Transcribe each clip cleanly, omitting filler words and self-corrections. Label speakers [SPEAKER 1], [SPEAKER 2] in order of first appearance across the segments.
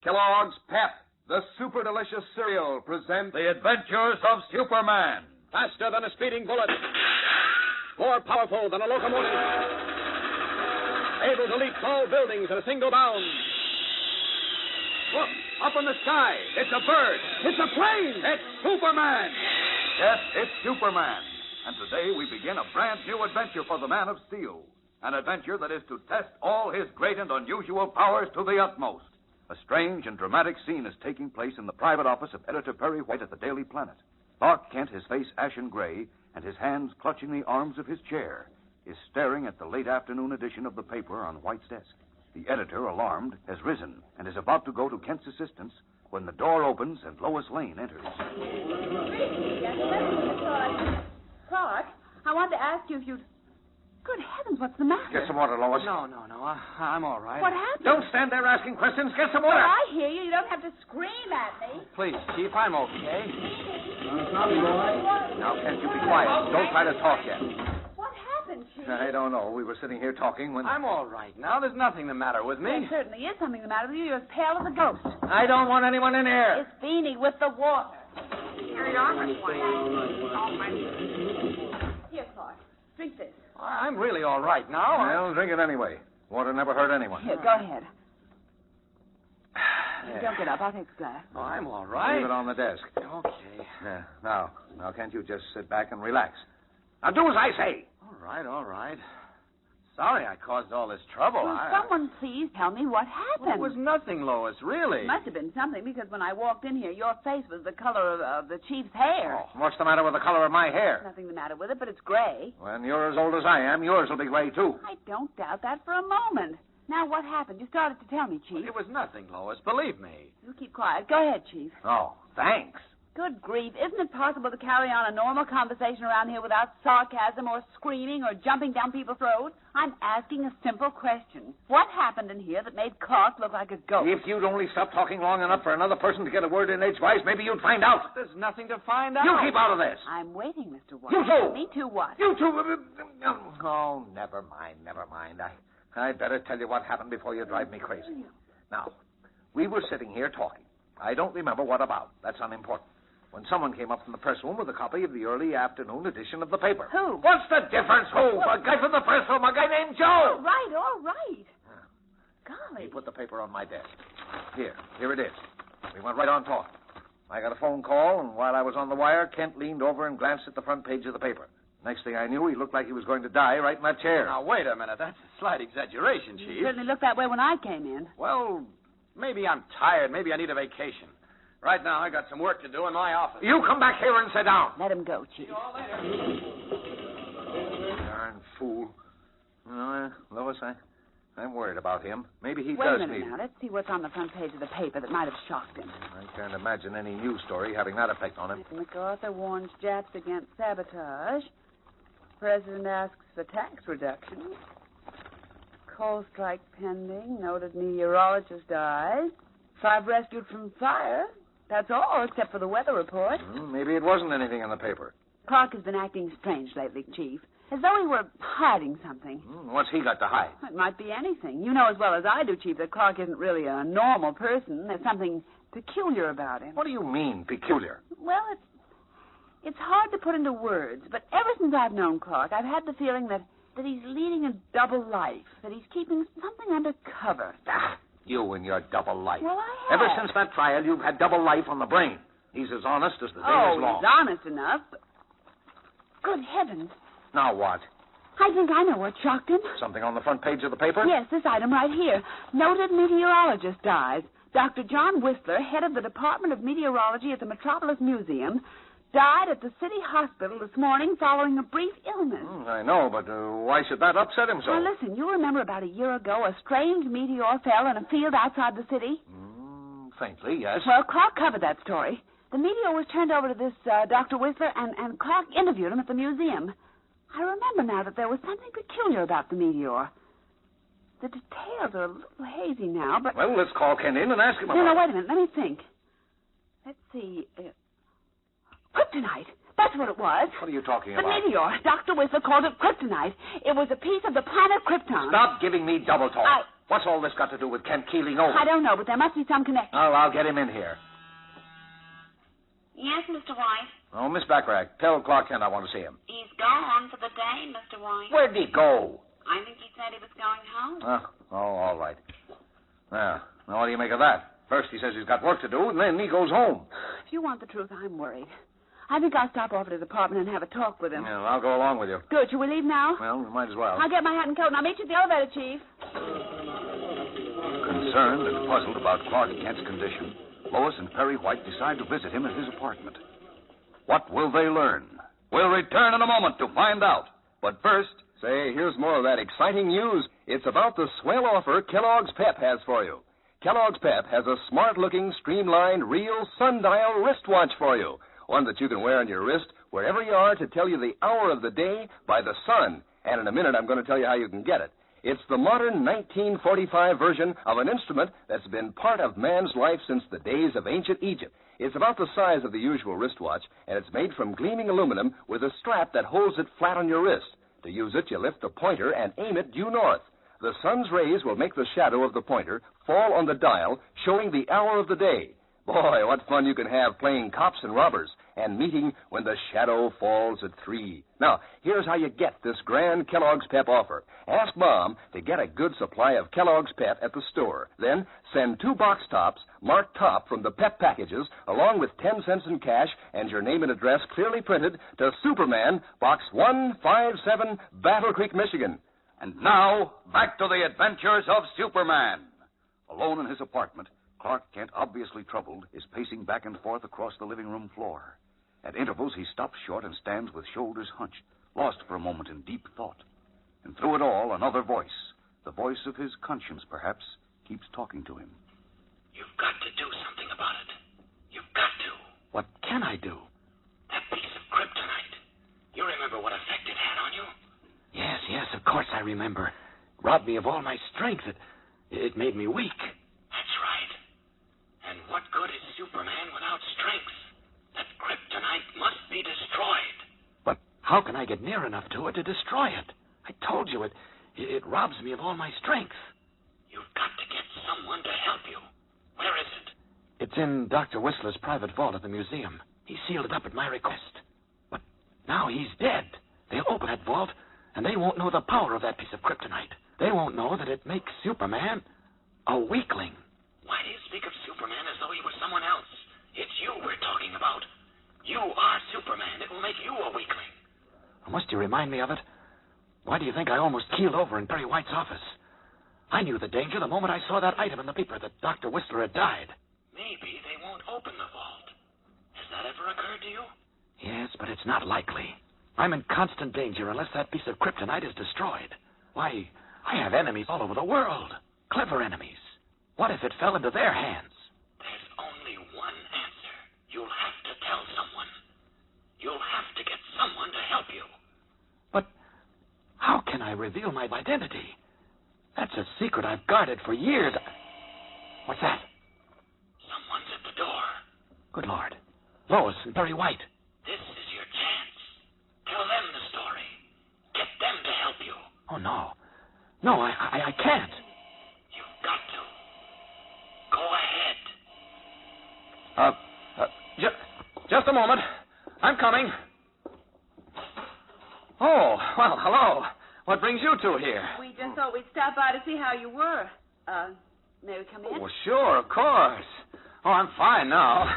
[SPEAKER 1] Kellogg's Pep, the super delicious cereal, presents
[SPEAKER 2] The Adventures of Superman.
[SPEAKER 3] Faster than a speeding bullet. More powerful than a locomotive. Able to leap tall buildings in a single bound. Look, up in the sky. It's a bird. It's a plane. It's Superman.
[SPEAKER 2] Yes, it's Superman. And today we begin a brand new adventure for the Man of Steel. An adventure that is to test all his great and unusual powers to the utmost. A strange and dramatic scene is taking place in the private office of Editor Perry White at the Daily Planet. Clark Kent, his face ashen gray, and his hands clutching the arms of his chair, is staring at the late afternoon edition of the paper on White's desk. The editor, alarmed, has risen and is about to go to Kent's assistance when the door opens and Lois Lane enters.
[SPEAKER 4] Clark, I wanted to ask you if you'd... Good heavens, what's the matter?
[SPEAKER 1] Get some water, Lois.
[SPEAKER 3] No. I'm all right.
[SPEAKER 4] What happened?
[SPEAKER 1] Don't stand there asking questions. Get some water.
[SPEAKER 4] Well, I hear you. You don't have to scream at me.
[SPEAKER 3] Please, Chief, I'm okay.
[SPEAKER 1] Now, Kent, you be quiet. Don't try to talk yet.
[SPEAKER 4] What happened, Chief?
[SPEAKER 1] I don't know. We were sitting here talking when...
[SPEAKER 3] I'm all right now. There's nothing the matter with me.
[SPEAKER 4] There certainly is something the matter with you. You're as pale as a ghost.
[SPEAKER 3] I don't want anyone in here.
[SPEAKER 4] It's Beanie with the water.
[SPEAKER 5] Carry on with one.
[SPEAKER 4] Here, Clark. Drink this.
[SPEAKER 3] I'm really all right now.
[SPEAKER 1] Well, drink it anyway. Water never hurt anyone.
[SPEAKER 4] Here, go ahead. Don't get up. I'll take a glass.
[SPEAKER 3] Oh, I'm all right.
[SPEAKER 1] Leave it on the desk.
[SPEAKER 3] Okay.
[SPEAKER 1] Yeah. Now, can't you just sit back and relax? Now, do as I say.
[SPEAKER 3] All right. Sorry I caused all this trouble.
[SPEAKER 4] Will someone please tell me what happened?
[SPEAKER 3] It was nothing, Lois, really.
[SPEAKER 4] It must have been something, because when I walked in here, your face was the color of the chief's hair.
[SPEAKER 1] Oh, what's the matter with the color of my hair?
[SPEAKER 4] Nothing the matter with it, but it's gray.
[SPEAKER 1] When you're as old as I am, yours will be gray, too.
[SPEAKER 4] I don't doubt that for a moment. Now, what happened? You started to tell me, Chief.
[SPEAKER 3] It was nothing, Lois. Believe me.
[SPEAKER 4] You keep quiet. Go ahead, Chief.
[SPEAKER 1] Oh, thanks.
[SPEAKER 4] Good grief. Isn't it possible to carry on a normal conversation around here without sarcasm or screaming or jumping down people's throats? I'm asking a simple question. What happened in here that made Clark look like a ghost?
[SPEAKER 1] If you'd only stop talking long enough for another person to get a word in edgewise, maybe you'd find out.
[SPEAKER 3] There's nothing to find out.
[SPEAKER 1] You keep out of this.
[SPEAKER 4] I'm waiting, Mr. White.
[SPEAKER 1] You too.
[SPEAKER 4] Me too what?
[SPEAKER 1] You too. Oh, never mind. I'd better tell you what happened before you drive me crazy. Now, we were sitting here talking. I don't remember what about. That's unimportant. When someone came up from the press room with a copy of the early afternoon edition of the paper.
[SPEAKER 4] Who?
[SPEAKER 1] What's the difference? Who? A guy from the press room, a guy named Joe.
[SPEAKER 4] All right. Golly.
[SPEAKER 1] He put the paper on my desk. Here it is. We went right on talking. I got a phone call, and while I was on the wire, Kent leaned over and glanced at the front page of the paper. Next thing I knew, he looked like he was going to die right in that chair.
[SPEAKER 3] Now, wait a minute. That's a slight exaggeration, Chief.
[SPEAKER 4] You certainly looked that way when I came in.
[SPEAKER 3] Well, maybe I'm tired. Maybe I need a vacation. Right now, I got some work to do in my office.
[SPEAKER 1] You come back here and sit down.
[SPEAKER 4] Let him go, Chief.
[SPEAKER 3] See you all later.
[SPEAKER 1] Darn fool. No, Lois, I'm worried about him. Maybe he
[SPEAKER 4] Wait
[SPEAKER 1] does
[SPEAKER 4] a minute
[SPEAKER 1] need...
[SPEAKER 4] now. Let's see what's on the front page of the paper that might have shocked him.
[SPEAKER 1] I can't imagine any news story having that effect on him.
[SPEAKER 4] MacArthur warns Japs against sabotage. President asks for tax reduction. Coal strike pending. Noted meteorologist dies. 5 rescued from fire. That's all, except for the weather report.
[SPEAKER 1] Maybe it wasn't anything in the paper.
[SPEAKER 4] Clark has been acting strange lately, Chief. As though he were hiding something.
[SPEAKER 1] What's he got to hide?
[SPEAKER 4] It might be anything. You know as well as I do, Chief, that Clark isn't really a normal person. There's something peculiar about him.
[SPEAKER 1] What do you mean, peculiar?
[SPEAKER 4] Well, it's hard to put into words, but ever since I've known Clark, I've had the feeling that he's leading a double life, that he's keeping something under cover.
[SPEAKER 1] You and your double life.
[SPEAKER 4] Well, I have.
[SPEAKER 1] Ever since that trial, you've had double life on the brain. He's as honest as the day is long.
[SPEAKER 4] He's honest enough, but... Good heavens.
[SPEAKER 1] Now what?
[SPEAKER 4] I think I know what shocked him.
[SPEAKER 1] Something on the front page of the paper?
[SPEAKER 4] Yes, this item right here. Noted meteorologist dies. Dr. John Whistler, head of the Department of Meteorology at the Metropolis Museum, died at the city hospital this morning following a brief illness.
[SPEAKER 1] I know, but why should that upset him so?
[SPEAKER 4] Now, listen, you remember about a year ago a strange meteor fell in a field outside the city?
[SPEAKER 1] Faintly, yes.
[SPEAKER 4] Well, Clark covered that story. The meteor was turned over to this Dr. Whistler, and Clark interviewed him at the museum. I remember now that there was something peculiar about the meteor. The details are a little hazy now, but...
[SPEAKER 1] Well, let's call Ken in and ask him about it.
[SPEAKER 4] No, wait a minute. Let me think. Let's see. Kryptonite. That's what it was.
[SPEAKER 1] What are you talking
[SPEAKER 4] The
[SPEAKER 1] about?
[SPEAKER 4] meteor. Dr. Whistler called it kryptonite. It was a piece of the planet Krypton.
[SPEAKER 1] Stop giving me double talk. What's all this got to do with Kent keeling over?
[SPEAKER 4] I don't know, but there must be some connection.
[SPEAKER 1] Oh, I'll get him in here.
[SPEAKER 5] Yes, Mr. White.
[SPEAKER 1] Oh, Miss Bacharach, tell Clark Kent I want to see him.
[SPEAKER 5] He's gone for the day, Mr. White.
[SPEAKER 1] Where'd he go?
[SPEAKER 5] I think he said he was going home.
[SPEAKER 1] All right. Now, what do you make of that? First he says he's got work to do, and then he goes home.
[SPEAKER 4] If you want the truth, I'm worried. I think I'll stop over to the apartment and have a talk with him.
[SPEAKER 1] Yeah, I'll go along with you.
[SPEAKER 4] Good. Shall we leave now?
[SPEAKER 1] Well, we might as well.
[SPEAKER 4] I'll get my hat and coat, and I'll meet you at the elevator, Chief.
[SPEAKER 2] Concerned and puzzled about Clark Kent's condition, Lois and Perry White decide to visit him at his apartment. What will they learn? We'll return in a moment to find out. But first...
[SPEAKER 6] Say, here's more of that exciting news. It's about the swell offer Kellogg's Pep has for you. Kellogg's Pep has a smart-looking, streamlined, real sundial wristwatch for you. One that you can wear on your wrist wherever you are to tell you the hour of the day by the sun. And in a minute, I'm going to tell you how you can get it. It's the modern 1945 version of an instrument that's been part of man's life since the days of ancient Egypt. It's about the size of the usual wristwatch, and it's made from gleaming aluminum with a strap that holds it flat on your wrist. To use it, you lift the pointer and aim it due north. The sun's rays will make the shadow of the pointer fall on the dial, showing the hour of the day. Boy, what fun you can have playing cops and robbers and meeting when the shadow falls at 3. Now, here's how you get this grand Kellogg's Pep offer. Ask Mom to get a good supply of Kellogg's Pep at the store. Then send 2 box tops marked top from the Pep packages along with 10 cents in cash and your name and address clearly printed to Superman, Box 157, Battle Creek, Michigan.
[SPEAKER 2] And now, back to the adventures of Superman. Alone in his apartment, Clark Kent, obviously troubled, is pacing back and forth across the living room floor. At intervals, he stops short and stands with shoulders hunched, lost for a moment in deep thought. And through it all, another voice, the voice of his conscience, perhaps, keeps talking to him.
[SPEAKER 7] You've got to do something about it. You've got to.
[SPEAKER 3] What can I do?
[SPEAKER 7] That piece of kryptonite. You remember what effect it had on you?
[SPEAKER 3] Yes, of course I remember. Robbed me of all my strength. It made me weak.
[SPEAKER 7] That's right. And what good is Superman without strength? That kryptonite must be destroyed.
[SPEAKER 3] But how can I get near enough to it to destroy it? I told you it robs me of all my strength.
[SPEAKER 7] You've got to get someone to help you. Where is it?
[SPEAKER 3] It's in Dr. Whistler's private vault at the museum. He sealed it up at my request. But now he's dead. They'll open that vault, and they won't know the power of that piece of kryptonite. They won't know that it makes Superman a weakling.
[SPEAKER 7] Why do you speak of Superman as though he were someone else? It's you we're talking about. You are Superman. It will make you a weakling.
[SPEAKER 3] Must you remind me of it? Why do you think I almost keeled over in Perry White's office? I knew the danger the moment I saw that item in the paper that Dr. Whistler had died.
[SPEAKER 7] Maybe they won't open the vault. Has that ever occurred to you?
[SPEAKER 3] Yes, but it's not likely. I'm in constant danger unless that piece of kryptonite is destroyed. Why, I have enemies all over the world. Clever enemies. What if it fell into their hands?
[SPEAKER 7] There's only one answer. You'll have to tell someone. You'll have to get someone to help you.
[SPEAKER 3] But how can I reveal my identity? That's a secret I've guarded for years. What's that?
[SPEAKER 7] Someone's at the door.
[SPEAKER 3] Good Lord. Lois and Perry White.
[SPEAKER 7] This is your chance. Tell them the story. Get them to help you.
[SPEAKER 3] Oh, no. No, I can't.
[SPEAKER 7] You've got to. Go ahead.
[SPEAKER 3] Just a moment. I'm coming. Oh, well, hello. What brings you two here?
[SPEAKER 4] We just thought we'd stop by to see how you were. May we come in?
[SPEAKER 3] Oh, sure, of course. Oh, I'm fine now.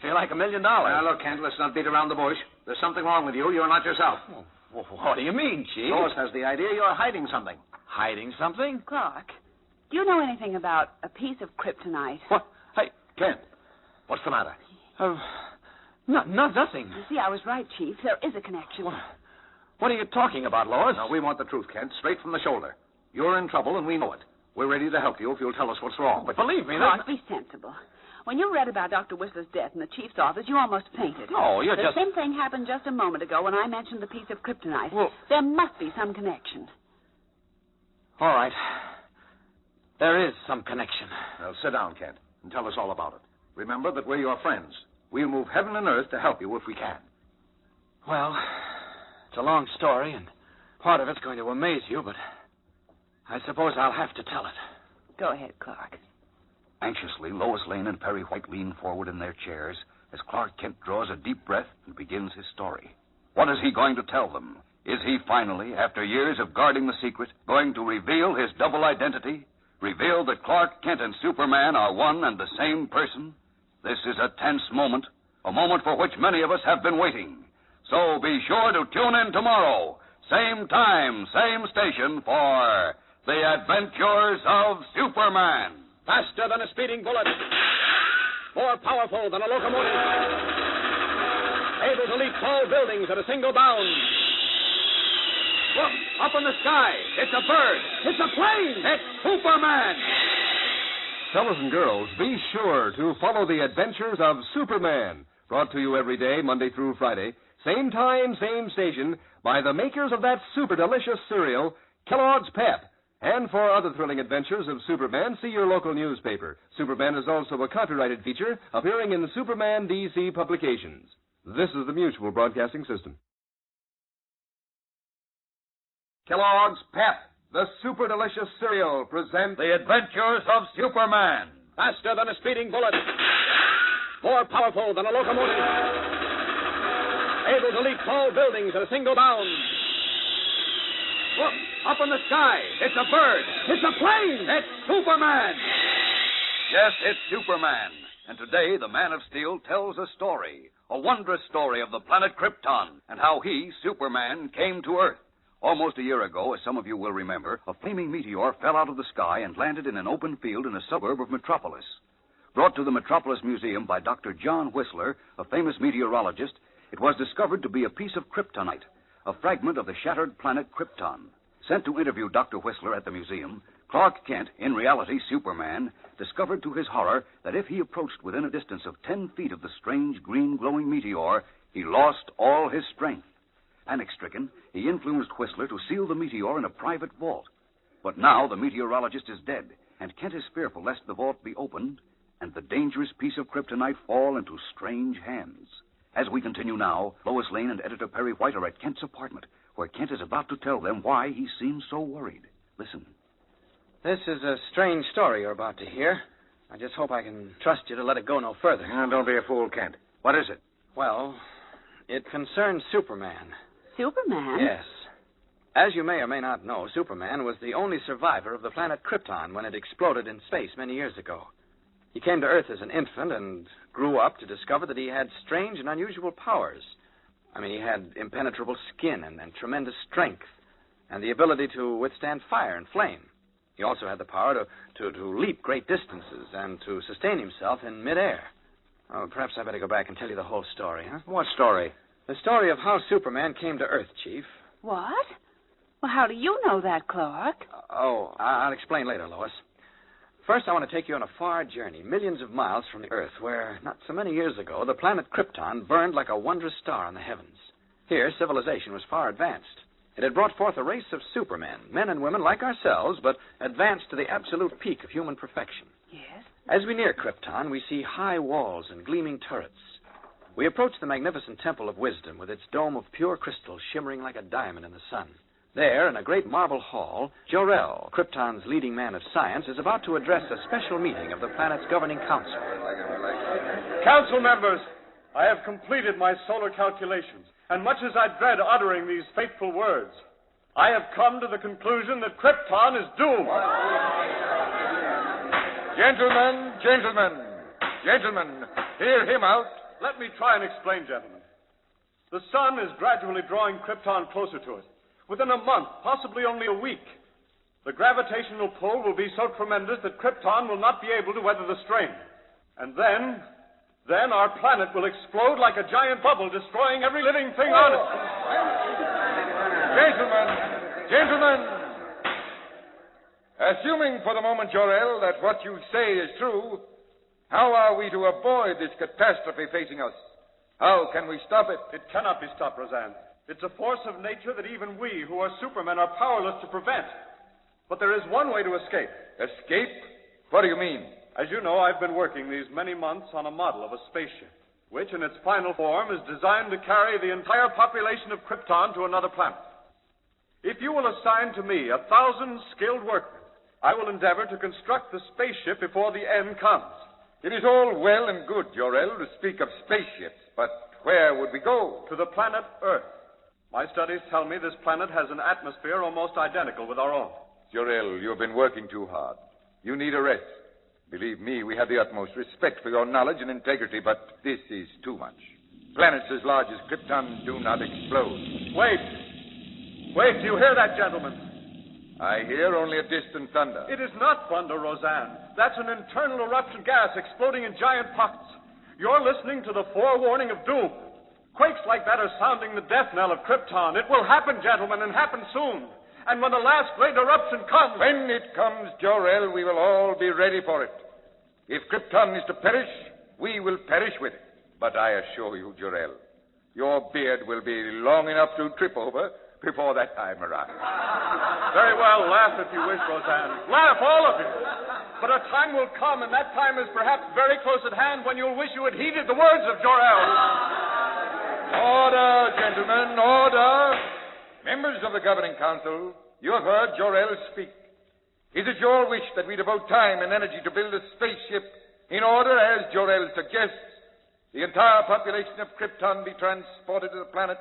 [SPEAKER 3] Feel like $1 million.
[SPEAKER 1] Now, look, Kent, let's not beat around the bush. There's something wrong with you. You're not yourself.
[SPEAKER 3] Well, what do you mean, Chief?
[SPEAKER 1] Lois has the idea you're hiding something.
[SPEAKER 3] Hiding something?
[SPEAKER 4] Clark, do you know anything about a piece of kryptonite?
[SPEAKER 3] What? Hey,
[SPEAKER 1] Kent, what's the matter?
[SPEAKER 3] Nothing.
[SPEAKER 4] You see, I was right, Chief. There is a connection.
[SPEAKER 3] What are you talking about, Lois?
[SPEAKER 1] Now, we want the truth, Kent, straight from the shoulder. You're in trouble, and we know it. We're ready to help you if you'll tell us what's wrong.
[SPEAKER 3] But believe me,
[SPEAKER 4] Clark, be sensible. When you read about Dr. Whistler's death in the chief's office, you almost fainted.
[SPEAKER 3] No, you're
[SPEAKER 4] the same thing happened just a moment ago when I mentioned the piece of kryptonite.
[SPEAKER 3] Well,
[SPEAKER 4] there must be some connection.
[SPEAKER 3] All right. There is some connection.
[SPEAKER 1] Now, sit down, Kent, and tell us all about it. Remember that we're your friends. We'll move heaven and earth to help you if we can.
[SPEAKER 3] Well, it's a long story, and part of it's going to amaze you, but I suppose I'll have to tell it.
[SPEAKER 4] Go ahead, Clark.
[SPEAKER 2] Anxiously, Lois Lane and Perry White lean forward in their chairs as Clark Kent draws a deep breath and begins his story. What is he going to tell them? Is he finally, after years of guarding the secret, going to reveal his double identity? Reveal that Clark Kent and Superman are one and the same person? This is a tense moment, a moment for which many of us have been waiting. So be sure to tune in tomorrow, same time, same station, for The Adventures of Superman.
[SPEAKER 3] Faster than a speeding bullet. More powerful than a locomotive. Able to leap tall buildings at a single bound.
[SPEAKER 2] Look, up in the sky. It's a bird. It's a plane. It's Superman.
[SPEAKER 6] Fellas and girls, be sure to follow the adventures of Superman. Brought to you every day, Monday through Friday. Same time, same station, by the makers of that super delicious cereal, Kellogg's Pep. And for other thrilling adventures of Superman, see your local newspaper. Superman is also a copyrighted feature appearing in Superman DC publications. This is the Mutual Broadcasting System. Kellogg's Pep, the super delicious cereal, presents
[SPEAKER 2] The Adventures of Superman.
[SPEAKER 3] Faster than a speeding bullet. More powerful than a locomotive. Able to leap tall buildings at a single bound.
[SPEAKER 2] Look, up in the sky. It's a bird. It's a plane. It's Superman. Yes, it's Superman. And today, the Man of Steel tells a story, a wondrous story of the planet Krypton and how he, Superman, came to Earth. Almost a year ago, as some of you will remember, a flaming meteor fell out of the sky and landed in an open field in a suburb of Metropolis. Brought to the Metropolis Museum by Dr. John Whistler, a famous meteorologist, it was discovered to be a piece of kryptonite, a fragment of the shattered planet Krypton. Sent to interview Dr. Whistler at the museum, Clark Kent, in reality Superman, discovered to his horror that if he approached within a distance of 10 feet of the strange green glowing meteor, he lost all his strength. Panic-stricken, he influenced Whistler to seal the meteor in a private vault. But now the meteorologist is dead, and Kent is fearful lest the vault be opened and the dangerous piece of kryptonite fall into strange hands. As we continue now, Lois Lane and Editor Perry White are at Kent's apartment, where Kent is about to tell them why he seems so worried. Listen.
[SPEAKER 3] This is a strange story you're about to hear. I just hope I can trust you to let it go no further.
[SPEAKER 1] Now, don't be a fool, Kent. What is it?
[SPEAKER 3] Well, it concerns Superman.
[SPEAKER 4] Superman?
[SPEAKER 3] Yes. As you may or may not know, Superman was the only survivor of the planet Krypton when it exploded in space many years ago. He came to Earth as an infant and grew up to discover that he had strange and unusual powers. I mean, he had impenetrable skin and tremendous strength and the ability to withstand fire and flame. He also had the power to leap great distances and to sustain himself in midair. Oh, perhaps I better go back and tell you the whole story, huh?
[SPEAKER 1] What story?
[SPEAKER 3] The story of how Superman came to Earth, Chief.
[SPEAKER 4] What? Well, how do you know that, Clark?
[SPEAKER 3] I'll explain later, Lois. First, I want to take you on a far journey, millions of miles from the Earth, where, not so many years ago, the planet Krypton burned like a wondrous star in the heavens. Here, civilization was far advanced. It had brought forth a race of supermen, men and women like ourselves, but advanced to the absolute peak of human perfection.
[SPEAKER 4] Yes?
[SPEAKER 3] As we near Krypton, we see high walls and gleaming turrets. We approach the magnificent Temple of Wisdom with its dome of pure crystal shimmering like a diamond in the sun. There, in a great marble hall, Jor-El, Krypton's leading man of science, is about to address a special meeting of the planet's governing council.
[SPEAKER 8] Council members, I have completed my solar calculations, and much as I dread uttering these fateful words, I have come to the conclusion that Krypton is doomed.
[SPEAKER 1] Gentlemen, hear him out.
[SPEAKER 8] Let me try and explain, gentlemen. The sun is gradually drawing Krypton closer to it. Within a month, possibly only a week, the gravitational pull will be so tremendous that Krypton will not be able to weather the strain. And then our planet will explode like a giant bubble, destroying every living thing on it.
[SPEAKER 9] Gentlemen, assuming for the moment, Jor-El, that what you say is true, how are we to avoid this catastrophe facing us? How can we stop it?
[SPEAKER 8] It cannot be stopped, Roseanne. It's a force of nature that even we, who are supermen, are powerless to prevent. But there is one way to escape.
[SPEAKER 9] Escape? What do you mean?
[SPEAKER 8] As you know, I've been working these many months on a model of a spaceship, which in its final form is designed to carry the entire population of Krypton to another planet. If you will assign to me 1,000 skilled workmen, I will endeavor to construct the spaceship before the end comes.
[SPEAKER 9] It is all well and good, Jor-El, to speak of spaceships, but where would we go?
[SPEAKER 8] To the planet Earth. My studies tell me this planet has an atmosphere almost identical with our own.
[SPEAKER 9] Jor-El, you have been working too hard. You need a rest. Believe me, we have the utmost respect for your knowledge and integrity, but this is too much. Planets as large as Krypton do not explode.
[SPEAKER 8] Wait. Wait, do you hear that, gentlemen?
[SPEAKER 9] I hear only a distant thunder.
[SPEAKER 8] It is not thunder, Roseanne. That's an internal eruption gas exploding in giant pockets. You're listening to the forewarning of doom. Quakes like that are sounding the death knell of Krypton. It will happen, gentlemen, and happen soon. And when the last great eruption comes...
[SPEAKER 9] When it comes, Jor-El, we will all be ready for it. If Krypton is to perish, we will perish with it. But I assure you, Jor-El, your beard will be long enough to trip over before that time arrives.
[SPEAKER 8] Very well, laugh if you wish, Roseanne. Laugh, all of you. But a time will come, and that time is perhaps very close at hand when you'll wish you had heeded the words of Jor-El.
[SPEAKER 9] Order, gentlemen, order. Members of the Governing Council, you have heard Jor-El speak. Is it your wish that we devote time and energy to build a spaceship in order, as Jor-El suggests, the entire population of Krypton be transported to the planet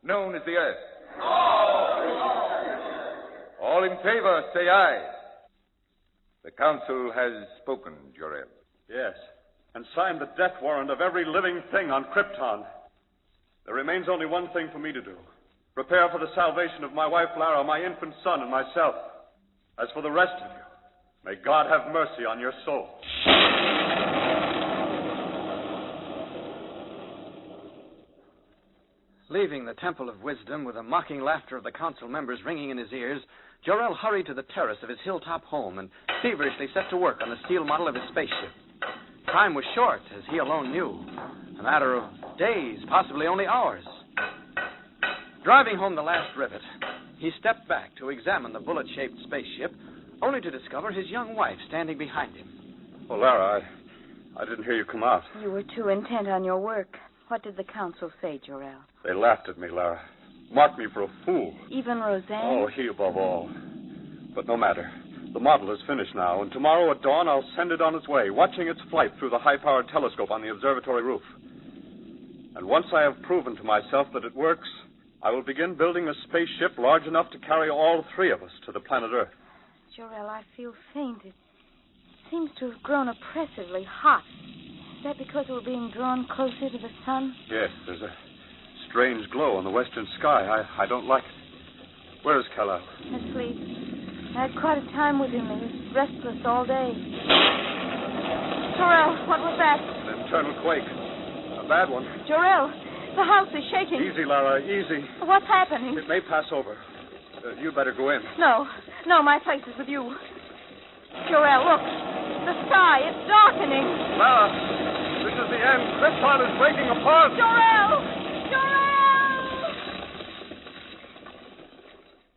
[SPEAKER 9] known as the Earth? All in favor, say aye. The Council has spoken, Jor-El.
[SPEAKER 8] Yes, and signed the death warrant of every living thing on Krypton. There remains only one thing for me to do. Prepare for the salvation of my wife, Lara, my infant son, and myself. As for the rest of you, may God have mercy on your soul.
[SPEAKER 3] Leaving the Temple of Wisdom with the mocking laughter of the council members ringing in his ears, Jor-El hurried to the terrace of his hilltop home and feverishly set to work on the steel model of his spaceship. Time was short, as he alone knew. A matter of days, possibly only hours. Driving home the last rivet, he stepped back to examine the bullet-shaped spaceship, only to discover his young wife standing behind him.
[SPEAKER 8] Oh, Lara, I didn't hear you come out.
[SPEAKER 10] You were too intent on your work. What did the council say, Jor-El?
[SPEAKER 8] They laughed at me, Lara. Marked me for a fool.
[SPEAKER 10] Even Roseanne?
[SPEAKER 8] Oh, he above all. But no matter. The model is finished now, and tomorrow at dawn I'll send it on its way, watching its flight through the high-powered telescope on the observatory roof. And once I have proven to myself that it works, I will begin building a spaceship large enough to carry all three of us to the planet Earth.
[SPEAKER 10] Jor-El, I feel faint. It seems to have grown oppressively hot. Is that because we're being drawn closer to the sun?
[SPEAKER 8] Yes, there's a strange glow in the western sky. I don't like it. Where is Kal-El?
[SPEAKER 10] Asleep. I had quite a time with him. He was restless all day. Jor-El, what was that?
[SPEAKER 8] An internal quake. A bad one.
[SPEAKER 10] Jor-El, the house is shaking.
[SPEAKER 8] Easy, Lara, easy.
[SPEAKER 10] What's happening?
[SPEAKER 8] It may pass over. You'd better go in.
[SPEAKER 10] No, my place is with you. Jor-El, look. The sky, it's darkening.
[SPEAKER 8] Lara, this is the end. Krypton is breaking apart.
[SPEAKER 10] Jor-El!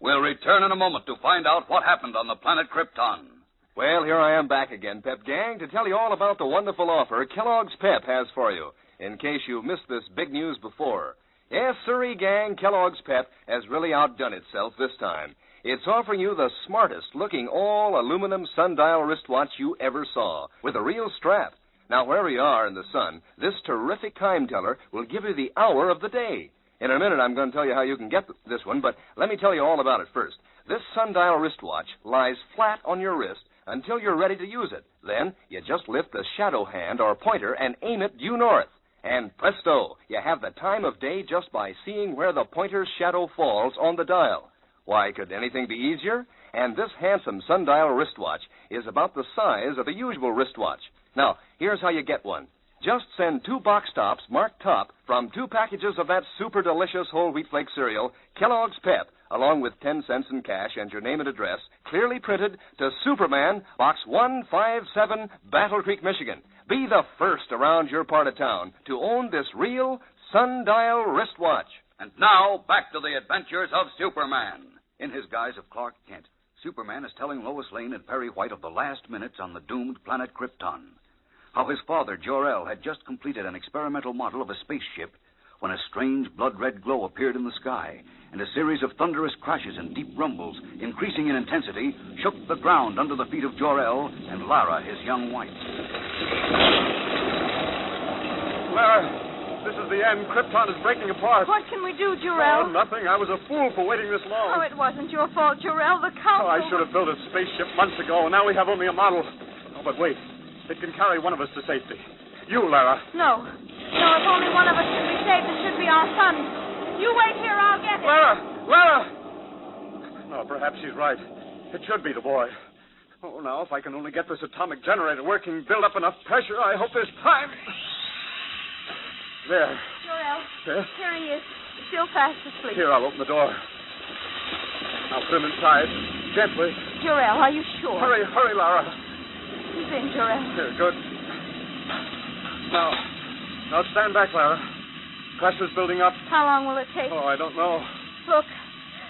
[SPEAKER 2] We'll return in a moment to find out what happened on the planet Krypton.
[SPEAKER 6] Well, here I am back again, Pep Gang, to tell you all about the wonderful offer Kellogg's Pep has for you, in case you missed this big news before. Yes, sirree, gang, Kellogg's Pep has really outdone itself this time. It's offering you the smartest-looking all-aluminum sundial wristwatch you ever saw, with a real strap. Now, wherever you are in the sun, this terrific time teller will give you the hour of the day. In a minute, I'm going to tell you how you can get this one, but let me tell you all about it first. This sundial wristwatch lies flat on your wrist until you're ready to use it. Then, you just lift the shadow hand or pointer and aim it due north. And presto, you have the time of day just by seeing where the pointer's shadow falls on the dial. Why, could anything be easier? And this handsome sundial wristwatch is about the size of a usual wristwatch. Now, here's how you get one. Just send 2 box tops marked top from 2 packages of that super delicious whole wheat flake cereal, Kellogg's Pep, along with 10 cents in cash and your name and address, clearly printed to Superman, Box 157, Battle Creek, Michigan. Be the first around your part of town to own this real sundial wristwatch.
[SPEAKER 2] And now, back to the adventures of Superman. In his guise of Clark Kent, Superman is telling Lois Lane and Perry White of the last minutes on the doomed planet Krypton. How his father, Jor-El, had just completed an experimental model of a spaceship when a strange blood-red glow appeared in the sky, and a series of thunderous crashes and deep rumbles, increasing in intensity, shook the ground under the feet of Jor-El and Lara, his young wife.
[SPEAKER 8] Lara, this is the end. Krypton is breaking apart.
[SPEAKER 10] What can we do,
[SPEAKER 8] Oh,
[SPEAKER 10] Jor-El?
[SPEAKER 8] nothing. I was a fool for waiting this long.
[SPEAKER 10] Oh, it wasn't your fault, Jor-El. The council...
[SPEAKER 8] Oh, I should have built a spaceship months ago, and now we have only a model. Oh, but wait. It can carry one of us to safety. You, Lara.
[SPEAKER 10] No. No, if only one of us can be saved, it should be our son. You wait here, I'll get it.
[SPEAKER 8] Lara! No, perhaps she's right. It should be the boy. Oh, now, if I can only get this atomic generator working, build up enough pressure, I hope there's time. There.
[SPEAKER 10] Jor-El.
[SPEAKER 8] Yes?
[SPEAKER 10] Here he is. Still fast asleep.
[SPEAKER 8] Here, I'll open the door. I'll put him inside. Gently.
[SPEAKER 10] Jor-El, are you sure?
[SPEAKER 8] Hurry, Lara.
[SPEAKER 10] He's in, Jor-El.
[SPEAKER 8] Here, good. Now stand back, Lara. Pressure's building up.
[SPEAKER 10] How long will it take?
[SPEAKER 8] Oh, I don't know.
[SPEAKER 10] Look,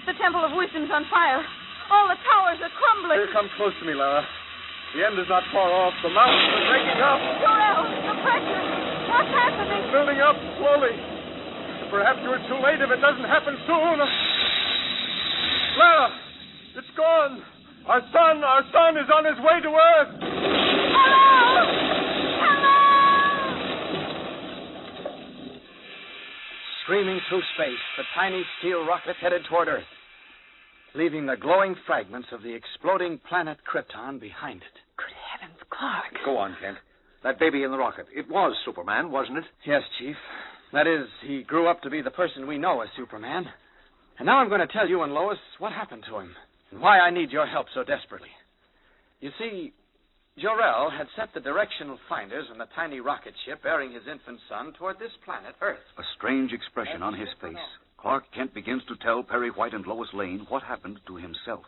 [SPEAKER 10] the Temple of Wisdom's on fire. All the towers are crumbling.
[SPEAKER 8] Here, come close to me, Lara. The end is not far off. The mountains are breaking up.
[SPEAKER 10] Jor-El, the pressure. What's happening?
[SPEAKER 8] It's building up slowly. Perhaps you're too late if it doesn't happen soon. Lara, it's gone. Our son is on his way to Earth.
[SPEAKER 10] Hello!
[SPEAKER 3] Screaming through space, the tiny steel rocket headed toward Earth, leaving the glowing fragments of the exploding planet Krypton behind it.
[SPEAKER 10] Good heavens, Clark.
[SPEAKER 1] Go on, Kent. That baby in the rocket. It was Superman, wasn't it?
[SPEAKER 3] Yes, Chief. That is, he grew up to be the person we know as Superman. And now I'm going to tell you and Lois what happened to him and why I need your help so desperately. You see, Jor-El had set the directional finders on the tiny rocket ship bearing his infant son toward this planet, Earth.
[SPEAKER 2] A strange expression on his face. Clark Kent begins to tell Perry White and Lois Lane what happened to himself.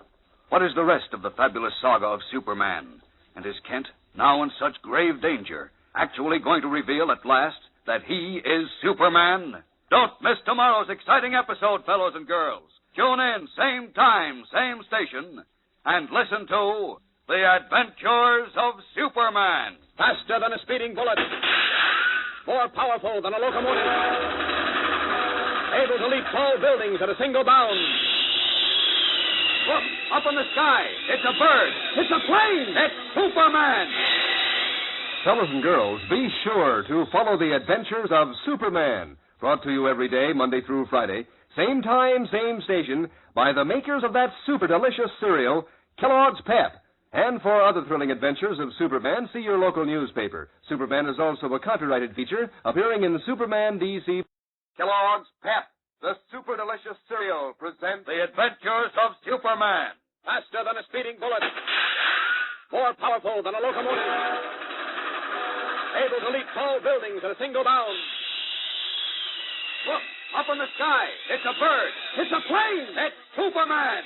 [SPEAKER 2] What is the rest of the fabulous saga of Superman? And is Kent, now in such grave danger, actually going to reveal at last that he is Superman? Don't miss tomorrow's exciting episode, fellows and girls. Tune in, same time, same station, and listen to The Adventures of Superman.
[SPEAKER 6] Faster than a speeding bullet. More powerful than a locomotive. Able to leap tall buildings at a single bound.
[SPEAKER 2] Look, up in the sky. It's a bird.
[SPEAKER 6] It's a plane!
[SPEAKER 2] It's Superman.
[SPEAKER 6] Fellows and girls, be sure to follow the adventures of Superman. Brought to you every day, Monday through Friday. Same time, same station, by the makers of that super delicious cereal, Kellogg's Pep. And for other thrilling adventures of Superman, see your local newspaper. Superman is also a copyrighted feature appearing in Superman DC.
[SPEAKER 9] Kellogg's Pep, the super delicious cereal, presents
[SPEAKER 2] The Adventures of Superman.
[SPEAKER 6] Faster than a speeding bullet. More powerful than a locomotive. Able to leap tall buildings at a single bound.
[SPEAKER 2] Look, up in the sky. It's a bird.
[SPEAKER 6] It's a plane!
[SPEAKER 2] It's Superman.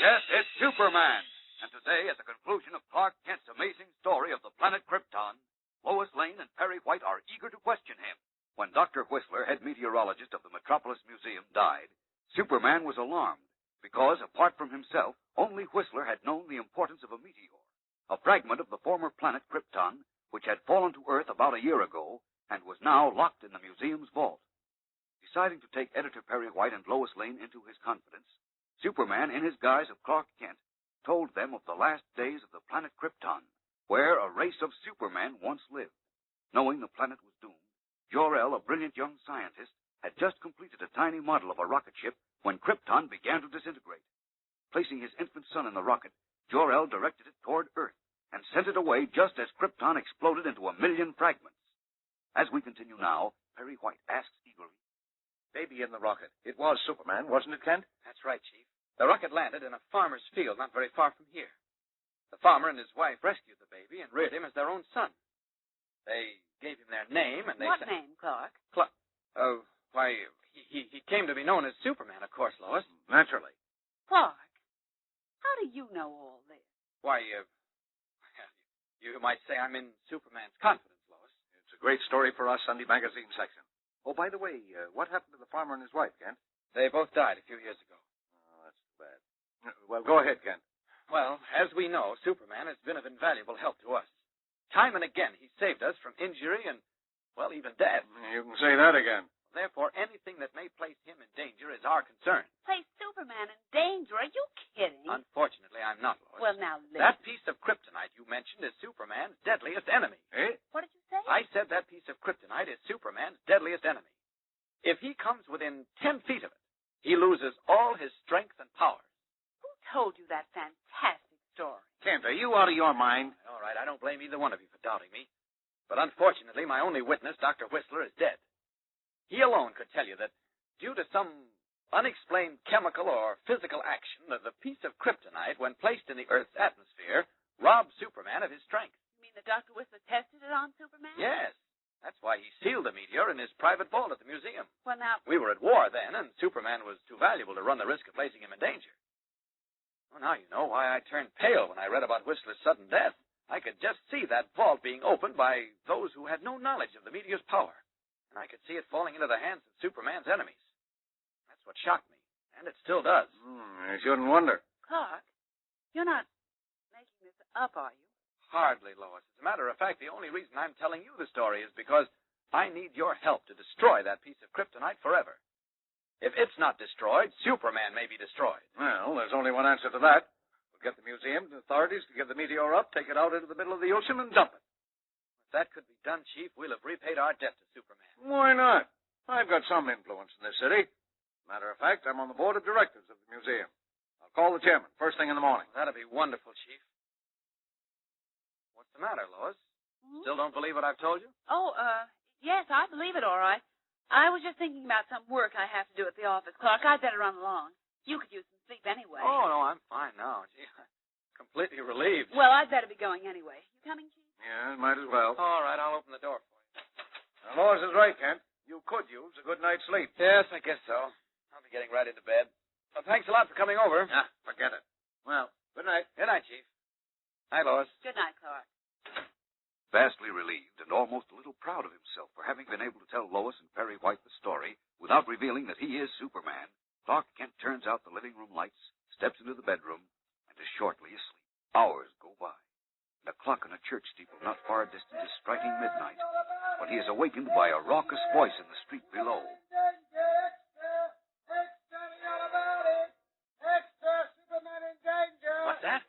[SPEAKER 2] Yes, it's Superman. And today, at the conclusion of Clark Kent's amazing story of the planet Krypton, Lois Lane and Perry White are eager to question him. When Dr. Whistler, head meteorologist of the Metropolis Museum, died, Superman was alarmed because, apart from himself, only Whistler had known the importance of a meteor, a fragment of the former planet Krypton, which had fallen to Earth about a year ago and was now locked in the museum's vault. Deciding to take editor Perry White and Lois Lane into his confidence, Superman, in his guise of Clark Kent, told them of the last days of the planet Krypton, where a race of Supermen once lived. Knowing the planet was doomed, Jor-El, a brilliant young scientist, had just completed a tiny model of a rocket ship when Krypton began to disintegrate. Placing his infant son in the rocket, Jor-El directed it toward Earth and sent it away just as Krypton exploded into 1,000,000 fragments. As we continue now, Perry White asks eagerly,
[SPEAKER 1] Baby in the rocket. It was Superman, wasn't it, Kent?
[SPEAKER 3] That's right, Chief. The rocket landed in a farmer's field not very far from here. The farmer and his wife rescued the baby and reared him as their own son. They gave him their name, and they
[SPEAKER 4] What
[SPEAKER 3] said...
[SPEAKER 4] name, Clark?
[SPEAKER 3] Why, he came to be known as Superman, of course, Lois.
[SPEAKER 1] Naturally.
[SPEAKER 4] Clark, how do you know all this?
[SPEAKER 3] Why, you might say I'm in Superman's confidence, Lois.
[SPEAKER 1] It's a great story for our Sunday magazine section. Oh, by the way, what happened to the farmer and his wife, Kent?
[SPEAKER 3] They both died a few years ago.
[SPEAKER 1] Oh, that's too bad. Well, go ahead, Kent.
[SPEAKER 3] Well, as we know, Superman has been of invaluable help to us. Time and again, he saved us from injury and, well, even death.
[SPEAKER 1] You can say that again.
[SPEAKER 3] Therefore, anything that may place him in danger is our concern.
[SPEAKER 4] Place Superman in danger? Are you kidding?
[SPEAKER 3] Unfortunately, I'm not, Lois.
[SPEAKER 4] Well, now, listen.
[SPEAKER 3] That piece of kryptonite you mentioned is Superman's deadliest enemy.
[SPEAKER 1] Eh?
[SPEAKER 4] What did you say?
[SPEAKER 3] I said that piece of kryptonite is Superman's deadliest enemy. If he comes within 10 feet of it, he loses all his strength and power.
[SPEAKER 4] Who told you that fantastic story?
[SPEAKER 1] Kent, are you out of your mind?
[SPEAKER 3] All right, I don't blame either one of you for doubting me. But unfortunately, my only witness, Dr. Whistler, is dead. He alone could tell you that due to some unexplained chemical or physical action, that the piece of kryptonite, when placed in the Earth's atmosphere, robbed Superman of his strength.
[SPEAKER 4] You mean that Dr. Whistler tested it on Superman?
[SPEAKER 3] Yes. That's why he sealed the meteor in his private vault at the museum.
[SPEAKER 4] Well, now...
[SPEAKER 3] We were at war then, and Superman was too valuable to run the risk of placing him in danger. Well, now you know why I turned pale when I read about Whistler's sudden death. I could just see that vault being opened by those who had no knowledge of the meteor's power. And I could see it falling into the hands of Superman's enemies. That's what shocked me, and it still does.
[SPEAKER 1] I shouldn't wonder.
[SPEAKER 4] Clark, you're not making this up, are you?
[SPEAKER 3] Hardly, Lois. As a matter of fact, the only reason I'm telling you the story is because I need your help to destroy that piece of kryptonite forever. If it's not destroyed, Superman may be destroyed.
[SPEAKER 1] Well, there's only one answer to that. We'll get the museum and authorities to give the meteor up, take it out into the middle of the ocean, and dump it.
[SPEAKER 3] If that could be done, Chief, we'll have repaid our debt to Superman.
[SPEAKER 1] Why not? I've got some influence in this city. Matter of fact, I'm on the board of directors of the museum. I'll call the chairman first thing in the morning.
[SPEAKER 3] That'll be wonderful, Chief. What's the matter, Lois? Still don't believe what I've told you?
[SPEAKER 4] Oh, yes, I believe it, all right. I was just thinking about some work I have to do at the office, Clark. I'd better run along. You could use some sleep anyway.
[SPEAKER 3] Oh, no, I'm fine now. Gee, I'm completely relieved.
[SPEAKER 4] Well, I'd better be going anyway. You coming, Chief?
[SPEAKER 1] Yeah, might as well.
[SPEAKER 3] All right, I'll open the door for you.
[SPEAKER 1] Now, Lois is right, Kent. You could use a good night's sleep.
[SPEAKER 3] Yes, I guess so. I'll be getting right into bed. Well, thanks a lot for coming over.
[SPEAKER 1] Ah, forget it. Well, good night.
[SPEAKER 3] Good night, Chief. Night, Lois.
[SPEAKER 4] Good night, Clark.
[SPEAKER 2] Vastly relieved and almost a little proud of himself for having been able to tell Lois and Perry White the story without revealing that he is Superman, Clark Kent turns out the living room lights, steps into the bedroom, and is shortly asleep. Hours go by. The clock on a church steeple not far distant is striking midnight, when he is awakened by a raucous voice in the street below.
[SPEAKER 3] What's that?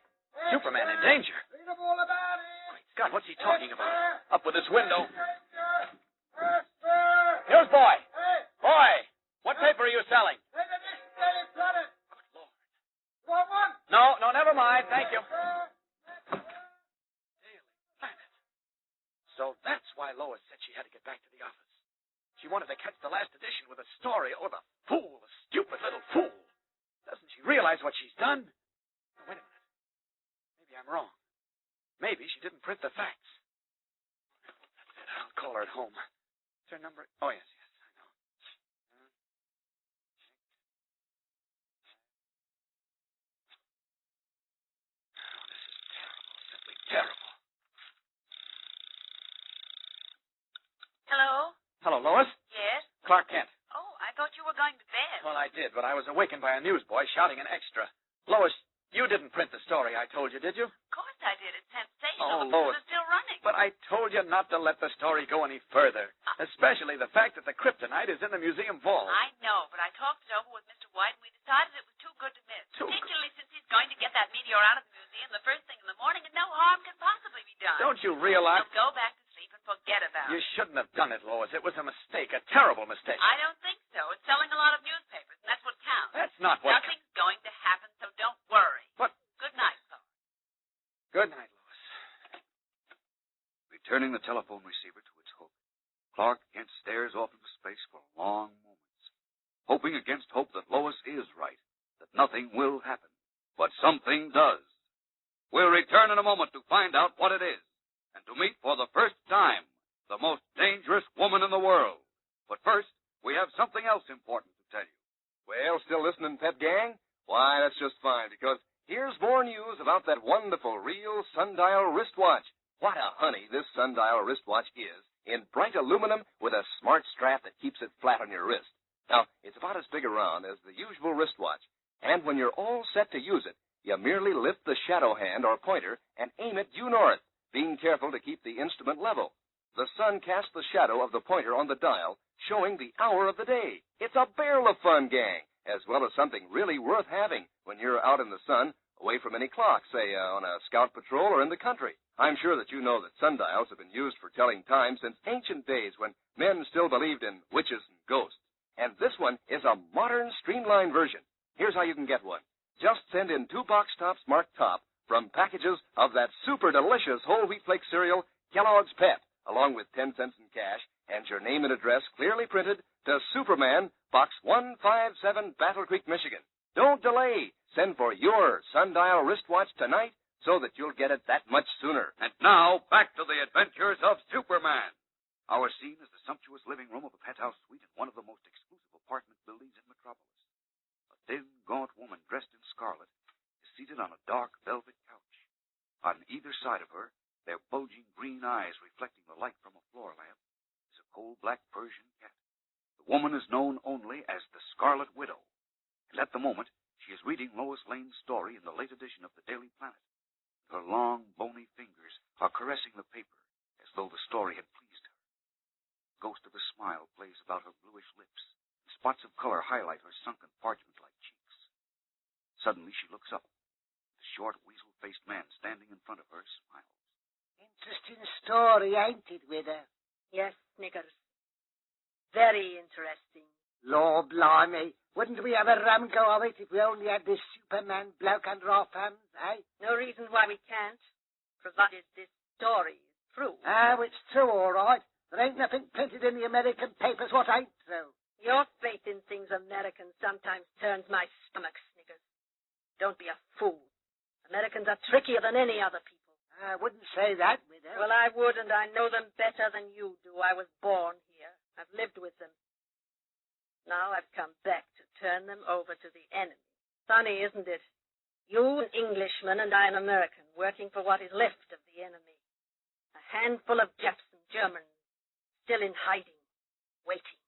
[SPEAKER 3] Superman in danger? Great Scott, what's he talking about? Up with this window. Here's Boy. Boy, what paper are you selling? Good Lord. No, never mind. Thank you. Daily Planet. So that's why Lois said she had to get back to the office. She wanted to catch the last edition with a story. Oh, the fool, the stupid little fool. Doesn't she realize what she's done? Oh, wait a minute. Maybe I'm wrong. Maybe she didn't print the facts. That's it. I'll call her at home. Is her number? Oh, yes, I know. Oh, this is terrible. Simply terrible.
[SPEAKER 5] Hello?
[SPEAKER 3] Hello, Lois.
[SPEAKER 5] Yes?
[SPEAKER 3] Clark Kent.
[SPEAKER 5] Oh, I thought you were going to bed.
[SPEAKER 3] Well, I did, but I was awakened by a newsboy shouting an extra. Lois, you didn't print the story I told you, did you?
[SPEAKER 5] Of course I did. It's
[SPEAKER 3] Oh,
[SPEAKER 5] sensational.
[SPEAKER 3] Lois.
[SPEAKER 5] It's still running.
[SPEAKER 3] But I told you not to let the story go any further, especially the fact that the kryptonite is in the museum vault.
[SPEAKER 5] I know, but I talked it over with Mr. White, and we decided it was too good to miss. Particularly since he's going to get that meteor out of the museum the first thing in the morning, and no harm can possibly be done.
[SPEAKER 3] Don't you realize?
[SPEAKER 5] So go back to sleep and forget about
[SPEAKER 3] You
[SPEAKER 5] it.
[SPEAKER 3] shouldn't have done it, Lois. It was a mistake, a terrible mistake.
[SPEAKER 5] I don't think so. It's selling a lot of newspapers, and that's what counts.
[SPEAKER 3] That's not what...
[SPEAKER 5] Nothing's going to happen, so don't worry.
[SPEAKER 3] But...
[SPEAKER 5] Good night, Clark.
[SPEAKER 3] Good night, Lois.
[SPEAKER 2] Returning the telephone receiver to its hook, Clark Kent stares off into space for long moments, hoping against hope that Lois is right, that nothing will happen. But something does. We'll return in a moment to find out what it is, and to meet for the first time the most dangerous woman in the world. But first, we have something else important to tell you.
[SPEAKER 6] Well, still listening, Pet Gang? Why, that's just fine, because here's more news about that wonderful real sundial wristwatch. What a honey this sundial wristwatch is, in bright aluminum with a smart strap that keeps it flat on your wrist. Now, it's about as big around as the usual wristwatch, and when you're all set to use it, you merely lift the shadow hand or pointer and aim it due north, being careful to keep the instrument level. the sun casts the shadow of the pointer on the dial, showing the hour of the day. It's a barrel of fun, gang, as well as something really worth having when you're out in the sun, away from any clock, say on a scout patrol or in the country. I'm sure that you know that sundials have been used for telling time since ancient days when men still believed in witches and ghosts. And this one is a modern, streamlined version. Here's how you can get one. Just send in 2 box tops marked top from packages of that super delicious whole wheat flake cereal, Kellogg's Pep, along with 10 cents in cash and your name and address clearly printed to Superman, Box 157, Battle Creek, Michigan. Don't delay. Send for your sundial wristwatch tonight so that you'll get it that much sooner.
[SPEAKER 2] And now, back to the adventures of Superman. Our scene is the sumptuous living room of a penthouse suite in one of the most exclusive apartment buildings in Metropolis. A thin, gaunt woman dressed in scarlet is seated on a dark velvet couch. On either side of her, their bulging green eyes reflecting the light from a floor lamp, is a coal-black Persian cat. The woman is known only as the Scarlet Widow, and at the moment she is reading Lois Lane's story in the late edition of the Daily Planet. Her long, bony fingers are caressing the paper as though the story had pleased her. The ghost of a smile plays about her bluish lips, and spots of color highlight her sunken parchment-like cheeks. Suddenly she looks up. The short, weasel-faced man standing in front of her smiles.
[SPEAKER 11] Interesting story, ain't it, Widow?
[SPEAKER 12] Yes, Snickers. Very interesting.
[SPEAKER 11] Lord blimey, wouldn't we have a rum go of it if we only had this Superman bloke under our thumbs, eh?
[SPEAKER 12] No reason why we can't, provided this story is true.
[SPEAKER 11] Oh, it's true, all right. There ain't nothing printed in the American papers what ain't true.
[SPEAKER 12] Your faith in things American sometimes turns my stomach, Snickers. Don't be a fool. Americans are trickier than any other people.
[SPEAKER 11] I wouldn't say that, Widow.
[SPEAKER 12] Well, I would, and I know them better than you do. I was born here. I've lived with them. Now I've come back to turn them over to the enemy. Funny, isn't it? You an Englishman and I an American, working for what is left of the enemy. A handful of Japs and Germans, still in hiding, waiting,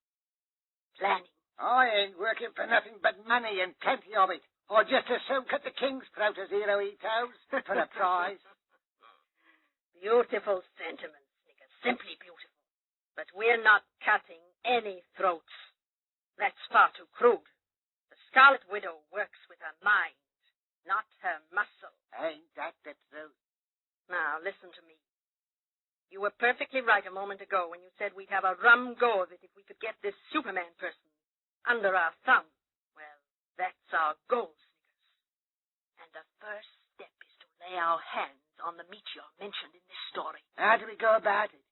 [SPEAKER 12] planning.
[SPEAKER 11] I ain't working for nothing but money and plenty of it. Or just as soon cut the king's throat as Hirohito's for a prize.
[SPEAKER 12] Beautiful sentiment, Snickers. Simply beautiful. But we're not cutting any throats. That's far too crude. The Scarlet Widow works with her mind, not her muscle.
[SPEAKER 11] Ain't that the truth?
[SPEAKER 12] Now, listen to me. You were perfectly right a moment ago when you said we'd have a rum go of it if we could get this Superman person under our thumb. Well, that's our goal, Snickers. And the first step is to lay our hands on the meteor mentioned in this story.
[SPEAKER 11] How do we go about it?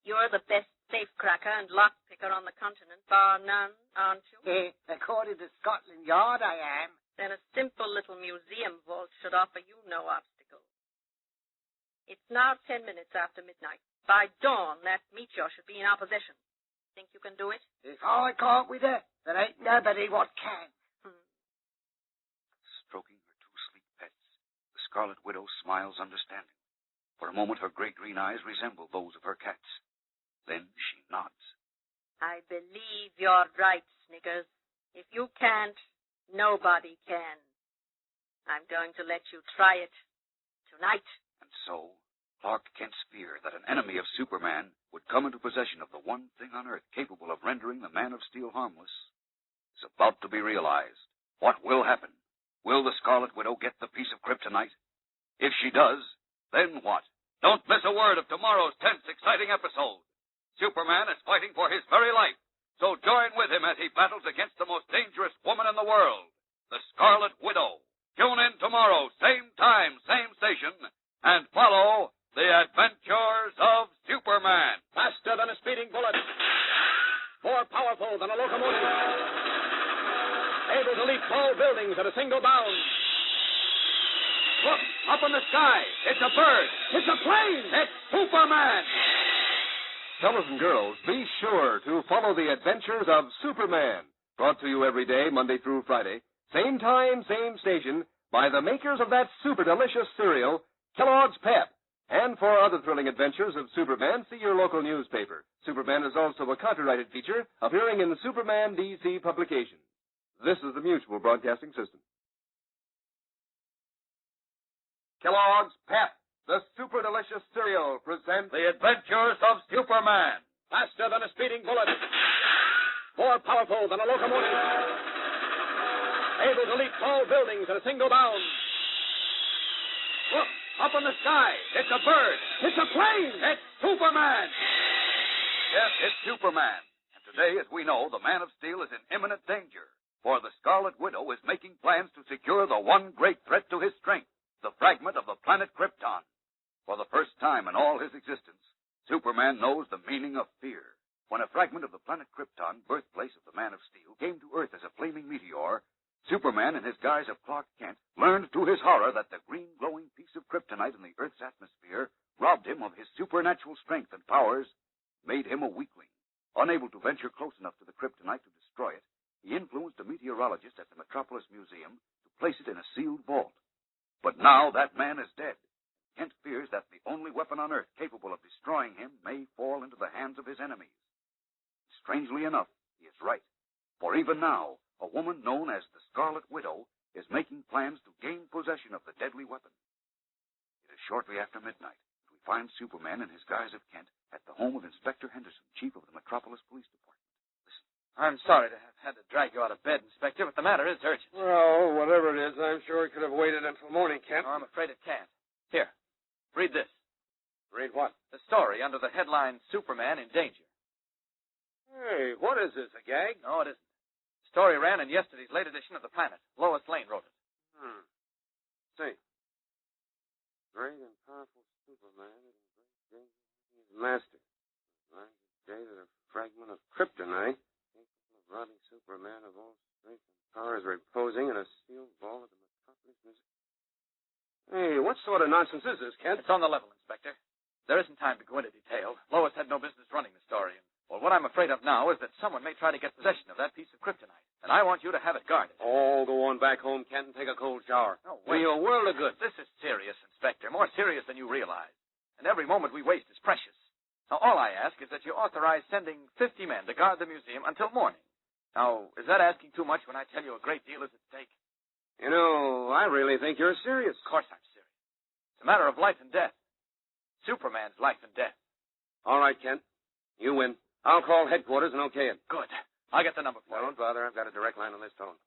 [SPEAKER 12] You're the best safecracker and lockpicker on the continent, bar none, aren't you?
[SPEAKER 11] According to Scotland Yard, I am.
[SPEAKER 12] Then a simple little museum vault should offer you no obstacle. It's now 10 minutes after midnight. By dawn, that meteor should be in our possession. Think you can do it?
[SPEAKER 11] If I can't with her, there ain't nobody what can.
[SPEAKER 2] Stroking her 2 sleek pets, the Scarlet Widow smiles understandingly. For a moment, her gray-green eyes resemble those of her cats. Then she nods.
[SPEAKER 12] I believe you're right, Snickers. If you can't, nobody can. I'm going to let you try it tonight.
[SPEAKER 2] And so, Clark Kent's fear that an enemy of Superman would come into possession of the one thing on Earth capable of rendering the Man of Steel harmless is about to be realized. What will happen? Will the Scarlet Widow get the piece of kryptonite? If she does, then what? Don't miss a word of tomorrow's tense, exciting episode. Superman is fighting for his very life, so join with him as he battles against the most dangerous woman in the world, the Scarlet Widow. Tune in tomorrow, same time, same station, and follow the adventures of Superman.
[SPEAKER 13] Faster than a speeding bullet. More powerful than a locomotive. Able to leap tall buildings at a single bound. Look, up in the sky. It's a bird. It's a plane. It's Superman.
[SPEAKER 6] Fellas and girls, be sure to follow the adventures of Superman. Brought to you every day, Monday through Friday. Same time, same station, by the makers of that super delicious cereal, Kellogg's Pep. And for other thrilling adventures of Superman, see your local newspaper. Superman is also a copyrighted feature appearing in the Superman DC publication. This is the Mutual Broadcasting System. Kellogg's Pep.
[SPEAKER 2] the super delicious cereal presents The Adventures of Superman.
[SPEAKER 13] Faster than a speeding bullet. More powerful than a locomotive. Able to leap tall buildings in a single bound. Look, up in the sky. It's a bird. It's a plane. It's Superman.
[SPEAKER 2] Yes, it's Superman. And today, as we know, the Man of Steel is in imminent danger. For the Scarlet Widow is making plans to secure the one great threat to his strength, the fragment of the planet Krypton. For the first time in all his existence, Superman knows the meaning of fear. When a fragment of the planet Krypton, birthplace of the Man of Steel, came to Earth as a flaming meteor, Superman, in his guise of Clark Kent, learned to his horror that the green glowing piece of kryptonite in the Earth's atmosphere robbed him of his supernatural strength and powers, made him a weakling. Unable to venture close enough to the kryptonite to destroy it, he influenced a meteorologist at the Metropolis Museum to place it in a sealed vault. But now that man is dead. Kent fears that the only weapon on Earth capable of destroying him may fall into the hands of his enemies. Strangely enough, he is right. For even now, a woman known as the Scarlet Widow is making plans to gain possession of the deadly weapon. It is shortly after midnight that we find Superman in his guise of Kent at the home of Inspector Henderson, chief of the Metropolis Police Department.
[SPEAKER 3] I'm sorry to have had to drag you out of bed, Inspector, but the matter is urgent.
[SPEAKER 14] Well, whatever it is, I'm sure it could have waited until morning, Kent.
[SPEAKER 3] No, I'm afraid it can't. Here, read this.
[SPEAKER 14] Read what?
[SPEAKER 3] The story under the headline, Superman in Danger.
[SPEAKER 14] Hey, what is this, a gag?
[SPEAKER 3] No, it isn't. The story ran in yesterday's late edition of The Planet. Lois Lane wrote it.
[SPEAKER 14] See. Great and powerful Superman is in great danger of his master. Lies today that a fragment of kryptonite robbing Superman of all strength and power is reposing in a sealed vault at the Metropolis Museum. Hey, what sort of nonsense is this, Kent?
[SPEAKER 3] It's on the level, Inspector. There isn't time to go into detail. Lois had no business running the story. Well, what I'm afraid of now is that someone may try to get possession of that piece of kryptonite. And I want you to have it guarded.
[SPEAKER 14] Oh, go on back home, Kent, and take a cold shower.
[SPEAKER 3] No,
[SPEAKER 14] Do you a world of good.
[SPEAKER 3] This is serious, Inspector. More serious than you realize. And every moment we waste is precious. Now, all I ask is that you authorize sending 50 men to guard the museum until morning. Now, is that asking too much when I tell you a great deal is at stake?
[SPEAKER 14] You know, I really think you're serious.
[SPEAKER 3] Of course I'm serious. It's a matter of life and death. Superman's life and death.
[SPEAKER 14] All right, Kent. You win. I'll call headquarters and okay it.
[SPEAKER 3] Good. I'll get the number for you.
[SPEAKER 14] Don't bother. I've got a direct line on this phone.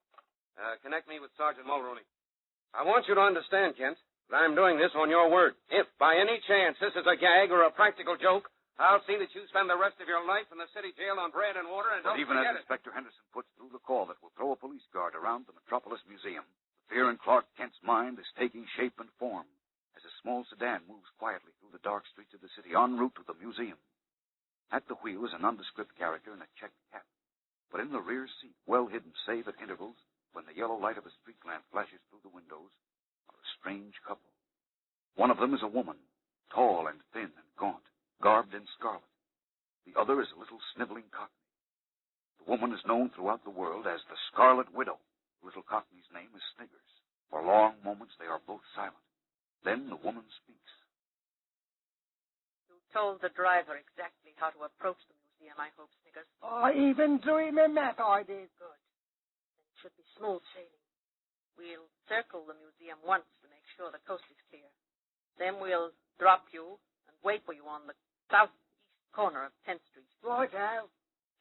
[SPEAKER 14] Connect me with Sergeant Mulrooney. I want you to understand, Kent, that I'm doing this on your word. If, by any chance, this is a gag or a practical joke, I'll see that you spend the rest of your life in the city jail on bread and water, and
[SPEAKER 2] But
[SPEAKER 14] don't
[SPEAKER 2] even
[SPEAKER 14] forget
[SPEAKER 2] as Inspector Henderson puts through the call that will throw a police guard around the Metropolis Museum, the fear in Clark Kent's mind is taking shape and form as a small sedan moves quietly through the dark streets of the city en route to the museum. At the wheel is a nondescript character in a checked cap. But in the rear seat, well hidden save at intervals, when the yellow light of a street lamp flashes through the windows, are a strange couple. One of them is a woman, tall and thin and gaunt, garbed in scarlet. The other is a little sniveling Cockney. The woman is known throughout the world as the Scarlet Widow. The little Cockney's name is Sniggers. For long moments they are both silent. Then the woman speaks.
[SPEAKER 12] You told the driver exactly how to approach the museum, I hope, Sniggers.
[SPEAKER 11] I even drew him a map, I did.
[SPEAKER 12] Good. Then it should be smooth sailing. We'll circle the museum once to make sure the coast is clear. Then we'll drop you and wait for you on the southeast corner of 10th Street.
[SPEAKER 11] Right-o.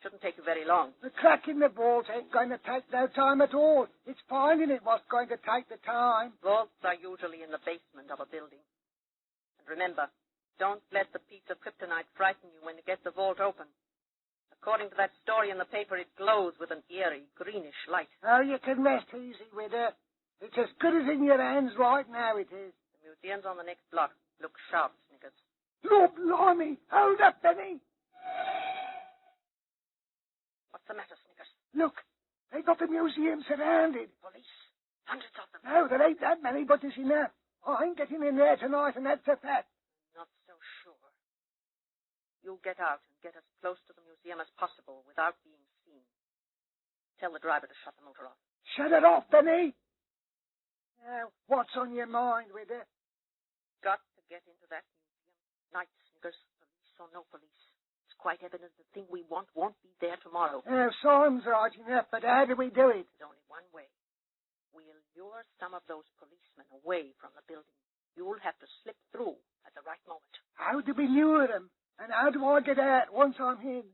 [SPEAKER 12] Shouldn't take you very long.
[SPEAKER 11] The cracking the vault ain't going to take no time at all. It's finding it what's going to take the time.
[SPEAKER 12] Vaults are usually in the basement of a building. And remember, don't let the piece of kryptonite frighten you when you get the vault open. According to that story in the paper, it glows with an eerie, greenish light.
[SPEAKER 11] Oh, you can rest easy with it. It's as good as in your hands right now, it is.
[SPEAKER 12] The museum's on the next block. Look sharp, Sniggers.
[SPEAKER 11] Lord blimey! Hold up, Benny!
[SPEAKER 12] What's the matter, Sniggers?
[SPEAKER 11] Look, they got the museum surrounded.
[SPEAKER 12] Police. Hundreds of them.
[SPEAKER 11] No, there ain't that many, but there's enough. I ain't getting in there tonight, and that's a fact.
[SPEAKER 12] Not so sure. You get out and get as close to the museum as possible without being seen. Tell the driver to shut the motor off.
[SPEAKER 11] Shut it off, Benny! Now, what's on your mind with it?
[SPEAKER 12] Got to get into that museum tonight, Sniggers. Police or no police. It's quite evident the thing we want won't be there tomorrow.
[SPEAKER 11] Simon's right enough, but how do we do it?
[SPEAKER 12] There's only one way. We'll lure some of those policemen away from the building. You'll have to slip through at the right moment.
[SPEAKER 11] How do we lure them? And how do I get out once I'm in?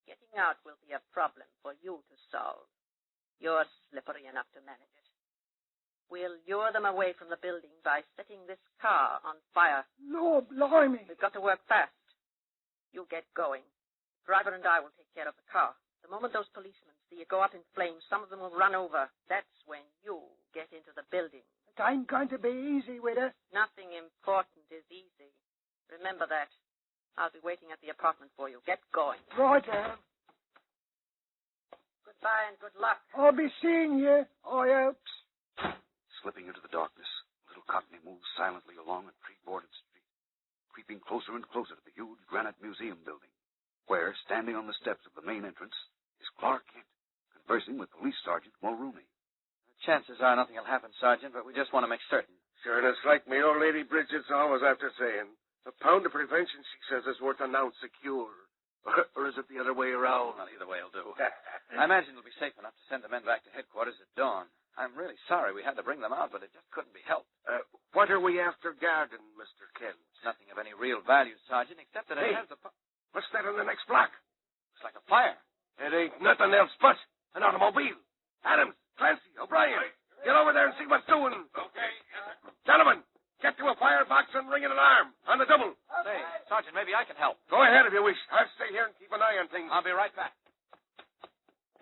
[SPEAKER 12] Getting out will be a problem for you to solve. You're slippery enough to manage it. We'll lure them away from the building by setting this car on fire.
[SPEAKER 11] Lord blimey.
[SPEAKER 12] We've got to work fast. You get going. Driver and I will take care of the car. The moment those policemen see it go up in flames, some of them will run over. That's when you get into the building.
[SPEAKER 11] It ain't going to be easy with us.
[SPEAKER 12] Nothing important is easy. Remember that. I'll be waiting at the apartment for you. Get going.
[SPEAKER 11] Right, Al.
[SPEAKER 12] Goodbye and good luck.
[SPEAKER 11] I'll be seeing you, I hope.
[SPEAKER 2] Slipping into the darkness, little Cockney moves silently along a tree-bordered street, creeping closer and closer to the huge granite museum building, where, standing on the steps of the main entrance, is Clark Kent, conversing with Police Sergeant Mulrooney.
[SPEAKER 3] Chances are nothing will happen, Sergeant, but we just want to make certain.
[SPEAKER 14] Sure, and it's like me old lady Bridget's always after saying. A pound of prevention, she says, is worth an ounce of cure. Or is it the other way around?
[SPEAKER 3] Well, either way will do. I imagine it'll be safe enough to send the men back to headquarters at dawn. I'm really sorry we had to bring them out, but it just couldn't be helped.
[SPEAKER 14] What are we after guarding, Mr. Kent?
[SPEAKER 3] It's nothing of any real value, Sergeant, except that it
[SPEAKER 14] Hey,
[SPEAKER 3] has the...
[SPEAKER 14] what's that on the next block?
[SPEAKER 3] Looks like a fire.
[SPEAKER 14] It ain't nothing else but an automobile. Adams, Clancy, O'Brien, get over there and see what's doing. Okay. Gentlemen, get to a firebox and ring an alarm on the double.
[SPEAKER 3] Say, Sergeant, maybe I can help.
[SPEAKER 14] Go ahead if you wish. I'll stay here and keep an eye on things.
[SPEAKER 3] I'll be right back.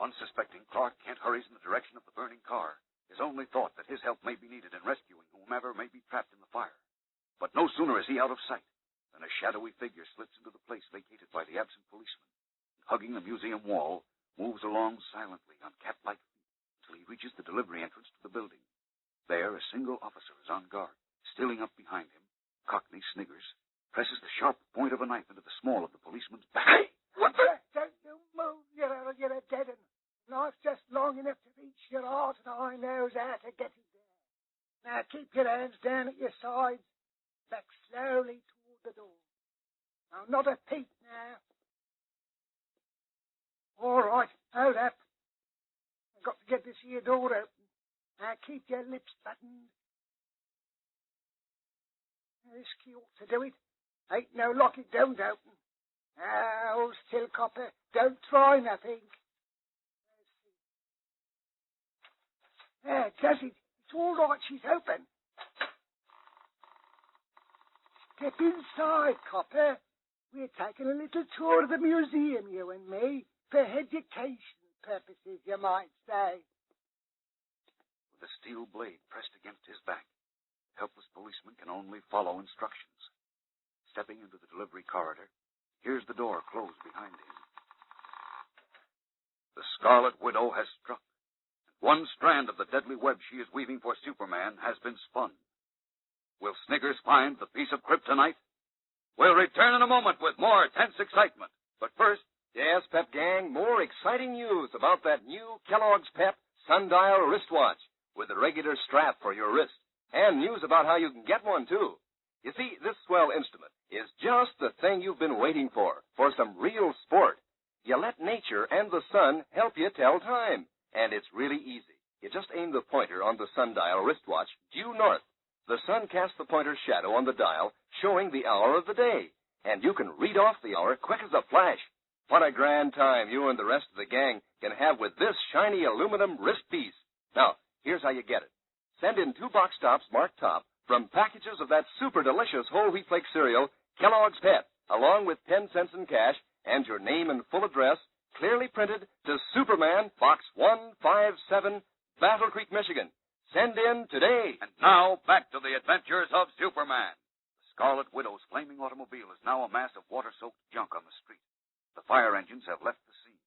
[SPEAKER 2] Unsuspecting, Clark Kent hurries in the direction of the burning car, his only thought that his help may be needed in rescuing whomever may be trapped in the fire. But no sooner is he out of sight than a shadowy figure slips into the place vacated by the absent policeman, and, hugging the museum wall, moves along silently on cat-like feet until he reaches the delivery entrance to the building. There, a single officer is on guard. Stealing up behind him, Cockney sniggers, presses the sharp point of a knife into the small of the policeman's back.
[SPEAKER 11] Hey, what the? Don't you move, you're a dead one. Knife's just long enough to reach your heart, and I knows how to get it there. Now keep your hands down at your sides. Back slowly toward the door. Now, not a peep now. All right, hold up. I've got to get this here door open. Now keep your lips buttoned. This key ought to do it. Ain't no lock, it don't open. Now, hold still, copper. Don't try nothing. There, does it? It's all right, she's open. Step inside, copper. We're taking a little tour of the museum, you and me, for education purposes, you might say.
[SPEAKER 2] With a steel blade pressed against his back, the helpless policeman can only follow instructions. Stepping into the delivery corridor, hears the door close behind him. The Scarlet Widow has struck. One strand of the deadly web she is weaving for Superman has been spun. Will Sniggers find the piece of kryptonite? We'll return in a moment with more tense excitement. But first...
[SPEAKER 6] Yes, Pep Gang, more exciting news about that new Kellogg's Pep Sundial wristwatch with a regular strap for your wrist. And news about how you can get one, too. You see, this swell instrument is just the thing you've been waiting for some real sport. You let nature and the sun help you tell time. And it's really easy. You just aim the pointer on the sundial wristwatch due north. The sun casts the pointer's shadow on the dial, showing the hour of the day. And you can read off the hour quick as a flash. What a grand time you and the rest of the gang can have with this shiny aluminum wrist piece. Now, here's how you get it. Send in 2 box tops marked top from packages of that super delicious whole wheat flake cereal, Kellogg's Pep, along with 10 cents in cash and your name and full address, clearly printed to Superman, Box 157, Battle Creek, Michigan. Send in today.
[SPEAKER 2] And now, back to the adventures of Superman. The Scarlet Widow's flaming automobile is now a mass of water-soaked junk on the street. The fire engines have left the scene.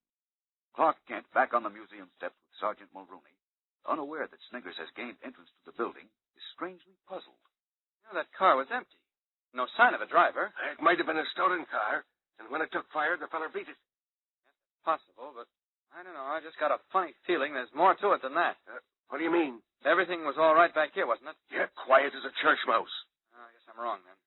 [SPEAKER 2] Clark Kent, back on the museum steps with Sergeant Mulrooney, unaware that Sniggers has gained entrance to the building, is strangely puzzled.
[SPEAKER 3] You know, that car was empty. No sign of a driver.
[SPEAKER 14] It might have been a stolen car, and when it took fire, the feller beat it.
[SPEAKER 3] Possible, but I don't know. I just got a funny feeling there's more to it than that.
[SPEAKER 14] What do you mean?
[SPEAKER 3] Everything was all right back here, wasn't it?
[SPEAKER 14] Yeah, quiet as a church mouse.
[SPEAKER 3] Oh, I guess I'm wrong, then.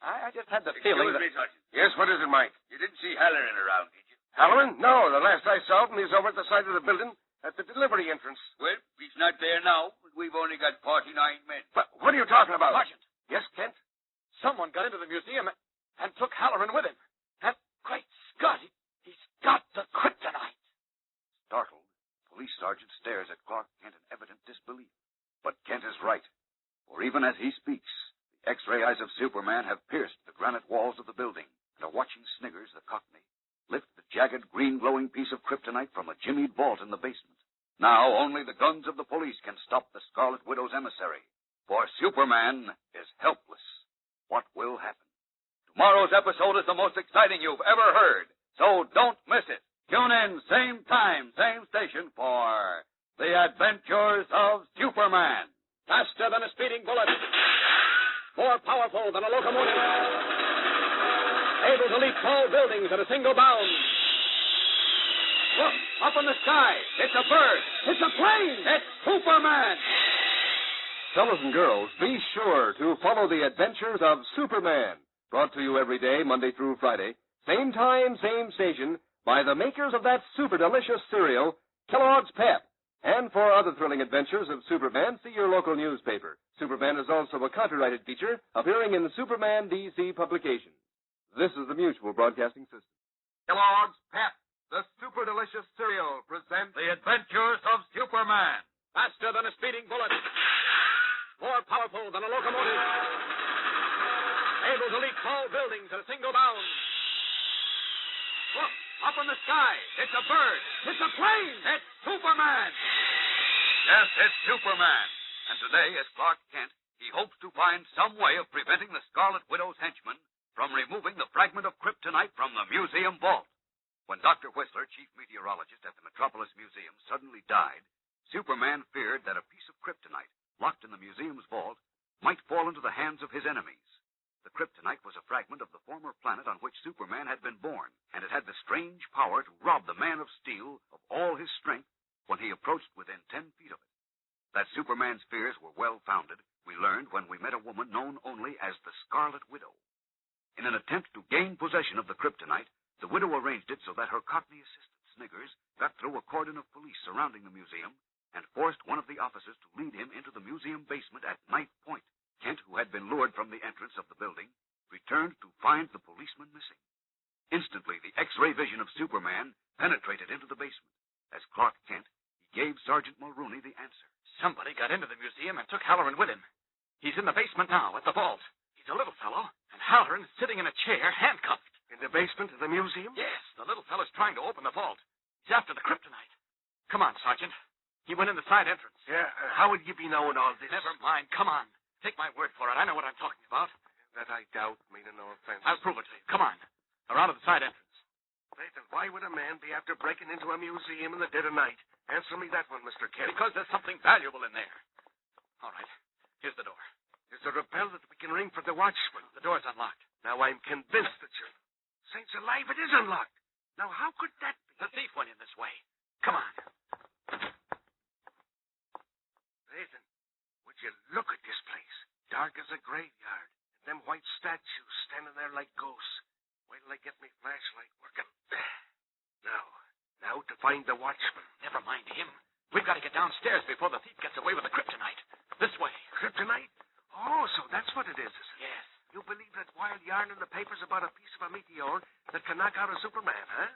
[SPEAKER 3] I just had the feeling that...
[SPEAKER 14] Excuse me, Sergeant. Yes, what is it, Mike?
[SPEAKER 7] You didn't see Halloran around, did you?
[SPEAKER 14] Halloran? No, the last I saw him, he's over at the side of the building at the delivery entrance.
[SPEAKER 7] Well, he's not there now. We've only got 49 men.
[SPEAKER 14] But what are you talking about?
[SPEAKER 3] Sergeant, Yes, Kent? Someone got into the museum and took Halloran with him. And, great Scott, he's got the kryptonite.
[SPEAKER 2] Startled, Police Sergeant stares at Clark Kent in evident disbelief. But Kent is right, for even as he speaks, the X-ray eyes of Superman have pierced the granite walls of the building and are watching Sniggers, the Cockney, lift the jagged, green-glowing piece of kryptonite from a jimmied vault in the basement. Now only the guns of the police can stop the Scarlet Widow's emissary, for Superman is helpless. What will happen? Tomorrow's episode is the most exciting you've ever heard, so don't miss it. Tune in, same time, same station for The Adventures of Superman.
[SPEAKER 13] Faster than a speeding bullet. More powerful than a locomotive. Able to leap tall buildings at a single bound. Look, up in the sky. It's a bird. It's a plane. It's Superman.
[SPEAKER 6] Fellows and girls, be sure to follow the adventures of Superman. Brought to you every day, Monday through Friday. Same time, same station, by the makers of that super delicious cereal, Kellogg's Pep. And for other thrilling adventures of Superman, see your local newspaper. Superman is also a copyrighted feature appearing in the Superman DC publication. This is the Mutual Broadcasting System.
[SPEAKER 2] Kellogg's Pep, the super delicious cereal, presents The Adventures of Superman.
[SPEAKER 13] Faster than a speeding bullet. More powerful than a locomotive. Able to leap tall buildings at a single bound. Look, up in the sky. It's a bird. It's a plane. It's Superman.
[SPEAKER 2] Yes, it's Superman. And today, as Clark Kent, he hopes to find some way of preventing the Scarlet Widow's henchmen from removing the fragment of kryptonite from the museum vault. When Dr. Whistler, chief meteorologist at the Metropolis Museum, suddenly died, Superman feared that a piece of kryptonite locked in the museum's vault might fall into the hands of his enemies. The kryptonite was a fragment of the former planet on which Superman had been born, and it had the strange power to rob the Man of Steel of all his strength when he approached within 10 feet of it. That Superman's fears were well-founded, we learned when we met a woman known only as the Scarlet Widow. In an attempt to gain possession of the kryptonite, the widow arranged it so that her Cockney assistant, Sniggers, got through a cordon of police surrounding the museum and forced one of the officers to lead him into the museum basement at knife point. Kent, who had been lured from the entrance of the building, returned to find the policeman missing. Instantly, the X-ray vision of Superman penetrated into the basement. As Clark Kent, he gave Sergeant Mulrooney the answer.
[SPEAKER 3] Somebody got into the museum and took Halloran with him. He's in the basement now, at the vault. He's a little fellow, and Halloran is sitting in a chair, handcuffed.
[SPEAKER 13] In the basement of the museum?
[SPEAKER 3] Yes, the little fellow's trying to open the vault. He's after the kryptonite. Come on, Sergeant. He went in the side entrance.
[SPEAKER 13] Yeah, how would you be knowing all this?
[SPEAKER 3] Never mind. Come on. Take my word for it. I know what I'm talking about.
[SPEAKER 13] That I doubt, meaning no offense.
[SPEAKER 3] I'll prove it to you. Come on. Around to the side entrance.
[SPEAKER 13] Nathan, why would a man be after breaking into a museum in the dead of night? Answer me that one, Mr. Kent.
[SPEAKER 3] Because there's something valuable in there. All right. Here's the door.
[SPEAKER 13] Is there a bell that we can ring for the watchman?
[SPEAKER 3] The door's unlocked.
[SPEAKER 13] Now I'm convinced that you're... Saints alive, it is unlocked. Now how could that be?
[SPEAKER 3] The thief went in this way. Come on.
[SPEAKER 13] Nathan, would you look at this place? Dark as a graveyard. And them white statues standing there like ghosts. Wait till I get me flashlight working. Now to find the watchman.
[SPEAKER 3] Never mind him. We've got to get downstairs before the thief gets away with the kryptonite. This way.
[SPEAKER 13] Kryptonite? Oh, so that's what it is it?
[SPEAKER 3] Yes.
[SPEAKER 13] You believe that wild yarn in the papers about a piece of a meteor that can knock out a Superman, huh?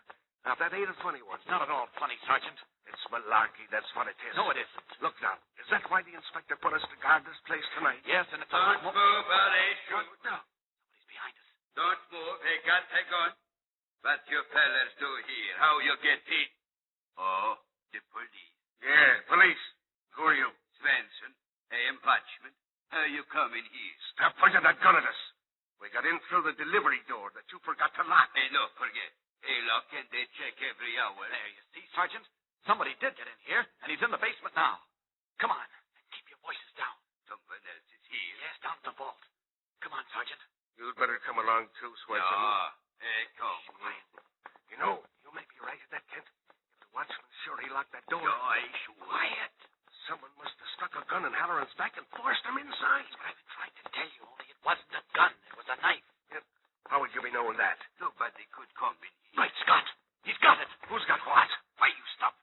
[SPEAKER 13] Now, that ain't a funny one.
[SPEAKER 3] It's not at all funny, Sergeant.
[SPEAKER 13] It's malarkey, that's what it is.
[SPEAKER 3] No, it isn't.
[SPEAKER 13] Look now, is that why the inspector put us to guard this place tonight?
[SPEAKER 3] Yes, and it's a
[SPEAKER 15] Don't
[SPEAKER 3] lot more...
[SPEAKER 15] move, I'll shoot.
[SPEAKER 13] No.
[SPEAKER 3] Somebody's behind us.
[SPEAKER 15] Don't move. Hey, got a gun? What you fellers do here? How you get in? Oh, the police.
[SPEAKER 13] Yeah, police. Who are you?
[SPEAKER 15] Svensson. I am watchman. How you coming here?
[SPEAKER 13] Stop pointing that gun at us. We got in through the delivery door that you forgot to lock.
[SPEAKER 15] Hey, no, forget. Hey, lock and they check every hour.
[SPEAKER 3] There, you see, Sergeant? Somebody did get in here, and he's in the basement now. Come on. Keep your voices down.
[SPEAKER 15] Someone else is here.
[SPEAKER 3] Yes, down at the vault. Come on, Sergeant.
[SPEAKER 13] You'd better come along, too, Swenson.
[SPEAKER 15] Yeah. Hey, come.
[SPEAKER 13] You know, you may be right at that, Kent. If the watchman's sure he locked that door.
[SPEAKER 15] Yeah, sure.
[SPEAKER 13] Quiet. Someone must have stuck a gun in Halloran's back and forced him inside.
[SPEAKER 3] That's what I've been trying to tell you, only it wasn't a gun. It was a knife.
[SPEAKER 13] Yeah. How would you be knowing that?
[SPEAKER 15] Nobody could come in here.
[SPEAKER 3] Right, Scott. He's got it.
[SPEAKER 13] Who's got what?
[SPEAKER 15] Why you stop?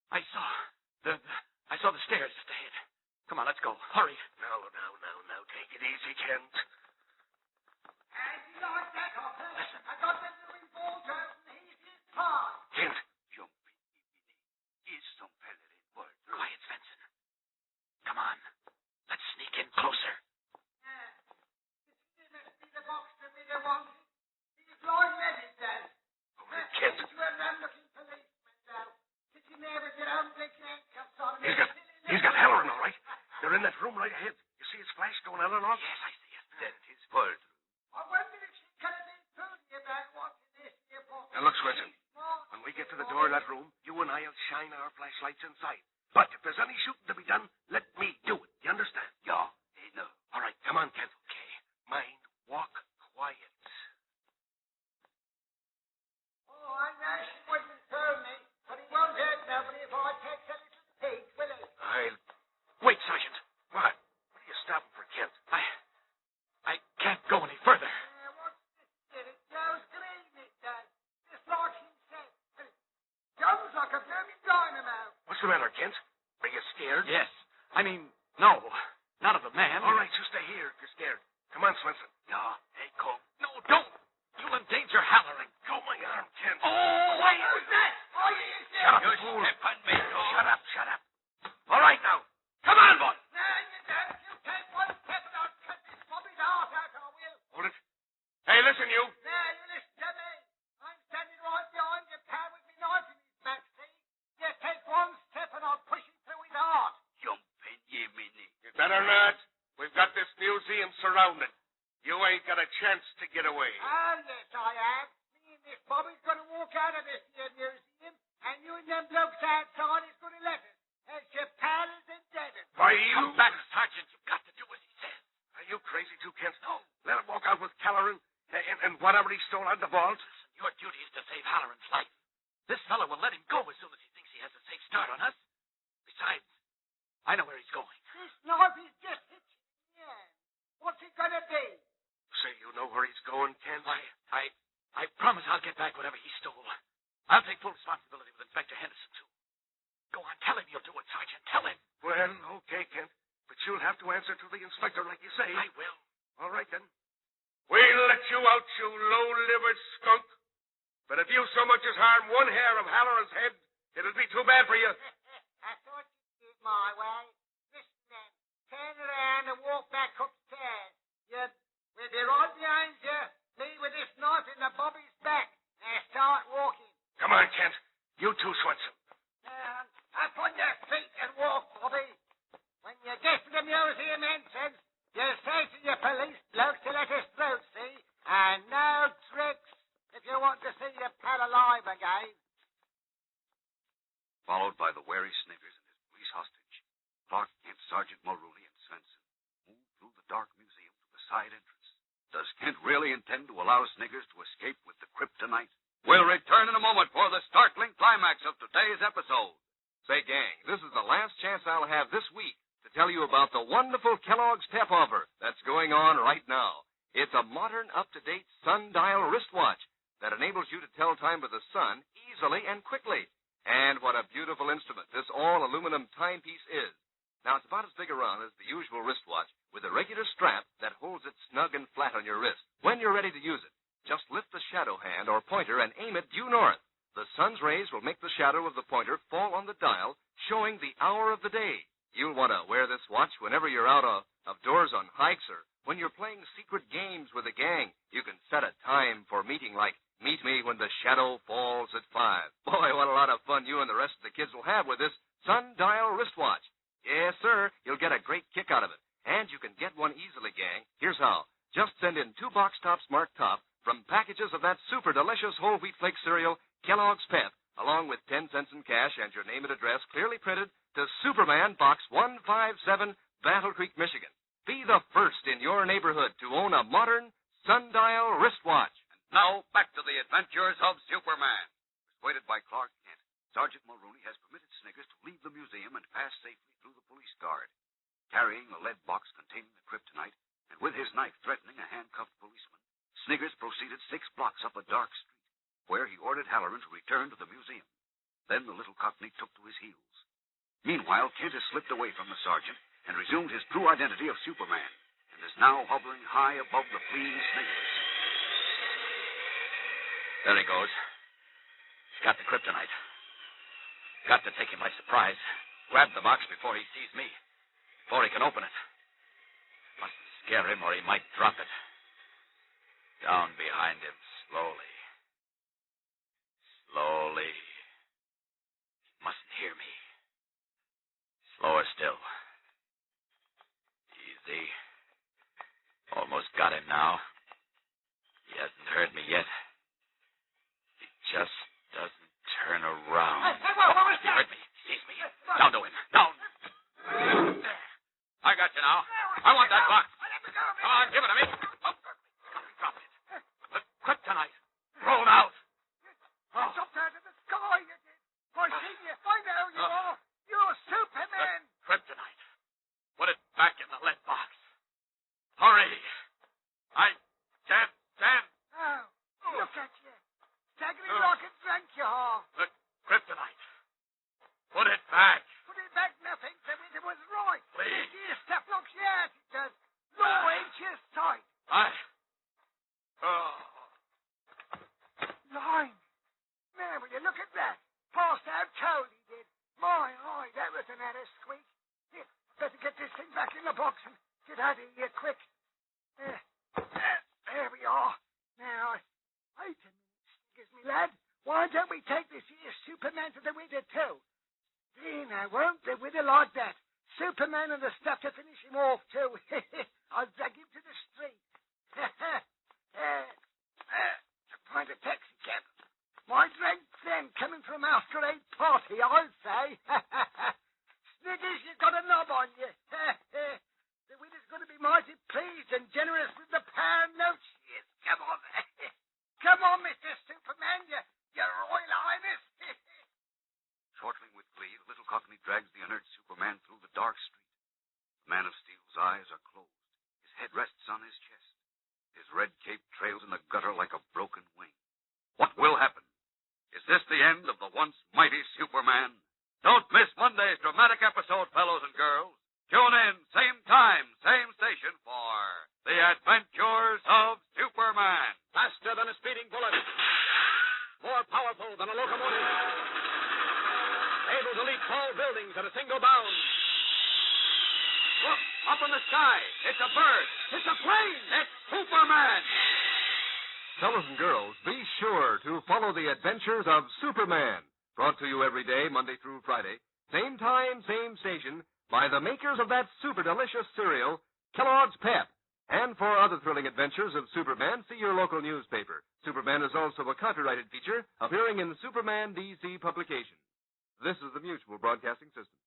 [SPEAKER 3] I saw the stairs just ahead. Come on, let's go. Hurry.
[SPEAKER 13] No. Take it easy. right ahead. You see its flash going on and off?
[SPEAKER 15] Yes, I see it. That is full through.
[SPEAKER 11] I wonder if she could have been fooling about what's in this here box.
[SPEAKER 13] Now, look, Swenson. When we get to the door of that room, you and I'll shine our flashlights inside. But if there's any shooting to be done, let me do it. You understand?
[SPEAKER 15] Yeah. No.
[SPEAKER 13] All right, come on, Kent. Okay. Mind, walk quiet.
[SPEAKER 11] Oh, I know she wouldn't fool me, but he won't hurt nobody if I take a little peek, will he?
[SPEAKER 13] Wait, Sergeant. What? What are you stopping for, Kent?
[SPEAKER 3] I can't go any further.
[SPEAKER 11] What's this here? It glows green, it does. Just like he said. It comes like a blooming dynamo.
[SPEAKER 13] What's the matter, Kent? Are you scared?
[SPEAKER 3] Yes. I mean, no. Not of the man.
[SPEAKER 13] All right, you stay here if you're scared. Come on, Swenson.
[SPEAKER 3] Yeah. Hey, Cole. No, don't. You'll endanger Halloran.
[SPEAKER 13] Go my arm, Kent.
[SPEAKER 3] Oh,
[SPEAKER 11] Wait, who's that? Oh, you
[SPEAKER 13] Shut up,
[SPEAKER 15] You
[SPEAKER 13] fool.
[SPEAKER 15] step on me, Cole.
[SPEAKER 13] Shut up. All right, now. Come on, boy.
[SPEAKER 11] No, you don't. You take one step and I'll cut this Bobby's heart out, I will.
[SPEAKER 13] Hold it. Hey, listen, you.
[SPEAKER 11] No, you listen to me. I'm standing right behind your pal with me knife in his back, see? You take one step and I'll push it through his heart.
[SPEAKER 15] Jumping Jiminy.
[SPEAKER 13] You better not. We've got this museum surrounded. You ain't got a chance to get away.
[SPEAKER 11] Ah, yes, I am. Me and this Bobby's going to walk out of this here museum, and you and them blokes outside is going to let us. As your pal is indebted.
[SPEAKER 13] Why, you...
[SPEAKER 3] Come back, Sergeant. You've got to do as he says.
[SPEAKER 13] Are you crazy too, Kent? No. Let him walk out with Halloran and whatever he stole out of the vault.
[SPEAKER 3] Listen, your duty is to save Halloran's life. This fellow will let him go as soon as he thinks he has a safe start on us. Besides, I know where he's going.
[SPEAKER 11] This knife is just hitching in the hand. What's it going to be?
[SPEAKER 13] Say you know where he's going, Kent?
[SPEAKER 3] I promise I'll get back whatever he stole. I'll take full responsibility with Inspector Henderson, too. Go on, tell him you'll do it, Sergeant. Tell him.
[SPEAKER 13] Well, okay, Kent. But you'll have to answer to the inspector like you say.
[SPEAKER 3] I will.
[SPEAKER 13] All right, then. We'll let you out, you low-livered skunk. But if you so much as harm one hair of Halloran's head, it'll be too bad for you.
[SPEAKER 11] I thought you'd do it my way. Listen, then. Turn around and walk back upstairs. We'll be right behind you. Me with this knife in the Bobby's back. Now start walking.
[SPEAKER 13] Come on, Kent. You too, Swenson.
[SPEAKER 11] Up on your feet and walk, Bobby. When you get to the museum entrance, you'll say to your police blokes to let us through, see? And no tricks if you want to see your pal alive again.
[SPEAKER 2] Followed by the wary Sniggers and his police hostage, Clark Kent, Sergeant Mulrooney, and Swenson moved through the dark museum to the side entrance. Does Kent really intend to allow Sniggers to escape with the kryptonite? We'll return in a moment for the startling climax of today's episode.
[SPEAKER 6] Say, gang, this is the last chance I'll have this week to tell you about the wonderful Kellogg's Pep offer that's going on right now. It's a modern, up-to-date sundial wristwatch that enables you to tell time with the sun easily and quickly. And what a beautiful instrument this all-aluminum timepiece is. Now, it's about as big around as the usual wristwatch with a regular strap that holds it snug and flat on your wrist. When you're ready to use it, just lift the shadow hand or pointer and aim it due north. The sun's rays will make the shadow of the pointer fall on the dial, showing the hour of the day. You'll want to wear this watch whenever you're out of doors on hikes or when you're playing secret games with a gang. You can set a time for meeting like meet me when the shadow falls at 5. Boy, what a lot of fun you and the rest of the kids will have with this sundial wristwatch. Yes, sir, you'll get a great kick out of it. And you can get one easily, gang. Here's how. Just send in 2 box tops marked top from packages of that super delicious whole wheat flake cereal, Kellogg's Pep, along with 10 cents in cash and your name and address clearly printed to Superman, Box 157, Battle Creek, Michigan. Be the first in your neighborhood to own a modern sundial wristwatch.
[SPEAKER 2] Now, back to the adventures of Superman. Persuaded by Clark Kent, Sergeant Mulrooney has permitted Sniggers to leave the museum and pass safely through the police guard. Carrying a lead box containing the kryptonite, and with his knife threatening a handcuffed policeman, Sniggers proceeded 6 blocks up a dark street, where he ordered Halloran to return to the museum. Then the little cockney took to his heels. Meanwhile, Kent has slipped away from the sergeant and resumed his true identity of Superman, and is now hovering high above the fleeing Sniggers.
[SPEAKER 3] There he goes. He's got the kryptonite. Got to take him by surprise. Grab the box before he sees me. Before he can open it. Mustn't scare him or he might drop it. Down behind him, slowly. Slowly. He mustn't hear me. Slower still. got him now. He hasn't heard me yet. He just doesn't turn around.
[SPEAKER 11] Hey, what was
[SPEAKER 3] He heard me. Sees me. Down to him. Down. There. I got you now. I want that box. Come on, give it to me. Oh, drop it. The kryptonite. Rolled out.
[SPEAKER 11] It's up there to the sky, you did. I see you. I know you are. You're Superman.
[SPEAKER 3] Kryptonite. Put it back in the lead box. Hurry. I can't stand.
[SPEAKER 11] Oh, look at you. Tagging it like a drink, you are.
[SPEAKER 3] The kryptonite. Put it back.
[SPEAKER 11] Put it back, nothing. The winter was right.
[SPEAKER 3] Please.
[SPEAKER 11] Your stuff knocks you out, it does. Law ain't your sight.
[SPEAKER 3] Oh.
[SPEAKER 11] Line. Now, will you look at that? Passed out cold, he did. My eye, that was another squeak. Here, better get this thing back in the box and get out of here quick. There we are. Now, wait a minute, Sniggers, me lad. Why don't we take this here Superman to the widow, too? Now, won't the widow like that? Superman and the stuff to finish him off, too. I'll drag him to the street. Find a taxi cab. My drag friend coming from after a party, I'll say. Sniggers, you got a knob on you. The widow's going to be mighty pleased and generous with the pound note she is. Come on. Come on, Mr. Superman, your Royal Highness.
[SPEAKER 2] Chortling with glee, the little Cockney drags the inert Superman through the dark street. The Man of Steel's eyes are closed. His head rests on his chest. His red cape trails in the gutter like a broken wing. What will happen? Is this the end of the once mighty Superman? Don't miss Monday's dramatic episode, fellows and girls. Tune in, same time, same station for The Adventures of Superman.
[SPEAKER 3] Faster than a speeding bullet. More powerful than a locomotive. Able to leap tall buildings at a single bound. Look, up in the sky. It's a bird. It's a plane. It's Superman.
[SPEAKER 6] Fellows and girls, be sure to follow the adventures of Superman. Brought to you every day, Monday through Friday. Same time, same station, by the makers of that super delicious cereal, Kellogg's Pep. And for other thrilling adventures of Superman, see your local newspaper. Superman is also a copyrighted feature appearing in Superman DC publications. This is the Mutual Broadcasting System.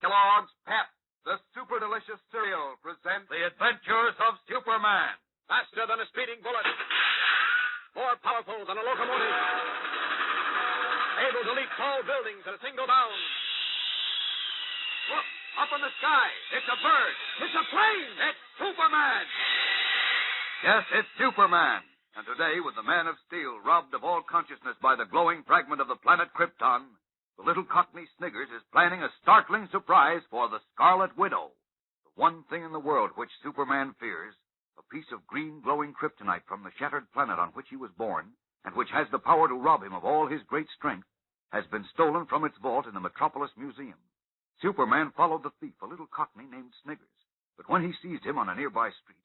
[SPEAKER 6] Kellogg's Pep, the super delicious cereal, presents
[SPEAKER 2] The Adventures of Superman.
[SPEAKER 3] Faster than a speeding bullet. More powerful than a locomotive. Able to leap tall buildings at a single bound. Look, up in the sky. It's a bird. It's a plane. It's Superman.
[SPEAKER 2] Yes, it's Superman. And today, with the Man of Steel robbed of all consciousness by the glowing fragment of the planet Krypton, the little Cockney Sniggers is planning a startling surprise for the Scarlet Widow. The one thing in the world which Superman fears, a piece of green glowing kryptonite from the shattered planet on which he was born, and which has the power to rob him of all his great strength, has been stolen from its vault in the Metropolis Museum. Superman followed the thief, a little Cockney named Sniggers. But when he seized him on a nearby street,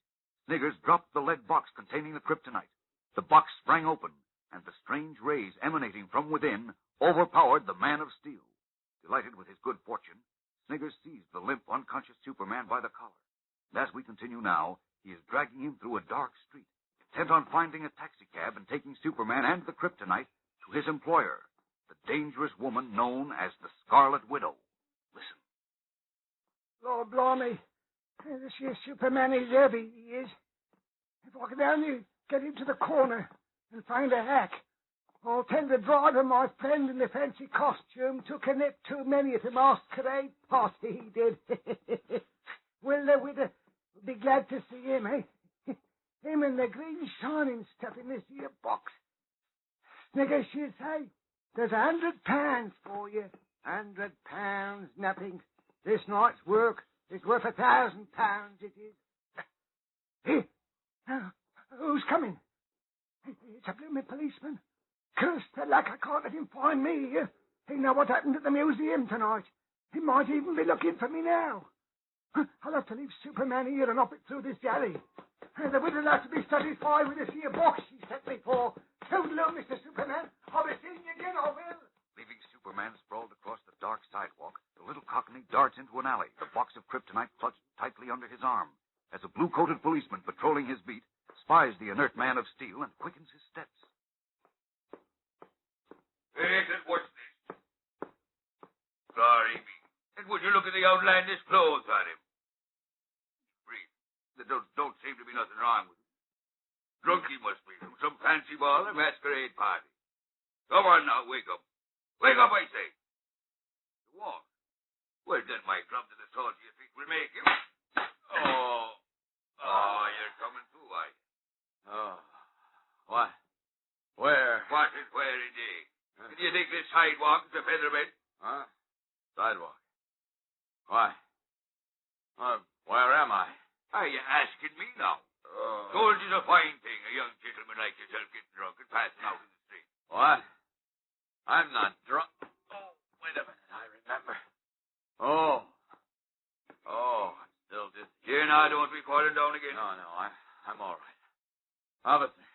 [SPEAKER 2] Sniggers dropped the lead box containing the kryptonite. The box sprang open, and the strange rays emanating from within overpowered the Man of Steel. Delighted with his good fortune, Sniggers seized the limp, unconscious Superman by the collar. And as we continue now, he is dragging him through a dark street, intent on finding a taxicab and taking Superman and the kryptonite to his employer, the dangerous woman known as the Scarlet Widow. Listen.
[SPEAKER 11] Lord blimey. This here Superman is heavy, he is. If I could only get into the corner and find a hack, I'll tell the driver my friend in the fancy costume took a nip too many at the masquerade party he did. Well, the widow would be glad to see him, eh? Him and the green shining stuff in this here box. Sniggers, she'd say, there's £100 for you. £100, nothing. This night's work is worth £1,000, it is. Here, who's coming? It's a blooming policeman. Cursed the luck, I can't let him find me here. He know what happened at the museum tonight. He might even be looking for me now. I'll have to leave Superman here and hop it through this alley. The widow'll have to be satisfied with this here box she sent me for. Toodaloo, Mr. Superman. I'll be seeing you again, I will.
[SPEAKER 2] Leaving Superman sprawled across the dark sidewalk, the little Cockney darts into an alley, the box of kryptonite clutched tightly under his arm as a blue-coated policeman patrolling his beat spies the inert man of steel and quickens his steps.
[SPEAKER 15] Yes, what's this? Sorry, me. And would you look at the outlandish clothes on him? Breathe. There don't seem to be nothing wrong with him. Drunk he must be from some fancy ball or masquerade party. Come on now, wake up. Wake up, I say. You won't. Well, then my club to the soles of your feet will make him. Oh, you're coming too, are you?
[SPEAKER 3] Oh. What? Where?
[SPEAKER 15] What is where indeed? Do you think this sidewalk is a feather bed?
[SPEAKER 3] Huh? Sidewalk. Why? Where am I?
[SPEAKER 15] Are you asking me now?
[SPEAKER 3] Oh.
[SPEAKER 15] Gold is a fine thing, a young gentleman like yourself getting drunk and passing out in the street.
[SPEAKER 3] What? I'm not drunk. Oh, wait a minute. I remember. Oh, I'm still dizzy.
[SPEAKER 15] Here now, don't be falling down again.
[SPEAKER 3] No, I'm all right. Officer,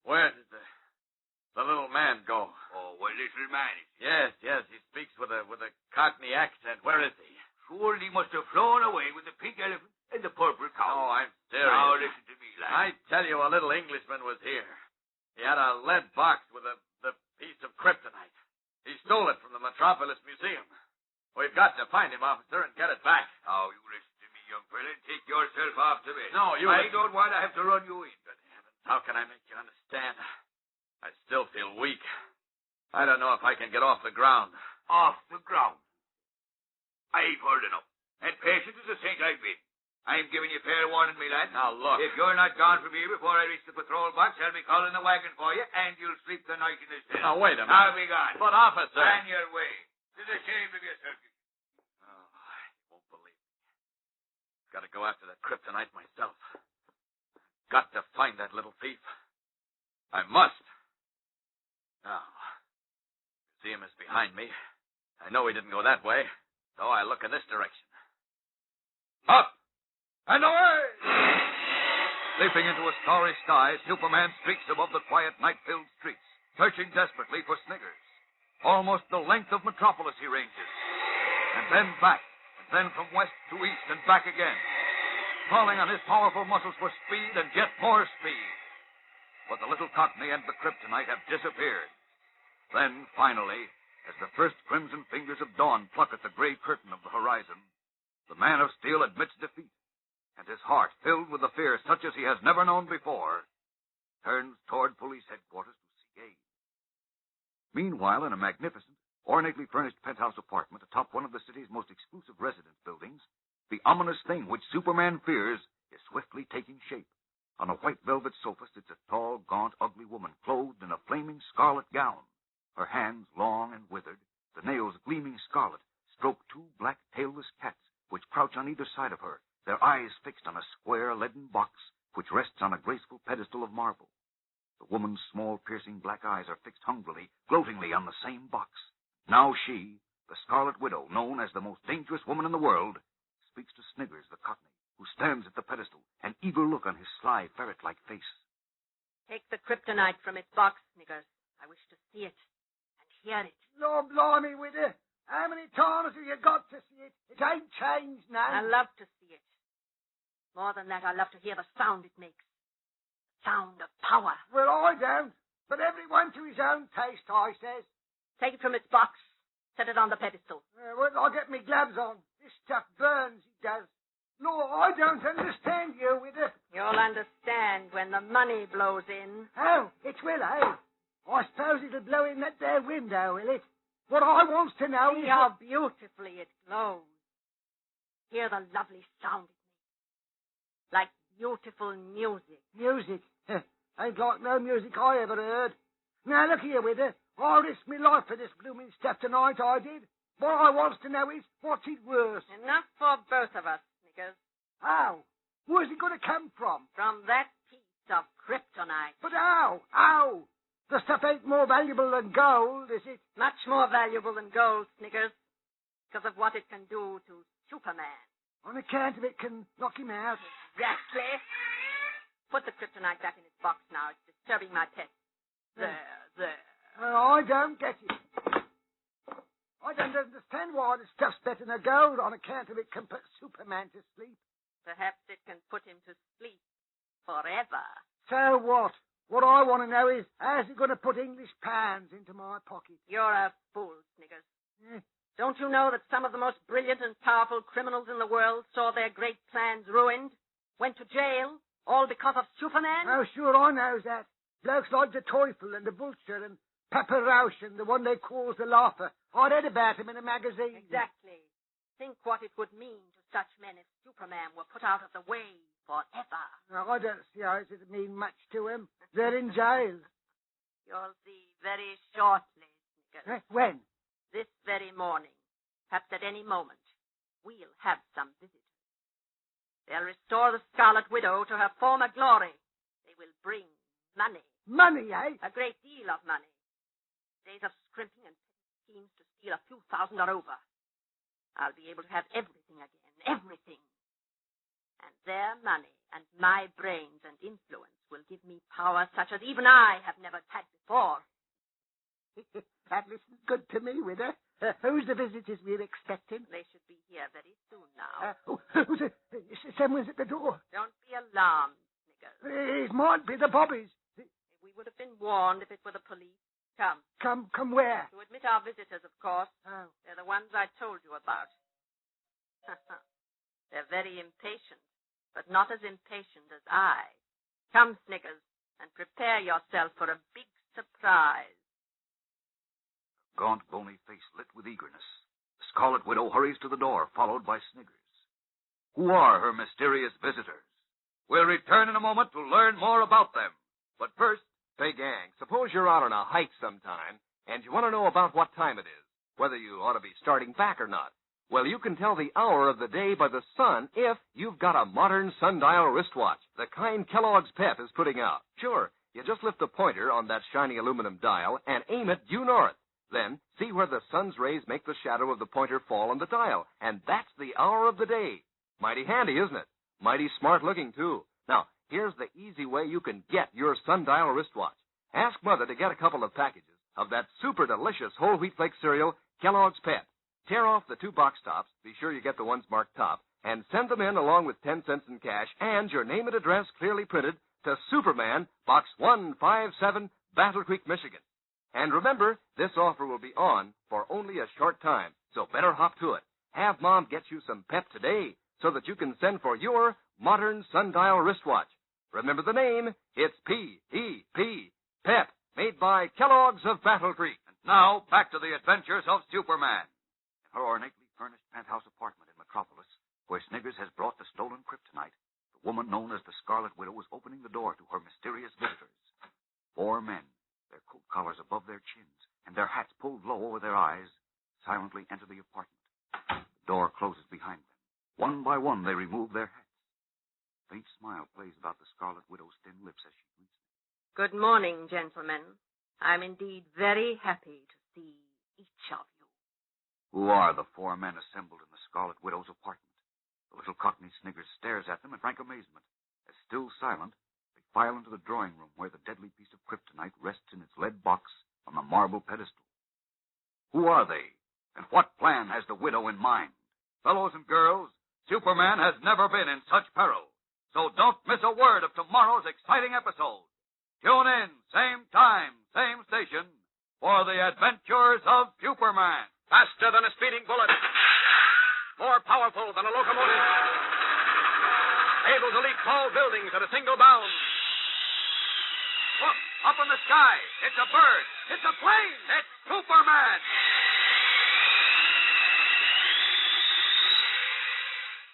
[SPEAKER 3] where did the little man go?
[SPEAKER 15] Oh, what little man is he?
[SPEAKER 3] Yes, he speaks with a Cockney accent. Where is he?
[SPEAKER 15] Sure, he must have flown away with the pink elephant and the purple cow.
[SPEAKER 3] Oh, I'm serious.
[SPEAKER 15] Now listen to me, lad.
[SPEAKER 3] I tell you, a little Englishman was here. He had a lead box with the piece of kryptonite. He stole it from the Metropolis Museum. We've got to find him, officer, and get it back.
[SPEAKER 15] Now, you listen to me, young fella, and take yourself off to bed.
[SPEAKER 3] No, you...
[SPEAKER 15] I don't want to have to run you in.
[SPEAKER 3] Good heavens, how can I make you understand? I still feel weak. I don't know if I can get off the ground.
[SPEAKER 15] Off the ground? I've heard enough. And patient as a saint I've been. I'm giving you fair warning, me lad.
[SPEAKER 3] Now, look.
[SPEAKER 15] If you're not gone from here before I reach the patrol box, I'll be calling the wagon for you, and you'll sleep the night in this cell.
[SPEAKER 3] Now, wait a minute.
[SPEAKER 15] I'll be gone.
[SPEAKER 3] But, officer...
[SPEAKER 15] On your way. To the shame of yourself.
[SPEAKER 3] Oh, I won't believe it. Got to go after that kryptonite myself. Got to find that little thief. I must. Now, the museum is behind me. I know he didn't go that way, so I look in this direction. Up! And away!
[SPEAKER 2] Leaping into a starry sky, Superman streaks above the quiet, night-filled streets, searching desperately for Sniggers. Almost the length of Metropolis he ranges. And then back, and then from west to east and back again. Calling on his powerful muscles for speed and yet more speed. But the little Cockney and the kryptonite have disappeared. Then, finally, as the first crimson fingers of dawn pluck at the gray curtain of the horizon, the man of steel admits defeat, and his heart, filled with a fear such as he has never known before, turns toward police headquarters to seek aid. Meanwhile, in a magnificent, ornately furnished penthouse apartment atop one of the city's most exclusive residence buildings, the ominous thing which Superman fears is swiftly taking shape. On a white velvet sofa sits a tall, gaunt, ugly woman clothed in a flaming scarlet gown. Her hands, long and withered, the nails gleaming scarlet, stroke two black tailless cats which crouch on either side of her, their eyes fixed on a square leaden box which rests on a graceful pedestal of marble. The woman's small, piercing black eyes are fixed hungrily, gloatingly on the same box. Now she, the Scarlet Widow, known as the most dangerous woman in the world, speaks to Sniggers, the Cockney, who stands at the pedestal, an eager look on his sly, ferret-like face.
[SPEAKER 12] Take the kryptonite from its box, Sniggers. I wish to see it and hear it.
[SPEAKER 11] Lord blimey, Widow. How many times have you got to see it? It ain't changed now.
[SPEAKER 12] I love to see it. More than that, I love to hear the sound it makes. The sound of power.
[SPEAKER 11] Well, I don't. But everyone to his own taste, I says.
[SPEAKER 12] Take it from its box. Set it on the pedestal.
[SPEAKER 11] Well, I'll get me gloves on. This stuff burns, it does. Lord, I don't understand you, Widow.
[SPEAKER 12] You'll understand when the money blows in.
[SPEAKER 11] Oh, it will, eh? I suppose it'll blow in that there window, will it? What I wants to know
[SPEAKER 12] See
[SPEAKER 11] is...
[SPEAKER 12] how beautifully it glows. Hear the lovely sound it makes. Like beautiful music.
[SPEAKER 11] Music? Ain't like no music I ever heard. Now, look here, Widow. I risked my life for this blooming stuff tonight, I did. What I wants to know is, what's it worth?
[SPEAKER 12] Enough for both of us, Sniggers.
[SPEAKER 11] How? Where's it going to come from?
[SPEAKER 12] From that piece of kryptonite.
[SPEAKER 11] But how? How? The stuff ain't more valuable than gold, is it?
[SPEAKER 12] Much more valuable than gold, Sniggers. Because of what it can do to Superman.
[SPEAKER 11] On account of it can knock him out.
[SPEAKER 12] Exactly. Put the kryptonite back in its box now. It's disturbing my pet. There.
[SPEAKER 11] I don't get it. I don't understand why the stuff's better than gold on account of it can put Superman to sleep.
[SPEAKER 12] Perhaps it can put him to sleep forever.
[SPEAKER 11] So what? What I want to know is, how's it going to put English pounds into my pocket?
[SPEAKER 12] You're a fool, Sniggers. Don't you know that some of the most brilliant and powerful criminals in the world saw their great plans ruined, went to jail, all because of Superman?
[SPEAKER 11] Oh, sure, I knows that. Blokes like the Teufel and the Vulture and Pepper Rausch and the one they calls the Laugher. I read about him in a magazine.
[SPEAKER 12] Exactly. Think what it would mean to such men if Superman were put out of the way forever.
[SPEAKER 11] No, I don't see how it would mean much to him. They're in jail.
[SPEAKER 12] You'll see very shortly, Sniggers.
[SPEAKER 11] When?
[SPEAKER 12] This very morning. Perhaps at any moment. We'll have some visitors. They'll restore the Scarlet Widow to her former glory. They will bring money.
[SPEAKER 11] Money, eh?
[SPEAKER 12] A great deal of money. Days of scrimping and schemes to steal a few thousand are over. I'll be able to have everything again. Everything. And their money and my brains and influence will give me power such as even I have never had before.
[SPEAKER 11] That listens good to me, Widow. Who's the visitors we're expecting?
[SPEAKER 12] They should be here very soon now.
[SPEAKER 11] Who's it? Someone's at the door.
[SPEAKER 12] Don't be alarmed, Sniggers.
[SPEAKER 11] It might be the Bobbies.
[SPEAKER 12] We would have been warned if it were the police. Come.
[SPEAKER 11] Come where?
[SPEAKER 12] To admit our visitors, of course.
[SPEAKER 11] Oh.
[SPEAKER 12] They're the ones I told you about. They're very impatient, but not as impatient as I. Come, Sniggers, and prepare yourself for a big surprise.
[SPEAKER 2] Gaunt, bony face lit with eagerness. The Scarlet Widow hurries to the door, followed by Sniggers. Who are her mysterious visitors? We'll return in a moment to learn more about them. But first...
[SPEAKER 6] Say, gang, suppose you're out on a hike sometime, and you want to know about what time it is, whether you ought to be starting back or not. Well, you can tell the hour of the day by the sun if you've got a modern sundial wristwatch, the kind Kellogg's Pep is putting out. Sure, you just lift the pointer on that shiny aluminum dial and aim it due north. Then see where the sun's rays make the shadow of the pointer fall on the dial, and that's the hour of the day. Mighty handy, isn't it? Mighty smart looking, too. Now, here's the easy way you can get your sundial wristwatch. Ask Mother to get a couple of packages of that super delicious whole wheat flake cereal, Kellogg's Pep. Tear off the 2 box tops, be sure you get the ones marked top, and send them in along with 10 cents in cash and your name and address clearly printed to Superman, Box 157, Battle Creek, Michigan. And remember, this offer will be on for only a short time, so better hop to it. Have Mom get you some Pep today so that you can send for your modern sundial wristwatch. Remember the name, it's P-E-P, Pep, made by Kellogg's of Battle Creek.
[SPEAKER 2] And now, back to the adventures of Superman. In her ornately furnished penthouse apartment in Metropolis, where Sniggers has brought the stolen kryptonite, the woman known as the Scarlet Widow was opening the door to her mysterious visitors. 4 men, their coat collars above their chins and their hats pulled low over their eyes, silently enter the apartment. The door closes behind them. One by one, they remove their hats. A faint smile plays about the Scarlet Widow's thin lips as she greets them.
[SPEAKER 12] Good morning, gentlemen. I'm indeed very happy to see each of you.
[SPEAKER 2] Who are the 4 men assembled in the Scarlet Widow's apartment? The little Cockney Sniggers stares at them in frank amazement. As still silent, they file into the drawing room where the deadly piece of kryptonite rests in its lead box on the marble pedestal. Who are they, and what plan has the widow in mind? Fellows and girls, Superman has never been in such peril. So don't miss a word of tomorrow's exciting episode. Tune in, same time, same station, for the adventures of Superman.
[SPEAKER 6] Faster than a speeding bullet. More powerful than a locomotive. Able to leap tall buildings at a single bound.
[SPEAKER 2] Look, up in the sky. It's a bird. It's a plane. It's Superman.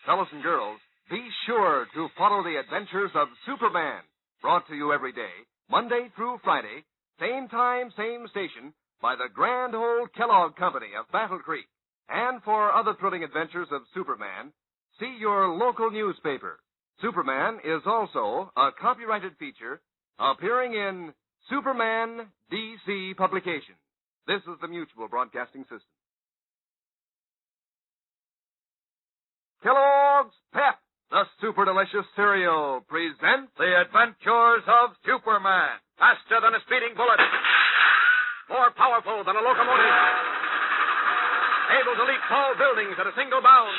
[SPEAKER 6] Fellows and girls, be sure to follow the adventures of Superman. Brought to you every day, Monday through Friday, same time, same station, by the grand old Kellogg Company of Battle Creek. And for other thrilling adventures of Superman, see your local newspaper. Superman is also a copyrighted feature appearing in Superman DC Publications. This is the Mutual Broadcasting System. Kellogg's Pep, the super delicious cereal, presents
[SPEAKER 2] The Adventures of Superman.
[SPEAKER 6] Faster than a speeding bullet. More powerful than a locomotive.
[SPEAKER 2] able to leap tall buildings at a single bound.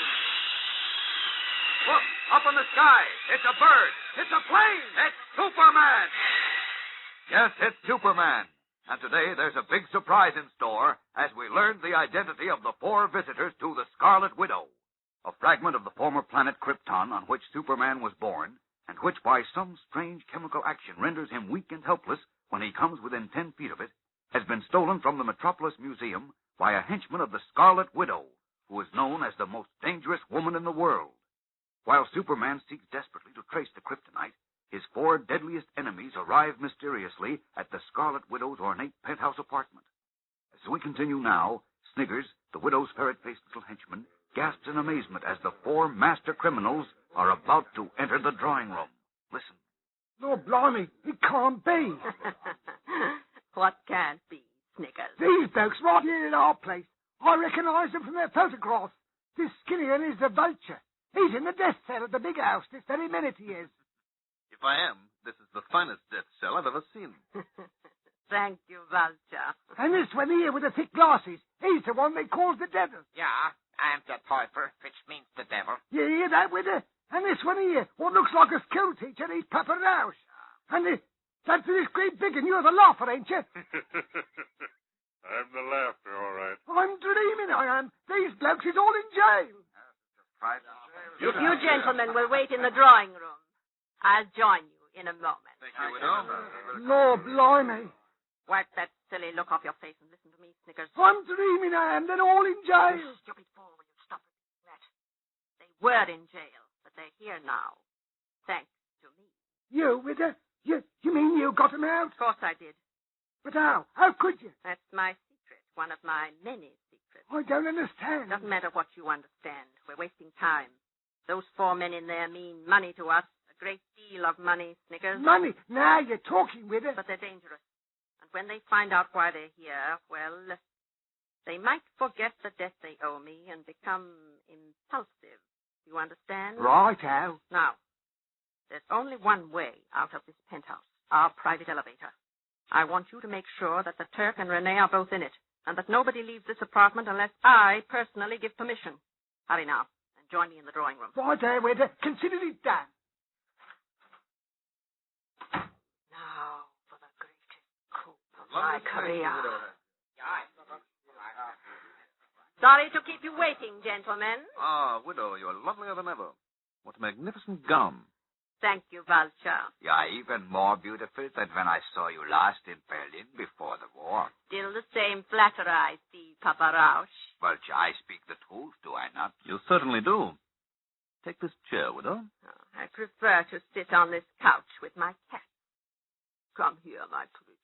[SPEAKER 2] Look, up in the sky. It's a bird. It's a plane. It's Superman. Yes, it's Superman. And today there's a big surprise in store as we learn the identity of the 4 visitors to the Scarlet Widow, a fragment of the former planet Krypton on which Superman was born, and which by some strange chemical action renders him weak and helpless when he comes within 10 feet of it, has been stolen from the Metropolis Museum by a henchman of the Scarlet Widow, who is known as the most dangerous woman in the world. While Superman seeks desperately to trace the kryptonite, his 4 deadliest enemies arrive mysteriously at the Scarlet Widow's ornate penthouse apartment. As we continue now, Sniggers, the widow's ferret-faced little henchman, gasps in amazement as the 4 master criminals are about to enter the drawing room. Listen.
[SPEAKER 11] Lord blimey, it can't be.
[SPEAKER 12] What can't be, Sniggers?
[SPEAKER 11] These blokes right here in our place. I recognise them from their photographs. This skinny one is the Vulture. He's in the death cell of the big house this very minute he is.
[SPEAKER 16] If I am, this is the finest death cell I've ever seen.
[SPEAKER 12] Thank you, Vulture.
[SPEAKER 11] And this one here with the thick glasses, he's the one they call the devil.
[SPEAKER 17] Yeah, I'm the Teufel, which means the devil.
[SPEAKER 11] You hear that, Widder? And this one here, what looks like a school teacher, he's Papa Rouse. And that's this great big and you're the laugher, ain't you?
[SPEAKER 18] I'm the laughter, all right.
[SPEAKER 11] I'm dreaming, I am. These blokes is all in jail.
[SPEAKER 12] You gentlemen will wait in the drawing room. I'll join you in a moment.
[SPEAKER 16] Thank you, Widow.
[SPEAKER 11] Lord blimey.
[SPEAKER 12] Wipe that silly look off your face and listen to me, Sniggers.
[SPEAKER 11] I'm dreaming, I am. They're all in jail.
[SPEAKER 12] You stupid fool, will you stop repeating that? They were in jail, but they're here now. Thanks to me.
[SPEAKER 11] You, Widder? You mean you got them out?
[SPEAKER 12] Of course I did.
[SPEAKER 11] But how? How could you?
[SPEAKER 12] That's my secret. One of my many secrets.
[SPEAKER 11] I don't understand.
[SPEAKER 12] Doesn't matter what you understand. We're wasting time. Those 4 men in there mean money to us. A great deal of money, Sniggers.
[SPEAKER 11] Money? Now you're talking, Widder.
[SPEAKER 12] But they're dangerous. And when they find out why they're here, well, they might forget the debt they owe me and become impulsive. You understand?
[SPEAKER 11] Right, Al.
[SPEAKER 12] Now, there's only one way out of this penthouse, our private elevator. I want you to make sure that the Turk and Renee are both in it, and that nobody leaves this apartment unless I personally give permission. Hurry now, and join me in the drawing room.
[SPEAKER 11] Right there, Widder. Consider it done.
[SPEAKER 12] Now for the greatest coup of my career. Sorry to keep you waiting, gentlemen.
[SPEAKER 16] Ah, Widow, you're lovelier than ever. What a magnificent gown.
[SPEAKER 12] Thank you, Vulture.
[SPEAKER 15] You're even more beautiful than when I saw you last in Berlin before the war.
[SPEAKER 12] Still the same flatterer, I see, Papa Rausch.
[SPEAKER 15] Vulture, I speak the truth, do I not?
[SPEAKER 16] You certainly do. Take this chair, Widow.
[SPEAKER 12] Oh, I prefer to sit on this couch with my cat. Come here, my pretty.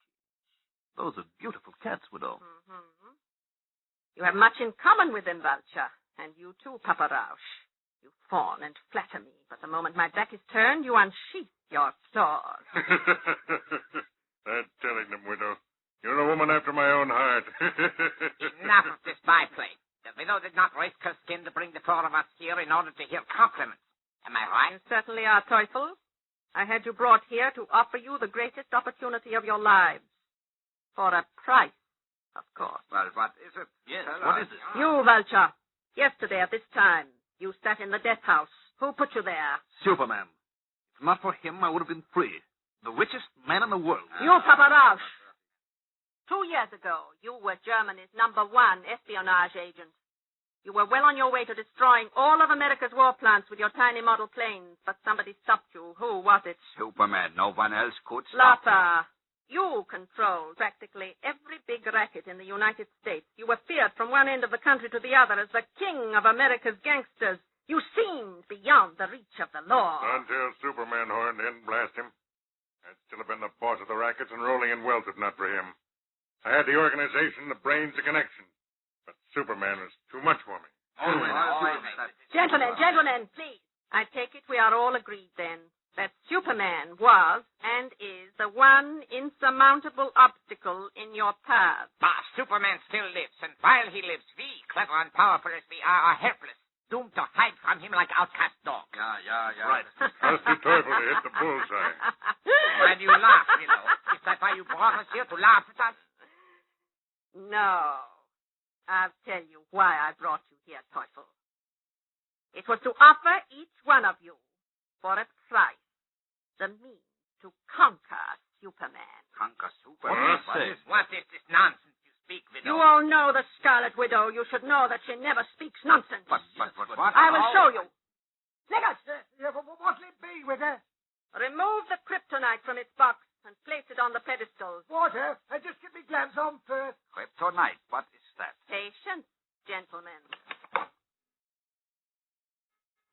[SPEAKER 16] Those are beautiful cats, Widow.
[SPEAKER 12] Mm-hmm. You have much in common with them, Vulture. And you too, Papa Rausch. You fawn and flatter me, but the moment my back is turned, you unsheath your sword.
[SPEAKER 18] That's telling them, Widow. You're a woman after my own heart.
[SPEAKER 17] Enough of this byplay. The widow did not risk her skin to bring the 4 of us here in order to hear compliments. Am I right?
[SPEAKER 12] You certainly are, Teufel. I had you brought here to offer you the greatest opportunity of your lives. For a price, of course.
[SPEAKER 15] Well, what is it?
[SPEAKER 16] Yes, what is it?
[SPEAKER 12] You, Vulture. Yesterday at this time, you sat in the death house. Who put you there?
[SPEAKER 16] Superman. If not for him, I would have been free. The richest man in the world.
[SPEAKER 12] You, Papa Rausch. 2 years ago, you were Germany's #1 espionage agent. You were well on your way to destroying all of America's war plants with your tiny model planes, but somebody stopped you. Who was it?
[SPEAKER 15] Superman. No one else could stop me.
[SPEAKER 12] Lapa. You controlled practically every big racket in the United States. You were feared from one end of the country to the other as the king of America's gangsters. You seemed beyond the reach of the law.
[SPEAKER 18] Until Superman horned in and blasted him. I'd still have been the boss of the rackets and rolling in wealth if not for him. I had the organization, the brains, the connection. But Superman was too much for me.
[SPEAKER 12] Gentlemen, please. I take it we are all agreed then that Superman was and is the one insurmountable obstacle in your path.
[SPEAKER 17] But Superman still lives, and while he lives, we, clever and powerful as we are helpless, doomed to hide from him like outcast dogs.
[SPEAKER 15] Yeah.
[SPEAKER 16] Right.
[SPEAKER 18] How's the Teufel to hit the bullseye?
[SPEAKER 17] Why do you laugh, Is that why you brought us here, to laugh at us?
[SPEAKER 12] No. I'll tell you why I brought you here, Teufel. It was to offer each one of you, for a price, the means to conquer Superman.
[SPEAKER 15] Conquer Superman?
[SPEAKER 17] What is this nonsense you speak, Widow?
[SPEAKER 12] You all know the Scarlet Widow. You should know that she never speaks nonsense.
[SPEAKER 15] But what?
[SPEAKER 12] I will show you.
[SPEAKER 11] Sniggers! What'll it be with her?
[SPEAKER 12] Remove the kryptonite from its box and place it on the pedestal.
[SPEAKER 11] Water? Just get me gloves on first.
[SPEAKER 15] Kryptonite. What is that?
[SPEAKER 12] Patience, gentlemen.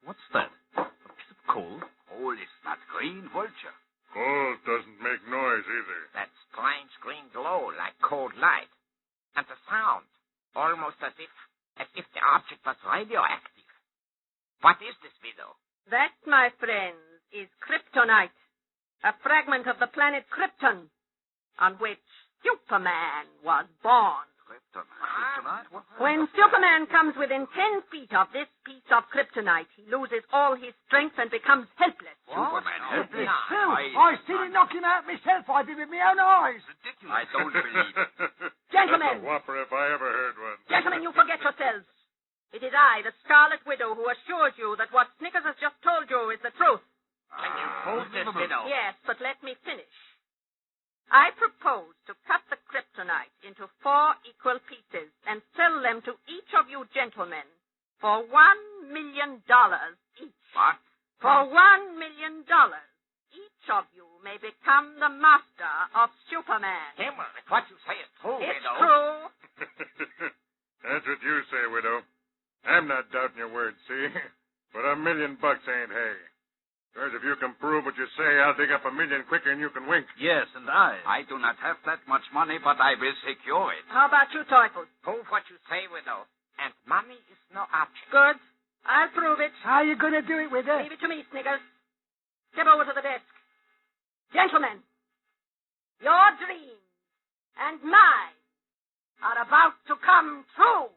[SPEAKER 16] What's that? A piece of coal?
[SPEAKER 15] Coal is not green vulture.
[SPEAKER 18] Coal doesn't make noise either.
[SPEAKER 17] That strange green glow like cold light. And the sound, almost as if the object was radioactive. What is this, Widow?
[SPEAKER 12] That, my friends, is kryptonite, a fragment of the planet Krypton, on which Superman was born.
[SPEAKER 15] Kryptonite?
[SPEAKER 12] When Superman comes within 10 feet of this piece of kryptonite, he loses all his strength and becomes helpless.
[SPEAKER 15] Superman helpless?
[SPEAKER 11] I seen it knock him out myself. I did with my own eyes.
[SPEAKER 15] I don't believe it.
[SPEAKER 12] Gentlemen.
[SPEAKER 18] That's a whopper if I ever heard one.
[SPEAKER 12] Gentlemen, you forget yourselves. It is I, the Scarlet Widow, who assures you that what Snickers has just told you is the truth.
[SPEAKER 17] Can you prove this, Widow?
[SPEAKER 12] Yes, but let me finish. I propose to cut the kryptonite into 4 equal pieces and sell them to each of you gentlemen for $1 million each.
[SPEAKER 15] What?
[SPEAKER 12] For $1 million, each of you may become the master of Superman.
[SPEAKER 17] Himmel, if what you say is true,
[SPEAKER 12] It's
[SPEAKER 17] Widow.
[SPEAKER 12] true.
[SPEAKER 18] That's what you say, widow. I'm not doubting your word, see? But $1 million ain't hay. Because if you can prove what you say, I'll dig up $1 million quicker than you can wink.
[SPEAKER 16] Yes, and I.
[SPEAKER 15] I do not have that much money, but I will secure it.
[SPEAKER 12] How about you, Teufel?
[SPEAKER 17] Prove what you say, Widow. And money is no object.
[SPEAKER 12] Good. I'll prove it.
[SPEAKER 11] How you going to do it with her?
[SPEAKER 12] Leave it to me, Sniggers. Step over to the desk. Gentlemen, your dreams and mine are about to come true.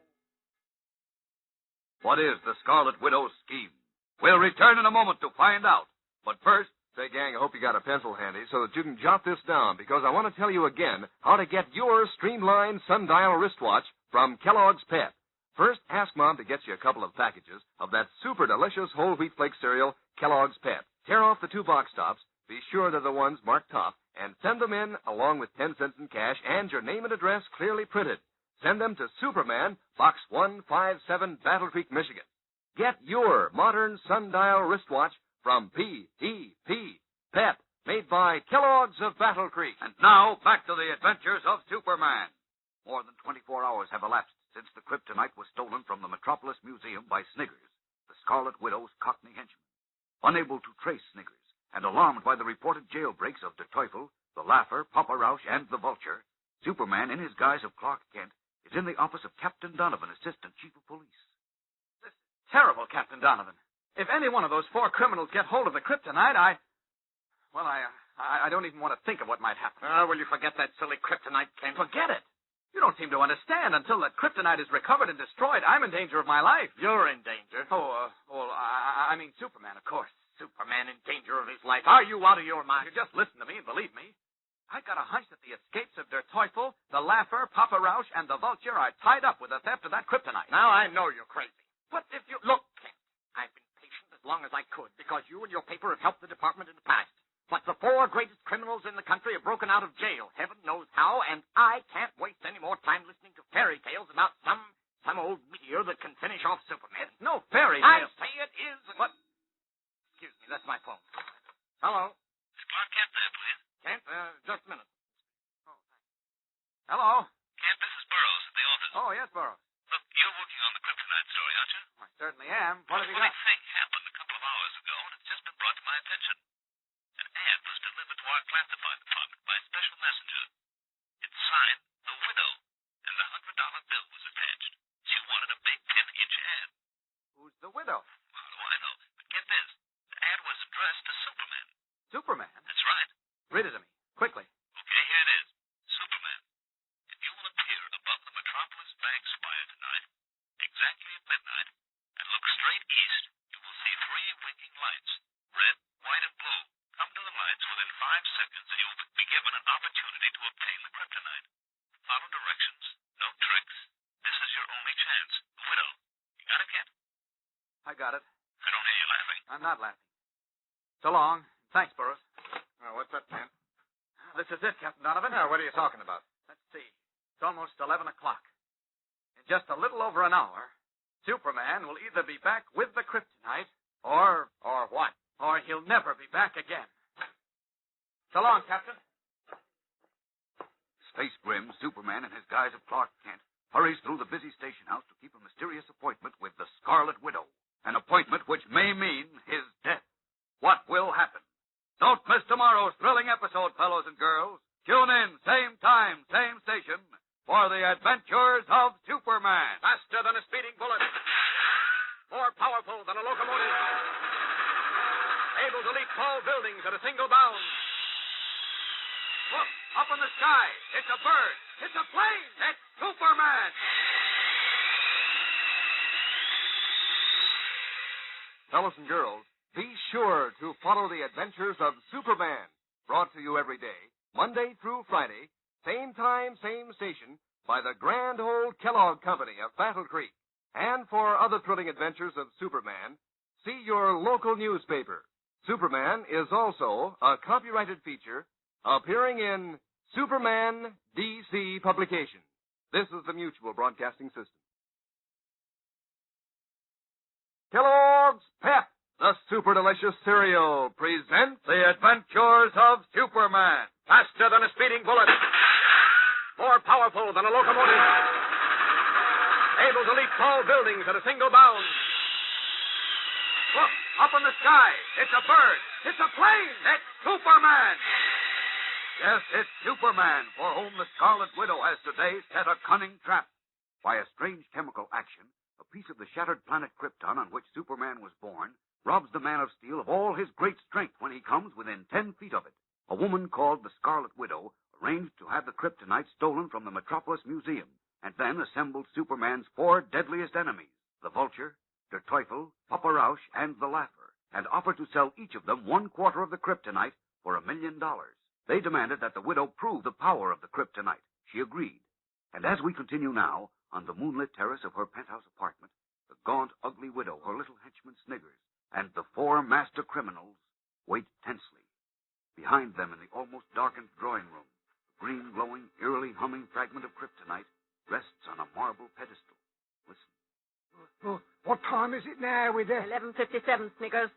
[SPEAKER 2] What is the Scarlet Widow's scheme? We'll return in a moment to find out. But first...
[SPEAKER 6] Say, gang, I hope you got a pencil handy so that you can jot this down, because I want to tell you again how to get your streamlined sundial wristwatch from Kellogg's Pep. First, ask Mom to get you a couple of packages of that super delicious whole wheat flake cereal, Kellogg's Pep. Tear off the 2 box tops, be sure they're the ones marked top, and send them in along with 10 cents in cash and your name and address clearly printed. Send them to Superman, Box 157, Battle Creek, Michigan. Get your modern sundial wristwatch from P.E.P. Pep, made by Kellogg's of Battle Creek.
[SPEAKER 2] And now, back to the adventures of Superman. More than 24 hours have elapsed since the kryptonite was stolen from the Metropolis Museum by Sniggers, the Scarlet Widow's Cockney henchman. Unable to trace Sniggers, and alarmed by the reported jailbreaks of Der Teufel, the Laugher, Papa Rausch, and the Vulture, Superman, in his guise of Clark Kent, is in the office of Captain Donovan, Assistant Chief of Police.
[SPEAKER 16] This is terrible, Captain Donovan. If any one of those 4 criminals get hold of the kryptonite, I don't even want to think of what might happen.
[SPEAKER 17] Will you forget that silly kryptonite, Kent?
[SPEAKER 16] Forget it. You don't seem to understand. Until that kryptonite is recovered and destroyed, I'm in danger of my life.
[SPEAKER 17] You're in danger.
[SPEAKER 16] I mean Superman, of course.
[SPEAKER 17] Superman in danger of his life. Are you out of your mind?
[SPEAKER 16] You just listen to me and believe me. I got a hunch that the escapes of Der Teufel, the Laugher, Papa Rausch, and the Vulture are tied up with the theft of that kryptonite.
[SPEAKER 17] Now I know you're crazy.
[SPEAKER 16] But if you...
[SPEAKER 17] Look, Kent, I've been patient as long as I could because you and your paper have helped the department in the past. But the 4 greatest criminals in the country have broken out of jail, heaven knows how, and I can't waste any more time listening to fairy tales about some old meteor that can finish off Superman.
[SPEAKER 16] It's no fairy
[SPEAKER 17] I
[SPEAKER 16] tale.
[SPEAKER 17] say it is. What? Excuse me, that's my phone. Hello?
[SPEAKER 7] Is Clark Kent there, please?
[SPEAKER 17] Kent, just a minute.
[SPEAKER 16] Oh, thanks. Hello?
[SPEAKER 7] Kent, this is Burroughs at the office.
[SPEAKER 16] Oh, yes, Burroughs.
[SPEAKER 7] Look, you're working on the kryptonite story, aren't you?
[SPEAKER 16] I certainly am. What have you
[SPEAKER 7] funny
[SPEAKER 16] got?
[SPEAKER 7] thing happened a couple of hours ago, and it's just been brought to my attention. An ad was delivered to our classified department by a special messenger. It's signed The Widow, and the $100 bill was attached. She wanted a big 10-inch ad.
[SPEAKER 16] Who's the widow?
[SPEAKER 7] How do I know? But get this. The ad was addressed to Superman.
[SPEAKER 16] Superman?
[SPEAKER 7] That's right.
[SPEAKER 16] Read it to me, quickly.
[SPEAKER 7] Okay, here it is. Superman, if you will appear above the Metropolis Bank spire tonight, exactly at midnight, and look straight east, you will see 3 winking lights, red, white, and blue. Come to the lights within 5 seconds, and you'll be given an opportunity to obtain the kryptonite. Follow directions, no tricks. This is your
[SPEAKER 16] got it.
[SPEAKER 7] I don't hear you laughing.
[SPEAKER 16] I'm not laughing. So long. Thanks, Burroughs.
[SPEAKER 17] What's that, Ken?
[SPEAKER 16] This is it, Captain Donovan.
[SPEAKER 17] What are you talking about?
[SPEAKER 16] Let's see. It's almost 11 o'clock. In just a little over an hour, Superman will either be back with the kryptonite or
[SPEAKER 17] what?
[SPEAKER 16] Or he'll never be back again. So long, Captain.
[SPEAKER 2] Space Grim, Superman in his guise of Clark Kent, hurries through the busy station house to keep a mysterious appointment with the Scarlet Widow. An appointment which may mean his death. What will happen? Don't miss tomorrow's thrilling episode, fellows and girls. Tune in, same time, same station, for the adventures of Superman.
[SPEAKER 17] Faster than a speeding bullet. More powerful than a locomotive. Able to leap tall buildings at a single bound.
[SPEAKER 2] Look, up in the sky. It's a bird. It's a plane. It's Superman.
[SPEAKER 6] Fellows and girls, be sure to follow the adventures of Superman, brought to you every day, Monday through Friday, same time, same station, by the grand old Kellogg Company of Battle Creek. And for other thrilling adventures of Superman, see your local newspaper. Superman is also a copyrighted feature appearing in Superman DC publication. This is the Mutual Broadcasting System. Kellogg's Pep, the super delicious cereal, presents
[SPEAKER 2] The Adventures of Superman.
[SPEAKER 17] Faster than a speeding bullet. More powerful than a locomotive. Able to leap tall buildings at a single bound.
[SPEAKER 2] Look, up in the sky. It's a bird. It's a plane. It's Superman. Yes, it's Superman, for whom the Scarlet Widow has today set a cunning trap. By a strange chemical action, a piece of the shattered planet Krypton on which Superman was born robs the Man of Steel of all his great strength when he comes within 10 feet of it. A woman called the Scarlet Widow arranged to have the kryptonite stolen from the Metropolis Museum, and then assembled Superman's 4 deadliest enemies, the Vulture, Der Teufel, Papa Rausch, and the Laugher, and offered to sell each of them 1/4 of the kryptonite for $1 million. They demanded that the widow prove the power of the kryptonite. She agreed. And as we continue now, on the moonlit terrace of her penthouse apartment, the gaunt, ugly widow, her little henchman Sniggers, and the 4 master criminals wait tensely. Behind them in the almost darkened drawing room, a green, glowing, eerily humming fragment of kryptonite rests on a marble pedestal. Listen.
[SPEAKER 11] What time is it now, Widow?
[SPEAKER 12] 11:57, Sniggers.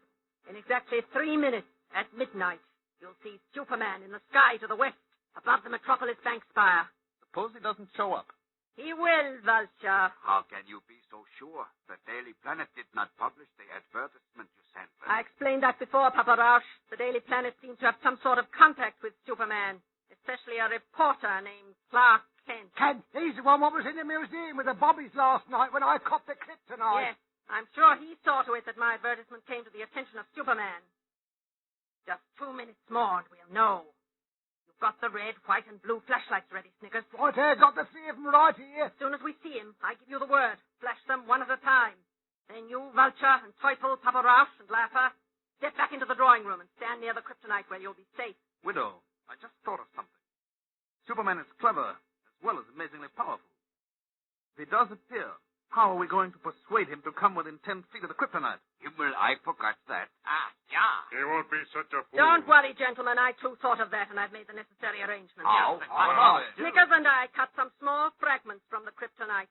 [SPEAKER 12] In exactly 3 minutes, at midnight, you'll see Superman in the sky to the west, above the Metropolis Bank spire.
[SPEAKER 16] Suppose he doesn't show up.
[SPEAKER 12] He will, Vulture.
[SPEAKER 2] How can you be so sure? The Daily Planet did not publish the advertisement you sent them.
[SPEAKER 12] I explained that before, Papa Rausch. The Daily Planet seems to have some sort of contact with Superman, especially a reporter named Clark Kent.
[SPEAKER 11] Kent, he's the one what was in the museum with the bobbies last night when I copped the kryptonite.
[SPEAKER 12] Yes, I'm sure he saw to it that my advertisement came to the attention of Superman. Just 2 minutes more and we'll know. You've got the red, white, and blue flashlights ready, Sniggers.
[SPEAKER 11] Right here, got the 3 of them right here.
[SPEAKER 12] As soon as we see him, I give you the word. Flash them one at a time. Then you, Vulture, and Teufel, Papa Rausch, and Laugher, step back into the drawing room and stand near the kryptonite where you'll be safe.
[SPEAKER 16] Widow, I just thought of something. Superman is clever as well as amazingly powerful. If he does appear, how are we going to persuade him to come within 10 feet of the kryptonite?
[SPEAKER 2] Himmel, I forgot that.
[SPEAKER 12] Yeah.
[SPEAKER 18] He won't be such a fool.
[SPEAKER 12] Don't worry, gentlemen. I, too, thought of that, and I've made the necessary arrangements. Sniggers and I cut some small fragments from the kryptonite.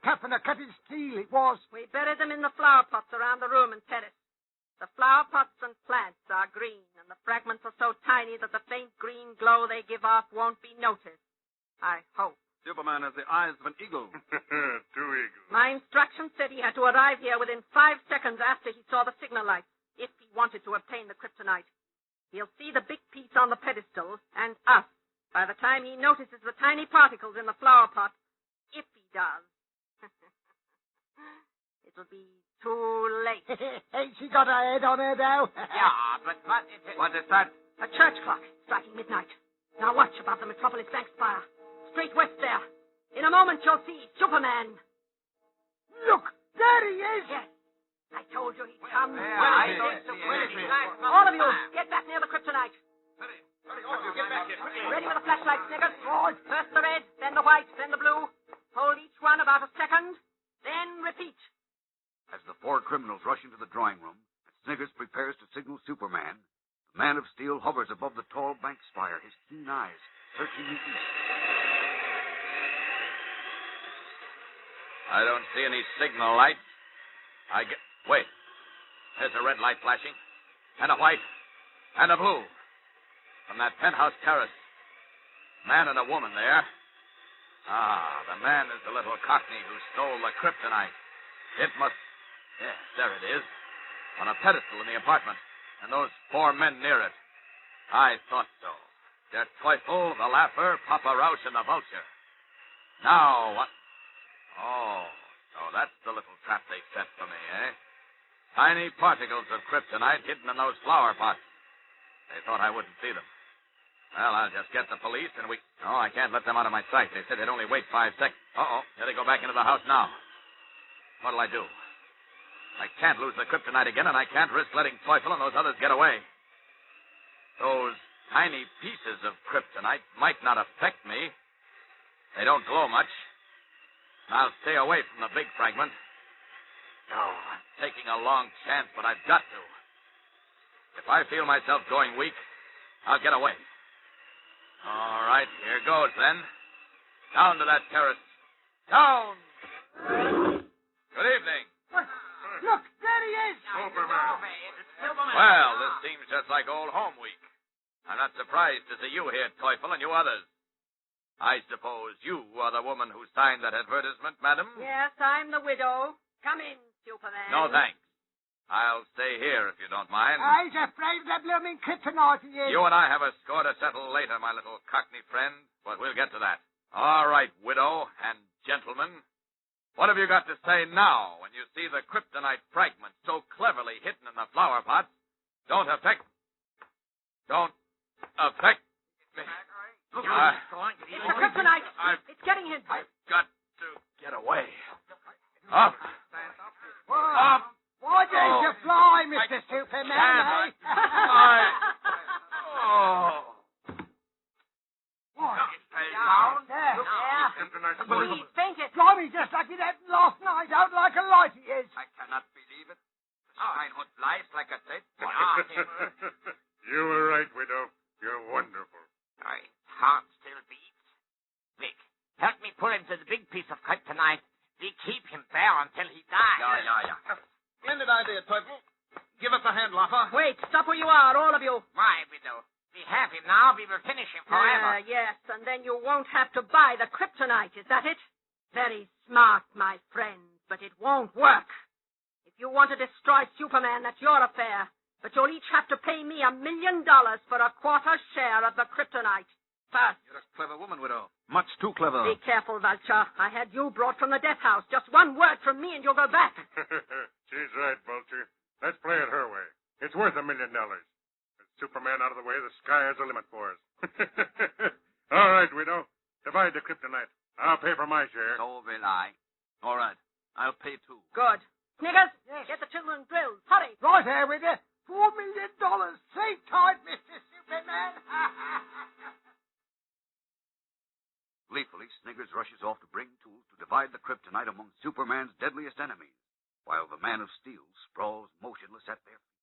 [SPEAKER 11] Tapping a cutting steel, it was.
[SPEAKER 12] We buried them in the flower pots around the room and terrace. The flower pots and plants are green, and the fragments are so tiny that the faint green glow they give off won't be noticed. I hope.
[SPEAKER 16] Superman has the eyes of an eagle.
[SPEAKER 18] 2 eagles.
[SPEAKER 12] My instructions said he had to arrive here within 5 seconds after he saw the signal light, if he wanted to obtain the kryptonite. He'll see the big piece on the pedestal, and us, by the time he notices the tiny particles in the flower pot, if he does. It'll be too late.
[SPEAKER 11] Ain't she got her head on her, though?
[SPEAKER 17] Yeah, but what is it?
[SPEAKER 2] What is that?
[SPEAKER 12] A church clock striking midnight. Now watch above the Metropolis Bank spire. Straight west there. In a moment you'll see Superman.
[SPEAKER 11] Look, there he is.
[SPEAKER 12] Yes. I told you he'd come.
[SPEAKER 17] All
[SPEAKER 12] of you, get back near the kryptonite.
[SPEAKER 17] Get back here.
[SPEAKER 12] Ready with the flashlight, Sniggers. First the red, then the white, then the blue. Hold each one about a second. Then repeat.
[SPEAKER 2] As the four criminals rush into the drawing room, Sniggers prepares to signal Superman. The Man of Steel hovers above the tall bank spire, his keen eyes searching the east.
[SPEAKER 17] I don't see any signal lights. Wait. There's a red light flashing. And a white. And a blue. From that penthouse terrace. Man and a woman there. Ah, the man is the little cockney who stole the kryptonite. It must... Yes, there it is. On a pedestal in the apartment. And those four men near it. I thought so. Der Teufel, the Laugher, Papa Rouse, and the Vulture. Now, what... Oh, so that's the little trap they set for me, eh? Tiny particles of kryptonite hidden in those flower pots. They thought I wouldn't see them. Well, I'll just get the police and we... Oh, I can't let them out of my sight. They said they'd only wait 5 seconds. Uh-oh, here they go back into the house now. What'll I do? I can't lose the kryptonite again, and I can't risk letting Teufel and those others get away. Those tiny pieces of kryptonite might not affect me. They don't glow much. I'll stay away from the big fragment. Oh, I'm taking a long chance, but I've got to. If I feel myself going weak, I'll get away. All right, here goes, then. Down to that terrace. Down! Good evening.
[SPEAKER 11] Look, there he is!
[SPEAKER 17] Well, this seems just like old home week. I'm not surprised to see you here, Teufel, and you others. I suppose you are the woman who signed that advertisement, madam?
[SPEAKER 12] Yes, I'm the widow. Come in, Superman.
[SPEAKER 17] No, thanks. I'll stay here if you don't mind.
[SPEAKER 11] He's afraid of that blooming kryptonite he is.
[SPEAKER 17] You and I have a score to settle later, my little cockney friend, but we'll get to that. All right, widow and gentlemen. What have you got to say now when you see the kryptonite fragment so cleverly hidden in the flower pots? Don't affect me.
[SPEAKER 12] Look, it's the kryptonite. It's getting him.
[SPEAKER 17] I've got to get away. Up.
[SPEAKER 11] Why don't you fly, Mr. Superman, eh? Down there.
[SPEAKER 12] He's fainted.
[SPEAKER 11] Blimey, just like he had last night, out like a light he is.
[SPEAKER 17] I cannot believe it. The Schweinhund lies, like I said.
[SPEAKER 18] You were right, widow. You're wonderful.
[SPEAKER 17] My heart still beats. Vic, help me pull him to the big piece of kryptonite. We keep him there until he dies.
[SPEAKER 16] Yeah. Splendid idea, Teufel. Give us a hand, Laffer.
[SPEAKER 12] Wait, stop where you are, all of you.
[SPEAKER 17] My widow. We have him now. We will finish him forever.
[SPEAKER 12] Yes, and then you won't have to buy the kryptonite. Is that it? Very smart, my friends, but it won't work. If you want to destroy Superman, that's your affair. But you'll each have to pay me $1 million for a quarter share of the kryptonite. First.
[SPEAKER 16] You're a clever woman, widow. Much too clever.
[SPEAKER 12] Be careful, Vulture. I had you brought from the death house. Just one word from me and you'll go back.
[SPEAKER 18] She's right, Vulture. Let's play it her way. It's worth $1 million. With Superman out of the way, the sky is the limit for us. All right, widow. Divide the kryptonite. I'll pay for my share.
[SPEAKER 17] So will I.
[SPEAKER 16] All right. I'll pay too.
[SPEAKER 12] Good. Sniggers, get the children grilled. Hurry.
[SPEAKER 11] Right here with you. $4 million. Sleep tight, Mr. Superman.
[SPEAKER 2] Gleefully, Sniggers rushes off to bring tools to divide the kryptonite among Superman's deadliest enemies, while the Man of Steel sprawls motionless at their feet.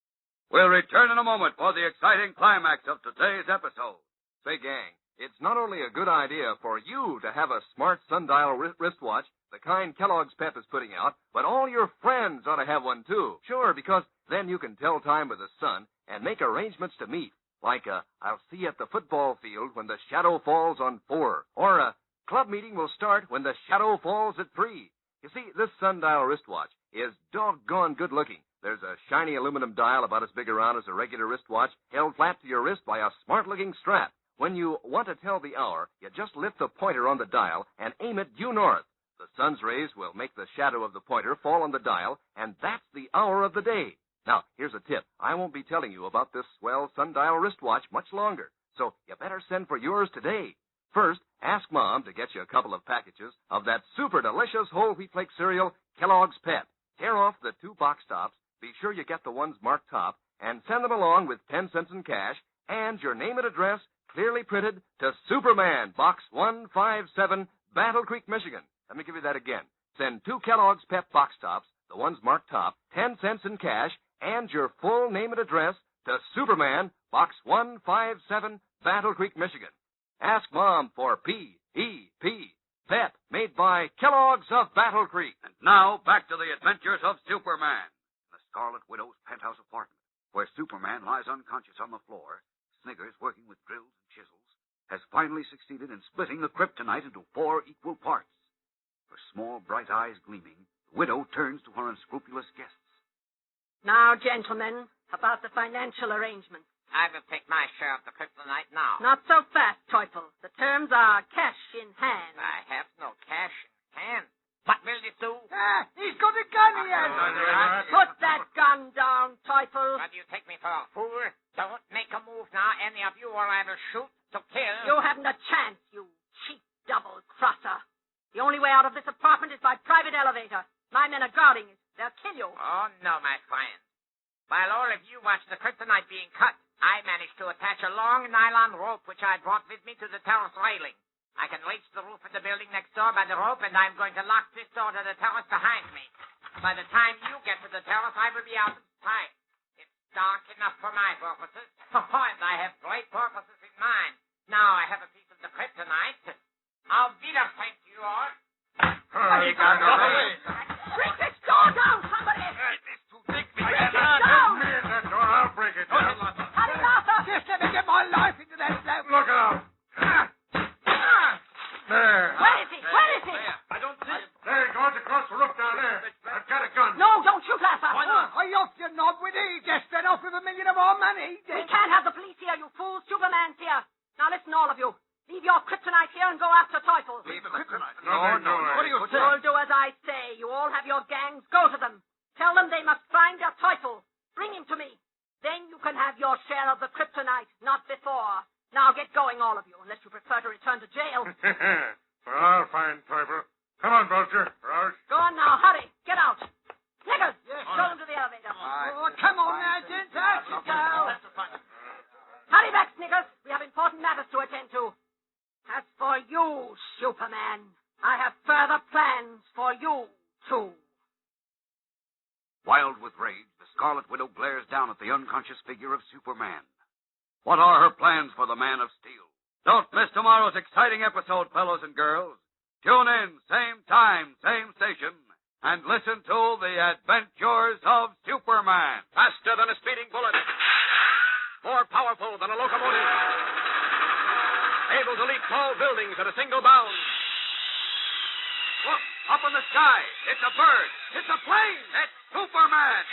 [SPEAKER 2] We'll return in a moment for the exciting climax of today's episode.
[SPEAKER 6] Say, gang, it's not only a good idea for you to have a smart sundial wristwatch, the kind Kellogg's Pep is putting out, but all your friends ought to have one, too. Sure, because then you can tell time with the sun and make arrangements to meet. Like I'll see you at the football field when the shadow falls on 4. Or a club meeting will start when the shadow falls at 3. You see, this sundial wristwatch is doggone good looking. There's a shiny aluminum dial about as big around as a regular wristwatch held flat to your wrist by a smart-looking strap. When you want to tell the hour, you just lift the pointer on the dial and aim it due north. The sun's rays will make the shadow of the pointer fall on the dial, and that's the hour of the day. Now, here's a tip. I won't be telling you about this swell sundial wristwatch much longer, so you better send for yours today. First, ask Mom to get you a couple of packages of that super delicious whole wheat flake cereal, Kellogg's Pep. Tear off the 2 box tops, be sure you get the ones marked top, and send them along with 10 cents in cash and your name and address clearly printed to Superman, Box 157, Battle Creek, Michigan. Let me give you that again. Send 2 Kellogg's Pep box tops, the ones marked top, 10 cents in cash, and your full name and address to Superman, Box 157, Battle Creek, Michigan. Ask Mom for P.E.P. Pep, made by Kellogg's of Battle Creek.
[SPEAKER 2] And now, back to the adventures of Superman. In the Scarlet Widow's penthouse apartment, where Superman lies unconscious on the floor, Sniggers, working with drills and chisels, has finally succeeded in splitting the kryptonite into 4 equal parts. Her small, bright eyes gleaming, the widow turns to her unscrupulous guests.
[SPEAKER 12] Now, gentlemen, about the financial arrangements.
[SPEAKER 17] I will take my share of the kryptonite now.
[SPEAKER 12] Not so fast, Teufel. The terms are cash in hand.
[SPEAKER 17] I have no cash in hand. What will you do?
[SPEAKER 11] He's got a gun here.
[SPEAKER 12] Put that gun down, Teufel.
[SPEAKER 17] What do you take me for, a fool? Don't make a move now, any of you, or I will shoot to kill.
[SPEAKER 12] You haven't a chance, you cheap double-crosser. The only way out of this apartment is by private elevator. My men are guarding it. They'll kill you.
[SPEAKER 17] Oh, no, my friend. While all of you watch the kryptonite being cut, I managed to attach a long nylon rope which I brought with me to the terrace railing. I can reach the roof of the building next door by the rope, and I'm going to lock this door to the terrace behind me. By the time you get to the terrace, I will be out of sight. It's dark enough for my purposes, and I have great purposes in mind. Now I have a piece of the kryptonite. Auf Wiedersehen to you all.
[SPEAKER 12] Break this door down, somebody!
[SPEAKER 15] It's too thick.
[SPEAKER 12] Break it down!
[SPEAKER 18] I'll break it down.
[SPEAKER 12] Cut it off!
[SPEAKER 11] Just let me get my life into that bloke.
[SPEAKER 18] Look out. There.
[SPEAKER 12] Where is he? Where is he?
[SPEAKER 15] I don't see him.
[SPEAKER 18] There he goes across the roof down there. I've got a gun.
[SPEAKER 12] No, don't shoot, Arthur.
[SPEAKER 15] Why not?
[SPEAKER 11] Are you off your knob with he? Just fed off with $1 million of our money.
[SPEAKER 12] We can't have the police here, you fools. Superman's here. Now listen, all of you. Leave your kryptonite here and go after Teufel.
[SPEAKER 15] Leave the kryptonite.
[SPEAKER 18] No.
[SPEAKER 15] What do you say?
[SPEAKER 12] You'll do as I say. You all have your gangs. Go to them. Tell them they must find their Teufel. Bring him to me. Then you can have your share of the kryptonite, not before. Now get going, all of you, unless you prefer to return to jail.
[SPEAKER 18] Well, I'll find Teufel. Come on, Vulture. Roush.
[SPEAKER 12] Go on now. Hurry. Get out. Sniggers, show them to the elevator.
[SPEAKER 11] Oh, come on now, gents. Out you go.
[SPEAKER 12] Hurry back, Sniggers. We have important matters to attend to. As for you, Superman, I have further plans for you, too.
[SPEAKER 2] Wild with rage, the Scarlet Widow glares down at the unconscious figure of Superman. What are her plans for the Man of Steel? Don't miss tomorrow's exciting episode, fellows and girls. Tune in, same time, same station, and listen to The Adventures of Superman.
[SPEAKER 3] Faster than a speeding bullet. More powerful than a locomotive. Able to leap tall buildings at a single bound.
[SPEAKER 2] Look, up in the sky. It's a bird. It's a plane. It's Superman.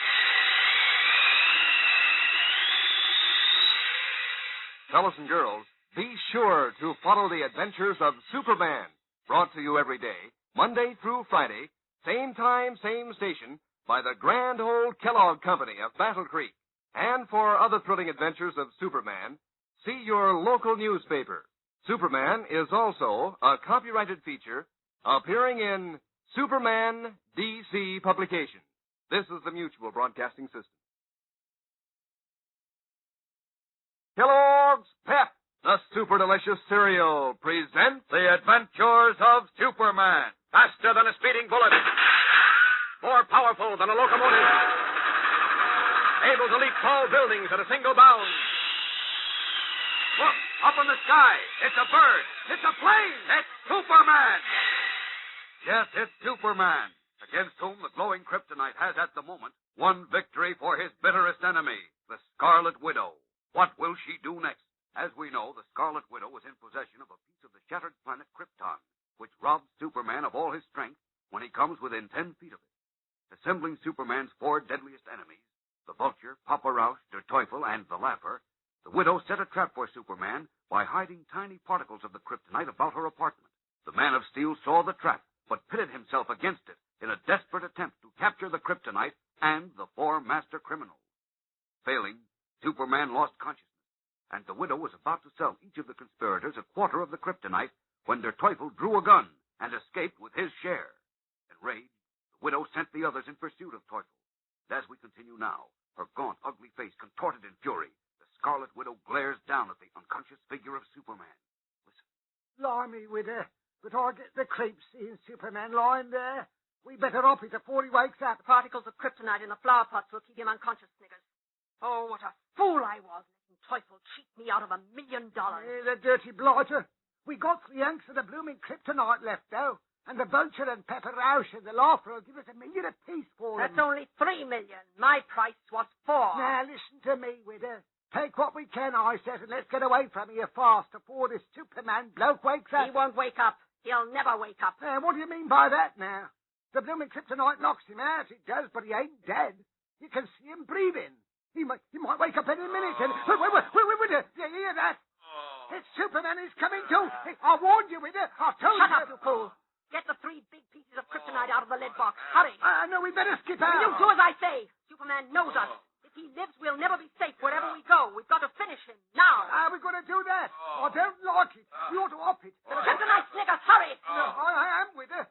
[SPEAKER 6] Fellows and girls, be sure to follow the adventures of Superman, brought to you every day, Monday through Friday, same time, same station, by the grand old Kellogg Company of Battle Creek. And for other thrilling adventures of Superman, see your local newspaper. Superman is also a copyrighted feature appearing in Superman DC publication. This is the Mutual Broadcasting System. Kellogg's Pep, the super delicious cereal, presents
[SPEAKER 2] The Adventures of Superman.
[SPEAKER 3] Faster than a speeding bullet. More powerful than a locomotive. Able to leap tall buildings at a single bound.
[SPEAKER 2] Look, up in the sky. It's a bird. It's a plane. It's Superman. Yes, it's Superman, against whom the glowing kryptonite has at the moment won victory for his bitterest enemy, the Scarlet Widow. What will she do next? As we know, the Scarlet Widow was in possession of a piece of the shattered planet Krypton, which robs Superman of all his strength when he comes within 10 feet of it. Assembling Superman's 4 deadliest enemies, the Vulture, Papa Roush, Der Teufel, and the Laugher, the Widow set a trap for Superman by hiding tiny particles of the kryptonite about her apartment. The Man of Steel saw the trap, but pitted himself against it in a desperate attempt to capture the kryptonite and the 4 master criminals. Failing, Superman lost consciousness, and the Widow was about to sell each of the conspirators a quarter of the kryptonite when Der Teufel drew a gun and escaped with his share. Enraged, the Widow sent the others in pursuit of Teufel. And as we continue now, her gaunt, ugly face contorted in fury, the Scarlet Widow glares down at the unconscious figure of Superman.
[SPEAKER 11] Blimey, Widow, but I get the creeps seeing Superman lying there. We better up it before he wakes up.
[SPEAKER 12] The particles of kryptonite in the flower pots will keep him unconscious, Sniggers. Oh, what a fool I was, letting Teufel cheat me out of $1 million.
[SPEAKER 11] The dirty blighter. We got 3 ounces of the blooming kryptonite left, though. And the Vulture and Pepper Rausch and the Laughter will give us $1 million apiece for them.
[SPEAKER 12] That's only $3 million. My price was $4.
[SPEAKER 11] Now, listen to me, Widder. Take what we can, I says, and let's get away from here fast before this Superman bloke wakes up.
[SPEAKER 12] He won't wake up. He'll never wake up.
[SPEAKER 11] What do you mean by that, now? The blooming kryptonite knocks him out, it does, but he ain't dead. You can see him breathing. He might wake up any minute. And wait, you hear that? Oh. It's Superman. He's coming too. I warned you, Widder. I told you.
[SPEAKER 12] Shut up, you fool. Get the 3 big pieces of kryptonite out of the lead box. Hurry.
[SPEAKER 11] No, we better skip out.
[SPEAKER 12] You do as I say. Superman knows us. If he lives, we'll never be safe wherever we go. We've got to finish him now.
[SPEAKER 11] How are we going to do that? I don't like it. We ought to up it.
[SPEAKER 12] The kryptonite, Sniggers. Hurry.
[SPEAKER 11] No, I am, Widder.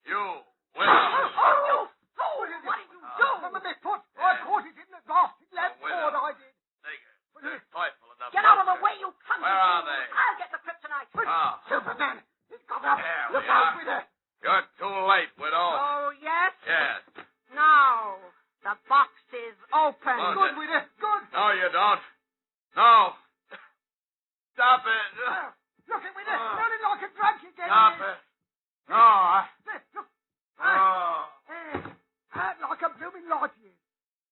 [SPEAKER 15] You,
[SPEAKER 11] Oh, you fool! What did you do? My foot. I caught it in the basket lamp cord, I did.
[SPEAKER 15] There's Teufel in the
[SPEAKER 12] Get out of the way, you cunt!
[SPEAKER 15] Where are they?
[SPEAKER 12] I'll get the kryptonite.
[SPEAKER 11] Superman, he's got up.
[SPEAKER 15] There
[SPEAKER 11] Look
[SPEAKER 15] we
[SPEAKER 11] out,
[SPEAKER 15] are.
[SPEAKER 11] Widder.
[SPEAKER 15] You're too late, widow.
[SPEAKER 12] Oh, yes?
[SPEAKER 15] Yes.
[SPEAKER 12] Now, the box is open.
[SPEAKER 11] Good, Widder, good.
[SPEAKER 15] No, you don't. No. Stop it.
[SPEAKER 11] Look at Widder, running like a drunk again.
[SPEAKER 15] Stop it. No.
[SPEAKER 11] Look.
[SPEAKER 15] Oh.
[SPEAKER 11] Like a blooming light here.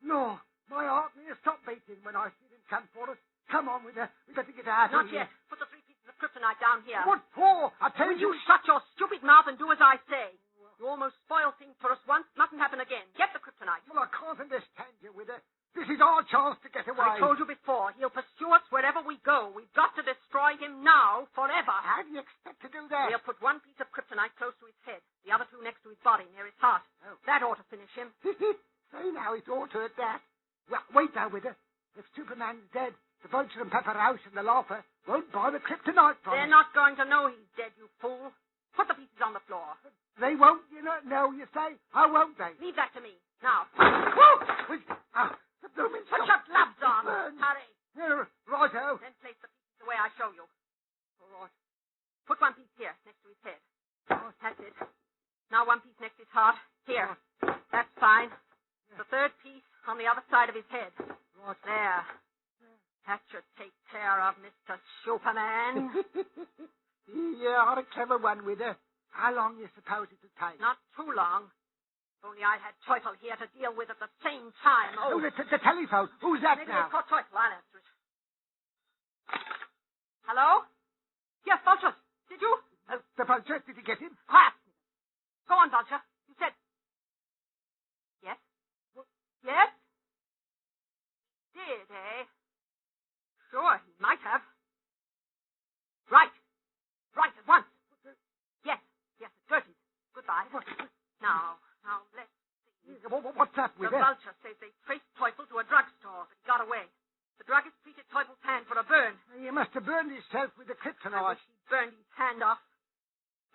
[SPEAKER 11] No, my heart near stopped beating when I see him come for us. Come on, Widder. We better get out
[SPEAKER 12] Not
[SPEAKER 11] of here.
[SPEAKER 12] yet. Put the 3 pieces of kryptonite down here.
[SPEAKER 11] What for? I tell
[SPEAKER 12] Will
[SPEAKER 11] you.
[SPEAKER 12] you shut your stupid mouth and do as I say? You almost spoiled things for us once. Mustn't happen again. Get the kryptonite.
[SPEAKER 11] Well, I can't understand you, Widder. This is our chance to get away.
[SPEAKER 12] I told you before. He'll pursue us wherever we go. We've got to destroy him now, forever.
[SPEAKER 11] How do you expect to do that?
[SPEAKER 12] We'll put 1 piece of kryptonite close to his head, the other 2 next to his body, near his heart.
[SPEAKER 11] Oh.
[SPEAKER 12] That ought to finish him.
[SPEAKER 11] Say now, it ought to at that. Well, wait now, Widder. If Superman's dead, the Vulture and Pepper Rausch and the Laughter won't buy the kryptonite from
[SPEAKER 12] They're
[SPEAKER 11] us.
[SPEAKER 12] not going to know he's dead, you fool. Put the pieces on the floor.
[SPEAKER 11] They won't, know, you say? How won't they?
[SPEAKER 12] Leave that to me. Now.
[SPEAKER 11] The blooming
[SPEAKER 12] Put
[SPEAKER 11] stuff.
[SPEAKER 12] your gloves on.
[SPEAKER 11] Burn.
[SPEAKER 12] Hurry.
[SPEAKER 11] Righto.
[SPEAKER 12] Then place the pieces the way I show you.
[SPEAKER 11] All right.
[SPEAKER 12] Put 1 piece here, next to his head. That's it. Now 1 piece next to his heart. Here. That's fine. The 3rd piece on the other side of his head.
[SPEAKER 11] Right.
[SPEAKER 12] There. That should take care of Mr. Superman.
[SPEAKER 11] Yeah, what a clever one, Widder. How long you suppose it will take?
[SPEAKER 12] Not too long. If only I had Teufel here to deal with at the same time.
[SPEAKER 11] Oh, the telephone. Who's that
[SPEAKER 12] Maybe
[SPEAKER 11] now?
[SPEAKER 12] it's called Teufel. I'll answer it. Hello? Yes, Vulture. Did you?
[SPEAKER 11] The Vulture, did you get him?
[SPEAKER 12] Quiet. Go on, Vulture. You said... Yes? Yes? Did, eh? Sure, he might have. Right. Right, at once. Yes, it's dirty. Goodbye. Now, let's see.
[SPEAKER 11] What's that,
[SPEAKER 12] The
[SPEAKER 11] Widder?
[SPEAKER 12] Vulture says they traced Teufel to a drugstore, but he got away. The druggist treated Teufel's hand for a burn.
[SPEAKER 11] He must have burned himself with the
[SPEAKER 12] I
[SPEAKER 11] kryptonite.
[SPEAKER 12] wish he'd burned his hand off.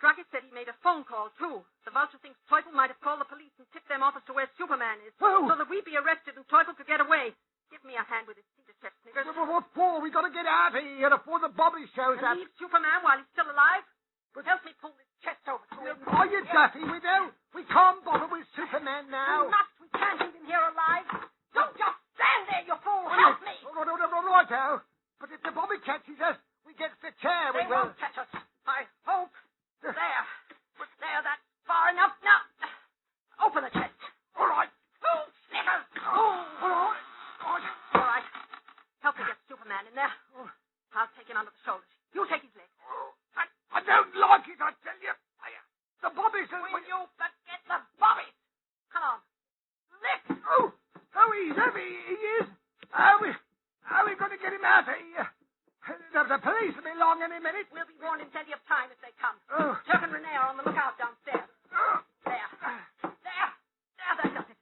[SPEAKER 12] Druggist said he made a phone call, too. The Vulture thinks Teufel might have called the police and tipped them off as to where Superman is,
[SPEAKER 11] Oh.
[SPEAKER 12] so that we'd be arrested and Teufel could get away. Give me a hand with his Cedar chest, Sniggers.
[SPEAKER 11] What for? We got to get out of here before the Bobby shows
[SPEAKER 12] And
[SPEAKER 11] up.
[SPEAKER 12] leave Superman while he's still alive? Help me pull this chest over to him.
[SPEAKER 11] Are you daffy, Widder? We can't bother with Superman now.
[SPEAKER 12] We must. We can't leave him here alive. Don't just stand there, you fool. Help me.
[SPEAKER 11] Righto. But if the Bobby catches us, we get the chair.
[SPEAKER 12] They
[SPEAKER 11] We will.
[SPEAKER 12] won't catch us. I hope. There. That's far enough. Now, open the chest.
[SPEAKER 11] All right.
[SPEAKER 12] Oh, Sniggers.
[SPEAKER 11] All right.
[SPEAKER 12] Help me get Superman in there. I'll take him under the shoulders. You take his leg.
[SPEAKER 11] I don't like it, I tell you. The Bobby says...
[SPEAKER 12] Will you forget the bobbies? Come on. Lift.
[SPEAKER 11] Oh, he's heavy. He is. How are we going to get him out of here? The police will be along any minute.
[SPEAKER 12] We'll be warned in plenty of time if they come.
[SPEAKER 11] Oh.
[SPEAKER 12] Turk and Renee are on the lookout downstairs. There. That does it.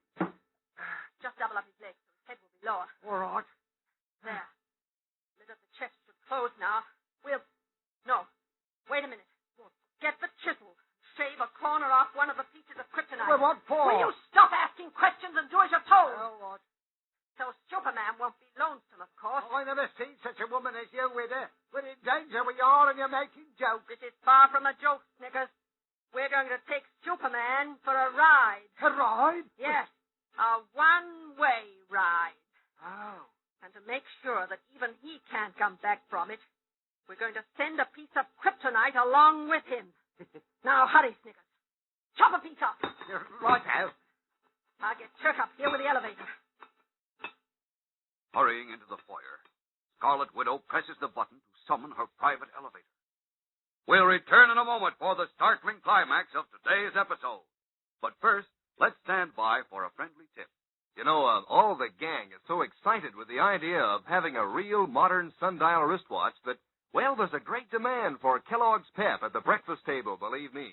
[SPEAKER 12] Just double up his legs so his head will be lower.
[SPEAKER 11] All right.
[SPEAKER 12] There. Lid of the chest should close now. No. Wait a minute. Get the chisel. Shave a corner off one of the pieces of kryptonite.
[SPEAKER 11] Well, what for?
[SPEAKER 12] Will you stop asking questions and do as you're told?
[SPEAKER 11] All right.
[SPEAKER 12] So Superman won't be lonesome, of course.
[SPEAKER 11] I never seen such a woman as you, Widder. We're in danger we are, and you're making jokes.
[SPEAKER 12] This is far from a joke, Sniggers. We're going to take Superman for a ride.
[SPEAKER 11] A ride?
[SPEAKER 12] Yes, a one-way ride.
[SPEAKER 11] Oh.
[SPEAKER 12] And to make sure that even he can't come back from it, we're going to send a piece of kryptonite along with him. Now, hurry, Snickers. Chop a piece off.
[SPEAKER 17] Right, Al.
[SPEAKER 12] I'll get Turk up here with the elevator.
[SPEAKER 2] Hurrying into the foyer, Scarlet Widow presses the button to summon her private elevator. We'll return in a moment for the startling climax of today's episode. But first, let's stand by for a friendly tip.
[SPEAKER 6] You know, all the gang is so excited with the idea of having a real modern sundial wristwatch that, well, there's a great demand for Kellogg's Pep at the breakfast table, believe me.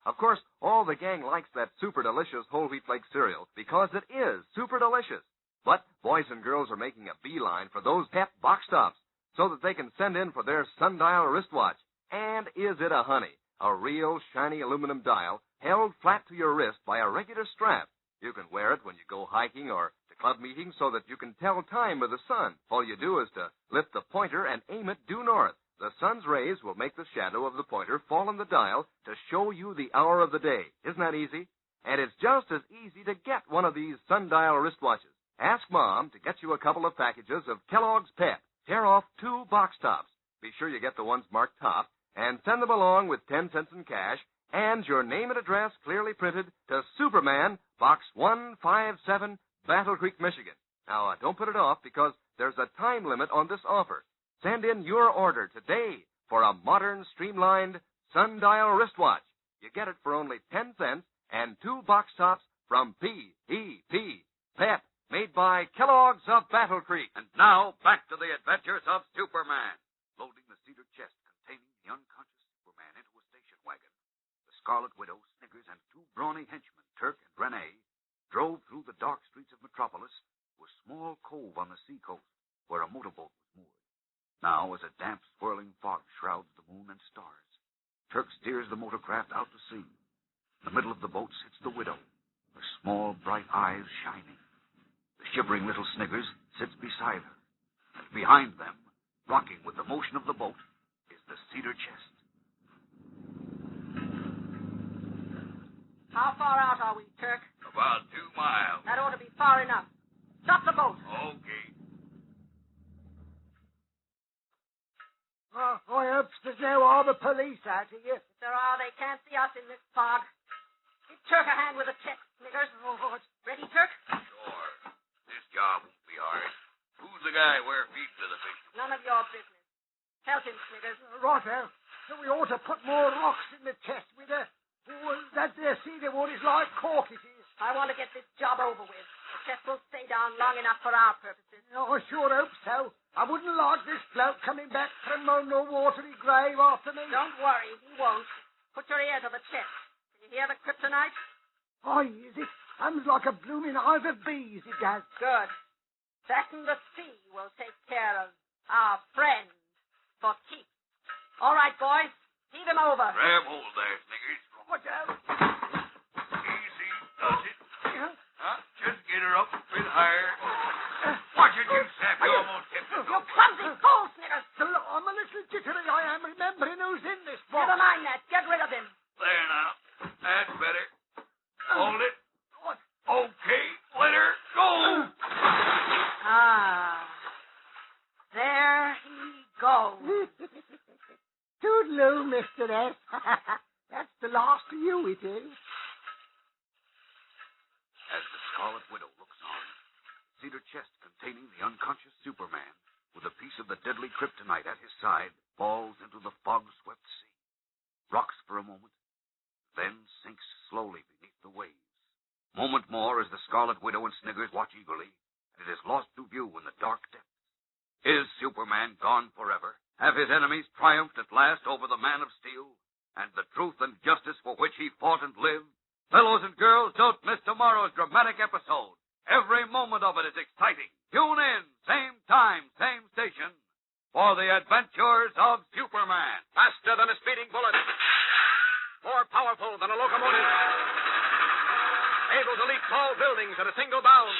[SPEAKER 6] Of course, all the gang likes that super delicious whole wheat flake cereal because it is super delicious. But boys and girls are making a beeline for those Pep box tops so that they can send in for their sundial wristwatch. And is it a honey? A real shiny aluminum dial held flat to your wrist by a regular strap. You can wear it when you go hiking or to club meetings so that you can tell time with the sun. All you do is to lift the pointer and aim it due north. The sun's rays will make the shadow of the pointer fall on the dial to show you the hour of the day. Isn't that easy? And it's just as easy to get one of these sundial wristwatches. Ask Mom to get you a couple of packages of Kellogg's Pep. Tear off 2 box tops. Be sure you get the ones marked top and send them along with 10 cents in cash and your name and address clearly printed to Superman, Box 157, Battle Creek, Michigan. Now, don't put it off because there's a time limit on this offer. Send in your order today for a modern, streamlined sundial wristwatch. You get it for only 10 cents and 2 box tops from P.E.P. Pep, made by Kellogg's of Battle Creek.
[SPEAKER 2] And now, back to the adventures of Superman. Loading the cedar chest containing the unconscious Superman into a station wagon, the Scarlet Widow, Snickers, and 2 brawny henchmen, Turk and Renee, drove through the dark streets of Metropolis to a small cove on the seacoast where a motorboat was moored. Now, as a damp, swirling fog shrouds the moon and stars, Turk steers the motorcraft out to sea. In the middle of the boat sits the widow, her small, bright eyes shining. The shivering little Snickers sits beside her, and behind them, rocking with the motion of the boat, is the cedar chest.
[SPEAKER 12] How far out are we, Turk?
[SPEAKER 15] About 2 miles.
[SPEAKER 12] That ought to be far enough. Stop the boat.
[SPEAKER 15] Okay.
[SPEAKER 11] Oh, I hope there's no harbor police out here.
[SPEAKER 12] If there are, they can't see us in this fog. Give Turk a hand with the chest, Snickers.
[SPEAKER 11] Oh,
[SPEAKER 12] ready, Turk?
[SPEAKER 15] Sure. This job won't be hard. Who's the guy we're feeding to the fish?
[SPEAKER 12] None of your business. Help him, Snickers.
[SPEAKER 11] Righto. So we ought to put more rocks in the chest with her. Oh, that there cedar wood is like cork, it is.
[SPEAKER 12] I want to get this job over with. The chest will stay down long enough for our purposes.
[SPEAKER 11] Oh, I sure hope so. I wouldn't like this bloke coming back from no watery grave after me.
[SPEAKER 12] Don't worry, he won't. Put your ear to the chest. Can you hear the kryptonite?
[SPEAKER 11] Aye, is it? Hums like a blooming hive of bees, it does.
[SPEAKER 12] Good. That and the sea will take care of our friend for keeps. All right, boys. Heave him over.
[SPEAKER 15] Grab hold there, Snickers.
[SPEAKER 11] Watch out.
[SPEAKER 15] Easy does it. Huh? Just get her up a bit higher. Watch it, you sap. You almost tipped it.
[SPEAKER 12] You clumsy fool, Snickers.
[SPEAKER 11] I'm a little jittery, I am, remembering who's in this box.
[SPEAKER 12] Never mind that. Get rid of him.
[SPEAKER 15] There now. That's better. Hold it. Okay, let her go.
[SPEAKER 12] Ah. There he goes.
[SPEAKER 11] Toodaloo, Mr. S. That's the last of you, it is.
[SPEAKER 2] As the Scarlet Widow looks on, the cedar chest containing the unconscious Superman, with a piece of the deadly kryptonite at his side, falls into the fog-swept sea, rocks for a moment, then sinks slowly beneath the waves. Moment more as the Scarlet Widow and Snickers watch eagerly, and it is lost to view in the dark depths. Is Superman gone forever? Have his enemies triumphed at last over the Man of Steel, and the truth and justice for which he fought and lived? Fellows and girls, don't miss tomorrow's dramatic episode. Every moment of it is exciting. Tune in, same time, same station, for the adventures of Superman.
[SPEAKER 17] Faster than a speeding bullet. More powerful than a locomotive. Able to leap tall buildings at a single bound.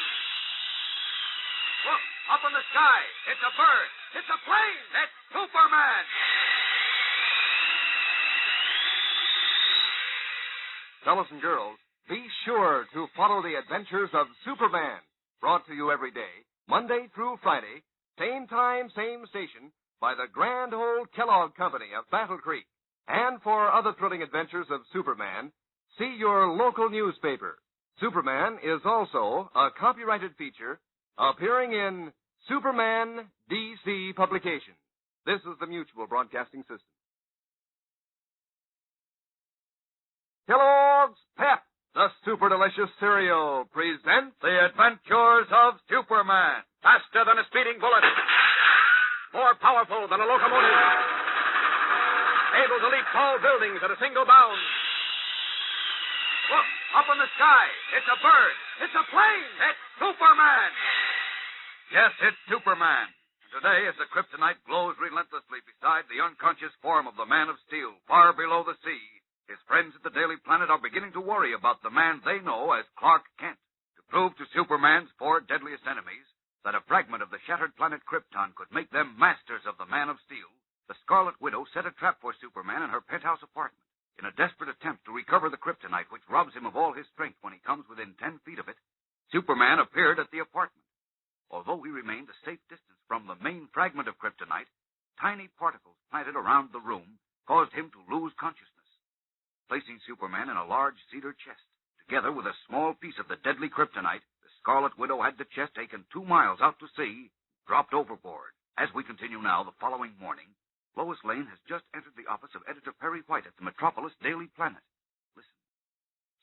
[SPEAKER 17] Look, up in the sky. It's a bird. It's a plane. It's Superman.
[SPEAKER 6] fellas and girls, be sure to follow the adventures of Superman, brought to you every day, Monday through Friday, same time, same station, by the grand old Kellogg Company of Battle Creek. And for other thrilling adventures of Superman, see your local newspaper. Superman is also a copyrighted feature appearing in Superman DC publication. This is the Mutual Broadcasting System. Kellogg's Pep, the super delicious cereal, presents
[SPEAKER 2] The Adventures of Superman.
[SPEAKER 17] Faster than a speeding bullet. More powerful than a locomotive. Able to leap tall buildings at a single bound. Look, up in the sky. It's a bird. It's a plane. It's Superman.
[SPEAKER 2] Yes, it's Superman. And today, as the kryptonite glows relentlessly beside the unconscious form of the Man of Steel, far below the sea, his friends at the Daily Planet are beginning to worry about the man they know as Clark Kent. To prove to Superman's four deadliest enemies that a fragment of the shattered planet Krypton could make them masters of the Man of Steel, the Scarlet Widow set a trap for Superman in her penthouse apartment. In a desperate attempt to recover the kryptonite, which robs him of all his strength when he comes within 10 feet of it, Superman appeared at the apartment. Although he remained a safe distance from the main fragment of kryptonite, tiny particles planted around the room caused him to lose consciousness. Placing Superman in a large cedar chest, together with a small piece of the deadly kryptonite, the Scarlet Widow had the chest taken 2 miles out to sea, dropped overboard. As we continue now, the following morning, Lois Lane has just entered the office of Editor Perry White at the Metropolis Daily Planet. Listen.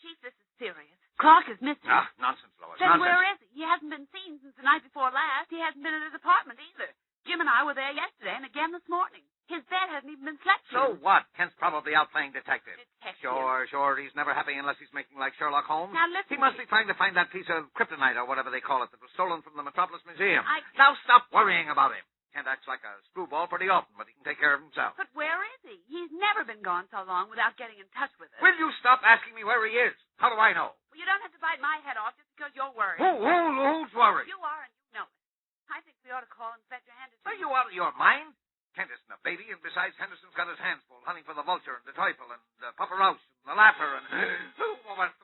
[SPEAKER 5] Chief, this is serious. Clark is missing.
[SPEAKER 17] Ah, nonsense, Lois.
[SPEAKER 5] Then
[SPEAKER 17] nonsense.
[SPEAKER 5] where is he? He hasn't been seen since the night before last. He hasn't been at his apartment either. Jim and I were there yesterday and again this morning. His bed hasn't even been slept
[SPEAKER 17] So
[SPEAKER 5] in.
[SPEAKER 17] what? Kent's probably out playing detective.
[SPEAKER 5] Detective.
[SPEAKER 17] Sure. He's never happy unless he's making like Sherlock Holmes.
[SPEAKER 5] Now, listen.
[SPEAKER 17] He must be trying to find that piece of kryptonite or whatever they call it that was stolen from the Metropolis Museum. Now stop worrying about him. Kent acts like a screwball pretty often, but he can take care of himself.
[SPEAKER 5] But where is he? He's never been gone so long without getting in touch with us.
[SPEAKER 17] Will you stop asking me where he is? How do I know?
[SPEAKER 5] Well, you don't have to bite my head off just because you're worried.
[SPEAKER 17] Who's worried?
[SPEAKER 5] You are, and you know it. I think we ought to call Inspector Henderson.
[SPEAKER 17] Are you out of your mind? Kent isn't a baby, and besides, Henderson's got his hands full hunting for the Vulture and the Teufel and Papa Rouse and the Lapper and...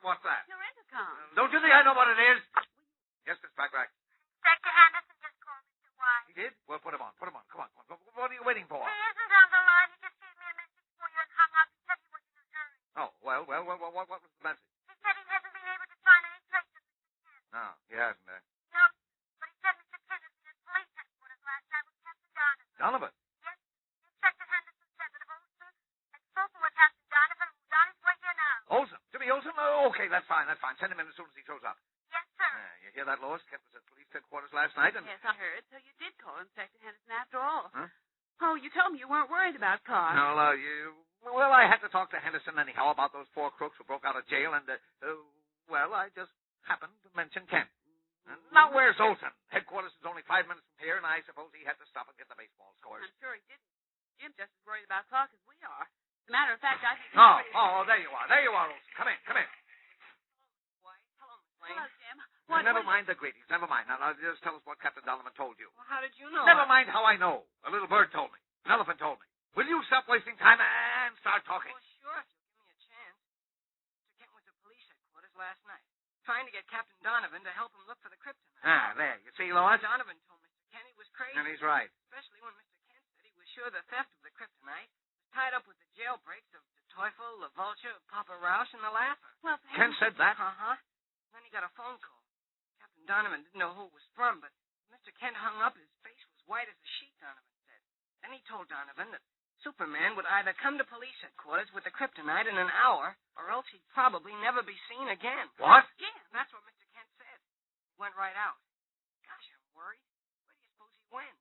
[SPEAKER 17] what's that?
[SPEAKER 5] Your intercom.
[SPEAKER 17] Don't you think I know what it is? Yes, Miss Backrack.
[SPEAKER 10] Inspector Henderson just called Mr. White.
[SPEAKER 17] He did? Well, put him on. Come on. What are you waiting for?
[SPEAKER 10] He isn't on the line. He just gave me a message for you and hung up. He said he was in a hurry.
[SPEAKER 17] Oh, well, what was the message?
[SPEAKER 10] He said he hasn't been able to find any trace of Mr. Kent.
[SPEAKER 17] No, he hasn't.
[SPEAKER 10] No, but he said Mr. Kent had been at police headquarters last night with Captain Donovan.
[SPEAKER 17] Donovan?
[SPEAKER 10] Yes, Inspector Henderson said that Olson had spoken with Captain Donovan, who's on his way here now.
[SPEAKER 17] Olson? Jimmy Olson? Oh, okay, that's fine. Send him in as soon as he shows up.
[SPEAKER 10] Yes, sir.
[SPEAKER 17] You hear that, Lois? Kent was at police headquarters last night, and...
[SPEAKER 5] Yes, I heard. So you did call Inspector Henderson after all.
[SPEAKER 17] Huh?
[SPEAKER 5] Oh, you told me you weren't worried about Clark.
[SPEAKER 17] No, well, I had to talk to Henderson anyhow about those 4 crooks who broke out of jail, and, I just happened to mention Kent. Now, where's Olson? Headquarters is only 5 minutes from here, and I suppose he had to stop and get the baseball scores.
[SPEAKER 5] I'm sure he didn't. Jim's just as worried about Clark as we are. As a matter of fact, I think...
[SPEAKER 17] Oh, there you are. Olson. Come in.
[SPEAKER 5] Hello, Jim.
[SPEAKER 17] Never mind the greetings. Never mind. Now, just tell us what Captain Donovan told you.
[SPEAKER 5] Well, how did you know?
[SPEAKER 17] Never mind how I know. A little bird told me. An elephant told me. Will you stop wasting time and start talking?
[SPEAKER 19] Well, sure, if you'll give me a chance. Mr. Kent was at police headquarters last night, trying to get Captain Donovan to help him look for the kryptonite.
[SPEAKER 17] Ah, there. You see, Lois?
[SPEAKER 19] Donovan told Mr. Kent he was crazy.
[SPEAKER 17] And he's right.
[SPEAKER 19] Especially when Mr. Kent said he was sure the theft of the kryptonite was tied up with the jailbreaks of the Teufel, the Vulture, Papa Rouse, and the Lapper.
[SPEAKER 5] Well,
[SPEAKER 17] Kent said that?
[SPEAKER 19] Uh-huh. Then he got a phone call. Captain Donovan didn't know who it was from, but when Mr. Kent hung up, his face was white as a sheet, Donovan said. Then he told Donovan that Superman would either come to police headquarters with the kryptonite in an hour, or else he'd probably never be seen again.
[SPEAKER 17] What?
[SPEAKER 19] Yeah, that's what Mr. Kent said. He went right out. Gosh, I'm worried. Where do you suppose he went?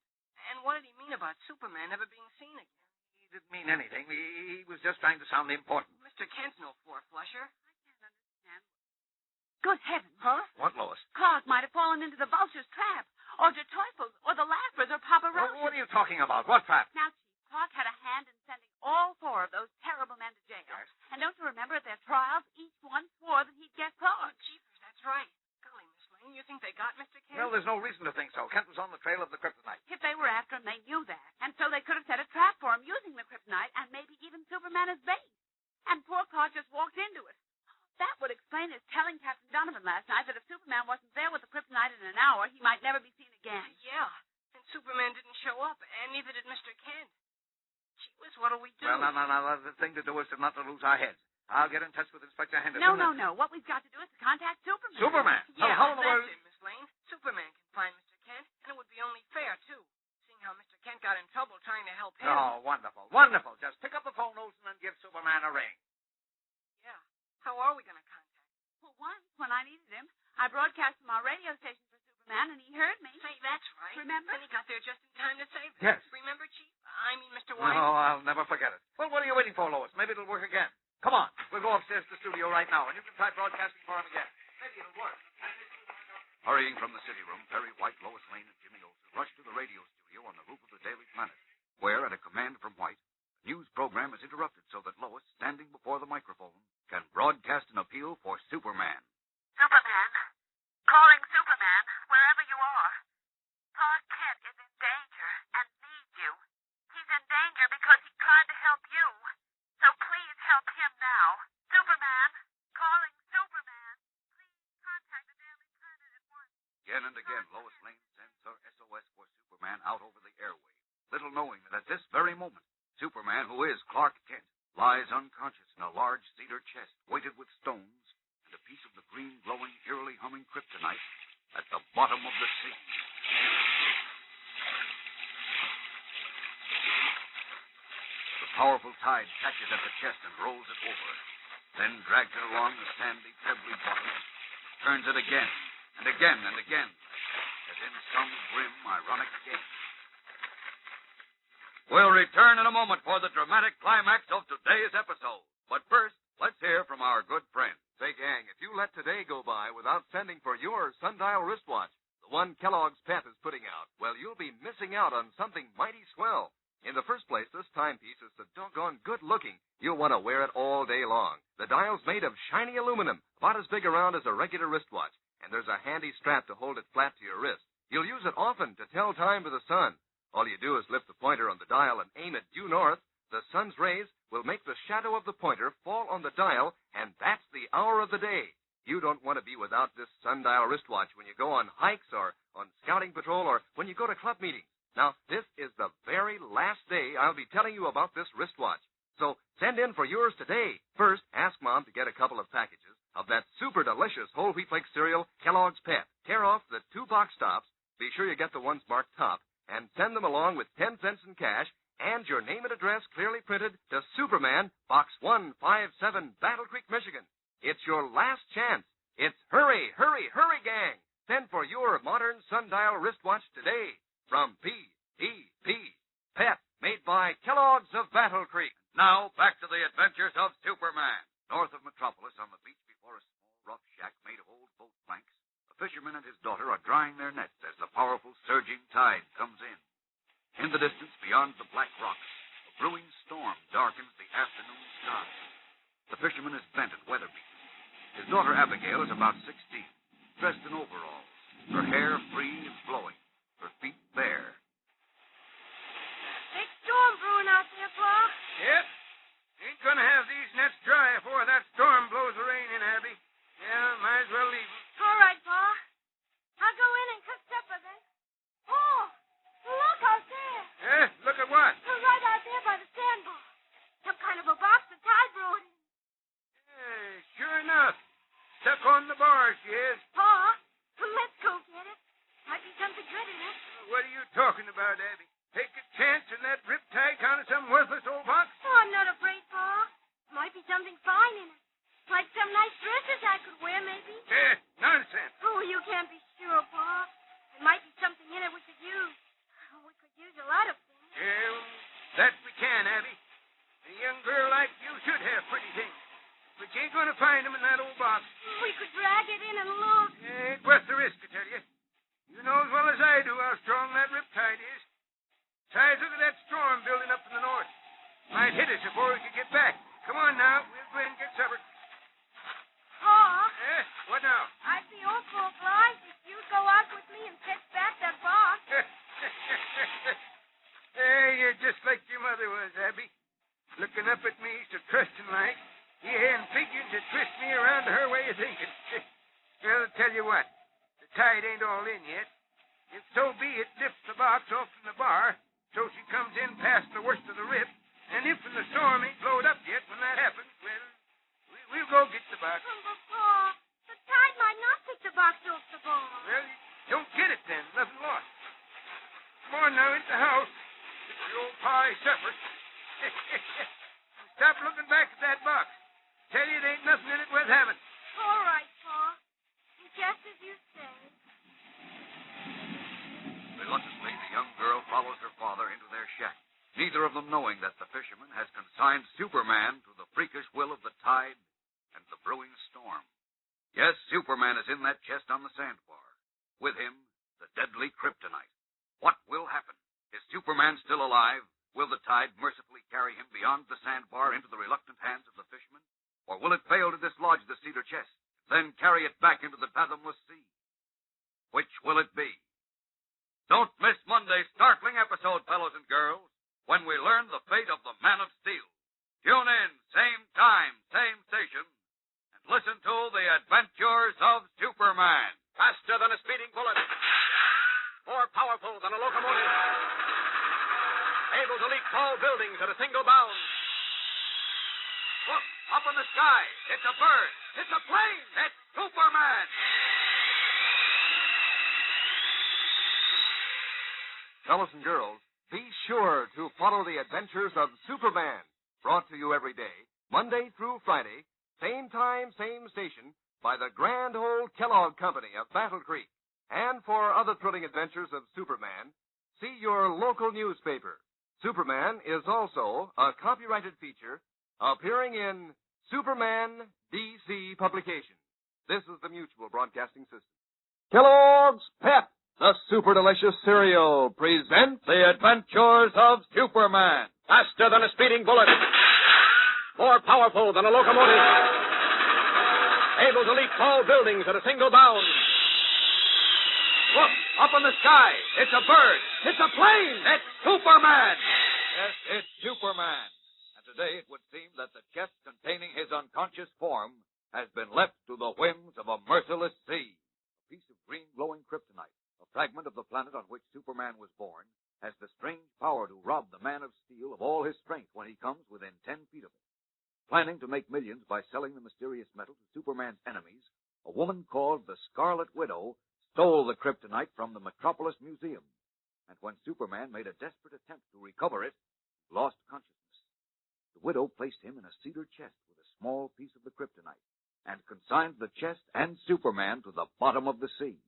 [SPEAKER 19] And what did he mean about Superman never being seen again?
[SPEAKER 17] He didn't mean anything. He was just trying to sound important.
[SPEAKER 19] Mr. Kent's no four-flusher.
[SPEAKER 5] Good heavens.
[SPEAKER 19] Huh?
[SPEAKER 17] What, Lois?
[SPEAKER 5] Clark might have fallen into the Vulture's trap, or the Teufels, or the Lappers, or Papa Rouse.
[SPEAKER 17] What are you talking about? What trap?
[SPEAKER 5] Now, Chief, Clark had a hand in sending all 4 of those terrible men to jail.
[SPEAKER 17] Yes.
[SPEAKER 5] And don't you remember at their trials, each one swore that he'd get Clark?
[SPEAKER 19] Oh, jeepers, that's right. Golly, Miss Lane, you think they got Mr. Kent?
[SPEAKER 17] Well, there's no reason to think so. Kent was on the trail of the kryptonite.
[SPEAKER 5] If they were after him, they knew that. And so they could have set a trap for him using the kryptonite and maybe even Superman as bait. And poor Clark just walked into it. That would explain his telling Captain Donovan last night that if Superman wasn't there with the kryptonite in an hour, he might never be seen again.
[SPEAKER 19] Yeah, and Superman didn't show up, and neither did Mr. Kent. Gee whiz, what'll we do?
[SPEAKER 17] Well, now, the thing to do is to not to lose our heads. I'll get in touch with Inspector Henderson.
[SPEAKER 5] No. What we've got to do is to contact Superman.
[SPEAKER 17] Superman?
[SPEAKER 19] Yeah,
[SPEAKER 17] How in the world?
[SPEAKER 19] that's it, Miss Lane. Superman can find Mr. Kent, and it would be only fair, too, seeing how Mr. Kent got in trouble trying to help him.
[SPEAKER 17] Oh, wonderful, wonderful. Just pick up the phone, Olson, and give Superman a ring.
[SPEAKER 19] Yeah. How are we going to contact him?
[SPEAKER 5] Well, once, when I needed him, I broadcast from our radio station for Superman, and he heard me.
[SPEAKER 19] Say, that's right.
[SPEAKER 5] Remember?
[SPEAKER 19] And he got there just in time to save us.
[SPEAKER 17] Yes.
[SPEAKER 19] Remember, Chief? I mean, Mr. White?
[SPEAKER 17] Oh, I'll never forget it. Well, what are you waiting for, Lois? Maybe it'll work again. Come on. We'll go upstairs to the studio right now, and you can try broadcasting for him again. Maybe it'll work.
[SPEAKER 2] Hurrying from the city room, Perry White, Lois Lane, and Jimmy Olsen rushed to the radio studio on the roof of the Daily Planet, where, at a command from White, the news program is interrupted so that Lois, standing before the microphone, can broadcast an appeal for Superman.
[SPEAKER 5] Superman. Calling Superman, wherever you are. Clark Kent is in danger and needs you. He's in danger because he tried to help you. So please help him now. Superman. Calling Superman. Please contact the Daily Planet at once.
[SPEAKER 2] Again and again, Lois Lane sends her SOS for Superman out over the airwaves, little knowing that at this very moment, Superman, who is Clark Kent, lies unconscious in a large cedar chest weighted with stones and a piece of the green, glowing, eerily humming kryptonite at the bottom of the sea. The powerful tide catches at the chest and rolls it over, then drags it along the sandy, pebbly bottom, turns it again and again and again, as in some grim, ironic game. We'll return in a moment for the dramatic climax of today's episode. But first, let's hear from our good friend.
[SPEAKER 6] Say, gang, if you let today go by without sending for your sundial wristwatch, the one Kellogg's Pep is putting out, well, you'll be missing out on something mighty swell. In the first place, this timepiece is so doggone good-looking, you'll want to wear it all day long. The dial's made of shiny aluminum, about as big around as a regular wristwatch, and there's a handy strap to hold it flat to your wrist. You'll use it often to tell time to the sun. All you do is lift the pointer on the dial and aim it due north. The sun's rays will make the shadow of the pointer fall on the dial, and that's the hour of the day. You don't want to be without this sundial wristwatch when you go on hikes or on scouting patrol or when you go to club meetings. Now, this is the very last day I'll be telling you about this wristwatch. So send in for yours today. First, ask Mom to get a couple of packages of that super delicious whole wheat flake cereal, Kellogg's Pep. Tear off the 2 box tops. Be sure you get the ones marked top. And send them along with 10 cents in cash and your name and address clearly printed to Superman, Box 157, Battle Creek, Michigan. It's your last chance. It's hurry, hurry, hurry, gang. Send for your modern sundial wristwatch today from P.E.P. Pep, made by Kellogg's of Battle Creek.
[SPEAKER 2] Now, back to the adventures of Superman. North of Metropolis, on the beach before a small rough shack made of old boat planks, a fisherman and his daughter are drying their nets as the powerful surging tide comes in. In the distance, beyond the black rocks, a brewing storm darkens the afternoon sky. The fisherman is bent and weather-beaten. His daughter Abigail is about 16, dressed in overalls, her hair free and flowing, her feet bare.
[SPEAKER 19] Big storm brewing out there, Pa.
[SPEAKER 13] Yep. Ain't gonna have these nets dry before that storm blows the rain in, Abby. Yeah, might as well leave them.
[SPEAKER 10] All right, Pa. I'll go in and cook supper then. Oh, look out there.
[SPEAKER 13] Eh? Look at what?
[SPEAKER 10] Right out there by the sandbar. Some kind of a box the tide blew it in.
[SPEAKER 13] Yeah, sure enough. Stuck on the bar, she is.
[SPEAKER 10] Pa, let's go get it. Might be something good in it.
[SPEAKER 13] What are you talking about, Abby? Take a chance in that riptide kind of some worthless old box?
[SPEAKER 10] Oh, I'm not afraid, Pa. Might be something fine in it. Like some nice dresses I could wear, maybe.
[SPEAKER 13] Nonsense.
[SPEAKER 10] Oh, you can't be sure, Pa. There might be something in it we could use. Oh, we could use a lot of things.
[SPEAKER 13] Yeah, that we can, Abby. A young girl like you should have pretty things. But you ain't gonna find them in that old box.
[SPEAKER 10] We could drag it in and look.
[SPEAKER 13] Ain't worth the risk, I tell you. You know as well as I do how strong that riptide is. Besides, look at that storm building up in the north. Might hit us before we could get back. Come on now, we'll go in and get supper.
[SPEAKER 10] Pa?
[SPEAKER 13] What now?
[SPEAKER 10] I'd be awful obliged if you'd go out with me and fetch back that box.
[SPEAKER 13] Hey, you're just like your mother was, Abby. Looking up at me so trusting like. Yeah, and figuring to twist me around to her way of thinking. Well, I'll tell you what. The tide ain't all in yet. If so be it lifts the box off from the bar, so she comes in past the worst of the rip, and if the storm ain't blowed up yet when that happens, well, we'll go get the box.
[SPEAKER 10] But, Pa, the tide might not pick the box off the bar.
[SPEAKER 13] Well, don't get it then. Nothing lost. Come on now, into the house. It's the old pie supper. Stop looking back at that box. Tell you, there ain't nothing in it worth having.
[SPEAKER 10] All right, Pa. Just as you say.
[SPEAKER 2] Reluctantly, the young girl follows her father into their shack, neither of them knowing that the fisherman has consigned Superman to the freakish will of the tide and the brewing storm. Yes, Superman is in that chest on the sandbar. With him, the deadly kryptonite. What will happen? Is Superman still alive? Will the tide mercifully carry him beyond the sandbar into the reluctant hands of the fisherman? Or will it fail to dislodge the cedar chest, then carry it back into the fathomless sea? Which will it be? Don't miss Monday's startling episode, fellows and girls, when we learn the fate of the Man of Steel. Tune in, same time, same station, and listen to The Adventures of Superman.
[SPEAKER 17] Faster than a speeding bullet. More powerful than a locomotive. Able to leap tall buildings at a single bound. Look, up in the sky. It's a bird. It's a plane. It's Superman.
[SPEAKER 6] Fellows and girls, be sure to follow the adventures of Superman, brought to you every day, Monday through Friday, same time, same station, by the Grand Old Kellogg Company of Battle Creek. And for other thrilling adventures of Superman, see your local newspaper. Superman is also a copyrighted feature appearing in Superman DC publication. This is the Mutual Broadcasting System. Kellogg's Pep, the super delicious cereal, presents
[SPEAKER 2] The Adventures of Superman.
[SPEAKER 17] Faster than a speeding bullet. More powerful than a locomotive. Able to leap tall buildings at a single bound. Look, up in the sky. It's a bird. It's a plane. It's Superman.
[SPEAKER 2] Yes, it's Superman. And today it would seem that the chest containing his unconscious form has been left to the whims of a merciless sea. A piece of green glowing kryptonite, a fragment of the planet on which Superman was born, has the strange power to rob the Man of Steel of all his strength when he comes within 10 feet of it. Planning to make millions by selling the mysterious metal to Superman's enemies, a woman called the Scarlet Widow stole the kryptonite from the Metropolis Museum. And when Superman made a desperate attempt to recover it, he lost consciousness. The widow placed him in a cedar chest with a small piece of the kryptonite and consigned the chest and Superman to the bottom of the sea.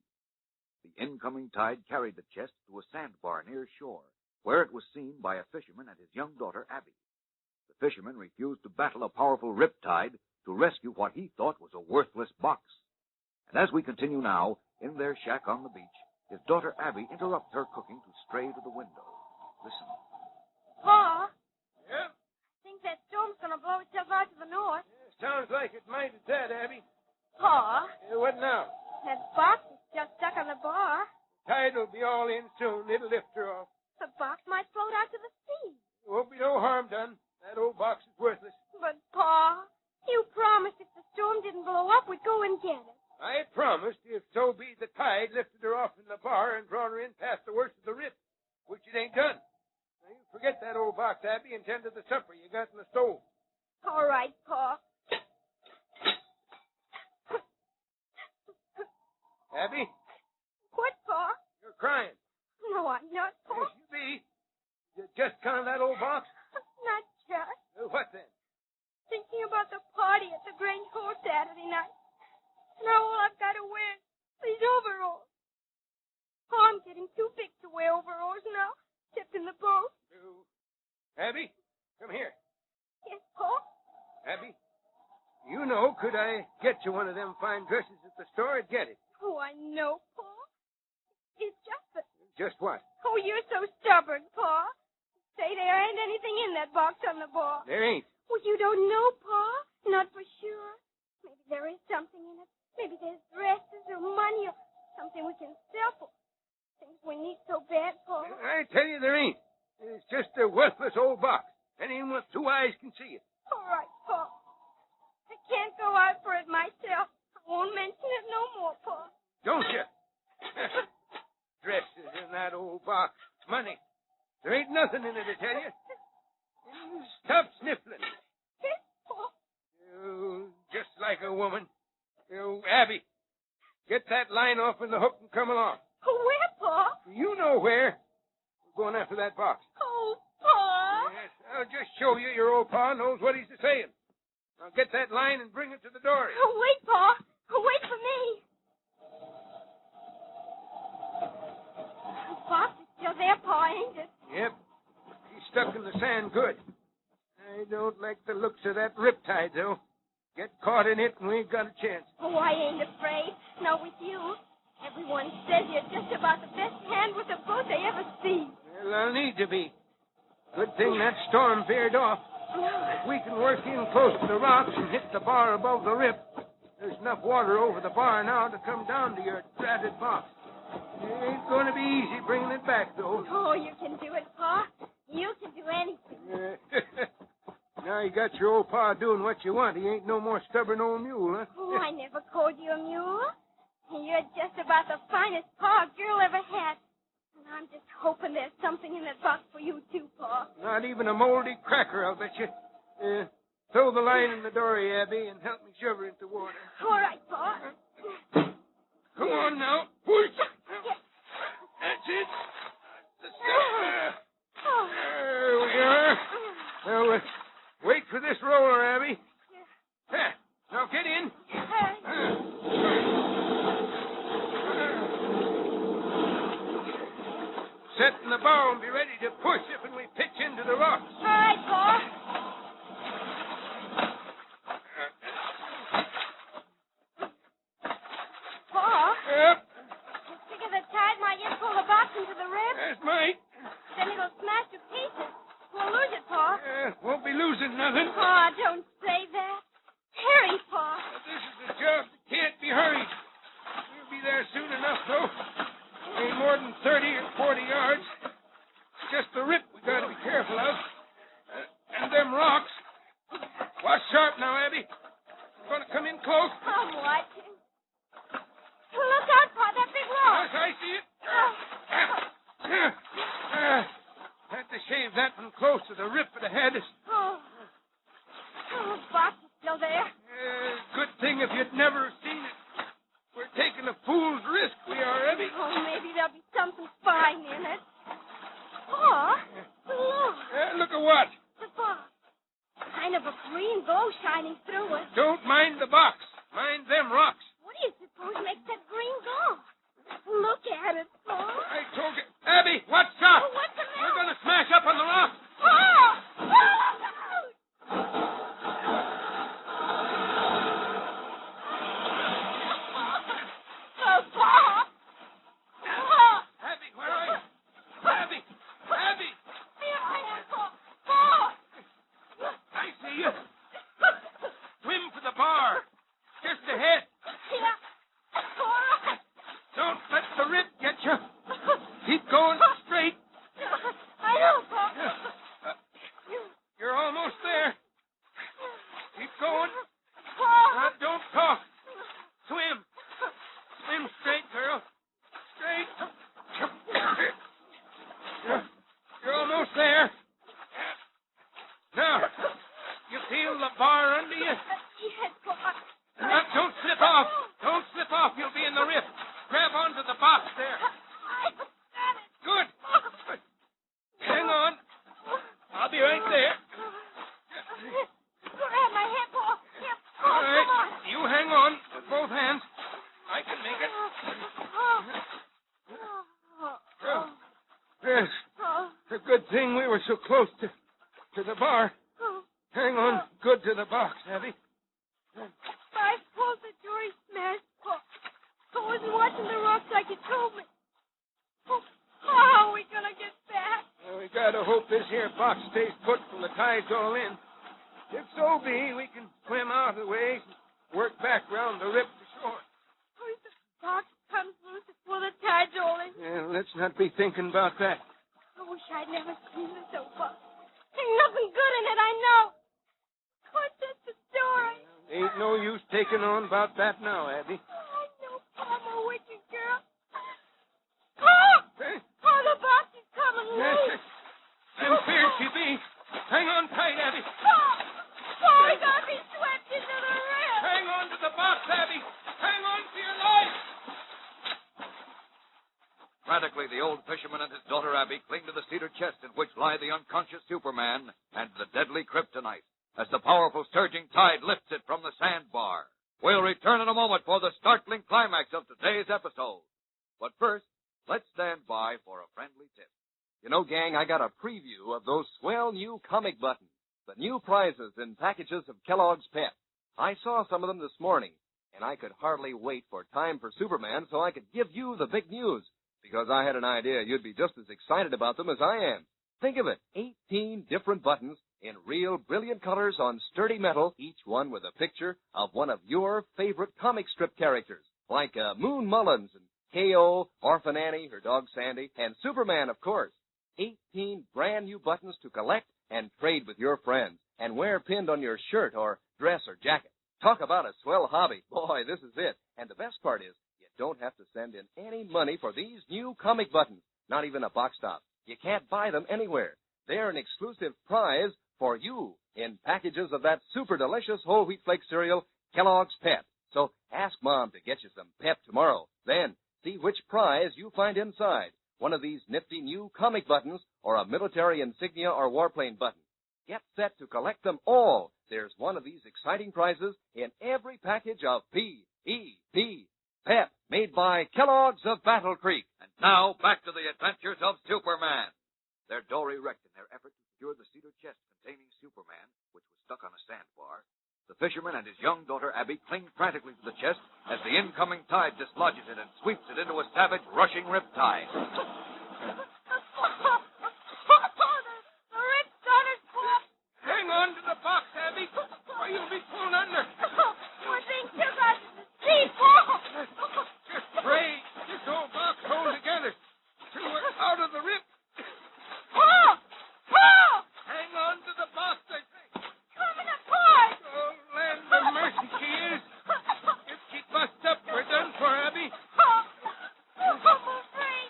[SPEAKER 2] The incoming tide carried the chest to a sandbar near shore, where it was seen by a fisherman and his young daughter, Abby. The fisherman refused to battle a powerful riptide to rescue what he thought was a worthless box. And as we continue now, in their shack on the beach, his daughter Abby interrupts her cooking to stray to the window. Listen.
[SPEAKER 10] Pa?
[SPEAKER 13] Yeah?
[SPEAKER 10] I think that storm's going to blow itself out to the north.
[SPEAKER 13] Sounds like it might at that, Abby.
[SPEAKER 10] Pa?
[SPEAKER 13] What now?
[SPEAKER 10] That box is just stuck on the bar.
[SPEAKER 13] Tide will be all in soon. It'll lift her off.
[SPEAKER 10] The box might float out to the sea.
[SPEAKER 13] Won't be no harm done. That old box is worthless.
[SPEAKER 10] But, Pa, you promised if the storm didn't blow up, we'd go and get it.
[SPEAKER 13] I promised if so be the tide lifted her off in the bar and drawn her in past the worst of the rip, which it ain't done. Now, you forget that old box, Abby, and tend to the supper you got in the stove.
[SPEAKER 10] All right, Pa.
[SPEAKER 13] Abby?
[SPEAKER 10] What, Pa?
[SPEAKER 13] You're crying.
[SPEAKER 10] No, I'm not, Pa.
[SPEAKER 13] Yes, you be. You just count that old box?
[SPEAKER 10] Not just.
[SPEAKER 13] What then?
[SPEAKER 10] Thinking about the party at the Grange Hall Saturday night. Now all I've got to wear is these overalls. Pa, I'm getting too big to wear overalls now, except in the boat.
[SPEAKER 13] Abby, come here.
[SPEAKER 10] Yes, Pa?
[SPEAKER 13] Abby, you know, could I get you one of them fine dresses at the store, I'd get it.
[SPEAKER 10] Oh, I know, Pa. It's just that...
[SPEAKER 13] Just what?
[SPEAKER 10] Oh, you're so stubborn, Pa. Say there ain't anything in that box on the bar.
[SPEAKER 13] There ain't.
[SPEAKER 10] Well, you don't know, Pa. Not for sure. Maybe there is something in it. Maybe there's dresses or money or something we can sell for things we need so bad, Pa.
[SPEAKER 13] I tell you there ain't. It's just a worthless old box. Anyone with 2 eyes can see it.
[SPEAKER 10] All right, Pa.
[SPEAKER 13] like a woman. You, Abby, get that line off in the hook and come along.
[SPEAKER 10] Where, Pa?
[SPEAKER 13] You know where. We're going after that box.
[SPEAKER 10] Oh, Pa.
[SPEAKER 13] Yes, I'll just show you your old pa knows what he's saying. Now get that line and bring it to the door.
[SPEAKER 10] Oh, wait, Pa. Wait for me. The box is still there, Pa, ain't it?
[SPEAKER 13] Yep. He's stuck in the sand good. I don't like the looks of that riptide, though. Get caught in it and we ain't got a chance.
[SPEAKER 10] Oh, I ain't afraid. Not with you. Everyone says you're just about the best hand with a boat they ever see.
[SPEAKER 13] Well, I'll need to be. Good thing that storm veered off. If we can work in close to the rocks and hit the bar above the rip, there's enough water over the bar now to come down to your dratted box. It ain't going to be easy bringing it back, though.
[SPEAKER 10] Oh, you can do it, Pa. You can do anything.
[SPEAKER 13] Now you got your old pa doing what you want. He ain't no more stubborn old mule, huh?
[SPEAKER 10] Oh, I never called you a mule. You're just about the finest pa a girl ever had. And I'm just hoping there's something in that box for you, too, Pa.
[SPEAKER 13] Not even a moldy cracker, I'll bet you. Throw the line in the dory, Abby, and help me shove her into water.
[SPEAKER 10] All right, Pa.
[SPEAKER 13] Come on now. Push. That's it. There we are. Now, wait for this roller, Abby. Now get in. Set in the bow and be ready to push if we pitch into the rocks.
[SPEAKER 10] All right, Pa. Pa?
[SPEAKER 13] Yep.
[SPEAKER 10] You figure the tide might yet pull the box into the rib?
[SPEAKER 13] That's might.
[SPEAKER 10] Then it'll smash to pieces. We'll lose it, Pa.
[SPEAKER 13] Won't be losing nothing.
[SPEAKER 10] Pa, don't say that. Hurry, Pa.
[SPEAKER 13] This is a job that can't be hurried. We'll be there soon enough, though. Ain't more than 30 or 40 yards. It's just the rip we got to be careful of. And them rocks. Watch sharp now, Abby. It's going to come in close.
[SPEAKER 10] I'm watching. Look out, Pa, that big rock.
[SPEAKER 13] Yes, I see it. Had to shave that one close to the rip of the head.
[SPEAKER 10] Oh, box is still there.
[SPEAKER 13] Good thing if you'd never seen it. We're taking a fool's risk, we are, Abby.
[SPEAKER 10] Oh, maybe there'll be something fine in it. Pa, look.
[SPEAKER 13] Look at what?
[SPEAKER 10] The box. Kind of a green glow shining through it.
[SPEAKER 13] Don't mind the box. Mind them rocks.
[SPEAKER 10] What do you suppose makes that green glow? Look at it, Pa.
[SPEAKER 13] I told you. Abby, watch out.
[SPEAKER 10] Oh, what's the matter?
[SPEAKER 13] We're going to smash up on the rocks.
[SPEAKER 10] Pa! Pa, look out! Oh, Pa! Pa!
[SPEAKER 13] Abby, where are you? Abby! Abby!
[SPEAKER 10] Here I am, Pa! Pa!
[SPEAKER 13] I see you. Swim for the bar. Just ahead.
[SPEAKER 10] Yeah. All right.
[SPEAKER 13] Don't let the rip get you. Keep going straight.
[SPEAKER 10] I know, Pa.
[SPEAKER 13] You're almost there. Keep going.
[SPEAKER 10] Pa.
[SPEAKER 13] Now, don't talk. Swim. Swim straight, girl. Straight. You're almost there. Now, you feel the bar under you?
[SPEAKER 10] Yes, Pa.
[SPEAKER 13] Now, don't slip off. Don't slip off. You'll be in the rip. Grab onto the box there.
[SPEAKER 10] I got it.
[SPEAKER 13] Good. Hang on. I'll be right there.
[SPEAKER 10] Grab my hand, Pa. Here, Pa,
[SPEAKER 13] All right.
[SPEAKER 10] come on.
[SPEAKER 13] You hang on with both hands. I can make it. Yes. It's a good thing we were so close to the bar. Hang on good to the box, Abby.
[SPEAKER 10] I suppose the dory smashed, Pa. I wasn't watching the rocks like you told me. Oh, how are we going to get back?
[SPEAKER 13] Well, we gotta hope this here box stays put till the tide's all in. If so be, we can swim out of the way and work back round the rip to shore.
[SPEAKER 10] Oh, if the box comes loose before the tide's all in.
[SPEAKER 13] Yeah, let's not be thinking about that.
[SPEAKER 10] I wish I'd never seen this so far. There's nothing good in it, I know. What's just the story?
[SPEAKER 13] Ain't no use taking on about that now, Abby.
[SPEAKER 10] I know, Pa, I'm a wicked girl. Pa! Pa, the box is coming loose.
[SPEAKER 13] I'm feared she be. Hang on tight, Abby.
[SPEAKER 10] Pa! Pa, we gotta be swept into the rip.
[SPEAKER 13] Hang on
[SPEAKER 2] Desperately, the old fisherman and his daughter Abby cling to the cedar chest in which lie the unconscious Superman and the deadly kryptonite as the powerful surging tide lifts it from the sandbar. We'll return in a moment for the startling climax of today's episode. But first, let's stand by for a friendly tip.
[SPEAKER 6] You know, gang, I got a preview of those swell new comic buttons, the new prizes in packages of Kellogg's Pep. I saw some of them this morning, and I could hardly wait for time for Superman so I could give you the big news, because I had an idea you'd be just as excited about them as I am. Think of it, 18 different buttons in real brilliant colors on sturdy metal, each one with a picture of one of your favorite comic strip characters, like Moon Mullins and K.O., Orphan Annie, her dog Sandy, and Superman, of course. 18 brand new buttons to collect and trade with your friends and wear pinned on your shirt or dress or jacket. Talk about a swell hobby. Boy, this is it. And the best part is, you don't have to send in any money for these new comic buttons, not even a box top. You can't buy them anywhere. They're an exclusive prize for you in packages of that super delicious whole wheat flake cereal, Kellogg's Pep. So ask Mom to get you some Pep tomorrow. Then see which prize you find inside. One of these nifty new comic buttons or a military insignia or warplane button. Get set to collect them all. There's one of these exciting prizes in every package of P.E.P. Pep, made by Kellogg's of Battle Creek.
[SPEAKER 2] And now, back to the adventures of Superman. Their door erect in their effort to secure the cedar chest containing Superman, which was stuck on a sandbar, the fisherman and his young daughter Abby cling frantically to the chest as the incoming tide dislodges it and sweeps it into a savage, rushing riptide.
[SPEAKER 13] Hang on to the box, Abby, or you'll be thrown under.
[SPEAKER 10] We're being took out to the sea, Paul.
[SPEAKER 13] Just pray this old box hold together till we're out of the rip.
[SPEAKER 10] Paul! Paul!
[SPEAKER 13] Hang on to the box, I say.
[SPEAKER 10] Coming apart!
[SPEAKER 13] Oh, land of mercy, she is. If she busts up, we're done for, Abby.
[SPEAKER 10] I'm afraid.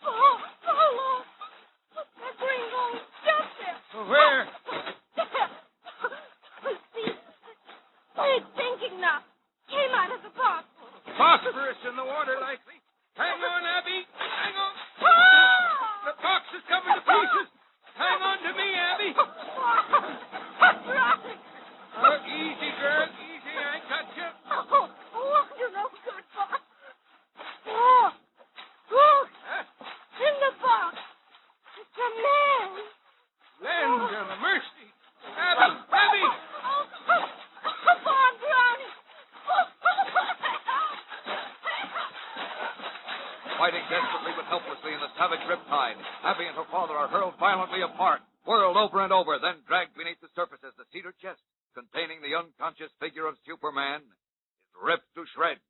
[SPEAKER 10] Oh, Lord. That green going jump there.
[SPEAKER 13] Where?
[SPEAKER 10] See, it's sinking now. Came out of the box.
[SPEAKER 13] Phosphorus in the water, likely. Hang on, Abby. Hang on. The box is coming to pieces. Hang on to me, Abby. Easy, girl. Easy. I got you.
[SPEAKER 10] Oh, you're no good, box. Oh, look. In the box. It's a man.
[SPEAKER 13] Land of mercy. Abby. Abby.
[SPEAKER 10] I'm drowning.
[SPEAKER 2] Fighting desperately but helplessly in the savage riptide, Abby and her father are hurled violently apart, whirled over and over, then dragged beneath the surface as the cedar chest containing the unconscious figure of Superman is ripped to shreds.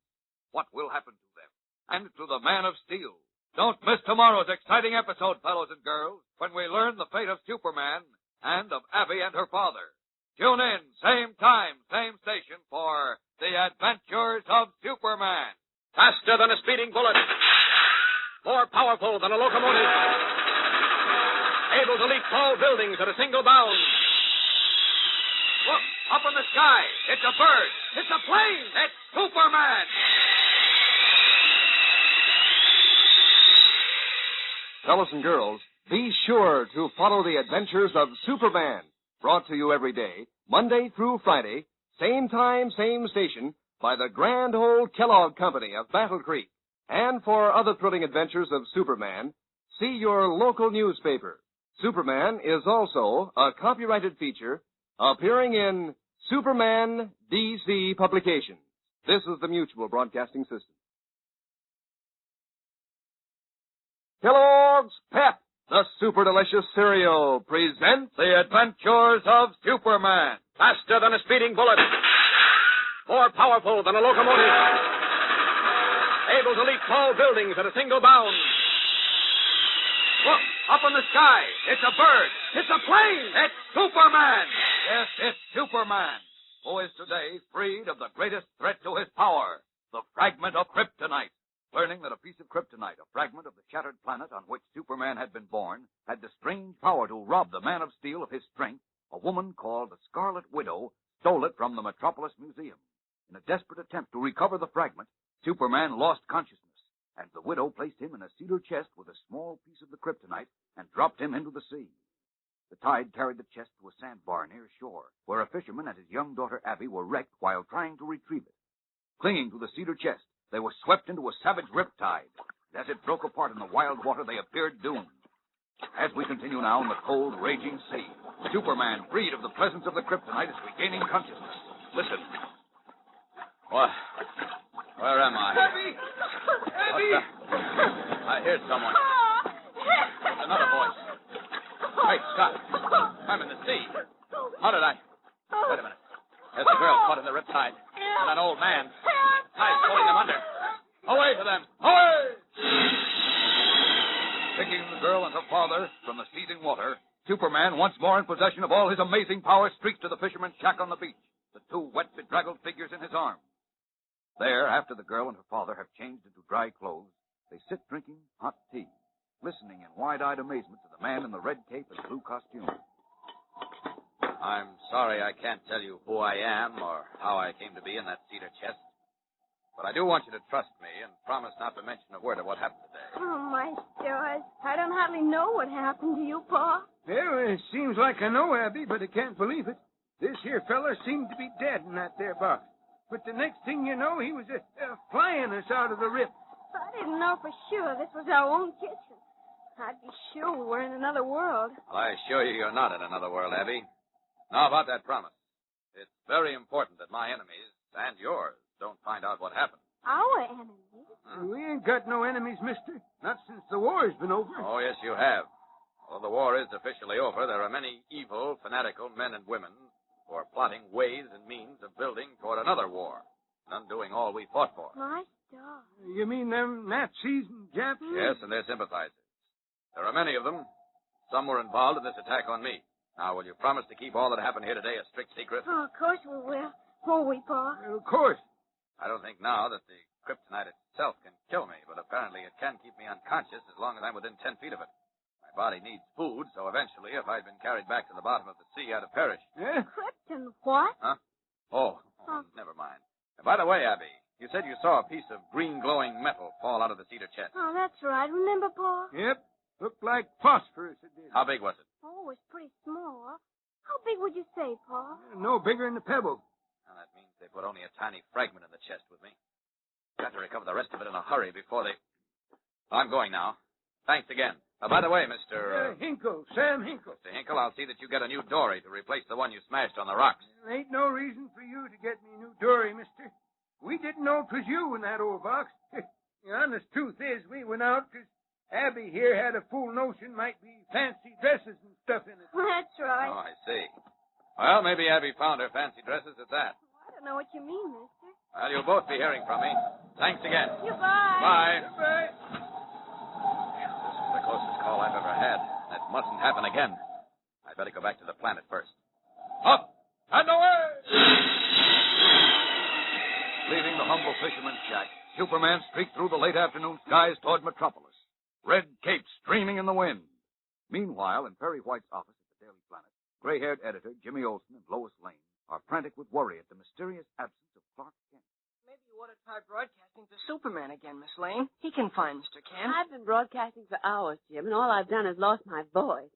[SPEAKER 2] What will happen to them? And to the Man of Steel? Don't miss tomorrow's exciting episode, fellows and girls, when we learn the fate of Superman and of Abby and her father. Tune in, same time, same station, for The Adventures of Superman.
[SPEAKER 3] Faster than a speeding bullet. More powerful than a locomotive. Able to leap tall buildings at a single bound.
[SPEAKER 2] Look, up in the sky. It's a bird. It's a plane. It's Superman.
[SPEAKER 6] Fellas and girls, be sure to follow the adventures of Superman. Brought to you every day, Monday through Friday, same time, same station, by the grand old Kellogg Company of Battle Creek. And for other thrilling adventures of Superman, see your local newspaper. Superman is also a copyrighted feature appearing in Superman DC Publications. This is the Mutual Broadcasting System. Kellogg's Pep, the super delicious cereal, presents
[SPEAKER 2] The Adventures of Superman.
[SPEAKER 3] Faster than a speeding bullet. More powerful than a locomotive. Able to leap tall buildings at a single bound.
[SPEAKER 2] Look, up in the sky. It's a bird. It's a plane. It's Superman. Yes, it's Superman, who is today freed of the greatest threat to his power, the fragment of kryptonite. Learning that a piece of kryptonite, a fragment of the shattered planet on which Superman had been born, had the strange power to rob the Man of Steel of his strength, a woman called the Scarlet Widow stole it from the Metropolis Museum. In a desperate attempt to recover the fragment, Superman lost consciousness, and the widow placed him in a cedar chest with a small piece of the kryptonite and dropped him into the sea. The tide carried the chest to a sandbar near shore, where a fisherman and his young daughter Abby were wrecked while trying to retrieve it. Clinging to the cedar chest, they were swept into a savage riptide. As it broke apart in the wild water, they appeared doomed. As we continue now in the cold, raging sea, Superman, freed of the presence of the kryptonite, is regaining consciousness. Listen.
[SPEAKER 20] What? Where am I?
[SPEAKER 13] Abby! Abby!
[SPEAKER 20] I hear someone. There's another voice. Wait, stop. I'm in the sea. How did I? Wait a minute. There's a girl caught in the riptide. And an old man. Tide's pulling them under. Away for them! Away!
[SPEAKER 2] Picking the girl and her father from the seething water, Superman, once more in possession of all his amazing power, streaks to the fisherman's shack on the beach, the two wet, bedraggled figures in his arms. There, after the girl and her father have changed into dry clothes, they sit drinking hot tea, listening in wide-eyed amazement to the man in the red cape and blue costume.
[SPEAKER 20] I'm sorry I can't tell you who I am or how I came to be in that cedar chest. But I do want you to trust me and promise not to mention a word of what happened today.
[SPEAKER 10] Oh, my stars. I don't hardly know what happened to you, Pa.
[SPEAKER 13] Well, it seems like I know, Abby, but I can't believe it. This here fella seemed to be dead in that there box. But the next thing you know, he was flying us out of the rip.
[SPEAKER 10] I didn't know for sure this was our own kitchen. I'd be sure we were in another world.
[SPEAKER 20] Well, I assure you you're not in another world, Abby. Now, about that promise. It's very important that my enemies and yours don't find out what happened.
[SPEAKER 10] Our enemies?
[SPEAKER 13] We ain't got no enemies, mister. Not since the war's been over.
[SPEAKER 20] Oh, yes, you have. Although the war is officially over, there are many evil, fanatical men and women who are plotting ways and means of building toward another war and undoing all we fought for.
[SPEAKER 10] My stars.
[SPEAKER 13] You mean them Nazis and Japs?
[SPEAKER 20] Yes, and their sympathizers. There are many of them. Some were involved in this attack on me. Now, will you promise to keep all that happened here today a strict secret?
[SPEAKER 10] Oh, of course we will. Won't we, Pa?
[SPEAKER 13] Of course.
[SPEAKER 20] I don't think now that the kryptonite itself can kill me, but apparently it can keep me unconscious as long as I'm within 10 feet of it. My body needs food, so eventually, if I'd been carried back to the bottom of the sea, I'd have perished.
[SPEAKER 10] Krypton what?
[SPEAKER 20] Huh? Oh, never mind. And by the way, Abby, you said you saw a piece of green glowing metal fall out of the cedar chest.
[SPEAKER 10] Oh, that's right. Remember, Pa?
[SPEAKER 13] Yep. Looked like phosphorus, it did.
[SPEAKER 20] How big was it?
[SPEAKER 10] Oh, it was pretty small. How big would you say, Pa?
[SPEAKER 13] No bigger than a pebble.
[SPEAKER 20] Well, that means they put only a tiny fragment in the chest with me. Got to recover the rest of it in a hurry before they... I'm going now. Thanks again. By the way, Mr.
[SPEAKER 13] Hinkle, Sam Hinkle.
[SPEAKER 20] Mr. Hinkle, I'll see that you get a new dory to replace the one you smashed on the rocks.
[SPEAKER 13] There ain't no reason for you to get me a new dory, mister. We didn't know it was you in that old box. The honest truth is we went out because Abby here had a fool notion might be fancy dresses and stuff in it.
[SPEAKER 10] That's right.
[SPEAKER 20] Oh, I see. Well, maybe Abby found her fancy dresses at that.
[SPEAKER 10] I don't know what you mean, mister.
[SPEAKER 20] Well, you'll both be hearing from me. Thanks again.
[SPEAKER 10] Goodbye.
[SPEAKER 20] Bye.
[SPEAKER 13] Goodbye.
[SPEAKER 20] This is the closest call I've ever had. That mustn't happen again. I'd better go back to the planet first. Up and away! Leaving the humble fisherman's shack, Superman streaked through the late afternoon skies toward Metropolis, red capes streaming in the wind. Meanwhile, in Perry White's office at the Daily Planet, gray-haired editor Jimmy Olsen and Lois Lane are frantic with worry at the mysterious absence of Clark Kent.
[SPEAKER 19] Maybe you ought to try broadcasting to Superman again, Miss Lane. He can find Mr. Kent.
[SPEAKER 4] I've been broadcasting for hours, Jim, and all I've done is lost my voice.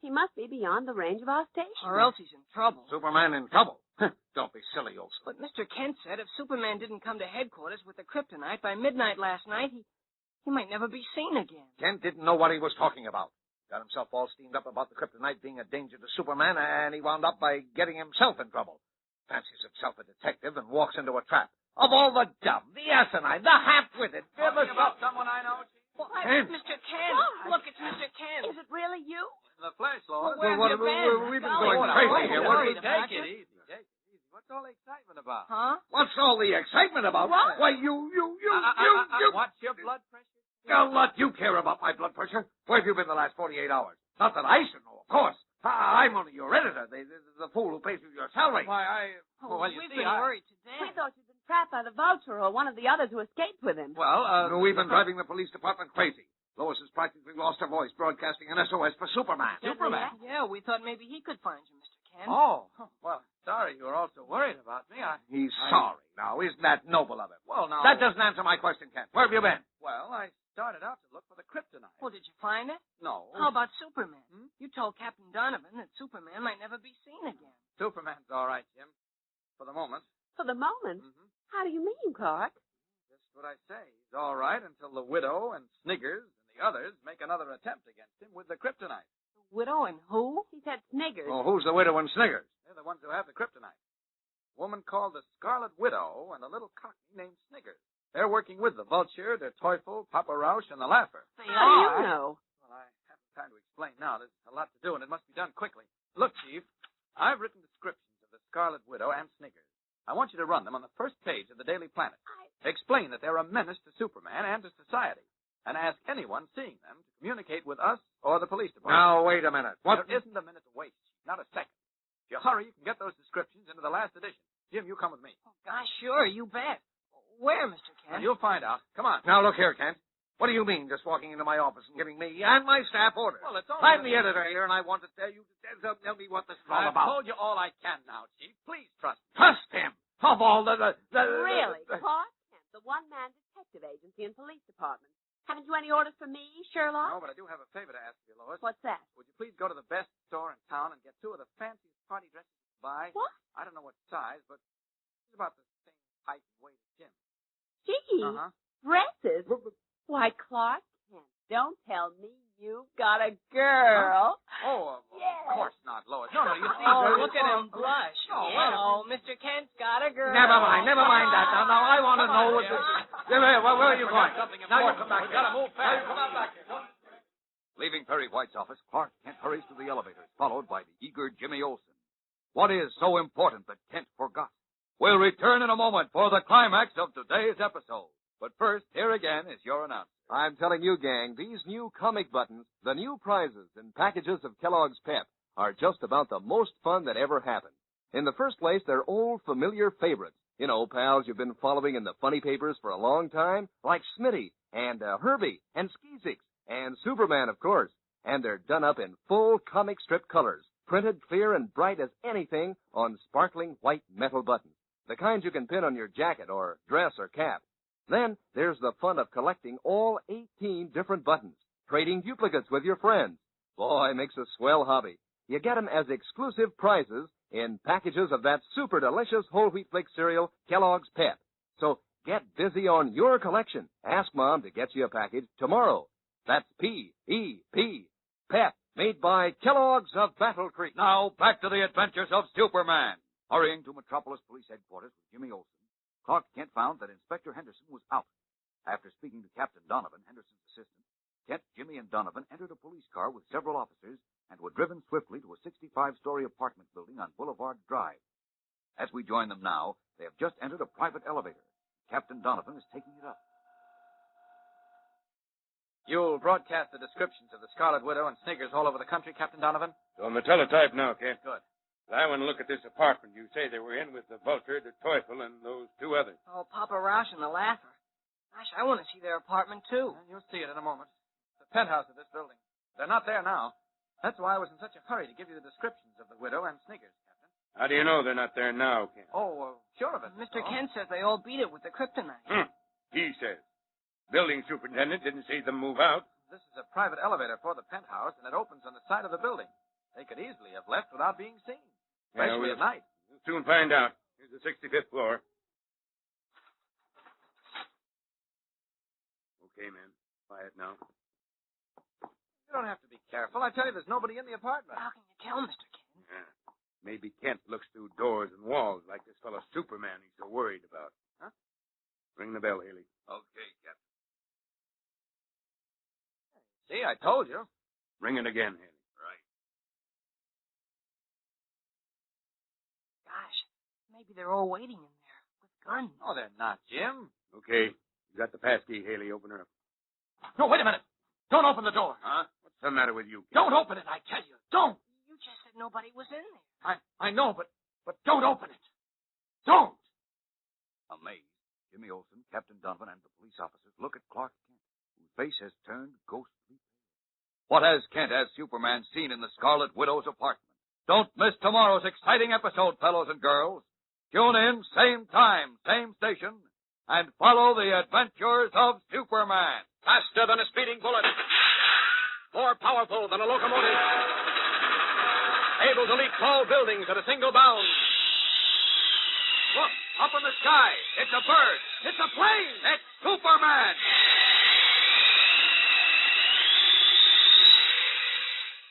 [SPEAKER 4] He must be beyond the range of our station.
[SPEAKER 19] Or else he's in trouble.
[SPEAKER 17] Superman in trouble? Don't be silly, Olsen.
[SPEAKER 19] But Mr. Kent said if Superman didn't come to headquarters with the kryptonite by midnight last night, he might never be seen again.
[SPEAKER 17] Kent didn't know what he was talking about. Got himself all steamed up about the kryptonite being a danger to Superman, and he wound up by getting himself in trouble. Fancies himself a detective and walks into a trap. Of all the dumb, the asinine, the half-witted...
[SPEAKER 20] Talking about someone I know, Chief?
[SPEAKER 19] Why,
[SPEAKER 17] Kent.
[SPEAKER 19] Mr. Kent. Look, it's Mr. Kent.
[SPEAKER 4] Is it really you?
[SPEAKER 20] The flash, Lois.
[SPEAKER 19] Well, where have you been?
[SPEAKER 17] We've been going crazy here. What are we...
[SPEAKER 20] Take it easy. Take it easy. What's all the excitement about?
[SPEAKER 19] Huh?
[SPEAKER 17] What's all the excitement about?
[SPEAKER 19] What?
[SPEAKER 17] Why, you...
[SPEAKER 20] What's your blood pressure?
[SPEAKER 17] A lot you care about my blood pressure. Where have you been the last 48 hours? Not that I should know, of course. I'm only your editor, the fool who pays you your salary.
[SPEAKER 20] Why,
[SPEAKER 19] Oh,
[SPEAKER 20] well, you
[SPEAKER 19] we've
[SPEAKER 20] see,
[SPEAKER 19] been worried today.
[SPEAKER 4] We thought you'd been trapped by the vulture or one of the others who escaped with him.
[SPEAKER 17] Well, we've been driving the police department crazy. Lois has practically lost her voice broadcasting an SOS for Superman.
[SPEAKER 19] Superman? Yeah, we thought maybe he could find you, Mr. Kent.
[SPEAKER 17] Oh, well,
[SPEAKER 16] sorry you were all so worried about me.
[SPEAKER 1] He's sorry now. Isn't that noble of him?
[SPEAKER 16] Well, now...
[SPEAKER 1] That doesn't answer my question, Kent. Where have you been?
[SPEAKER 16] Well, I started out to look for the kryptonite.
[SPEAKER 19] Well, did you find it?
[SPEAKER 16] No.
[SPEAKER 19] How about Superman? You told Captain Donovan that Superman might never be seen again.
[SPEAKER 16] Superman's all right, Jim. For the moment.
[SPEAKER 4] For the moment? How do you mean, Clark?
[SPEAKER 16] Just what I say. He's all right until the widow and Sniggers and the others make another attempt against him with the kryptonite.
[SPEAKER 19] The widow and who?
[SPEAKER 4] He said Sniggers.
[SPEAKER 1] Oh, who's the widow and Sniggers?
[SPEAKER 16] They're the ones who have the kryptonite. A woman called the Scarlet Widow and a little cockney named Sniggers. They're working with the Vulture, the Teufel, Papa Rausch, and the Laugher.
[SPEAKER 19] They
[SPEAKER 4] How do you know?
[SPEAKER 16] Well, I haven't time to explain now. There's a lot to do, and it must be done quickly. Look, Chief, I've written descriptions of the Scarlet Widow and Sniggers. I want you to run them on the first page of the Daily Planet. Explain that they're a menace to Superman and to society, and ask anyone seeing them to communicate with us or the police department.
[SPEAKER 1] Now, wait a minute. What?
[SPEAKER 16] There isn't a minute to waste, Chief. Not a second. If you hurry, you can get those descriptions into the last edition. Jim, you come with me.
[SPEAKER 19] Oh, gosh, sure, you bet. Where, Mr. Kent?
[SPEAKER 16] You'll find out. Come on.
[SPEAKER 1] Now, look here, Kent. What do you mean, just walking into my office and giving me and my staff orders?
[SPEAKER 16] Well, it's all...
[SPEAKER 1] I'm the editor here, and I want to tell you to tell me what this is all
[SPEAKER 16] I've
[SPEAKER 1] about.
[SPEAKER 16] told you all I can now, Chief. Please trust me.
[SPEAKER 1] Trust him? Of all the...
[SPEAKER 4] Really? Clark Kent, the one-man detective agency and police department. Haven't you any orders for me, Sherlock?
[SPEAKER 16] No, but I do have a favor to ask you, Lois.
[SPEAKER 4] What's that?
[SPEAKER 16] Would you please go to the best store in town and get 2 of the fanciest party dresses you can buy?
[SPEAKER 4] What?
[SPEAKER 16] I don't know what size, but it's about the same height and weight as Jim.
[SPEAKER 4] Gee, dresses? Why, Clark Kent, don't tell me you've got a girl.
[SPEAKER 16] Oh,
[SPEAKER 4] yes.
[SPEAKER 16] Of course not, Lois. No, you see...
[SPEAKER 19] Oh, look at him blush.
[SPEAKER 16] No,
[SPEAKER 19] Oh, Mr. Kent's got a girl.
[SPEAKER 1] Never mind that. Now, I want to know what this... Where are you going? Now, you come back here.
[SPEAKER 16] Gotta move fast.
[SPEAKER 1] Come on back here.
[SPEAKER 20] Leaving Perry White's office, Clark Kent hurries to the elevators, followed by the eager Jimmy Olsen. What is so important that Kent forgot? We'll return in a moment for the climax of today's episode. But first, here again is your announcer.
[SPEAKER 6] I'm telling you, gang, these new comic buttons, the new prizes in packages of Kellogg's Pep, are just about the most fun that ever happened. In the first place, they're old, familiar favorites. You know, pals you've been following in the funny papers for a long time, like Smitty and Herbie and Skeezix and Superman, of course. And they're done up in full comic strip colors, printed clear and bright as anything on sparkling white metal buttons, the kinds you can pin on your jacket or dress or cap. Then there's the fun of collecting all 18 different buttons, trading duplicates with your friends. Boy, makes a swell hobby. You get them as exclusive prizes in packages of that super delicious whole wheat flake cereal, Kellogg's Pep. So get busy on your collection. Ask Mom to get you a package tomorrow. That's P-E-P, Pep, made by Kellogg's of Battle Creek.
[SPEAKER 20] Now, back to the adventures of Superman. Hurrying to Metropolis Police Headquarters with Jimmy Olsen, Clark Kent found that Inspector Henderson was out. After speaking to Captain Donovan, Henderson's assistant, Kent, Jimmy, and Donovan entered a police car with several officers and were driven swiftly to a 65-story apartment building on Boulevard Drive. As we join them now, they have just entered a private elevator. Captain Donovan is taking it up.
[SPEAKER 16] You'll broadcast the descriptions of the Scarlet Widow and Sniggers all over the country, Captain Donovan?
[SPEAKER 18] So on the teletype now, Kent.
[SPEAKER 16] Good.
[SPEAKER 18] I want to look at this apartment you say they were in with the Vulture, the Teufel, and those 2 others.
[SPEAKER 19] Oh, Papa Rausch and the Laugher. Gosh, I want to see their apartment, too.
[SPEAKER 16] You'll see it in a moment. The penthouse of this building. They're not there now. That's why I was in such a hurry to give you the descriptions of the widow and Sniggers, Captain.
[SPEAKER 18] How do you know they're not there now, Kent?
[SPEAKER 16] Oh, sure of it.
[SPEAKER 19] Mr. Kent says they all beat it with the kryptonite.
[SPEAKER 18] He says. Building superintendent didn't see them move out.
[SPEAKER 16] This is a private elevator for the penthouse, and it opens on the side of the building. They could easily have left without being seen, especially at night.
[SPEAKER 18] We'll soon find out. Here's the 65th floor. Okay, man. Quiet now.
[SPEAKER 16] You don't have to be careful. I tell you, there's nobody in the apartment.
[SPEAKER 19] How can you tell, Mr. Kent?
[SPEAKER 18] Yeah. Maybe Kent looks through doors and walls like this fellow Superman he's so worried about.
[SPEAKER 16] Huh?
[SPEAKER 18] Ring the bell, Haley.
[SPEAKER 20] Okay, Captain.
[SPEAKER 16] See, I told you.
[SPEAKER 18] Ring it again, Haley.
[SPEAKER 20] Right.
[SPEAKER 19] Gosh, maybe they're all waiting in there with guns.
[SPEAKER 16] Oh, they're not, Jim.
[SPEAKER 18] Okay. You got the passkey, Haley. Open her up.
[SPEAKER 3] No, wait a minute. Don't open the door.
[SPEAKER 18] Huh? What's the matter with you, Kent?
[SPEAKER 3] Don't open it, I tell you. Don't.
[SPEAKER 19] You just said nobody was in there.
[SPEAKER 3] I know, but don't open it. Don't.
[SPEAKER 20] Amazed, Jimmy Olsen, Captain Donovan, and the police officers look at Clark Kent, whose face has turned ghostly pale. What has Kent, as Superman, seen in the Scarlet Widow's apartment? Don't miss tomorrow's exciting episode, fellows and girls. Tune in, same time, same station, and follow the adventures of Superman.
[SPEAKER 17] Faster than a speeding bullet. More powerful than a locomotive. Able to leap tall buildings at a single bound.
[SPEAKER 20] Look, up in the sky. It's a bird. It's a plane. It's Superman.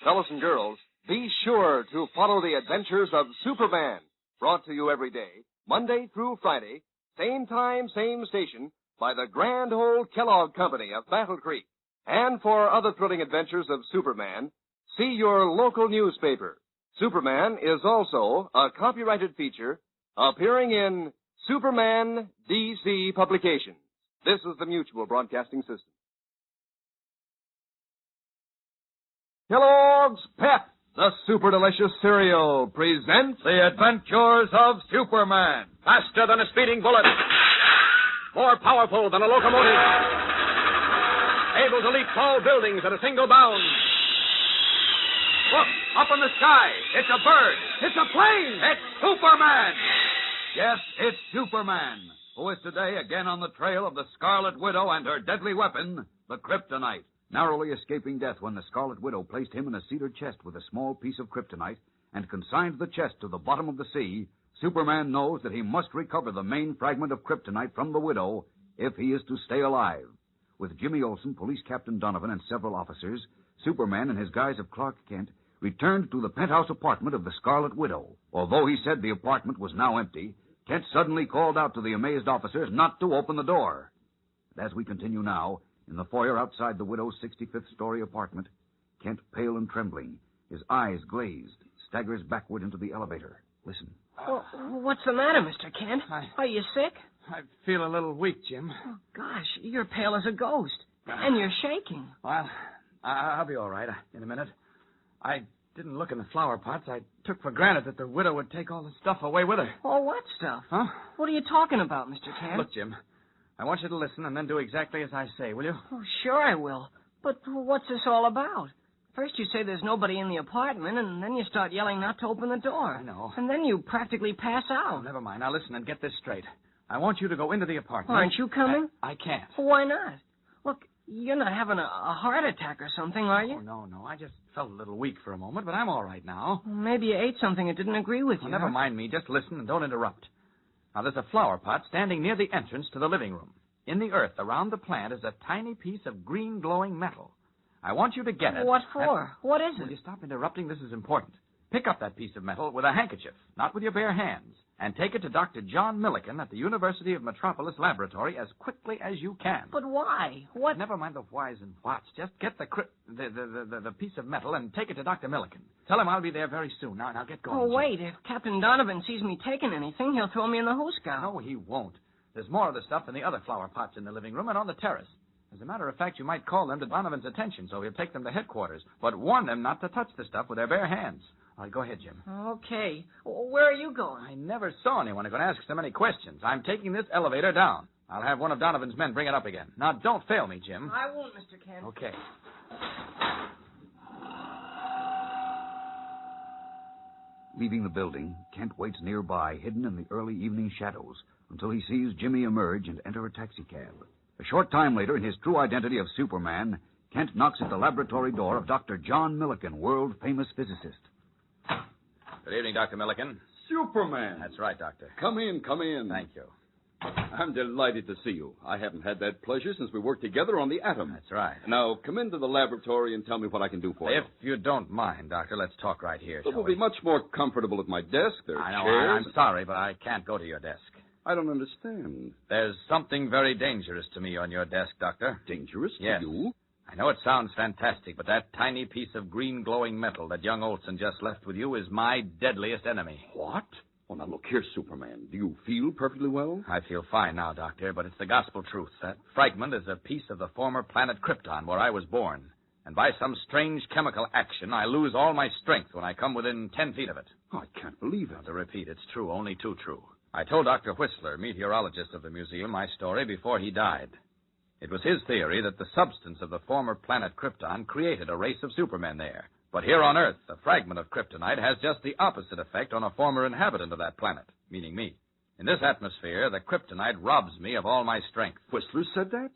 [SPEAKER 6] Fellows and girls, be sure to follow the adventures of Superman, brought to you every day, Monday through Friday, same time, same station, by the Grand Old Kellogg Company of Battle Creek. And for other thrilling adventures of Superman, see your local newspaper. Superman is also a copyrighted feature appearing in Superman DC Publications. This is the Mutual Broadcasting System. Kellogg's Pep, the super delicious cereal, presents
[SPEAKER 20] The Adventures of Superman.
[SPEAKER 17] Faster than a speeding bullet. More powerful than a locomotive. Able to leap tall buildings at a single bound.
[SPEAKER 20] Look, up in the sky. It's a bird. It's a plane. It's Superman. Yes, it's Superman, who is today again on the trail of the Scarlet Widow and her deadly weapon, the kryptonite. Narrowly escaping death when the Scarlet Widow placed him in a cedar chest with a small piece of kryptonite and consigned the chest to the bottom of the sea, Superman knows that he must recover the main fragment of kryptonite from the Widow if he is to stay alive. With Jimmy Olsen, Police Captain Donovan, and several officers, Superman, in his guise of Clark Kent, returned to the penthouse apartment of the Scarlet Widow. Although he said the apartment was now empty, Kent suddenly called out to the amazed officers not to open the door. And as we continue now, in the foyer outside the widow's 65th story apartment, Kent, pale and trembling, his eyes glazed, staggers backward into the elevator. Listen.
[SPEAKER 19] Well, what's the matter, Mr. Kent? Are you sick?
[SPEAKER 16] I feel a little weak, Jim.
[SPEAKER 19] Oh, gosh, you're pale as a ghost. And you're shaking.
[SPEAKER 16] Well, I'll be all right in a minute. I didn't look in the flower pots. I took for granted that the widow would take all the stuff away with her.
[SPEAKER 19] Oh, what stuff?
[SPEAKER 16] Huh?
[SPEAKER 19] What are you talking about, Mr. Kent?
[SPEAKER 16] Look, Jim, I want you to listen and then do exactly as I say, will you?
[SPEAKER 19] Oh, sure I will. But what's this all about? First you say there's nobody in the apartment, and then you start yelling not to open the door.
[SPEAKER 16] I know.
[SPEAKER 19] And then you practically pass out.
[SPEAKER 16] Oh, never mind. Now listen and get this straight. I want you to go into the apartment.
[SPEAKER 19] Aren't you coming?
[SPEAKER 16] I can't.
[SPEAKER 19] Well, why not? Look, you're not having a heart attack or something, are you?
[SPEAKER 16] Oh, no. I just felt a little weak for a moment, but I'm all right now.
[SPEAKER 19] Well, maybe you ate something that didn't agree with you.
[SPEAKER 16] Well, never mind me. Just listen and don't interrupt. Now, there's a flower pot standing near the entrance to the living room. In the earth around the plant is a tiny piece of green glowing metal. I want you to get it.
[SPEAKER 19] What for? What is it?
[SPEAKER 16] Will you stop interrupting? This is important. Pick up that piece of metal with a handkerchief, not with your bare hands, and take it to Dr. John Milliken at the University of Metropolis Laboratory as quickly as you can.
[SPEAKER 19] But why? What?
[SPEAKER 16] Never mind the whys and whats. Just get the piece of metal and take it to Dr. Milliken. Tell him I'll be there very soon. Now get going.
[SPEAKER 19] Oh, wait. If Captain Donovan sees me taking anything, he'll throw me in the hoosegow.
[SPEAKER 16] No, he won't. There's more of the stuff in the other flower pots in the living room and on the terrace. As a matter of fact, you might call them to Donovan's attention, so he'll take them to headquarters. But warn them not to touch the stuff with their bare hands. All right, go ahead, Jim.
[SPEAKER 19] Okay. Where are you going?
[SPEAKER 16] I never saw anyone who could ask so many questions. I'm taking this elevator down. I'll have one of Donovan's men bring it up again. Now, don't fail me, Jim.
[SPEAKER 19] I won't, Mr. Kent.
[SPEAKER 16] Okay.
[SPEAKER 20] Leaving the building, Kent waits nearby, hidden in the early evening shadows, until he sees Jimmy emerge and enter a taxicab. A short time later, in his true identity of Superman, Kent knocks at the laboratory door of Dr. John Milliken, world-famous physicist.
[SPEAKER 3] Good evening, Dr. Milliken.
[SPEAKER 21] Superman.
[SPEAKER 3] That's right, Doctor.
[SPEAKER 21] Come in.
[SPEAKER 3] Thank you.
[SPEAKER 21] I'm delighted to see you. I haven't had that pleasure since we worked together on the atom.
[SPEAKER 3] That's right.
[SPEAKER 21] Now, come into the laboratory and tell me what I can do for you.
[SPEAKER 3] If you don't mind, Doctor, let's talk right here,
[SPEAKER 21] It will be much more comfortable at my desk. There are
[SPEAKER 3] I know.
[SPEAKER 21] chairs.
[SPEAKER 3] I'm sorry, but I can't go to your desk.
[SPEAKER 21] I don't understand.
[SPEAKER 3] There's something very dangerous to me on your desk, Doctor.
[SPEAKER 21] Dangerous
[SPEAKER 3] Yes.
[SPEAKER 21] to you?
[SPEAKER 3] I know it sounds fantastic, but that tiny piece of green glowing metal that young Olson just left with you is my deadliest enemy.
[SPEAKER 21] What? Well, now, look here, Superman. Do you feel perfectly well?
[SPEAKER 3] I feel fine now, Doctor, but it's the gospel truth. That fragment is a piece of the former planet Krypton, where I was born. And by some strange chemical action, I lose all my strength when I come within 10 feet of it.
[SPEAKER 21] Oh, I can't believe it.
[SPEAKER 3] Now, to repeat, it's true, only too true. I told Dr. Whistler, meteorologist of the museum, my story before he died. It was his theory that the substance of the former planet Krypton created a race of supermen there,
[SPEAKER 20] But here on Earth, a fragment of kryptonite has just the opposite effect on a former inhabitant of that planet, meaning me. In this atmosphere, the kryptonite robs me of all my strength.
[SPEAKER 21] Whistler said that?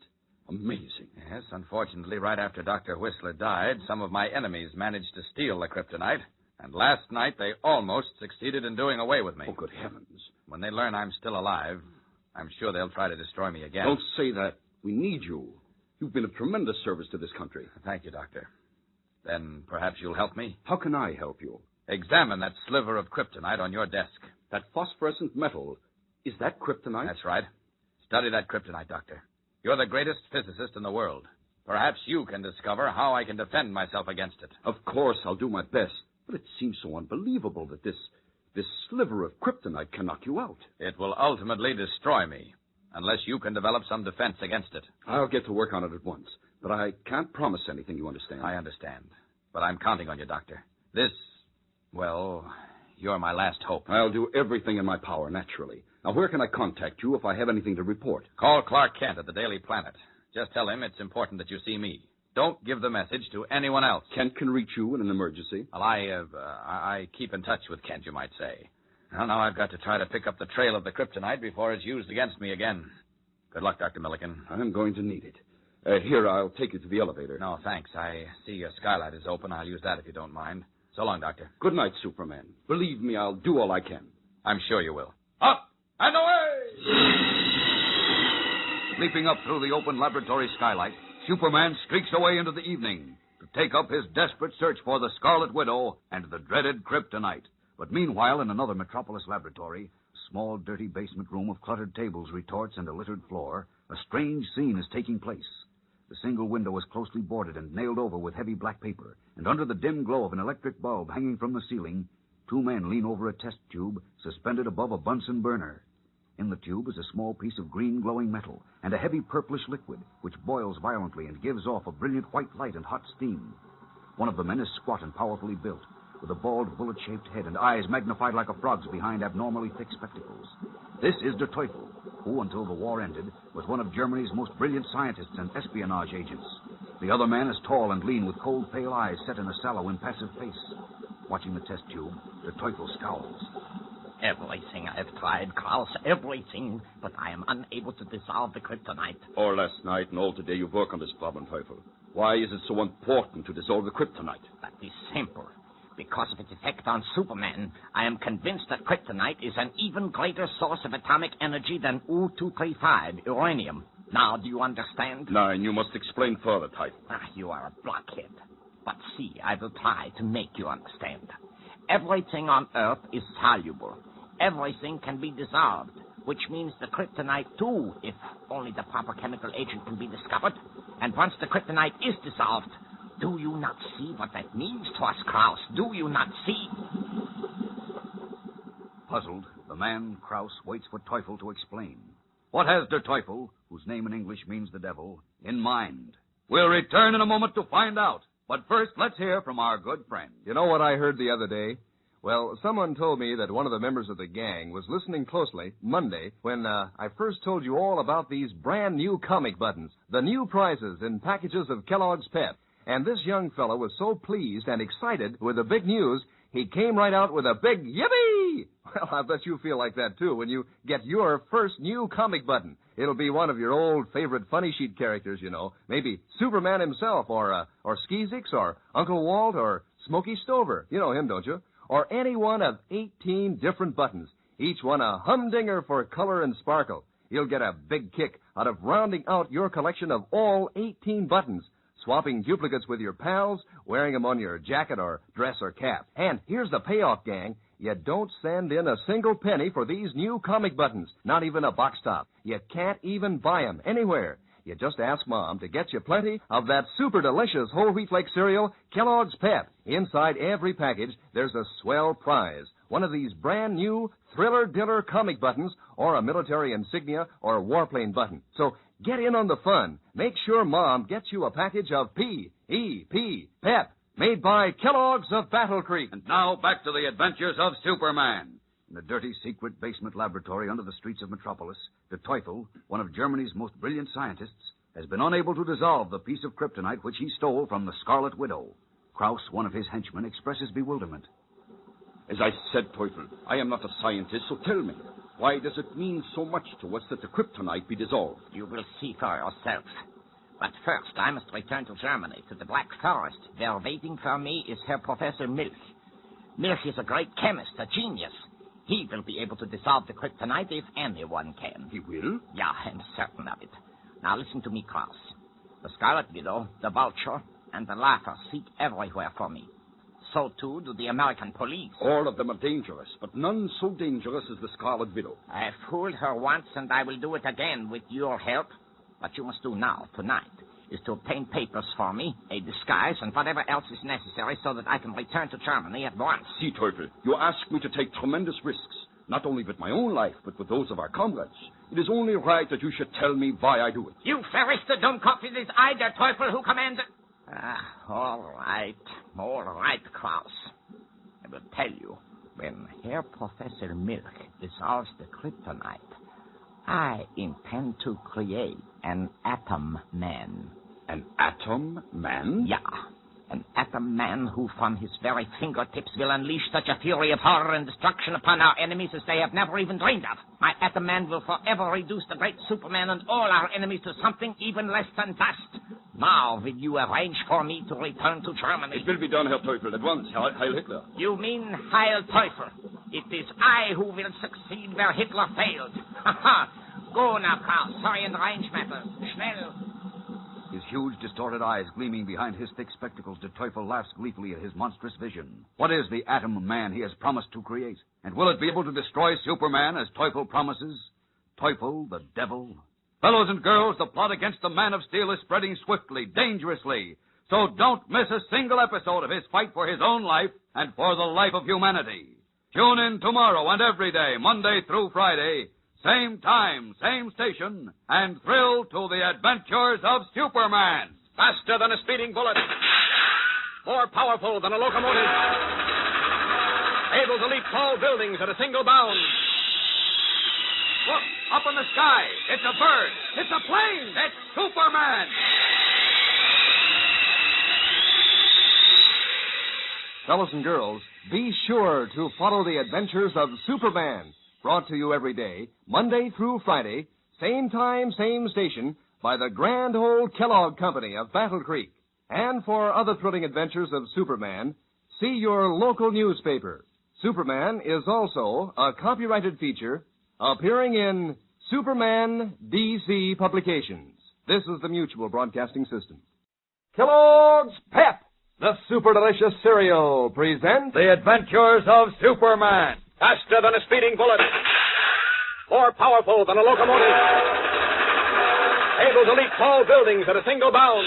[SPEAKER 21] Amazing.
[SPEAKER 20] Yes, unfortunately, right after Dr. Whistler died, some of my enemies managed to steal the kryptonite, and last night they almost succeeded in doing away with me.
[SPEAKER 21] Oh, good heavens.
[SPEAKER 20] When they learn I'm still alive, I'm sure they'll try to destroy me again.
[SPEAKER 21] Don't say that. We need you. You've been of tremendous service to this country.
[SPEAKER 20] Thank you, Doctor. Then perhaps you'll help me?
[SPEAKER 21] How can I help you?
[SPEAKER 20] Examine that sliver of kryptonite on your desk.
[SPEAKER 21] That phosphorescent metal, is that kryptonite?
[SPEAKER 20] That's right. Study that kryptonite, Doctor. You're the greatest physicist in the world. Perhaps you can discover how I can defend myself against it.
[SPEAKER 21] Of course, I'll do my best. But it seems so unbelievable that this sliver of kryptonite can knock you out.
[SPEAKER 20] It will ultimately destroy me, unless you can develop some defense against it.
[SPEAKER 21] I'll get to work on it at once. But I can't promise anything, you understand?
[SPEAKER 20] I understand. But I'm counting on you, Doctor. You're my last hope.
[SPEAKER 21] I'll do everything in my power, naturally. Now, where can I contact you if I have anything to report?
[SPEAKER 20] Call Clark Kent at the Daily Planet. Just tell him it's important that you see me. Don't give the message to anyone else.
[SPEAKER 21] Kent can reach you in an emergency?
[SPEAKER 20] Well, I keep in touch with Kent, you might say. Well, now I've got to try to pick up the trail of the kryptonite before it's used against me again. Good luck, Dr. Milliken.
[SPEAKER 21] I'm going to need it. Here, I'll take you to the elevator.
[SPEAKER 20] No, thanks. I see your skylight is open. I'll use that if you don't mind. So long, Doctor.
[SPEAKER 21] Good night, Superman. Believe me, I'll do all I can.
[SPEAKER 20] I'm sure you will.
[SPEAKER 2] Up and away! Leaping up through the open laboratory skylight, Superman streaks away into the evening to take up his desperate search for the Scarlet Widow and the dreaded kryptonite. But meanwhile, in another Metropolis laboratory, a small, dirty basement room of cluttered tables, retorts, and a littered floor, a strange scene is taking place. The single window is closely boarded and nailed over with heavy black paper, and under the dim glow of an electric bulb hanging from the ceiling, two men lean over a test tube suspended above a Bunsen burner. In the tube is a small piece of green glowing metal and a heavy purplish liquid which boils violently and gives off a brilliant white light and hot steam. One of the men is squat and powerfully built, with a bald, bullet-shaped head and eyes magnified like a frog's behind abnormally thick spectacles. This is Der Teufel, who, until the war ended, was one of Germany's most brilliant scientists and espionage agents. The other man is tall and lean, with cold, pale eyes set in a sallow, impassive face. Watching the test tube, Der Teufel scowls.
[SPEAKER 17] Everything I've tried, Klaus, everything, but I am unable to dissolve the kryptonite.
[SPEAKER 21] Or last night and all today you work on this problem, Teufel. Why is it so important to dissolve the kryptonite?
[SPEAKER 17] That is simple. Because of its effect on Superman, I am convinced that kryptonite is an even greater source of atomic energy than U-235, uranium. Now, do you understand?
[SPEAKER 21] Nine, you must explain further, Teufel.
[SPEAKER 17] You are a blockhead. But see, I will try to make you understand. Everything on Earth is soluble. Everything can be dissolved, which means the kryptonite, too, if only the proper chemical agent can be discovered. And once the kryptonite is dissolved, do you not see what that means to us, Kraus? Do you not see?
[SPEAKER 2] Puzzled, the man, Kraus, waits for Teufel to explain. What has Der Teufel, whose name in English means the devil, in mind? We'll return in a moment to find out. But first, let's hear from our good friend.
[SPEAKER 6] You know what I heard the other day? Well, someone told me that one of the members of the gang was listening closely Monday when I first told you all about these brand new comic buttons, the new prizes in packages of Kellogg's Pep. And this young fellow was so pleased and excited with the big news, he came right out with a big yippee! Well, I bet you feel like that, too, when you get your first new comic button. It'll be one of your old favorite funny sheet characters, you know. Maybe Superman himself, or Skeezix, or Uncle Walt, or Smokey Stover. You know him, don't you? Or any one of 18 different buttons, each one a humdinger for color and sparkle. You'll get a big kick out of rounding out your collection of all 18 buttons, swapping duplicates with your pals, wearing them on your jacket or dress or cap. And here's the payoff, gang. You don't send in a single penny for these new comic buttons, not even a box top. You can't even buy them anywhere. You just ask Mom to get you plenty of that super delicious whole wheat flake cereal, Kellogg's Pep. Inside every package, there's a swell prize. One of these brand new thriller-diller comic buttons, or a military insignia or warplane button. So get in on the fun. Make sure Mom gets you a package of P-E-P, Pep, made by Kellogg's of Battle Creek.
[SPEAKER 2] And now back to the adventures of Superman. In the dirty, secret basement laboratory under the streets of Metropolis, Der Teufel, one of Germany's most brilliant scientists, has been unable to dissolve the piece of kryptonite which he stole from the Scarlet Widow.
[SPEAKER 21] Kraus, one of his henchmen, expresses bewilderment. As I said, Teufel, I am not a scientist, so tell me, why does it mean so much to us that the kryptonite be dissolved?
[SPEAKER 17] You will see for yourself. But first, I must return to Germany, to the Black Forest, where waiting for me is Herr Professor Milch. Milch is a great chemist, a genius. He will be able to dissolve the kryptonite if anyone can.
[SPEAKER 21] He will?
[SPEAKER 17] Yeah, I'm certain of it. Now listen to me, Kraus. The Scarlet Widow, the Vulture, and the Laugher seek everywhere for me. So, too, do the American police.
[SPEAKER 21] All of them are dangerous, but none so dangerous as the Scarlet Widow.
[SPEAKER 17] I fooled her once, and I will do it again with your help. What you must do now, tonight, is to obtain papers for me, a disguise, and whatever else is necessary so that I can return to Germany at once.
[SPEAKER 21] See, Teufel, you ask me to take tremendous risks, not only with my own life, but with those of our comrades. It is only right that you should tell me why I do it.
[SPEAKER 17] You Verrichter Dummkopf, it is I, der Teufel, who command... all right, Kraus. I will tell you, when Herr Professor Milch dissolves the kryptonite, I intend to create an atom man.
[SPEAKER 21] An atom man?
[SPEAKER 17] Yeah. An atom man who from his very fingertips will unleash such a fury of horror and destruction upon our enemies as they have never even dreamed of. My atom man will forever reduce the great Superman and all our enemies to something even less than dust. Now, will you arrange for me to return to Germany?
[SPEAKER 21] It will be done, Herr Teufel, at once. Heil Hitler.
[SPEAKER 17] You mean Heil Teufel. It is I who will succeed where Hitler failed. Go now, Kraus. Hurry and arrange matters. Schnell.
[SPEAKER 20] His huge, distorted eyes gleaming behind his thick spectacles, de Teufel laughs gleefully at his monstrous vision. What is the atom man he has promised to create? And will it be able to destroy Superman as Teufel promises? Teufel, the devil? Fellows and girls, the plot against the Man of Steel is spreading swiftly, dangerously. So don't miss a single episode of his fight for his own life and for the life of humanity. Tune in tomorrow and every day, Monday through Friday, same time, same station, and thrill to the adventures of Superman.
[SPEAKER 17] Faster than a speeding bullet. More powerful than a locomotive. Able to leap tall buildings at a single bound.
[SPEAKER 20] Look, up in the sky. It's a bird. It's a plane. It's Superman.
[SPEAKER 6] Fellows and girls, be sure to follow the adventures of Superman. Brought to you every day, Monday through Friday, same time, same station, by the grand old Kellogg Company of Battle Creek. And for other thrilling adventures of Superman, see your local newspaper. Superman is also a copyrighted feature appearing in Superman DC Publications. This is the Mutual Broadcasting System. Kellogg's Pep, the super delicious cereal, presents
[SPEAKER 20] The Adventures of Superman.
[SPEAKER 17] Faster than a speeding bullet. More powerful than a locomotive. Able to leap tall buildings at a single bound.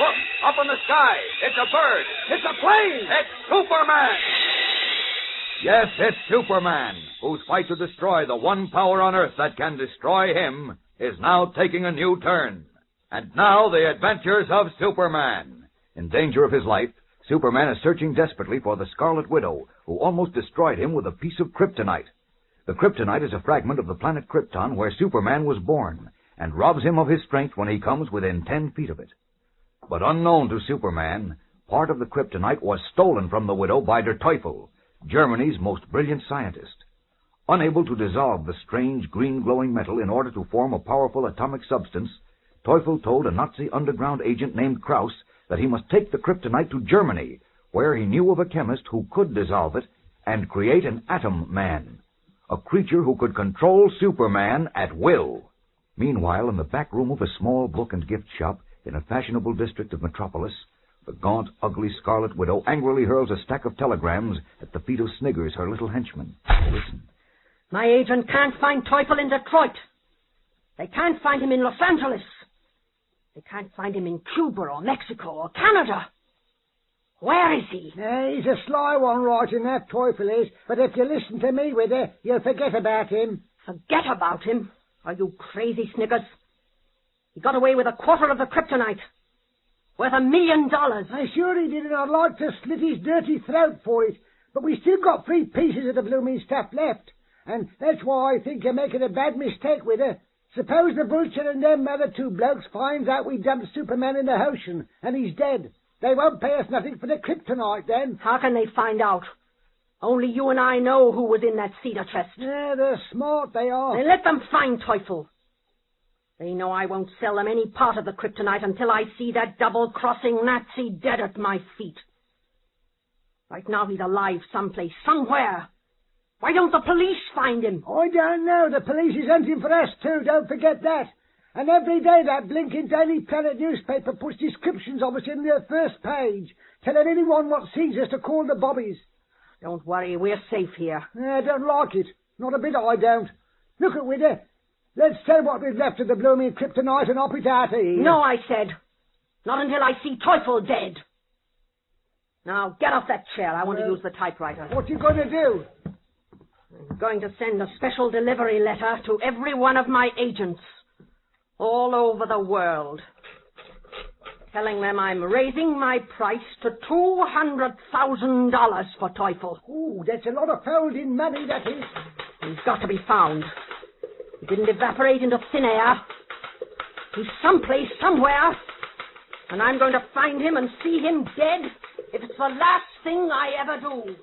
[SPEAKER 20] Look, up in the sky. It's a bird. It's a plane. It's Superman. Yes, it's Superman, whose fight to destroy the one power on Earth that can destroy him is now taking a new turn. And now, the adventures of Superman. In danger of his life, Superman is searching desperately for the Scarlet Widow, who almost destroyed him with a piece of kryptonite. The kryptonite is a fragment of the planet Krypton where Superman was born, and robs him of his strength when he comes within 10 feet of it. But unknown to Superman, part of the kryptonite was stolen from the Widow by Der Teufel, Germany's most brilliant scientist. Unable to dissolve the strange green glowing metal in order to form a powerful atomic substance, Teufel told a Nazi underground agent named Kraus that he must take the kryptonite to Germany, where he knew of a chemist who could dissolve it and create an atom man, a creature who could control Superman at will. Meanwhile, in the back room of a small book and gift shop in a fashionable district of Metropolis, the gaunt, ugly Scarlet Widow angrily hurls a stack of telegrams at the feet of Sniggers, her little henchman. Listen.
[SPEAKER 8] My agent can't find Teufel in Detroit. They can't find him in Los Angeles. They can't find him in Cuba or Mexico or Canada. Where is he?
[SPEAKER 11] He's a sly one, right enough, Teufel is. But if you listen to me with her, you'll forget about him.
[SPEAKER 8] Forget about him? Are you crazy, Sniggers? He got away with a quarter of the kryptonite. Worth $1 million.
[SPEAKER 11] I sure he did, and I'd like to slit his dirty throat for it. But we still got 3 pieces of the blooming stuff left. And that's why I think you're making a bad mistake with her. Suppose the Vulture and them other 2 blokes finds out we dumped Superman in the ocean, and he's dead. They won't pay us nothing for the kryptonite, then.
[SPEAKER 8] How can they find out? Only you and I know who was in that cedar chest.
[SPEAKER 11] Yeah, they're smart, they are.
[SPEAKER 8] Then let them find Teufel. They know I won't sell them any part of the kryptonite until I see that double-crossing Nazi dead at my feet. Right now he's alive someplace, somewhere. Why don't the police find him?
[SPEAKER 11] I don't know. The police is hunting for us, too. Don't forget that. And every day that blinking Daily Planet newspaper puts descriptions of us in their first page, telling anyone what sees us to call the bobbies.
[SPEAKER 8] Don't worry, we're safe here.
[SPEAKER 11] I don't like it. Not a bit I don't. Look at Widder. Let's sell what we've left of the blooming kryptonite and hop it out of here.
[SPEAKER 8] No, I said. Not until I see Teufel dead. Now, get off that chair. I want to use the typewriter.
[SPEAKER 11] What you going to do?
[SPEAKER 8] I'm going to send a special delivery letter to every one of my agents all over the world, telling them I'm raising my price to $200,000 for Teufel.
[SPEAKER 11] Ooh, that's a lot of folding money, that is.
[SPEAKER 8] He's got to be found. He didn't evaporate into thin air. He's someplace, somewhere, and I'm going to find him and see him dead if it's the last thing I ever do.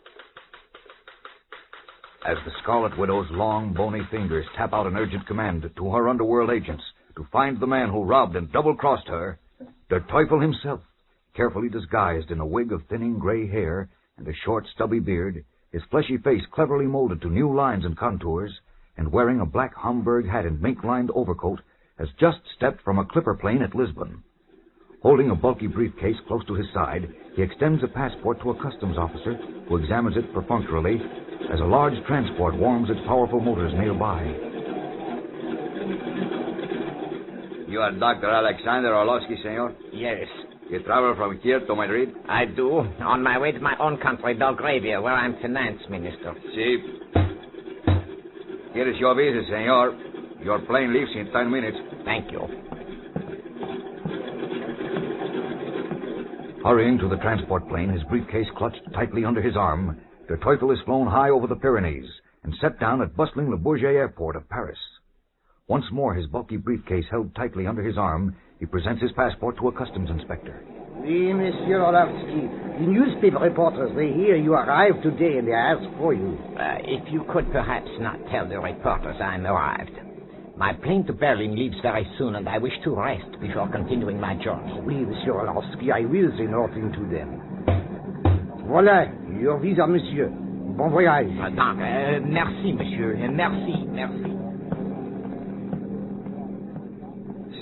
[SPEAKER 20] As the Scarlet Widow's long, bony fingers tap out an urgent command to her underworld agents to find the man who robbed and double-crossed her, Der Teufel himself, carefully disguised in a wig of thinning gray hair and a short, stubby beard, his fleshy face cleverly molded to new lines and contours, and wearing a black Homburg hat and mink-lined overcoat, has just stepped from a clipper plane at Lisbon. Holding a bulky briefcase close to his side, he extends a passport to a customs officer who examines it perfunctorily as a large transport warms its powerful motors nearby.
[SPEAKER 9] You are Dr. Alexander Orlovsky, senor?
[SPEAKER 17] Yes.
[SPEAKER 9] You travel from here to Madrid?
[SPEAKER 17] I do. On my way to my own country, Belgravia, where I'm finance minister.
[SPEAKER 9] See. Here is your visa, senor. Your plane leaves in 10 minutes.
[SPEAKER 17] Thank you.
[SPEAKER 20] Hurrying to the transport plane, his briefcase clutched tightly under his arm, Der Teufel is flown high over the Pyrenees and set down at bustling Le Bourget airport of Paris. Once more, his bulky briefcase held tightly under his arm, he presents his passport to a customs inspector.
[SPEAKER 22] Oui, Monsieur Orlovsky. The newspaper reporters, they hear you arrived today and they ask for you.
[SPEAKER 17] If you could perhaps not tell the reporters I'm arrived. My plane to Berlin leaves very soon, and I wish to rest before continuing my journey.
[SPEAKER 22] Oui, Monsieur Orlovsky, I will say nothing to them. Voilà, your visa, monsieur. Bon voyage.
[SPEAKER 17] Merci, monsieur. Merci.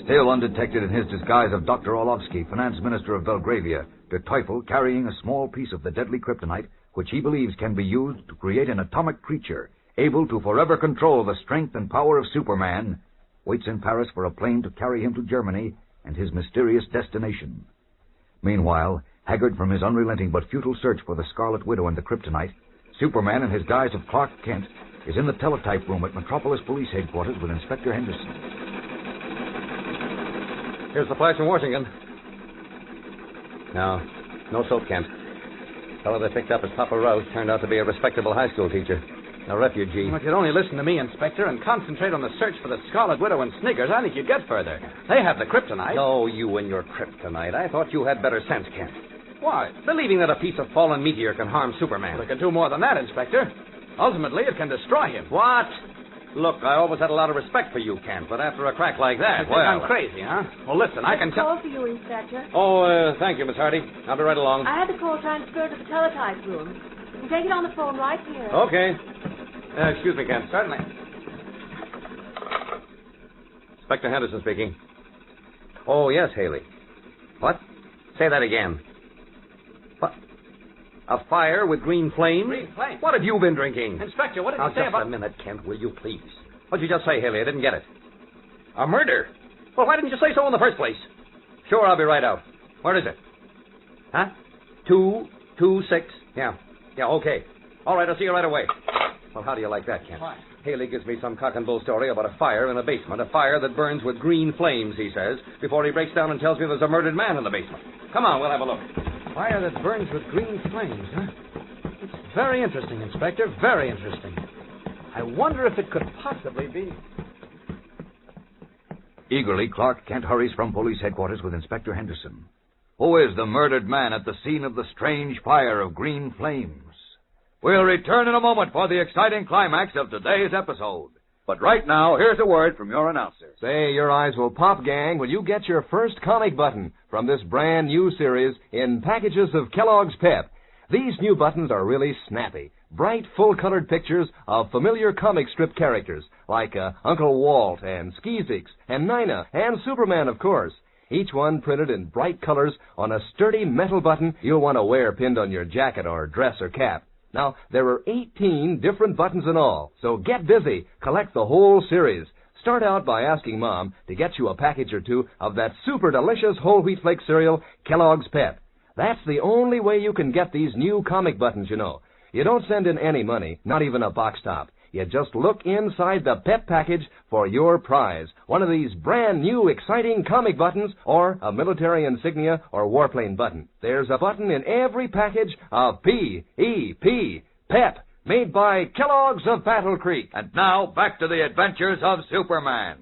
[SPEAKER 20] Still undetected in his disguise of Dr. Orlovsky, finance minister of Belgravia, Der Teufel, carrying a small piece of the deadly kryptonite, which he believes can be used to create an atomic creature able to forever control the strength and power of Superman, waits in Paris for a plane to carry him to Germany and his mysterious destination. Meanwhile, haggard from his unrelenting but futile search for the Scarlet Widow and the kryptonite, Superman, in his guise of Clark Kent, is in the teletype room at Metropolis Police Headquarters with Inspector Henderson.
[SPEAKER 23] Here's the flash from Washington. No soap, Kent. The fellow they picked up as Papa Rose turned out to be a respectable high school teacher. A refugee.
[SPEAKER 16] Well, if you'd only listen to me, Inspector, and concentrate on the search for the Scarlet Widow and Sniggers, I think you'd get further. They have the kryptonite.
[SPEAKER 23] Oh, you and your kryptonite. I thought you had better sense, Kent.
[SPEAKER 16] Why?
[SPEAKER 23] Believing that a piece of fallen meteor can harm Superman.
[SPEAKER 16] Well, it can do more than that, Inspector. Ultimately, it can destroy him.
[SPEAKER 23] What? Look, I always had a lot of respect for you, Kent, but after a crack like that,
[SPEAKER 16] You think I'm crazy, huh? Well, listen, I can tell...
[SPEAKER 24] call for you, Inspector.
[SPEAKER 23] Oh, thank you, Miss Hardy. I'll be right along.
[SPEAKER 24] I had the call transferred to the teletype room. You can take it on the phone right here.
[SPEAKER 23] Okay. Excuse me, Kent.
[SPEAKER 16] Certainly.
[SPEAKER 23] Inspector Henderson speaking. Oh, yes, Haley. What? Say that again. What? A fire with green flames?
[SPEAKER 16] Green flames?
[SPEAKER 23] What have you been drinking?
[SPEAKER 16] Inspector, what did
[SPEAKER 23] Now,
[SPEAKER 16] you say
[SPEAKER 23] just
[SPEAKER 16] about...
[SPEAKER 23] a minute, Kent, will you please? What'd you just say, Haley? I didn't get it. A murder? Well, why didn't you say so in the first place? Sure, I'll be right out. Where is it? Huh? 226? Yeah, okay. All right, I'll see you right away. Well, how do you like that, Kent?
[SPEAKER 16] Why?
[SPEAKER 23] Haley gives me some cock and bull story about a fire in a basement. A fire that burns with green flames, he says, before he breaks down and tells me there's a murdered man in the basement. Come on, we'll have a look.
[SPEAKER 16] Fire that burns with green flames, huh? It's very interesting, Inspector. Very interesting. I wonder if it could possibly be...
[SPEAKER 20] Eagerly, Clark Kent hurries from police headquarters with Inspector Henderson. Who is the murdered man at the scene of the strange fire of green flames? We'll return in a moment for the exciting climax of today's episode. But right now, here's a word from your announcer.
[SPEAKER 6] Say, your eyes will pop, gang, when you get your first comic button from this brand new series in packages of Kellogg's Pep. These new buttons are really snappy. Bright, full-colored pictures of familiar comic strip characters like Uncle Walt and Skeezix and Nina and Superman, of course. Each one printed in bright colors on a sturdy metal button you'll want to wear pinned on your jacket or dress or cap. Now, there are 18 different buttons in all, so get busy. Collect the whole series. Start out by asking Mom to get you a package or two of that super delicious whole wheat flake cereal, Kellogg's Pep. That's the only way you can get these new comic buttons, you know. You don't send in any money, not even a box top. You just look inside the Pep package for your prize. One of these brand new exciting comic buttons or a military insignia or warplane button. There's a button in every package of P-E-P, Pep, made by Kellogg's of Battle Creek.
[SPEAKER 20] And now, back to the adventures of Superman.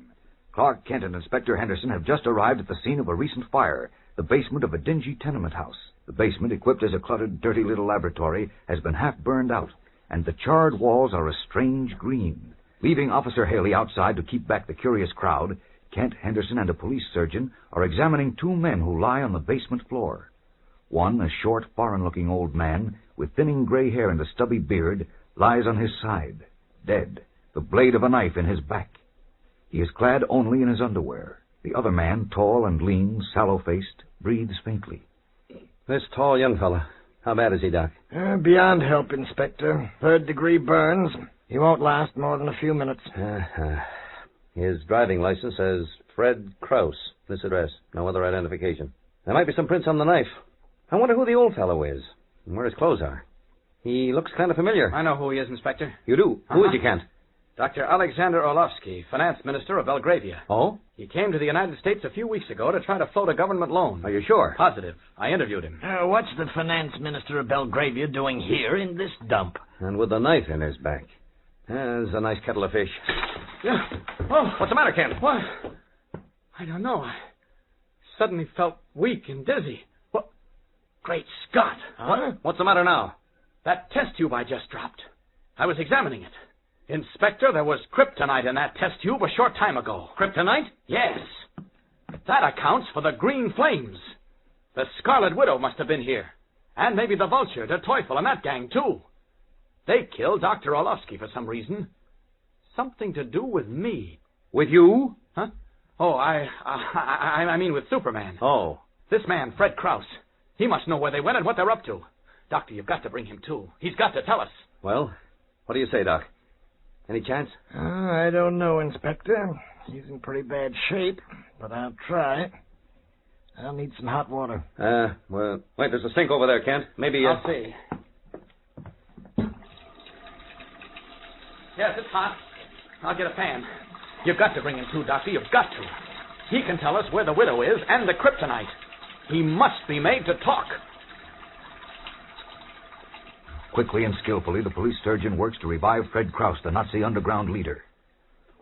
[SPEAKER 21] Clark Kent and Inspector Henderson have just arrived at the scene of a recent fire, the basement of a dingy tenement house. The basement, equipped as a cluttered, dirty little laboratory, has been half burned out, and the charred walls are a strange green. Leaving Officer Haley outside to keep back the curious crowd, Kent, Henderson, and a police surgeon are examining two men who lie on the basement floor. One, a short, foreign-looking old man with thinning gray hair and a stubby beard, lies on his side, dead, the blade of a knife in his back. He is clad only in his underwear. The other man, tall and lean, sallow-faced, breathes faintly.
[SPEAKER 23] This tall young fella, how bad is he, Doc?
[SPEAKER 22] Beyond help, Inspector. 3rd-degree burns. He won't last more than a few minutes.
[SPEAKER 23] His driving license says Fred Krause. This address. No other identification. There might be some prints on the knife. I wonder who the old fellow is and where his clothes are. He looks kind of familiar.
[SPEAKER 16] I know who he is, Inspector.
[SPEAKER 23] You do? Who is he, Kent?
[SPEAKER 16] Dr. Alexander Orlovsky, finance minister of Belgravia.
[SPEAKER 23] Oh?
[SPEAKER 16] He came to the United States a few weeks ago to try to float a government loan.
[SPEAKER 23] Are you sure?
[SPEAKER 16] Positive. I interviewed him.
[SPEAKER 22] What's the finance minister of Belgravia doing here in this dump?
[SPEAKER 23] And with a knife in his back. There's a nice kettle of fish.
[SPEAKER 16] Yeah. Oh, what's the matter, Kent? What? I don't know. I suddenly felt weak and dizzy. What? Great Scott.
[SPEAKER 23] Huh? What's the matter now?
[SPEAKER 16] That test tube I just dropped. I was examining it. Inspector, there was kryptonite in that test tube a short time ago.
[SPEAKER 23] Kryptonite?
[SPEAKER 16] Yes. That accounts for the green flames. The Scarlet Widow must have been here. And maybe the Vulture, the Teufel, and that gang, too. They killed Dr. Orlovsky for some reason. Something to do with me.
[SPEAKER 23] With you?
[SPEAKER 16] Huh? Oh, I mean with Superman.
[SPEAKER 23] Oh.
[SPEAKER 16] This man, Fred Krause. He must know where they went and what they're up to. Doctor, you've got to bring him, too. He's got to tell us.
[SPEAKER 23] Well, what do you say, Doc? Any chance?
[SPEAKER 22] I don't know, Inspector. He's in pretty bad shape, but I'll try. I'll need some hot water.
[SPEAKER 23] Well, wait, there's a sink over there, Kent. Maybe,
[SPEAKER 16] I'll see. Yes, it's hot. I'll get a fan. You've got to bring him too, Doctor. You've got to. He can tell us where the widow is and the kryptonite. He must be made to talk.
[SPEAKER 21] Quickly and skillfully, the police surgeon works to revive Fred Krause, the Nazi underground leader.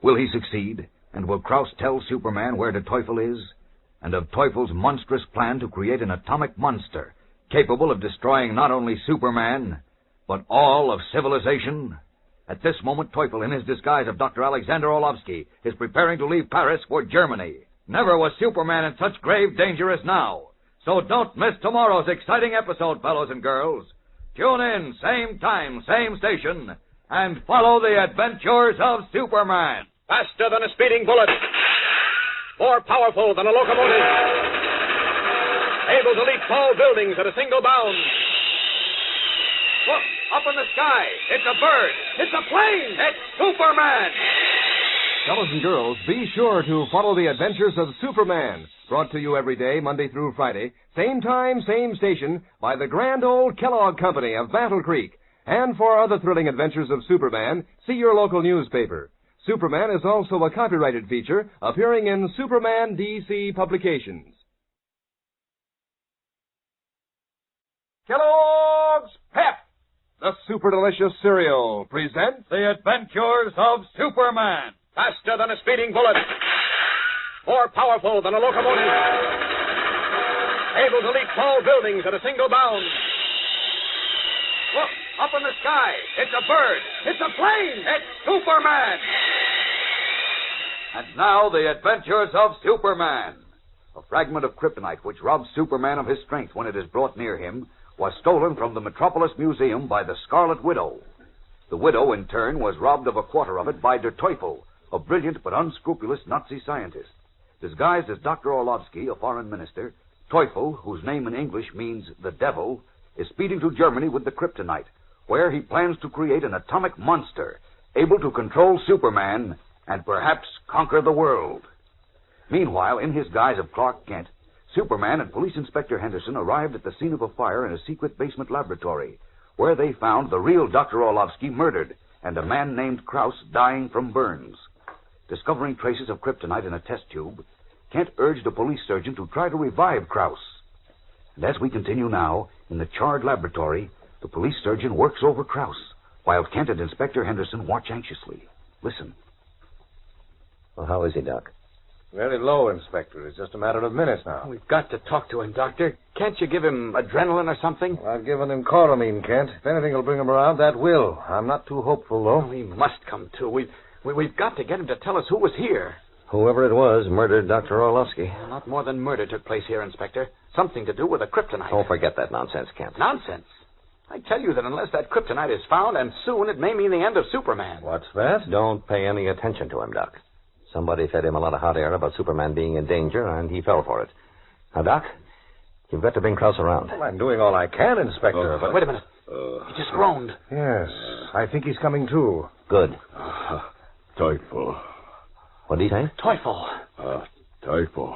[SPEAKER 21] Will he succeed? And will Krause tell Superman where the Teufel is? And of Teufel's monstrous plan to create an atomic monster capable of destroying not only Superman, but all of civilization? At this moment, Teufel, in his disguise of Dr. Alexander Orlovsky, is preparing to leave Paris for Germany. Never was Superman in such grave danger as now. So don't miss tomorrow's exciting episode, fellows and girls. Tune in, same time, same station, and follow the adventures of Superman.
[SPEAKER 3] Faster than a speeding bullet. More powerful than a locomotive. Able to leap tall buildings at a single bound. Look, up in the sky. It's a bird. It's a plane. It's Superman.
[SPEAKER 6] Fellows and girls, be sure to follow the adventures of Superman, brought to you every day, Monday through Friday, same time, same station, by the grand old Kellogg Company of Battle Creek. And for other thrilling adventures of Superman, see your local newspaper. Superman is also a copyrighted feature appearing in Superman DC Publications. Kellogg's Pep, the super delicious cereal, presents
[SPEAKER 20] The Adventures of Superman.
[SPEAKER 3] Faster than a speeding bullet. More powerful than a locomotive.
[SPEAKER 23] able to leap tall buildings at a single bound. Look, up in the sky. It's a bird. It's a plane. It's Superman.
[SPEAKER 20] And now, the adventures of Superman. A fragment of kryptonite which robs Superman of his strength when it is brought near him was stolen from the Metropolis Museum by the Scarlet Widow. The widow, in turn, was robbed of a quarter of it by Der Teufel, a brilliant but unscrupulous Nazi scientist. Disguised as Dr. Orlovsky, a foreign minister, Teufel, whose name in English means the devil, is speeding to Germany with the kryptonite, where he plans to create an atomic monster able to control Superman and perhaps conquer the world. Meanwhile, in his guise of Clark Kent, Superman and Police Inspector Henderson arrived at the scene of a fire in a secret basement laboratory, where they found the real Dr. Orlovsky murdered and a man named Krauss dying from burns. Discovering traces of kryptonite in a test tube, Kent urged a police surgeon to try to revive Krauss. And as we continue now, in the charred laboratory, the police surgeon works over Krauss, while Kent and Inspector Henderson watch anxiously. Listen.
[SPEAKER 7] Well, how is he, Doc?
[SPEAKER 12] Very low, Inspector. It's just a matter of minutes now.
[SPEAKER 3] We've got to talk to him, Doctor. Can't you give him adrenaline or something?
[SPEAKER 12] Well, I've given him chloramine, Kent. If anything will bring him around, that will. I'm not too hopeful, though.
[SPEAKER 3] Oh, he must come to. We've got to get him to tell us who was here.
[SPEAKER 7] Whoever it was murdered Dr. Orlovsky.
[SPEAKER 3] Not more than murder took place here, Inspector. Something to do with the kryptonite.
[SPEAKER 7] Oh, forget that nonsense, Kent.
[SPEAKER 3] Nonsense? I tell you that unless that kryptonite is found, and soon, it may mean the end of Superman.
[SPEAKER 7] What's that? Don't pay any attention to him, Doc. Somebody fed him a lot of hot air about Superman being in danger, and he fell for it. Now, Doc, you've got to bring Krauss around.
[SPEAKER 12] Well, I'm doing all I can, Inspector, but...
[SPEAKER 3] Wait a minute. He just groaned.
[SPEAKER 12] Yes, I think he's coming to.
[SPEAKER 7] Good.
[SPEAKER 14] Teufel.
[SPEAKER 7] What did he say?
[SPEAKER 3] Teufel.
[SPEAKER 14] Teufel.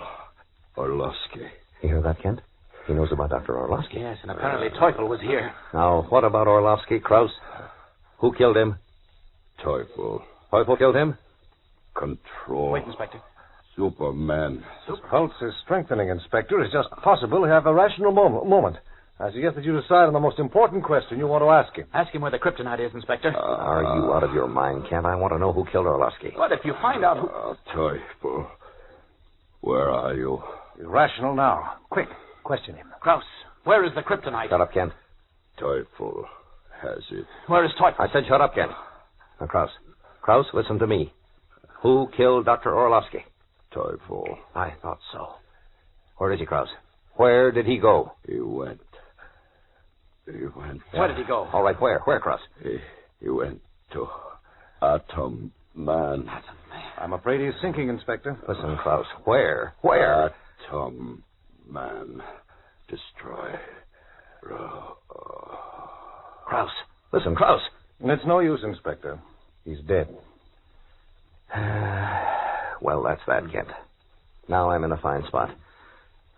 [SPEAKER 14] Orlovsky.
[SPEAKER 7] You hear that, Kent? He knows about Dr. Orlovsky.
[SPEAKER 3] Yes, and apparently Teufel was here.
[SPEAKER 7] Now, what about Orlovsky, Krauss? Who killed him?
[SPEAKER 14] Teufel.
[SPEAKER 7] Teufel killed him?
[SPEAKER 14] Control.
[SPEAKER 3] Wait, Inspector.
[SPEAKER 14] Superman.
[SPEAKER 12] His pulse is strengthening, Inspector. It's just possible to have a rational moment. I suggest that you decide on the most important question you want to ask him.
[SPEAKER 3] Ask him where the kryptonite is, Inspector.
[SPEAKER 7] Are you out of your mind, Kent? I want to know who killed Orlovsky.
[SPEAKER 3] What if you find out who...
[SPEAKER 14] Teufel. Where are you?
[SPEAKER 12] He's rational now. Quick, question him.
[SPEAKER 3] Krauss, where is the kryptonite?
[SPEAKER 7] Shut up, Kent.
[SPEAKER 14] Teufel has it.
[SPEAKER 3] Where is Teufel?
[SPEAKER 7] I said shut up, Kent. Now, Krauss, listen to me. Who killed Dr. Orlovsky?
[SPEAKER 14] Teufel.
[SPEAKER 7] I thought so. Where is he, Krauss? Where did he go?
[SPEAKER 14] He went.
[SPEAKER 3] Where did he go?
[SPEAKER 7] All right, where? Where, Krauss?
[SPEAKER 14] He went to Atom Man.
[SPEAKER 12] I'm afraid he's sinking, Inspector.
[SPEAKER 7] Listen, Krauss, where? Where?
[SPEAKER 14] Atom Man. Destroy.
[SPEAKER 7] Krauss. Listen, Krauss.
[SPEAKER 12] It's no use, Inspector. He's dead.
[SPEAKER 7] Well, that's that, Kent. Now I'm in a fine spot.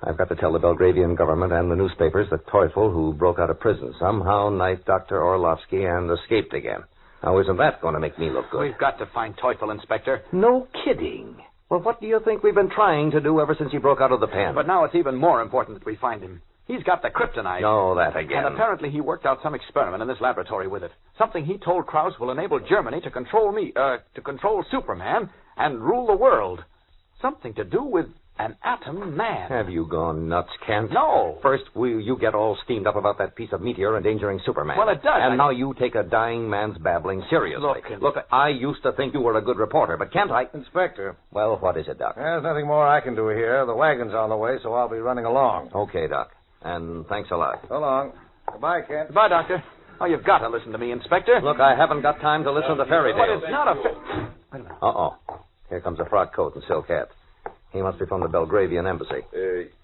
[SPEAKER 7] I've got to tell the Belgravian government and the newspapers that Teufel, who broke out of prison, somehow knifed Dr. Orlovsky and escaped again. Now, isn't that going to make me look good?
[SPEAKER 3] We've got to find Teufel, Inspector.
[SPEAKER 7] No kidding. Well, what do you think we've been trying to do ever since he broke out of the pen?
[SPEAKER 3] But now it's even more important that we find him. He's got the kryptonite.
[SPEAKER 7] No, that again.
[SPEAKER 3] And apparently he worked out some experiment in this laboratory with it. Something he told Krauss will enable Germany to control Superman and rule the world. Something to do with an atom man.
[SPEAKER 7] Have you gone nuts, Kent?
[SPEAKER 3] No.
[SPEAKER 7] First, you get all steamed up about that piece of meteor endangering Superman.
[SPEAKER 3] Well, it does.
[SPEAKER 7] And now you take a dying man's babbling seriously. Look, I used to think you were a good reporter, but Kent,
[SPEAKER 12] Inspector.
[SPEAKER 7] Well, what is it, Doc?
[SPEAKER 12] There's nothing more I can do here. The wagon's on the way, so I'll be running along.
[SPEAKER 7] Okay, Doc. And thanks a lot.
[SPEAKER 12] So long. Goodbye, Kent.
[SPEAKER 3] Goodbye, Doctor. Oh, you've got to listen to me, Inspector.
[SPEAKER 7] Look, I haven't got time to listen to fairy tales.
[SPEAKER 3] But it's not a... Wait a minute.
[SPEAKER 7] Uh-oh. Here comes a frock coat and silk hat. He must be from the Belgravian embassy.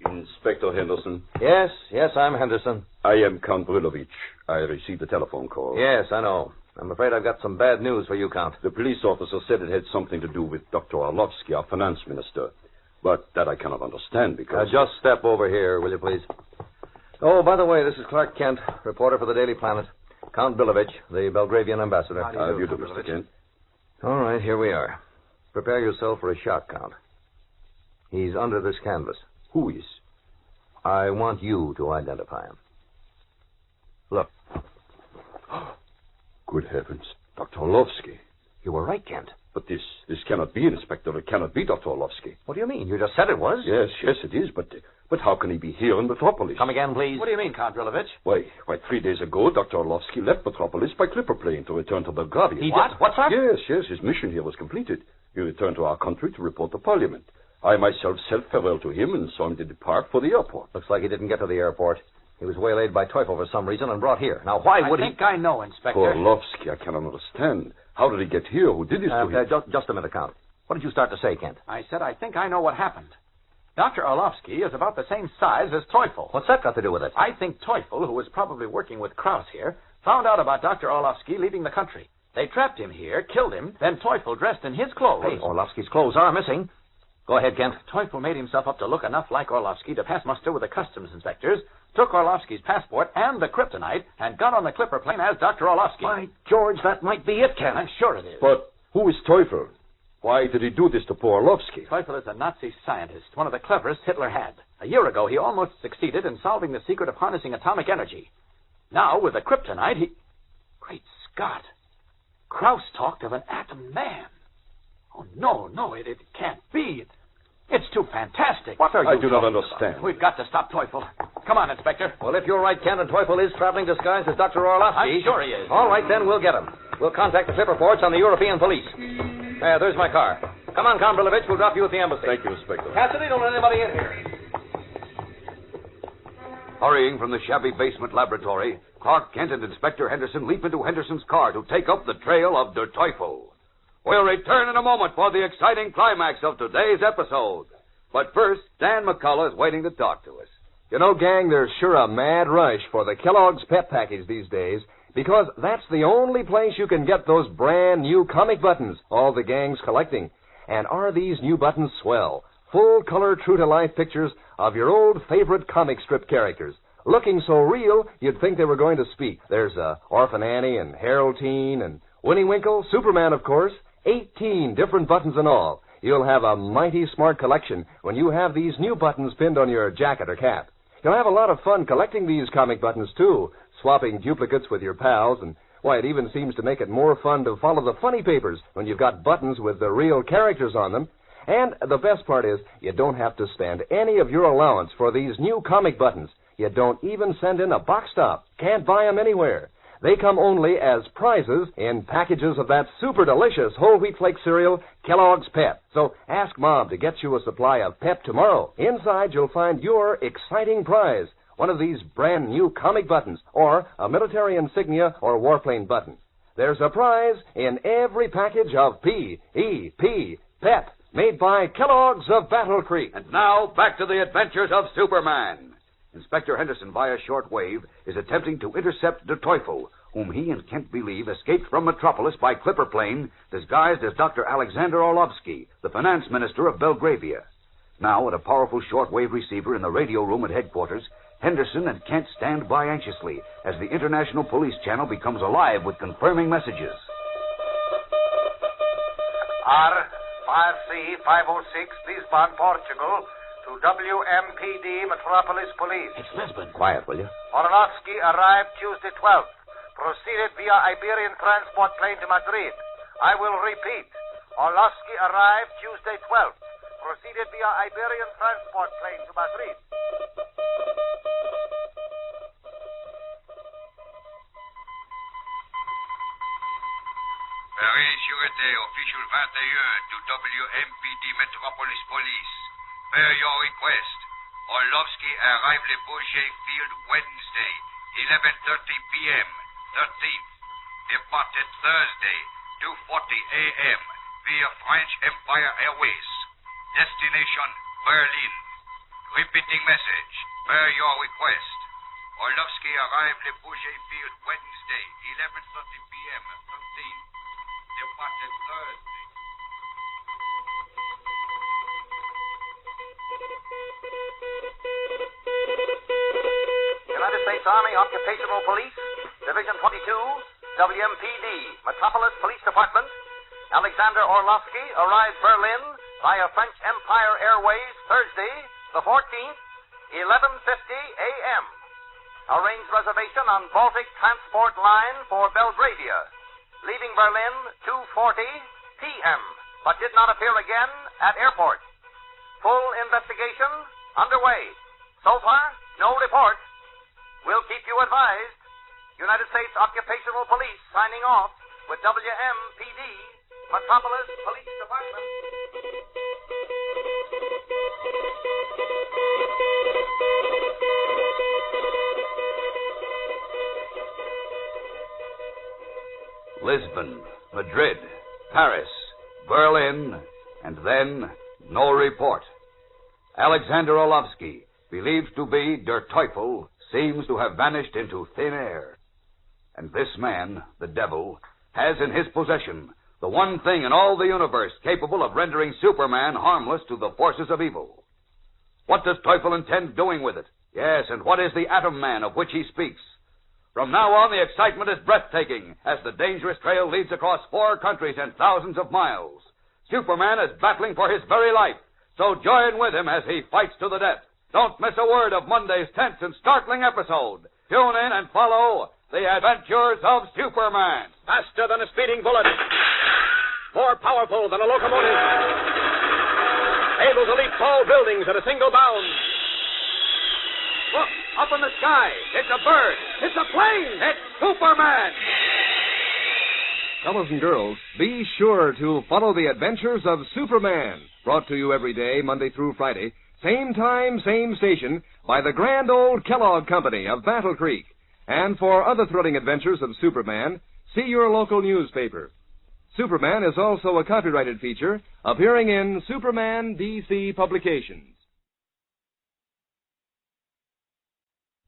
[SPEAKER 14] Inspector Henderson.
[SPEAKER 7] Yes, I'm Henderson.
[SPEAKER 14] I am Count Brilovich. I received a telephone call.
[SPEAKER 7] Yes, I know. I'm afraid I've got some bad news for you, Count.
[SPEAKER 14] The police officer said it had something to do with Dr. Orlovsky, our finance minister. But that I cannot understand because...
[SPEAKER 7] just step over here, will you, please? Oh, by the way, this is Clark Kent, reporter for the Daily Planet. Count Brilovich, the Belgravian ambassador.
[SPEAKER 14] How do you do, Mr. Kent?
[SPEAKER 7] All right, here we are. Prepare yourself for a shock, Count. He's under this canvas.
[SPEAKER 14] Who is?
[SPEAKER 7] I want you to identify him. Look.
[SPEAKER 14] Good heavens. Dr. Orlovsky.
[SPEAKER 7] You were right, Kent.
[SPEAKER 14] But this cannot be, Inspector. It cannot be Dr. Orlovsky.
[SPEAKER 7] What do you mean? You just said it was.
[SPEAKER 14] Yes, it is. But But how can he be here in Metropolis?
[SPEAKER 3] Come again, please. What do you mean, Count Drilovich?
[SPEAKER 14] Why, 3 days ago, Dr. Orlovsky left Metropolis by clipper plane to return to Belgravia.
[SPEAKER 3] What? What's that?
[SPEAKER 14] Yes, his mission here was completed. He returned to our country to report to Parliament. I myself said farewell to him and saw him depart for the airport.
[SPEAKER 7] Looks like he didn't get to the airport. He was waylaid by Teufel for some reason and brought here. Now, why would he...
[SPEAKER 16] I think I know, Inspector.
[SPEAKER 14] Orlovsky, I cannot understand. How did he get here? Who did this to him?
[SPEAKER 7] Just a minute, Count. What did you start to say, Kent?
[SPEAKER 16] I said I think I know what happened. Dr. Orlovsky is about the same size as Teufel.
[SPEAKER 7] What's that got to do with it?
[SPEAKER 16] I think Teufel, who was probably working with Kraus here, found out about Dr. Orlovsky leaving the country. They trapped him here, killed him, then Teufel, dressed in his clothes...
[SPEAKER 7] Hey, Orlovsky's clothes are missing. Go ahead, Kent.
[SPEAKER 16] Teufel made himself up to look enough like Orlovsky to pass muster with the customs inspectors, took Orlovsky's passport and the kryptonite, and got on the clipper plane as Dr. Orlovsky.
[SPEAKER 7] By George, that might be it, Kent.
[SPEAKER 16] I'm sure it is.
[SPEAKER 14] But who is Teufel? Why did he do this to poor Orlovsky?
[SPEAKER 16] Teufel is a Nazi scientist, one of the cleverest Hitler had. A year ago, he almost succeeded in solving the secret of harnessing atomic energy. Now, with the kryptonite, he... Great Scott! Kraus talked of an atom man. Oh, no, it can't be. It's too fantastic.
[SPEAKER 7] What are you
[SPEAKER 14] I do not
[SPEAKER 7] talking
[SPEAKER 14] understand.
[SPEAKER 7] about?
[SPEAKER 16] We've got to stop Teufel. Come on, Inspector.
[SPEAKER 7] Well, if you're right, Kent, and Teufel is traveling disguised as Dr. Orlovsky...
[SPEAKER 16] I'm sure he is.
[SPEAKER 7] All right, then, we'll get him. We'll contact the clipper forts on the European police. There's my car. Come on, Kondrovich. We'll drop you at the embassy.
[SPEAKER 14] Thank you, Inspector.
[SPEAKER 7] Cassidy, don't let anybody in here.
[SPEAKER 20] Hurrying from the shabby basement laboratory, Clark Kent and Inspector Henderson leap into Henderson's car to take up the trail of Der Teufel. We'll return in a moment for the exciting climax of today's episode. But first, Dan McCullough is waiting to talk to us.
[SPEAKER 6] You know, gang, there's sure a mad rush for the Kellogg's Pep package these days, because that's the only place you can get those brand new comic buttons all the gang's collecting. And are these new buttons swell? Full-color, true-to-life pictures of your old favorite comic strip characters. Looking so real, you'd think they were going to speak. There's Orphan Annie and Haroldine and Winnie Winkle, Superman, of course. 18 different buttons in all. You'll have a mighty smart collection when you have these new buttons pinned on your jacket or cap. You'll have a lot of fun collecting these comic buttons, too, swapping duplicates with your pals, and why, it even seems to make it more fun to follow the funny papers when you've got buttons with the real characters on them. And the best part is, you don't have to spend any of your allowance for these new comic buttons. You don't even send in a box top. Can't buy them anywhere. They come only as prizes in packages of that super delicious whole wheat flake cereal, Kellogg's Pep. So ask Mom to get you a supply of Pep tomorrow. Inside, you'll find your exciting prize, one of these brand new comic buttons, or a military insignia or warplane button. There's a prize in every package of P-E-P, Pep, made by Kellogg's of Battle Creek.
[SPEAKER 20] And now, back to the adventures of Superman. Inspector Henderson, via shortwave, is attempting to intercept Der Teufel, whom he and Kent believe escaped from Metropolis by clipper plane, disguised as Dr. Alexander Orlovsky, the finance minister of Belgravia. Now, at a powerful shortwave receiver in the radio room at headquarters, Henderson and Kent stand by anxiously as the International Police Channel becomes alive with confirming messages.
[SPEAKER 1] R5C506, Lisbon, Portugal, to WMPD Metropolis Police.
[SPEAKER 7] It's Lisbon. Quiet, will you?
[SPEAKER 1] Orlovsky arrived Tuesday 12th. Proceeded via Iberian transport plane to Madrid. I will repeat. Orlovsky arrived Tuesday 12th. Proceeded via Iberian transport plane to Madrid.
[SPEAKER 5] Paris, Sûreté, official 21 to WMPD Metropolis Police. Per your request, Orlovsky arrived Le Bourget Field Wednesday, 11:30 p.m., 13th. Departed Thursday, 2:40 a.m. via French Empire Airways. Destination, Berlin. Repeating message, per your request. Orlovsky arrived Le Bourget Field Wednesday, 11:30 p.m., 13th. Departed Thursday.
[SPEAKER 1] United States Army Occupational Police, Division 22, WMPD, Metropolis Police Department. Alexander Orlovsky arrived Berlin via French Empire Airways Thursday, the 14th, 11:50 a.m. Arranged reservation on Baltic Transport Line for Belgravia. Leaving Berlin 2:40 p.m., but did not appear again at airport. Full investigation underway.
[SPEAKER 2] So far, no report. We'll keep you advised. United States Occupational Police signing off with WMPD, Metropolis Police Department. Lisbon, Madrid, Paris, Berlin, and then no report. Alexander Orlovsky, believed to be Der Teufel, seems to have vanished into thin air. And this man, the devil, has in his possession the one thing in all the universe capable of rendering Superman harmless to the forces of evil. What does Teufel intend doing with it? Yes, and what is the Atom Man of which he speaks? From now on, the excitement is breathtaking as the dangerous trail leads across 4 countries and thousands of miles. Superman is battling for his very life, so join with him as he fights to the death. Don't miss a word of Monday's tense and startling episode. Tune in and follow The Adventures of Superman.
[SPEAKER 23] Faster than a speeding bullet. More powerful than a locomotive. Able to leap tall buildings at a single bound.
[SPEAKER 2] Look, up in the sky. It's a bird. It's a plane. It's Superman.
[SPEAKER 6] Fellows and girls, be sure to follow The Adventures of Superman. Brought to you every day, Monday through Friday. Same time, same station, by the grand old Kellogg Company of Battle Creek. And for other thrilling adventures of Superman, see your local newspaper. Superman is also a copyrighted feature appearing in Superman DC Publications.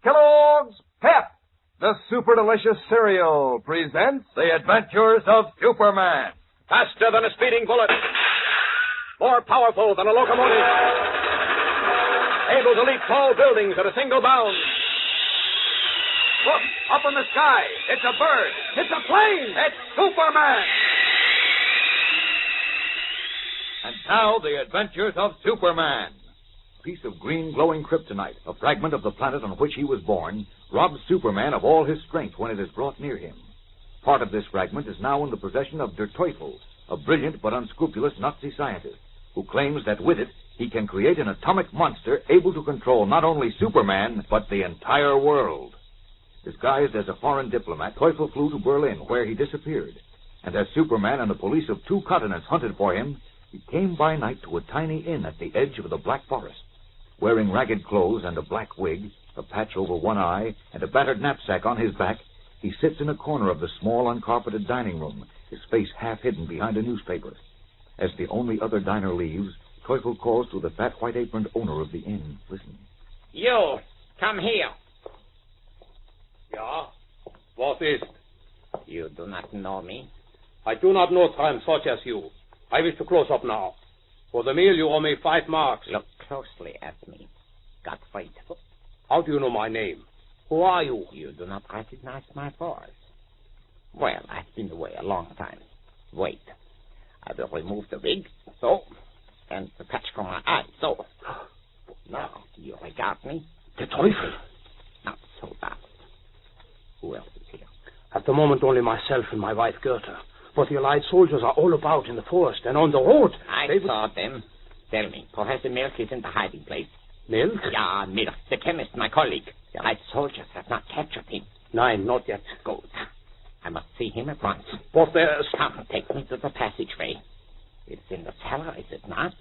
[SPEAKER 6] Kellogg's Pep, the super delicious cereal, presents
[SPEAKER 2] The Adventures of Superman.
[SPEAKER 23] Faster than a speeding bullet. More powerful than a locomotive. Able to leap tall buildings at a single bound.
[SPEAKER 2] Look, up in the sky. It's a bird. It's a plane. It's Superman. And now, The Adventures of Superman.
[SPEAKER 21] A piece of green glowing kryptonite, a fragment of the planet on which he was born, robs Superman of all his strength when it is brought near him. Part of this fragment is now in the possession of Der Teufel, a brilliant but unscrupulous Nazi scientist, who claims that with it he can create an atomic monster able to control not only Superman, but the entire world. Disguised as a foreign diplomat, Teufel flew to Berlin, where he disappeared. And as Superman and the police of 2 continents hunted for him, he came by night to a tiny inn at the edge of the Black Forest. Wearing ragged clothes and a black wig, a patch over one eye, and a battered knapsack on his back, he sits in a corner of the small, uncarpeted dining room, his face half hidden behind a newspaper. As the only other diner leaves, Teufel calls to the fat, white-aproned owner of the inn. Listen.
[SPEAKER 17] You, come here.
[SPEAKER 4] Ja, what is it?
[SPEAKER 17] You do not know me?
[SPEAKER 4] I do not know time such as you. I wish to close up now. For the meal, you owe me 5 marks.
[SPEAKER 17] Look closely at me. Gottfried.
[SPEAKER 4] How do you know my name? Who are you?
[SPEAKER 17] You do not recognize my voice. Well, I've been away a long time. Wait. I will remove the wig, so, and the patch from my eye, so. Now, do you regard me?
[SPEAKER 4] The Teufel.
[SPEAKER 17] Not so bad. Who else is here?
[SPEAKER 4] At the moment, only myself and my wife, Goethe. But the Allied soldiers are all about in the forest and on the road.
[SPEAKER 17] I saw them. Tell me, Professor Milk is in the hiding place.
[SPEAKER 4] Milk?
[SPEAKER 17] Yeah, Milk, the chemist, my colleague. The Allied soldiers have not captured him.
[SPEAKER 4] Nein, not yet.
[SPEAKER 17] Good. I must see him at once.
[SPEAKER 4] But there's...
[SPEAKER 17] Come, take me to the passageway. It's in the cellar, is it not?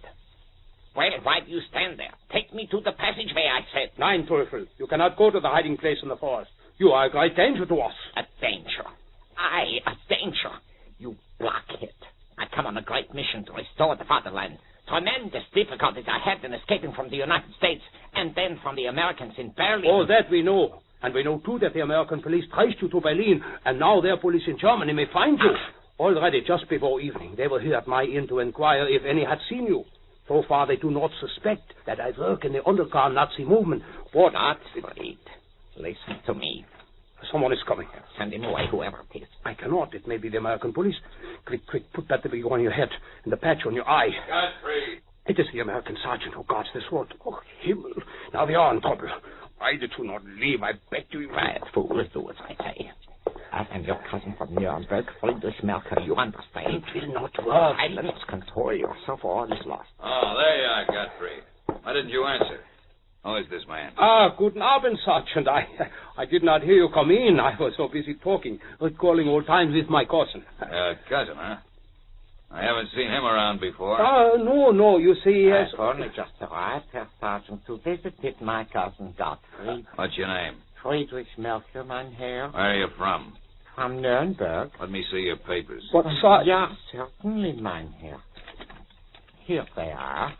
[SPEAKER 17] Well, why do you stand there? Take me to the passageway, I said.
[SPEAKER 4] Nein, Teufel. You cannot go to the hiding place in the forest. You are a great danger to us.
[SPEAKER 17] A danger? I, a danger? You blockhead. I come on a great mission to restore the fatherland. Tremendous difficulties I had in escaping from the United States and then from the Americans in Berlin.
[SPEAKER 4] Oh, that we know. And we know, too, that the American police traced you to Berlin, and now their police in Germany may find you. Already, just before evening, they were here at my inn to inquire if any had seen you. So far, they do not suspect that I work in the underground Nazi movement. But...
[SPEAKER 17] Not afraid. Listen to me.
[SPEAKER 4] Someone is coming.
[SPEAKER 17] Send him away, whoever it is.
[SPEAKER 4] I cannot. It may be the American police. Quick, put that wig on your head and the patch on your eye.
[SPEAKER 2] Godfrey.
[SPEAKER 4] It is the American sergeant who guards this road. Oh, Himmel. Now they are in trouble. Why did you not leave? I beg you.
[SPEAKER 17] Quiet, fool. Do as I say. I am your cousin from Nuremberg, Friedrich Merkel. You understand?
[SPEAKER 4] It will not work.
[SPEAKER 17] Silence. Control yourself or all is lost.
[SPEAKER 2] Oh, there you are, Godfrey. Why didn't you answer?
[SPEAKER 5] Who is this man?
[SPEAKER 4] Guten Abend, Sergeant. I did not hear you come in. I was so busy talking, recalling old times with my cousin.
[SPEAKER 5] Cousin, huh? I haven't seen him around before.
[SPEAKER 4] No. You see,
[SPEAKER 17] I've only just arrived, Herr Sergeant, to visit my cousin Gottfried.
[SPEAKER 5] What's your name?
[SPEAKER 17] Friedrich Melchior, mein Herr.
[SPEAKER 5] Where are you from?
[SPEAKER 17] From Nuremberg.
[SPEAKER 5] Let me see your papers.
[SPEAKER 4] What,
[SPEAKER 17] Yeah, certainly, mein Herr. Here they are.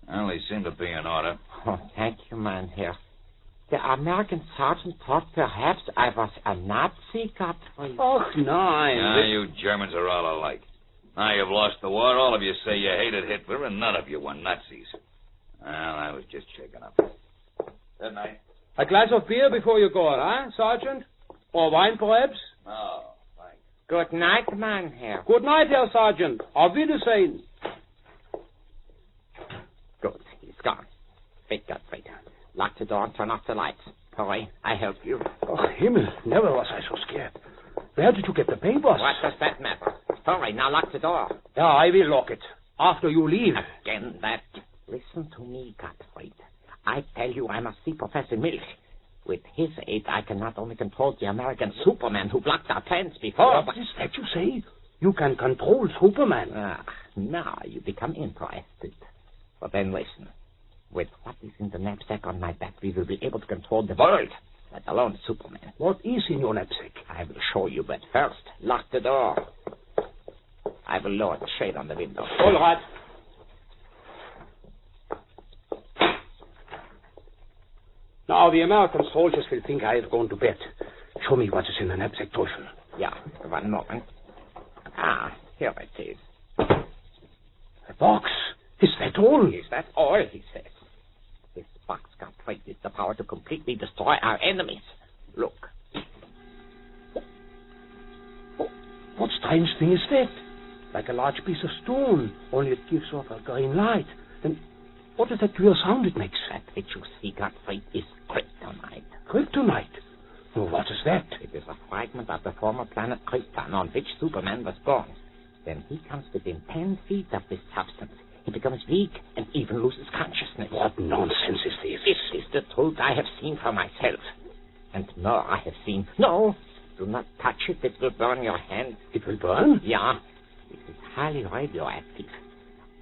[SPEAKER 5] Well, they seem to be in order.
[SPEAKER 17] Oh, thank you, mein Herr. The American sergeant thought perhaps I was a Nazi, Gottfried.
[SPEAKER 4] Oh, nein.
[SPEAKER 5] You Germans are all alike. Now you've lost the war, all of you say you hated Hitler, and none of you were Nazis. Well, I was just checking up. Good night.
[SPEAKER 4] A glass of beer before you go, huh, Sergeant? Or wine, perhaps?
[SPEAKER 5] Oh, thanks.
[SPEAKER 17] Good night, mein Herr.
[SPEAKER 4] Good night, Herr Sergeant. Auf Wiedersehen.
[SPEAKER 17] Good. He's gone. Quick, Gottfried. Lock the door and turn off the lights. Hurry, I help you.
[SPEAKER 4] Oh, Himmel, never was I so scared. Where did you get the papers?
[SPEAKER 17] What does that matter? Hurry, now lock the door.
[SPEAKER 4] Yeah, I will lock it. After you leave.
[SPEAKER 17] Again, that. Listen to me, Gottfried. I tell you, I must see Professor Milch. With his aid, I can not only control the American Superman who blocked our plans before,
[SPEAKER 4] What is that you say? You can control Superman.
[SPEAKER 17] Now you become interested. But then listen. With what is in the knapsack on my back, we will be able to control the world, let alone Superman.
[SPEAKER 4] What is in your knapsack?
[SPEAKER 17] I will show you, but first, lock the door. I will lower the shade on the window.
[SPEAKER 4] All right. Now, the American soldiers will think I have gone to bed. Show me what is in the knapsack, Teufel.
[SPEAKER 17] Yeah, 1 moment. Here it is.
[SPEAKER 4] A box. Is that all?
[SPEAKER 17] Is that all, he says. This box, Gottfried, is the power to completely destroy our enemies. Look.
[SPEAKER 4] What strange thing is that? Like a large piece of stone, only it gives off a green light. And what is that queer sound it makes?
[SPEAKER 17] That which you see, Gottfried, is kryptonite.
[SPEAKER 4] Kryptonite? Well, what is that?
[SPEAKER 17] It is a fragment of the former planet Krypton on which Superman was born. When he comes within 10 feet of this substance, he becomes weak and even loses consciousness.
[SPEAKER 4] What nonsense is this?
[SPEAKER 17] This is the truth I have seen for myself. And more I have seen. No, do not touch it. It will burn your hand.
[SPEAKER 4] It will burn?
[SPEAKER 17] Yeah. It is highly radioactive.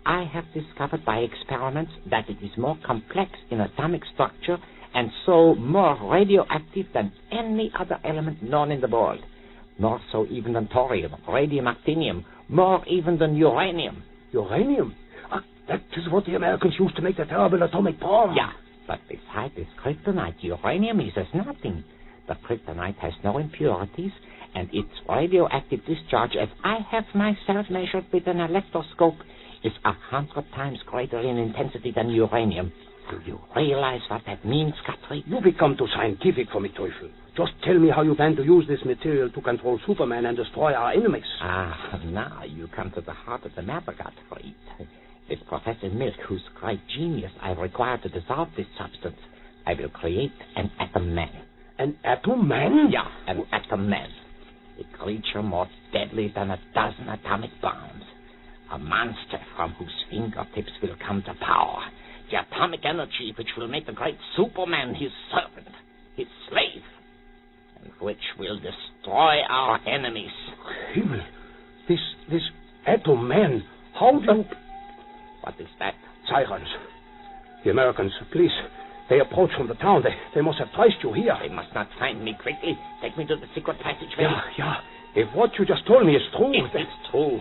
[SPEAKER 17] I have discovered by experiments that it is more complex in atomic structure and so more radioactive than any other element known in the world. More so even than thorium, radium, actinium, more even than uranium.
[SPEAKER 4] Uranium? That is what the Americans used to make the terrible atomic bomb.
[SPEAKER 17] Yeah, but beside this kryptonite, uranium is as nothing. The kryptonite has no impurities, and its radioactive discharge, as I have myself measured with an electroscope, is 100 times greater in intensity than uranium. Do you realize what that means, Gottfried?
[SPEAKER 4] You become too scientific for me, Teufel. Just tell me how you plan to use this material to control Superman and destroy our enemies.
[SPEAKER 17] Now you come to the heart of the matter, Gottfried. With Professor Milk, whose great genius I require to dissolve this substance, I will create an atom man.
[SPEAKER 4] An atom man?
[SPEAKER 17] Yeah, an atom man. A creature more deadly than 12 atomic bombs. A monster from whose fingertips will come the power. The atomic energy which will make the great Superman his servant, his slave, and which will destroy our enemies.
[SPEAKER 4] Himmel, this atom man, how do you...
[SPEAKER 17] What is that?
[SPEAKER 4] Sirens. The Americans, police, they approach from the town. They must have traced you here.
[SPEAKER 17] They must not find me quickly. Take me to the secret passageway.
[SPEAKER 4] Yeah. If what you just told me is true...
[SPEAKER 17] It's true.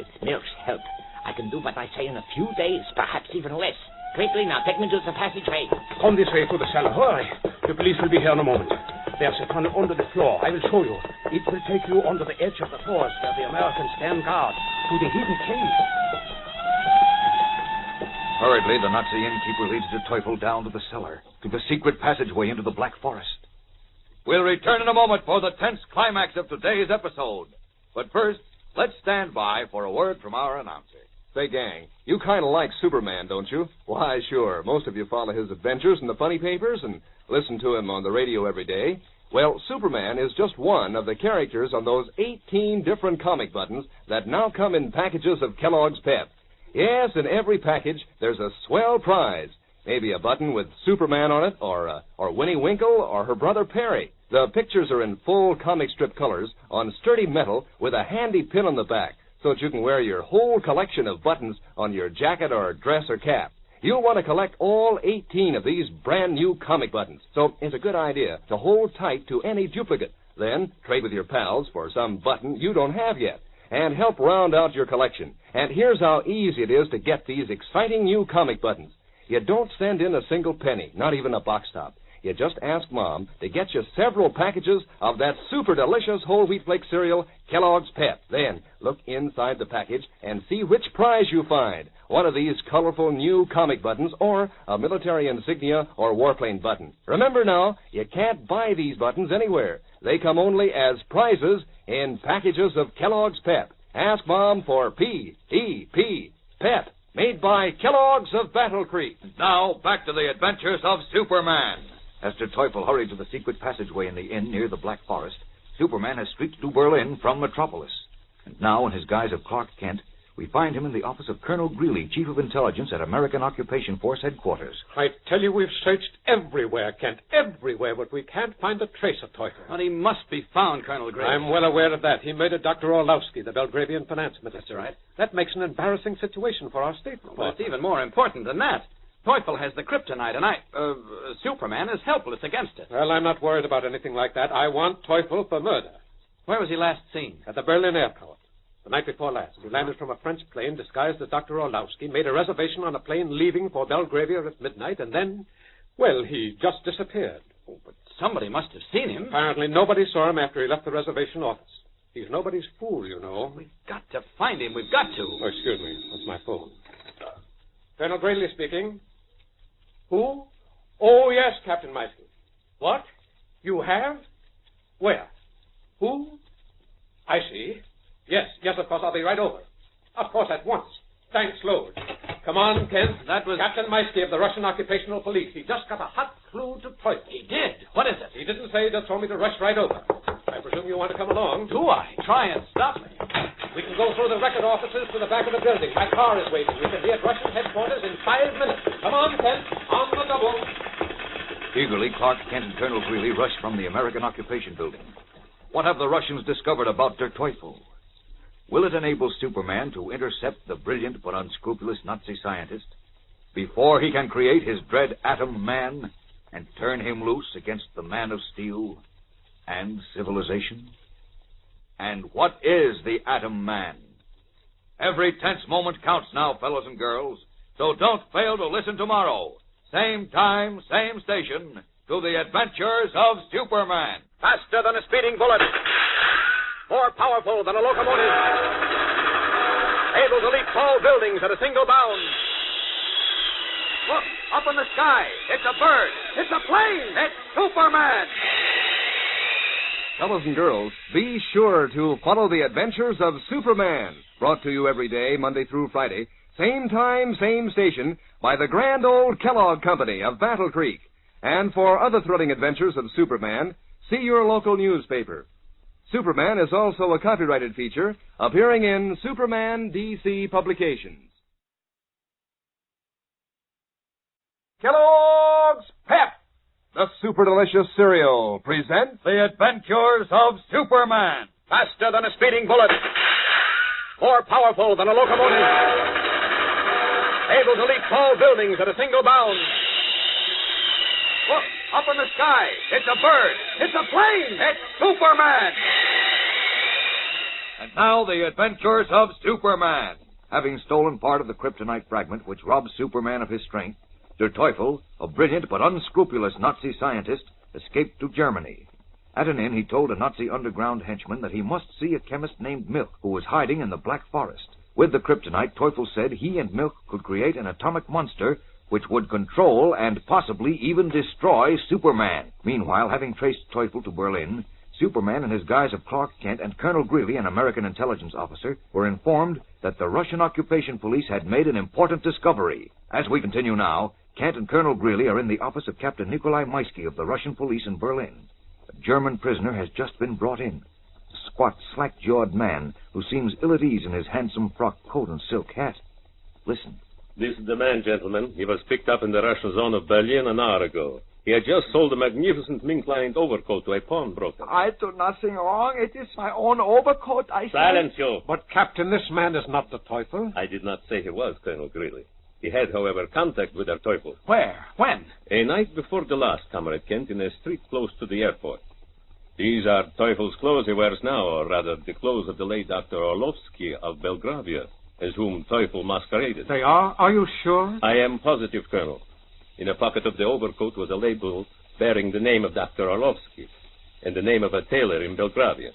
[SPEAKER 17] With Milk's help, I can do what I say in a few days, perhaps even less. Quickly now, take me to the passageway.
[SPEAKER 4] Come this way to the cellar. Hurry. The police will be here in a moment. There's a tunnel under the floor. I will show you. It will take you under the edge of the forest where the Americans stand guard to the hidden cave.
[SPEAKER 21] Hurriedly, the Nazi innkeeper leads the Teufel down to the cellar, to the secret passageway into the Black Forest.
[SPEAKER 2] We'll return in a moment for the tense climax of today's episode. But first, let's stand by for a word from our announcer.
[SPEAKER 6] Say, gang, you kind of like Superman, don't you? Why, sure. Most of you follow his adventures in the funny papers and listen to him on the radio every day. Well, Superman is just one of the characters on those 18 different comic buttons that now come in packages of Kellogg's Pep. Yes, in every package, there's a swell prize. Maybe a button with Superman on it, or Winnie Winkle, or her brother Perry. The pictures are in full comic strip colors on sturdy metal with a handy pin on the back, so that you can wear your whole collection of buttons on your jacket or dress or cap. You'll want to collect all 18 of these brand new comic buttons, so it's a good idea to hold tight to any duplicate. Then trade with your pals for some button you don't have yet, and help round out your collection. And here's how easy it is to get these exciting new comic buttons. You don't send in a single penny, not even a box top. You just ask Mom to get you several packages of that super delicious whole wheat flake cereal, Kellogg's Pep. Then look inside the package and see which prize you find. One of these colorful new comic buttons, or a military insignia or warplane button. Remember now, you can't buy these buttons anywhere. They come only as prizes in packages of Kellogg's Pep. Ask Mom for P-E-P, Pep, made by Kellogg's of Battle Creek.
[SPEAKER 2] Now, back to the adventures of Superman.
[SPEAKER 21] As Der Teufel hurried to the secret passageway in the inn near the Black Forest, Superman has streaked to Berlin from Metropolis. And now, in his guise of Clark Kent, we find him in the office of Colonel Greeley, Chief of Intelligence at American Occupation Force Headquarters.
[SPEAKER 4] I tell you, we've searched everywhere, Kent, everywhere, but we can't find a trace of Teufel.
[SPEAKER 16] Well, he must be found, Colonel Greeley.
[SPEAKER 4] I'm well aware of that. He murdered Dr. Orlowski, the Belgravian finance minister.
[SPEAKER 16] That's right.
[SPEAKER 4] That makes an embarrassing situation for our state.
[SPEAKER 16] Well, it's even more important than that. Teufel has the kryptonite, and Superman is helpless against it.
[SPEAKER 4] Well, I'm not worried about anything like that. I want Teufel for murder.
[SPEAKER 16] Where was he last seen?
[SPEAKER 4] At the Berlin airport. The night before last, he landed from a French plane disguised as Dr. Orlowski, made a reservation on a plane leaving for Belgravia at midnight, and then, well, he just disappeared.
[SPEAKER 16] Oh, but somebody must have seen him.
[SPEAKER 4] Apparently nobody saw him after he left the reservation office. He's nobody's fool, you know.
[SPEAKER 16] We've got to find him. We've got to.
[SPEAKER 4] Oh, excuse me. That's my phone. Colonel Greeley speaking. Who? Oh, yes, Captain Meisky. What? You have? Where? Who? I see. Yes, of course, I'll be right over. Of course, at once. Thanks, Lord. Come on, Kent.
[SPEAKER 16] That was
[SPEAKER 4] Captain Meisky of the Russian Occupational Police. He just got a hot clue to Teufel.
[SPEAKER 16] He did? What is it?
[SPEAKER 4] He didn't say, he just told me to rush right over. I presume you want to come along.
[SPEAKER 16] Do I? Try and stop me.
[SPEAKER 4] We can go through the record offices to the back of the building. My car is waiting. We can be at Russian headquarters in 5 minutes. Come on, Kent. On the double.
[SPEAKER 21] Eagerly, Clark Kent and Colonel Greeley rush from the American Occupation Building. What have the Russians discovered about Der Teufel? Will it enable Superman to intercept the brilliant but unscrupulous Nazi scientist before he can create his dread Atom Man and turn him loose against the Man of Steel and civilization? And what is the Atom Man? Every tense moment counts now, fellows and girls, so don't fail to listen tomorrow. Same time, same station, to the adventures of Superman.
[SPEAKER 23] Faster than a speeding bullet. More powerful than a locomotive. Able to leap tall buildings at a single bound. Look, up in the sky. It's a bird. It's a plane. It's Superman.
[SPEAKER 6] Fellows and girls, be sure to follow the adventures of Superman. Brought to you every day, Monday through Friday. Same time, same station, by the grand old Kellogg Company of Battle Creek. And for other thrilling adventures of Superman, see your local newspaper. Superman is also a copyrighted feature appearing in Superman DC Publications. Kellogg's Pep, the super delicious cereal, presents
[SPEAKER 2] The Adventures of Superman.
[SPEAKER 23] Faster than a speeding bullet. More powerful than a locomotive. Able to leap tall buildings at a single bound. Look, up in the sky. It's a bird. It's a plane. It's Superman.
[SPEAKER 21] And now the adventures of Superman. Having stolen part of the kryptonite fragment which robs Superman of his strength, Der Teufel, a brilliant but unscrupulous Nazi scientist, escaped to Germany. At an inn, he told a Nazi underground henchman that he must see a chemist named Milk, who was hiding in the Black Forest. With the kryptonite, Teufel said he and Milk could create an atomic monster which would control and possibly even destroy Superman. Meanwhile, having traced Teufel to Berlin, Superman, in his guise of Clark Kent, and Colonel Greeley, an American intelligence officer, were informed that the Russian occupation police had made an important discovery. As we continue now, Kent and Colonel Greeley are in the office of Captain Nikolai Meisky of the Russian police in Berlin. A German prisoner has just been brought in. A squat, slack-jawed man who seems ill at ease in his handsome frock coat and silk hat.
[SPEAKER 2] Listen.
[SPEAKER 10] This is the man, gentlemen. He was picked up in the Russian zone of Berlin an hour ago. He had just sold a magnificent mink-lined overcoat to a pawnbroker.
[SPEAKER 11] I do nothing wrong. It is my own overcoat.
[SPEAKER 10] Silence you.
[SPEAKER 12] But, Captain, this man is not the Teufel.
[SPEAKER 10] I did not say he was, Colonel Greeley. He had, however, contact with our Teufel.
[SPEAKER 16] Where? When?
[SPEAKER 10] A night before the last, Comrade Kent, in a street close to the airport. These are Teufel's clothes he wears now, or rather, the clothes of the late Dr. Orlovsky of Belgravia, as whom Teufel masqueraded.
[SPEAKER 12] They are? Are you sure?
[SPEAKER 10] I am positive, Colonel. In a pocket of the overcoat was a label bearing the name of Dr. Orlovsky and the name of a tailor in Belgravia.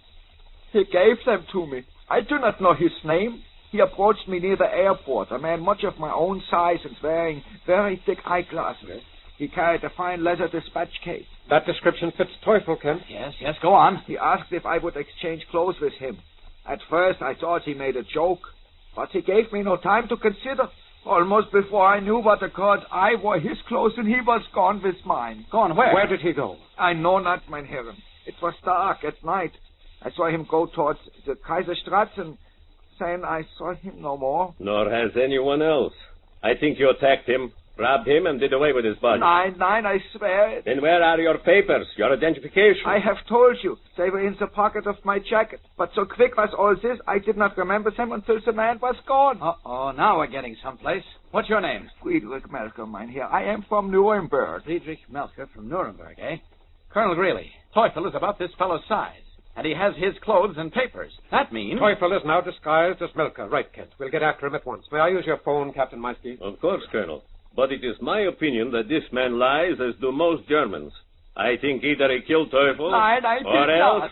[SPEAKER 11] He gave them to me. I do not know his name. He approached me near the airport, a man much of my own size and wearing very thick eyeglasses. He carried a fine leather dispatch case.
[SPEAKER 12] That description fits Teufel, Kent.
[SPEAKER 16] Yes, go on.
[SPEAKER 11] He asked if I would exchange clothes with him. At first, I thought he made a joke, but he gave me no time to consider. Almost before I knew what occurred, I wore his clothes and he was gone with mine.
[SPEAKER 16] Gone where?
[SPEAKER 12] Where did he go?
[SPEAKER 11] I know not, mein Herren. It was dark at night. I saw him go towards the Kaiserstrasse, and then I saw him no more.
[SPEAKER 10] Nor has anyone else. I think you attacked him, robbed him, and did away with his body.
[SPEAKER 11] Nein, I swear it.
[SPEAKER 10] Then where are your papers, your identification?
[SPEAKER 11] I have told you. They were in the pocket of my jacket. But so quick was all this, I did not remember them until the man was gone.
[SPEAKER 16] Uh-oh, now we're getting someplace. What's your name?
[SPEAKER 11] Friedrich Melcher, mein Herr. I am from Nuremberg.
[SPEAKER 16] Friedrich Melcher from Nuremberg, eh? Colonel Greeley, Teufel is about this fellow's size. And he has his clothes and papers. That means...
[SPEAKER 12] Teufel is now disguised as Melcher. Right, Kent. We'll get after him at once. May I use your phone, Captain Maisky?
[SPEAKER 10] Of course, Colonel. But it is my opinion that this man lies as do most Germans. I think either he killed Teufel, or else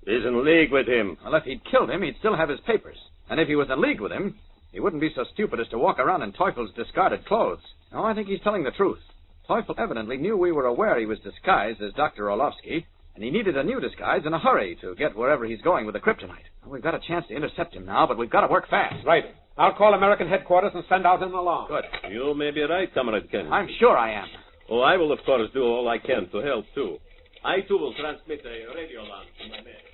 [SPEAKER 10] is in league with him.
[SPEAKER 16] Well, if he'd killed him, he'd still have his papers. And if he was in league with him, he wouldn't be so stupid as to walk around in Teufel's discarded clothes. No, I think he's telling the truth. Teufel evidently knew we were aware he was disguised as Dr. Orlovsky, and he needed a new disguise in a hurry to get wherever he's going with the kryptonite. Well, we've got a chance to intercept him now, but we've got to work fast.
[SPEAKER 12] Right. I'll call American headquarters and send out an alarm.
[SPEAKER 16] Good.
[SPEAKER 10] You may be right, Comrade Kent.
[SPEAKER 16] I'm sure I am.
[SPEAKER 10] Oh, I will, of course, do all I can to help, too. I, too, will transmit a radio alarm to my men.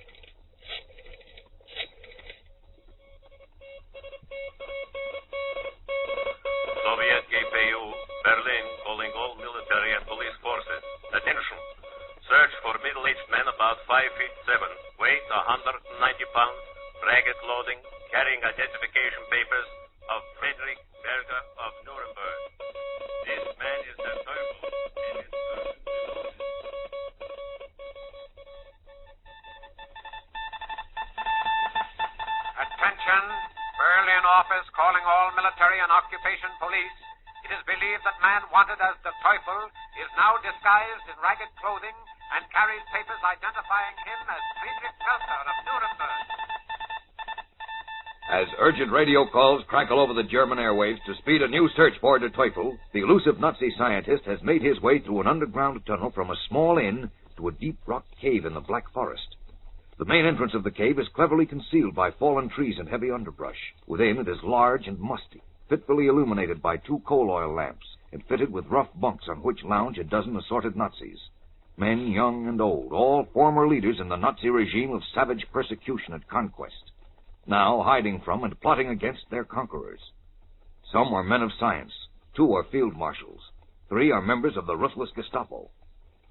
[SPEAKER 13] Soviet GPU, Berlin, calling all military and police forces. Attention. Search for middle-aged men about 5'7", weight 190 pounds, ragged clothing, carrying identification papers of Friedrich Melcher of Nuremberg. This man is the Teufel, and his person belongs.
[SPEAKER 15] Attention, Berlin office calling all military and occupation police. It is believed that man wanted as the Teufel is now disguised in ragged clothing and carries papers identifying him as Friedrich Melcher of Nuremberg.
[SPEAKER 2] As urgent radio calls crackle over the German airwaves to speed a new search for Der Teufel, the elusive Nazi scientist has made his way through an underground tunnel from a small inn to a deep rock cave in the Black Forest. The main entrance of the cave is cleverly concealed by fallen trees and heavy underbrush. Within, it is large and musty, fitfully illuminated by 2 coal oil lamps, and fitted with rough bunks on which lounge a dozen assorted Nazis. Men, young and old, all former leaders in the Nazi regime of savage persecution and conquest, now hiding from and plotting against their conquerors. Some are men of science, 2 are field marshals, 3 are members of the ruthless Gestapo.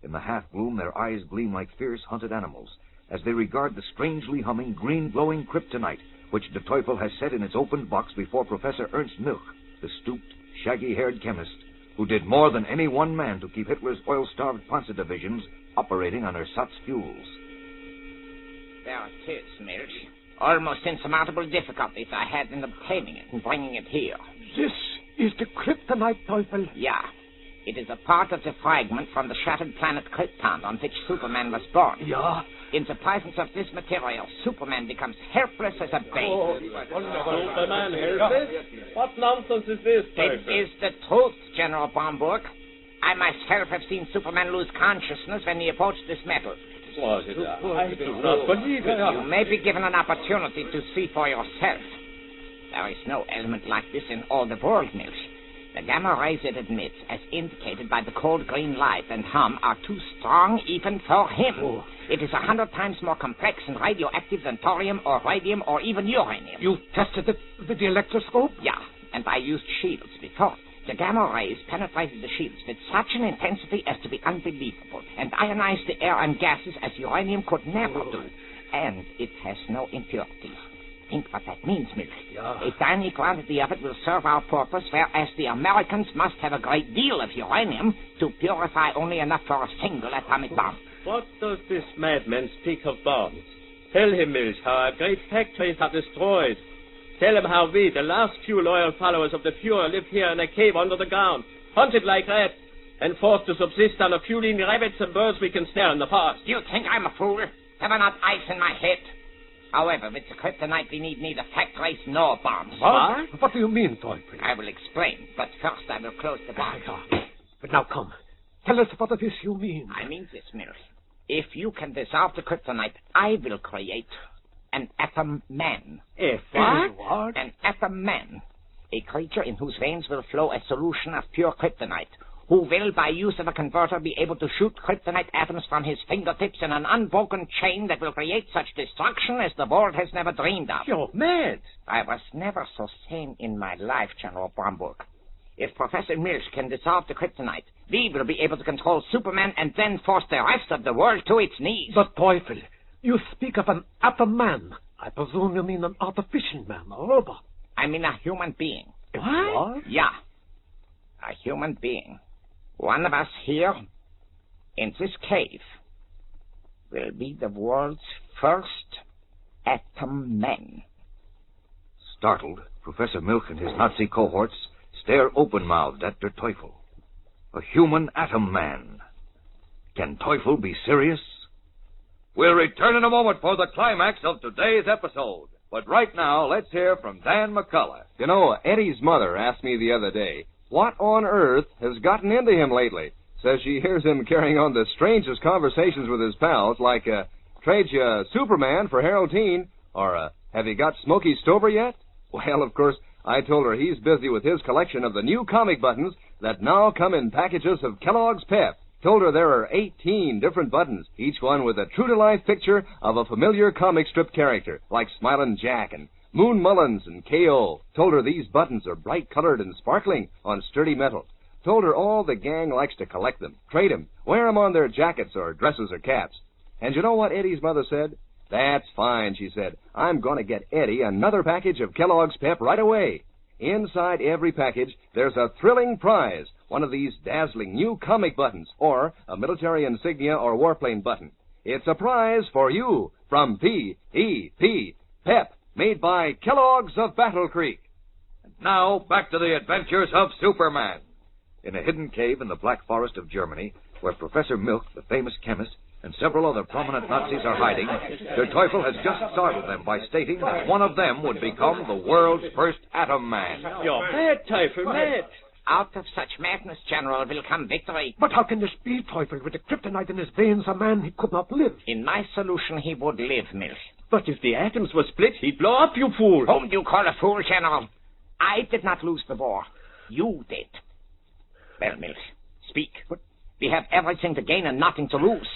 [SPEAKER 2] In the half-gloom, their eyes gleam like fierce hunted animals as they regard the strangely humming, green-glowing kryptonite which Der Teufel has set in its opened box before Professor Ernst Milch, the stooped, shaggy-haired chemist who did more than any one man to keep Hitler's oil-starved Panzer divisions operating on ersatz fuels.
[SPEAKER 17] There it is, Milch. Almost insurmountable difficulties I had in obtaining it and bringing it here.
[SPEAKER 11] This is the kryptonite, Teufel.
[SPEAKER 17] Yeah. It is a part of the fragment from the shattered planet Krypton on which Superman was born.
[SPEAKER 11] Yeah?
[SPEAKER 17] In the presence of this material, Superman becomes helpless as a babe.
[SPEAKER 10] Superman helpless? What nonsense is this,
[SPEAKER 17] It is the truth, General Baumburg. I myself have seen Superman lose consciousness when he approached this metal.
[SPEAKER 10] I do not believe it.
[SPEAKER 17] You may be given an opportunity to see for yourself. There is no element like this in all the world, Milch. The gamma rays it emits, as indicated by the cold green light and hum, are too strong even for him. Oh. It is 100 times more complex and radioactive than thorium or radium or even uranium.
[SPEAKER 11] You tested it with the electroscope?
[SPEAKER 17] Yeah, and I used shields before. The gamma rays penetrated the shields with such an intensity as to be unbelievable, and ionized the air and gases as uranium could never do. And it has no impurities. Think what that means, Milch. A tiny quantity of it will serve our purpose, whereas the Americans must have a great deal of uranium to purify only enough for a single atomic bomb.
[SPEAKER 10] What does this madman speak of bombs? Tell him, Milch, how our great factories are destroyed. Tell him how we, the last few loyal followers of the Fuhrer, live here in a cave under the ground, hunted like rats, and forced to subsist on a few lean rabbits and birds we can snare in the forest.
[SPEAKER 17] Do you think I'm a fool? Have I not ice in my head? However, with the kryptonite we need neither factories nor bombs.
[SPEAKER 4] What? What do you mean, Teufel?
[SPEAKER 17] I will explain, but first I will close the door.
[SPEAKER 4] But now come. Tell us what it is you mean.
[SPEAKER 17] I mean this, Milch. If you can dissolve the kryptonite, I will create an atom man.
[SPEAKER 4] What?
[SPEAKER 17] An atom man. A creature in whose veins will flow a solution of pure kryptonite, who will, by use of a converter, be able to shoot kryptonite atoms from his fingertips in an unbroken chain that will create such destruction as the world has never dreamed of.
[SPEAKER 4] You're mad.
[SPEAKER 17] I was never so sane in my life, General Bromburg. If Professor Milch can dissolve the kryptonite, we will be able to control Superman and then force the rest of the world to its knees.
[SPEAKER 4] But, Teufel, you speak of an atom man. I presume you mean an artificial man, a robot.
[SPEAKER 17] I mean a human being.
[SPEAKER 4] What?
[SPEAKER 17] Yeah. A human being. One of us here, in this cave, will be the world's first atom man.
[SPEAKER 21] Startled, Professor Milch and his Nazi cohorts stare open-mouthed at Der Teufel. A human atom man. Can Teufel be serious?
[SPEAKER 2] We'll return in a moment for the climax of today's episode. But right now, let's hear from Dan McCullough.
[SPEAKER 6] You know, Eddie's mother asked me the other day, what on earth has gotten into him lately? Says she hears him carrying on the strangest conversations with his pals, like, trade you Superman for Harold Teen, or, have you got Smokey Stover yet? Well, of course, I told her he's busy with his collection of the new comic buttons that now come in packages of Kellogg's Pep. Told her there are 18 different buttons, each one with a true-to-life picture of a familiar comic strip character, like Smilin' Jack and Moon Mullins and K.O. Told her these buttons are bright-colored and sparkling on sturdy metal. Told her all the gang likes to collect them, trade them, wear them on their jackets or dresses or caps. And you know what Eddie's mother said? That's fine, she said. I'm going to get Eddie another package of Kellogg's Pep right away. Inside every package, there's a thrilling prize, one of these dazzling new comic buttons, or a military insignia or warplane button. It's a prize for you from P.E.P. Pep, made by Kellogg's of Battle Creek.
[SPEAKER 2] And now, back to the adventures of Superman. In a hidden cave in the Black Forest of Germany, where Professor Milch, the famous chemist, and several other prominent Nazis are hiding, Der Teufel has just startled them by stating that one of them would become the world's first atom man.
[SPEAKER 10] You're mad, Teufel, mad.
[SPEAKER 17] Out of such madness, General, will come victory.
[SPEAKER 4] But how can this be, Teufel? With the kryptonite in his veins, a man he could not live.
[SPEAKER 17] In my solution, he would live, Milch.
[SPEAKER 10] But if the atoms were split, he'd blow up, you fool.
[SPEAKER 17] Whom do you call a fool, General? I did not lose the war. You did. Well, Milch, speak. But we have everything to gain and nothing to lose.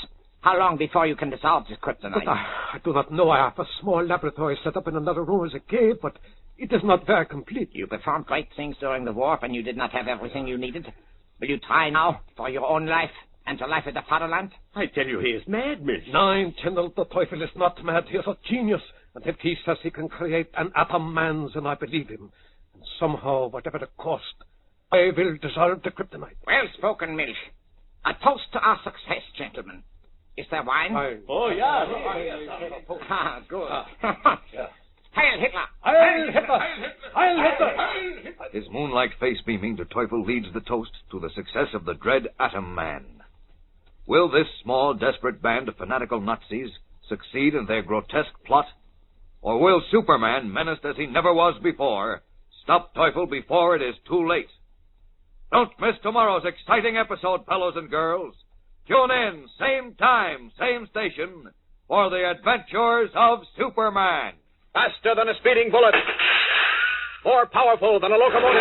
[SPEAKER 17] How long before you can dissolve this kryptonite?
[SPEAKER 4] But I do not know. I have a small laboratory set up in another room as a cave, but it is not very complete.
[SPEAKER 17] You performed great things during the war, and you did not have everything you needed. Will you try now for your own life and the life of the fatherland?
[SPEAKER 10] I tell you, he is mad, Milch.
[SPEAKER 4] Nein, General, the Teufel is not mad. He is a genius. And if he says he can create an atom man, then I believe him. And somehow, whatever the cost, I will dissolve the kryptonite.
[SPEAKER 17] Well spoken, Milch. A toast to our success, gentlemen. Is there wine?
[SPEAKER 10] Oh, yeah.
[SPEAKER 17] Ah, good. Heil Hitler!
[SPEAKER 4] Heil Hitler! Heil Hitler!
[SPEAKER 21] His moon-like face beaming, Der Teufel leads the toast to the success of the dread Atom Man. Will this small, desperate band of fanatical Nazis succeed in their grotesque plot? Or will Superman, menaced as he never was before, stop Teufel before it is too late? Don't miss tomorrow's exciting episode, fellows and girls. Tune in, same time, same station, for the adventures of Superman.
[SPEAKER 8] Faster than a speeding bullet. More powerful than a locomotive.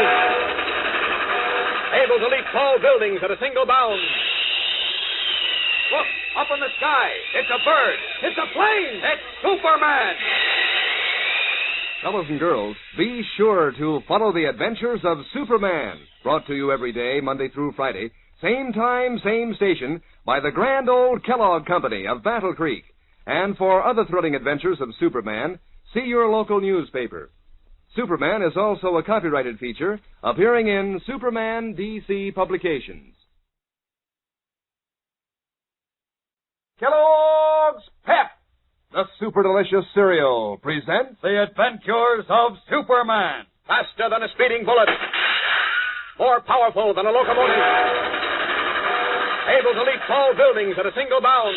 [SPEAKER 8] Able to leap tall buildings at a single bound.
[SPEAKER 2] Look, up in the sky. It's a bird.
[SPEAKER 8] It's a plane.
[SPEAKER 2] It's Superman.
[SPEAKER 6] Fellows and girls, be sure to follow the adventures of Superman, brought to you every day, Monday through Friday, same time, same station, by the grand old Kellogg Company of Battle Creek. And for other thrilling adventures of Superman, see your local newspaper. Superman is also a copyrighted feature appearing in Superman DC Publications. Kellogg's Pep, the super delicious cereal, presents
[SPEAKER 8] The Adventures of Superman. Faster than a speeding bullet. More powerful than a locomotive. Able to leap tall buildings at a single bound.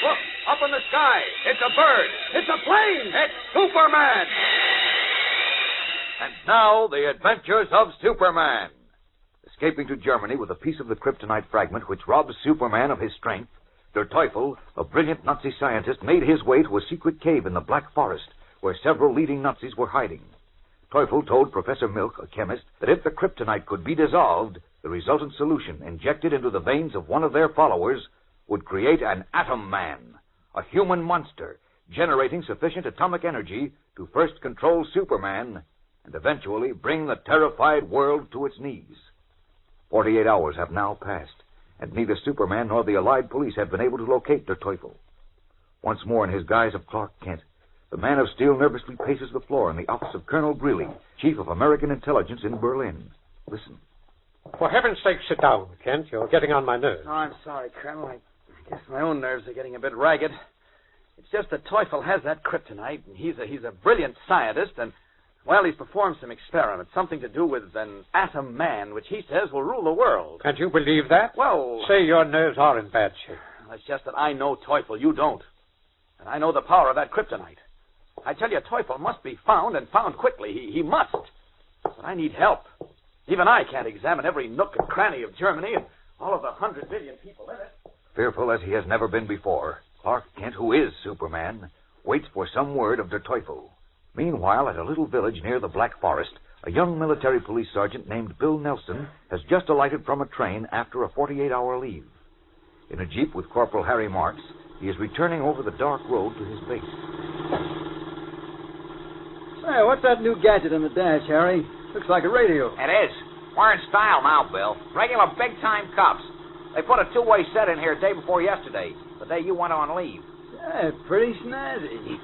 [SPEAKER 8] Look, up in the sky. It's a bird. It's a plane. It's Superman.
[SPEAKER 21] And now, the adventures of Superman. Escaping to Germany with a piece of the kryptonite fragment which robs Superman of his strength, Der Teufel, a brilliant Nazi scientist, made his way to a secret cave in the Black Forest where several leading Nazis were hiding. Teufel told Professor Milk, a chemist, that if the kryptonite could be dissolved, the resultant solution, injected into the veins of one of their followers, would create an atom man, a human monster, generating sufficient atomic energy to first control Superman and eventually bring the terrified world to its knees. 48 hours have now passed, and neither Superman nor the Allied police have been able to locate Der Teufel. Once more in his guise of Clark Kent, the Man of Steel nervously paces the floor in the office of Colonel Greeley, Chief of American Intelligence in Berlin. Listen.
[SPEAKER 8] For heaven's sake, sit down, Kent. You're getting on my nerves.
[SPEAKER 16] Oh, I'm sorry, Colonel. I guess my own nerves are getting a bit ragged. It's just that Teufel has that kryptonite, and he's a brilliant scientist, and, well, he's performed some experiments, something to do with an atom man, which he says will rule the world.
[SPEAKER 8] Can't you believe that?
[SPEAKER 16] Well...
[SPEAKER 8] Say your nerves are in bad shape.
[SPEAKER 16] It's just that I know Teufel, you don't. And I know the power of that kryptonite. I tell you, Teufel must be found, and found quickly. He must. But I need help. Even I can't examine every nook and cranny of Germany and all of the 100 million people in it.
[SPEAKER 21] Fearful as he has never been before, Clark Kent, who is Superman, waits for some word of Der Teufel. Meanwhile, at a little village near the Black Forest, a young military police sergeant named Bill Nelson has just alighted from a train after a 48-hour leave. In a jeep with Corporal Harry Marks, he is returning over the dark road to his base.
[SPEAKER 9] Hey, what's that new gadget in the dash, Harry? Looks like a radio.
[SPEAKER 17] It is. We're in style now, Bill. Regular big-time cops. They put a two-way set in here day before yesterday, the day you went on leave.
[SPEAKER 9] Yeah, pretty snazzy.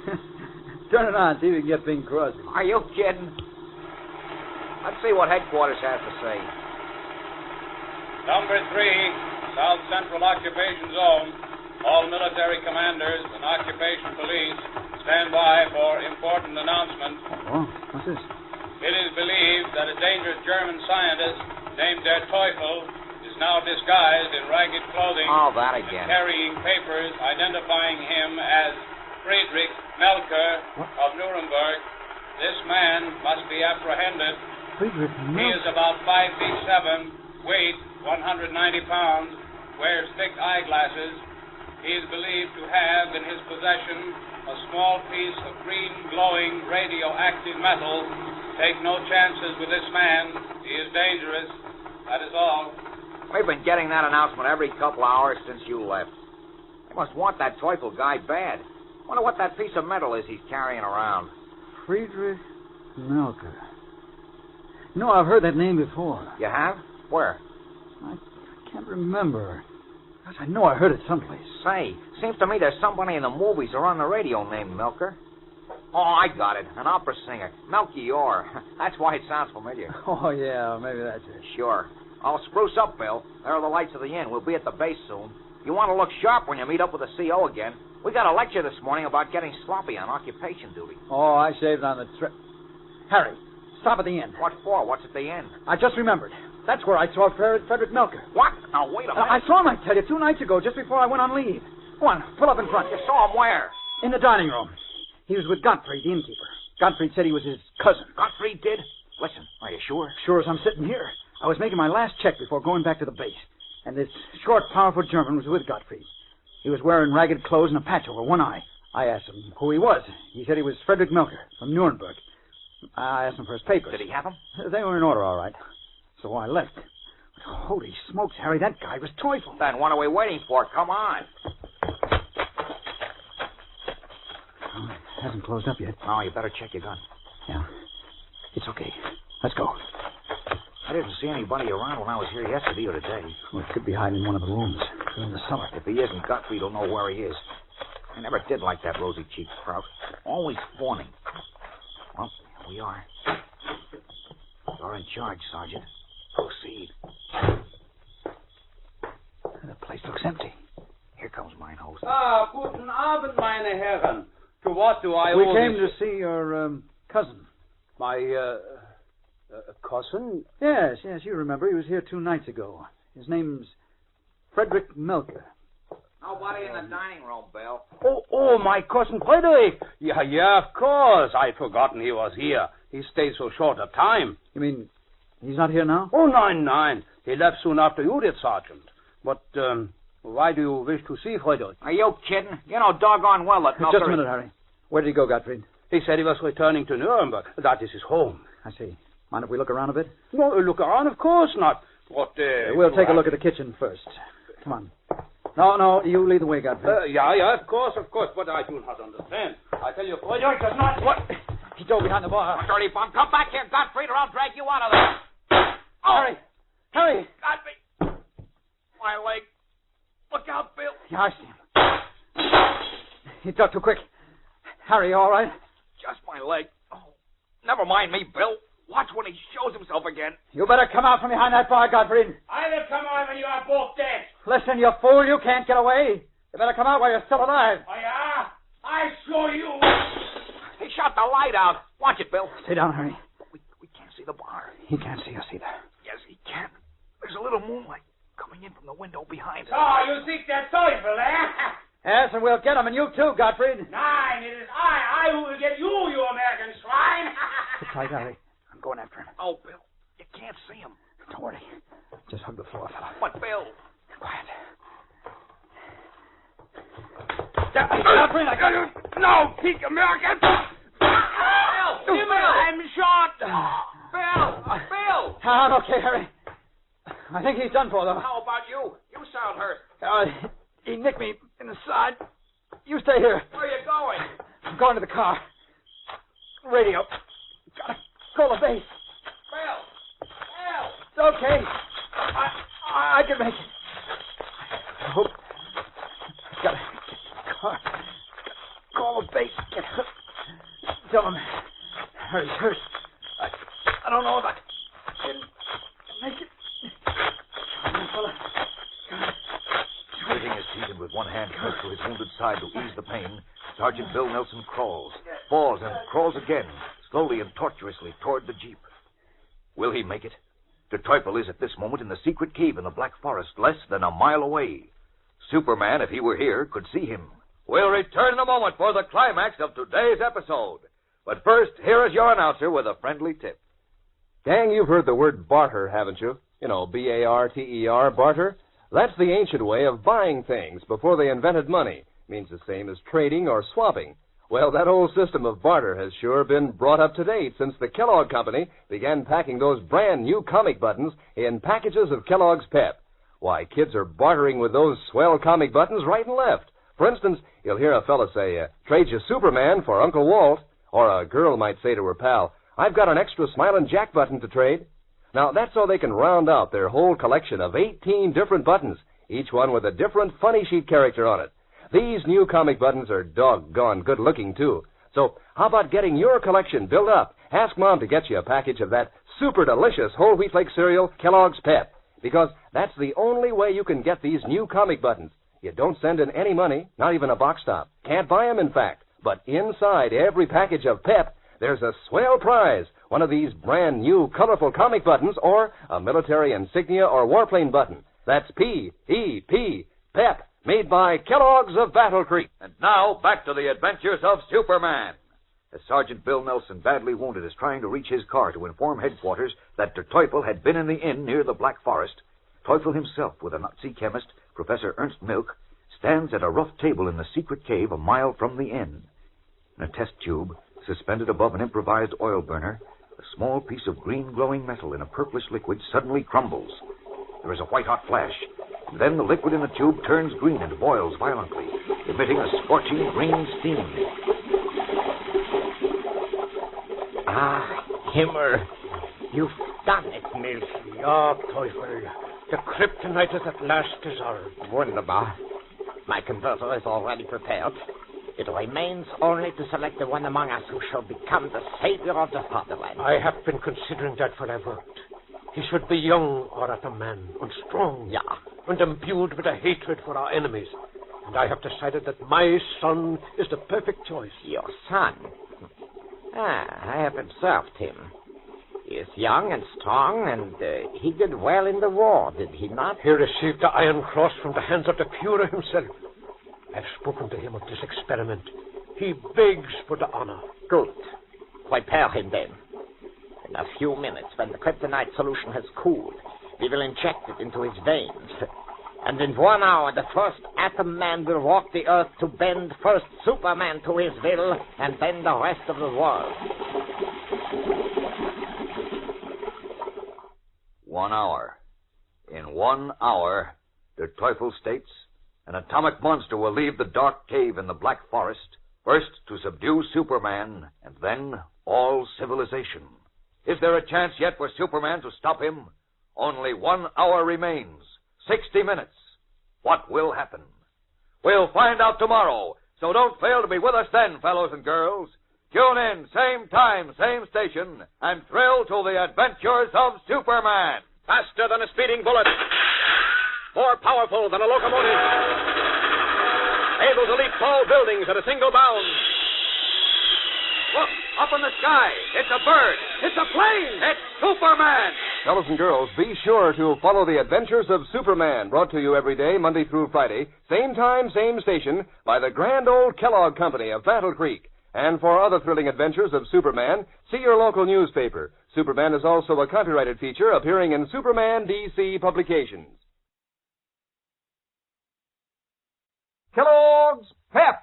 [SPEAKER 9] Turn it on, see if we can get Bing Crosby.
[SPEAKER 17] Are you kidding? Let's see what headquarters has to say.
[SPEAKER 18] Number 3, South Central Occupation Zone. All military commanders and occupation police stand by for important announcement.
[SPEAKER 9] Oh, what's this?
[SPEAKER 18] It is believed that a dangerous German scientist named Der Teufel is now disguised in ragged clothing
[SPEAKER 17] Oh, that again.
[SPEAKER 18] and carrying papers identifying him as Friedrich Melker of Nuremberg. This man must be apprehended.
[SPEAKER 9] Friedrich
[SPEAKER 18] He is about 5 feet 7, weight 190 pounds, wears thick eyeglasses. He is believed to have in his possession a small piece of green glowing radioactive metal. Take no chances with this man. He is dangerous. That is all.
[SPEAKER 17] We've been getting that announcement every couple hours since you left. They must want that Teufel guy bad. Wonder what that piece of metal is he's carrying around.
[SPEAKER 9] Friedrich Melker. No, I've heard that name before.
[SPEAKER 17] You have? Where?
[SPEAKER 9] I can't remember. Gosh, I know I heard it someplace.
[SPEAKER 17] Say, seems to me there's somebody in the movies or on the radio named Melker. Oh, I got it. An opera singer. Melchior. That's why it sounds familiar.
[SPEAKER 9] Oh, yeah, maybe that's it.
[SPEAKER 17] Sure. I'll spruce up, Bill. There are the lights of the inn. We'll be at the base soon. You want to look sharp when you meet up with the CO again. We got a lecture this morning about getting sloppy on occupation duty.
[SPEAKER 9] Oh, I saved on the trip. Harry, stop at the inn.
[SPEAKER 17] What for? What's at the inn?
[SPEAKER 9] I just remembered. That's where I saw Frederick Melker.
[SPEAKER 17] What? Now, wait a minute.
[SPEAKER 9] I saw him, I tell you, 2 nights ago, just before I went on leave. Go on, pull up in front.
[SPEAKER 17] You saw him where?
[SPEAKER 9] In the dining room. He was with Gottfried, the innkeeper. Gottfried said he was his cousin.
[SPEAKER 17] Gottfried did? Listen, are you sure?
[SPEAKER 9] Sure as I'm sitting here. I was making my last check before going back to the base. And this short, powerful German was with Gottfried. He was wearing ragged clothes and a patch over one eye. I asked him who he was. He said he was Friedrich Melker from Nuremberg. I asked him for his papers.
[SPEAKER 17] Did he have them?
[SPEAKER 9] They were in order, all right. So I left. But holy smokes, Harry, that guy was Teufel.
[SPEAKER 17] Then what are we waiting for? Come on.
[SPEAKER 9] Hasn't closed up yet.
[SPEAKER 21] Oh, you better check your gun.
[SPEAKER 9] Yeah. It's okay. Let's go.
[SPEAKER 21] I didn't see anybody around when I was here yesterday or today.
[SPEAKER 9] Well, it could be hiding in one of the rooms. Or in the cellar.
[SPEAKER 21] If he isn't, Godfrey don't know where he is. I never did like that rosy-cheeked Kraut. Always fawning. Well, here we are. You're in charge, Sergeant. Proceed.
[SPEAKER 9] The place looks empty.
[SPEAKER 21] Here comes mine host.
[SPEAKER 4] Ah, guten Abend, meine Herren. To what do I
[SPEAKER 9] We
[SPEAKER 4] owe
[SPEAKER 9] came
[SPEAKER 4] this?
[SPEAKER 9] to see your cousin.
[SPEAKER 4] My, cousin?
[SPEAKER 9] Yes, you remember. He was here 2 nights ago. His name's Frederick Melker.
[SPEAKER 21] Nobody in the dining room, Bill.
[SPEAKER 4] Oh, my cousin Frederick. Yeah, of course. I'd forgotten he was here. He stayed so short a time.
[SPEAKER 9] You mean he's not here now?
[SPEAKER 4] Oh, nine. He left soon after you did, Sergeant. But, why do you wish to see Frederick?
[SPEAKER 21] Are you kidding? You know doggone well that
[SPEAKER 9] Just a minute, Harry. Where did he go, Gottfried?
[SPEAKER 4] He said he was returning to Nuremberg. That is his home.
[SPEAKER 9] I see. Mind if we look around a bit?
[SPEAKER 4] No, look around, of course not. But,
[SPEAKER 9] we'll take a look at the kitchen first. Come on. No, you lead the way, Gottfried.
[SPEAKER 4] Yeah, of course, but I do not understand. I tell you, Frederick does not...
[SPEAKER 9] What? He dove behind the bar.
[SPEAKER 17] Dirty bum, come back here, Gottfried, or I'll drag you out of there.
[SPEAKER 9] Oh! Harry!
[SPEAKER 17] Gottfried! My leg. Look out, Bill.
[SPEAKER 9] Yeah, I see him. He ducked too quick. Harry, all right?
[SPEAKER 17] Just my leg. Oh, never mind me, Bill. Watch when he shows himself again.
[SPEAKER 9] You better come out from behind that bar, Gottfried.
[SPEAKER 18] I will come out when you are both dead.
[SPEAKER 9] Listen, you fool, you can't get away. You better come out while you're still alive.
[SPEAKER 18] Oh, yeah? I show you.
[SPEAKER 17] He shot the light out. Watch it, Bill.
[SPEAKER 9] Stay down, Harry.
[SPEAKER 17] We can't see the bar.
[SPEAKER 9] He can't see us either.
[SPEAKER 17] Yes, he can. There's a little moonlight coming in from the window behind us.
[SPEAKER 18] Oh, you think that Teufel, eh?
[SPEAKER 9] Yes, and we'll get him, and you too, Gottfried.
[SPEAKER 18] Nein, it is I who will get you, you American swine.
[SPEAKER 9] Sit tight, Harry. I'm going after him.
[SPEAKER 17] Oh, Bill, you can't see him.
[SPEAKER 9] Don't worry. Just hug the floor, fella.
[SPEAKER 17] What, Bill?
[SPEAKER 9] Quiet. Gottfried, I got you.
[SPEAKER 17] No, peek, American. Bill, I'm shot. Bill.
[SPEAKER 9] I'm okay, Harry. I think he's done for, though.
[SPEAKER 17] How about you? You sound hurt.
[SPEAKER 9] He nicked me in the side. You stay here.
[SPEAKER 17] Where are you going?
[SPEAKER 9] I'm going to the car. Radio. Gotta call the base.
[SPEAKER 17] Bill.
[SPEAKER 9] It's okay. I can make it. I hope. Gotta get the car. Call the base. Get hurt. Tell him. Harry's hurt. I don't know if I can make it.
[SPEAKER 21] Splitting his teeth and with one hand close to his wounded side to ease the pain, Sergeant Bill Nelson crawls, falls, and crawls again, slowly and tortuously, toward the jeep. Will he make it? Der Teufel is at this moment in the secret cave in the Black Forest, less than a mile away. Superman, if he were here, could see him.
[SPEAKER 2] We'll return in a moment for the climax of today's episode. But first, here is your announcer with a friendly tip.
[SPEAKER 6] Gang, you've heard the word barter, haven't you? You know, B-A-R-T-E-R, barter. That's the ancient way of buying things before they invented money. Means the same as trading or swapping. Well, that old system of barter has sure been brought up to date since the Kellogg Company began packing those brand new comic buttons in packages of Kellogg's Pep. Why, kids are bartering with those swell comic buttons right and left. For instance, you'll hear a fella say, trade you Superman for Uncle Walt. Or a girl might say to her pal, I've got an extra Smilin' Jack button to trade. Now, that's so they can round out their whole collection of 18 different buttons, each one with a different funny sheet character on it. These new comic buttons are doggone good-looking, too. So how about getting your collection built up? Ask Mom to get you a package of that super delicious whole wheat flake cereal, Kellogg's Pep, because that's the only way you can get these new comic buttons. You don't send in any money, not even a box top. Can't buy them, in fact. But inside every package of Pep, there's a swell prize, one of these brand new colorful comic buttons or a military insignia or warplane button. That's P-E-P, Pep, made by Kellogg's of Battle Creek.
[SPEAKER 2] And now, back to the adventures of Superman. As Sergeant Bill Nelson, badly wounded, is trying to reach his car to inform headquarters that Der Teufel had been in the inn near the Black Forest, Teufel himself, with a Nazi chemist, Professor Ernst Milch, stands at a rough table in the secret cave a mile from the inn. In a test tube, suspended above an improvised oil burner, a small piece of green glowing metal in a purplish liquid suddenly crumbles. There is a white-hot flash. Then the liquid in the tube turns green and boils violently, emitting a scorching green steam.
[SPEAKER 17] Himmel. You've done it, Milch.
[SPEAKER 3] Ja, Teufel. The kryptonite is at last dissolved.
[SPEAKER 17] Wunderbar. My converter is already prepared. It remains only to select the one among us who shall become the savior of the fatherland.
[SPEAKER 3] I have been considering that for I've worked. He should be young, or at a man, and strong.
[SPEAKER 17] Yeah.
[SPEAKER 3] And imbued with a hatred for our enemies. And I have decided that my son is the perfect choice.
[SPEAKER 17] Your son? I have observed him. He is young and strong, and he did well in the war, did he not?
[SPEAKER 3] He received the Iron Cross from the hands of the Führer himself. I've spoken to him of this experiment. He begs for the honor.
[SPEAKER 17] Good. Prepare him then. In a few minutes, when the kryptonite solution has cooled, we will inject it into his veins. And in 1 hour, the first atom man will walk the earth to bend first Superman to his will, and then the rest of the world.
[SPEAKER 21] 1 hour. In 1 hour, Der Teufel states, an atomic monster will leave the dark cave in the Black Forest, first to subdue Superman, and then all civilization. Is there a chance yet for Superman to stop him? Only 1 hour remains. 60 minutes. What will happen? We'll find out tomorrow, so don't fail to be with us then, fellows and girls. Tune in, same time, same station, and thrill to the adventures of Superman.
[SPEAKER 8] Faster than a speeding bullet. More powerful than a locomotive. Able to leap tall buildings at a single bound.
[SPEAKER 20] Look, up in the sky. It's a bird. It's a plane. It's Superman.
[SPEAKER 6] Fellows and girls, be sure to follow the adventures of Superman, brought to you every day, Monday through Friday, same time, same station, by the grand old Kellogg Company of Battle Creek. And for other thrilling adventures of Superman, see your local newspaper. Superman is also a copyrighted feature appearing in Superman DC publications.
[SPEAKER 12] Kellogg's Pep,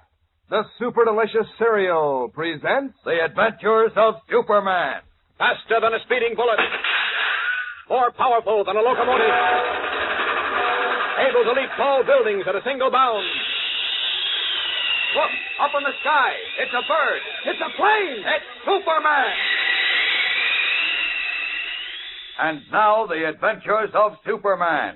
[SPEAKER 12] the super delicious cereal, presents
[SPEAKER 21] The Adventures of Superman.
[SPEAKER 8] Faster than a speeding bullet. More powerful than a locomotive. Able to leap tall buildings at a single bound.
[SPEAKER 20] Look, up in the sky. It's a bird. It's a plane. It's Superman.
[SPEAKER 21] And now, the adventures of Superman.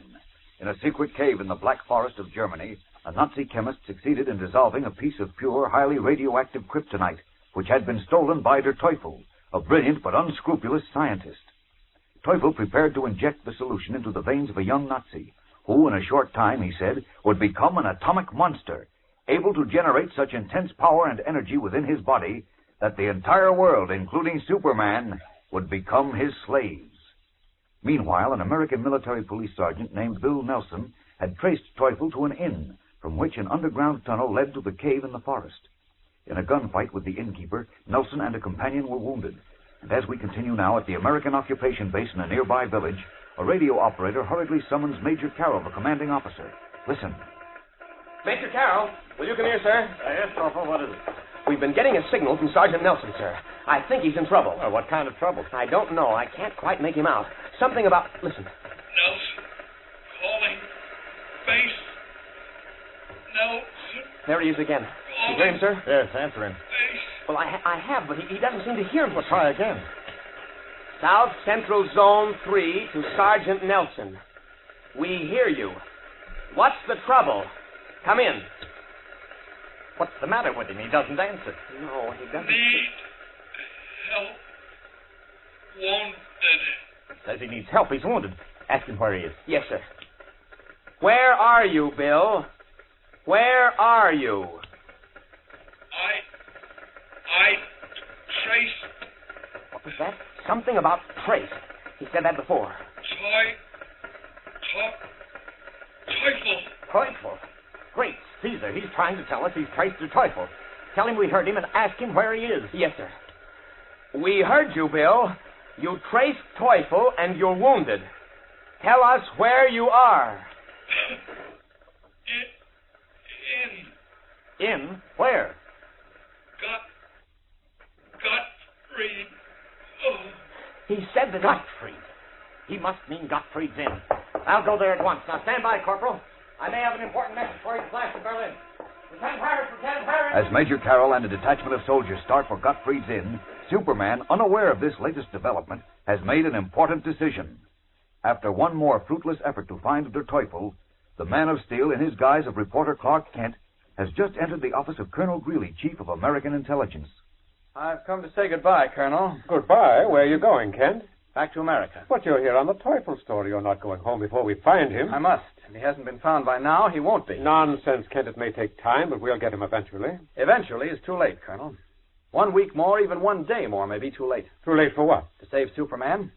[SPEAKER 21] In a secret cave in the Black Forest of Germany, a Nazi chemist succeeded in dissolving a piece of pure, highly radioactive kryptonite, which had been stolen by Der Teufel, a brilliant but unscrupulous scientist. Teufel prepared to inject the solution into the veins of a young Nazi, who, in a short time, he said, would become an atomic monster, able to generate such intense power and energy within his body that the entire world, including Superman, would become his slaves. Meanwhile, an American military police sergeant named Bill Nelson had traced Teufel to an inn, from which an underground tunnel led to the cave in the forest. In a gunfight with the innkeeper, Nelson and a companion were wounded. And as we continue now at the American occupation base in a nearby village, a radio operator hurriedly summons Major Carroll, the commanding officer. Listen.
[SPEAKER 19] Major Carroll, will you come here, sir?
[SPEAKER 22] Yes, Corporal, what is it?
[SPEAKER 19] We've been getting a signal from Sergeant Nelson, sir. I think he's in trouble.
[SPEAKER 22] Well, what kind of trouble?
[SPEAKER 19] I don't know. I can't quite make him out. Something about... Listen.
[SPEAKER 24] Nelson. Calling. Base. Nelson.
[SPEAKER 19] There he is again. You hear him, sir?
[SPEAKER 22] Yes, answer him.
[SPEAKER 24] Base.
[SPEAKER 19] Well, I have, but he doesn't seem to hear me.
[SPEAKER 22] Well, try again.
[SPEAKER 19] South Central Zone 3 to Sergeant Nelson. We hear you. What's the trouble? Come in.
[SPEAKER 22] What's the matter with him? He doesn't answer.
[SPEAKER 19] No, he doesn't.
[SPEAKER 24] Need help. Wounded.
[SPEAKER 22] Says he needs help. He's wounded. Ask him where he is.
[SPEAKER 19] Yes, sir. Where are you, Bill? Where are you?
[SPEAKER 24] I traced.
[SPEAKER 19] What was that? Something about trace. He said that before.
[SPEAKER 24] Teufel.
[SPEAKER 22] Teufel? Great Caesar, he's trying to tell us he's traced the Teufel. Tell him we heard him and ask him where he is.
[SPEAKER 19] Yes, sir. We heard you, Bill. You traced Teufel and you're wounded. Tell us where you are.
[SPEAKER 22] In? Where?
[SPEAKER 24] Gottfried. Oh.
[SPEAKER 19] He said that...
[SPEAKER 22] Gottfried. He must mean Gottfried's Inn. I'll go there at once. Now stand by, Corporal. I may have an important message for you to flash to Berlin. Lieutenant Harris, Lieutenant Harris!
[SPEAKER 21] As Major Carroll and a detachment of soldiers start for Gottfried's Inn, Superman, unaware of this latest development, has made an important decision. After one more fruitless effort to find Der Teufel, the Man of Steel, in his guise of reporter Clark Kent, has just entered the office of Colonel Greeley, Chief of American Intelligence.
[SPEAKER 16] I've come to say goodbye, Colonel.
[SPEAKER 3] Goodbye? Where are you going, Kent?
[SPEAKER 16] Back to America.
[SPEAKER 3] But you're here on the Teufel story. You're not going home before we find him.
[SPEAKER 16] I must. If he hasn't been found by now, he won't be.
[SPEAKER 3] Nonsense, Kent. It may take time, but we'll get him eventually.
[SPEAKER 16] Eventually is too late, Colonel. 1 week more, even 1 day more, may be too late.
[SPEAKER 3] Too late for what?
[SPEAKER 16] To save Superman.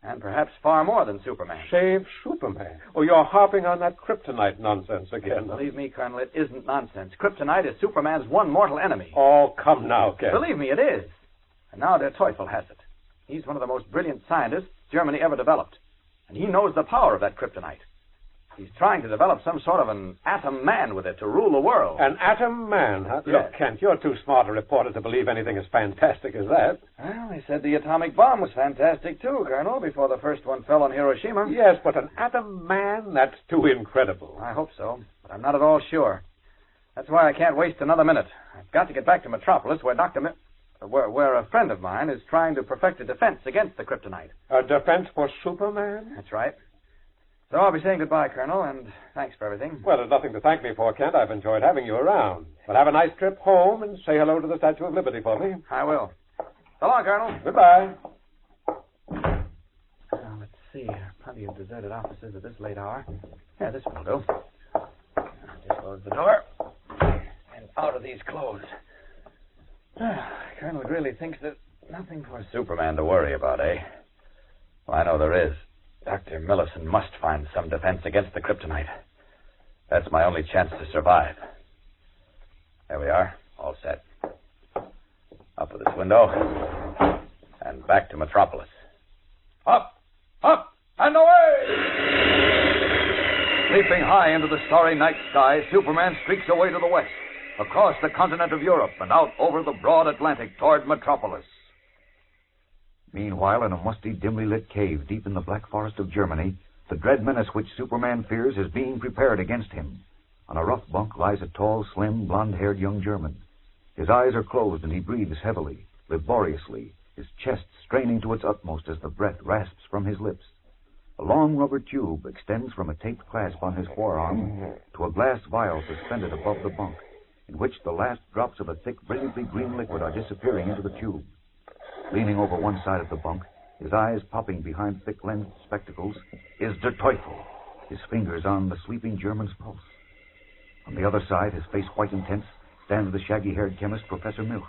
[SPEAKER 16] And perhaps far more than Superman.
[SPEAKER 3] Save Superman? Oh, you're harping on that kryptonite nonsense again.
[SPEAKER 16] Believe me, Colonel, it isn't nonsense. Kryptonite is Superman's one mortal enemy.
[SPEAKER 3] Oh, come now, Kent.
[SPEAKER 16] Believe me, it is. And now Der Teufel has it. He's one of the most brilliant scientists Germany ever developed. And he knows the power of that kryptonite. He's trying to develop some sort of an atom man with it to rule the world.
[SPEAKER 3] An atom man, huh?
[SPEAKER 16] Yes.
[SPEAKER 3] Look, Kent, you're too smart a reporter to believe anything as fantastic as that.
[SPEAKER 16] Well, they said the atomic bomb was fantastic, too, Colonel, before the first one fell on Hiroshima.
[SPEAKER 3] Yes, but an atom man? That's too incredible.
[SPEAKER 16] I hope so, but I'm not at all sure. That's why I can't waste another minute. I've got to get back to Metropolis, where where a friend of mine is trying to perfect a defense against the kryptonite.
[SPEAKER 3] A defense for Superman?
[SPEAKER 16] That's right. So I'll be saying goodbye, Colonel, and thanks for everything.
[SPEAKER 3] Well, there's nothing to thank me for, Kent. I've enjoyed having you around. But have a nice trip home and say hello to the Statue of Liberty for me.
[SPEAKER 16] I will. So long, Colonel.
[SPEAKER 3] Goodbye.
[SPEAKER 16] Now, let's see. Plenty of deserted offices at this late hour. Yeah, this will do. I'll just close the door. And out of these clothes. Colonel Greeley thinks there's nothing for Superman to worry about, eh? Well, I know there is. Dr. Millison must find some defense against the kryptonite. That's my only chance to survive. There we are, all set. Up with this window, and back to Metropolis. Up, and away!
[SPEAKER 2] Leaping high into the starry night sky, Superman streaks away to the west, across the continent of Europe, and out over the broad Atlantic toward Metropolis. Meanwhile, in a musty, dimly lit cave deep in the Black Forest of Germany, the dread menace which Superman fears is being prepared against him. On a rough bunk lies a tall, slim, blonde-haired young German. His eyes are closed, and he breathes heavily, laboriously, his chest straining to its utmost as the breath rasps from his lips. A long rubber tube extends from a taped clasp on his forearm to a glass vial suspended above the bunk, in which the last drops of a thick, brilliantly green liquid are disappearing into the tube. Leaning over one side of the bunk, his eyes popping behind thick-lensed spectacles, is Der Teufel, his fingers on the sleeping German's pulse. On the other side, his face white and tense, stands the shaggy-haired chemist, Professor Milch.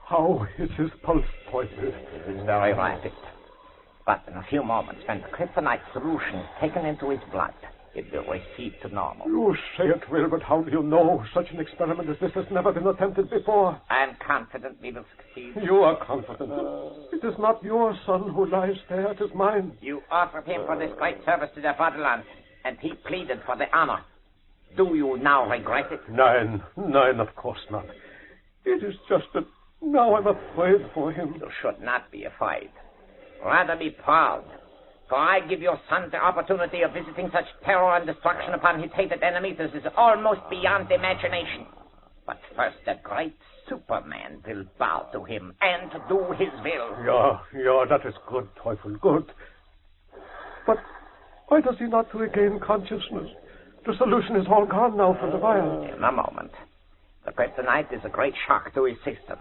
[SPEAKER 3] How is his pulse, Teufel?
[SPEAKER 22] It is very rapid. But in a few moments, when the kryptonite solution is taken into his blood, it will recede to normal.
[SPEAKER 3] You say it will, but how do you know? Such an experiment as this has never been attempted before.
[SPEAKER 22] I am confident we will succeed.
[SPEAKER 3] You are confident. It is not your son who lies there, it is mine.
[SPEAKER 22] You offered him for this great service to the fatherland, and he pleaded for the honor. Do you now regret it?
[SPEAKER 3] Nine, of course not. It is just that now I'm afraid for him.
[SPEAKER 22] You should not be afraid. Rather be proud. For I give your son the opportunity of visiting such terror and destruction upon his hated enemies as is almost beyond imagination. But first, the great Superman will bow to him and do his will.
[SPEAKER 3] Yeah, that is good, Teufel, good. But why does he not regain consciousness? The solution is all gone now from the vial.
[SPEAKER 22] In a moment. The kryptonite is a great shock to his system.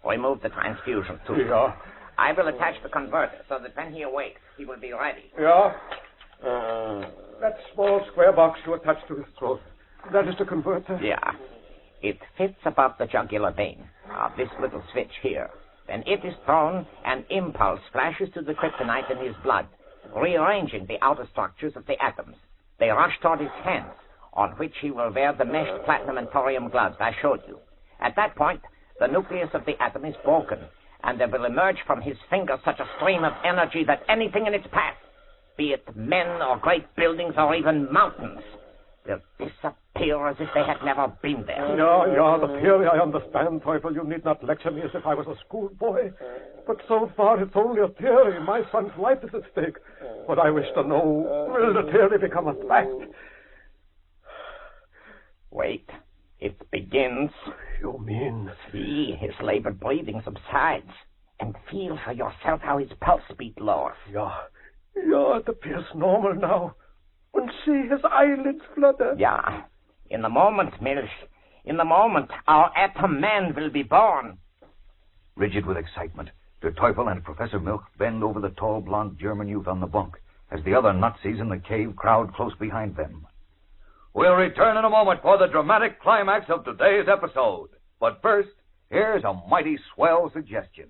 [SPEAKER 22] Remove the transfusion, too.
[SPEAKER 3] Yeah.
[SPEAKER 22] I will attach the converter so that when he awakes, he will be ready.
[SPEAKER 3] Yeah. That small square box you attach to his throat. That is the converter?
[SPEAKER 22] Yeah. It fits above the jugular vein. This little switch here. When it is thrown, an impulse flashes to the kryptonite in his blood, rearranging the outer structures of the atoms. They rush toward his hands, on which he will wear the meshed platinum and thorium gloves I showed you. At that point, the nucleus of the atom is broken, and there will emerge from his fingers such a stream of energy that anything in its path, be it men or great buildings or even mountains, will disappear as if they had never been there.
[SPEAKER 3] Yeah, the theory I understand, Teufel. You need not lecture me as if I was a schoolboy. But so far it's only a theory. My son's life is at stake. What I wish to know, will the theory become a fact?
[SPEAKER 22] Wait. It begins.
[SPEAKER 3] You mean?
[SPEAKER 22] See, his labored breathing subsides. And feel for yourself how his pulse beat lowers.
[SPEAKER 3] Yeah, it appears normal now. And see his eyelids flutter.
[SPEAKER 22] Yeah. In the moment, Milch, in the moment, our atom man will be born.
[SPEAKER 21] Rigid with excitement, Der Teufel and Professor Milch bend over the tall, blond German youth on the bunk as the other Nazis in the cave crowd close behind them.
[SPEAKER 2] We'll return in a moment for the dramatic climax of today's episode. But first, here's a mighty swell suggestion.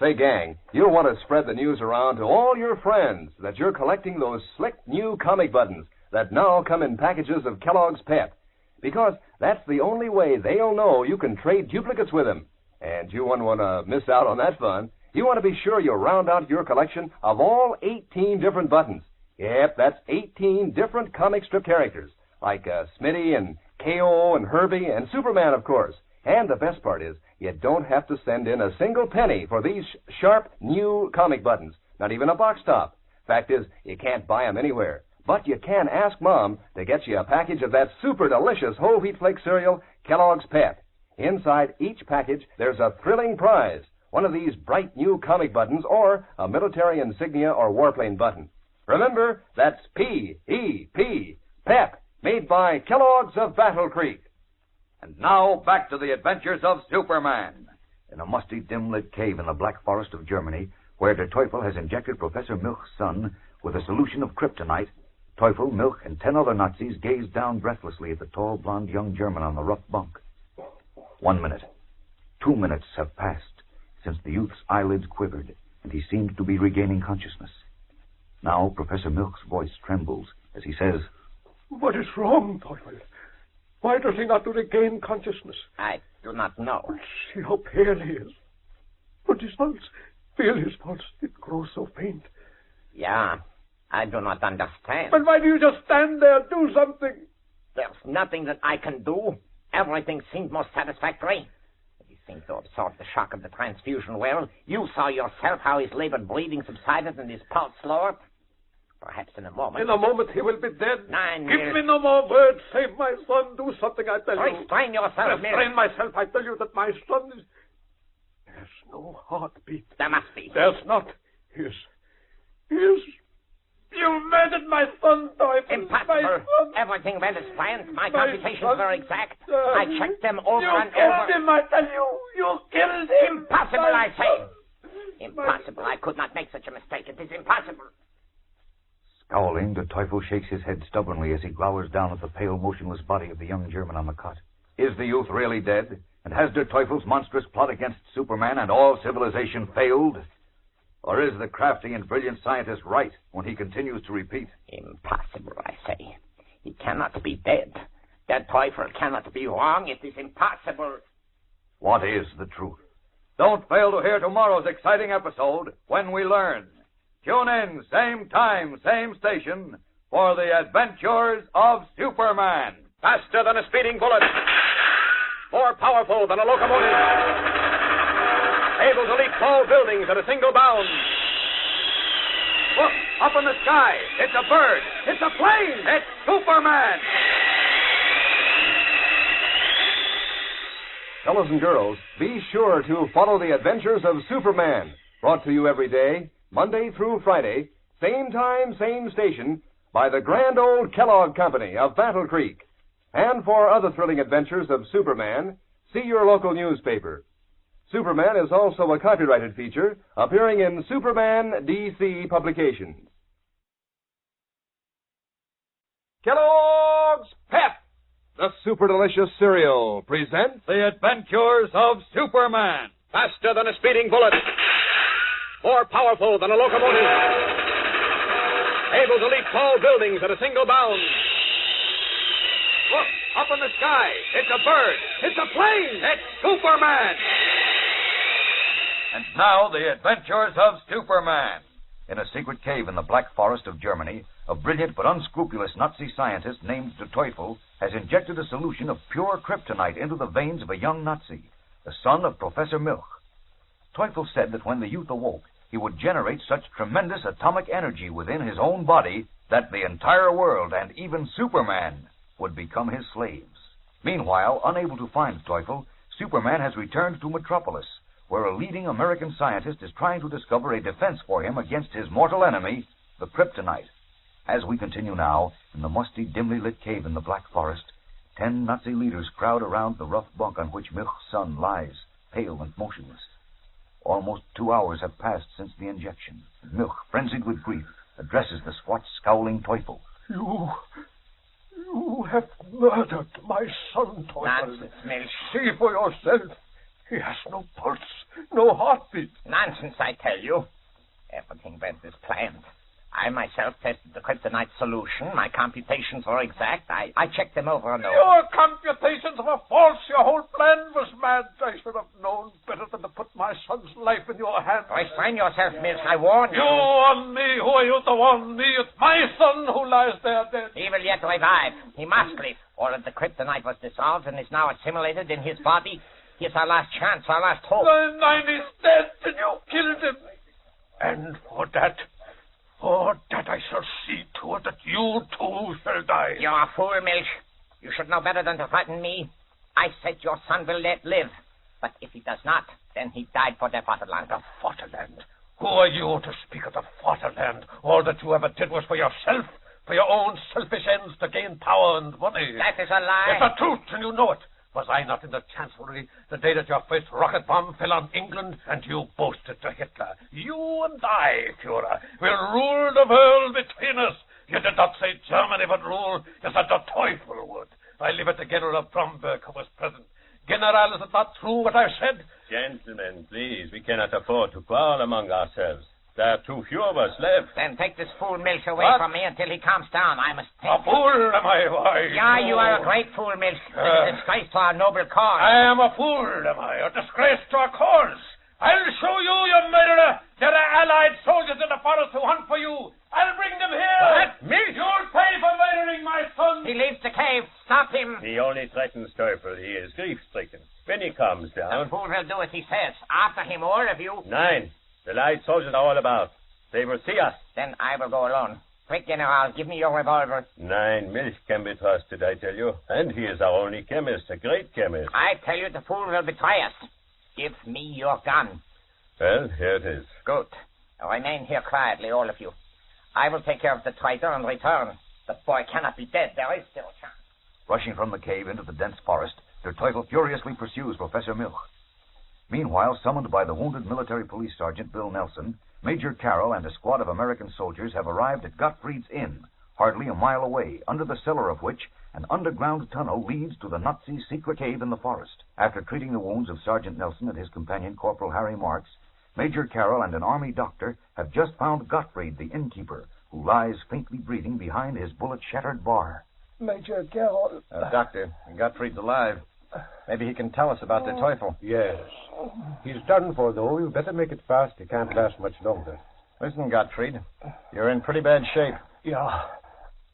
[SPEAKER 6] Say, gang, you'll want to spread the news around to all your friends that you're collecting those slick new comic buttons that now come in packages of Kellogg's Pep. Because that's the only way they'll know you can trade duplicates with them. And you wouldn't want to miss out on that fun. You want to be sure you round out your collection of all 18 different buttons. Yep, that's 18 different comic strip characters, like Smitty and K.O. and Herbie and Superman, of course. And the best part is, you don't have to send in a single penny for these sharp, new comic buttons, not even a box top. Fact is, you can't buy them anywhere. But you can ask Mom to get you a package of that super delicious whole wheat flake cereal, Kellogg's Pep. Inside each package, there's a thrilling prize, one of these bright new comic buttons or a military insignia or warplane button. Remember, that's P-E-P, Pep, made by Kellogg's of Battle Creek.
[SPEAKER 2] And now, back to the adventures of Superman.
[SPEAKER 21] In a musty, dim-lit cave in the Black Forest of Germany, where Der Teufel has injected Professor Milch's son with a solution of kryptonite, Teufel, Milch, and 10 other Nazis gaze down breathlessly at the tall, blond young German on the rough bunk. 1 minute. 2 minutes have passed since the youth's eyelids quivered, and he seemed to be regaining consciousness. Now Professor Milch's voice trembles as he says,
[SPEAKER 3] "What is wrong, Teufel? Why does he not regain consciousness?"
[SPEAKER 22] I do not know.
[SPEAKER 3] See how pale he is. But his pulse, feel his pulse. It grows so faint.
[SPEAKER 22] Yeah, I do not understand.
[SPEAKER 3] But why do you just stand there? Do something.
[SPEAKER 22] There's nothing that I can do. Everything seemed most satisfactory. He seemed to absorb the shock of the transfusion well. You saw yourself how his labored breathing subsided and his pulse lowered. Perhaps in a moment.
[SPEAKER 3] In a moment he will be dead.
[SPEAKER 22] 9
[SPEAKER 3] Give
[SPEAKER 22] years.
[SPEAKER 3] me no more words. Save my son. Do something, I tell you.
[SPEAKER 22] Restrain yourself,
[SPEAKER 3] Restrain myself. I tell you that my son is... There's no heartbeat.
[SPEAKER 22] There must be.
[SPEAKER 3] There's not. He is... You murdered my son, Teufel.
[SPEAKER 22] Impossible. Everything went as planned. My computations were exact. I checked them over and over.
[SPEAKER 3] You killed him, I tell you. You killed him.
[SPEAKER 22] Impossible, I say. Impossible. I could not make such a mistake. It is impossible.
[SPEAKER 21] Scowling, Der Teufel shakes his head stubbornly as he glowers down at the pale, motionless body of the young German on the cot. Is the youth really dead? And has Der Teufel's monstrous plot against Superman and all civilization failed? Or is the crafty and brilliant scientist right when he continues to repeat?
[SPEAKER 22] Impossible, I say. He cannot be dead. Der Teufel cannot be wrong. It is impossible.
[SPEAKER 21] What is the truth?
[SPEAKER 2] Don't fail to hear tomorrow's exciting episode when we learn. Tune in, same time, same station, for the adventures of Superman.
[SPEAKER 8] Faster than a speeding bullet. More powerful than a locomotive. Able to leap tall buildings at a single bound.
[SPEAKER 2] Look, up in the sky. It's a bird. It's a plane. It's Superman.
[SPEAKER 6] Fellows and girls, be sure to follow the adventures of Superman. Brought to you every day, Monday through Friday, same time, same station, by the grand old Kellogg Company of Battle Creek. And for other thrilling adventures of Superman, see your local newspaper. Superman is also a copyrighted feature appearing in Superman DC publications. Kellogg's Pep, the super delicious cereal, presents
[SPEAKER 2] The Adventures of Superman.
[SPEAKER 8] Faster than a speeding bullet. More powerful than a locomotive. Able to leap tall buildings at a single bound.
[SPEAKER 2] Look, up in the sky. It's a bird. It's a plane. It's Superman. And now, the adventures of Superman.
[SPEAKER 21] In a secret cave in the Black Forest of Germany, a brilliant but unscrupulous Nazi scientist named Der Teufel has injected a solution of pure kryptonite into the veins of a young Nazi, the son of Professor Milch. Teufel said that when the youth awoke, he would generate such tremendous atomic energy within his own body that the entire world and even Superman would become his slaves. Meanwhile, unable to find Teufel, Superman has returned to Metropolis, where a leading American scientist is trying to discover a defense for him against his mortal enemy, the kryptonite. As we continue now, in the musty, dimly lit cave in the Black Forest, 10 Nazi leaders crowd around the rough bunk on which Milch's son lies, pale and motionless. Almost 2 hours have passed since the injection. Milch, frenzied with grief, addresses the squat, scowling Teufel.
[SPEAKER 3] You have murdered my son, Teufel.
[SPEAKER 22] Nonsense, Milch.
[SPEAKER 3] See for yourself. He has no pulse, no heartbeat.
[SPEAKER 22] Nonsense, I tell you. Everything went as planned. I myself tested the kryptonite solution. My computations were exact. I checked them over and over.
[SPEAKER 3] Your computations were false. Your whole plan was mad. I should have known better than to put my son's life in your hands.
[SPEAKER 22] Restrain yourself, Milch. I warn you.
[SPEAKER 3] You warn me? Who are you to warn me? It's my son who lies there dead.
[SPEAKER 22] He will yet revive. He must live. All of the kryptonite was dissolved and is now assimilated in his body. Here's our last chance, our last hope.
[SPEAKER 3] The 9 is dead, and you killed him. And for that I shall see to it that you too shall die.
[SPEAKER 22] You're a fool, Milch. You should know better than to threaten me. I said your son will yet live. But if he does not, then he died for the Vaterland.
[SPEAKER 3] The Vaterland? Who are you to speak of the Vaterland? All that you ever did was for yourself, for your own selfish ends to gain power and money.
[SPEAKER 22] That is a lie.
[SPEAKER 3] It's the truth, and you know it. Was I not in the Chancellery the day that your first rocket bomb fell on England and you boasted to Hitler? You and I, Führer, will rule the world between us. You did not say Germany would rule. You said the Teufel would. I leave it to General Bromberg, who was present. General, is it not true what I've said?
[SPEAKER 10] Gentlemen, please, we cannot afford to quarrel among ourselves. There are too few of us left.
[SPEAKER 22] Then take this fool Milch away from me until he calms down. I must take...
[SPEAKER 3] A fool, am I? Why?
[SPEAKER 22] Yeah, you are a great fool, Milch. A disgrace to our noble cause.
[SPEAKER 3] I am a fool, am I? A disgrace to our cause. I'll show you, you murderer. There are Allied soldiers in the forest who hunt for you. I'll bring them here.
[SPEAKER 22] What?
[SPEAKER 3] Milch? You'll pay for murdering my son.
[SPEAKER 22] He leaves the cave. Stop him.
[SPEAKER 10] He only threatens Teufel. He is grief-stricken. When he comes down...
[SPEAKER 22] The fool will do as he says. After him, all of you.
[SPEAKER 10] 9. The Allied soldiers are all about. They will see us.
[SPEAKER 22] Then I will go alone. Quick, General, give me your revolver.
[SPEAKER 10] 9 Milch can be trusted, I tell you. And he is our only chemist, a great chemist.
[SPEAKER 22] I tell you, the fool will betray us. Give me your gun.
[SPEAKER 10] Well, here it is.
[SPEAKER 22] Good. Remain here quietly, all of you. I will take care of the traitor and return. The boy cannot be dead. There is still a chance.
[SPEAKER 21] Rushing from the cave into the dense forest, Der Teufel furiously pursues Professor Milch. Meanwhile, summoned by the wounded military police sergeant Bill Nelson, Major Carroll and a squad of American soldiers have arrived at Gottfried's Inn, hardly a mile away, under the cellar of which an underground tunnel leads to the Nazi secret cave in the forest. After treating the wounds of Sergeant Nelson and his companion, Corporal Harry Marks, Major Carroll and an army doctor have just found Gottfried, the innkeeper, who lies faintly breathing behind his bullet-shattered bar.
[SPEAKER 11] Major Carroll.
[SPEAKER 23] Doctor, Gottfried's alive. Maybe he can tell us about the Teufel.
[SPEAKER 12] Yes. He's done for, though. You better make it fast. He can't last much longer.
[SPEAKER 23] Listen, Gottfried, you're in pretty bad shape.
[SPEAKER 11] Yeah,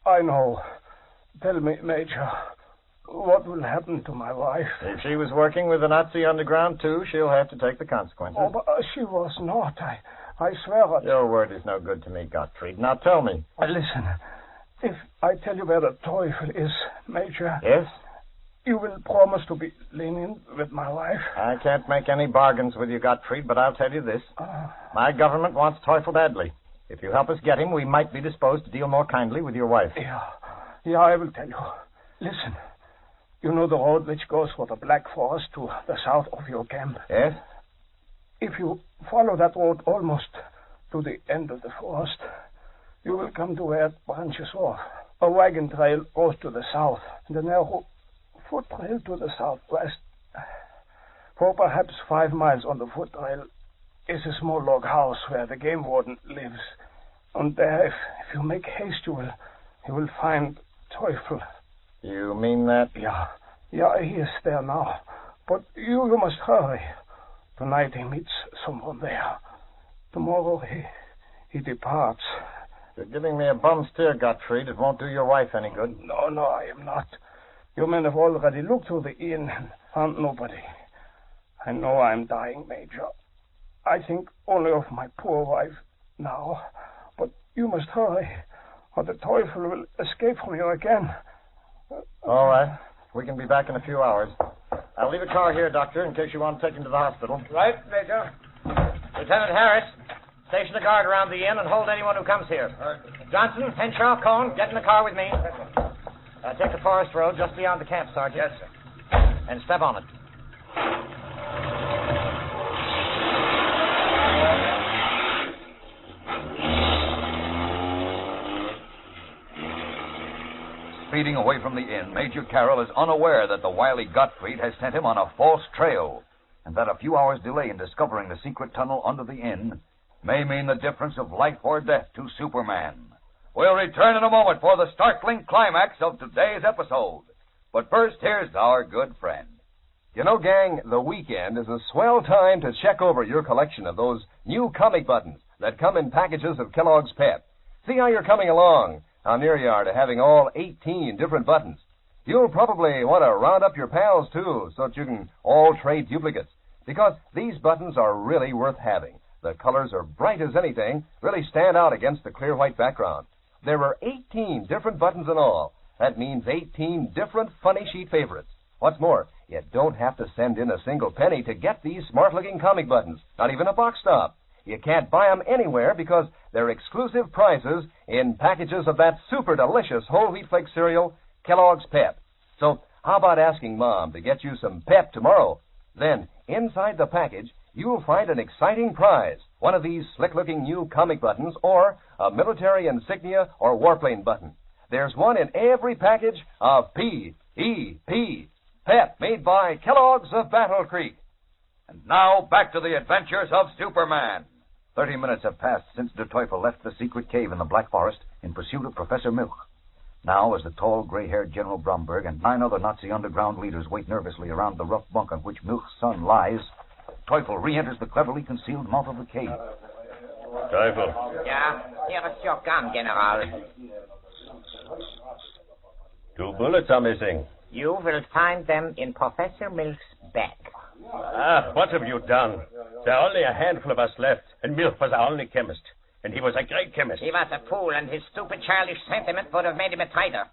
[SPEAKER 11] I know. Tell me, Major, what will happen to my wife?
[SPEAKER 23] If she was working with the Nazi underground, too, she'll have to take the consequences.
[SPEAKER 11] Oh, but she was not. I swear it.
[SPEAKER 23] Your word is no good to me, Gottfried. Now tell me.
[SPEAKER 11] Listen, if I tell you where the Teufel is, Major...
[SPEAKER 23] Yes?
[SPEAKER 11] You will promise to be lenient with my wife?
[SPEAKER 23] I can't make any bargains with you, Gottfried, but I'll tell you this. My government wants Teufel badly. If you help us get him, we might be disposed to deal more kindly with your wife.
[SPEAKER 11] Yeah, I will tell you. Listen, you know the road which goes for the Black Forest to the south of your camp?
[SPEAKER 23] Yes?
[SPEAKER 11] If you follow that road almost to the end of the forest, you will come to where it branches off. A wagon trail goes to the south, and a narrow foot trail to the southwest. For perhaps 5 miles on the foot trail is a small log house where the game warden lives. And there, if you make haste, you will find Teufel.
[SPEAKER 23] You mean that?
[SPEAKER 11] Yeah, he is there now. But you must hurry. Tonight he meets someone there. Tomorrow he departs.
[SPEAKER 23] You're giving me a bum steer, Gottfried. It won't do your wife any good.
[SPEAKER 11] No, I am not. You men have already looked through the inn and found nobody. I know I'm dying, Major. I think only of my poor wife now. But you must hurry, or the Teufel will escape from you again.
[SPEAKER 23] All right.
[SPEAKER 12] We can be back in a few hours. I'll leave a car here, Doctor, in case you want to take him to the hospital.
[SPEAKER 22] Right, Major. Lieutenant Harris, station a guard around the inn and hold anyone who comes here. Johnson, Henshaw, Cohn, get in the car with me. Take the forest road just beyond the camp, Sergeant. Yes, sir. And step on it.
[SPEAKER 2] Speeding away from the inn, Major Carroll is unaware that the wily Gottfried has sent him on a false trail, and that a few hours' delay in discovering the secret tunnel under the inn may mean the difference of life or death to Superman. We'll return in a moment for the startling climax of today's episode. But first, here's our good friend.
[SPEAKER 6] You know, gang, the weekend is a swell time to check over your collection of those new comic buttons that come in packages of Kellogg's Pep. See how you're coming along, how near you are to having all 18 different buttons. You'll probably want to round up your pals, too, so that you can all trade duplicates, because these buttons are really worth having. The colors are bright as anything, really stand out against the clear white background. There are 18 different buttons in all. That means 18 different funny sheet favorites. What's more, you don't have to send in a single penny to get these smart-looking comic buttons, not even a box stop. You can't buy them anywhere because they're exclusive prizes in packages of that super delicious whole wheat flake cereal, Kellogg's Pep. So how about asking Mom to get you some Pep tomorrow? Then, inside the package, you'll find an exciting prize, one of these slick-looking new comic buttons or a military insignia or warplane button. There's one in every package of P.E.P. Pep, made by Kellogg's of Battle Creek.
[SPEAKER 2] And now, back to the adventures of Superman. 30 minutes have passed since Der Teufel left the secret cave in the Black Forest in pursuit of Professor Milch. Now, as the tall, gray-haired General Bromberg and 9 other Nazi underground leaders wait nervously around the rough bunk on which Milch's son lies, Teufel re-enters the cleverly concealed mouth of the cave.
[SPEAKER 10] Teufel.
[SPEAKER 22] Yeah, here is your gun, General.
[SPEAKER 10] 2 bullets are missing.
[SPEAKER 22] You will find them in Professor Milch's bag.
[SPEAKER 10] Ah, what have you done? There are only a handful of us left, and Milch was our only chemist. And he was a great chemist.
[SPEAKER 22] He was a fool, and his stupid childish sentiment would have made him a traitor.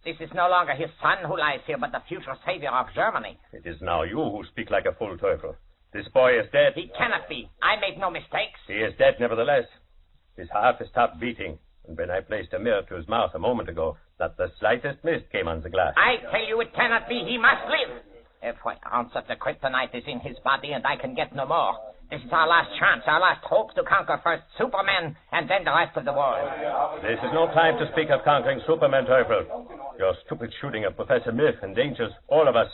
[SPEAKER 22] This is no longer his son who lies here, but the future savior of Germany.
[SPEAKER 10] It is now you who speak like a fool, Teufel. This boy is dead.
[SPEAKER 22] He cannot be. I made no mistakes.
[SPEAKER 10] He is dead, nevertheless. His heart has stopped beating, and when I placed a mirror to his mouth a moment ago, not the slightest mist came on the glass.
[SPEAKER 22] I tell you it cannot be. He must live. If 1 ounce of the kryptonite is in his body and I can get no more, this is our last chance, our last hope to conquer first Superman and then the rest of the world.
[SPEAKER 10] This is no time to speak of conquering Superman, Teufel. Your stupid shooting of Professor Milch endangers all of us.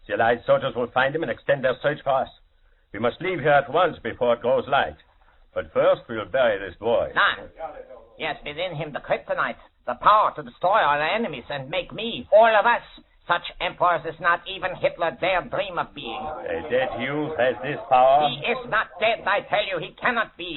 [SPEAKER 10] The Allied soldiers will find him and extend their search for us. We must leave here at once before it grows light. But first, we will bury this boy.
[SPEAKER 22] None. Yes, within him the kryptonite, the power to destroy our enemies and make me, all of us, such emperors as not even Hitler dare dream of being.
[SPEAKER 10] A dead youth has this power?
[SPEAKER 22] He is not dead, I tell you. He cannot be.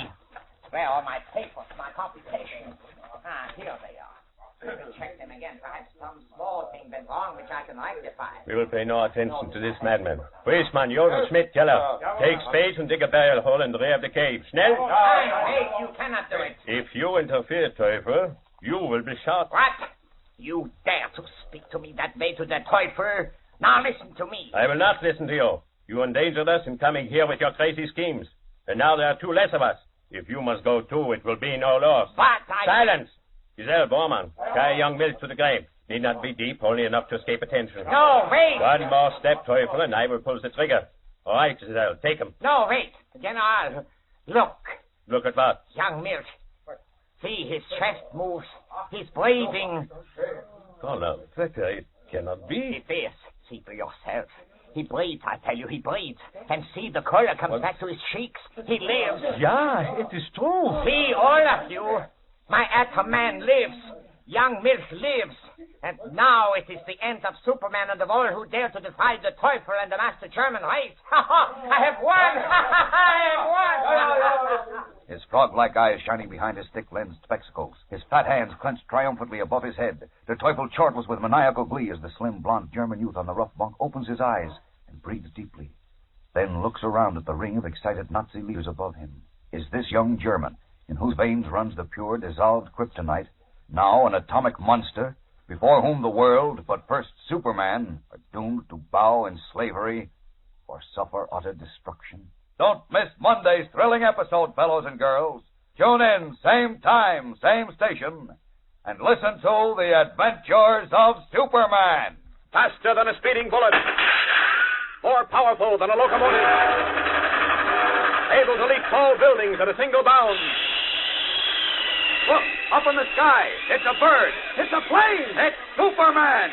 [SPEAKER 22] Where are my papers, my computations? Ah, here they are. We will check them again. Perhaps some small thing went wrong which I can rectify.
[SPEAKER 10] We will pay no attention to this madman. Policeman, Jodl, Schmidt, Keller. Take spades and dig a burial hole in the rear of the cave. Schnell!
[SPEAKER 22] Wait, you cannot do it.
[SPEAKER 10] If you interfere, Teufel, you will be shot.
[SPEAKER 22] What? You dare to speak to me that way to the Teufel? Now listen to me.
[SPEAKER 10] I will not listen to you. You endangered us in coming here with your crazy schemes. And now there are 2 less of us. If you must go too, it will be no loss.
[SPEAKER 22] But
[SPEAKER 10] Silence! Giselle Bormann, carry young Milch to the grave. Need not be deep, only enough to escape attention.
[SPEAKER 22] No, wait!
[SPEAKER 10] 1 more step, Teufel, and I will pull the trigger. All right, Giselle, take him.
[SPEAKER 22] No, wait. General, look.
[SPEAKER 10] Look at what?
[SPEAKER 22] Young Milch. See, his chest moves. He's breathing.
[SPEAKER 10] Oh, no, Inspector, it cannot be.
[SPEAKER 22] It is. See for yourself. He breathes, I tell you, he breathes. And see, the color comes back to his cheeks. He lives.
[SPEAKER 10] Yeah, it is true.
[SPEAKER 22] See, all of you. My atom man lives. Young Milch lives. And now it is the end of Superman and of all who dare to defy the Teufel and the master German race. Ha ha! I have won! I have won!
[SPEAKER 2] His frog-like eyes shining behind his thick-lensed spectacles, his fat hands clenched triumphantly above his head, Der Teufel chortles with maniacal glee as the slim, blond German youth on the rough bunk opens his eyes and breathes deeply, then looks around at the ring of excited Nazi leaders above him. Is this young German, in whose veins runs the pure, dissolved kryptonite, now an atomic monster,
[SPEAKER 21] before whom the world, but first Superman, are doomed to bow in slavery or suffer utter destruction.
[SPEAKER 2] Don't miss Monday's thrilling episode, fellows and girls. Tune in, same time, same station, and listen to The Adventures of Superman.
[SPEAKER 8] Faster than a speeding bullet. More powerful than a locomotive. Able to leap tall buildings at a single bound. Look, up in the sky. It's a bird. It's a plane. It's Superman.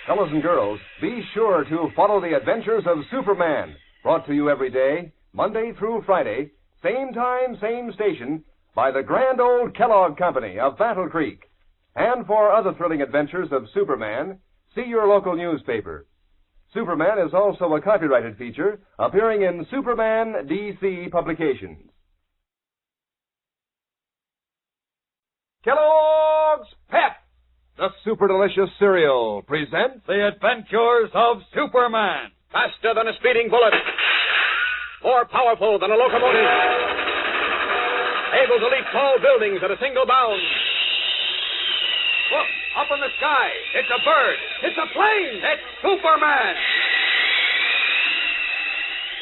[SPEAKER 6] Fellows and girls, be sure to follow The Adventures of Superman. Brought to you every day, Monday through Friday, same time, same station, by the grand old Kellogg Company of Battle Creek. And for other thrilling adventures of Superman, see your local newspaper. Superman is also a copyrighted feature appearing in Superman DC publications. Kellogg's Pep, the super delicious cereal, presents
[SPEAKER 2] The Adventures of Superman.
[SPEAKER 8] Faster than a speeding bullet. More powerful than a locomotive. Able to leap tall buildings at a single bound. Look, up in the sky. It's a bird. It's a plane. It's Superman.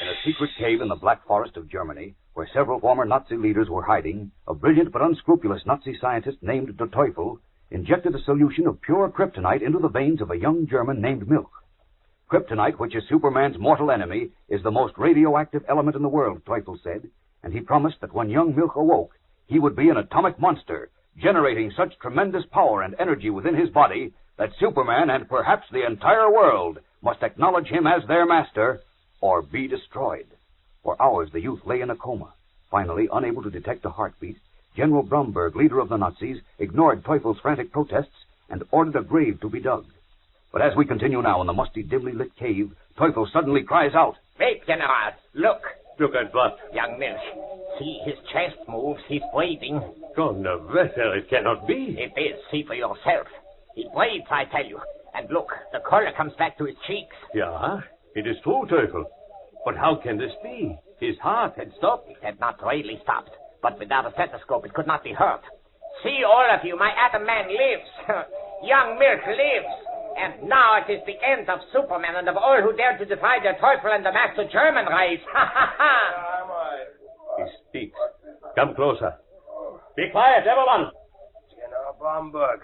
[SPEAKER 21] In a secret cave in the Black Forest of Germany, where several former Nazi leaders were hiding, a brilliant but unscrupulous Nazi scientist named De Teufel injected a solution of pure kryptonite into the veins of a young German named Milch. Kryptonite, which is Superman's mortal enemy, is the most radioactive element in the world, Teufel said, and he promised that when young Milch awoke, he would be an atomic monster, generating such tremendous power and energy within his body that Superman and perhaps the entire world must acknowledge him as their master or be destroyed. For hours the youth lay in a coma. Finally, unable to detect a heartbeat, General Bromberg, leader of the Nazis, ignored Teufel's frantic protests and ordered a grave to be dug. But as we continue now in the musty, dimly lit cave, Teufel suddenly cries out,
[SPEAKER 22] Wait, General. Look.
[SPEAKER 3] Look at what?
[SPEAKER 22] Young Milch. See, his chest moves. He's breathing.
[SPEAKER 3] Donnerwetter, it cannot be.
[SPEAKER 22] It is. See for yourself. He breathes, I tell you. And look, the color comes back to his cheeks.
[SPEAKER 3] Yeah, it is true, Teufel. But how can this be? His heart had stopped.
[SPEAKER 22] It had not really stopped. But without a stethoscope, it could not be hurt. See, all of you, my atom man lives. Young Milch lives. And now it is the end of Superman and of all who dare to defy the Teufel and the Master German race. Ha, ha, ha!
[SPEAKER 3] He speaks. Come closer. Be quiet, everyone.
[SPEAKER 4] General Bromberg.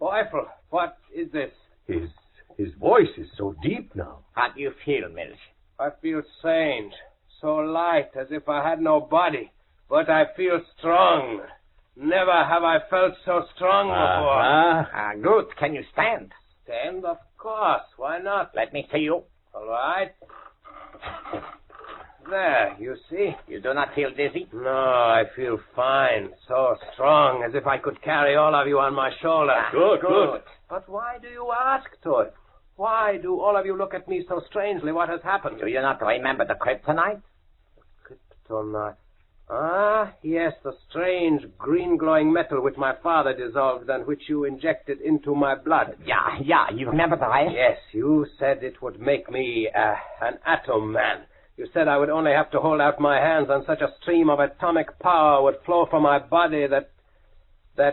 [SPEAKER 4] Teufel, what is this?
[SPEAKER 3] His voice is so deep now.
[SPEAKER 22] How do you feel, Milch?
[SPEAKER 4] I feel strange. So light, as if I had no body. But I feel strong. Never have I felt so strong before.
[SPEAKER 22] Good. Can you stand?
[SPEAKER 4] Stand? Of course. Why not?
[SPEAKER 22] Let me see you.
[SPEAKER 4] All right. There, you see?
[SPEAKER 22] You do not feel dizzy?
[SPEAKER 4] No, I feel fine. So strong, as if I could carry all of you on my shoulder.
[SPEAKER 3] Good.
[SPEAKER 4] But why do you ask, Toy? Why do all of you look at me so strangely? What has happened?
[SPEAKER 22] Do you not remember the kryptonite?
[SPEAKER 4] Kryptonite. Ah, yes, the strange green glowing metal which my father dissolved and which you injected into my blood.
[SPEAKER 22] Yeah, you remember that?
[SPEAKER 4] Yes, you said it would make me an atom man. You said I would only have to hold out my hands and such a stream of atomic power would flow from my body that... No,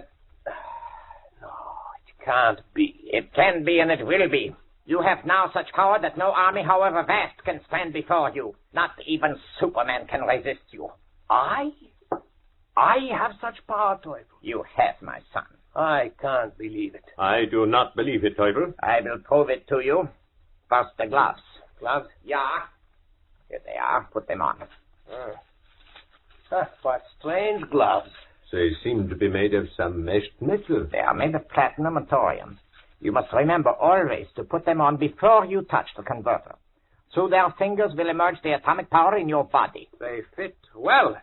[SPEAKER 4] it can't be.
[SPEAKER 22] It can be and it will be. You have now such power that no army, however vast, can stand before you. Not even Superman can resist you.
[SPEAKER 4] I have such power, Teufel.
[SPEAKER 22] You have, my son.
[SPEAKER 4] I can't believe it.
[SPEAKER 3] I do not believe it, Teufel.
[SPEAKER 22] I will prove it to you. First, the gloves.
[SPEAKER 4] Gloves?
[SPEAKER 22] Yeah. Here they are. Put them on.
[SPEAKER 4] What strange gloves.
[SPEAKER 3] They seem to be made of some meshed metal.
[SPEAKER 22] They are made of platinum and thorium. You must remember always to put them on before you touch the converter. Through their fingers will emerge the atomic power in your body.
[SPEAKER 4] They fit well.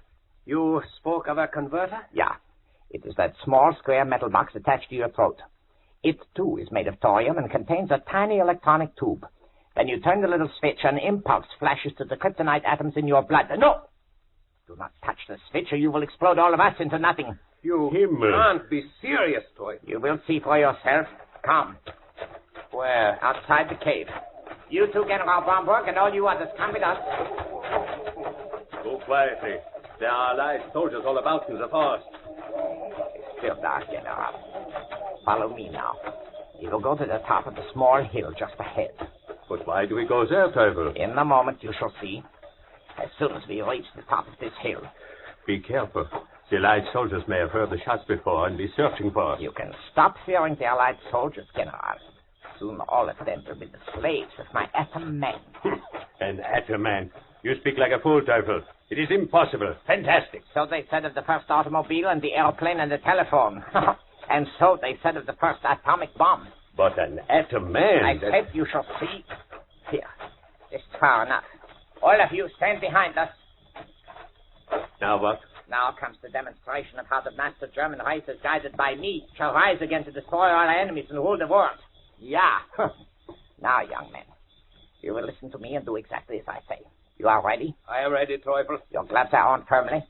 [SPEAKER 4] You spoke of a converter?
[SPEAKER 22] Yeah. It is that small square metal box attached to your throat. It, too, is made of thorium and contains a tiny electronic tube. Then you turn the little switch, an impulse flashes to the kryptonite atoms in your blood. No! Do not touch the switch or you will explode all of us into nothing.
[SPEAKER 4] You can't be serious, Toy.
[SPEAKER 22] You will see for yourself. Come.
[SPEAKER 4] Where?
[SPEAKER 22] Outside the cave. You two, General Bromberg, and all you others, come with us.
[SPEAKER 3] Go quietly. There are live soldiers all about in the forest.
[SPEAKER 22] Still dark, General. Follow me now. You will go to the top of the small hill just ahead.
[SPEAKER 1] But why do we go there, Teufel?
[SPEAKER 22] In a moment you shall see. As soon as we reach the top of this hill.
[SPEAKER 1] Be careful. The Allied soldiers may have heard the shots before and be searching for us.
[SPEAKER 22] You can stop fearing the Allied soldiers, General. Soon all of them will be the slaves of my atom man.
[SPEAKER 1] An atom man? You speak like a fool, Teufel. It is impossible. Fantastic.
[SPEAKER 22] So they said of the first automobile and the airplane and the telephone. And so they said of the first atomic bomb.
[SPEAKER 1] But an atom man...
[SPEAKER 22] I said you shall see. Here. It's far enough. All of you stand behind us.
[SPEAKER 1] Now what?
[SPEAKER 22] Now comes the demonstration of how the master German race, guided by me, shall rise again to destroy all our enemies and rule the world. Yeah. Now, young men, you will listen to me and do exactly as I say. You are ready?
[SPEAKER 4] I am ready, Teufel.
[SPEAKER 22] Your gloves are on firmly?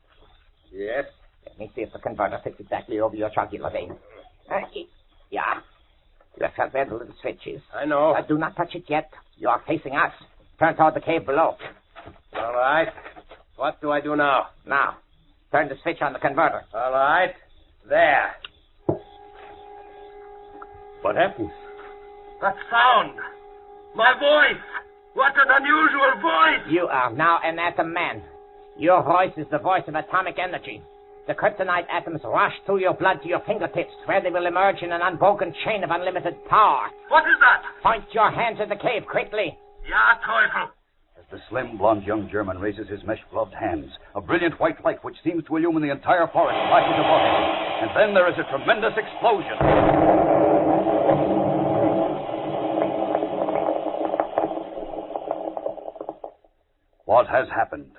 [SPEAKER 4] Yes.
[SPEAKER 22] Let me see if the converter fits exactly over your jugular vein. Yeah. You have felt where the little switch is.
[SPEAKER 4] I know.
[SPEAKER 22] Do not touch it yet. You are facing us. Turn toward the cave below.
[SPEAKER 4] All right. What do I do now?
[SPEAKER 22] Now, turn the switch on the converter.
[SPEAKER 4] All right. There.
[SPEAKER 1] What happens?
[SPEAKER 4] That sound. My voice. What an unusual voice.
[SPEAKER 22] You are now an atom man. Your voice is the voice of atomic energy. The kryptonite atoms rush through your blood to your fingertips, where they will emerge in an unbroken chain of unlimited power.
[SPEAKER 4] What is that?
[SPEAKER 22] Point your hand to the cave quickly.
[SPEAKER 4] Ja, Teufel.
[SPEAKER 21] As the slim, blond young German raises his mesh-gloved hands, a brilliant white light which seems to illumine the entire forest flashes above him. And then there is a tremendous explosion. What has happened?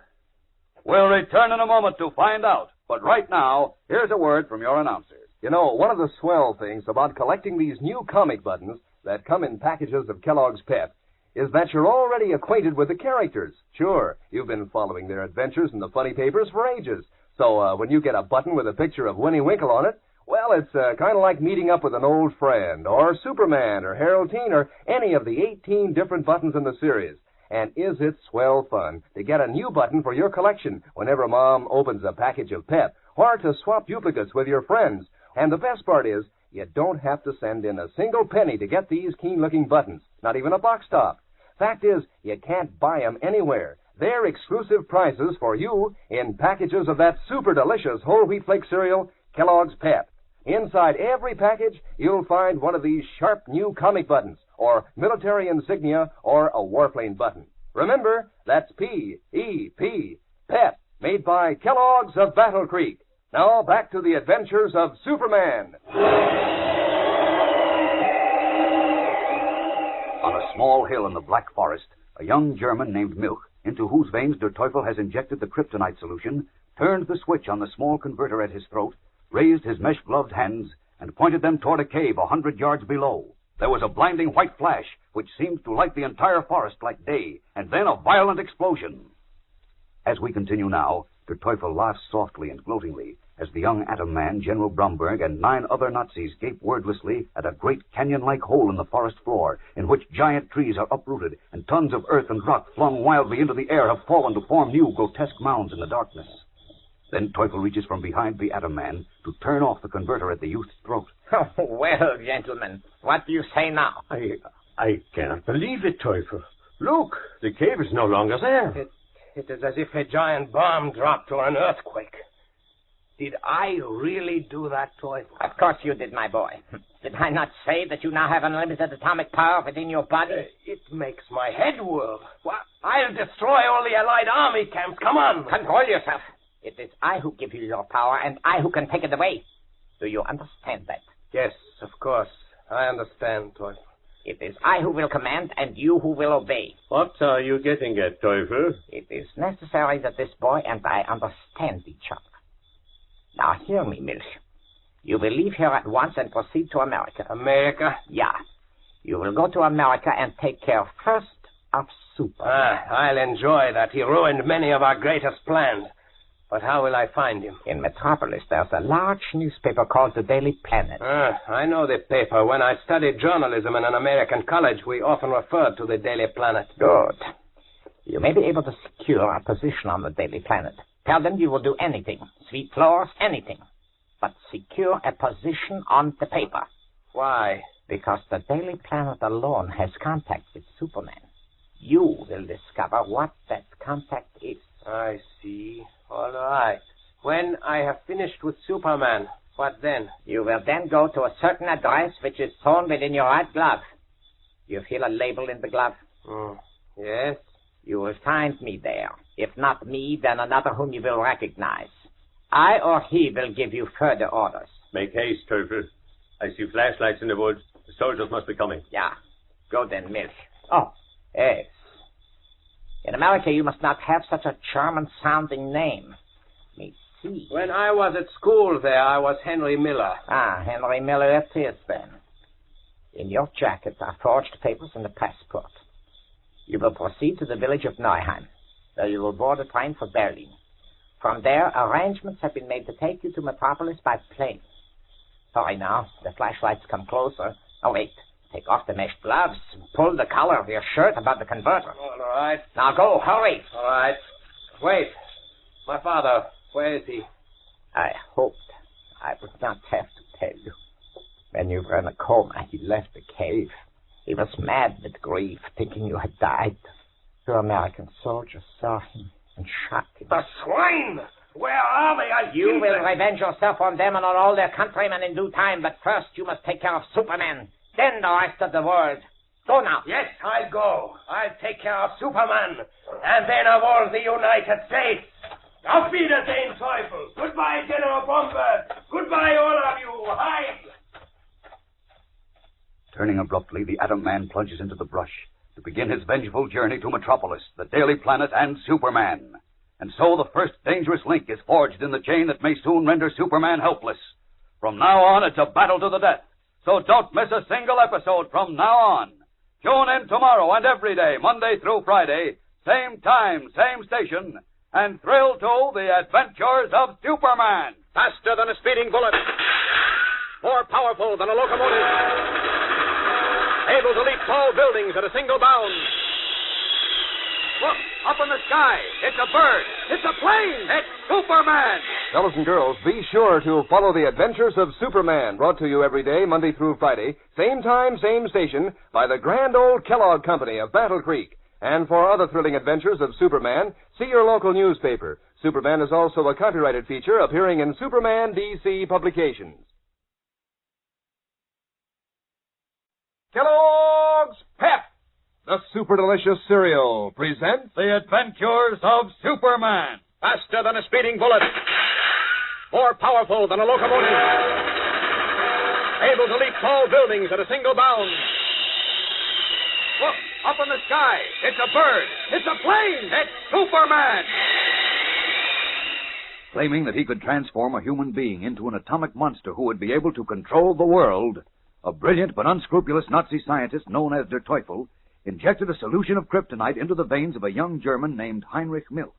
[SPEAKER 2] We'll return in a moment to find out. But right now, here's a word from your announcer. You know, one of the swell things about collecting these new comic buttons that come in packages of Kellogg's Pep is that you're already acquainted with the characters. Sure, you've been following their adventures in the funny papers for ages. So when you get a button with a picture of Winnie Winkle on it, well, it's kind of like meeting up with an old friend, or Superman, or Harold Teen, or any of the 18 different buttons in the series. And is it swell fun to get a new button for your collection whenever Mom opens a package of Pep, or to swap duplicates with your friends? And the best part is, you don't have to send in a single penny to get these keen-looking buttons, not even a box top. Fact is, you can't buy them anywhere. They're exclusive prizes for you in packages of that super delicious whole wheat flake cereal, Kellogg's Pep. Inside every package, you'll find one of these sharp new comic buttons, or military insignia, or a warplane button. Remember, that's P-E-P, Pep, made by Kellogg's of Battle Creek. Now, back to the adventures of Superman.
[SPEAKER 21] On a small hill in the Black Forest, a young German named Milch, into whose veins Der Teufel has injected the kryptonite solution, turned the switch on the small converter at his throat, raised his mesh-gloved hands, and pointed them toward a cave 100 yards below. There was a blinding white flash, which seemed to light the entire forest like day, and then a violent explosion. As we continue now, Der Teufel laughs softly and gloatingly as the young atom man, General Bromberg, and 9 other Nazis gape wordlessly at a great canyon-like hole in the forest floor, in which giant trees are uprooted and tons of earth and rock flung wildly into the air have fallen to form new grotesque mounds in the darkness. Then Teufel reaches from behind the atom man to turn off the converter at the youth's throat.
[SPEAKER 22] Oh, well, gentlemen, what do you say now?
[SPEAKER 1] I cannot believe it, Teufel. Look, the cave is no longer there.
[SPEAKER 4] It is as if a giant bomb dropped or an earthquake. Did I really do that, Teufel?
[SPEAKER 22] Of course you did, my boy. Did I not say that you now have unlimited atomic power within your body?
[SPEAKER 4] It makes my head whirl. Well, I'll destroy all the Allied army camps. Come on.
[SPEAKER 22] Control yourself. It is I who give you your power, and I who can take it away. Do you understand that?
[SPEAKER 4] Yes, of course. I understand, Teufel.
[SPEAKER 22] It is I who will command, and you who will obey.
[SPEAKER 1] What are you getting at, Teufel?
[SPEAKER 22] It is necessary that this boy and I understand each other. Now, hear me, Milch. You will leave here at once and proceed to America.
[SPEAKER 4] America?
[SPEAKER 22] Yeah. You will go to America and take care first of Superman.
[SPEAKER 4] I'll enjoy that. He ruined many of our greatest plans. But how will I find him?
[SPEAKER 22] In Metropolis, there's a large newspaper called the Daily Planet.
[SPEAKER 4] I know the paper. When I studied journalism in an American college, we often referred to the Daily Planet.
[SPEAKER 22] Good. You may be able to secure a position on the Daily Planet. Tell them you will do anything. Sweep floors, anything. but secure a position on the paper.
[SPEAKER 19] Why?
[SPEAKER 22] Because the Daily Planet alone has contact with Superman. You will discover what that contact is.
[SPEAKER 19] I see. All right. When I have finished with Superman, what then?
[SPEAKER 22] You will then go to a certain address which is sewn within your right glove. You feel a label in the glove?
[SPEAKER 19] Yes.
[SPEAKER 22] You will find me there. If not me, then another whom you will recognize. I or he will give you further orders.
[SPEAKER 1] Make haste, Teufel. I see flashlights in the woods. The soldiers must be coming.
[SPEAKER 22] Yeah. Go then, Milch. Oh, yes. In America, you must not have such a German-sounding name. Let me see.
[SPEAKER 19] When I was at school there, I was Henry Miller.
[SPEAKER 22] Ah, Henry Miller it is then. In your jacket are forged papers and a passport. You will proceed to the village of Neuheim. There you will board a train for Berlin. From there, arrangements have been made to take you to Metropolis by plane. Hurry now. The flashlights come closer. Oh, wait. Take off the mesh gloves and pull the collar of your shirt about the converter.
[SPEAKER 19] All right.
[SPEAKER 22] Now go, hurry.
[SPEAKER 19] All right. Wait. My father, where is he?
[SPEAKER 22] I hoped I would not have to tell you. When you were in a coma, he left the cave. He was mad with grief, thinking you had died. Two American soldiers saw him and shot him.
[SPEAKER 19] The swine! Where are they?
[SPEAKER 22] You will revenge yourself on them and on all their countrymen in due time, but first you must take care of Superman. Then the rest of the world. Go now.
[SPEAKER 19] Yes, I'll go. I'll take care of Superman. And then of all the United States. Auf Wiedersehen, Teufel. Goodbye, General Bomber. Goodbye, all of you. Hide.
[SPEAKER 21] Turning abruptly, the Atom Man plunges into the brush to begin his vengeful journey to Metropolis, the Daily Planet, and Superman. And so the first dangerous link is forged in the chain that may soon render Superman helpless. From now on, it's a battle to the death. So don't miss a single episode from now on. Tune in tomorrow and every day, Monday through Friday, same time, same station, and thrill to the adventures of Superman.
[SPEAKER 8] Faster than a speeding bullet. More powerful than a locomotive. Able to leap tall buildings at a single bound. Look, up in the sky. It's a bird. It's a plane. It's Superman.
[SPEAKER 6] Fellows and girls, be sure to follow the adventures of Superman, brought to you every day, Monday through Friday, same time, same station, by the grand old Kellogg Company of Battle Creek. And for other thrilling adventures of Superman, see your local newspaper. Superman is also a copyrighted feature appearing in Superman DC publications. Kellogg's Pep, the super delicious cereal, presents
[SPEAKER 8] The Adventures of Superman. Faster than a speeding bullet. More powerful than a locomotive. Able to leap tall buildings at a single bound. Look, up in the sky. It's a bird. It's a plane. It's Superman.
[SPEAKER 21] Claiming that he could transform a human being into an atomic monster who would be able to control the world, a brilliant but unscrupulous Nazi scientist known as Der Teufel injected a solution of kryptonite into the veins of a young German named Heinrich Milch.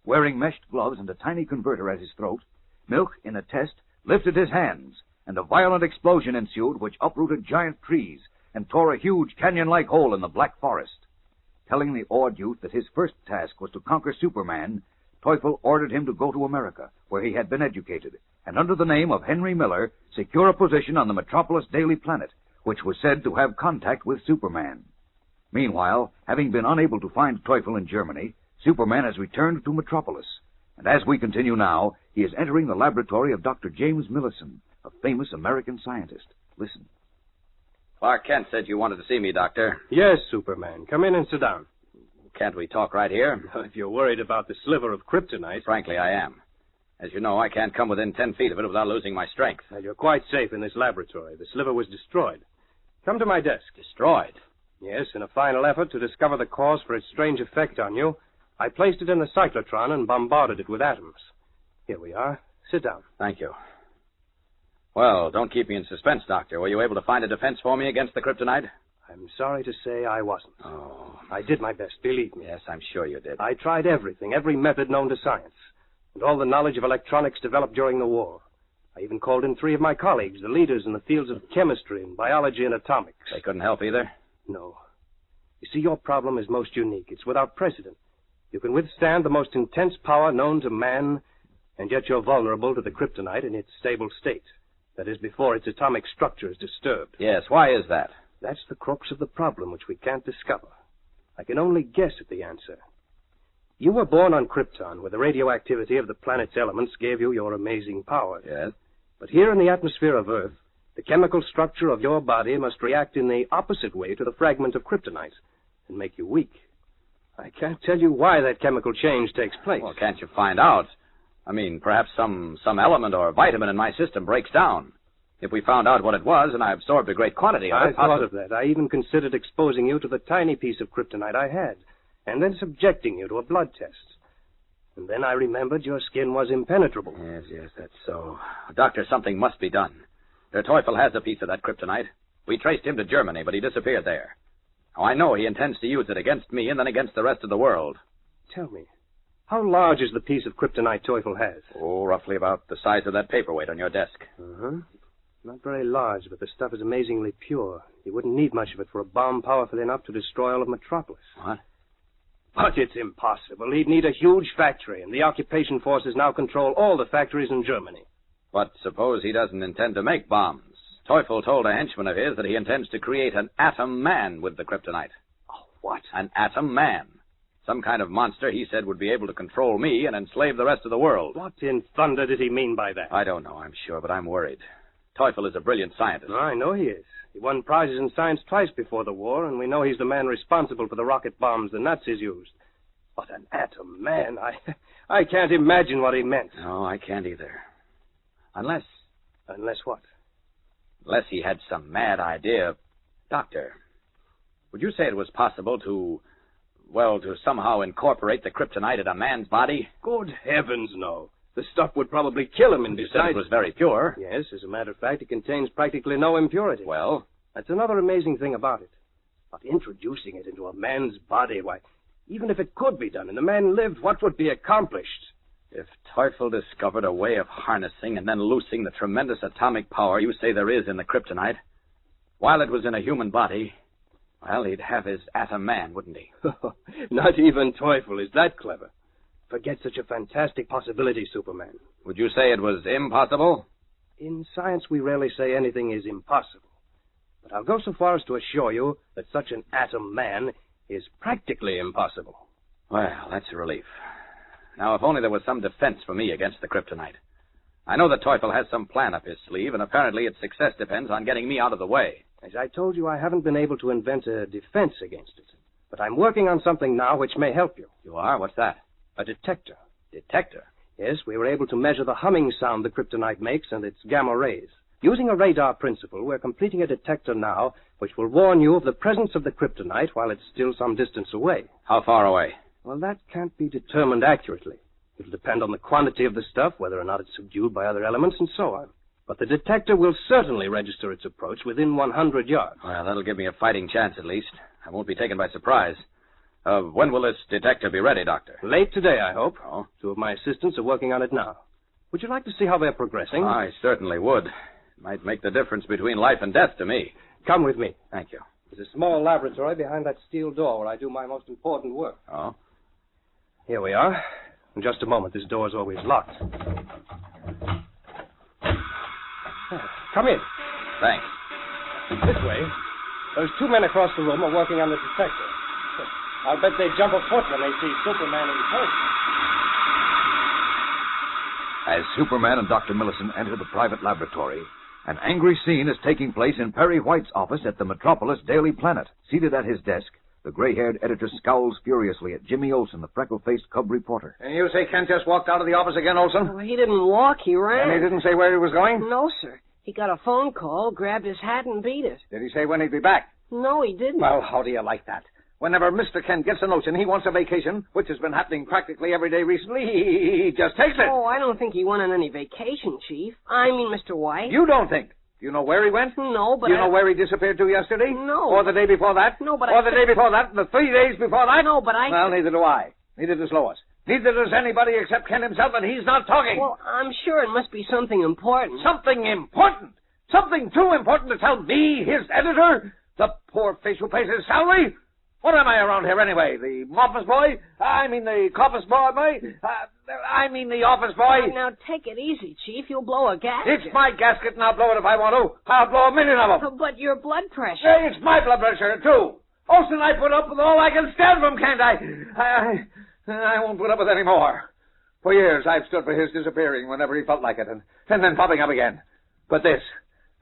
[SPEAKER 21] Wearing meshed gloves and a tiny converter at his throat, Milch, in a test, lifted his hands, and a violent explosion ensued which uprooted giant trees and tore a huge canyon-like hole in the Black Forest. Telling the awed youth that his first task was to conquer Superman, Teufel ordered him to go to America, where he had been educated, and under the name of Henry Miller, secure a position on the Metropolis Daily Planet, which was said to have contact with Superman. Meanwhile, having been unable to find Teufel in Germany, Superman has returned to Metropolis, and as we continue now, he is entering the laboratory of Dr. James Millison, a famous American scientist. Listen.
[SPEAKER 16] Clark Kent said you wanted to see me, Doctor.
[SPEAKER 5] Yes, Superman. Come in and sit down.
[SPEAKER 16] Can't we talk right here?
[SPEAKER 5] If you're worried about the sliver of kryptonite...
[SPEAKER 16] Frankly, I am. As you know, I can't come within 10 feet of it without losing my strength.
[SPEAKER 5] Now, you're quite safe in this laboratory. The sliver was destroyed. Come to my desk.
[SPEAKER 16] Destroyed?
[SPEAKER 5] Yes, in a final effort to discover the cause for its strange effect on you, I placed it in the cyclotron and bombarded it with atoms. Here we are. Sit down.
[SPEAKER 16] Thank you. Well, don't keep me in suspense, Doctor. Were you able to find a defense for me against the kryptonite?
[SPEAKER 5] I'm sorry to say I wasn't.
[SPEAKER 16] Oh.
[SPEAKER 5] I did my best, believe me.
[SPEAKER 16] Yes, I'm sure you did.
[SPEAKER 5] I tried everything, every method known to science, and all the knowledge of electronics developed during the war. I even called in 3 of my colleagues, the leaders in the fields of chemistry and biology and atomics.
[SPEAKER 16] They couldn't help either?
[SPEAKER 5] No. You see, your problem is most unique. It's without precedent. You can withstand the most intense power known to man, and yet you're vulnerable to the kryptonite in its stable state. That is, before its atomic structure is disturbed.
[SPEAKER 23] Yes, why is that?
[SPEAKER 5] That's the crux of the problem, which we can't discover. I can only guess at the answer. You were born on Krypton, where the radioactivity of the planet's elements gave you your amazing powers.
[SPEAKER 23] Yes.
[SPEAKER 5] But here in the atmosphere of Earth, the chemical structure of your body must react in the opposite way to the fragment of kryptonite and make you weak. I can't tell you why that chemical change takes place.
[SPEAKER 23] Well, can't you find out? I mean, perhaps some element or vitamin in my system breaks down. If we found out what it was and I absorbed a great quantity of it...
[SPEAKER 5] I thought of that. I even considered exposing you to the tiny piece of kryptonite I had, and then subjecting you to a blood test. And then I remembered your skin was impenetrable.
[SPEAKER 23] Yes, that's so. Doctor, something must be done. Der Teufel has a piece of that kryptonite. We traced him to Germany, but he disappeared there. Now, I know he intends to use it against me and then against the rest of the world.
[SPEAKER 5] Tell me, how large is the piece of kryptonite Teufel has?
[SPEAKER 23] Oh, roughly about the size of that paperweight on your desk.
[SPEAKER 5] Uh-huh. Not very large, but the stuff is amazingly pure. You wouldn't need much of it for a bomb powerful enough to destroy all of Metropolis.
[SPEAKER 23] What?
[SPEAKER 5] But it's impossible. He'd need a huge factory, and the occupation forces now control all the factories in Germany.
[SPEAKER 23] But suppose he doesn't intend to make bombs. Teufel told a henchman of his that he intends to create an atom man with the kryptonite.
[SPEAKER 5] Oh, what?
[SPEAKER 23] An atom man. Some kind of monster he said would be able to control me and enslave the rest of the world.
[SPEAKER 5] What in thunder did he mean by that?
[SPEAKER 23] I don't know, I'm sure, but I'm worried. Teufel is a brilliant scientist.
[SPEAKER 5] I know he is. He won prizes in science twice before the war, and we know he's the man responsible for the rocket bombs the Nazis used. But an atom man, I can't imagine what he meant.
[SPEAKER 23] No, I can't either. Unless
[SPEAKER 5] what?
[SPEAKER 23] Unless he had some mad idea. Doctor, would you say it was possible to somehow incorporate the kryptonite in a man's body?
[SPEAKER 5] Good heavens, no. The stuff would probably kill him, and
[SPEAKER 23] you said it was very pure.
[SPEAKER 5] Yes, as a matter of fact, it contains practically no impurity.
[SPEAKER 23] Well?
[SPEAKER 5] That's another amazing thing about it. But introducing it into a man's body, why, even if it could be done and the man lived, what would be accomplished?
[SPEAKER 23] If Teufel discovered a way of harnessing and then loosing the tremendous atomic power you say there is in the kryptonite, while it was in a human body, well, he'd have his atom man, wouldn't he?
[SPEAKER 5] Not even Teufel is that clever. Forget such a fantastic possibility, Superman.
[SPEAKER 23] Would you say it was impossible?
[SPEAKER 5] In science, we rarely say anything is impossible. But I'll go so far as to assure you that such an atom man is practically impossible.
[SPEAKER 23] Well, that's a relief. Now, if only there was some defense for me against the kryptonite. I know that Teufel has some plan up his sleeve, and apparently its success depends on getting me out of the way.
[SPEAKER 5] As I told you, I haven't been able to invent a defense against it. But I'm working on something now which may help you.
[SPEAKER 23] You are? What's that?
[SPEAKER 5] A detector.
[SPEAKER 23] Detector?
[SPEAKER 5] Yes, we were able to measure the humming sound the kryptonite makes and its gamma rays. Using a radar principle, we're completing a detector now which will warn you of the presence of the kryptonite while it's still some distance away.
[SPEAKER 23] How far away?
[SPEAKER 5] Well, that can't be determined accurately. It'll depend on the quantity of the stuff, whether or not it's subdued by other elements, and so on. But the detector will certainly register its approach within 100 yards.
[SPEAKER 23] Well, that'll give me a fighting chance, at least. I won't be taken by surprise. When will this detector be ready, Doctor?
[SPEAKER 5] Late today, I hope.
[SPEAKER 23] Oh?
[SPEAKER 5] 2 of my assistants are working on it now. Would you like to see how they're progressing?
[SPEAKER 23] I certainly would. It might make the difference between life and death to me.
[SPEAKER 5] Come with me.
[SPEAKER 23] Thank you.
[SPEAKER 5] There's a small laboratory behind that steel door where I do my most important work.
[SPEAKER 23] Oh?
[SPEAKER 5] Here we are. In just a moment. This door's always locked. Come in.
[SPEAKER 23] Thanks.
[SPEAKER 5] This way. Those 2 men across the room are working on the detector. I'll bet they jump a foot when they see Superman in person.
[SPEAKER 21] As Superman and Dr. Millicent enter the private laboratory, an angry scene is taking place in Perry White's office at the Metropolis Daily Planet. Seated at his desk, the gray-haired editor scowls furiously at Jimmy Olsen, the freckle-faced cub reporter.
[SPEAKER 8] And you say Kent just walked out of the office again, Olsen?
[SPEAKER 7] Well, he didn't walk, he ran.
[SPEAKER 8] And he didn't say where he was going?
[SPEAKER 7] No, sir. He got a phone call, grabbed his hat, and beat it.
[SPEAKER 8] Did he say when he'd be back?
[SPEAKER 7] No, he didn't.
[SPEAKER 8] Well, how do you like that? Whenever Mr. Kent gets a notion he wants a vacation, which has been happening practically every day recently, he just takes it.
[SPEAKER 7] Oh, I don't think he went on any vacation, Chief. I mean, Mr. White.
[SPEAKER 8] You don't think? Do you know where he went?
[SPEAKER 7] No, but
[SPEAKER 8] Do you know where he disappeared to yesterday?
[SPEAKER 7] No.
[SPEAKER 8] Or the day before that?
[SPEAKER 7] No, but
[SPEAKER 8] Or the day before that? The 3 days before that?
[SPEAKER 7] No, but
[SPEAKER 8] Well, neither do I. Neither does Lois. Neither does anybody except Kent himself, and he's not talking.
[SPEAKER 7] Well, I'm sure it must be something important.
[SPEAKER 8] Something important? Something too important to tell me, his editor? The poor fish who pays his salary?
[SPEAKER 23] What am I around here anyway? The office boy? I mean the office boy? I mean the office boy?
[SPEAKER 7] Now, take it easy, Chief. You'll blow a gasket.
[SPEAKER 23] It's my gasket, and I'll blow it if I want to. I'll blow a million of them.
[SPEAKER 7] But your blood pressure.
[SPEAKER 23] Hey, it's my blood pressure, too. Olsen, I put up with all I can stand from, can't I? I won't put up with any more. For years, I've stood for his disappearing whenever he felt like it, and then popping up again. But this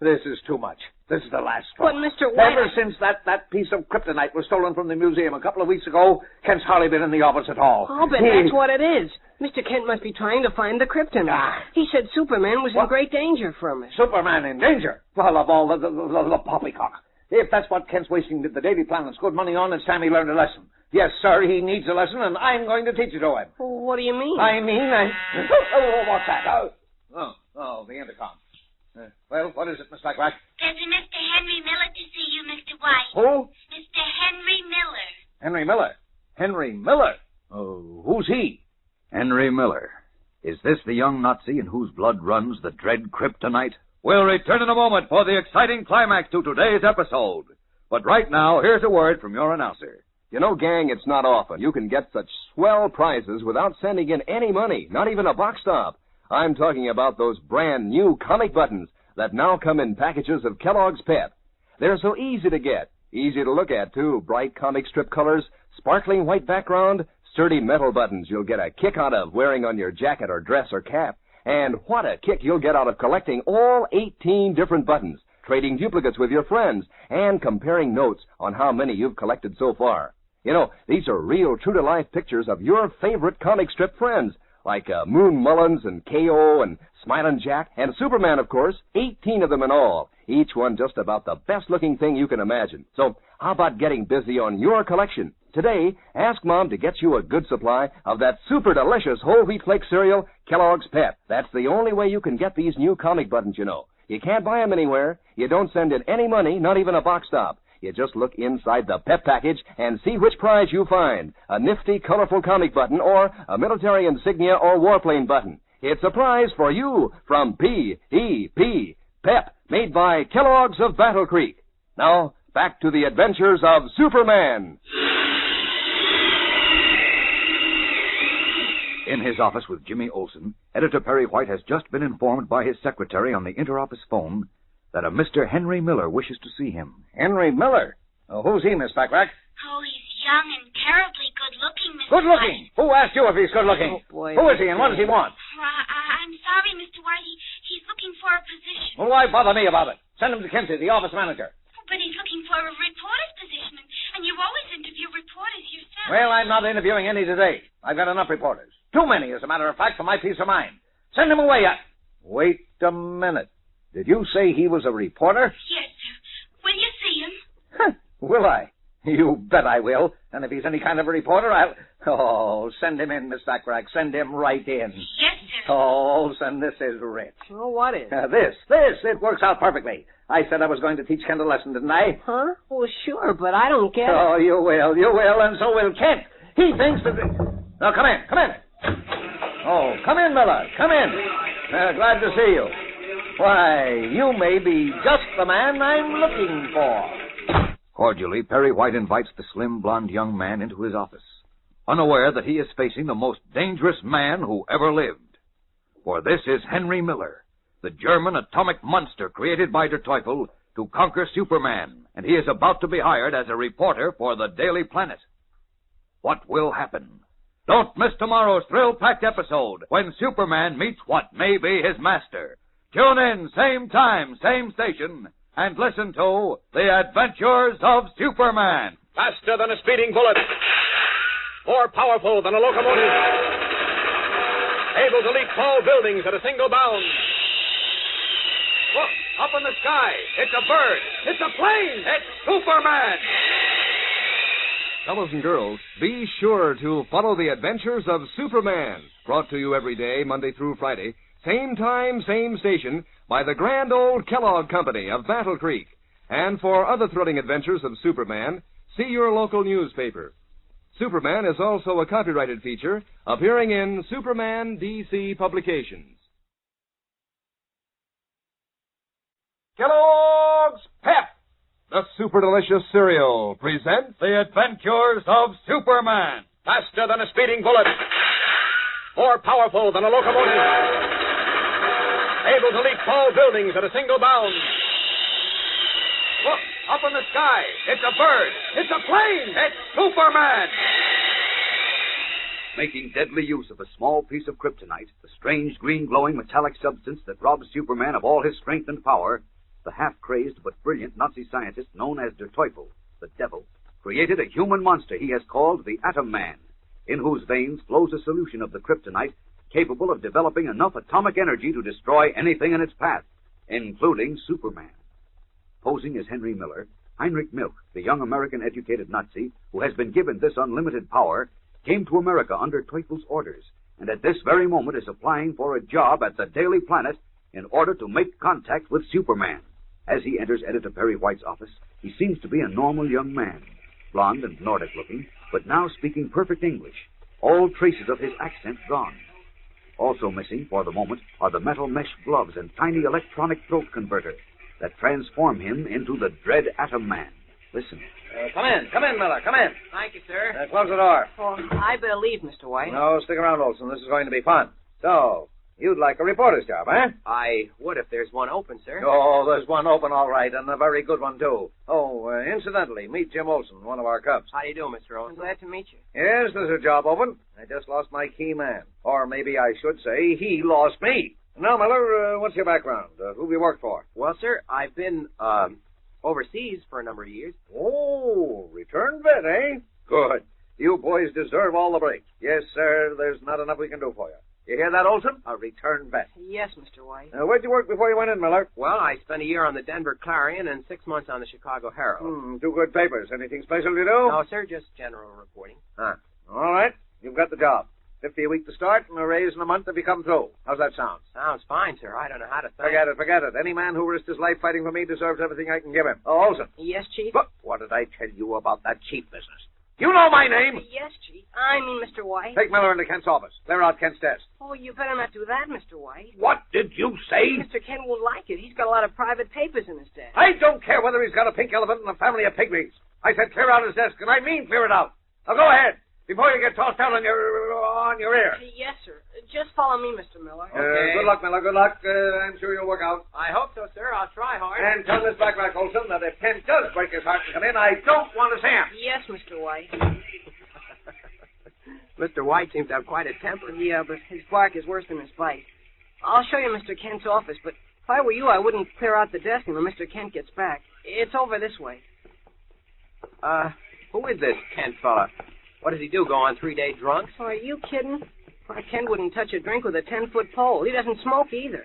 [SPEAKER 23] is too much. This is the last straw.
[SPEAKER 7] But, Mr. White...
[SPEAKER 23] Ever since that piece of kryptonite was stolen from the museum a couple of weeks ago, Kent's hardly been in the office at all.
[SPEAKER 7] I'll bet that's what it is. Mr. Kent must be trying to find the kryptonite. He said Superman was in great danger from it.
[SPEAKER 23] Superman in danger? Well, of all the poppycock. If that's what Kent's wasting the Daily Planet's good money on, it's time he learned a lesson. Yes, sir, he needs a lesson, and I'm going to teach it to him.
[SPEAKER 7] Well, what do you mean?
[SPEAKER 23] What's that? Oh, the intercom. Well, what is it, Miss Blackrock?
[SPEAKER 13] There's a Mr. Henry Miller to see you, Mr. White.
[SPEAKER 23] Who?
[SPEAKER 13] Mr. Henry Miller.
[SPEAKER 23] Henry Miller. Henry Miller? Oh, who's he?
[SPEAKER 21] Henry Miller. Is this the young Nazi in whose blood runs the dread kryptonite? We'll return in a moment for the exciting climax to today's episode. But right now, here's a word from your announcer.
[SPEAKER 6] You know, gang, it's not often you can get such swell prizes without sending in any money, not even a box stop. I'm talking about those brand new comic buttons that now come in packages of Kellogg's Pep. They're so easy to get, easy to look at, too. Bright comic strip colors, sparkling white background, sturdy metal buttons you'll get a kick out of wearing on your jacket or dress or cap. And what a kick you'll get out of collecting all 18 different buttons, trading duplicates with your friends, and comparing notes on how many you've collected so far. You know, these are real, true-to-life pictures of your favorite comic strip friends, like Moon Mullins and K.O. and Smilin' Jack and Superman, of course, 18 of them in all, each one just about the best-looking thing you can imagine. So how about getting busy on your collection? Today, ask Mom to get you a good supply of that super-delicious whole wheat flake cereal, Kellogg's Pep. That's the only way you can get these new comic buttons, you know. You can't buy them anywhere. You don't send in any money, not even a box stop. You just look inside the Pep package and see which prize you find. A nifty, colorful comic button or a military insignia or warplane button. It's a prize for you from P.E.P. Pep, made by Kellogg's of Battle Creek. Now, back to the adventures of Superman.
[SPEAKER 21] In his office with Jimmy Olsen, Editor Perry White has just been informed by his secretary on the interoffice phone that a Mr. Henry Miller wishes to see him.
[SPEAKER 23] Henry Miller? Oh, who's he, Miss Backrack?
[SPEAKER 13] Oh, he's young and terribly good-looking, Mr.
[SPEAKER 23] Good looking?
[SPEAKER 13] White.
[SPEAKER 23] Who asked you if he's good looking?
[SPEAKER 7] Oh, boy.
[SPEAKER 23] Who is he and what does he want?
[SPEAKER 13] I'm sorry, Mr. White. He's looking for a position.
[SPEAKER 23] Well, why bother me about it? Send him to Kinsey, the office manager.
[SPEAKER 13] But he's looking for a reporter's position, and you always interview reporters yourself.
[SPEAKER 23] Well, I'm not interviewing any today. I've got enough reporters. Too many, as a matter of fact, for my peace of mind. Send him away. Wait a minute. Did you say he was a reporter?
[SPEAKER 13] Yes, sir. Will you see him?
[SPEAKER 23] Will I? You bet I will. And if he's any kind of a reporter, I'll... Oh, send him in, Miss Backrack. Send him right in.
[SPEAKER 13] Yes, sir.
[SPEAKER 23] Oh, son, this is rich.
[SPEAKER 7] Oh, what is?
[SPEAKER 23] This. It works out perfectly. I said I was going to teach Kent a lesson, didn't I?
[SPEAKER 7] Huh? Well, sure, but I don't get it.
[SPEAKER 23] Oh, you will, and so will Kent. He thinks that... Now, come in. Oh, come in, Miller. Come in. Glad to see you. Why, you may be just the man I'm looking for.
[SPEAKER 21] Cordially, Perry White invites the slim, blond young man into his office, unaware that he is facing the most dangerous man who ever lived. For this is Henry Miller, the German atomic monster created by Der Teufel to conquer Superman, and he is about to be hired as a reporter for the Daily Planet. What will happen? Don't miss tomorrow's thrill-packed episode when Superman meets what may be his master. Tune in, same time, same station, and listen to The Adventures of Superman.
[SPEAKER 8] Faster than a speeding bullet. More powerful than a locomotive. Able to leap tall buildings at a single bound. Look, up in the sky. It's a bird. It's a plane. It's Superman.
[SPEAKER 5] Fellows and girls, be sure to follow The Adventures of Superman, brought to you every day, Monday through Friday, same time, same station, by the grand old Kellogg Company of Battle Creek. And for other thrilling adventures of Superman, see your local newspaper. Superman is also a copyrighted feature appearing in Superman DC Publications. Kellogg's Pep,
[SPEAKER 8] the super delicious cereal, presents The Adventures of Superman. Faster than a speeding bullet. More powerful than a locomotive. Able to leap tall buildings at a single bound. Look, up in the sky. It's a bird. It's a plane. It's Superman.
[SPEAKER 21] Making deadly use of a small piece of kryptonite, the strange green glowing metallic substance that robs Superman of all his strength and power, the half-crazed but brilliant Nazi scientist known as Der Teufel, the Devil, created a human monster he has called the Atom Man, in whose veins flows a solution of the kryptonite capable of developing enough atomic energy to destroy anything in its path, including Superman. Posing as Henry Miller, Heinrich Milch, the young American-educated Nazi who has been given this unlimited power, came to America under Teufel's orders, and at this very moment is applying for a job at the Daily Planet in order to make contact with Superman. As he enters Editor Perry White's office, he seems to be a normal young man, blond and Nordic-looking, but now speaking perfect English, all traces of his accent gone. Also missing, for the moment, are the metal mesh gloves and tiny electronic throat converter that transform him into the dread Atom Man. Listen.
[SPEAKER 23] Come in, Miller, come in.
[SPEAKER 7] Thank you, sir.
[SPEAKER 23] Close the door.
[SPEAKER 7] Oh, I better leave, Mr. White.
[SPEAKER 23] No, stick around, Olson. This is going to be fun. So, you'd like a reporter's job, eh?
[SPEAKER 5] I would if there's one open, sir.
[SPEAKER 23] Oh, there's one open, all right, and a very good one, too. Oh, incidentally, meet Jim Olson, one of our Cubs.
[SPEAKER 5] How do you do, Mr. Olson?
[SPEAKER 7] I'm glad to meet you.
[SPEAKER 23] Yes, there's a job open. I just lost my key man. Or maybe I should say he lost me. Now, Miller, what's your background? Who have you worked for?
[SPEAKER 5] Well, sir, I've been, overseas for a number of years.
[SPEAKER 23] Oh, return vet, eh? Good. You boys deserve all the break. Yes, sir, there's not enough we can do for you. You hear that, Olson? A return vet.
[SPEAKER 7] Yes, Mr. White.
[SPEAKER 23] Where'd you work before you went in, Miller?
[SPEAKER 5] Well, I spent a year on the Denver Clarion and 6 months on the Chicago Herald.
[SPEAKER 23] Two good papers. Anything special to do?
[SPEAKER 5] No, sir, just general reporting.
[SPEAKER 23] All right. You've got the job. $50 a week to start and a raise in a month if you come through. How's that sound?
[SPEAKER 5] Sounds fine, sir. I don't know how to thank...
[SPEAKER 23] Forget it. Any man who risked his life fighting for me deserves everything I can give him. Oh, Olson.
[SPEAKER 7] Yes, Chief?
[SPEAKER 23] Look, what did I tell you about that chief business? You know my name!
[SPEAKER 7] Yes, Chief. I mean Mr. White.
[SPEAKER 23] Take Miller into Kent's office. Clear out Kent's desk.
[SPEAKER 7] Oh, you better not do that, Mr. White.
[SPEAKER 23] What did you say?
[SPEAKER 7] Mr. Kent won't like it. He's got a lot of private papers in his desk.
[SPEAKER 23] I don't care whether he's got a pink elephant and a family of pygmies. I said clear out his desk, and I mean clear it out. Now go ahead, before you get tossed out on your ear.
[SPEAKER 7] Yes, sir. Just follow me, Mr. Miller.
[SPEAKER 23] Okay. Good luck, Miller. Good luck. I'm sure you'll work out.
[SPEAKER 5] I hope so, sir. I'll try hard.
[SPEAKER 23] And tell Miss Blackrack Olson that if Kent does break his heart and come in, I don't want to see him.
[SPEAKER 7] Yes, Mr. White.
[SPEAKER 5] Mr. White seems to have quite a temper.
[SPEAKER 7] Yeah, but his bark is worse than his bite. I'll show you Mr. Kent's office, but if I were you, I wouldn't clear out the desk until Mr. Kent gets back. It's over this way.
[SPEAKER 5] Who is this Kent fella? What does he do, go on 3-day drunks?
[SPEAKER 7] Oh, are you kidding? Why, Kent wouldn't touch a drink with a 10-foot pole. He doesn't smoke either.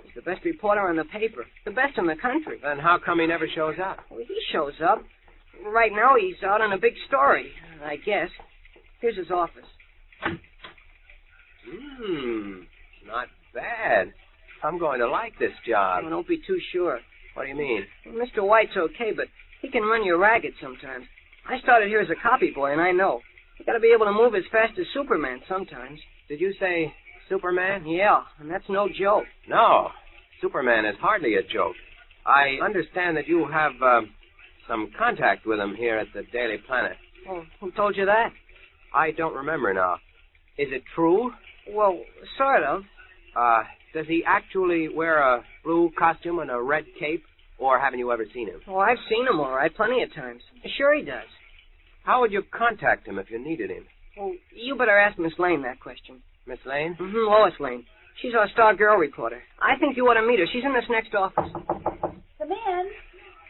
[SPEAKER 7] He's the best reporter on the paper. The best in the country.
[SPEAKER 5] Then how come he never shows up?
[SPEAKER 7] Well, he shows up. Right now he's out on a big story, I guess. Here's his office.
[SPEAKER 5] Not bad. I'm going to like this job.
[SPEAKER 7] Oh, don't be too sure.
[SPEAKER 5] What do you mean?
[SPEAKER 7] Well, Mr. White's okay, but he can run you ragged sometimes. I started here as a copy boy, and I know. You got to be able to move as fast as Superman sometimes.
[SPEAKER 5] Did you say Superman?
[SPEAKER 7] Yeah, and that's no joke.
[SPEAKER 5] No, Superman is hardly a joke. I understand that you have some contact with him here at the Daily Planet.
[SPEAKER 7] Oh, who told you that?
[SPEAKER 5] I don't remember now. Is it true?
[SPEAKER 7] Well, sort of.
[SPEAKER 5] Does he actually wear a blue costume and a red cape, or haven't you ever seen him?
[SPEAKER 7] Oh, I've seen him all right, plenty of times. Sure he does.
[SPEAKER 5] How would you contact him if you needed him?
[SPEAKER 7] Oh, you better ask Miss Lane that question.
[SPEAKER 5] Miss Lane?
[SPEAKER 7] Mm-hmm, Lois Lane. She's our star girl reporter. I think you ought to meet her. She's in this next office.
[SPEAKER 9] Come in.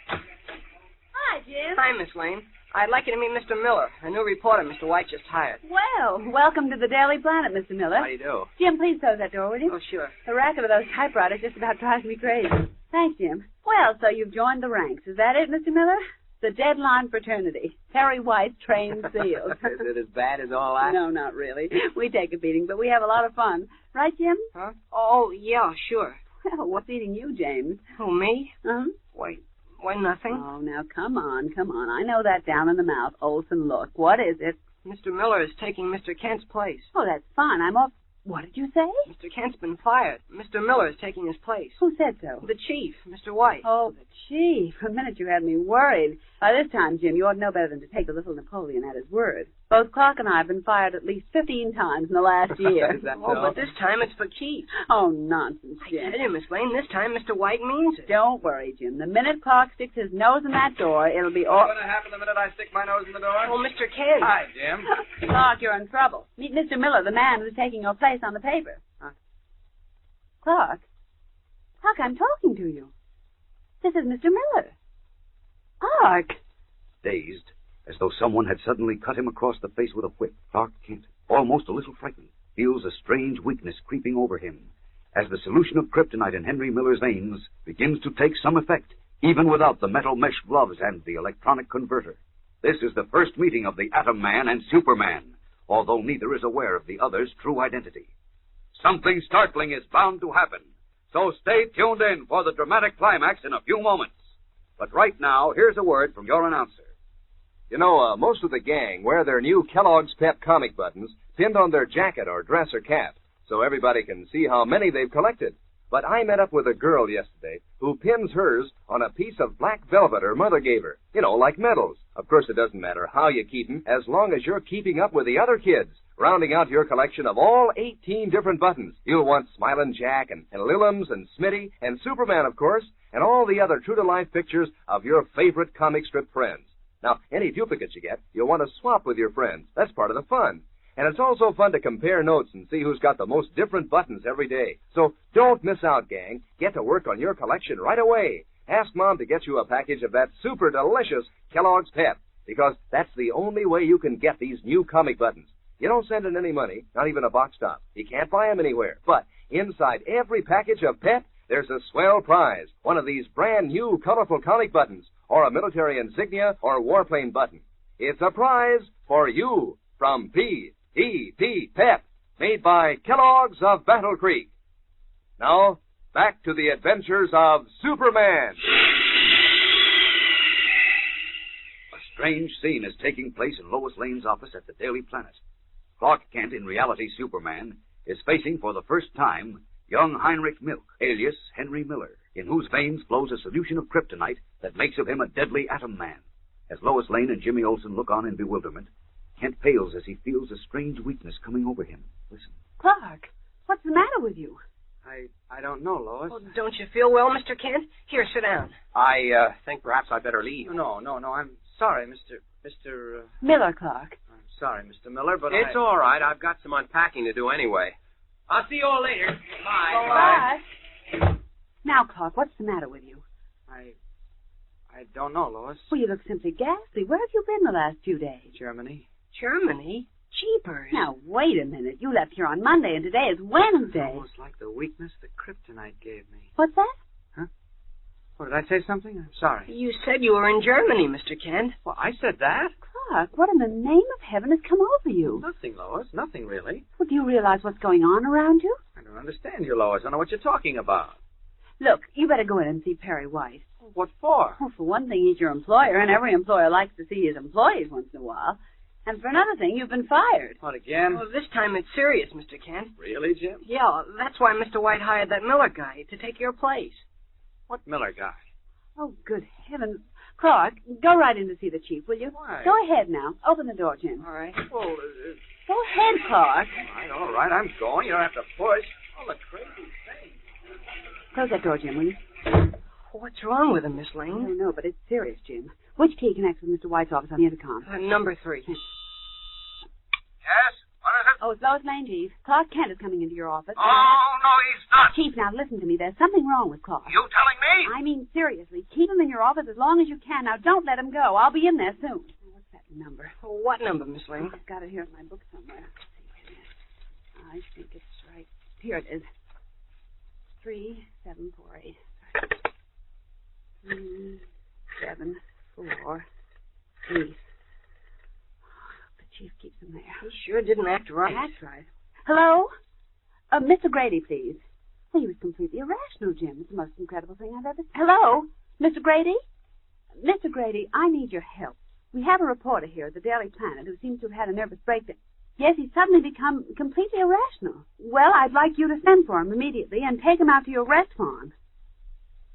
[SPEAKER 9] Hi, Jim.
[SPEAKER 7] Hi, Miss Lane. I'd like you to meet Mr. Miller, a new reporter Mr. White just hired.
[SPEAKER 9] Well, welcome to the Daily Planet, Mr. Miller.
[SPEAKER 5] How do you do?
[SPEAKER 9] Jim, please close that door, will you?
[SPEAKER 7] Oh, sure.
[SPEAKER 9] The racket of those typewriters just about drives me crazy. Thanks, Jim. Well, so you've joined the ranks. Is that it, Mr. Miller? The Deadline Fraternity. Perry White's trained seals.
[SPEAKER 5] Is it as bad as all that?
[SPEAKER 9] No, not really. We take a beating, but we have a lot of fun. Right, Jim?
[SPEAKER 7] Huh? Oh, yeah, sure.
[SPEAKER 9] Well, what's eating you, James?
[SPEAKER 7] Oh, me?
[SPEAKER 9] Uh-huh.
[SPEAKER 7] Why, nothing.
[SPEAKER 9] Oh, now, come on. I know that down in the mouth. Olson, look. What is it?
[SPEAKER 7] Mr. Miller is taking Mr. Kent's place.
[SPEAKER 9] Oh, that's fine. I'm off. What did you say?
[SPEAKER 7] Mr. Kent's been fired. Mr. Miller is taking his place.
[SPEAKER 9] Who said so?
[SPEAKER 7] The chief, Mr. White.
[SPEAKER 9] Oh, the chief. For a minute you had me worried. By this time, Jim, you ought to know better than to take the little Napoleon at his word. Both Clark and I have been fired at least 15 times in the last year.
[SPEAKER 7] Is that so? But this time it's for keeps.
[SPEAKER 9] Oh, nonsense, Jim.
[SPEAKER 7] I tell you, Miss Lane, this time Mr. White means it.
[SPEAKER 9] Don't worry, Jim. The minute Clark sticks his nose in that door, it'll be all...
[SPEAKER 16] What's going to happen the minute I stick my nose in the door?
[SPEAKER 7] Oh, Mr. Kent.
[SPEAKER 16] Hi, Jim.
[SPEAKER 9] Clark, you're in trouble. Meet Mr. Miller, the man who's taking your place on the paper.
[SPEAKER 16] Huh?
[SPEAKER 9] Clark, I'm talking to you. This is Mr. Miller. Clark.
[SPEAKER 21] Dazed, as though someone had suddenly cut him across the face with a whip, Clark Kent, almost a little frightened, feels a strange weakness creeping over him as the solution of kryptonite in Henry Miller's veins begins to take some effect, even without the metal mesh gloves and the electronic converter. This is the first meeting of the Atom Man and Superman, although neither is aware of the other's true identity. Something startling is bound to happen, so stay tuned in for the dramatic climax in a few moments. But right now, here's a word from your announcer.
[SPEAKER 6] You know, most of the gang wear their new Kellogg's Pep comic buttons pinned on their jacket or dress or cap, so everybody can see how many they've collected. But I met up with a girl yesterday who pins hers on a piece of black velvet her mother gave her. You know, like medals. Of course, it doesn't matter how you keep them, as long as you're keeping up with the other kids, rounding out your collection of all 18 different buttons. You'll want Smilin' Jack and Lillums and Smitty and Superman, of course, and all the other true-to-life pictures of your favorite comic strip friends. Now, any duplicates you get, you'll want to swap with your friends. That's part of the fun. And it's also fun to compare notes and see who's got the most different buttons every day. So don't miss out, gang. Get to work on your collection right away. Ask Mom to get you a package of that super delicious Kellogg's Pep, because that's the only way you can get these new comic buttons. You don't send in any money, not even a box top. You can't buy them anywhere. But inside every package of Pep, there's a swell prize, one of these brand new colorful comic buttons, or a military insignia or warplane button. It's a prize for you from P.E.P. Pep, made by Kellogg's of Battle Creek. Now, back to the adventures of Superman.
[SPEAKER 21] A strange scene is taking place in Lois Lane's office at the Daily Planet. Clark Kent, in reality Superman, is facing for the first time young Heinrich Milk, alias Henry Miller, in whose veins flows a solution of kryptonite that makes of him a deadly atom man. As Lois Lane and Jimmy Olsen look on in bewilderment, Kent pales as he feels a strange weakness coming over him. Listen.
[SPEAKER 9] Clark, what's the matter with you?
[SPEAKER 5] I don't know, Lois.
[SPEAKER 7] Oh, don't you feel well, Mr. Kent? Here, sit down.
[SPEAKER 5] I think perhaps I'd better leave.
[SPEAKER 16] No. I'm sorry, Mr.
[SPEAKER 9] Miller, Clark.
[SPEAKER 16] I'm sorry, Mr. Miller, but
[SPEAKER 5] It's all right. I've got some unpacking to do anyway. I'll see you all later. Bye.
[SPEAKER 9] Bye. Now, Clark, what's the matter with you?
[SPEAKER 16] I don't know, Lois.
[SPEAKER 9] Well, you look simply ghastly. Where have you been the last few days?
[SPEAKER 16] Germany.
[SPEAKER 7] Germany? Jeepers.
[SPEAKER 9] Now, wait a minute. You left here on Monday, and today is Wednesday.
[SPEAKER 16] Almost like the weakness the kryptonite gave me.
[SPEAKER 9] What's that?
[SPEAKER 16] Oh, did I say something? I'm sorry.
[SPEAKER 7] You said you were in Germany, Mr. Kent.
[SPEAKER 16] Well, I said that.
[SPEAKER 9] Clark, what in the name of heaven has come over you?
[SPEAKER 16] Nothing, Lois. Nothing, really.
[SPEAKER 9] Well, do you realize what's going on around you?
[SPEAKER 16] I don't understand you, Lois. I don't know what you're talking about.
[SPEAKER 9] Look, you better go in and see Perry White.
[SPEAKER 16] What for?
[SPEAKER 9] Well, for one thing, he's your employer, and every employer likes to see his employees once in a while. And for another thing, you've been fired.
[SPEAKER 16] What, again?
[SPEAKER 7] Well, this time it's serious, Mr. Kent.
[SPEAKER 16] Really, Jim?
[SPEAKER 7] Yeah, that's why Mr. White hired that Miller guy, to take your place.
[SPEAKER 16] What Miller guy?
[SPEAKER 9] Oh, good heavens. Clark, go right in to see the chief, will you?
[SPEAKER 16] Why?
[SPEAKER 9] Go ahead now. Open the door, Jim.
[SPEAKER 16] All right. Well,
[SPEAKER 9] Go ahead, Clark.
[SPEAKER 16] all right. I'm going. You don't have to push. Oh, the crazy thing.
[SPEAKER 9] Close that door, Jim, will you?
[SPEAKER 7] What's wrong with him, Miss
[SPEAKER 9] I
[SPEAKER 7] Lane?
[SPEAKER 9] don't know, but it's serious, Jim. Which key connects with Mr. White's office on the intercom?
[SPEAKER 7] Number 3.
[SPEAKER 21] Yes? What is it?
[SPEAKER 9] Oh, it's Lois Lane, Chief. Clark Kent is coming into your office.
[SPEAKER 21] Oh, no, he's not.
[SPEAKER 9] Chief, now listen to me. There's something wrong with Clark.
[SPEAKER 21] You telling me?
[SPEAKER 9] I mean, seriously. Keep him in your office as long as you can. Now, don't let him go. I'll be in there soon. What's that number?
[SPEAKER 7] What number, Miss Lane?
[SPEAKER 9] I've got it here in my book somewhere. I think it's right. Here it is. 3748. 3748. The chief keeps him there.
[SPEAKER 7] He sure didn't act right.
[SPEAKER 9] That's right. Hello? Mr. Grady, please. Well, he was completely irrational, Jim. It's the most incredible thing I've ever seen. Hello? Mr. Grady? Mr. Grady, I need your help. We have a reporter here at the Daily Planet who seems to have had a nervous breakdown. Yes, he's suddenly become completely irrational. Well, I'd like you to send for him immediately and take him out to your rest farm.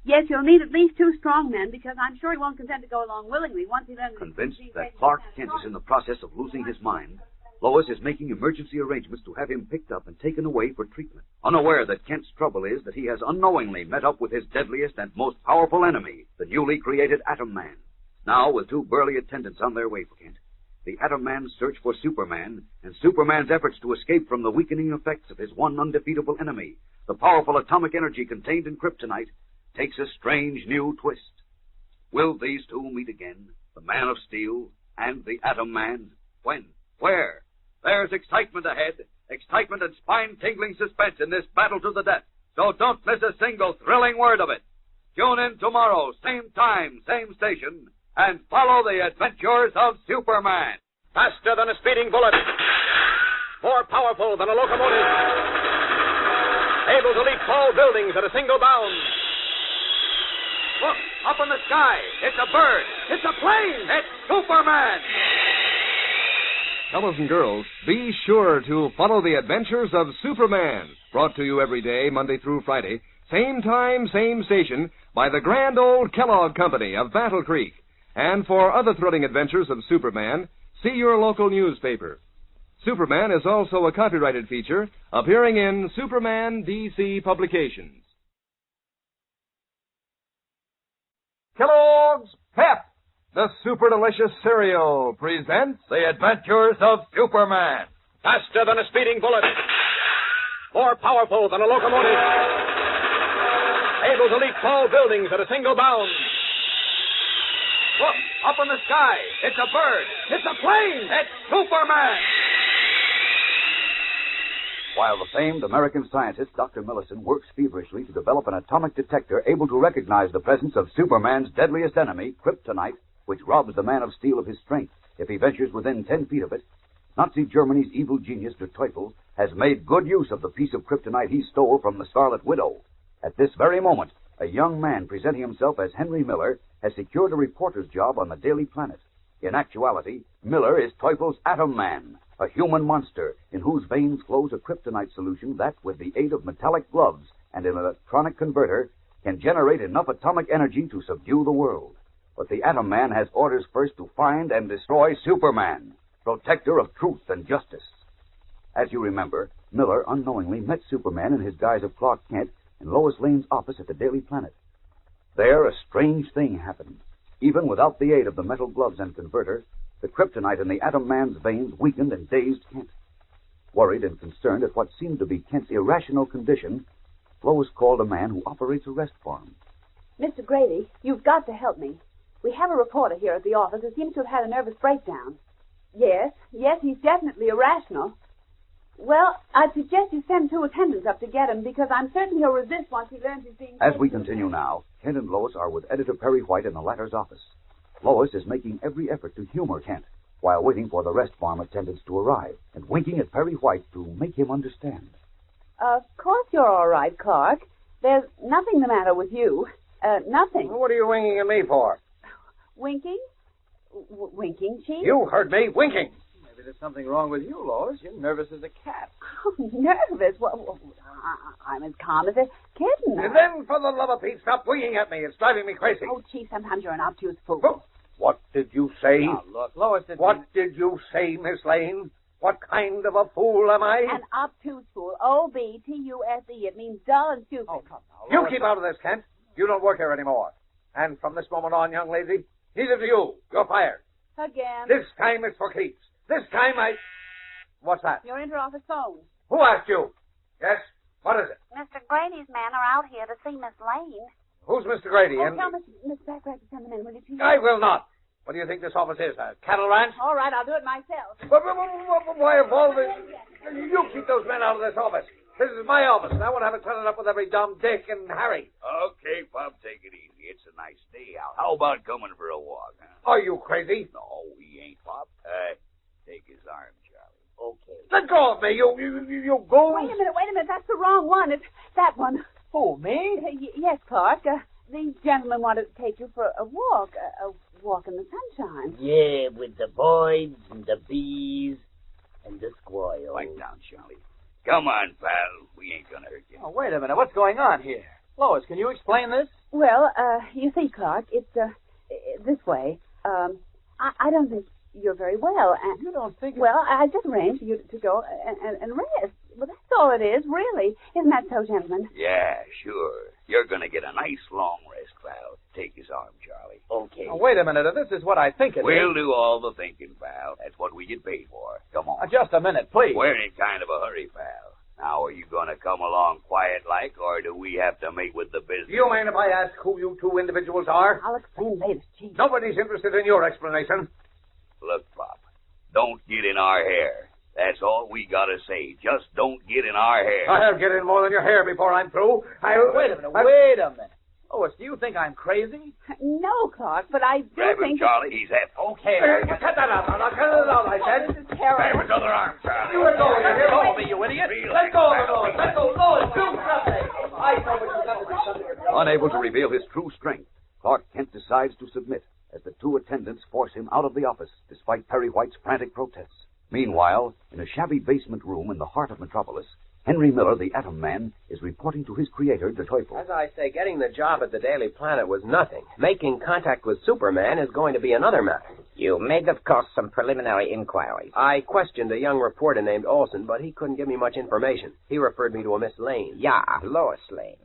[SPEAKER 9] Yes, you'll need at least 2 strong men, because I'm sure he won't consent to go along willingly once he learns...
[SPEAKER 21] Convinced that Clark Kent is in the process of losing his mind, Lois is making emergency arrangements to have him picked up and taken away for treatment, unaware that Kent's trouble is that he has unknowingly met up with his deadliest and most powerful enemy, the newly created Atom Man. Now, with 2 burly attendants on their way for Kent, the Atom Man's search for Superman and Superman's efforts to escape from the weakening effects of his one undefeatable enemy, the powerful atomic energy contained in kryptonite, takes a strange new twist. Will these 2 meet again, the Man of Steel and the Atom Man? When? Where? There's excitement ahead, excitement and spine-tingling suspense in this battle to the death, so don't miss a single thrilling word of it. Tune in tomorrow, same time, same station, and follow the adventures of Superman.
[SPEAKER 8] Faster than a speeding bullet. More powerful than a locomotive. Able to leap tall buildings at a single bound.
[SPEAKER 21] Look, up in the sky. It's a bird. It's a plane. It's Superman.
[SPEAKER 14] Fellows and girls, be sure to follow the adventures of Superman, brought to you every day, Monday through Friday, same time, same station, by the grand old Kellogg Company of Battle Creek. And for other thrilling adventures of Superman, see your local newspaper. Superman is also a copyrighted feature appearing in Superman DC Publications.
[SPEAKER 12] Kellogg's Pep, the super delicious cereal, presents
[SPEAKER 20] The Adventures of Superman.
[SPEAKER 8] Faster than a speeding bullet. More powerful than a locomotive. Able to leap tall buildings at a single bound.
[SPEAKER 21] Look, up in the sky. It's a bird. It's a plane. It's Superman. While the famed American scientist Dr. Millison works feverishly to develop an atomic detector able to recognize the presence of Superman's deadliest enemy, kryptonite, which robs the Man of Steel of his strength if he ventures within 10 feet of it, Nazi Germany's evil genius, Der Teufel, has made good use of the piece of kryptonite he stole from the Scarlet Widow. At this very moment, a young man presenting himself as Henry Miller has secured a reporter's job on the Daily Planet. In actuality, Miller is Teufel's Atom Man, a human monster in whose veins flows a kryptonite solution that, with the aid of metallic gloves and an electronic converter, can generate enough atomic energy to subdue the world. But the Atom Man has orders first to find and destroy Superman, protector of truth and justice. As you remember, Miller unknowingly met Superman in his guise of Clark Kent in Lois Lane's office at the Daily Planet. There, a strange thing happened. Even without the aid of the metal gloves and converter, the kryptonite in the Atom Man's veins weakened and dazed Kent. Worried and concerned at what seemed to be Kent's irrational condition, Lois called a man who operates a rest farm.
[SPEAKER 9] Mr. Grady, you've got to help me. We have a reporter here at the office who seems to have had a nervous breakdown. Yes, he's definitely irrational. Well, I'd suggest you send 2 attendants up to get him, because I'm certain he'll resist once he learns he's being...
[SPEAKER 21] As we continue now, Kent and Lois are with Editor Perry White in the latter's office. Lois is making every effort to humor Kent, while waiting for the rest farm attendants to arrive, and winking at Perry White to make him understand.
[SPEAKER 9] Of course you're all right, Clark. There's nothing the matter with you. Nothing.
[SPEAKER 12] What are you winking at me for?
[SPEAKER 9] Winking? Winking, Chief?
[SPEAKER 12] You heard me, winking.
[SPEAKER 16] Maybe there's something wrong with you, Lois. You're nervous as a cat.
[SPEAKER 9] Oh, nervous? Well, I'm as calm as a kitten.
[SPEAKER 12] And then, for the love of Pete, stop winking at me. It's driving me crazy.
[SPEAKER 9] Oh, Chief, sometimes you're an obtuse fool.
[SPEAKER 12] Oh, what did you say?
[SPEAKER 16] Oh, look, Lois didn't...
[SPEAKER 12] What did you say, Miss Lane? What kind of a fool am I?
[SPEAKER 9] An obtuse fool. O-B-T-U-S-E. It means dull and stupid.
[SPEAKER 12] Oh, come now. You keep out of this, Kent. You don't work here anymore. And from this moment on, young lady, neither do you. You're fired.
[SPEAKER 9] Again.
[SPEAKER 12] This time it's for keeps. This time What's that?
[SPEAKER 9] Your inter-office phone.
[SPEAKER 12] Who asked you? Yes? What is it?
[SPEAKER 13] Mr. Grady's men are out here to see Miss Lane.
[SPEAKER 12] Who's Mr. Grady?
[SPEAKER 9] Tell Miss Backrack to send them in, will you, Chief?
[SPEAKER 12] I will not. What do you think this office is, a cattle ranch?
[SPEAKER 9] All right, I'll do it myself.
[SPEAKER 12] Why of all the... You keep those men out of this office. This is my office, and I won't have it turning up with every dumb Dick and Harry.
[SPEAKER 21] Okay, Bob, take it easy. It's a nice day out. How about coming for a walk, huh?
[SPEAKER 12] Are you crazy?
[SPEAKER 21] No, he ain't, Bob. Take his arm, Charlie. Okay.
[SPEAKER 12] Let go of me, you go.
[SPEAKER 9] Wait a minute. That's the wrong one. It's that one.
[SPEAKER 12] Who, me?
[SPEAKER 9] Yes, Clark. These gentlemen want to take you for a walk. A walk in the sunshine.
[SPEAKER 15] Yeah, with the birds and the bees and the squire.
[SPEAKER 17] Quiet down, Charlie. Come on, pal. We ain't gonna hurt you.
[SPEAKER 16] Oh, wait a minute. What's going on here? Lois, can you explain this?
[SPEAKER 9] Well, you see, Clark, it's this way. I don't think you're very well. And,
[SPEAKER 16] you don't think...
[SPEAKER 9] Well, I just arranged for you to go and rest. Well, that's all it is, really. Isn't that so, gentlemen?
[SPEAKER 17] Yeah, sure. You're gonna get a nice long rest, pal. Take his arm, Charlie.
[SPEAKER 15] Okay.
[SPEAKER 16] Oh, wait a minute. This is what I think it
[SPEAKER 17] We'll
[SPEAKER 16] is.
[SPEAKER 17] do all the thinking, pal. That's what we get paid for. Come on.
[SPEAKER 16] Just a minute, please.
[SPEAKER 17] We're in kind of a hurry, pal. Now, are you gonna come along quiet-like, or do we have to make with the business?
[SPEAKER 3] Do you mind if I ask who you two individuals are?
[SPEAKER 9] I'll explain later, Chief.
[SPEAKER 3] Nobody's interested in your explanation.
[SPEAKER 17] Look, Pop, don't get in our hair. That's all we gotta say. Just don't get in our hair.
[SPEAKER 3] I'll get in more than your hair before I'm through.
[SPEAKER 16] Wait a minute. Lois, do you think I'm crazy?
[SPEAKER 9] No, Clark, but I do
[SPEAKER 17] Grab him,
[SPEAKER 9] think...
[SPEAKER 17] Charlie. He's at...
[SPEAKER 16] Okay.
[SPEAKER 3] Cut that out. Now, cut it out, I said.
[SPEAKER 9] This is terrible.
[SPEAKER 17] Grab his other arm, Charlie.
[SPEAKER 3] You let go of it.
[SPEAKER 16] Let go of me, you idiot.
[SPEAKER 3] Let go of it, Lois. Let go. Lois, do something. I know what you've got to do something.
[SPEAKER 14] Unable to reveal his true strength, Clark Kent decides to submit as the two attendants force him out of the office despite Perry White's frantic protests. Meanwhile, in a shabby basement room in the heart of Metropolis, Henry Miller, the Atom Man, is reporting to his creator, De Teufel.
[SPEAKER 5] As I say, getting the job at the Daily Planet was nothing. Making contact with Superman is going to be another matter.
[SPEAKER 22] You made, of course, some preliminary inquiries.
[SPEAKER 5] I questioned a young reporter named Olson, but he couldn't give me much information. He referred me to a Miss Lane.
[SPEAKER 22] Yeah, Lois Lane.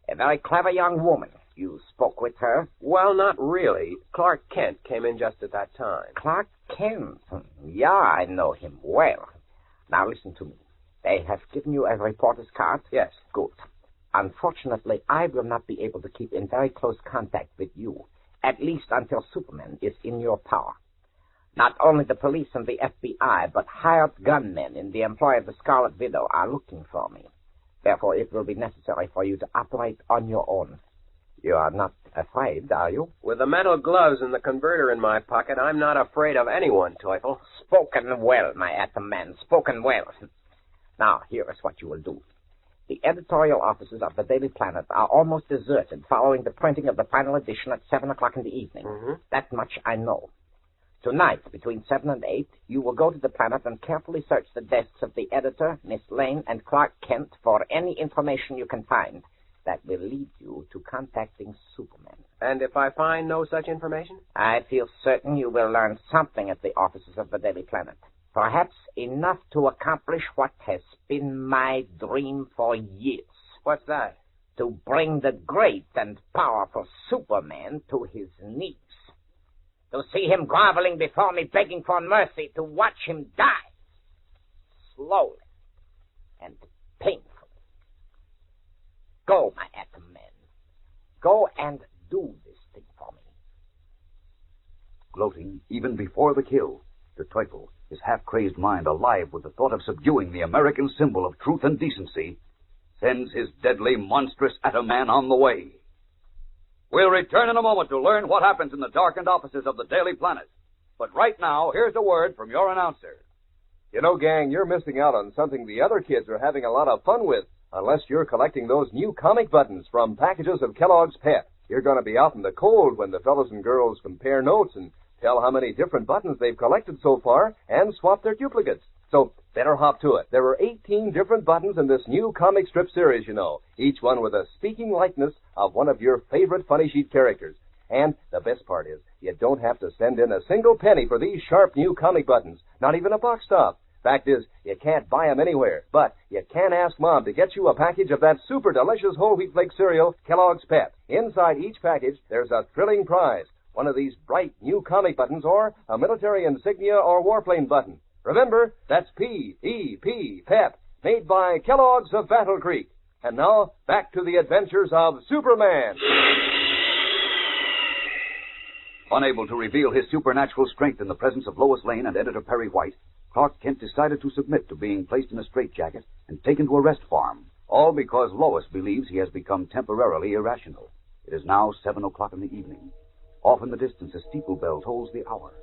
[SPEAKER 22] A very clever young woman. You spoke with her?
[SPEAKER 5] Well, not really. Clark Kent came in just at that time.
[SPEAKER 22] Clark Kent? Yeah, I know him well. Now listen to me. They have given you a reporter's card?
[SPEAKER 5] Yes.
[SPEAKER 22] Good. Unfortunately, I will not be able to keep in very close contact with you, at least until Superman is in your power. Not only the police and the FBI, but hired gunmen in the employ of the Scarlet Widow are looking for me. Therefore, it will be necessary for you to operate on your own. You are not afraid, are you?
[SPEAKER 5] With the metal gloves and the converter in my pocket, I'm not afraid of anyone, Teufel.
[SPEAKER 22] Spoken well, my Atom Man. Spoken well. Now, here is what you will do. The editorial offices of the Daily Planet are almost deserted following the printing of the final edition at 7 o'clock in the evening. That much I know. Tonight, between 7 and 8, you will go to the Planet and carefully search the desks of the editor, Miss Lane, and Clark Kent for any information you can find that will lead you to contacting Superman.
[SPEAKER 5] And if I find no such information?
[SPEAKER 22] I feel certain you will learn something at the offices of the Daily Planet. Perhaps enough to accomplish what has been my dream for years.
[SPEAKER 5] What's that?
[SPEAKER 22] To bring the great and powerful Superman to his knees. To see him groveling before me, begging for mercy, to watch him die. Slowly and painfully. Go, my Atom Man. Go and do this thing for me.
[SPEAKER 14] Gloating even before the kill, De Teufel, his half-crazed mind alive with the thought of subduing the American symbol of truth and decency, sends his deadly, monstrous Atom Man on the way. We'll return in a moment to learn what happens in the darkened offices of the Daily Planet. But right now, here's a word from your announcer.
[SPEAKER 18] You know, gang, you're missing out on something the other kids are having a lot of fun with, unless you're collecting those new comic buttons from packages of Kellogg's Pep. You're going to be out in the cold when the fellas and girls compare notes and tell how many different buttons they've collected so far and swap their duplicates. So better hop to it. There are 18 different buttons in this new comic strip series, you know, each one with a speaking likeness of one of your favorite funny sheet characters. And the best part is, you don't have to send in a single penny for these sharp new comic buttons, not even a box top. Fact is, you can't buy them anywhere, but you can ask Mom to get you a package of that super delicious whole wheat flake cereal, Kellogg's Pep. Inside each package, there's a thrilling prize, one of these bright new comic buttons or a military insignia or warplane button. Remember, that's P-E-P, Pep, made by Kellogg's of Battle Creek. And now, back to the adventures of Superman.
[SPEAKER 14] Unable to reveal his supernatural strength in the presence of Lois Lane and editor Perry White, Clark Kent decided to submit to being placed in a straitjacket and taken to a rest farm, all because Lois believes he has become temporarily irrational. It is now 7 o'clock in the evening. Off in the distance, a steeple bell tolls the hour.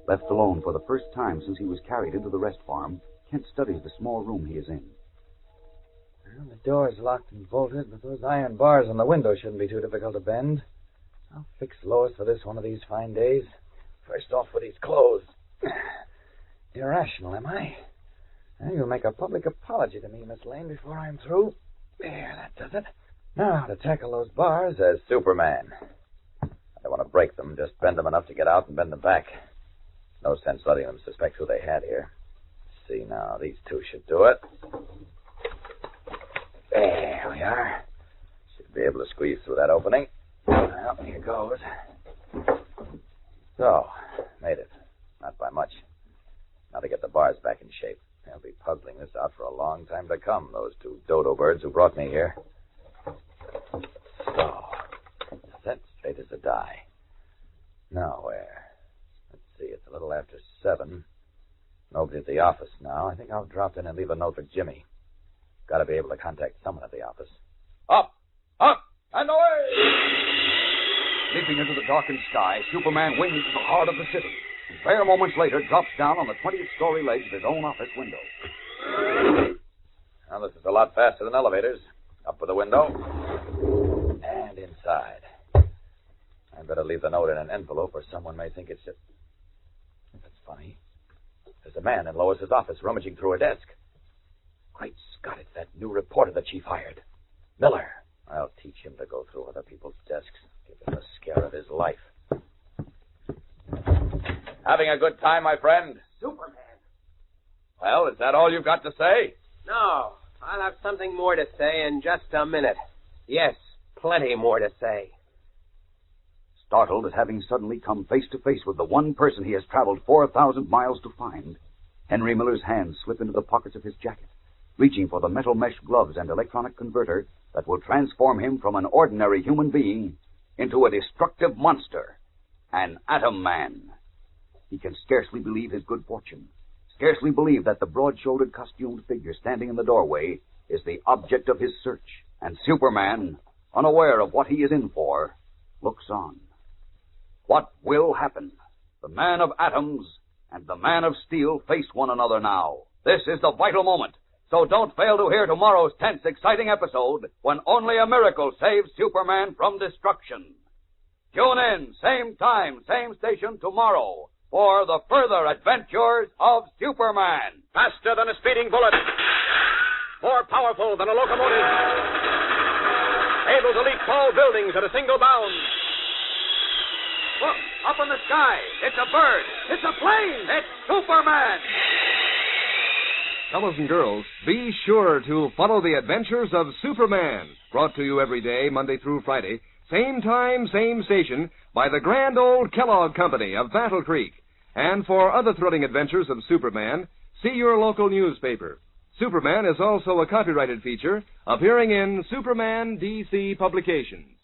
[SPEAKER 14] Left alone for the first time since he was carried into the rest farm, Kent studies the small room he is in.
[SPEAKER 16] Well, the door's locked and bolted, but those iron bars on the window shouldn't be too difficult to bend. I'll fix Lois for this one of these fine days. First off with these clothes. Irrational, am I? Well, you'll make a public apology to me, Miss Lane, before I'm through. There, that does it. Now, to tackle those bars as Superman. I don't want to break them, just bend them enough to get out and bend them back. No sense letting them suspect who they had here. Let's see now, these two should do it. There we are. Should be able to squeeze through that opening. Well, here goes. So, made it. Not by much. Now to get the bars back in shape. They'll be puzzling this out for a long time to come, those two dodo birds who brought me here. So, set straight as a die. Now where? Let's see, it's a little after 7. Nobody at the office now. I think I'll drop in and leave a note for Jimmy. Got to be able to contact someone at the office.
[SPEAKER 20] Up, up, and away! Leaping into the darkened sky, Superman wings to the heart of the city. And bare moments later, drops down on the 20th story ledge of his own office window.
[SPEAKER 2] Now, this is a lot faster than elevators. Up with the window. And inside. I'd better leave the note in an envelope or someone may think it's... That's funny. There's a man in Lois's office rummaging through her desk. Great Scott, it's that new reporter the chief hired. Miller. I'll teach him to go through other people's desks. Give him the scare of his life. Having a good time, my friend?
[SPEAKER 19] Superman.
[SPEAKER 2] Well, is that all you've got to say?
[SPEAKER 19] No, I'll have something more to say in just a minute. Yes, plenty more to say.
[SPEAKER 21] Startled at having suddenly come face to face with the one person he has traveled 4,000 miles to find, Henry Miller's hands slip into the pockets of his jacket, reaching for the metal mesh gloves and electronic converter that will transform him from an ordinary human being into a destructive monster, an Atom Man. He can scarcely believe his good fortune, scarcely believe that the broad-shouldered costumed figure standing in the doorway is the object of his search, and Superman, unaware of what he is in for, looks on. What will happen? The man of atoms and the man of steel face one another now. This is the vital moment, so don't fail to hear tomorrow's tense, exciting episode when only a miracle saves Superman from destruction. Tune in, same time, same station tomorrow for the further adventures of Superman.
[SPEAKER 8] Faster than a speeding bullet. More powerful than a locomotive. Able to leap tall buildings at a single bound.
[SPEAKER 20] Look, up in the sky. It's a bird. It's a plane. It's Superman. Fellows and girls, be sure to follow the adventures of Superman. Brought to you every day, Monday through Friday. Same time, same station, by the grand old Kellogg Company of Battle Creek. And for other thrilling adventures of Superman, see your local newspaper. Superman is also a copyrighted feature appearing in Superman DC Publications.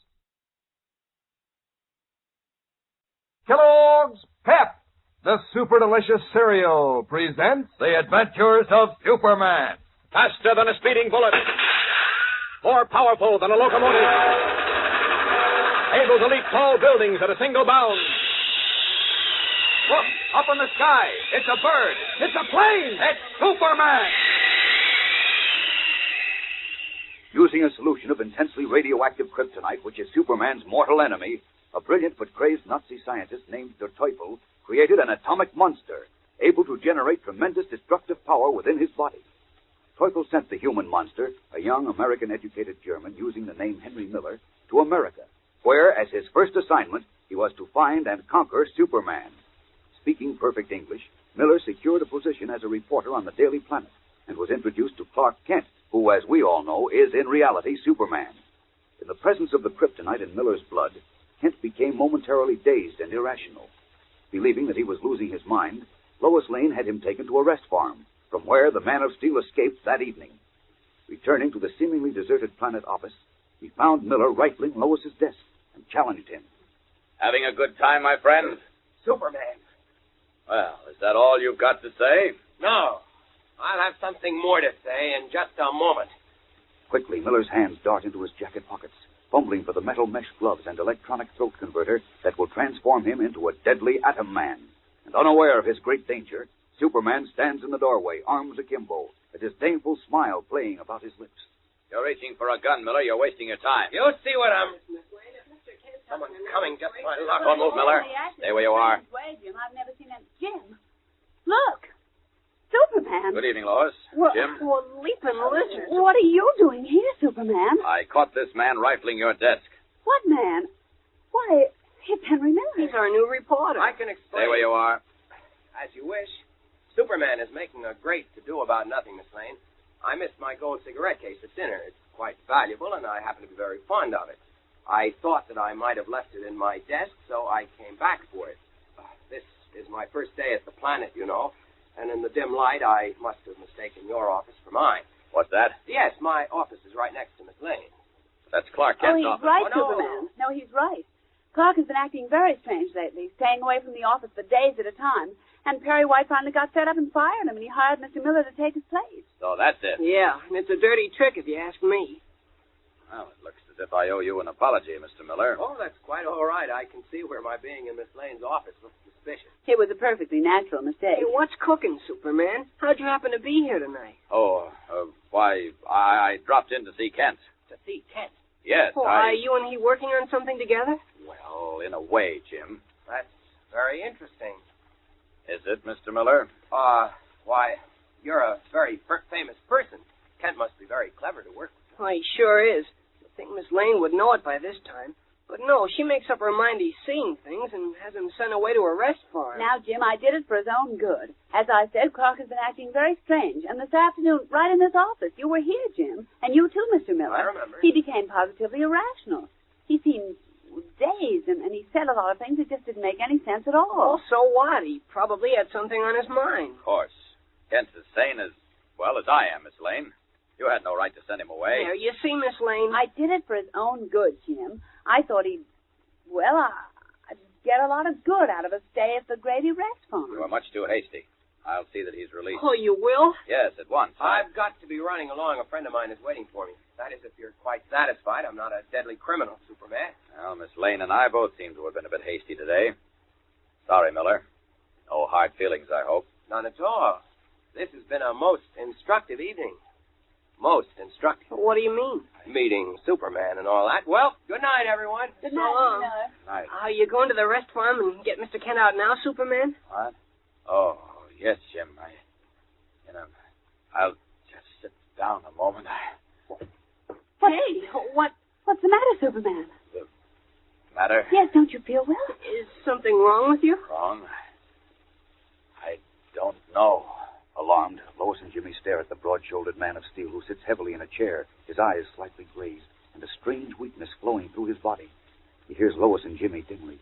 [SPEAKER 14] Kellogg's Pep, the super delicious cereal, presents
[SPEAKER 2] The Adventures of Superman.
[SPEAKER 8] Faster than a speeding bullet. More powerful than a locomotive. Able to leap tall buildings at a single bound.
[SPEAKER 20] Look, up in the sky. It's a bird. It's a plane. It's Superman.
[SPEAKER 21] Using a solution of intensely radioactive kryptonite, which is Superman's mortal enemy, a brilliant but crazed Nazi scientist named Der Teufel created an atomic monster able to generate tremendous destructive power within his body. Teufel sent the human monster, a young American-educated German using the name Henry Miller, to America, where, as his first assignment, he was to find and conquer Superman. Speaking perfect English, Miller secured a position as a reporter on the Daily Planet and was introduced to Clark Kent, who, as we all know, is in reality Superman. In the presence of the kryptonite in Miller's blood, Kent became momentarily dazed and irrational. Believing that he was losing his mind, Lois Lane had him taken to a rest farm, from where the Man of Steel escaped that evening. Returning to the seemingly deserted Planet office, he found Miller rifling Lois's desk and challenged him.
[SPEAKER 2] Having a good time, my friend?
[SPEAKER 19] Superman.
[SPEAKER 2] Well, is that all you've got to say?
[SPEAKER 19] No, I'll have something more to say in just a moment.
[SPEAKER 21] Quickly, Miller's hands dart into his jacket pockets, fumbling for the metal mesh gloves and electronic throat converter that will transform him into a deadly Atom Man. And unaware of his great danger, Superman stands in the doorway, arms akimbo, a disdainful smile playing about his lips.
[SPEAKER 2] You're reaching for a gun, Miller. You're wasting your time.
[SPEAKER 19] You see what I'm... Someone's coming just my luck.
[SPEAKER 2] Don't move, Miller. Stay where you are.
[SPEAKER 9] I've never seen that. Jim, look. Superman?
[SPEAKER 10] Good evening, Lois.
[SPEAKER 9] Well,
[SPEAKER 10] Jim?
[SPEAKER 7] Well, leaping lizards.
[SPEAKER 9] What are you doing here, Superman?
[SPEAKER 10] I caught this man rifling your desk.
[SPEAKER 9] What man? Why, it's Henry Miller.
[SPEAKER 7] He's our new reporter.
[SPEAKER 6] I can explain.
[SPEAKER 10] Stay where you are.
[SPEAKER 6] As you wish. Superman is making a great to-do about nothing, Miss Lane. I missed my gold cigarette case at dinner. It's quite valuable, and I happen to be very fond of it. I thought that I might have left it in my desk, so I came back for it. This is my first day at the Planet, you know, and in the dim light, I must have mistaken your office for mine.
[SPEAKER 10] What's that?
[SPEAKER 6] Yes, my office is right next to Miss Lane.
[SPEAKER 10] That's Clark Kent's
[SPEAKER 9] he's
[SPEAKER 10] office.
[SPEAKER 9] right,
[SPEAKER 6] Oh, no.
[SPEAKER 9] Superman. No, he's right. Clark has been acting very strange lately, staying away from the office for days at a time. And Perry White finally got fed up and fired him, and he hired Mr. Miller to take his place.
[SPEAKER 10] So that's it.
[SPEAKER 7] Yeah, and it's a dirty trick if you ask me.
[SPEAKER 10] Well, it looks as if I owe you an apology, Mr. Miller.
[SPEAKER 6] Oh, that's quite all right. I can see where my being in Miss Lane's office looks suspicious.
[SPEAKER 9] It was a perfectly natural mistake.
[SPEAKER 7] Hey, what's cooking, Superman? How'd you happen to be here tonight?
[SPEAKER 10] Oh, why, I dropped in to see Kent.
[SPEAKER 6] To see Kent.
[SPEAKER 10] Yes,
[SPEAKER 7] Oh, are you and he working on something together?
[SPEAKER 10] Well, in a way, Jim.
[SPEAKER 6] That's very interesting.
[SPEAKER 10] Is it, Mr. Miller?
[SPEAKER 6] Why, you're a very famous person. Kent must be very clever to work with.
[SPEAKER 7] Why, he sure is. I think Miss Lane would know it by this time. But no, she makes up her mind he's seeing things and has him sent away to a rest farm.
[SPEAKER 9] Now, Jim, I did it for his own good. As I said, Clark has been acting very strange. And this afternoon, right in this office, you were here, Jim. And you too, Mr. Miller.
[SPEAKER 6] I remember.
[SPEAKER 9] He became positively irrational. He seemed dazed, and he said a lot of things that just didn't make any sense at all.
[SPEAKER 7] Well, so what? He probably had something on his mind.
[SPEAKER 10] Of course. Kent's as sane as I am, Miss Lane. You had no right to send him away.
[SPEAKER 7] There, you see, Miss Lane.
[SPEAKER 9] I did it for his own good, Jim. I thought I'd get a lot of good out of a stay at the Grady Rest Farm.
[SPEAKER 10] You were much too hasty. I'll see that he's released.
[SPEAKER 7] Oh, you will?
[SPEAKER 10] Yes, at once.
[SPEAKER 6] I've got to be running along. A friend of mine is waiting for me. That is, if you're quite satisfied. I'm not a deadly criminal, Superman.
[SPEAKER 10] Well, Miss Lane and I both seem to have been a bit hasty today. Sorry, Miller. No hard feelings, I hope.
[SPEAKER 6] None at all. This has been a most instructive evening. Most instructive.
[SPEAKER 7] What do you mean?
[SPEAKER 6] Meeting Superman and all that. Well, good night, everyone.
[SPEAKER 9] Good
[SPEAKER 7] So
[SPEAKER 9] night,
[SPEAKER 7] long.
[SPEAKER 9] Miller.
[SPEAKER 10] Night.
[SPEAKER 7] Are you going to the rest farm and get Mr. Kent out now, Superman?
[SPEAKER 10] What? Oh, yes, Jim. I'll just sit down a moment.
[SPEAKER 9] Hey, what's the matter, Superman?
[SPEAKER 10] Matter?
[SPEAKER 9] Yes, don't you feel well?
[SPEAKER 7] Is something wrong with you?
[SPEAKER 10] Wrong? I don't know. Alarmed, Lois and Jimmy stare at the broad-shouldered man of steel who sits heavily in a chair, his eyes slightly glazed, and a strange weakness flowing through his body. He hears Lois and Jimmy dimly.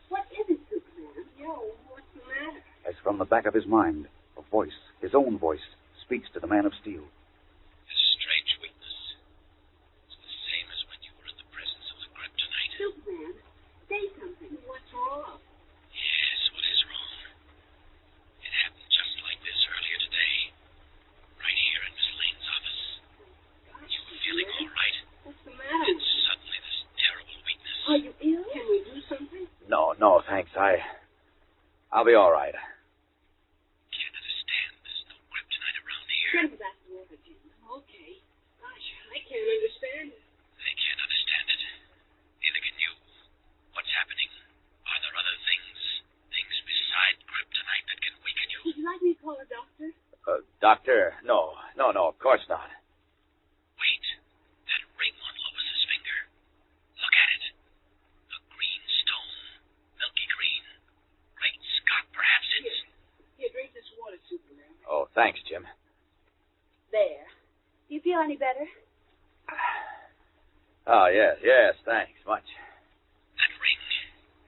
[SPEAKER 9] What is it, Superman?
[SPEAKER 7] Yo, what's the matter?
[SPEAKER 10] As from the back of his mind, a voice, his own voice, speaks to the man of steel.
[SPEAKER 3] A strange weakness. It's the same as when you were in the presence of the kryptonite.
[SPEAKER 9] Superman, say something.
[SPEAKER 7] What's wrong?
[SPEAKER 3] Yes, what is wrong? It happened just like this earlier today. Right here in Miss Lane's office. You were feeling all right.
[SPEAKER 7] What's the matter?
[SPEAKER 3] And suddenly this terrible weakness.
[SPEAKER 9] Are you ill?
[SPEAKER 7] Can we do something?
[SPEAKER 10] No, thanks. I'll be all right.
[SPEAKER 3] Can't understand. There's no kryptonite around here.
[SPEAKER 9] Send the back over, Jim.
[SPEAKER 7] Okay. Gosh, I can't understand it.
[SPEAKER 3] They can't understand it. Neither can you. What's happening? Are there other things? Things beside kryptonite that can weaken you?
[SPEAKER 9] Would you like me to call a doctor?
[SPEAKER 10] Doctor? No, of course not.
[SPEAKER 3] Wait. That ring on Lois's finger. Look at it. A green stone. Milky green. Great Scott, perhaps it's...
[SPEAKER 7] Here, drink this water, Superman.
[SPEAKER 10] Oh, thanks, Jim.
[SPEAKER 9] There. Do you feel any better?
[SPEAKER 10] Oh, yes, thanks, much.
[SPEAKER 3] That ring.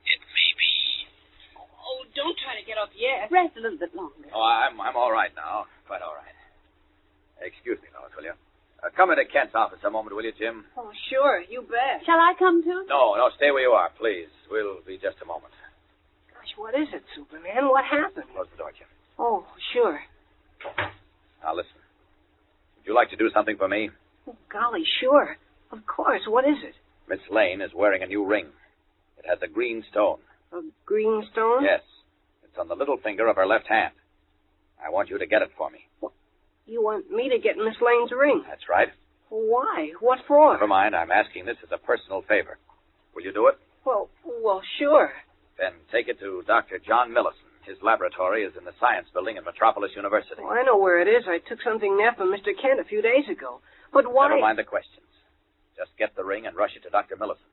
[SPEAKER 3] It may be...
[SPEAKER 7] Oh, don't try to get up yet.
[SPEAKER 9] Rest a little bit longer.
[SPEAKER 10] Oh, I'm all right now. Quite all right. Excuse me, Lois, will you? Come into Kent's office a moment, will you, Jim?
[SPEAKER 7] Oh, sure, you bet.
[SPEAKER 9] Shall I come too?
[SPEAKER 10] No, stay where you are, please. We'll be just a moment.
[SPEAKER 7] Gosh, what is it, Superman? What happened?
[SPEAKER 10] Close the door, Jim.
[SPEAKER 7] Oh, sure.
[SPEAKER 10] Now, listen. Would you like to do something for me?
[SPEAKER 7] Oh, golly, sure. Of course. What is it?
[SPEAKER 10] Miss Lane is wearing a new ring. It has a green stone.
[SPEAKER 7] A green stone?
[SPEAKER 10] Yes. It's on the little finger of her left hand. I want you to get it for me.
[SPEAKER 7] You want me to get Miss Lane's ring?
[SPEAKER 10] That's right.
[SPEAKER 7] Why? What for?
[SPEAKER 10] Never mind. I'm asking this as a personal favor. Will you do it?
[SPEAKER 7] Well, sure.
[SPEAKER 10] Then take it to Dr. John Millison. His laboratory is in the science building at Metropolis University.
[SPEAKER 7] Oh, I know where it is. I took something there from Mr. Kent a few days ago. But why...
[SPEAKER 10] Never mind the questions. Just get the ring and rush it to Dr. Millicent.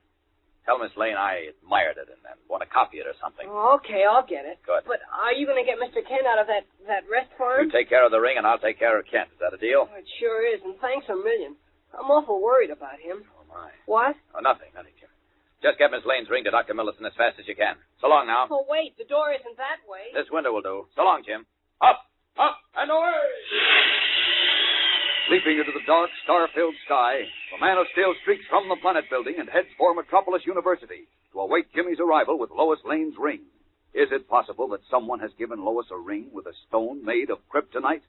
[SPEAKER 10] Tell Miss Lane I admired it and want to copy it or something.
[SPEAKER 7] Oh, okay, I'll get it.
[SPEAKER 10] Good.
[SPEAKER 7] But are you going to get Mr. Kent out of that rest farm?
[SPEAKER 10] You take care of the ring and I'll take care of Kent. Is that a deal?
[SPEAKER 7] Oh, it sure is, and thanks a million. I'm awful worried about him.
[SPEAKER 10] Oh, my.
[SPEAKER 7] What?
[SPEAKER 10] Oh, nothing, Jim. Just get Miss Lane's ring to Dr. Millicent as fast as you can. So long now.
[SPEAKER 7] Oh, wait, the door isn't that way.
[SPEAKER 10] This window will do. So long, Jim. Up, and away!
[SPEAKER 20] Leaping into the dark, star-filled sky, the Man of Steel streaks from the planet building and heads for Metropolis University to await Jimmy's arrival with Lois Lane's ring. Is it possible that someone has given Lois a ring with a stone made of kryptonite?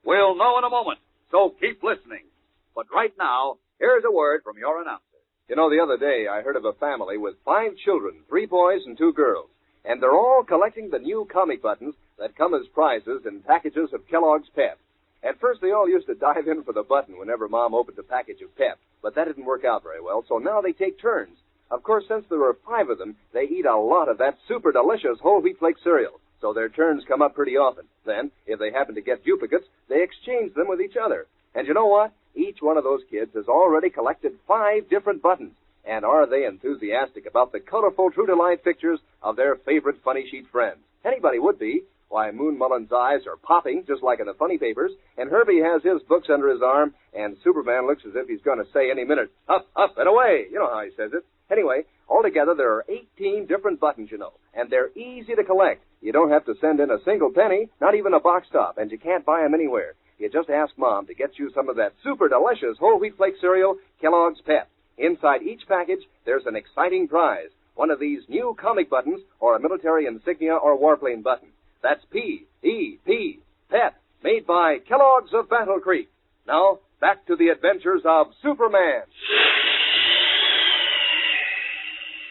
[SPEAKER 20] We'll know in a moment, so keep listening. But right now, here's a word from your announcer.
[SPEAKER 18] You know, the other day I heard of a family with 5 children, 3 boys and 2 girls. And they're all collecting the new comic buttons that come as prizes in packages of Kellogg's Pep. At first, they all used to dive in for the button whenever Mom opened a package of Pep, but that didn't work out very well, so now they take turns. Of course, since there are 5 of them, they eat a lot of that super delicious whole wheat flake cereal, so their turns come up pretty often. Then, if they happen to get duplicates, they exchange them with each other. And you know what? Each one of those kids has already collected 5 different buttons. And are they enthusiastic about the colorful, true-to-life pictures of their favorite funny sheet friends? Anybody would be. Why, Moon Mullen's eyes are popping, just like in the funny papers, and Herbie has his books under his arm, and Superman looks as if he's going to say any minute, up, and away. You know how he says it. Anyway, altogether there are 18 different buttons, you know, and they're easy to collect. You don't have to send in a single penny, not even a box top, and you can't buy them anywhere. You just ask Mom to get you some of that super delicious whole wheat flake cereal, Kellogg's Pep. Inside each package, there's an exciting prize, one of these new comic buttons or a military insignia or warplane button. That's P-E-P, Pep, made by Kellogg's of Battle Creek. Now, back to the adventures of Superman.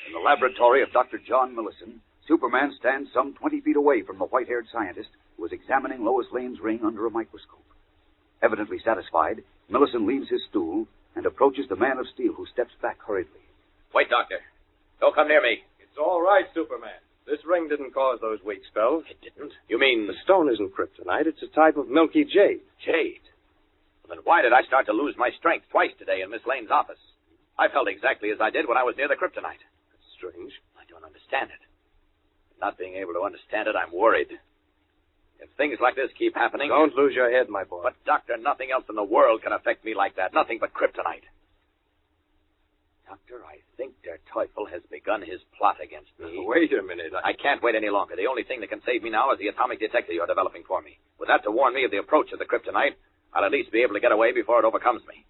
[SPEAKER 20] In the laboratory of Dr. John Millicent, Superman stands some 20 feet away from the white-haired scientist who is examining Lois Lane's ring under a microscope. Evidently satisfied, Millicent leaves his stool and approaches the Man of Steel, who steps back hurriedly.
[SPEAKER 10] Wait, Doctor. Don't come near me.
[SPEAKER 5] It's all right, Superman. This ring didn't cause those weak spells.
[SPEAKER 10] It didn't? You mean...
[SPEAKER 5] The stone isn't kryptonite. It's a type of milky jade.
[SPEAKER 10] Jade? Well, then why did I start to lose my strength twice today in Miss Lane's office? I felt exactly as I did when I was near the kryptonite.
[SPEAKER 5] That's strange.
[SPEAKER 10] I don't understand it. Not being able to understand it, I'm worried. If things like this keep happening...
[SPEAKER 5] Don't lose your head, my boy.
[SPEAKER 10] But, Doctor, nothing else in the world can affect me like that. Nothing but kryptonite. Doctor, I think Der Teufel has begun his plot against me.
[SPEAKER 5] Wait a minute.
[SPEAKER 10] I can't wait any longer. The only thing that can save me now is the atomic detector you're developing for me. With that to warn me of the approach of the kryptonite, I'll at least be able to get away before it overcomes me.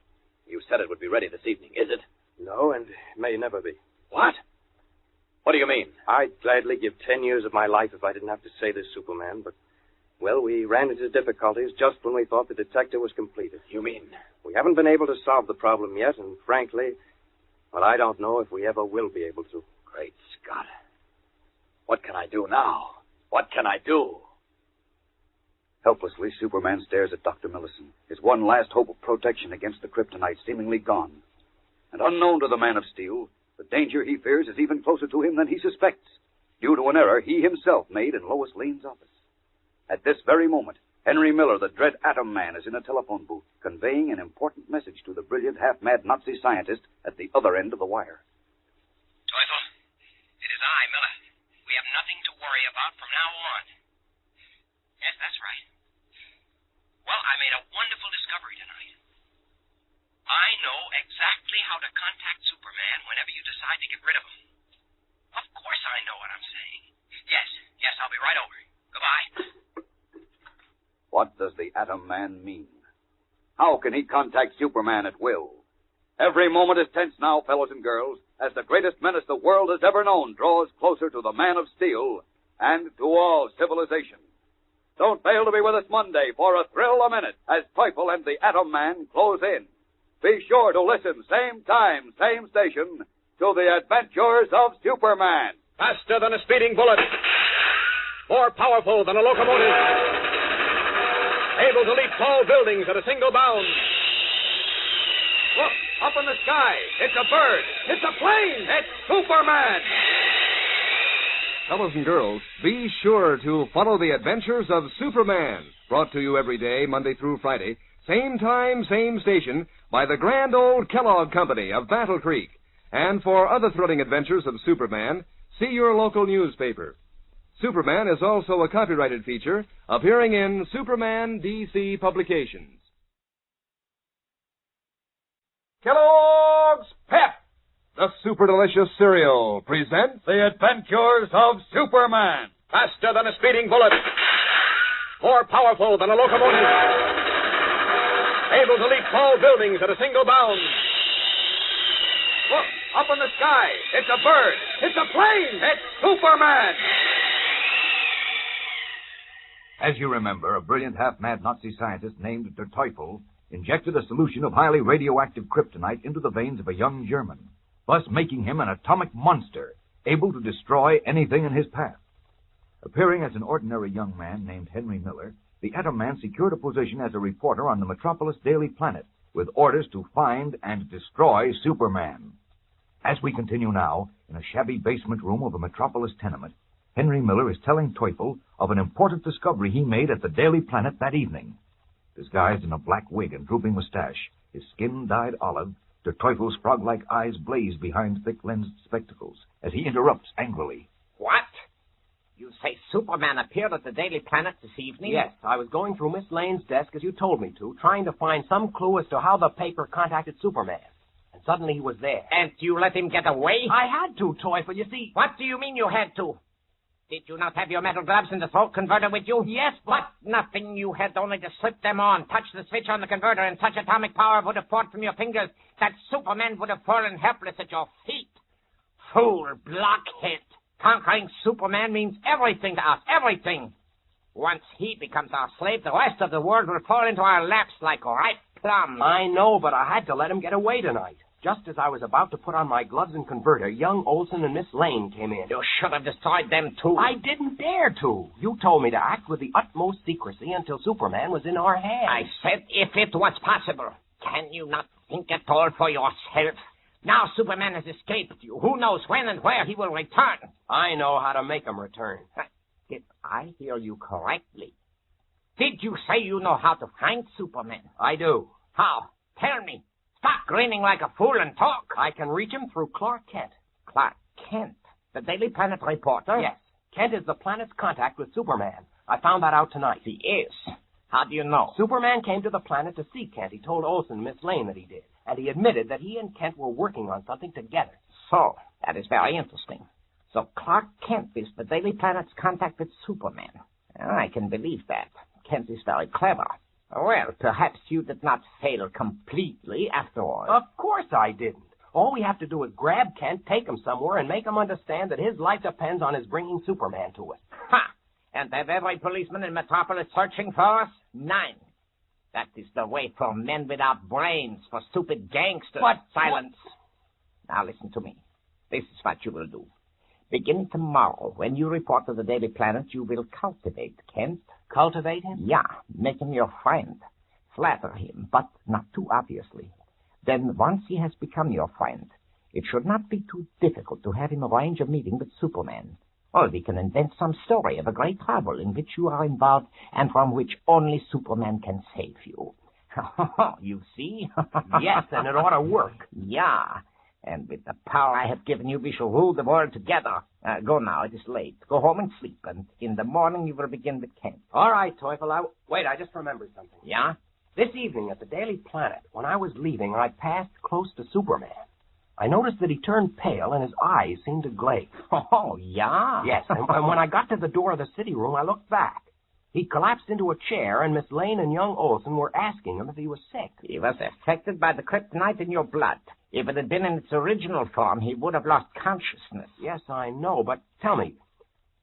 [SPEAKER 10] You said it would be ready this evening, is it?
[SPEAKER 5] No, and it may never be.
[SPEAKER 10] What? What do you mean?
[SPEAKER 5] I'd gladly give 10 years of my life if I didn't have to say this, Superman, but, well, we ran into difficulties just when we thought the detector was completed.
[SPEAKER 10] You mean?
[SPEAKER 5] We haven't been able to solve the problem yet, and frankly, well, I don't know if we ever will be able to.
[SPEAKER 10] Great Scott. What can I do now? What can I do?
[SPEAKER 20] Helplessly, Superman stares at Dr. Millicent, his one last hope of protection against the kryptonite seemingly gone. And unknown to the Man of Steel, the danger he fears is even closer to him than he suspects, due to an error he himself made in Lois Lane's office. At this very moment, Henry Miller, the dread Atom Man, is in a telephone booth, conveying an important message to the brilliant, half-mad Nazi scientist at the other end of the wire.
[SPEAKER 4] Teufel, it is I, Miller. We have nothing to worry about from now on. Yes, that's right. Well, I made a wonderful discovery tonight. I know exactly how to contact Superman whenever you decide to get rid of him. Of course I know what I'm saying. Yes, I'll be right over. Goodbye.
[SPEAKER 20] What does the Atom Man mean? How can he contact Superman at will? Every moment is tense now, fellows and girls, as the greatest menace the world has ever known draws closer to the Man of Steel and to all civilization. Don't fail to be with us Monday for a thrill a minute as Teufel and the Atom Man close in. Be sure to listen, same time, same station, to the adventures of Superman.
[SPEAKER 8] Faster than a speeding bullet. More powerful than a locomotive. Able to leap tall buildings at a single bound.
[SPEAKER 20] Look, up in the sky. It's a bird. It's a plane. It's Superman.
[SPEAKER 14] Fellows and girls, be sure to follow the adventures of Superman, brought to you every day, Monday through Friday, same time, same station, by the grand old Kellogg Company of Battle Creek. And for other thrilling adventures of Superman, see your local newspaper. Superman is also a copyrighted feature appearing in Superman DC Publications.
[SPEAKER 8] Kellogg's Pep,
[SPEAKER 14] the super delicious cereal, presents
[SPEAKER 20] The Adventures of Superman.
[SPEAKER 8] faster than a speeding bullet, more powerful than a locomotive, able to leap tall buildings at a single bound. Look, up in the sky, it's a bird, it's a plane, it's Superman!
[SPEAKER 21] As you remember, a brilliant half-mad Nazi scientist named Der Teufel injected a solution of highly radioactive kryptonite into the veins of a young German, thus making him an atomic monster, able to destroy anything in his path. Appearing as an ordinary young man named Henry Miller, the Atom Man secured a position as a reporter on the Metropolis Daily Planet, with orders to find and destroy Superman. As we continue now, in a shabby basement room of a Metropolis tenement, Henry Miller is telling Teufel of an important discovery he made at the Daily Planet that evening. Disguised in a black wig and drooping mustache, his skin dyed olive, Der Teufel's frog-like eyes blaze behind thick-lensed spectacles as he interrupts angrily.
[SPEAKER 22] What? You say Superman appeared at the Daily Planet this evening?
[SPEAKER 5] Yes, I was going through Miss Lane's desk as you told me to, trying to find some clue as to how the paper contacted Superman. And suddenly he was there.
[SPEAKER 22] And you let him get away?
[SPEAKER 5] I had to, Teufel, you see.
[SPEAKER 22] What do you mean you had to? Did you not have your metal gloves and the throat converter with you?
[SPEAKER 5] Yes, but...
[SPEAKER 22] Nothing. You had only to slip them on, touch the switch on the converter, and such atomic power would have poured from your fingers that Superman would have fallen helpless at your feet. Fool, blockhead. Conquering Superman means everything to us, everything. Once he becomes our slave, the rest of the world will fall into our laps like ripe plums.
[SPEAKER 5] I know, but I had to let him get away tonight. Just as I was about to put on my gloves and converter, young Olson and Miss Lane came in.
[SPEAKER 22] You should have destroyed them, too.
[SPEAKER 5] I didn't dare to. You told me to act with the utmost secrecy until Superman was in our hands.
[SPEAKER 22] I said if it was possible. Can you not think at all for yourself? Now Superman has escaped you. Who knows when and where he will return?
[SPEAKER 5] I know how to make him return.
[SPEAKER 22] Did I hear you correctly? Did you say you know how to find Superman?
[SPEAKER 5] I do.
[SPEAKER 22] How? Tell me. Stop grinning like a fool and talk.
[SPEAKER 5] I can reach him through Clark Kent.
[SPEAKER 22] Clark Kent? The Daily Planet reporter?
[SPEAKER 5] Yes. Kent is the planet's contact with Superman. I found that out tonight.
[SPEAKER 22] He is? How do you know?
[SPEAKER 5] Superman came to the planet to see Kent. He told Olson and Miss Lane that he did. And he admitted that he and Kent were working on something together.
[SPEAKER 22] So, that is very interesting. So Clark Kent is the Daily Planet's contact with Superman. I can believe that. Kent is very clever. Well, perhaps you did not fail completely after all.
[SPEAKER 5] Of course I didn't. All we have to do is grab Kent, take him somewhere, and make him understand that his life depends on his bringing Superman to us.
[SPEAKER 22] Ha! And have every policeman in Metropolis searching for us? 9. That is the way for men without brains, for stupid gangsters.
[SPEAKER 5] But
[SPEAKER 22] silence. Now listen to me. This is what you will do. Beginning tomorrow, when you report to the Daily Planet, you will cultivate Kent.
[SPEAKER 5] Cultivate him?
[SPEAKER 22] Yeah, make him your friend. Flatter him, but not too obviously. Then, once he has become your friend, it should not be too difficult to have him arrange a meeting with Superman. Or we can invent some story of a great trouble in which you are involved and from which only Superman can save you. You see?
[SPEAKER 5] Yes, and it ought to work.
[SPEAKER 22] Yeah. And with the power I have given you, we shall rule the world together. Go now, it is late. Go home and sleep, and in the morning you will begin with Kent.
[SPEAKER 5] All right, Teufel. Wait, I just remembered something.
[SPEAKER 22] Yeah?
[SPEAKER 5] This evening at the Daily Planet, when I was leaving, I passed close to Superman. I noticed that he turned pale and his eyes seemed to glaze.
[SPEAKER 22] Oh, yeah?
[SPEAKER 5] Yes, and when I got to the door of the city room, I looked back. He collapsed into a chair, and Miss Lane and young Olson were asking him if he was sick.
[SPEAKER 22] He was affected by the kryptonite in your blood. If it had been in its original form, he would have lost consciousness.
[SPEAKER 5] Yes, I know, but tell me,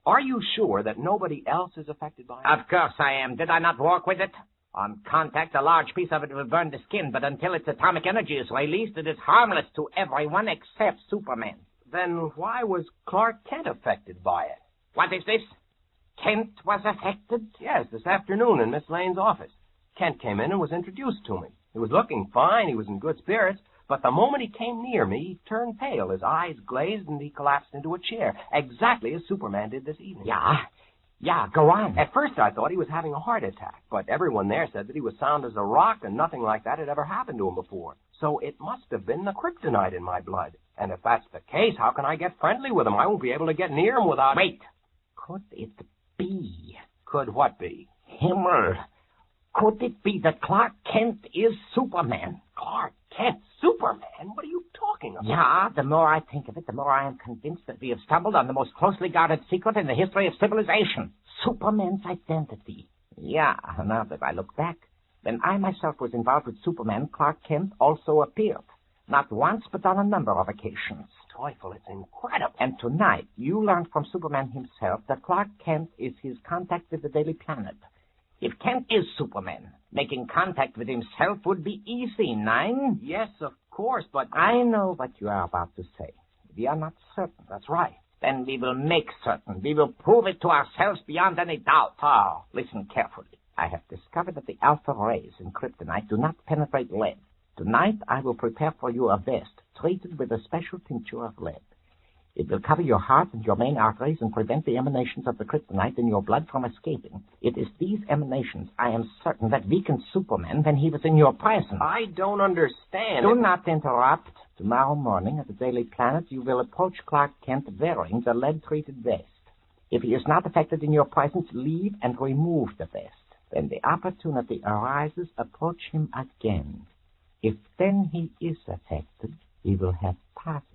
[SPEAKER 5] are you sure that nobody else is affected by it?
[SPEAKER 22] Of course I am. Did I not work with it? On contact, a large piece of it will burn the skin, but until its atomic energy is released, it is harmless to everyone except Superman.
[SPEAKER 5] Then why was Clark Kent affected by it?
[SPEAKER 22] What is this? Kent was affected?
[SPEAKER 5] Yes, this afternoon in Miss Lane's office. Kent came in and was introduced to me. He was looking fine, he was in good spirits,
[SPEAKER 1] But the moment he came near me, he turned pale, his eyes glazed, and he collapsed into a chair, exactly as Superman did this evening.
[SPEAKER 22] Yeah, go on.
[SPEAKER 1] At first I thought he was having a heart attack, but everyone there said that he was sound as a rock and nothing like that had ever happened to him before. So it must have been the kryptonite in my blood. And if that's the case, how can I get friendly with him? I won't be able to get near him without...
[SPEAKER 22] Wait. Could it be?
[SPEAKER 1] Could what be?
[SPEAKER 22] Himmel. Could it be that Clark Kent is Superman?
[SPEAKER 1] Clark Kent? Superman? What are you talking about?
[SPEAKER 22] Yeah, the more I think of it, the more I am convinced that we have stumbled on the most closely guarded secret in the history of civilization. Superman's identity. Yeah, now that I look back, when I myself was involved with Superman, Clark Kent also appeared. Not once, but on a number of occasions.
[SPEAKER 1] Teufel, it's incredible.
[SPEAKER 22] And tonight, you learned from Superman himself that Clark Kent is his contact with the Daily Planet. If Kent is Superman, making contact with himself would be easy, nine?
[SPEAKER 1] Yes, of course, but...
[SPEAKER 22] I know what you are about to say. We are not certain.
[SPEAKER 1] That's right.
[SPEAKER 22] Then we will make certain. We will prove it to ourselves beyond any doubt.
[SPEAKER 1] How?
[SPEAKER 22] Listen carefully. I have discovered that the alpha rays in kryptonite do not penetrate lead. Tonight, I will prepare for you a vest treated with a special tincture of lead. It will cover your heart and your main arteries and prevent the emanations of the kryptonite in your blood from escaping. It is these emanations, I am certain, that weakened Superman when he was in your presence.
[SPEAKER 1] I don't understand.
[SPEAKER 22] Do not interrupt. Tomorrow morning at the Daily Planet, you will approach Clark Kent wearing the lead-treated vest. If he is not affected in your presence, leave and remove the vest. When the opportunity arises, approach him again. If then he is affected, we will have positive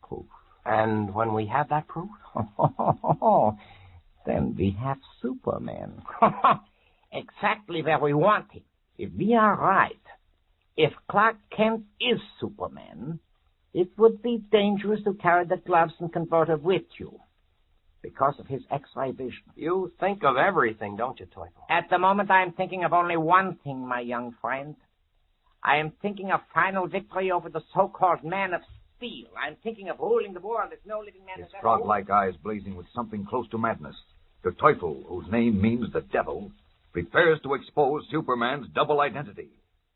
[SPEAKER 22] proof.
[SPEAKER 1] And when we have that proof?
[SPEAKER 22] Then we have Superman. Exactly where we want him. If we are right, if Clark Kent is Superman, it would be dangerous to carry the gloves and converter with you because of his X-ray vision.
[SPEAKER 1] You think of everything, don't you, Teufel?
[SPEAKER 22] At the moment, I am thinking of only one thing, my young friend. I am thinking of final victory over the so-called Man of Steel. I am thinking of ruling the world as no living man
[SPEAKER 21] His
[SPEAKER 22] has ever
[SPEAKER 21] frog-like eyes blazing with something close to madness. The Teufel, whose name means the devil, prepares to expose Superman's double identity.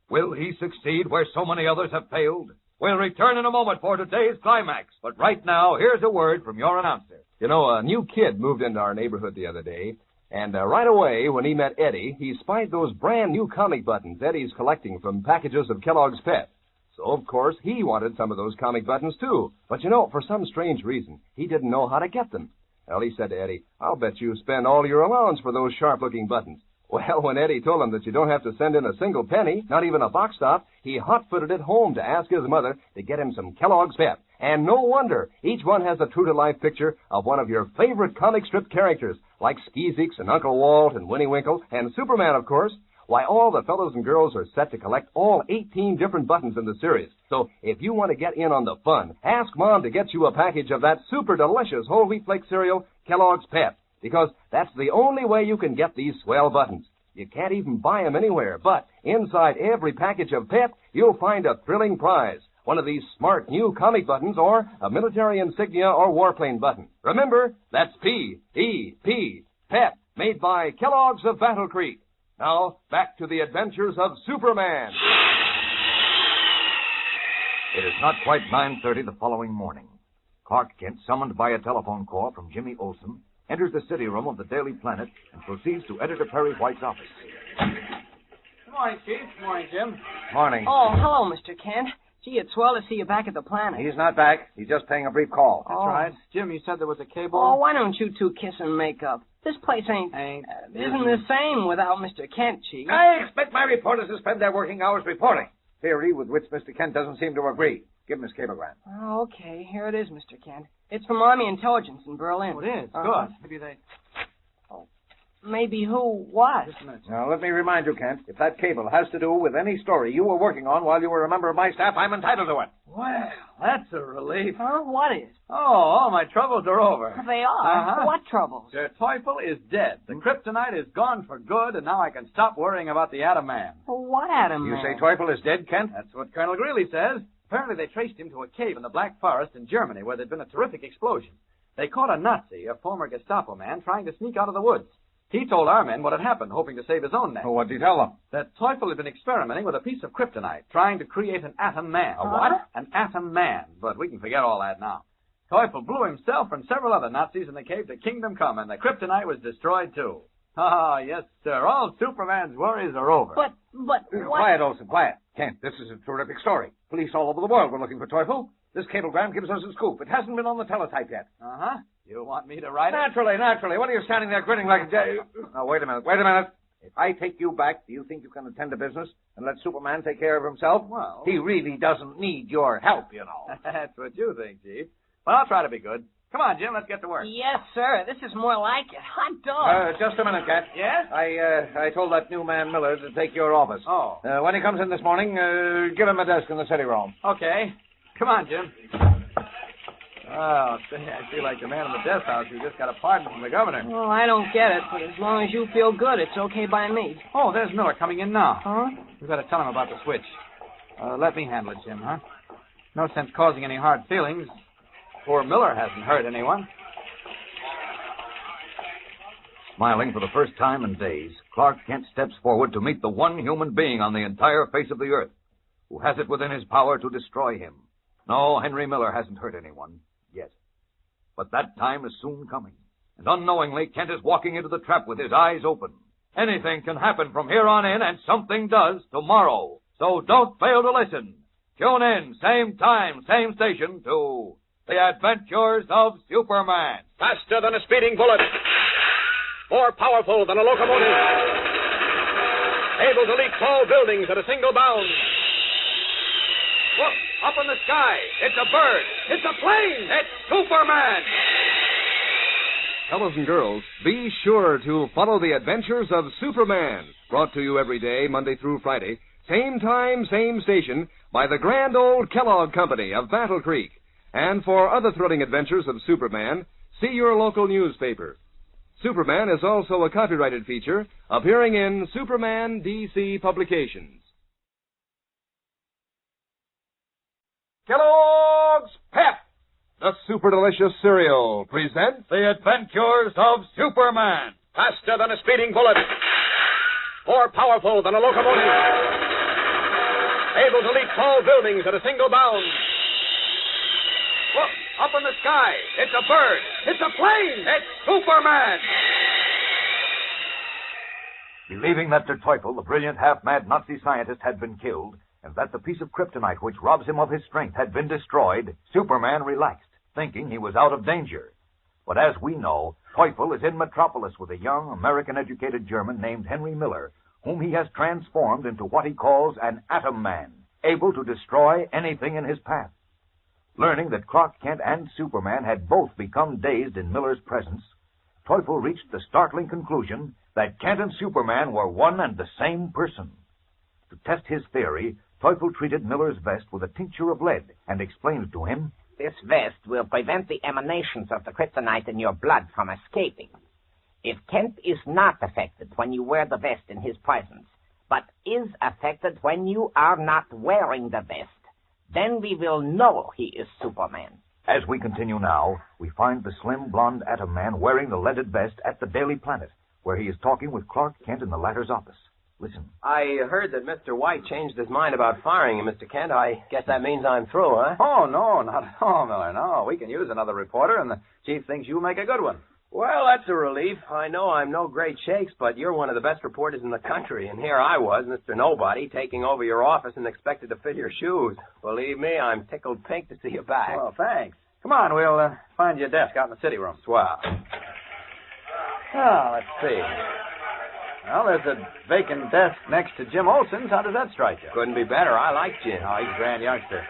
[SPEAKER 21] Will he succeed where so many others have failed? We'll return in a moment for today's climax. But right now, here's a word from your announcer.
[SPEAKER 18] You know, a new kid moved into our neighborhood the other day, and right away, when he met Eddie, he spied those brand new comic buttons Eddie's collecting from packages of Kellogg's Pep. So, of course, he wanted some of those comic buttons, too. But, you know, for some strange reason, he didn't know how to get them. Well, he said to Eddie, "I'll bet you spend all your allowance for those sharp-looking buttons." Well, when Eddie told him that you don't have to send in a single penny, not even a box stop, he hot-footed it home to ask his mother to get him some Kellogg's Pep. And no wonder. Each one has a true-to-life picture of one of your favorite comic strip characters, like Skeezix and Uncle Walt and Winnie Winkle and Superman, of course. Why, all the fellows and girls are set to collect all 18 different buttons in the series. So if you want to get in on the fun, ask Mom to get you a package of that super delicious whole wheat flake cereal, Kellogg's Pep, because that's the only way you can get these swell buttons. You can't even buy them anywhere, but inside every package of Pep, you'll find a thrilling prize. One of these smart new comic buttons or a military insignia or warplane button. Remember, that's P-E-P, Pep, made by Kellogg's of Battle Creek. Now, back to the adventures of Superman.
[SPEAKER 21] It is not quite 9:30 the following morning. Clark Kent, summoned by a telephone call from Jimmy Olsen, enters the city room of the Daily Planet and proceeds to Editor Perry White's office.
[SPEAKER 16] Good morning, Chief. Good morning, Jim.
[SPEAKER 21] Morning.
[SPEAKER 7] Oh, hello, Mr. Kent. Gee, it's swell to see you back at the Planet.
[SPEAKER 21] He's not back. He's just paying a brief call.
[SPEAKER 16] That's right. Jim, you said there was a cable?
[SPEAKER 7] Oh, why don't you two kiss and make up? This place isn't the same without Mr. Kent, Chief.
[SPEAKER 21] I expect my reporters to spend their working hours reporting. Theory with which Mr. Kent doesn't seem to agree. Give him his cablegram.
[SPEAKER 7] Oh, okay. Here it is, Mr. Kent. It's from Army Intelligence in Berlin.
[SPEAKER 16] Oh, it is? Good. Maybe they...
[SPEAKER 7] Maybe who? What?
[SPEAKER 16] Just a minute.
[SPEAKER 21] Now, let me remind you, Kent, if that cable has to do with any story you were working on while you were a member of my staff, I'm entitled to it.
[SPEAKER 16] Well, that's a relief.
[SPEAKER 7] Huh? What is?
[SPEAKER 16] Oh, all my troubles are over.
[SPEAKER 7] They are?
[SPEAKER 16] Uh-huh.
[SPEAKER 7] What troubles?
[SPEAKER 16] Der Teufel is dead. The kryptonite is gone for good, and now I can stop worrying about the Atom Man.
[SPEAKER 7] Well, what Atom
[SPEAKER 21] You
[SPEAKER 7] Man?
[SPEAKER 21] say Teufel is dead, Kent?
[SPEAKER 16] That's what Colonel Greeley says. Apparently they traced him to a cave in the Black Forest in Germany where there'd been a terrific explosion. They caught a Nazi, a former Gestapo man, trying to sneak out of the woods. He told our men what had happened, hoping to save his own neck.
[SPEAKER 3] Well, what did he tell them?
[SPEAKER 16] That Teufel had been experimenting with a piece of kryptonite, trying to create an atom man.
[SPEAKER 3] A what?
[SPEAKER 16] An atom man. But we can forget all that now. Teufel blew himself and several other Nazis in the cave to Kingdom Come, and the kryptonite was destroyed, too. Ah, yes, sir. All Superman's worries are over.
[SPEAKER 9] But what?
[SPEAKER 3] Quiet, Olson, quiet. Kent, this is a terrific story. Police all over the world were looking for Teufel. This cablegram gives us a scoop. It hasn't been on the teletype yet.
[SPEAKER 16] Uh-huh. You want me to write it?
[SPEAKER 3] Naturally. What are you standing there grinning like a... Now, wait a minute. If I take you back, do you think you can attend to business and let Superman take care of himself?
[SPEAKER 16] Well...
[SPEAKER 3] He really doesn't need your help, you know.
[SPEAKER 16] That's what you think, Chief. Well, I'll try to be good. Come on, Jim, let's get to work.
[SPEAKER 7] Yes, sir. This is more like it. Hot dog.
[SPEAKER 3] Just a minute, Cat.
[SPEAKER 16] Yes?
[SPEAKER 3] I told that new man Miller to take your office.
[SPEAKER 16] Oh.
[SPEAKER 3] When he comes in this morning, give him a desk in the city room.
[SPEAKER 16] Okay. Come on, Jim. Oh, say, I feel like the man in the desk house who just got a pardon from the governor.
[SPEAKER 7] Well, I don't get it, but as long as you feel good, it's okay by me.
[SPEAKER 16] Oh, there's Miller coming in now.
[SPEAKER 7] Huh?
[SPEAKER 16] We better tell him about the switch. Let me handle it, Jim, huh? No sense causing any hard feelings. Poor Miller hasn't hurt anyone.
[SPEAKER 21] Smiling for the first time in days, Clark Kent steps forward to meet the one human being on the entire face of the earth who has it within his power to destroy him. No, Henry Miller hasn't hurt anyone yet. But that time is soon coming. And unknowingly, Kent is walking into the trap with his eyes open. Anything can happen from here on in, and something does tomorrow. So don't fail to listen. Tune in, same time, same station, to The Adventures of Superman.
[SPEAKER 8] Faster than a speeding bullet. More powerful than a locomotive. Able to leap tall buildings at a single bound.
[SPEAKER 2] Look, up in the sky. It's a bird. It's a plane. It's Superman.
[SPEAKER 14] Fellows and girls, be sure to follow the adventures of Superman. Brought to you every day, Monday through Friday. Same time, same station, by the grand old Kellogg Company of Battle Creek. And for other thrilling adventures of Superman, see your local newspaper. Superman is also a copyrighted feature appearing in Superman DC Publications.
[SPEAKER 3] Kellogg's Pep,
[SPEAKER 14] the super delicious cereal, presents
[SPEAKER 3] The Adventures of Superman.
[SPEAKER 8] Faster than a speeding bullet. More powerful than a locomotive. Able to leap tall buildings at a single bound.
[SPEAKER 2] Look, up in the sky. It's a bird. It's a plane. It's Superman.
[SPEAKER 21] Believing that Der Teufel, the brilliant half-mad Nazi scientist, had been killed, and that the piece of kryptonite which robs him of his strength had been destroyed, Superman relaxed, thinking he was out of danger. But as we know, Teufel is in Metropolis with a young, American-educated German named Henry Miller, whom he has transformed into what he calls an atom man, able to destroy anything in his path. Learning that Clark Kent and Superman had both become dazed in Miller's presence, Teufel reached the startling conclusion that Kent and Superman were one and the same person. To test his theory, Teufel treated Miller's vest with a tincture of lead and explained to him,
[SPEAKER 22] This vest will prevent the emanations of the kryptonite in your blood from escaping. If Kent is not affected when you wear the vest in his presence, but is affected when you are not wearing the vest, then we will know he is Superman.
[SPEAKER 21] As we continue now, we find the slim, blonde atom man wearing the leaded vest at the Daily Planet, where he is talking with Clark Kent in the latter's office. Listen.
[SPEAKER 1] I heard that Mr. White changed his mind about firing him, Mr. Kent. I guess that means I'm through, huh?
[SPEAKER 16] Oh, no, not at all, Miller. No, we can use another reporter, and the chief thinks you'll make a good one.
[SPEAKER 1] Well, that's a relief. I know I'm no great shakes, but you're one of the best reporters in the country, and here I was, Mr. Nobody, taking over your office and expected to fill your shoes. Believe me, I'm tickled pink to see you back.
[SPEAKER 16] Well, thanks. Come on, we'll find you a desk out in the city room.
[SPEAKER 1] Swell.
[SPEAKER 16] Oh, let's see. Well, there's a vacant desk next to Jim Olson's. How does that strike you?
[SPEAKER 1] Couldn't be better. I like Jim.
[SPEAKER 16] Oh, he's a grand youngster.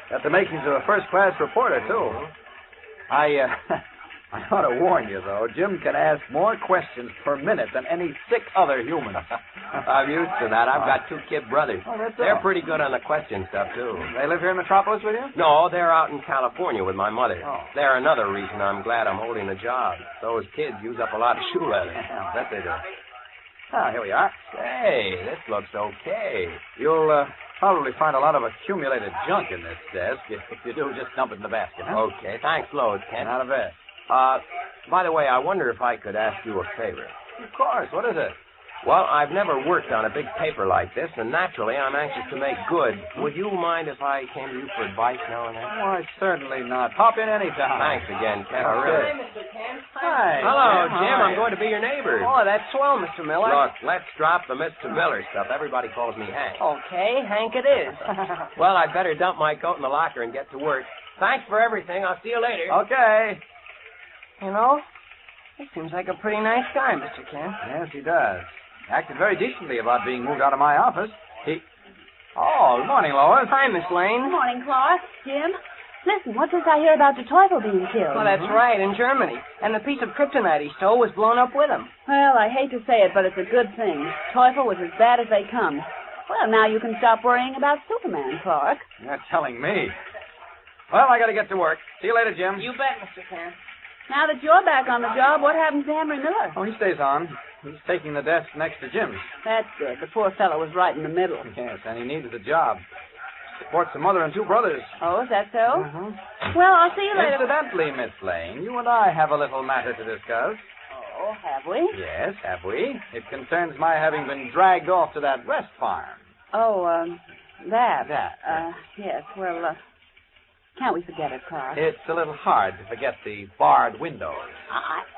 [SPEAKER 16] Got the makings of a first-class reporter, too. I ought to warn you, though. Jim can ask more questions per minute than any 6 other humans.
[SPEAKER 1] I'm used to that. I've got 2 kid brothers.
[SPEAKER 16] Oh, that's
[SPEAKER 1] They're
[SPEAKER 16] all.
[SPEAKER 1] pretty good on the question stuff, too.
[SPEAKER 16] They live here in Metropolis with you?
[SPEAKER 1] No, they're out in California with my mother.
[SPEAKER 16] Oh.
[SPEAKER 1] They're another reason I'm glad I'm holding the job. Those kids use up a lot of shoe leather.
[SPEAKER 16] I bet they do. Ah, here we are.
[SPEAKER 1] Hey, this looks okay.
[SPEAKER 16] You'll probably find a lot of accumulated junk in this desk. If you do, just dump it in the basket, huh?
[SPEAKER 1] Okay, thanks loads, Kent.
[SPEAKER 16] Not a bit.
[SPEAKER 1] By the way, I wonder if I could ask you a favor.
[SPEAKER 16] Of course. What is it?
[SPEAKER 1] Well, I've never worked on a big paper like this, and naturally I'm anxious to make good. Would you mind if I came to you for advice now and then?
[SPEAKER 16] Why, certainly not. Pop in any time.
[SPEAKER 1] Thanks again, Ken. I really...
[SPEAKER 7] Hi, Mr. Kent.
[SPEAKER 16] Hi.
[SPEAKER 1] Hello,
[SPEAKER 16] Jim.
[SPEAKER 1] Jim.
[SPEAKER 16] How are
[SPEAKER 1] I'm going to be your neighbor.
[SPEAKER 7] Oh, that's swell, Mr. Miller.
[SPEAKER 1] Look, let's drop the Mr. Miller stuff. Everybody calls me Hank.
[SPEAKER 7] Okay, Hank it is.
[SPEAKER 1] Well, I'd better dump my coat in the locker and get to work. Thanks for everything. I'll see you later.
[SPEAKER 16] Okay.
[SPEAKER 7] You know, he seems like a pretty nice guy, Mr. Kent.
[SPEAKER 16] Yes, he does. Acted very decently about being moved out of my office. Oh, good morning, Lois.
[SPEAKER 7] Hi, Miss Lane.
[SPEAKER 9] Good morning, Clark. Jim. Listen, what's this I hear about the Teufel being killed?
[SPEAKER 7] Well, that's right, in Germany. And the piece of kryptonite he stole was blown up with him.
[SPEAKER 9] Well, I hate to say it, but it's a good thing. Teufel was as bad as they come. Well, now you can stop worrying about Superman, Clark.
[SPEAKER 16] You're telling me. Well, I got to get to work. See you later, Jim.
[SPEAKER 7] You bet, Mr. Kent.
[SPEAKER 9] Now that you're back on the job, what happens to Henry Miller?
[SPEAKER 16] Oh, he stays on. He's taking the desk next to Jim's.
[SPEAKER 9] That's good. The poor fellow was right in the middle.
[SPEAKER 16] Yes, and he needs a job. Supports a mother and two brothers.
[SPEAKER 9] Oh, is that so? Well, I'll see you later.
[SPEAKER 16] Incidentally, Miss Lane, you and I have a little matter to discuss.
[SPEAKER 9] Oh, have we?
[SPEAKER 16] Yes, have we? It concerns my having been dragged off to that rest farm.
[SPEAKER 9] Oh, that.
[SPEAKER 16] That.
[SPEAKER 9] Yes, well, can't we forget it, Clark?
[SPEAKER 16] It's a little hard to forget the barred windows.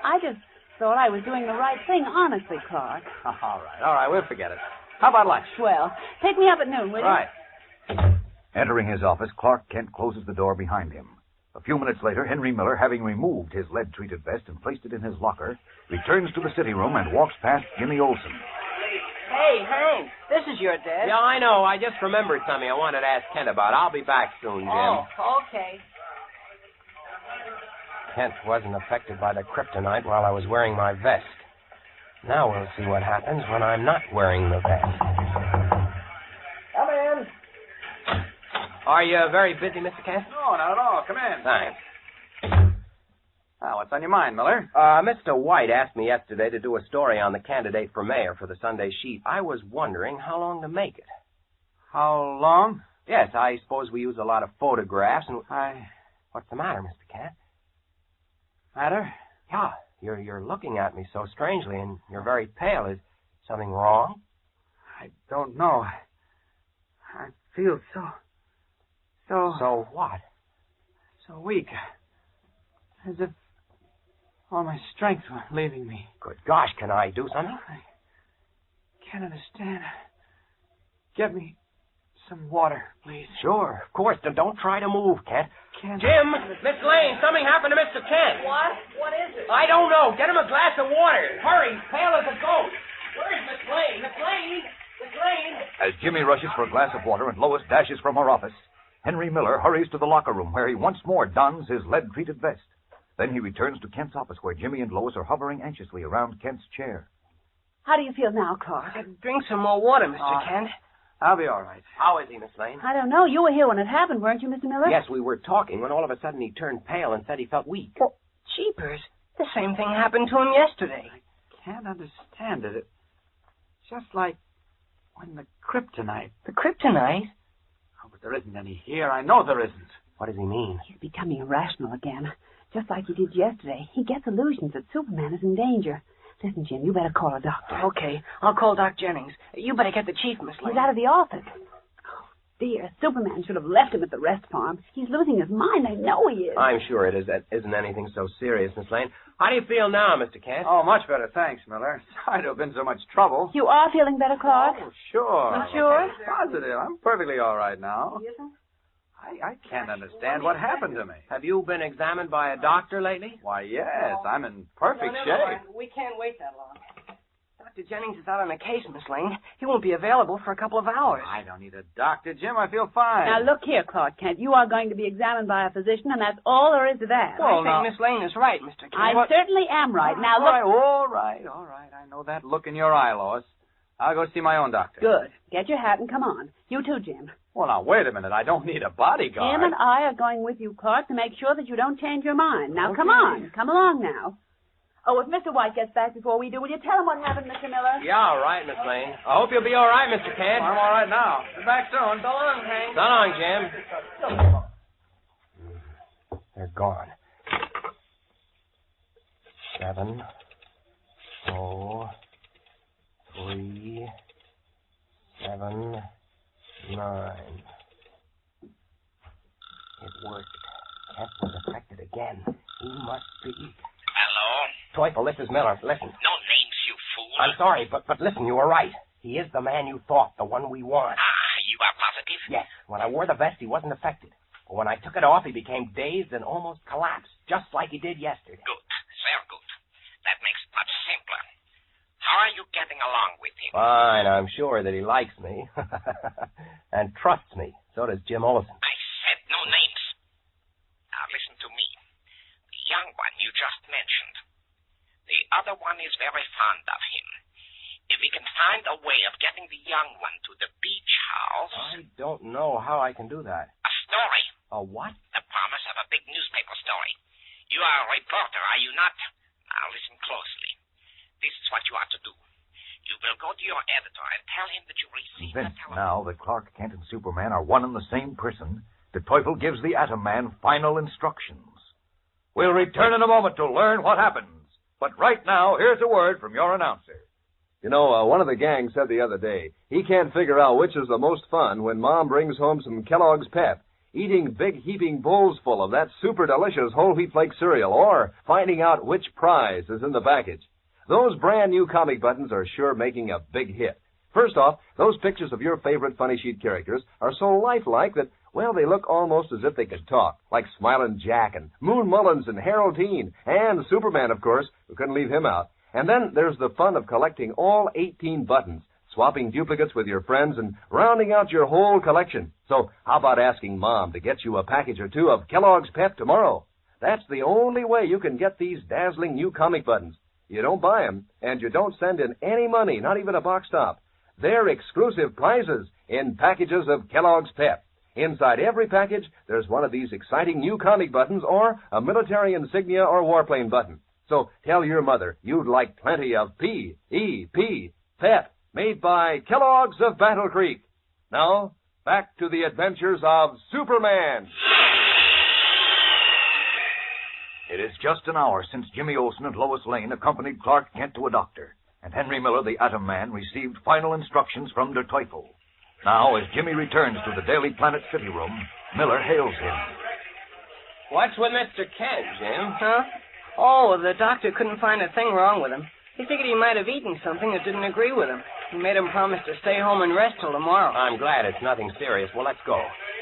[SPEAKER 9] I just thought I was doing the right thing, honestly, Clark.
[SPEAKER 16] All right, we'll forget it. How about lunch?
[SPEAKER 9] Well, pick me up at noon, will you?
[SPEAKER 16] Right.
[SPEAKER 21] Entering his office, Clark Kent closes the door behind him. A few minutes later, Henry Miller, having removed his lead-treated vest and placed it in his locker, returns to the sitting room and walks past Jimmy Olsen.
[SPEAKER 7] Hey, Hank, this is your desk.
[SPEAKER 1] Yeah, I know. I just remembered something I wanted to ask Kent about. I'll be back soon, Jim.
[SPEAKER 7] Oh, okay.
[SPEAKER 1] Kent wasn't affected by the kryptonite while I was wearing my vest. Now we'll see what happens when I'm not wearing the vest.
[SPEAKER 7] Come in.
[SPEAKER 1] Are you very busy, Mr. Kent?
[SPEAKER 16] No, not at all. Come in.
[SPEAKER 1] Thanks.
[SPEAKER 16] Now, what's on your mind, Miller?
[SPEAKER 1] Mr. White asked me yesterday to do a story on the candidate for mayor for the Sunday sheet. I was wondering how long to make it.
[SPEAKER 16] How long?
[SPEAKER 1] Yes, I suppose we use a lot of photographs and... What's the matter, Mr. Kent?
[SPEAKER 16] Matter?
[SPEAKER 1] Yeah, you're looking at me so strangely, and you're very pale. Is something wrong?
[SPEAKER 16] I don't know. I feel so...
[SPEAKER 1] So what?
[SPEAKER 16] So weak. As if all my strength were leaving me.
[SPEAKER 1] Good gosh, can I do something?
[SPEAKER 16] I can't understand. Get me some water, please.
[SPEAKER 1] Sure, of course. Don't try to move, Kent.
[SPEAKER 16] Can't...
[SPEAKER 1] Jim, Miss Lane, something happened to Mr. Kent.
[SPEAKER 7] What? What is it?
[SPEAKER 1] I don't know. Get him a glass of water. Hurry, pale as a ghost. Where's Miss Lane? Miss Lane? Miss Lane?
[SPEAKER 21] As Jimmy rushes for a glass of water and Lois dashes from her office, Henry Miller hurries to the locker room where he once more dons his lead-treated vest. Then he returns to Kent's office where Jimmy and Lois are hovering anxiously around Kent's chair.
[SPEAKER 9] How do you feel now, Clark?
[SPEAKER 7] Drink some more water, Mr. Kent.
[SPEAKER 16] I'll be all right.
[SPEAKER 1] How is he, Miss Lane?
[SPEAKER 9] I don't know. You were here when it happened, weren't you, Mr. Miller?
[SPEAKER 1] Yes, we were talking when all of a sudden he turned pale and said he felt weak.
[SPEAKER 7] Well, jeepers. The same thing happened to him yesterday.
[SPEAKER 16] I can't understand it. It's just like when the kryptonite...
[SPEAKER 7] The kryptonite?
[SPEAKER 16] Oh, but there isn't any here. I know there isn't.
[SPEAKER 1] What does he mean?
[SPEAKER 9] He's becoming irrational again. Just like he did yesterday. He gets illusions that Superman is in danger. Listen, Jim, you better call a doctor.
[SPEAKER 7] Okay, I'll call Doc Jennings. You better get the chief, Miss Lane.
[SPEAKER 9] He's out of the office. Oh, dear. Superman should have left him at the rest farm. He's losing his mind. I know he is.
[SPEAKER 1] I'm sure it isn't anything so serious, Miss Lane. How do you feel now, Mr. Kent?
[SPEAKER 16] Oh, much better, thanks, Miller. Sorry to have been so much trouble.
[SPEAKER 9] You are feeling better, Clark?
[SPEAKER 16] Oh, sure.
[SPEAKER 9] You sure?
[SPEAKER 16] Positive. I'm perfectly all right now. I can't understand what happened to me.
[SPEAKER 1] Have you been examined by a doctor lately?
[SPEAKER 16] Why, yes. I'm in perfect shape.
[SPEAKER 7] We can't wait that long. Dr. Jennings is out on a case, Miss Lane. He won't be available for a couple of hours.
[SPEAKER 16] I don't need a doctor, Jim. I feel fine.
[SPEAKER 9] Now, look here, Clark Kent. You are going to be examined by a physician, and that's all there is to that.
[SPEAKER 7] Well, I think Miss Lane is right, Mr. Kent.
[SPEAKER 9] I certainly am right. Now, look...
[SPEAKER 16] All right. I know that look in your eye, Lois. I'll go see my own doctor.
[SPEAKER 9] Good. Get your hat and come on. You too, Jim.
[SPEAKER 16] Well, now, wait a minute. I don't need a bodyguard.
[SPEAKER 9] Jim and I are going with you, Clark, to make sure that you don't change your mind. Now,
[SPEAKER 16] Okay.
[SPEAKER 9] come on. Come along now. Oh, if Mr. White gets back before we do, will you tell him what happened, Mr. Miller?
[SPEAKER 1] Yeah, all right, Miss Lane. I hope you'll be all right, Mr. Kent.
[SPEAKER 16] I'm all right now. Be back soon.
[SPEAKER 7] So long, Hank.
[SPEAKER 1] So long, Jim. They're gone. 7, 0, word. Kent was affected again. He must be...
[SPEAKER 4] Hello?
[SPEAKER 1] Teufel, this is Miller. Listen.
[SPEAKER 4] No names, you fool.
[SPEAKER 1] I'm sorry, but listen, you were right. He is the man you thought, the one we want.
[SPEAKER 4] You are positive?
[SPEAKER 1] Yes. When I wore the vest, he wasn't affected. But when I took it off, he became dazed and almost collapsed, just like he did yesterday.
[SPEAKER 4] Good. Very good. That makes it much simpler. How are you getting along with him?
[SPEAKER 1] Fine. I'm sure that he likes me. And trusts me. So does Jim Olsen.
[SPEAKER 4] I said no names. Now listen to me. The young one you just mentioned. The other one is very fond of him. If we can find a way of getting the young one to the beach house...
[SPEAKER 1] I don't know how I can do that.
[SPEAKER 4] A story.
[SPEAKER 1] A what?
[SPEAKER 4] The promise of a big newspaper story. You are a reporter, are you not? Now listen closely. This is what you are to do. You will go to your editor and tell him that you received a
[SPEAKER 21] Convinced now that Clark Kent and Superman are one and the same person, the Teufel gives the Atom Man final instructions.
[SPEAKER 20] We'll return in a moment to learn what happens. But right now, here's a word from your announcer.
[SPEAKER 18] You know, one of the gang said the other day, he can't figure out which is the most fun when Mom brings home some Kellogg's Pep, eating big heaping bowls full of that super delicious whole wheat flake cereal, or finding out which prize is in the package. Those brand new comic buttons are sure making a big hit. First off, those pictures of your favorite funny sheet characters are so lifelike that, well, they look almost as if they could talk, like Smilin' Jack and Moon Mullins and Harold Teen, and Superman, of course, we couldn't leave him out. And then there's the fun of collecting all 18 buttons, swapping duplicates with your friends, and rounding out your whole collection. So how about asking Mom to get you a package or two of Kellogg's Pep tomorrow? That's the only way you can get these dazzling new comic buttons. You don't buy them, and you don't send in any money, not even a box top. They're exclusive prizes in packages of Kellogg's Pep. Inside every package, there's one of these exciting new comic buttons or a military insignia or warplane button. So tell your mother you'd like plenty of P-E-P, Pep, made by Kellogg's of Battle Creek. Now, back to the adventures of Superman.
[SPEAKER 21] It is just an hour since Jimmy Olsen and Lois Lane accompanied Clark Kent to a doctor, and Henry Miller, the Atom Man, received final instructions from Der Teufel. Now, as Jimmy returns to the Daily Planet City Room, Miller hails him.
[SPEAKER 1] What's with Mr. Kent, Jim?
[SPEAKER 7] Huh? Oh, the doctor couldn't find a thing wrong with him. He figured he might have eaten something that didn't agree with him. He made him promise to stay home and rest till tomorrow.
[SPEAKER 1] I'm glad it's nothing serious. Well, let's go.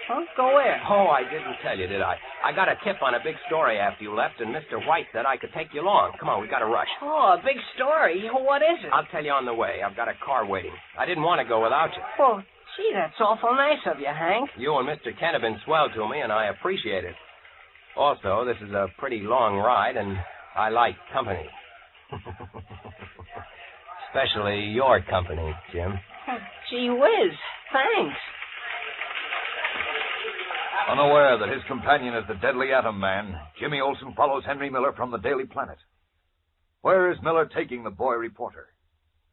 [SPEAKER 7] Huh? Go where?
[SPEAKER 1] Oh, I didn't tell you, did I? I got a tip on a big story after you left, and Mr. White said I could take you along. Come on, we got to rush.
[SPEAKER 7] Oh, a big story. What is it?
[SPEAKER 1] I'll tell you on the way. I've got a car waiting. I didn't want to go without you.
[SPEAKER 7] Well, gee, that's awful nice of you, Hank.
[SPEAKER 1] You and Mr. Kent have been swell to me, and I appreciate it. Also, this is a pretty long ride, and I like company. Especially your company, Jim.
[SPEAKER 7] Gee whiz. Thanks.
[SPEAKER 21] Unaware that his companion is the deadly Atom Man, Jimmy Olsen follows Henry Miller from the Daily Planet. Where is Miller taking the boy reporter?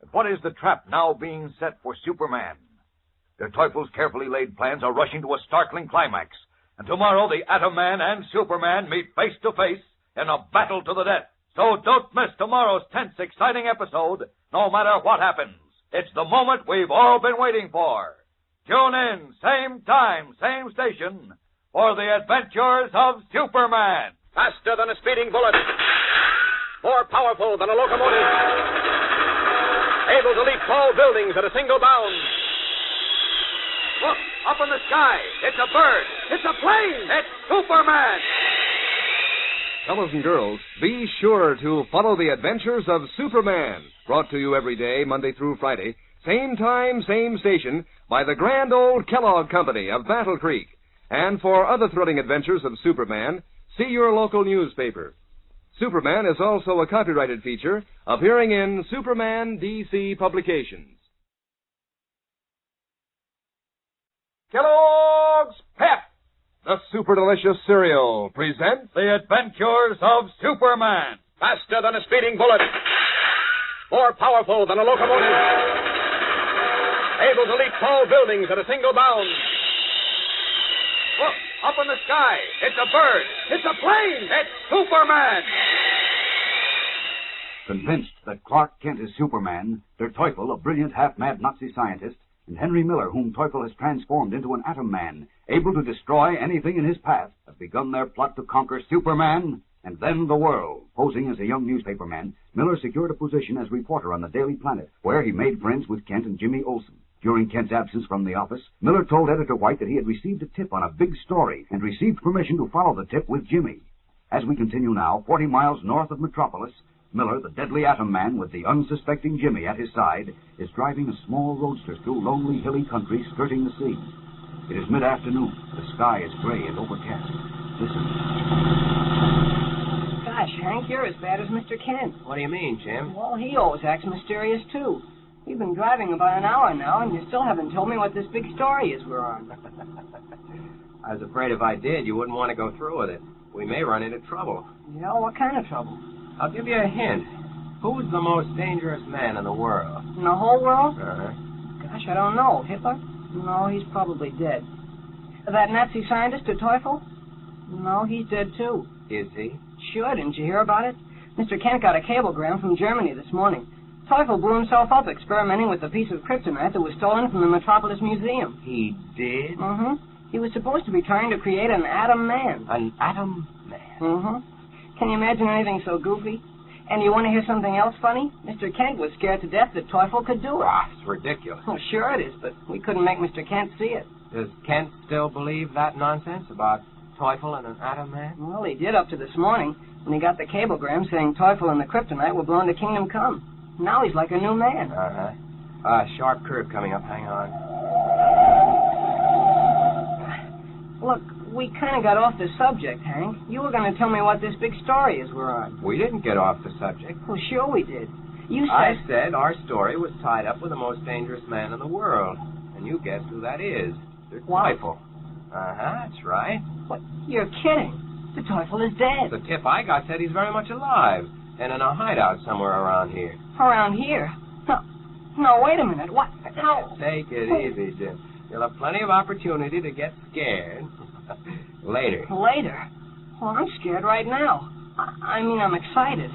[SPEAKER 21] And what is the trap now being set for Superman? Der Teufel's carefully laid plans are rushing to a startling climax, and tomorrow the Atom Man and Superman meet face to face in a battle to the death. So don't miss tomorrow's tense, exciting episode, no matter what happens. It's the moment we've all been waiting for. Tune in, same time, same station, for the adventures of Superman.
[SPEAKER 8] Faster than a speeding bullet. More powerful than a locomotive. Able to leap tall buildings at a single bound.
[SPEAKER 20] Look, up in the sky. It's a bird. It's a plane. It's Superman.
[SPEAKER 14] Fellows and girls, be sure to follow the adventures of Superman, brought to you every day, Monday through Friday, same time, same station, by the grand old Kellogg Company of Battle Creek. And for other thrilling adventures of Superman, see your local newspaper. Superman is also a copyrighted feature appearing in Superman DC Publications. Kellogg's Pep, the super delicious cereal, presents
[SPEAKER 20] The Adventures of Superman.
[SPEAKER 8] Faster than a speeding bullet. More powerful than a locomotive. Able to leap tall buildings at a single bound.
[SPEAKER 20] Look, up in the sky. It's a bird. It's a plane. It's Superman.
[SPEAKER 21] Convinced that Clark Kent is Superman, Der Teufel, a brilliant half-mad Nazi scientist, and Henry Miller, whom Teufel has transformed into an Atom Man, able to destroy anything in his path, have begun their plot to conquer Superman and then the world. Posing as a young newspaperman, Miller secured a position as reporter on the Daily Planet, where he made friends with Kent and Jimmy Olsen. During Kent's absence from the office, Miller told Editor White that he had received a tip on a big story and received permission to follow the tip with Jimmy. As we continue now, 40 miles north of Metropolis, Miller, the deadly atom man with the unsuspecting Jimmy at his side, is driving a small roadster through lonely, hilly country skirting the sea. It is mid-afternoon. The sky is gray and overcast. Listen.
[SPEAKER 7] Gosh, Hank, you're as bad as Mr. Kent.
[SPEAKER 1] What do you mean, Jim?
[SPEAKER 7] Well, he always acts mysterious, too. We've been driving about an hour now, and you still haven't told me what this big story is we're on.
[SPEAKER 1] I was afraid if I did, you wouldn't want to go through with it. We may run into trouble.
[SPEAKER 7] Yeah, what kind of trouble?
[SPEAKER 1] I'll give you a hint. Who's the most dangerous man in the world?
[SPEAKER 7] In the whole world?
[SPEAKER 1] Uh-huh.
[SPEAKER 7] Gosh, I don't know. Hitler? No, he's probably dead. That Nazi scientist, der Teufel? No, he's dead, too.
[SPEAKER 1] Is he?
[SPEAKER 7] Sure, didn't you hear about it? Mr. Kent got a cablegram from Germany this morning. Teufel blew himself up experimenting with a piece of kryptonite that was stolen from the Metropolis Museum.
[SPEAKER 1] He did?
[SPEAKER 7] Mm-hmm. He was supposed to be trying to create an atom man.
[SPEAKER 1] An atom man?
[SPEAKER 7] Mm-hmm. Can you imagine anything so goofy? And you want to hear something else funny? Mr. Kent was scared to death that Teufel could do it.
[SPEAKER 1] Ah, it's ridiculous.
[SPEAKER 7] Well, sure it is, but we couldn't make Mr. Kent see it.
[SPEAKER 1] Does Kent still believe that nonsense about Teufel and an atom man?
[SPEAKER 7] Well, he did up to this morning, when he got the cablegram saying Teufel and the kryptonite were blown to Kingdom Come. Now he's like a new man.
[SPEAKER 1] Uh-huh. Sharp curve coming up. Hang on.
[SPEAKER 7] Look, we kind of got off the subject, Hank. You were going to tell me what this big story is we're on.
[SPEAKER 1] We didn't get off the subject.
[SPEAKER 7] Well, sure we did. You said...
[SPEAKER 1] I said our story was tied up with the most dangerous man in the world. And you guessed who that is. The Teufel. Uh-huh, that's right.
[SPEAKER 7] What? You're kidding. The Teufel is dead.
[SPEAKER 1] The tip I got said he's very much alive and in a hideout somewhere around here.
[SPEAKER 7] Around here? No, wait a minute. What? No.
[SPEAKER 1] Take it easy, Jim. You'll have plenty of opportunity to get scared. Later.
[SPEAKER 7] Later? Well, I'm scared right now. I mean, I'm excited.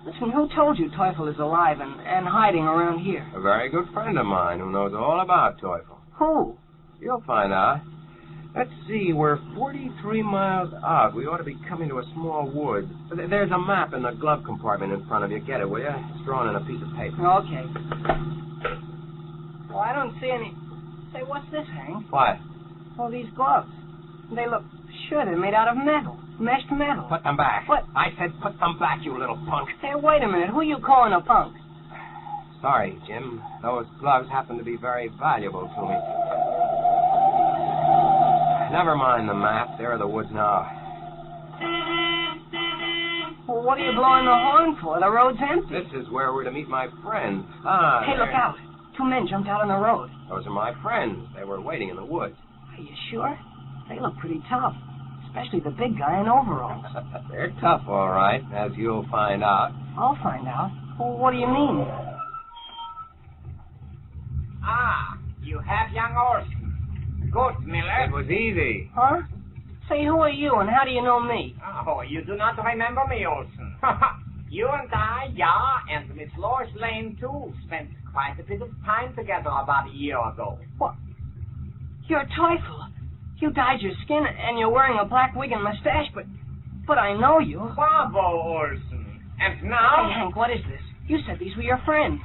[SPEAKER 7] Listen, who told you Teufel is alive and hiding around here?
[SPEAKER 1] A very good friend of mine who knows all about Teufel.
[SPEAKER 7] Who?
[SPEAKER 1] You'll find out. Let's see, we're 43 miles out. We ought to be coming to a small wood. There's a map in the glove compartment in front of you. Get it, will you? It's drawn on a piece of paper.
[SPEAKER 7] Okay. Well, I don't see any... Say, what's this, Hank?
[SPEAKER 1] What?
[SPEAKER 7] Oh, these gloves. They look... Sure, they're made out of metal. Meshed metal.
[SPEAKER 1] Put them back.
[SPEAKER 7] What?
[SPEAKER 1] I said put them back, you little punk.
[SPEAKER 7] Hey, wait a minute. Who are you calling a punk?
[SPEAKER 1] Sorry, Jim. Those gloves happen to be very valuable to me. Never mind the map. There are the woods now.
[SPEAKER 7] Well, what are you blowing the horn for? The road's empty.
[SPEAKER 1] This is where we're to meet my friends.
[SPEAKER 7] Hey, look out. 2 men jumped out on the road.
[SPEAKER 1] Those are my friends. They were waiting in the woods.
[SPEAKER 7] Are you sure? They look pretty tough. Especially the big guy in overalls.
[SPEAKER 1] They're tough, all right, as you'll find out.
[SPEAKER 7] I'll find out. Well, what do you mean?
[SPEAKER 22] Ah, you have young Olsen. Good, Miller.
[SPEAKER 1] It was easy.
[SPEAKER 7] Huh? Say, who are you and how do you know me?
[SPEAKER 22] Oh, you do not remember me, Olsen. You and I, and Miss Lois Lane, too, spent quite a bit of time together about a year ago.
[SPEAKER 7] What? You're Teufel. You dyed your skin and you're wearing a black wig and mustache, but I know you.
[SPEAKER 22] Bravo, Olsen. And now...
[SPEAKER 7] Hey, Hank, what is this? You said these were your friends.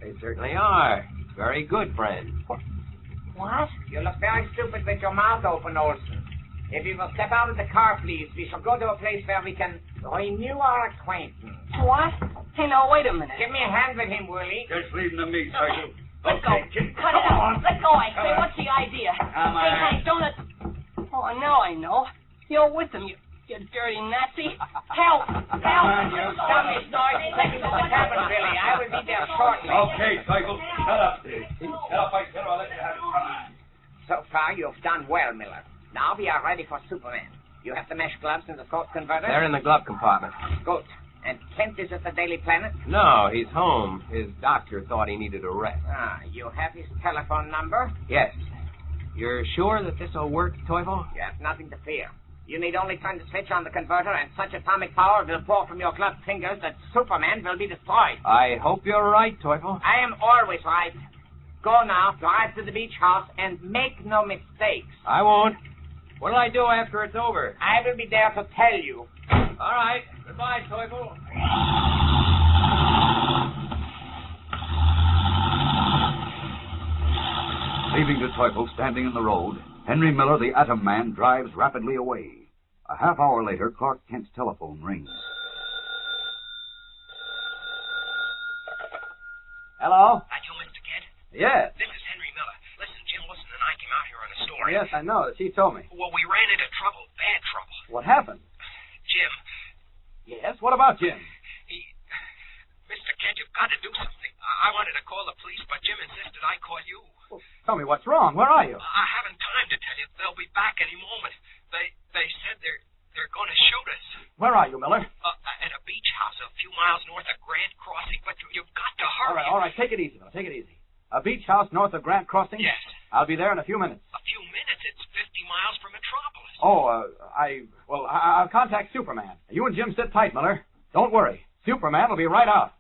[SPEAKER 1] They certainly are. Very good friends.
[SPEAKER 7] What?
[SPEAKER 22] You look very stupid with your mouth open, Olsen. If you will step out of the car, please, we shall go to a place where we can renew our acquaintance.
[SPEAKER 7] What? Hey, now, wait a minute.
[SPEAKER 22] Give me a hand with him, Willie.
[SPEAKER 20] Just leave him to me, Sergeant.
[SPEAKER 7] Let go. Cut it out. Let go, I say. What's the idea? Hey, Hank, don't let... Oh, now I know. You're with them, you dirty Nazi. Help! Help!
[SPEAKER 22] Stop this noise. Take him to the cabin, Billy. I will be there shortly.
[SPEAKER 20] Okay, Cycle. Shut up. Shut up, I said. I'll let you have it.
[SPEAKER 22] So far, you've done well, Miller. Now we are ready for Superman. You have the mesh gloves in the thought converter?
[SPEAKER 1] They're in the glove compartment.
[SPEAKER 22] Good. And Kent is at the Daily Planet?
[SPEAKER 1] No, he's home. His doctor thought he needed a rest.
[SPEAKER 22] Ah, you have his telephone number?
[SPEAKER 1] Yes. You're sure that this'll work, Teufel?
[SPEAKER 22] You have nothing to fear. You need only turn the switch on the converter, and such atomic power will pour from your gloved fingers that Superman will be destroyed.
[SPEAKER 1] I hope you're right, Teufel.
[SPEAKER 22] I am always right. Go now, drive to the beach house, and make no mistakes.
[SPEAKER 1] I won't.
[SPEAKER 11] What'll I do after it's over?
[SPEAKER 15] I will be there to tell you.
[SPEAKER 11] All right. Goodbye, Teufel.
[SPEAKER 21] Leaving the Teufel standing in the road, Henry Miller, the Atom Man, drives rapidly away. A half hour later, Clark Kent's telephone rings.
[SPEAKER 8] Hello?
[SPEAKER 4] That you, Mr. Kent?
[SPEAKER 8] Yes.
[SPEAKER 4] This is Henry Miller. Listen, Jim Wilson and I came out here on a story.
[SPEAKER 8] Yes, I know. The chief told me.
[SPEAKER 4] Well, we ran into trouble. Bad trouble.
[SPEAKER 8] What happened?
[SPEAKER 4] Jim.
[SPEAKER 8] Yes? What about Jim?
[SPEAKER 4] Mr. Kent, you've got to do something. I wanted to call the police, but Jim insisted I call you.
[SPEAKER 8] Well, tell me what's wrong. Where are you?
[SPEAKER 4] I haven't time to tell you. They'll be back any moment. They said they're going to shoot us.
[SPEAKER 8] Where are you, Miller?
[SPEAKER 4] At a beach house a few miles north of Grant Crossing, but you've got to hurry.
[SPEAKER 8] All right. Take it easy, Miller. Take it easy. A beach house north of Grant Crossing?
[SPEAKER 4] Yes.
[SPEAKER 8] I'll be there in a few minutes.
[SPEAKER 4] A few minutes? It's 50 miles from Metropolis.
[SPEAKER 8] I'll contact Superman. You and Jim sit tight, Miller. Don't worry. Superman will be right out.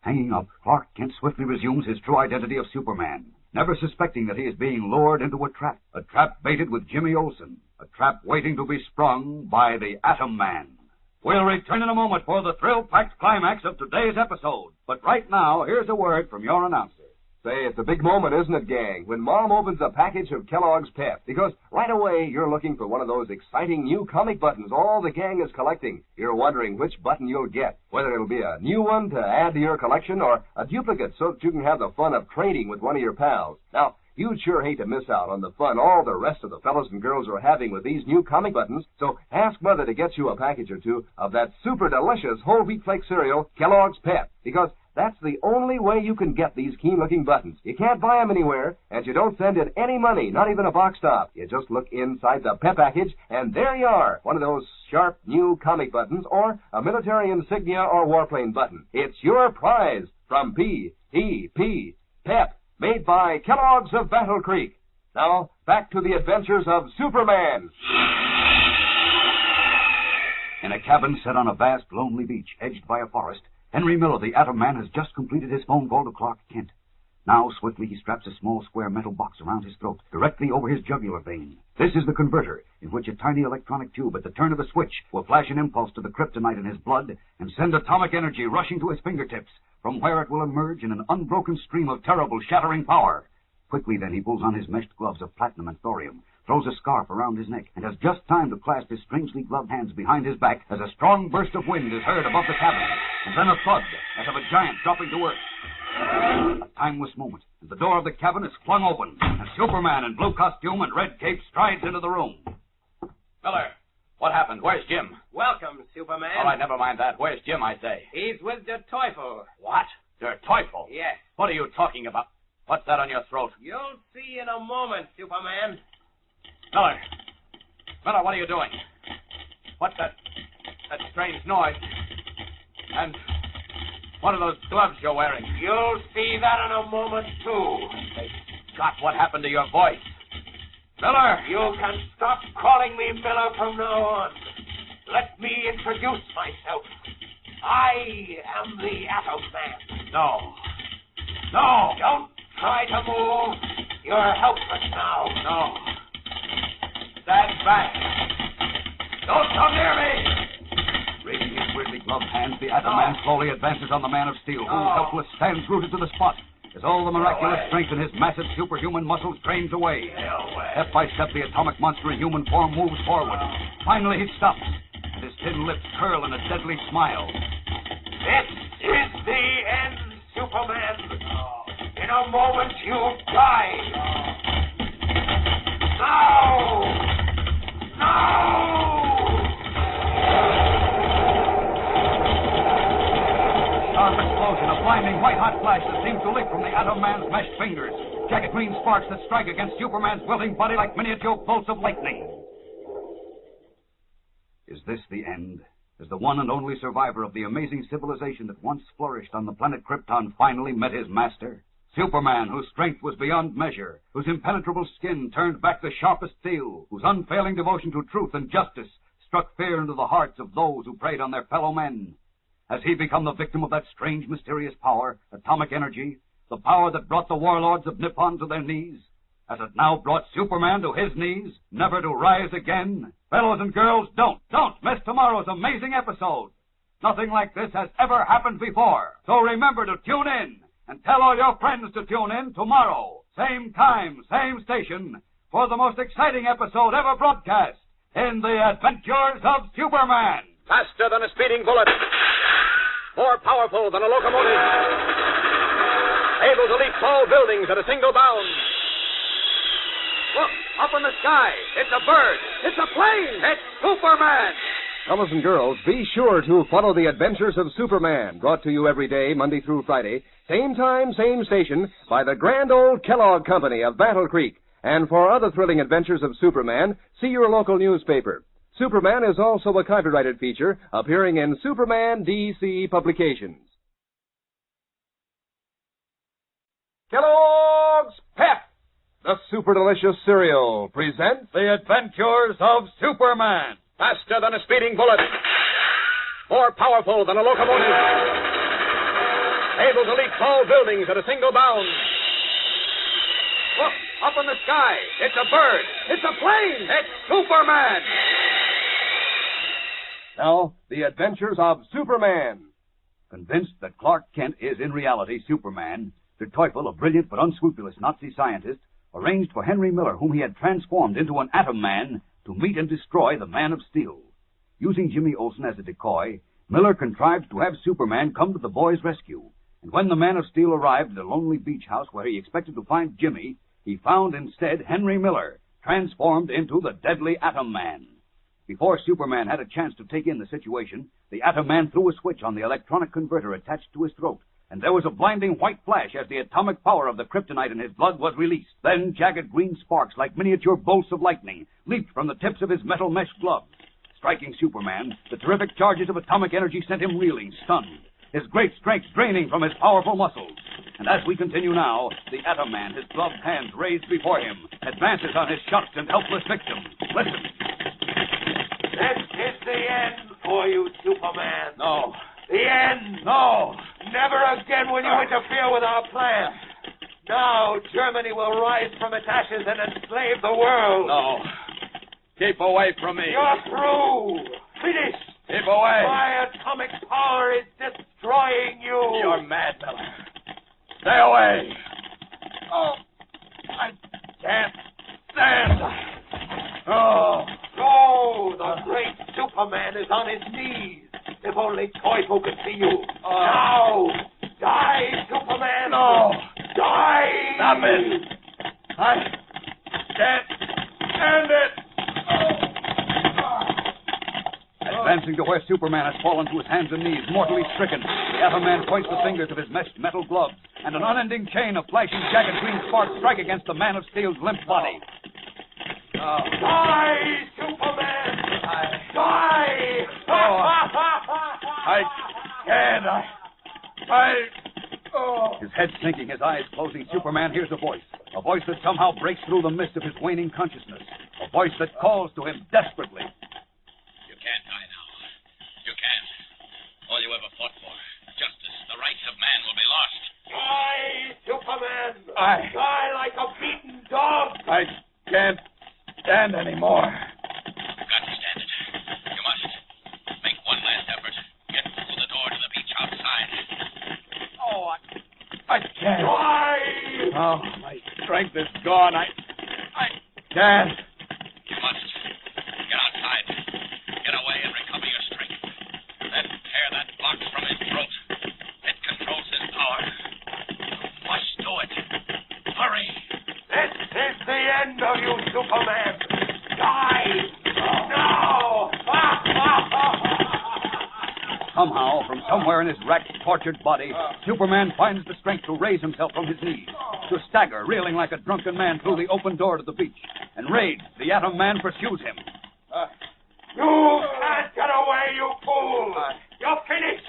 [SPEAKER 21] Hanging up, Clark Kent swiftly resumes his true identity of Superman, never suspecting that he is being lured into a trap baited with Jimmy Olsen, a trap waiting to be sprung by the Atom Man. We'll return in a moment for the thrill-packed climax of today's episode. But right now, here's a word from your announcer.
[SPEAKER 18] Say, it's a big moment, isn't it, gang, when Mom opens a package of Kellogg's Pep, because right away you're looking for one of those exciting new comic buttons all the gang is collecting. You're wondering which button you'll get, whether it'll be a new one to add to your collection or a duplicate so that you can have the fun of trading with one of your pals. Now, you'd sure hate to miss out on the fun all the rest of the fellows and girls are having with these new comic buttons, so ask Mother to get you a package or two of that super delicious whole wheat flake cereal, Kellogg's Pep, because that's the only way you can get these keen-looking buttons. You can't buy them anywhere, and you don't send in any money, not even a box top. You just look inside the Pep package, and there you are, one of those sharp new comic buttons or a military insignia or warplane button. It's your prize from P.E.P. Pep, made by Kellogg's of Battle Creek. Now, back to the adventures of Superman.
[SPEAKER 21] In a cabin set on a vast, lonely beach edged by a forest, Henry Miller, the Atom Man, has just completed his phone call to Clark Kent. Now, swiftly, he straps a small square metal box around his throat, directly over his jugular vein. This is the converter, in which a tiny electronic tube at the turn of a switch will flash an impulse to the kryptonite in his blood and send atomic energy rushing to his fingertips, from where it will emerge in an unbroken stream of terrible, shattering power. Quickly, then, he pulls on his meshed gloves of platinum and thorium, throws a scarf around his neck, and has just time to clasp his strangely gloved hands behind his back as a strong burst of wind is heard above the cabin, and then a thud as of a giant dropping to earth. A timeless moment, and the door of the cabin is flung open, and Superman in blue costume and red cape strides into the room.
[SPEAKER 16] Miller, what happened? Where's Jim?
[SPEAKER 11] Welcome, Superman.
[SPEAKER 16] All right, never mind that. Where's Jim, I say?
[SPEAKER 11] He's with the Teufel.
[SPEAKER 16] What? Der Teufel?
[SPEAKER 11] Yes.
[SPEAKER 16] What are you talking about? What's that on your throat?
[SPEAKER 11] You'll see in a moment, Superman.
[SPEAKER 16] Miller, what are you doing? What's that strange noise? And what are those gloves you're wearing?
[SPEAKER 11] You'll see that in a moment, too.
[SPEAKER 16] Scott, what happened to your voice? Miller!
[SPEAKER 11] You can stop calling me Miller from now on. Let me introduce myself. I am the Atom Man.
[SPEAKER 16] No.
[SPEAKER 11] Don't try to move. You're helpless now.
[SPEAKER 16] No. Stand back. Don't come near me.
[SPEAKER 21] Raising his weirdly gloved hands, the Atom Man slowly advances on the Man of Steel, who, helpless, stands rooted to the spot as all the miraculous strength in his massive superhuman muscles drains away. Step by step, the atomic monster in human form moves forward. Finally, he stops, and his thin lips curl in a deadly smile.
[SPEAKER 11] This is the end, Superman. In a moment, you'll die.
[SPEAKER 21] Sharp explosion, a blinding white-hot flash that seems to leap from the Atom Man's meshed fingers. Jagged green sparks that strike against Superman's wilting body like miniature bolts of lightning. Is this the end? As the one and only survivor of the amazing civilization that once flourished on the planet Krypton finally met his master? Superman, whose strength was beyond measure, whose impenetrable skin turned back the sharpest steel, whose unfailing devotion to truth and justice struck fear into the hearts of those who preyed on their fellow men. Has he become the victim of that strange, mysterious power, atomic energy, the power that brought the warlords of Nippon to their knees?
[SPEAKER 20] Has it now brought Superman to his knees, never to rise again? Fellows and girls, don't miss tomorrow's amazing episode. Nothing like this has ever happened before. So remember to tune in and tell all your friends to tune in tomorrow. Same time, same station, for the most exciting episode ever broadcast in the Adventures of Superman.
[SPEAKER 8] Faster than a speeding bullet. More powerful than a locomotive. Able to leap tall buildings at a single bound. Look, up in the sky. It's a bird. It's a plane. It's Superman.
[SPEAKER 14] Fellows and girls, be sure to follow the Adventures of Superman, brought to you every day, Monday through Friday, same time, same station, by the grand old Kellogg Company of Battle Creek. And for other thrilling adventures of Superman, see your local newspaper. Superman is also a copyrighted feature appearing in Superman DC publications. Kellogg's Pep, the super delicious cereal, presents
[SPEAKER 20] The Adventures of Superman.
[SPEAKER 8] Faster than a speeding bullet. More powerful than a locomotive. Able to leap tall buildings at a single bound. Look, up in the sky. It's a bird. It's a plane. It's Superman.
[SPEAKER 14] Now, The Adventures of Superman.
[SPEAKER 10] Convinced that Clark Kent is in reality Superman, Der Teufel, a brilliant but unscrupulous Nazi scientist, arranged for Henry Miller, whom he had transformed into an Atom Man, to meet and destroy the Man of Steel. Using Jimmy Olsen as a decoy, Miller contrived to have Superman come to the boy's rescue. And when the Man of Steel arrived at a lonely beach house where he expected to find Jimmy, he found instead Henry Miller, transformed into the deadly Atom Man. Before Superman had a chance to take in the situation, the Atom Man threw a switch on the electronic converter attached to his throat, and there was a blinding white flash as the atomic power of the kryptonite in his blood was released. Then jagged green sparks, like miniature bolts of lightning, leaped from the tips of his metal mesh gloves. Striking Superman, the terrific charges of atomic energy sent him reeling, stunned, his great strength draining from his powerful muscles. And as we continue now, the Atom Man, his gloved hands raised before him, advances on his shocked and helpless victim. Listen.
[SPEAKER 11] This is the end for you, Superman.
[SPEAKER 20] No.
[SPEAKER 11] The end.
[SPEAKER 20] No.
[SPEAKER 11] Never again will you interfere with our plan. Now Germany will rise from its ashes and enslave the world.
[SPEAKER 20] No. Keep away from me.
[SPEAKER 11] You're through. Finished.
[SPEAKER 20] Keep away.
[SPEAKER 11] My atomic power is destroying you.
[SPEAKER 20] You're mad, Miller. Stay away. Oh, I can't stand. Oh.
[SPEAKER 11] Oh, the great Superman is on his knees. If only Teufel could see you. Now, die, Superman.
[SPEAKER 20] No.
[SPEAKER 11] Die.
[SPEAKER 20] Stop it. I can't stand it. Advancing to where Superman has fallen to his hands and knees, mortally stricken, the Atom Man points the fingers of his meshed metal gloves, and an unending chain of flashing jagged green sparks strike against the Man of Steel's limp body.
[SPEAKER 11] Die, Superman! Die!
[SPEAKER 20] I can't. His head sinking, his eyes closing, Superman hears a voice that somehow breaks through the mist of his waning consciousness, a voice that calls to him desperately.
[SPEAKER 4] You can't die now. You can't. All you ever fought for, justice, the rights of man, will be lost.
[SPEAKER 11] Die, Superman! Die like a beaten dog!
[SPEAKER 20] I can't stand anymore.
[SPEAKER 4] You've got to stand it. You must. Make one last effort. Get through the door to the beach outside.
[SPEAKER 20] Oh, I can't.
[SPEAKER 11] Why?
[SPEAKER 20] Oh, my strength is gone. I can't.
[SPEAKER 4] You must. Get outside. Get away and recover your strength. Then tear that box from his throat. It controls his power. You must do it. Hurry.
[SPEAKER 11] This is the end of you, Superman. Die! Now!
[SPEAKER 20] Somehow, from somewhere in his racked, tortured body, Superman finds the strength to raise himself from his knees, to stagger, reeling like a drunken man through the open door to the beach. Enraged, the Atom Man pursues him.
[SPEAKER 11] You can't get away, you fool! You're finished!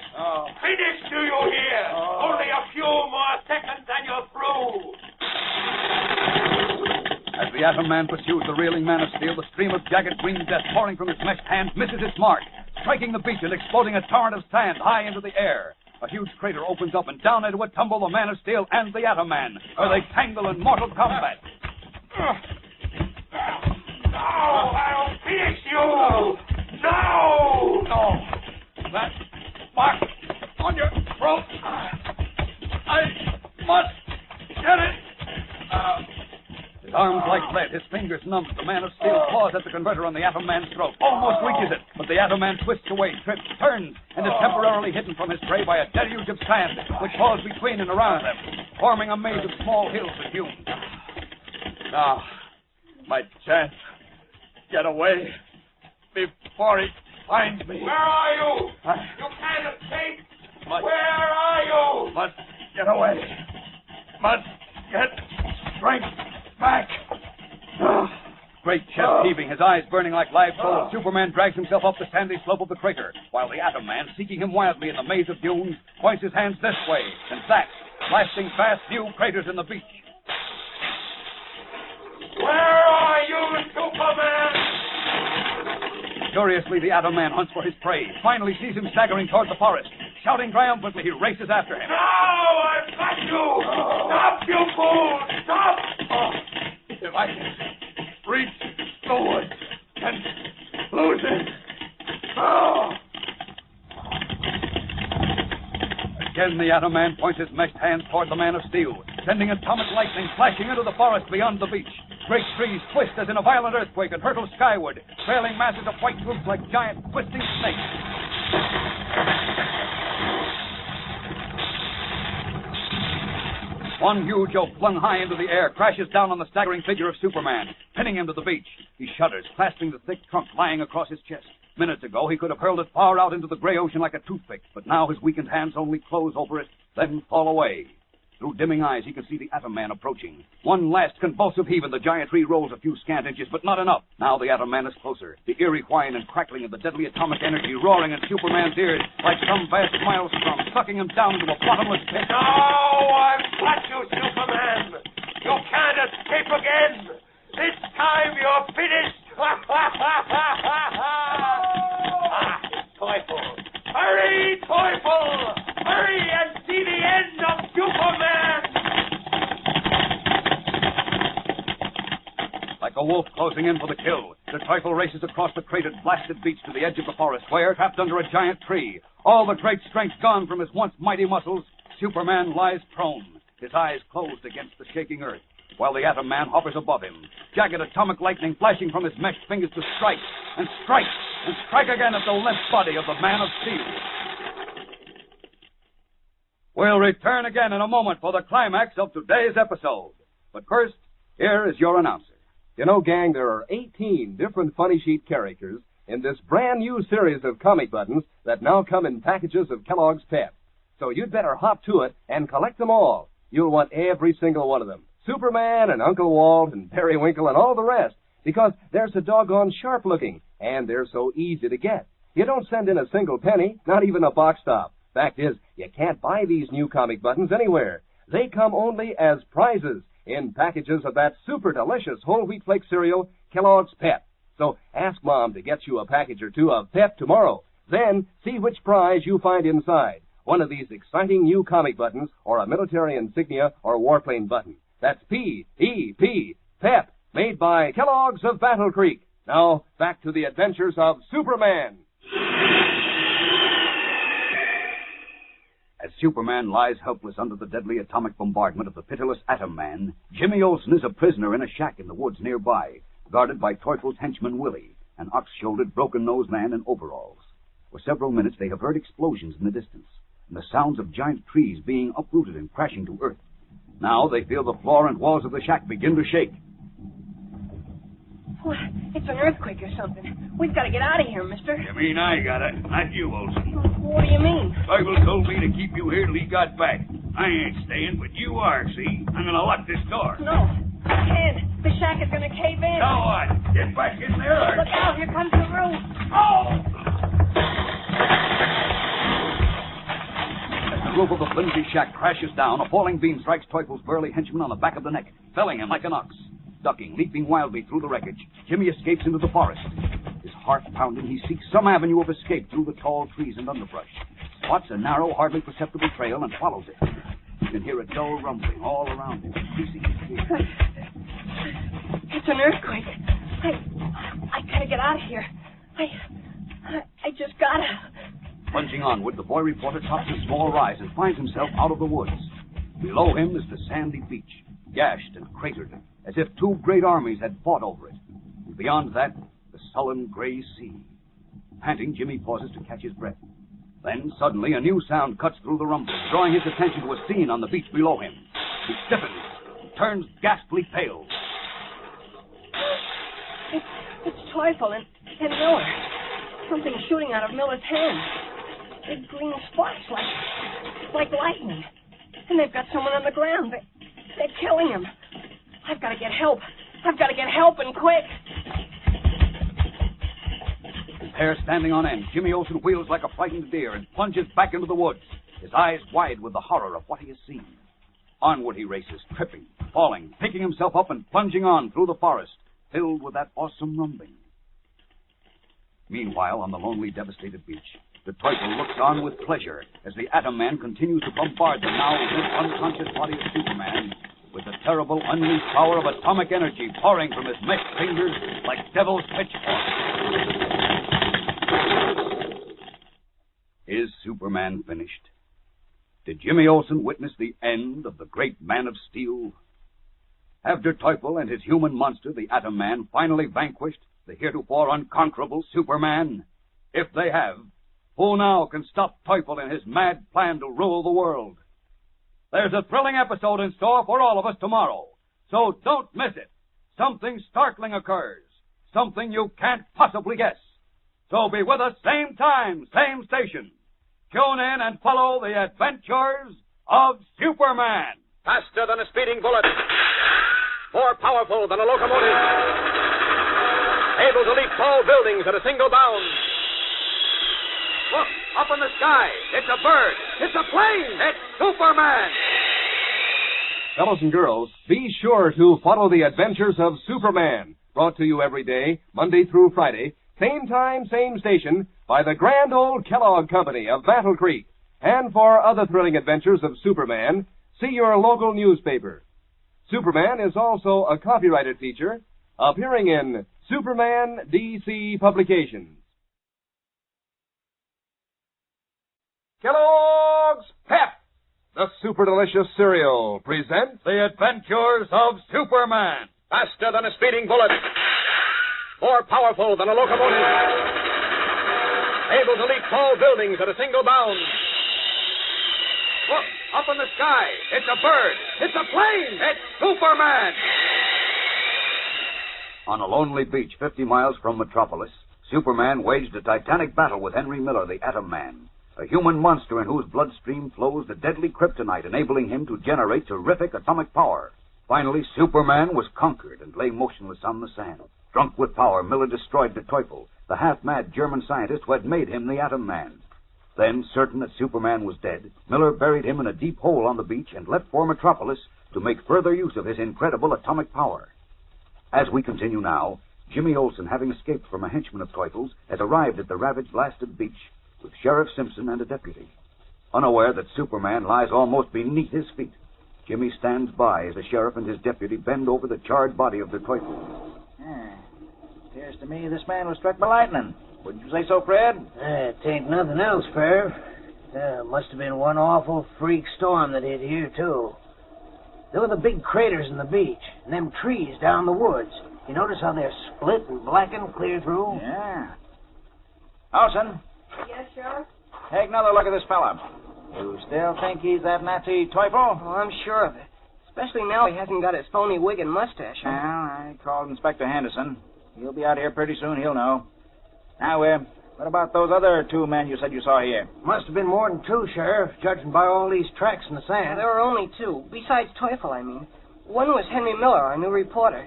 [SPEAKER 11] Finished, do you hear? Only a few more seconds and you're through!
[SPEAKER 20] As the Atom Man pursues the reeling Man of Steel, the stream of jagged green death pouring from his meshed hand misses its mark, striking the beach and exploding a torrent of sand high into the air. A huge crater opens up, and down into it tumble the Man of Steel and the Atom Man, where they tangle in mortal combat.
[SPEAKER 11] I'll finish you! No!
[SPEAKER 3] No! That mark on your throat. I must get it. His arms like lead, his fingers numb. The Man of Steel claws at the converter on the Atom Man's throat, almost reaches it, but the Atom Man twists away, trips, turns, and is temporarily hidden from his prey by a deluge of sand, which falls between and around them, forming a maze of small hills and dunes.
[SPEAKER 11] Now, my chance. Get away before he finds me. Where are you? You can't escape. Where are you? Must get away. Must get strength back.
[SPEAKER 3] Great chest heaving, his eyes burning like live coals, Superman drags himself up the sandy slope of the crater, while the Atom Man, seeking him wildly in the maze of dunes, points his hands this way and that, blasting fast new craters in the beach.
[SPEAKER 11] Where are you, Superman?
[SPEAKER 3] Furiously, the Atom Man hunts for his prey, finally sees him staggering toward the forest. Shouting triumphantly, he races after him.
[SPEAKER 11] No, I've got you! Stop, you fool! Stop!
[SPEAKER 3] If I can reach the woods and lose it. Again, the Atom Man points his meshed hands toward the Man of Steel, sending atomic lightning flashing into the forest beyond the beach. Great trees twist as in a violent earthquake and hurtle skyward, trailing masses of white roots like giant twisting snakes. One huge oak, flung high into the air, crashes down on the staggering figure of Superman, pinning him to the beach. He shudders, clasping the thick trunk lying across his chest. Minutes ago, he could have hurled it far out into the gray ocean like a toothpick, but now his weakened hands only close over it, then fall away. Through dimming eyes, he can see the Atom Man approaching. One last convulsive heave, and the giant tree rolls a few scant inches, but not enough. Now the Atom Man is closer, the eerie whine and crackling of the deadly atomic energy roaring in Superman's ears like some vast maelstrom, sucking him down into a bottomless pit.
[SPEAKER 11] No, I've got you, Superman! You can't escape again! This time you're finished! Teufel! Hurry, Teufel! Hurry and see the end of Superman!
[SPEAKER 3] Like a wolf closing in for the kill, the Teufel races across the cratered, blasted beach to the edge of the forest, where, trapped under a giant tree, all the great strength gone from his once mighty muscles, Superman lies prone, his eyes closed against the shaking earth, while the Atom Man hovers above him, jagged atomic lightning flashing from his meshed fingers to strike, and strike, and strike again at the limp body of the Man of Steel. We'll return again in a moment for the climax of today's episode. But first, here is your announcer.
[SPEAKER 18] You know, gang, there are 18 different Funny Sheet characters in this brand new series of comic buttons that now come in packages of Kellogg's Pep. So you'd better hop to it and collect them all. You'll want every single one of them. Superman and Uncle Walt and Periwinkle and all the rest, because they're so doggone sharp looking, and they're so easy to get. You don't send in a single penny, not even a box top. Fact is, you can't buy these new comic buttons anywhere. They come only as prizes in packages of that super delicious whole wheat flake cereal, Kellogg's Pep. So ask Mom to get you a package or two of Pep tomorrow. Then see which prize you find inside. One of these exciting new comic buttons, or a military insignia or warplane button. That's P-E-P, Pep, made by Kellogg's of Battle Creek. Now, back to the adventures of Superman.
[SPEAKER 3] As Superman lies helpless under the deadly atomic bombardment of the pitiless Atom Man, Jimmy Olsen is a prisoner in a shack in the woods nearby, guarded by Teufel's henchman Willie, an ox-shouldered, broken-nosed man in overalls. For several minutes they have heard explosions in the distance, and the sounds of giant trees being uprooted and crashing to earth. Now they feel the floor and walls of the shack begin to shake.
[SPEAKER 7] What? It's an earthquake or something. We've got to get out of here, mister.
[SPEAKER 17] You mean I got it, not you, Olsen?
[SPEAKER 7] What do you mean?
[SPEAKER 17] Teufel told me to keep you here till he got back. I ain't staying, but you are, see? I'm gonna lock this door.
[SPEAKER 7] No, I can't. The shack is gonna cave in.
[SPEAKER 17] Now what? Get back in there. Or...
[SPEAKER 7] Look out, here comes the roof.
[SPEAKER 17] Oh!
[SPEAKER 3] As the roof of the flimsy shack crashes down, a falling beam strikes Teufel's burly henchman on the back of the neck, felling him like an ox. Ducking, leaping wildly through the wreckage, Jimmy escapes into the forest. His heart pounding, he seeks some avenue of escape through the tall trees and underbrush, spots a narrow, hardly perceptible trail, and follows it. You can hear a dull rumbling all around him, increasing his fear.
[SPEAKER 7] it's an earthquake. I gotta get out of here. I just gotta.
[SPEAKER 10] Plunging onward, the boy reporter tops a small rise and finds himself out of the woods. Below him is the sandy beach, gashed and cratered, as if two great armies had fought over it. And beyond that, the sullen gray sea. Panting, Jimmy pauses to catch his breath. Then, suddenly, a new sound cuts through the rumble, drawing his attention to a scene on the beach below him. He stiffens, turns ghastly pale.
[SPEAKER 7] It's Teufel and Miller. Something shooting out of Miller's hand. Big green sparks like lightning. And they've got someone on the ground. They're killing him. I've got to get help. I've got to get help, and quick.
[SPEAKER 10] His hair standing on end, Jimmy Olsen wheels like a frightened deer and plunges back into the woods, his eyes wide with the horror of what he has seen. Onward he races, tripping, falling, picking himself up and plunging on through the forest, filled with that awesome rumbling. Meanwhile, on the lonely, devastated beach, the Teufel looks on with pleasure as the Atom Man continues to bombard the now limp, unconscious body of Superman with the terrible, unleashed power of atomic energy pouring from his meshed fingers like devil's pitchforks. Is Superman finished? Did Jimmy Olsen witness the end of the great Man of Steel? Have Der Teufel and his human monster, the Atom Man, finally vanquished the heretofore unconquerable Superman? If they have, who now can stop Teufel in his mad plan to rule the world? There's a thrilling episode in store for all of us tomorrow, so don't miss it. Something startling occurs, something you can't possibly guess. So be with us same time, same station. Tune in and follow the adventures of Superman.
[SPEAKER 8] Faster than a speeding bullet. More powerful than a locomotive. Able to leap tall buildings at a single bound. Look, up in the sky. It's a bird. It's a plane. It's Superman.
[SPEAKER 14] Fellows and girls, be sure to follow the adventures of Superman. Brought to you every day, Monday through Friday, same time, same station, by the grand old Kellogg Company of Battle Creek. And for other thrilling adventures of Superman, see your local newspaper. Superman is also a copyrighted feature appearing in Superman DC Publications. Kellogg's Pep, the super delicious cereal, presents
[SPEAKER 8] The Adventures of Superman. Faster than a speeding bullet. More powerful than a locomotive. Able to leap tall buildings at a single bound. Look, up in the sky. It's a bird. It's a plane. It's Superman.
[SPEAKER 10] On a lonely beach 50 miles from Metropolis, Superman waged a titanic battle with Henry Miller, the Atom Man, a human monster in whose bloodstream flows the deadly kryptonite, enabling him to generate terrific atomic power. Finally, Superman was conquered and lay motionless on the sand. Drunk with power, Miller destroyed the Teufel, the half-mad German scientist who had made him the Atom Man. Then, certain that Superman was dead, Miller buried him in a deep hole on the beach and left for Metropolis to make further use of his incredible atomic power. As we continue now, Jimmy Olsen, having escaped from a henchman of Teufel's, has arrived at the ravaged, blasted beach with Sheriff Simpson and a deputy. Unaware that Superman lies almost beneath his feet, Jimmy stands by as the sheriff and his deputy bend over the charred body of the Teufel.
[SPEAKER 12] Appears to me this man was struck by lightning. Wouldn't you say so, Fred?
[SPEAKER 13] It ain't nothing else, Ferb. Must have been one awful freak storm that hit here, too. There were the big craters in the beach, and them trees down the woods. You notice how they're split and blackened clear through?
[SPEAKER 12] Yeah. Olsen,
[SPEAKER 7] Yes, Sheriff?
[SPEAKER 12] take another look at this fella. You still think he's that Nazi Teufel?
[SPEAKER 7] Oh, I'm sure of it. Especially now he hasn't got his phony wig and mustache
[SPEAKER 12] Well,
[SPEAKER 7] on.
[SPEAKER 12] I called Inspector Henderson. He'll be out here pretty soon. He'll know. Now, what about those other two men you said you saw here?
[SPEAKER 13] Must have been more than two, Sheriff, judging by all these tracks in the sand.
[SPEAKER 7] There were only two, besides Teufel, I mean. One was Henry Miller, our new reporter.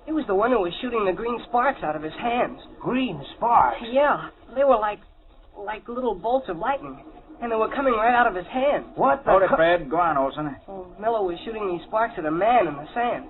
[SPEAKER 7] He was the one who was shooting the green sparks out of his hands.
[SPEAKER 13] Green sparks?
[SPEAKER 7] Yeah, they were like little bolts of lightning, and they were coming right out of his hand.
[SPEAKER 13] What the...
[SPEAKER 12] Hold it, Fred. Go on, Olsen.
[SPEAKER 7] Well, Miller was shooting these sparks at a man in the sand.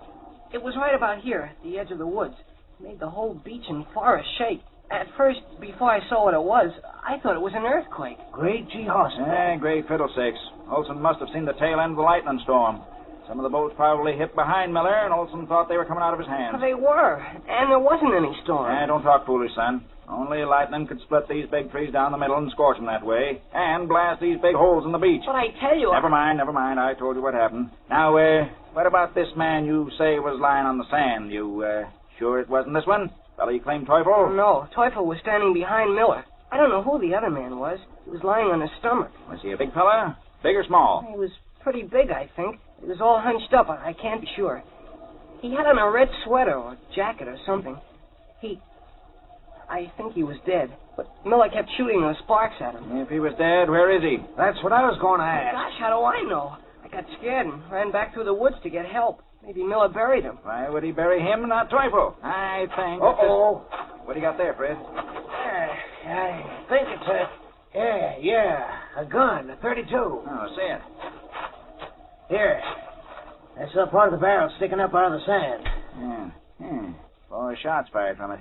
[SPEAKER 7] It was right about here, at the edge of the woods. It made the whole beach and forest shake. At first, before I saw what it was, I thought it was an earthquake.
[SPEAKER 13] Great Jehoshaphat.
[SPEAKER 12] Great fiddlesticks. Olsen must have seen the tail end of the lightning storm. Some of the boats probably hit behind Miller, and Olson thought they were coming out of his hands.
[SPEAKER 7] They were, and there wasn't any storm.
[SPEAKER 12] Don't talk foolish, son. Only lightning could split these big trees down the middle and scorch them that way, and blast these big holes in the beach.
[SPEAKER 7] But I tell you...
[SPEAKER 12] Never mind. I told you what happened. Now, what about this man you say was lying on the sand? You, sure it wasn't this one? Fellow you claim Teufel?
[SPEAKER 7] No, Teufel was standing behind Miller. I don't know who the other man was. He was lying on his stomach.
[SPEAKER 12] Was he a big fella? Big or small?
[SPEAKER 7] He was pretty big, I think. He was all hunched up. I can't be sure. He had on a red sweater or jacket or something. I think he was dead. But Miller kept shooting those sparks at him.
[SPEAKER 12] If he was dead, where is he?
[SPEAKER 13] That's what I was going to ask.
[SPEAKER 7] Gosh, how do I know? I got scared and ran back through the woods to get help. Maybe Miller buried him.
[SPEAKER 12] Why would he bury him and not Teufel? I think...
[SPEAKER 13] Uh-oh.
[SPEAKER 12] What do you got there, Fred?
[SPEAKER 13] I think it's a gun, a .32.
[SPEAKER 12] Oh, see it.
[SPEAKER 13] Here. That's the part of the barrel sticking up out of the sand.
[SPEAKER 12] Yeah. 4 shots fired from it.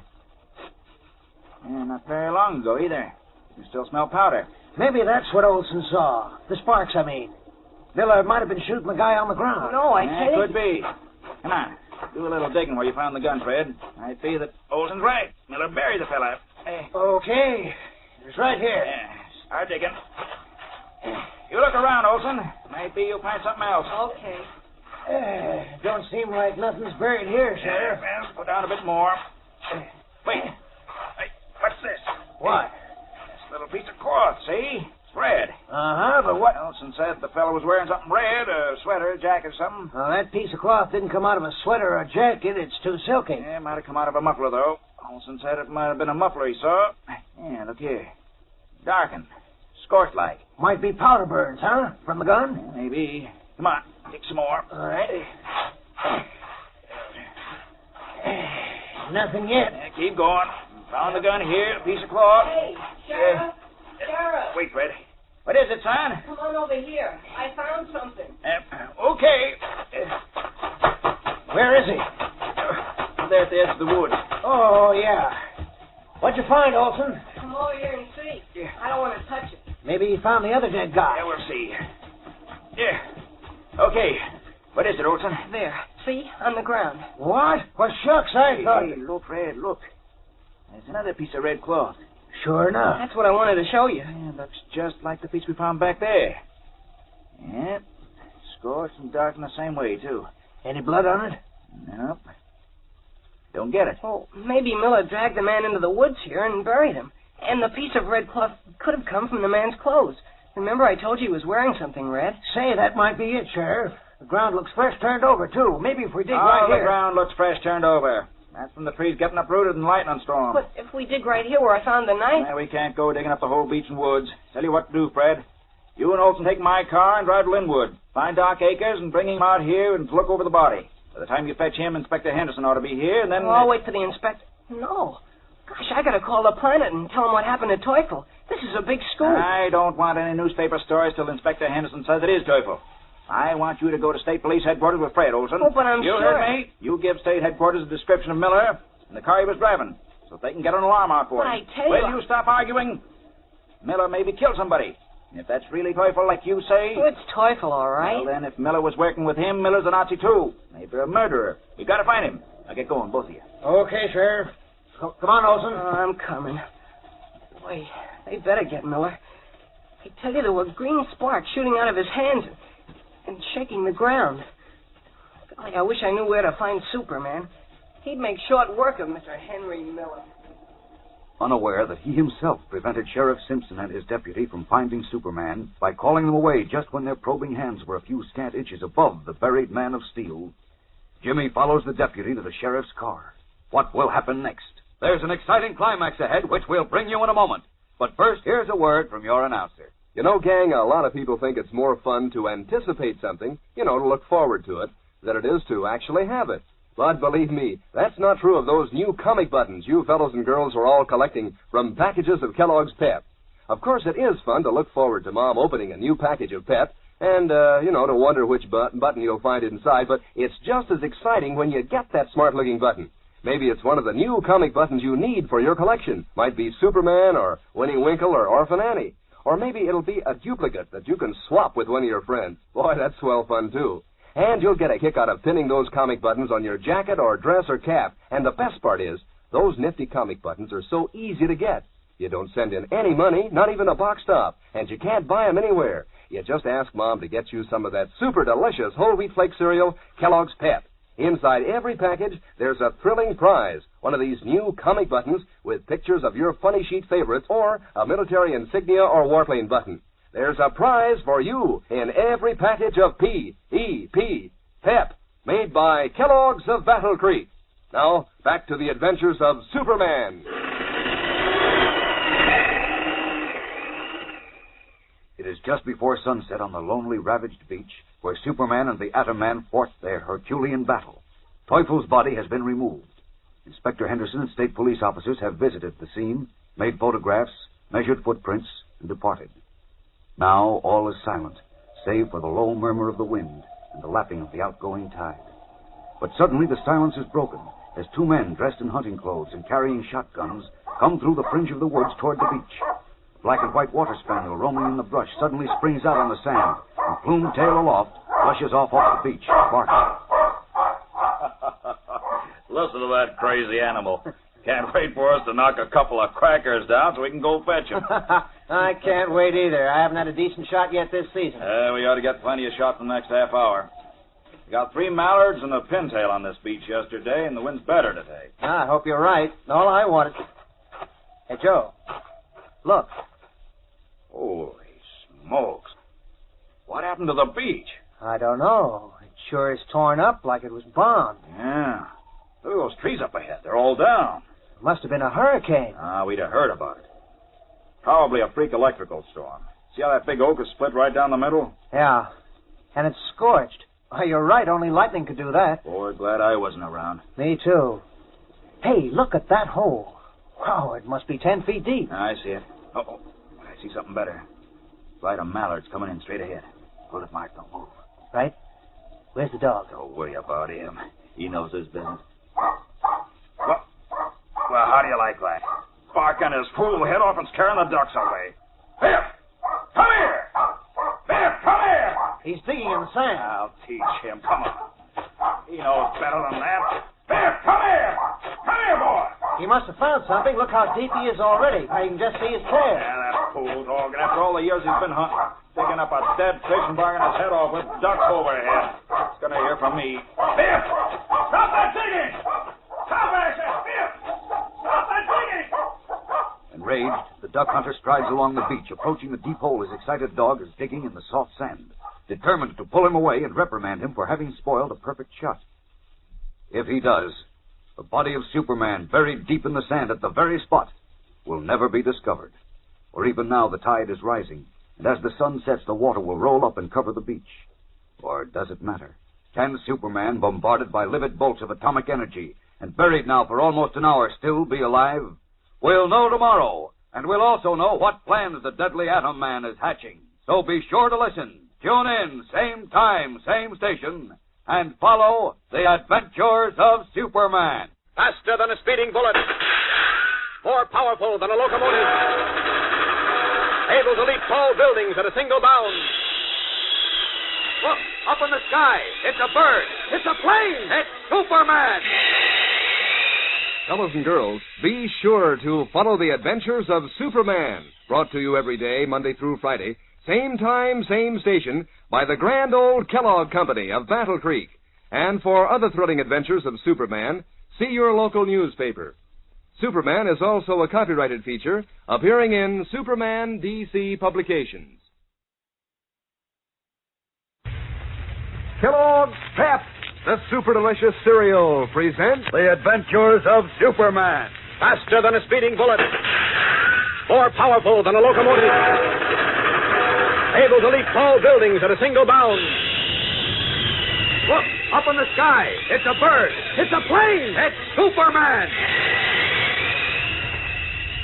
[SPEAKER 12] Yeah, not very long ago, either. You still smell powder.
[SPEAKER 13] Maybe that's what Olson saw. The sparks, I mean. Miller might have been shooting the guy on the ground.
[SPEAKER 7] No, I can't.
[SPEAKER 12] Could be. Come on. Do a little digging where you found the gun, Fred. I'd see that Olson's right. Miller buried the fella.
[SPEAKER 13] Okay. It's right here.
[SPEAKER 12] Yeah, start digging. You look around, Olson. Maybe you'll find something else.
[SPEAKER 7] Okay.
[SPEAKER 13] Don't seem like nothing's buried here, Sheriff.
[SPEAKER 12] Well, go down a bit more. Wait. Hey, what's this?
[SPEAKER 13] What?
[SPEAKER 12] This little piece of cloth, see? It's red.
[SPEAKER 13] Uh-huh, but what?
[SPEAKER 12] Olson said the fellow was wearing something red, a sweater, a jacket, or something.
[SPEAKER 13] Well, that piece of cloth didn't come out of a sweater or a jacket. It's too silky.
[SPEAKER 12] Yeah, it might have come out of a muffler, though. Olson said it might have been a muffler he saw. Yeah, look here. Darkened. Scorched like.
[SPEAKER 13] Might be powder burns, huh? From the gun?
[SPEAKER 12] Yeah, maybe. Come on, dig some more.
[SPEAKER 13] All right. Nothing yet.
[SPEAKER 12] Yeah, keep going. Found the gun here, a piece of cloth.
[SPEAKER 7] Hey, Sheriff. Sheriff.
[SPEAKER 12] Wait, Fred. What is it, son?
[SPEAKER 7] Come on over here. I found something.
[SPEAKER 12] Okay.
[SPEAKER 13] Where is he?
[SPEAKER 12] There at the edge of the woods.
[SPEAKER 13] Oh, yeah. What'd you find, Olson?
[SPEAKER 7] Come over here and see. I don't want to touch it.
[SPEAKER 13] Maybe he found the other dead guy.
[SPEAKER 12] Yeah, we'll see. Yeah. Okay. What is it, Olson?
[SPEAKER 7] There. See? On the ground.
[SPEAKER 13] What? Well, shucks, I thought...
[SPEAKER 12] Hey, look, Fred, look. There's another piece of red cloth.
[SPEAKER 13] Sure enough.
[SPEAKER 7] That's what I wanted to show you.
[SPEAKER 12] Yeah, looks just like the piece we found back there. Yeah. Scorched and darkened the same way, too.
[SPEAKER 13] Any blood on it?
[SPEAKER 12] Nope. Don't get it.
[SPEAKER 7] Oh, maybe Miller dragged the man into the woods here and buried him. And the piece of red cloth could have come from the man's clothes. Remember I told you he was wearing something red?
[SPEAKER 13] Say, that might be it, Sheriff. The ground looks fresh turned over, too. Maybe if we dig right here...
[SPEAKER 12] the ground looks fresh turned over. That's from the trees getting uprooted in lightning storm.
[SPEAKER 7] But if we dig right here where I found the knife...
[SPEAKER 12] Yeah, we can't go digging up the whole beach and woods. Tell you what to do, Fred. You and Olson take my car and drive to Linwood. Find Doc Akers and bring him out here and look over the body. By the time you fetch him, Inspector Henderson ought to be here, and then...
[SPEAKER 7] Oh, I'll wait for the inspector. No. Gosh, I gotta call the Planet and tell him what happened to Teufel. This is a big scoop.
[SPEAKER 12] I don't want any newspaper stories till Inspector Henderson says it is Teufel. I want you to go to State Police Headquarters with Fred, Olson.
[SPEAKER 7] Oh, but I'm
[SPEAKER 12] you
[SPEAKER 7] sure...
[SPEAKER 12] heard me? You give State Headquarters a description of Miller and the car he was driving, so they can get an alarm out for him.
[SPEAKER 7] I tell you...
[SPEAKER 12] Will you stop arguing? Miller maybe killed somebody. If that's really Teufel like you say...
[SPEAKER 7] Oh, it's Teufel, all right.
[SPEAKER 12] Well, then, if Miller was working with him, Miller's a Nazi, too. Maybe a murderer. You gotta find him. Now get going, both of you.
[SPEAKER 13] Okay, Sheriff. Come on, Olson.
[SPEAKER 7] Oh, I'm coming. Boy, they better get Miller. I tell you, there were green sparks shooting out of his hands and shaking the ground. Golly, I wish I knew where to find Superman. He'd make short work of Mr. Henry Miller.
[SPEAKER 21] Unaware that he himself prevented Sheriff Simpson and his deputy from finding Superman by calling them away just when their probing hands were a few scant inches above the buried man of steel, Jimmy follows the deputy to the sheriff's car. What will happen next?
[SPEAKER 20] There's an exciting climax ahead, which we'll bring you in a moment. But first, here's a word from your announcer.
[SPEAKER 18] You know, gang, a lot of people think it's more fun to anticipate something, to look forward to it, than it is to actually have it. But believe me, that's not true of those new comic buttons you fellows and girls are all collecting from packages of Kellogg's Pep. Of course, it is fun to look forward to Mom opening a new package of Pep and, to wonder which button you'll find inside, but it's just as exciting when you get that smart-looking button. Maybe it's one of the new comic buttons you need for your collection. Might be Superman or Winnie Winkle or Orphan Annie. Or maybe it'll be a duplicate that you can swap with one of your friends. Boy, that's swell fun, too.
[SPEAKER 14] And you'll get a kick out of pinning those comic buttons on your jacket or dress or cap. And the best part is, those nifty comic buttons are so easy to get. You don't send in any money, not even a box top, and you can't buy them anywhere. You just ask Mom to get you some of that super delicious whole wheat flake cereal, Kellogg's Pep. Inside every package, there's a thrilling prize, one of these new comic buttons with pictures of your funny sheet favorites or a military insignia or warplane button. There's a prize for you in every package of P-E-P, Pep, made by Kellogg's of Battle Creek. Now, back to the adventures of Superman.
[SPEAKER 21] It is just before sunset on the lonely, ravaged beach where Superman and the Atom Man fought their Herculean battle. Teufel's body has been removed. Inspector Henderson and state police officers have visited the scene, made photographs, measured footprints, and departed. Now all is silent, save for the low murmur of the wind and the lapping of the outgoing tide. But suddenly the silence is broken as two men dressed in hunting clothes and carrying shotguns come through the fringe of the woods toward the beach. A black and white water spaniel roaming in the brush suddenly springs out on the sand and, plumed tail aloft, rushes off the beach, barking.
[SPEAKER 12] Listen to that crazy animal. Can't wait for us to knock a couple of crackers down so we can go fetch him.
[SPEAKER 13] I can't wait either. I haven't had a decent shot yet this season.
[SPEAKER 12] We ought to get plenty of shots in the next half hour. We got 3 mallards and a pintail on this beach yesterday, and the wind's better today.
[SPEAKER 13] I hope you're right. All I wanted... Hey, Joe. Look.
[SPEAKER 12] Holy smokes. What happened to the beach?
[SPEAKER 13] I don't know. It sure is torn up like it was bombed.
[SPEAKER 12] Yeah. Look at those trees up ahead. They're all down.
[SPEAKER 13] It must have been a hurricane.
[SPEAKER 12] We'd have heard about it. Probably a freak electrical storm. See how that big oak is split right down the middle?
[SPEAKER 13] Yeah. And it's scorched. Oh, you're right. Only lightning could do that.
[SPEAKER 12] Boy, glad I wasn't around.
[SPEAKER 13] Me too. Hey, look at that hole. Wow, it must be 10 feet deep.
[SPEAKER 12] I see it. Oh, I see something better. Flight of mallards coming in straight ahead. Hold it, Mark. Don't move.
[SPEAKER 13] Right? Where's the dog?
[SPEAKER 12] Don't worry about him. He knows his business. Well, how do you like that? Barking his fool head off and scaring the ducks away. Biff! Come here! Biff, come here!
[SPEAKER 13] He's digging in the sand.
[SPEAKER 12] I'll teach him. Come on. He knows better than that. Biff, come here! Come here, boy!
[SPEAKER 13] He must have found something. Look how deep he is already. I can just see his tail.
[SPEAKER 12] Yeah, that fool dog. And after all the years he's been hunting, digging up a dead fish and barking his head off with ducks overhead. He's going to hear from me. Biff! Stop that digging! Stop that, Biff! Stop that digging!
[SPEAKER 21] Enraged, the duck hunter strides along the beach, approaching the deep hole his excited dog is digging in the soft sand, determined to pull him away and reprimand him for having spoiled a perfect shot. If he does, the body of Superman, buried deep in the sand at the very spot, will never be discovered. For even now the tide is rising, and as the sun sets, the water will roll up and cover the beach. Or does it matter? Can Superman, bombarded by livid bolts of atomic energy, and buried now for almost an hour, still be alive? We'll know tomorrow, and we'll also know what plans the deadly Atom Man is hatching. So be sure to listen. Tune in, same time, same station, and follow the adventures of Superman.
[SPEAKER 8] Faster than a speeding bullet. More powerful than a locomotive. Able to leap tall buildings at a single bound. Look, up in the sky. It's a bird. It's a plane. It's Superman.
[SPEAKER 14] Fellows and girls, be sure to follow the adventures of Superman, brought to you every day, Monday through Friday, same time, same station, by the grand old Kellogg Company of Battle Creek. And for other thrilling adventures of Superman, see your local newspaper. Superman is also a copyrighted feature appearing in Superman DC Publications. Kellogg's Pep, the super delicious cereal, presents
[SPEAKER 8] The Adventures of Superman. Faster than a speeding bullet. More powerful than a locomotive. Able to leap tall buildings at a single bound. Look, up in the sky. It's a bird. It's a plane. It's Superman.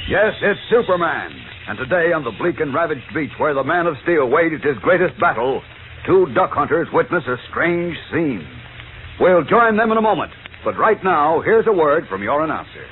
[SPEAKER 21] Yes, it's Superman. And today on the bleak and ravaged beach where the Man of Steel waged his greatest battle, two duck hunters witness a strange scene. We'll join them in a moment. But right now, here's a word from your announcer.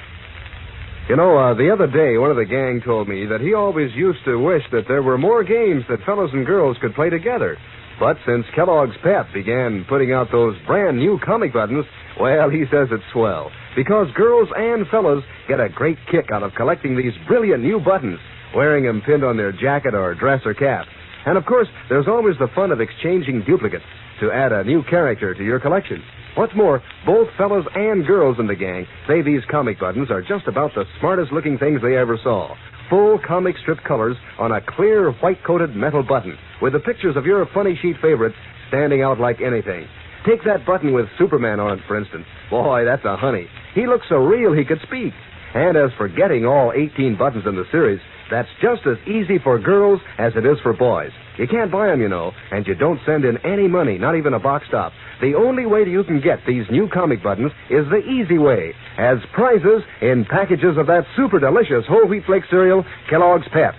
[SPEAKER 14] You know, the other day, one of the gang told me that he always used to wish that there were more games that fellows and girls could play together. But since Kellogg's Pep began putting out those brand new comic buttons, well, he says it's swell. Because girls and fellas get a great kick out of collecting these brilliant new buttons, wearing them pinned on their jacket or dress or cap. And, of course, there's always the fun of exchanging duplicates to add a new character to your collection. What's more, both fellas and girls in the gang say these comic buttons are just about the smartest-looking things they ever saw. Full comic strip colors on a clear, white-coated metal button with the pictures of your funny sheet favorites standing out like anything. Take that button with Superman on it, for instance. Boy, that's a honey. He looks so real he could speak. And as for getting all 18 buttons in the series, that's just as easy for girls as it is for boys. You can't buy them, you know, and you don't send in any money, not even a box top. The only way you can get these new comic buttons is the easy way, as prizes in packages of that super delicious whole wheat flake cereal, Kellogg's Pep.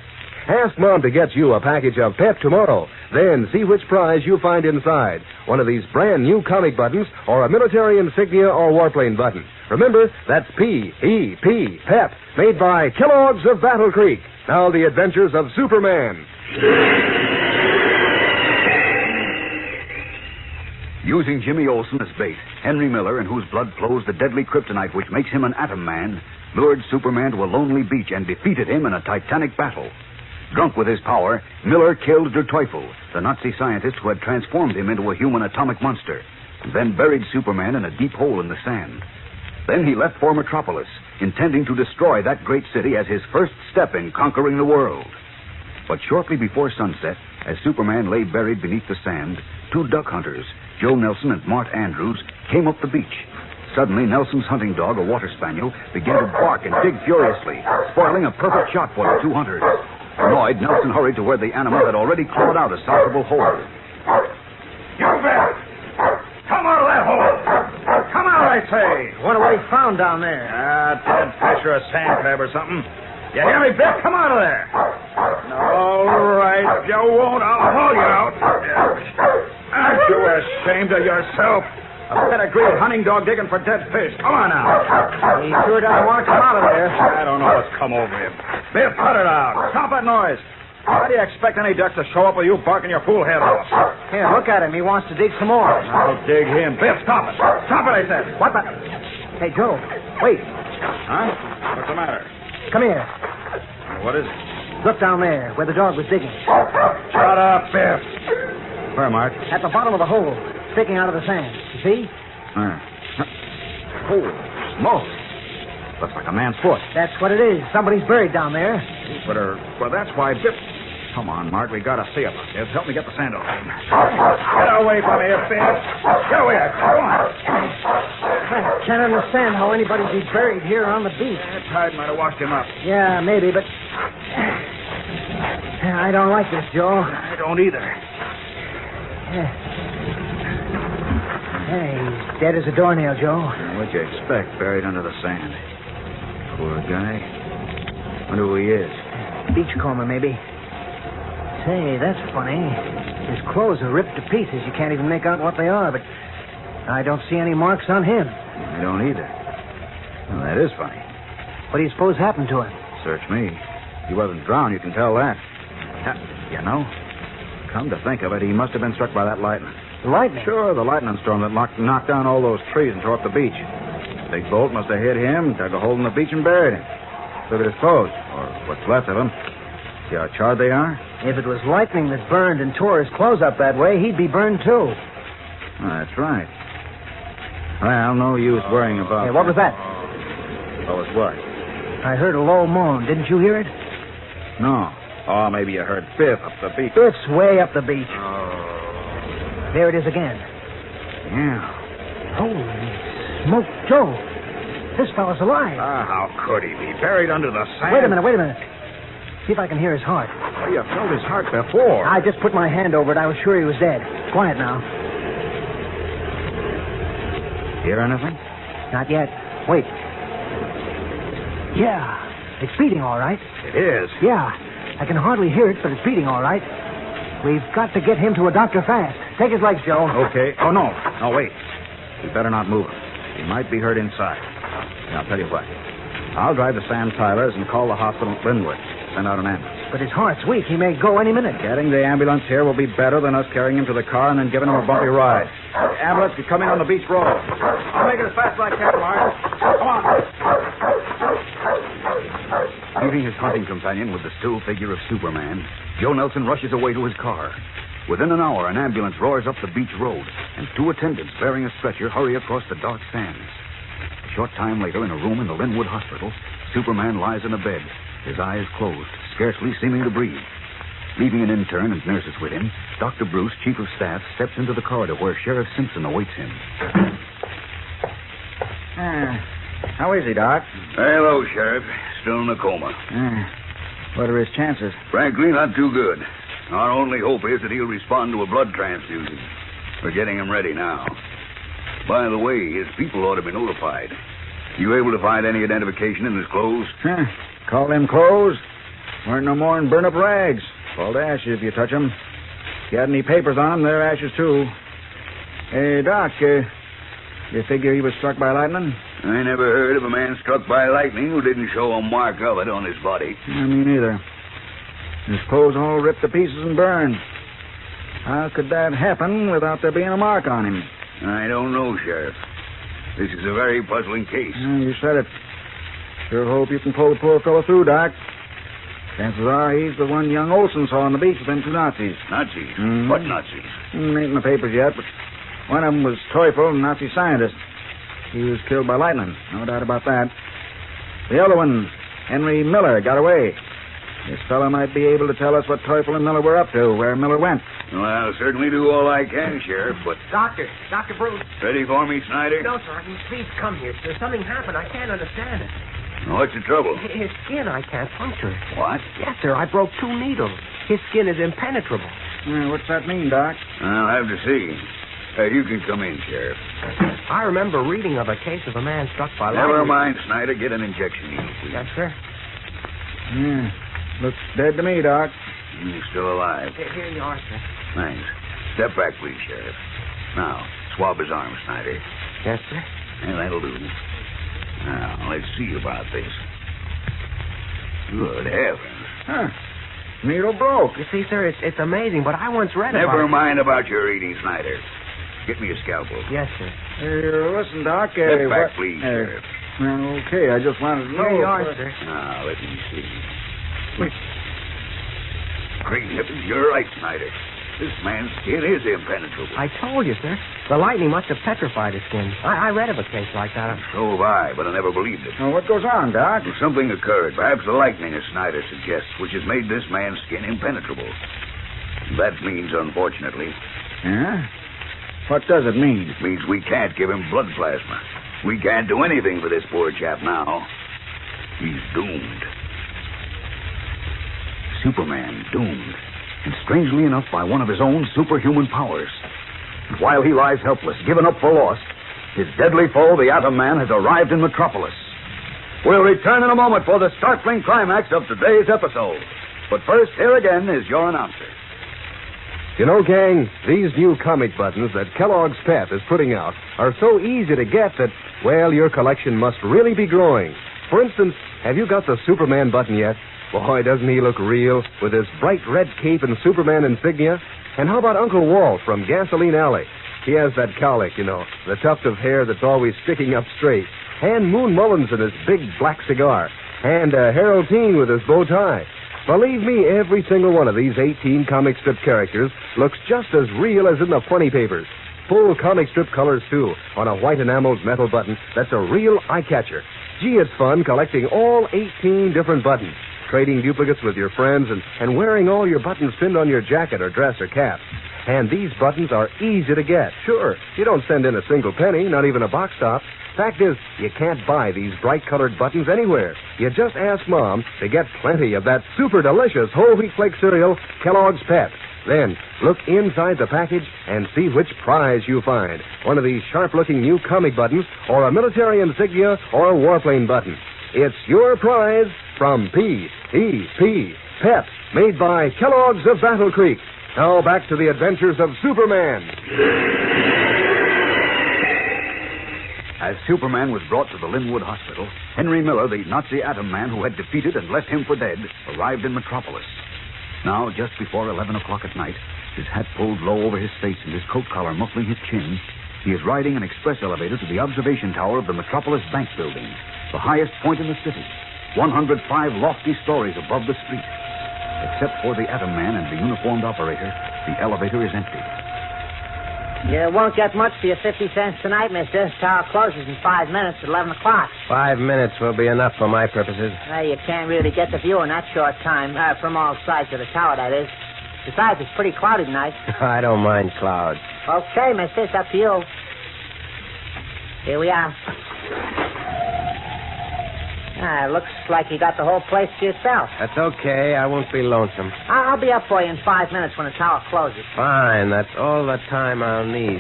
[SPEAKER 14] Ask Mom to get you a package of Pep tomorrow. Then see which prize you find inside. One of these brand new comic buttons or a military insignia or warplane button. Remember, that's P-E-P, Pep, made by Kellogg's of Battle Creek. Now the adventures of Superman.
[SPEAKER 21] Using Jimmy Olsen as bait, Henry Miller, in whose blood flows the deadly kryptonite which makes him an atom man, lured Superman to a lonely beach and defeated him in a titanic battle. Drunk with his power, Miller killed Der Teufel, the Nazi scientist who had transformed him into a human atomic monster, and then buried Superman in a deep hole in the sand. Then he left for Metropolis, intending to destroy that great city as his first step in conquering the world. But shortly before sunset, as Superman lay buried beneath the sand, two duck hunters, Joe Nelson and Mart Andrews, came up the beach. Suddenly, Nelson's hunting dog, a water spaniel, began to bark and dig furiously, spoiling a perfect shot for the two hunters. Annoyed, Nelson hurried to where the animal had already clawed out a sizable hole.
[SPEAKER 8] You bet! Come out of that hole! Come out, I say!
[SPEAKER 13] Wonder what he found down there.
[SPEAKER 8] Dead fish or a sand crab or something. You hear me, Biff? Come out of there! All right, you won't. I'll haul you out. Aren't you ashamed of yourself? A pedigreed hunting dog digging for dead fish. Come on now.
[SPEAKER 13] He sure doesn't want to come out of there.
[SPEAKER 8] I don't know what's come over him. Biff, cut it out. Stop that noise. How do you expect any ducks to show up with you barking your fool head off?
[SPEAKER 13] Here, look at him. He wants to dig some more.
[SPEAKER 8] I'll dig him. Biff, stop it. Stop it, I said.
[SPEAKER 13] What the? Hey, Joe, wait.
[SPEAKER 8] Huh? What's the matter?
[SPEAKER 13] Come here.
[SPEAKER 8] What is it?
[SPEAKER 13] Look down there, where the dog was digging.
[SPEAKER 8] Shut up, Biff. Where, Mark?
[SPEAKER 13] At the bottom of the hole, sticking out of the sand. You see?
[SPEAKER 8] Holy smoke. Looks like a man's foot.
[SPEAKER 13] That's what it is. Somebody's buried down there.
[SPEAKER 8] Well, that's why Biff... Come on, Mark. We gotta see about this. Help me get the sand off him. Get away from here, Biff. Get away. Go on.
[SPEAKER 13] I can't understand how anybody'd be buried here on the beach.
[SPEAKER 8] That tide might have washed him up.
[SPEAKER 13] Yeah, maybe, but... I don't like this, Joe.
[SPEAKER 8] I don't either.
[SPEAKER 13] Hey, he's dead as a doornail, Joe.
[SPEAKER 8] What'd you expect, buried under the sand? Poor guy. Wonder who he is.
[SPEAKER 13] Beachcomber, maybe. Say, that's funny. His clothes are ripped to pieces. You can't even make out what they are, but I don't see any marks on him.
[SPEAKER 8] I don't either. Well, that is funny.
[SPEAKER 13] What do you suppose happened to him?
[SPEAKER 8] Search me. He wasn't drowned, you can tell that. You know, come to think of it, he must have been struck by that lightning.
[SPEAKER 13] Lightning?
[SPEAKER 8] Sure, the lightning storm that knocked down all those trees and tore up the beach. Big bolt must have hit him, dug a hole in the beach, and buried him. Look at his clothes, or what's left of them. See how charred they are?
[SPEAKER 13] If it was lightning that burned and tore his clothes up that way, he'd be burned too.
[SPEAKER 8] That's right. Well, no use worrying about...
[SPEAKER 13] Hey, what was that?
[SPEAKER 8] What was what?
[SPEAKER 13] I heard a low moan. Didn't you hear it?
[SPEAKER 8] No. Oh, maybe you heard Biff up the beach.
[SPEAKER 13] Biff's way up the beach. There it is again.
[SPEAKER 8] Yeah.
[SPEAKER 13] Holy smoke, Joe. This fellow's alive.
[SPEAKER 8] How could he be? Buried under the sand.
[SPEAKER 13] Wait a minute. See if I can hear his heart.
[SPEAKER 8] Well, you felt his heart before.
[SPEAKER 13] I just put my hand over it. I was sure he was dead. Quiet now.
[SPEAKER 8] Hear anything?
[SPEAKER 13] Not yet. Wait. Yeah. It's beating all right.
[SPEAKER 8] It is?
[SPEAKER 13] Yeah. I can hardly hear it, but it's beating all right. We've got to get him to a doctor fast. Take his legs, Joe.
[SPEAKER 8] Okay. Oh, no. No, wait. We better not move him. He might be hurt inside. Now, I'll tell you what. I'll drive to Sam Tyler's and call the hospital at Linwood. Send out an ambulance.
[SPEAKER 13] But his heart's weak. He may go any minute.
[SPEAKER 8] Getting the ambulance here will be better than us carrying him to the car and then giving him a bumpy ride. The ambulance could come in on the beach road.
[SPEAKER 13] I'll make it as fast as I can, Mark. Come on.
[SPEAKER 21] Leaving his hunting companion with the still figure of Superman, Joe Nelson rushes away to his car. Within an hour, an ambulance roars up the beach road, and 2 attendants bearing a stretcher hurry across the dark sands. A short time later, in a room in the Linwood Hospital, Superman lies in a bed, his eyes closed, scarcely seeming to breathe. Leaving an intern and nurses with him, Dr. Bruce, chief of staff, steps into the corridor where Sheriff Simpson awaits him.
[SPEAKER 8] How is he, Doc?
[SPEAKER 17] Hello, Sheriff. Still in a coma.
[SPEAKER 8] What are his chances?
[SPEAKER 17] Frankly, not too good. Our only hope is that he'll respond to a blood transfusion. We're getting him ready now. By the way, his people ought to be notified. You able to find any identification in his clothes?
[SPEAKER 8] Call them clothes? Weren't no more than burn-up rags. Fall to ashes if you touch them. If you had any papers on them, they're ashes, too. Hey, Doc, you figure he was struck by lightning?
[SPEAKER 17] I never heard of a man struck by lightning who didn't show a mark of it on his body.
[SPEAKER 8] Me neither. His clothes all ripped to pieces and burned. How could that happen without there being a mark on him?
[SPEAKER 17] I don't know, Sheriff. This is a very puzzling case.
[SPEAKER 8] You said it. Sure hope you can pull the poor fellow through, Doc. Chances are he's the one young Olson saw on the beach with them 2 Nazis.
[SPEAKER 17] Nazis?
[SPEAKER 8] Mm-hmm.
[SPEAKER 17] What Nazis?
[SPEAKER 8] Ain't in the papers yet, but one of them was Teufel, a Nazi scientist. He was killed by lightning, no doubt about that. The other one, Henry Miller, got away. This fellow might be able to tell us what Teufel and Miller were up to, where Miller went.
[SPEAKER 17] Well, I'll certainly do all I can, Sheriff, but...
[SPEAKER 7] Dr. Bruce.
[SPEAKER 17] Ready for me, Snyder?
[SPEAKER 7] No, sir. Please come here. There's something happened. I can't understand it.
[SPEAKER 17] What's the trouble?
[SPEAKER 7] His skin, I can't puncture it.
[SPEAKER 17] What?
[SPEAKER 7] Yes, sir. I broke 2 needles. His skin is impenetrable.
[SPEAKER 8] What's that mean, Doc?
[SPEAKER 17] I'll have to see. You can come in, Sheriff.
[SPEAKER 7] I remember reading of a case of a man struck by lightning.
[SPEAKER 17] Never mind, Snyder. Get an injection needle, please.
[SPEAKER 7] Yes, sir.
[SPEAKER 8] Looks dead to me, Doc.
[SPEAKER 17] He's still alive.
[SPEAKER 7] Here you are, sir.
[SPEAKER 17] Thanks. Step back, please, Sheriff. Now, swab his arm, Snyder.
[SPEAKER 7] Yes, sir.
[SPEAKER 17] Yeah, that'll do. Now, let's see about this. Good heavens.
[SPEAKER 8] Needle broke.
[SPEAKER 7] You see, sir, it's amazing, but I once read about...
[SPEAKER 17] Never mind about your reading, Snyder. Get me a scalpel.
[SPEAKER 7] Yes, sir.
[SPEAKER 8] Listen, Doc.
[SPEAKER 17] Step back, please, Sheriff.
[SPEAKER 8] Okay, I just wanted to know...
[SPEAKER 7] Here you are, sir.
[SPEAKER 17] Now, let me see. Great heavens, you're right, Snyder. This man's skin is impenetrable.
[SPEAKER 7] I told you, sir. The lightning must have petrified his skin. I read of a case like that.
[SPEAKER 17] So have I, but I never believed it.
[SPEAKER 8] Well, what goes on, Doc?
[SPEAKER 17] Something occurred, perhaps the lightning, as Snyder suggests, which has made this man's skin impenetrable. That means, unfortunately...
[SPEAKER 8] Yeah? What does it mean?
[SPEAKER 17] It means we can't give him blood plasma. We can't do anything for this poor chap now. He's doomed. Superman doomed. And strangely enough, by one of his own superhuman powers. And while he lies helpless, given up for lost, his deadly foe, the Atom Man, has arrived in Metropolis. We'll return in a moment for the startling climax of today's episode. But first, here again is your announcer.
[SPEAKER 14] You know, gang, these new comic buttons that Kellogg's Pep is putting out are so easy to get that, well, your collection must really be growing. For instance, have you got the Superman button yet? Boy, doesn't he look real with his bright red cape and Superman insignia? And how about Uncle Walt from Gasoline Alley? He has that cowlick, you know, the tuft of hair that's always sticking up straight. And Moon Mullins and his big black cigar. And Harold Teen with his bow tie. Believe me, every single one of these 18 comic strip characters looks just as real as in the funny papers. Full comic strip colors, too, on a white enameled metal button that's a real eye-catcher. Gee, it's fun collecting all 18 different buttons, trading duplicates with your friends, and wearing all your buttons pinned on your jacket or dress or cap. And these buttons are easy to get. Sure, you don't send in a single penny, not even a box top. Fact is, you can't buy these bright-colored buttons anywhere. You just ask Mom to get plenty of that super delicious whole wheat flake cereal, Kellogg's Pep. Then, look inside the package and see which prize you find. One of these sharp-looking new comic buttons, or a military insignia, or a warplane button. It's your prize from P.E.P. Pep, made by Kellogg's of Battle Creek. Now back to the adventures of Superman.
[SPEAKER 21] As Superman was brought to the Linwood Hospital, Henry Miller, the Nazi atom man who had defeated and left him for dead, arrived in Metropolis. Now, just before 11 o'clock at night, his hat pulled low over his face and his coat collar muffling his chin, he is riding an express elevator to the observation tower of the Metropolis Bank Building, the highest point in the city, 105 lofty stories above the street. Except for the atom man and the uniformed operator, the elevator is empty.
[SPEAKER 13] You won't get much for your 50 cents tonight, mister. Tower closes in 5 minutes at 11 o'clock.
[SPEAKER 1] 5 minutes will be enough for my purposes.
[SPEAKER 13] You can't really get the view in that short time, from all sides of the tower, that is. Besides, it's pretty cloudy tonight.
[SPEAKER 1] I don't mind clouds.
[SPEAKER 13] Okay, mister, it's up to you. Here we are. Looks like you got the whole place to yourself.
[SPEAKER 1] That's okay. I won't be lonesome.
[SPEAKER 13] I'll be up for you in 5 minutes when the tower closes.
[SPEAKER 1] Fine. That's all the time I'll need.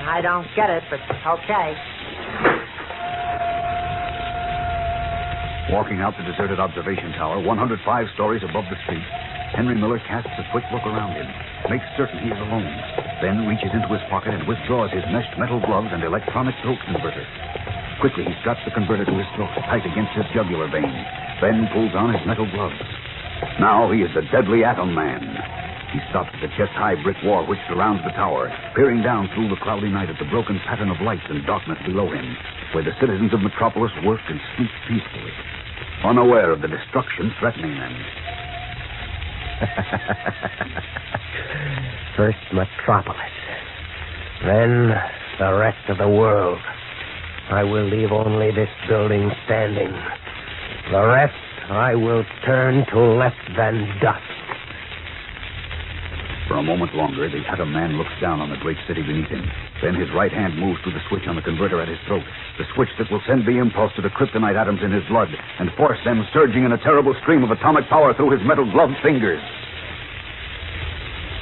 [SPEAKER 13] I don't get it, but okay.
[SPEAKER 21] Walking out the deserted observation tower, 105 stories above the street, Henry Miller casts a quick look around him, makes certain he is alone, then reaches into his pocket and withdraws his meshed metal gloves and electronic throat converter. Quickly, he straps the converter to his throat, tight against his jugular vein, then pulls on his metal gloves. Now he is the deadly atom man. He stops at the chest-high brick wall which surrounds the tower, peering down through the cloudy night at the broken pattern of lights and darkness below him, where the citizens of Metropolis work and sleep peacefully, unaware of the destruction threatening them.
[SPEAKER 1] First Metropolis, then the rest of the world. I will leave only this building standing. The rest I will turn to less than dust.
[SPEAKER 21] For a moment longer, the atom man looks down on the great city beneath him. Then his right hand moves to the switch on the converter at his throat, the switch that will send the impulse to the kryptonite atoms in his blood and force them surging in a terrible stream of atomic power through his metal-gloved fingers.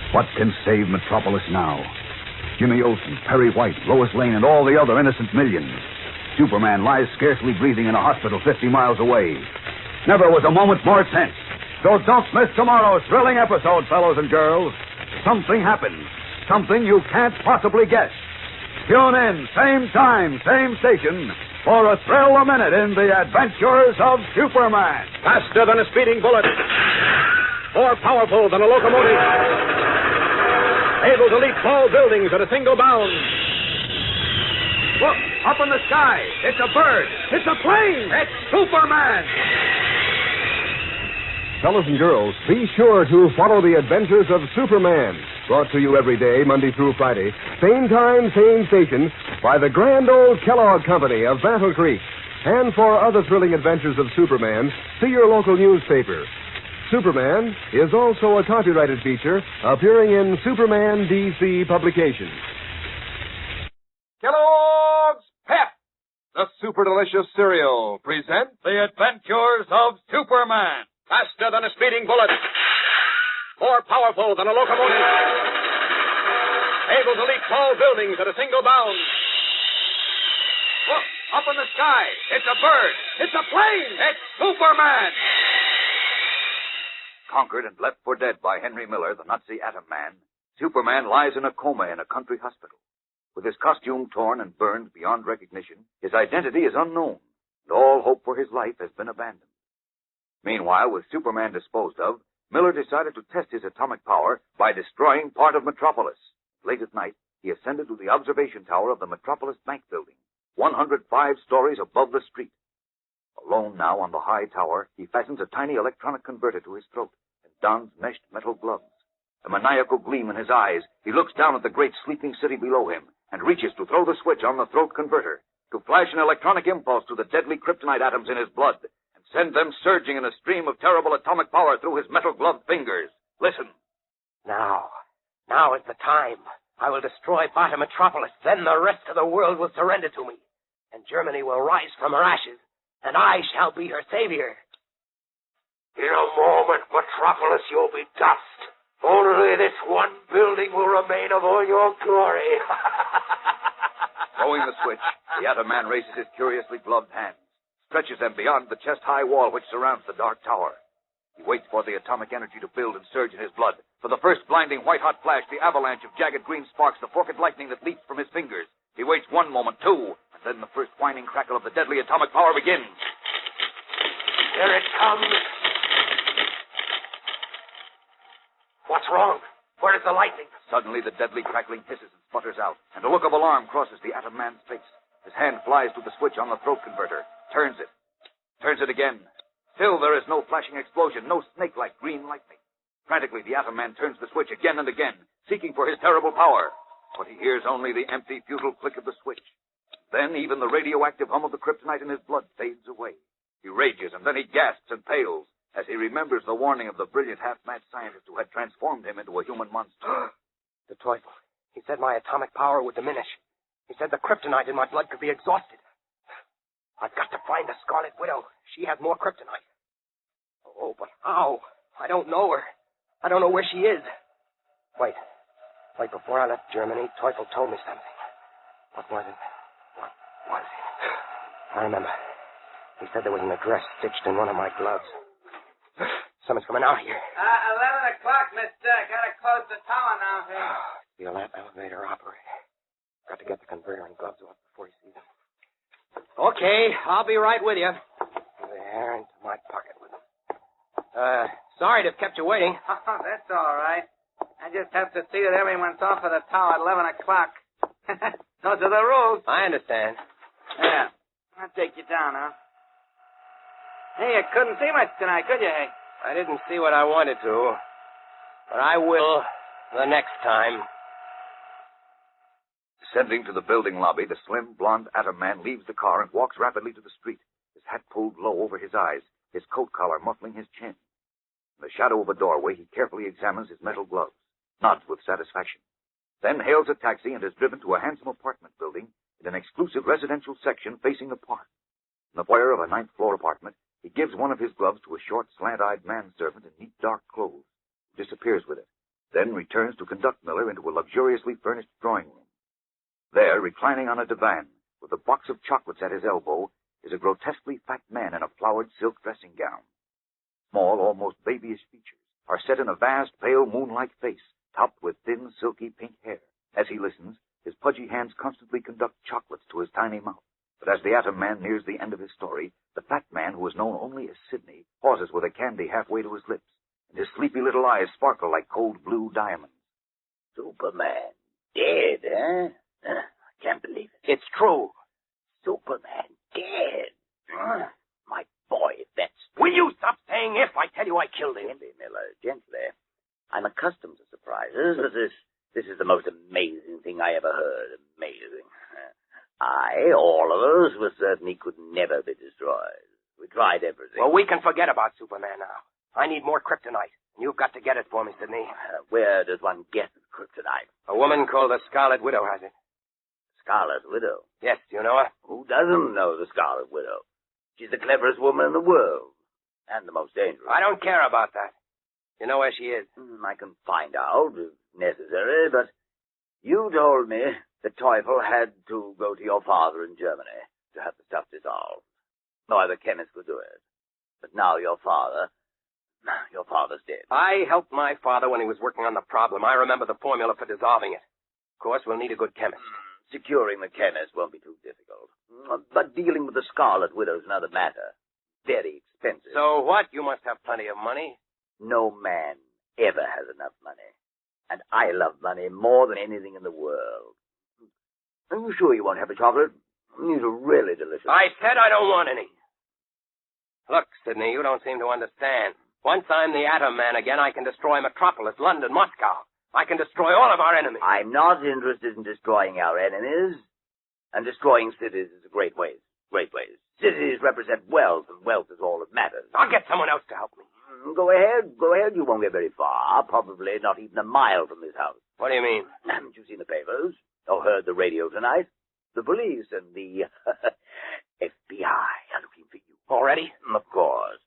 [SPEAKER 21] What can save Metropolis now? Jimmy Olsen, Perry White, Lois Lane, and all the other innocent millions. Superman lies scarcely breathing in a hospital 50 miles away. Never was a moment more tense. So don't miss tomorrow's thrilling episode, fellows and girls. Something happens. Something you can't possibly guess. Tune in, same time, same station, for a thrill a minute in the adventures of Superman.
[SPEAKER 8] Faster than a speeding bullet. More powerful than a locomotive. Able to leap tall buildings at a single bound. Look, up in the sky. It's a bird. It's a plane. It's Superman.
[SPEAKER 14] Fellows and girls, be sure to follow the adventures of Superman. Brought to you every day, Monday through Friday. Same time, same station, by the grand old Kellogg Company of Battle Creek. And for other thrilling adventures of Superman, see your local newspaper. Superman is also a copyrighted feature appearing in Superman DC publications.
[SPEAKER 18] Kellogg's Pep, the super delicious cereal, presents
[SPEAKER 2] The Adventures of Superman.
[SPEAKER 8] Faster than a speeding bullet. More powerful than a locomotive. Able to leap tall buildings at a single bound. Look, up in the sky. It's a bird. It's a plane. It's Superman.
[SPEAKER 21] Conquered and left for dead by Henry Miller, the Nazi atom man, Superman lies in a coma in a country hospital. With his costume torn and burned beyond recognition, his identity is unknown, and all hope for his life has been abandoned. Meanwhile, with Superman disposed of, Miller decided to test his atomic power by destroying part of Metropolis. Late at night, he ascended to the observation tower of the Metropolis Bank Building, 105 stories above the street. Alone now on the high tower, he fastens a tiny electronic converter to his throat and dons meshed metal gloves. A maniacal gleam in his eyes, he looks down at the great sleeping city below him and reaches to throw the switch on the throat converter, to flash an electronic impulse to the deadly kryptonite atoms in his blood and send them surging in a stream of terrible atomic power through his metal-gloved fingers. Listen.
[SPEAKER 1] Now is the time. I will destroy part of Metropolis. Then the rest of the world will surrender to me. And Germany will rise from her ashes. And I shall be her savior.
[SPEAKER 3] In a moment, Metropolis, you'll be dust. Only this one building will remain of all your glory.
[SPEAKER 21] Throwing the switch, the atom man raises his curiously gloved hands, stretches them beyond the chest-high wall which surrounds the dark tower. He waits for the atomic energy to build and surge in his blood. For the first blinding white-hot flash, the avalanche of jagged green sparks, the forked lightning that leaps from his fingers. He waits one moment, two, and then the first whining crackle of the deadly atomic power begins.
[SPEAKER 1] Here it comes. What's wrong? Where is the lightning?
[SPEAKER 21] Suddenly, the deadly crackling hisses and sputters out, and a look of alarm crosses the Atom Man's face. His hand flies to the switch on the throat converter, turns it again. Still, there is no flashing explosion, no snake-like green lightning. Frantically, the Atom Man turns the switch again and again, seeking for his terrible power. But he hears only the empty, futile click of the switch. Then even the radioactive hum of the kryptonite in his blood fades away. He rages, and then he gasps and pales as he remembers the warning of the brilliant, half-mad scientist who had transformed him into a human monster.
[SPEAKER 1] The Teufel. He said my atomic power would diminish. He said the kryptonite in my blood could be exhausted. I've got to find the Scarlet Widow. She has more kryptonite. Oh, but how? I don't know her. I don't know where she is. Wait, before I left Germany, Teufel told me something. What was it? What was it? I remember. He said there was an address stitched in one of my gloves. Someone's coming out here.
[SPEAKER 15] 11 o'clock, mister. Gotta close the tower now, here.
[SPEAKER 1] The elevator operator. Got to get the converter and gloves off before he sees them. Okay, I'll be right with you. There, into my pocket with them. Sorry to have kept you waiting.
[SPEAKER 15] Oh, that's all right. I just have to see that everyone's off of the tower at 11 o'clock. Those are the rules.
[SPEAKER 1] I understand.
[SPEAKER 15] Yeah. I'll take you down, huh? Hey, you couldn't see much tonight, could you, hey?
[SPEAKER 1] I didn't see what I wanted to, but I will the next time.
[SPEAKER 21] Descending to the building lobby, the slim, blonde Atom Man leaves the car and walks rapidly to the street, his hat pulled low over his eyes, his coat collar muffling his chin. In the shadow of a doorway, he carefully examines his metal gloves, nods with satisfaction, then hails a taxi and is driven to a handsome apartment building in an exclusive residential section facing the park. In the foyer of a ninth-floor apartment, he gives one of his gloves to a short, slant-eyed manservant in neat, dark clothes, who disappears with it, then returns to conduct Miller into a luxuriously furnished drawing room. There, reclining on a divan, with a box of chocolates at his elbow, is a grotesquely fat man in a flowered silk dressing gown. Small, almost babyish features are set in a vast, pale, moon-like face, topped with thin, silky pink hair. As he listens, his pudgy hands constantly conduct chocolates to his tiny mouth. But as the Atom Man nears the end of his story, the fat man, who is known only as Sidney, pauses with a candy halfway to his lips, and his sleepy little eyes sparkle like cold blue diamonds.
[SPEAKER 6] Superman dead, eh? I can't believe it.
[SPEAKER 1] It's true.
[SPEAKER 6] Superman dead. My boy, that's...
[SPEAKER 1] Will you stop saying if? I tell you I killed him.
[SPEAKER 6] Gently, Miller, gently. I'm accustomed to surprises, but this is the most amazing thing I ever heard. Amazing. All of us, were certain he could never be destroyed. We tried everything.
[SPEAKER 1] Well, we can forget about Superman now. I need more kryptonite, and you've got to get it for me, Sidney.
[SPEAKER 6] Where does one get kryptonite?
[SPEAKER 1] A woman called the Scarlet Widow has it.
[SPEAKER 6] Scarlet Widow?
[SPEAKER 1] Yes, do you know her?
[SPEAKER 6] Who doesn't know the Scarlet Widow? She's the cleverest woman in the world, and the most dangerous.
[SPEAKER 1] I don't care about that. You know where she is?
[SPEAKER 6] I can find out, if necessary, but you told me the Teufel had to go to your father in Germany to have the stuff dissolved. No other chemist could do it. But now your father's dead.
[SPEAKER 1] I helped my father when he was working on the problem. I remember the formula for dissolving it. Of course, we'll need a good chemist.
[SPEAKER 6] Securing the chemist won't be too difficult. But dealing with the Scarlet Widow is another matter. Very expensive.
[SPEAKER 1] So what? You must have plenty of money.
[SPEAKER 6] No man ever has enough money. And I love money more than anything in the world. Are you sure you won't have a chocolate? These are really delicious.
[SPEAKER 1] I said I don't want any. Look, Sidney, you don't seem to understand. Once I'm the Atom Man again, I can destroy Metropolis, London, Moscow. I can destroy all of our enemies.
[SPEAKER 6] I'm not interested in destroying our enemies. And destroying cities is a great ways. Great ways. Cities represent wealth, and wealth is all that matters.
[SPEAKER 1] I'll get someone else to help me.
[SPEAKER 6] Go ahead. Go ahead. You won't get very far. Probably not even a mile from this house.
[SPEAKER 1] What do you mean?
[SPEAKER 6] Haven't you seen the papers? Or heard the radio tonight? The police and the FBI are looking for you.
[SPEAKER 1] Already?
[SPEAKER 6] Of course.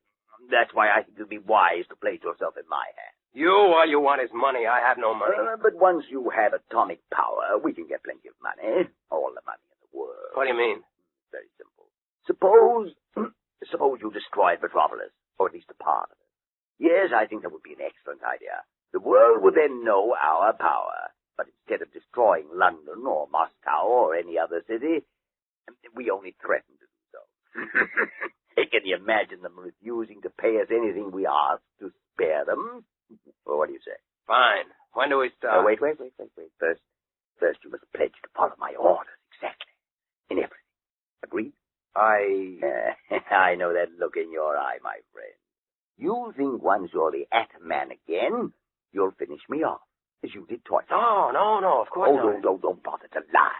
[SPEAKER 6] That's why I think it would be wise to place yourself in my hands.
[SPEAKER 1] All you want is money. I have no money.
[SPEAKER 6] But once you have atomic power, we can get plenty of money. All the money in the world.
[SPEAKER 1] What do you mean?
[SPEAKER 6] Very simple. Suppose you destroyed Metropolis, or at least a part of it. Yes, I think that would be an excellent idea. The world would then know our power. But instead of destroying London or Moscow or any other city, we only threaten to do so. Can you imagine them refusing to pay us anything we ask to spare them? Well, what do you say?
[SPEAKER 1] Fine. When do we start?
[SPEAKER 6] Wait. First, you must pledge to follow my orders exactly. In everything. Agreed? I know that look in your eye, my friend. You think once you're the Atom Man again, you'll finish me off, as you did twice.
[SPEAKER 1] No, of course not.
[SPEAKER 6] Don't bother to lie.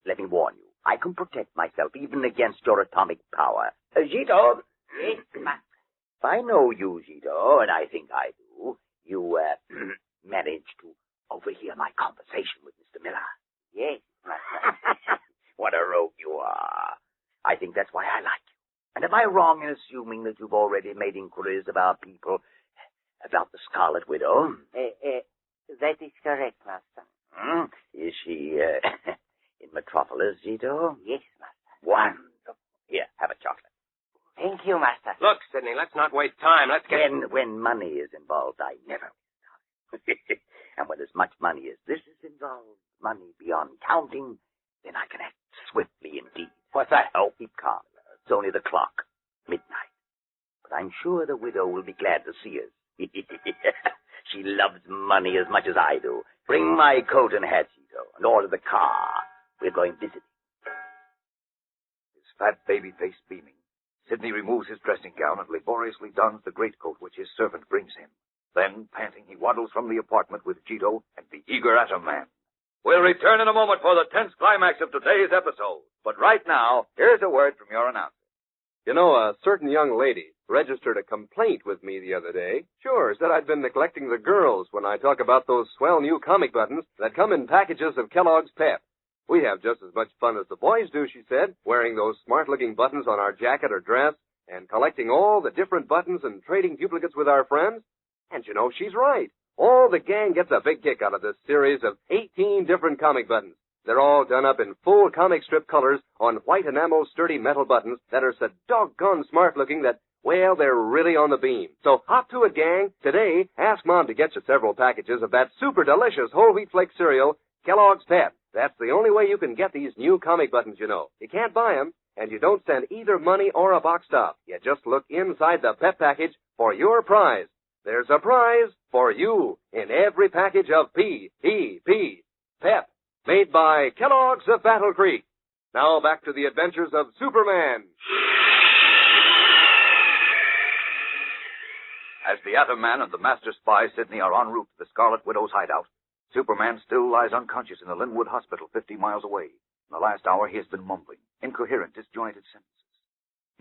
[SPEAKER 6] Let me warn you, I can protect myself even against your atomic power. Zito!
[SPEAKER 15] Yes, Master.
[SPEAKER 6] If I know you, Zito, and I think I do, you, managed to overhear my conversation with Mr. Miller.
[SPEAKER 15] Yes, Master.
[SPEAKER 6] What a rogue you are. I think that's why I like you. And am I wrong in assuming that you've already made inquiries about people, about the Scarlet Widow?
[SPEAKER 15] That is correct, Master.
[SPEAKER 6] Is she, in Metropolis, Zito?
[SPEAKER 15] Yes, Master.
[SPEAKER 6] Wonderful. Here, have a chocolate.
[SPEAKER 15] Thank you, Master.
[SPEAKER 1] Look, Sidney, let's not waste time. Let's get...
[SPEAKER 6] When money is involved, I never waste time. And when as much money as this is involved, money beyond counting, then I can act swiftly indeed.
[SPEAKER 1] What's that?
[SPEAKER 6] Oh, keep calm. It's only the clock. Midnight. But I'm sure the widow will be glad to see us. She loves money as much as I do. Bring my coat and hat, Zito, and order the car. We're going visiting.
[SPEAKER 21] His fat baby face beaming, Sidney removes his dressing gown and laboriously dons the greatcoat which his servant brings him. Then, panting, he waddles from the apartment with Zito and the eager Atom Man.
[SPEAKER 2] We'll return in a moment for the tense climax of today's episode. But right now, here's a word from your announcer.
[SPEAKER 18] You know, a certain young lady registered a complaint with me the other day. Sure, said I'd been neglecting the girls when I talk about those swell new comic buttons that come in packages of Kellogg's Pep. We have just as much fun as the boys do, she said, wearing those smart-looking buttons on our jacket or dress and collecting all the different buttons and trading duplicates with our friends. And you know, she's right. All the gang gets a big kick out of this series of 18 different comic buttons. They're all done up in full comic strip colors on white enamel sturdy metal buttons that are so doggone smart-looking that, well, they're really on the beam. So hop to it, gang. Today, ask Mom to get you several packages of that super delicious whole wheat flake cereal, Kellogg's Pep. That's the only way you can get these new comic buttons, you know. You can't buy them, and you don't send either money or a box top. You just look inside the Pep package for your prize. There's a prize for you in every package of P.E.P. Pep, made by Kellogg's of Battle Creek. Now back to the adventures of Superman.
[SPEAKER 21] As the Atom Man and the Master Spy, Sidney, are en route to the Scarlet Widow's hideout, Superman still lies unconscious in the Linwood Hospital 50 miles away. In the last hour, he has been mumbling, incoherent, disjointed sentences.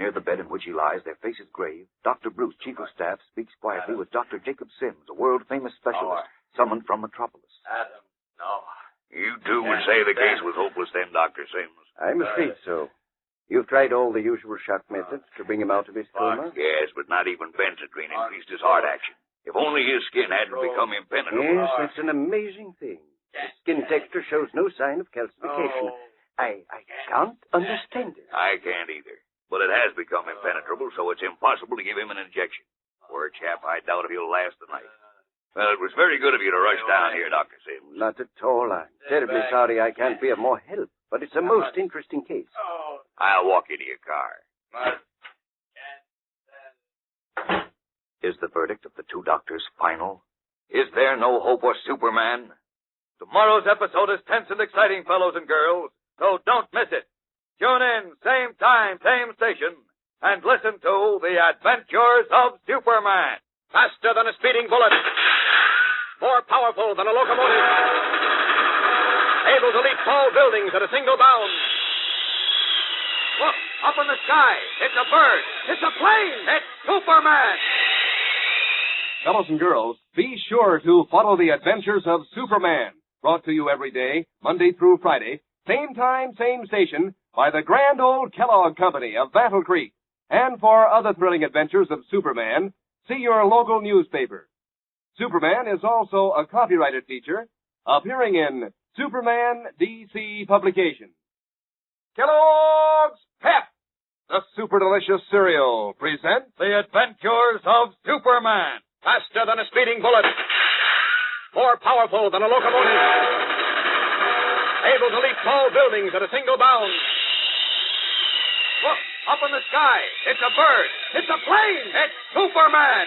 [SPEAKER 21] Near the bed in which he lies, their faces grave, Dr. Bruce, Chief of Staff, speaks quietly with Dr. Jacob Sims, a world-famous specialist, summoned from Metropolis.
[SPEAKER 5] Adam, no.
[SPEAKER 21] You too would say the case was hopeless then, Dr. Sims.
[SPEAKER 5] I'm afraid so. You've tried all the usual shock methods to bring him out of his coma?
[SPEAKER 21] Yes, but not even benzedrine increased his heart action. If only his skin hadn't become impenetrable.
[SPEAKER 5] Yes, that's an amazing thing. His skin texture shows no sign of calcification. I can't understand it.
[SPEAKER 21] I can't either. But it has become impenetrable, so it's impossible to give him an injection. Poor chap, I doubt if he'll last the night. Well, it was very good of you to rush down here, Dr. Sims.
[SPEAKER 5] Not at all. I'm terribly sorry I can't be of more help, but it's a most interesting case.
[SPEAKER 21] I'll walk you to your car. Is the verdict of the two doctors final? Is there no hope for Superman?
[SPEAKER 2] Tomorrow's episode is tense and exciting, fellows and girls, so don't miss it. Tune in, same time, same station, and listen to The Adventures of Superman.
[SPEAKER 8] Faster than a speeding bullet. More powerful than a locomotive. Able to leap tall buildings at a single bound.
[SPEAKER 2] Look, up in the sky. It's a bird. It's a plane. It's Superman.
[SPEAKER 18] Fellows and girls, be sure to follow the adventures of Superman. Brought to you every day, Monday through Friday, same time, same station, by the grand old Kellogg Company of Battle Creek. And for other thrilling adventures of Superman, see your local newspaper. Superman is also a copyrighted feature appearing in Superman DC Publications. Kellogg's Pep, the super delicious cereal, presents
[SPEAKER 2] The Adventures of Superman.
[SPEAKER 8] Faster than a speeding bullet. More powerful than a locomotive. able to leap tall buildings at a single bound.
[SPEAKER 2] Look, up in the sky. It's a bird. It's a plane. It's Superman.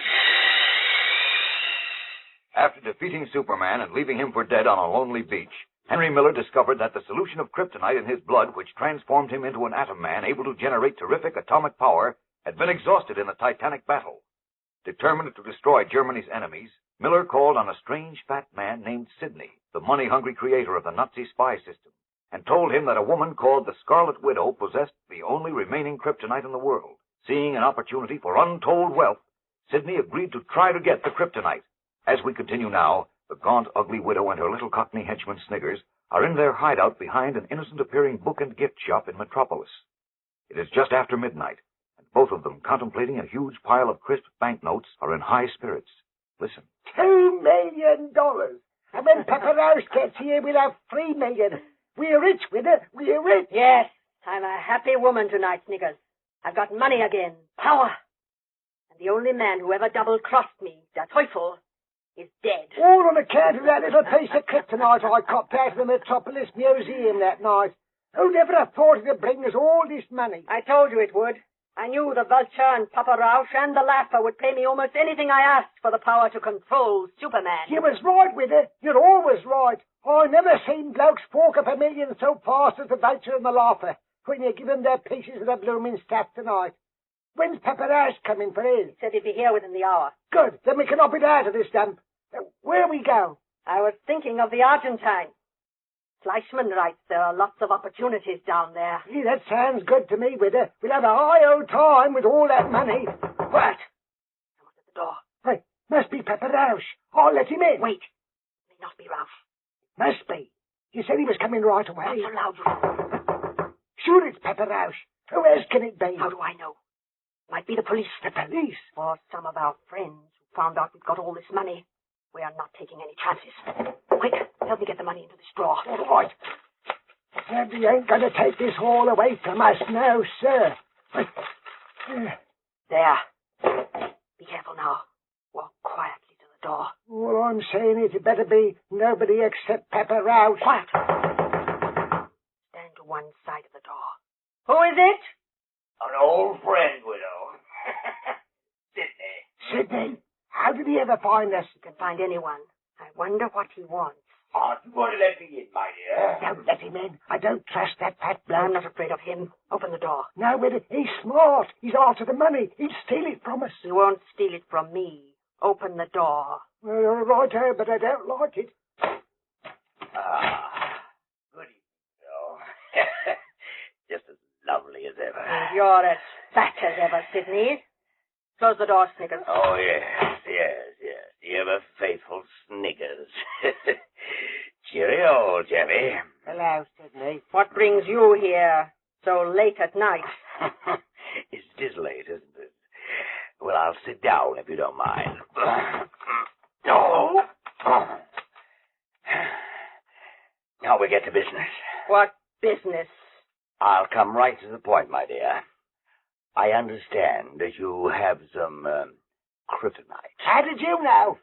[SPEAKER 21] After defeating Superman and leaving him for dead on a lonely beach, Henry Miller discovered that the solution of kryptonite in his blood, which transformed him into an atom man able to generate terrific atomic power, had been exhausted in the Titanic battle. Determined to destroy Germany's enemies, Miller called on a strange fat man named Sidney, the money-hungry creator of the Nazi spy system, and told him that a woman called the Scarlet Widow possessed the only remaining kryptonite in the world. Seeing an opportunity for untold wealth, Sidney agreed to try to get the kryptonite. As we continue now, the gaunt, ugly widow and her little cockney henchman Sniggers are in their hideout behind an innocent-appearing book and gift shop in Metropolis. It is just after midnight, and both of them, contemplating a huge pile of crisp banknotes, are in high spirits. Listen.
[SPEAKER 9] $2 million. And when Pepper Rouse gets here, we'll have $3 million. We're rich, Widow. We're rich.
[SPEAKER 19] Yes, I'm a happy woman tonight, Sniggers. I've got money again, power. And the only man who ever double-crossed me, Der Teufel, is dead.
[SPEAKER 9] All on account of that little piece of kryptonite I copped out of the Metropolis Museum that night. Who'd ever have thought it'd bring us all this money?
[SPEAKER 19] I told you it would. I knew the Vulture and Papa Rausch and the Laugher would pay me almost anything I asked for the power to control Superman.
[SPEAKER 9] You was right with it. You're always right. I never seen blokes fork up $1 million so fast as the Vulture and the Laugher when you give them their pieces of the blooming stuff tonight. When's Pepper Rouse coming for his?
[SPEAKER 19] He said he'd be here within the hour.
[SPEAKER 9] Good. Then we can hop it out of this dump. Where we go?
[SPEAKER 19] I was thinking of the Argentine. Fleischmann writes there are lots of opportunities down there.
[SPEAKER 9] Gee, that sounds good to me, Widow. We'll have a high old time with all that money. What?
[SPEAKER 19] Someone's at the door.
[SPEAKER 9] Hey, must be Pepper Rouse. I'll let him in.
[SPEAKER 19] Wait. It may not be Ralph.
[SPEAKER 9] Must be. He said he was coming right away.
[SPEAKER 19] Not so loud.
[SPEAKER 9] Sure it's Pepper Rouse. Who else can it be?
[SPEAKER 19] How do I know? Might be the police.
[SPEAKER 9] The police?
[SPEAKER 19] Or some of our friends who found out we've got all this money. We are not taking any chances. Quick, help me get the money into the straw.
[SPEAKER 9] All right. He ain't going to take this all away from us, no, sir.
[SPEAKER 19] There. Be careful now. Walk quietly to the door.
[SPEAKER 9] All I'm saying is it better be nobody except Pepper Rouse.
[SPEAKER 19] Quiet. Stand to one side of the door. Who is it?
[SPEAKER 6] An old friend, Widow. Sidney.
[SPEAKER 9] Sidney? How did he ever find us?
[SPEAKER 19] He can find anyone. I wonder what he wants.
[SPEAKER 6] Aren't you going to let me in, my dear?
[SPEAKER 9] Don't let him in. I don't trust that fat bloke.
[SPEAKER 19] I'm not afraid of him. Open the door.
[SPEAKER 9] No, Widow. He's smart. He's after the money. He'd steal it from us.
[SPEAKER 19] He won't steal it from me. Open the door.
[SPEAKER 9] Well, all right, but I don't like it.
[SPEAKER 6] Good evening, Widow. Just as lovely as ever.
[SPEAKER 19] And you're as fat as ever, Sidney. Close the door, Sniggers.
[SPEAKER 6] Oh, yes. The ever-faithful Sniggers. Cheerio, Jeffy.
[SPEAKER 9] Hello, Sidney.
[SPEAKER 19] What brings you here so late at night?
[SPEAKER 6] It is late, isn't it? Well, I'll sit down if you don't mind. Oh. Now we get to business.
[SPEAKER 19] What business?
[SPEAKER 6] I'll come right to the point, my dear. I understand that you have some kryptonite.
[SPEAKER 9] How did you know?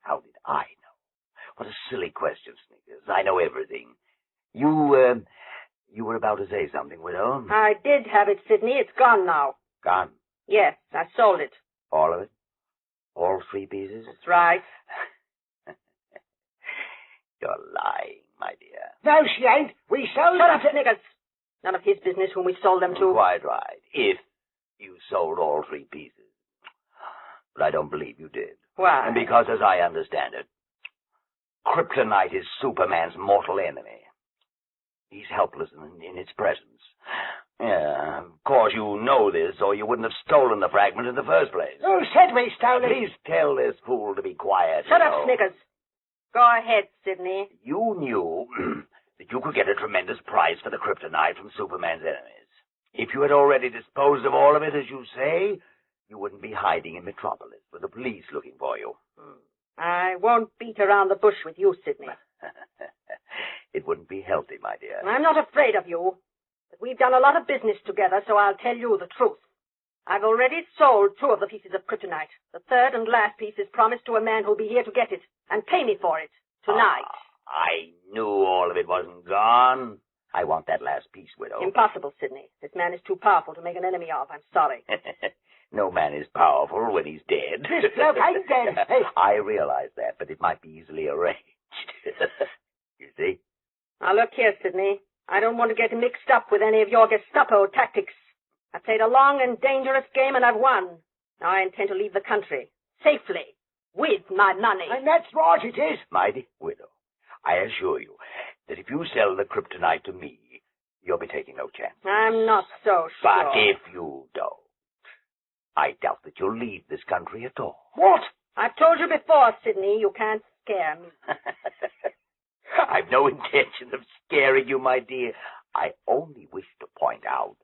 [SPEAKER 6] How did I know? What a silly question, Sniggers. I know everything. You were about to say something, Widow.
[SPEAKER 19] I did have it, Sidney. It's gone now.
[SPEAKER 6] Gone?
[SPEAKER 19] Yes, I sold it.
[SPEAKER 6] All of it? All 3 pieces?
[SPEAKER 19] That's right.
[SPEAKER 6] You're lying, my dear.
[SPEAKER 9] No, she ain't. We sold
[SPEAKER 19] Shut up, Sniggers. None of his business whom we sold them to.
[SPEAKER 6] Quite right. If you sold all 3 pieces. But I don't believe you did.
[SPEAKER 19] Why?
[SPEAKER 6] And because, as I understand it, kryptonite is Superman's mortal enemy. He's helpless in its presence. Yeah, of course you know this, or you wouldn't have stolen the fragment in the first place.
[SPEAKER 9] Who said we stole it?
[SPEAKER 6] Please tell this fool to be quiet.
[SPEAKER 19] Shut up, Sniggers. Go ahead, Sidney.
[SPEAKER 6] You knew that you could get a tremendous price for the kryptonite from Superman's enemies. If you had already disposed of all of it, as you say, you wouldn't be hiding in Metropolis with the police looking for you.
[SPEAKER 19] I won't beat around the bush with you, Sidney.
[SPEAKER 6] It wouldn't be healthy, my dear.
[SPEAKER 19] I'm not afraid of you. But we've done a lot of business together, so I'll tell you the truth. I've already sold 2 of the pieces of kryptonite. The third and last piece is promised to a man who'll be here to get it and pay me for it tonight.
[SPEAKER 6] I knew all of it wasn't gone. I want that last piece, Widow.
[SPEAKER 19] Impossible, Sidney. This man is too powerful to make an enemy of. I'm sorry.
[SPEAKER 6] No man is powerful when he's dead.
[SPEAKER 9] This bloke ain't dead. Hey.
[SPEAKER 6] I realize that, but it might be easily arranged. You see?
[SPEAKER 19] Now, look here, Sidney. I don't want to get mixed up with any of your Gestapo tactics. I've played a long and dangerous game, and I've won. Now I intend to leave the country. Safely. With my money.
[SPEAKER 9] And that's right, it is.
[SPEAKER 6] My dear Widow, I assure you that if you sell the kryptonite to me, you'll be taking no chance.
[SPEAKER 19] I'm not so sure.
[SPEAKER 6] But if you don't, I doubt that you'll leave this country at all.
[SPEAKER 9] What?
[SPEAKER 19] I've told you before, Sidney, you can't scare me.
[SPEAKER 6] I've no intention of scaring you, my dear. I only wish to point out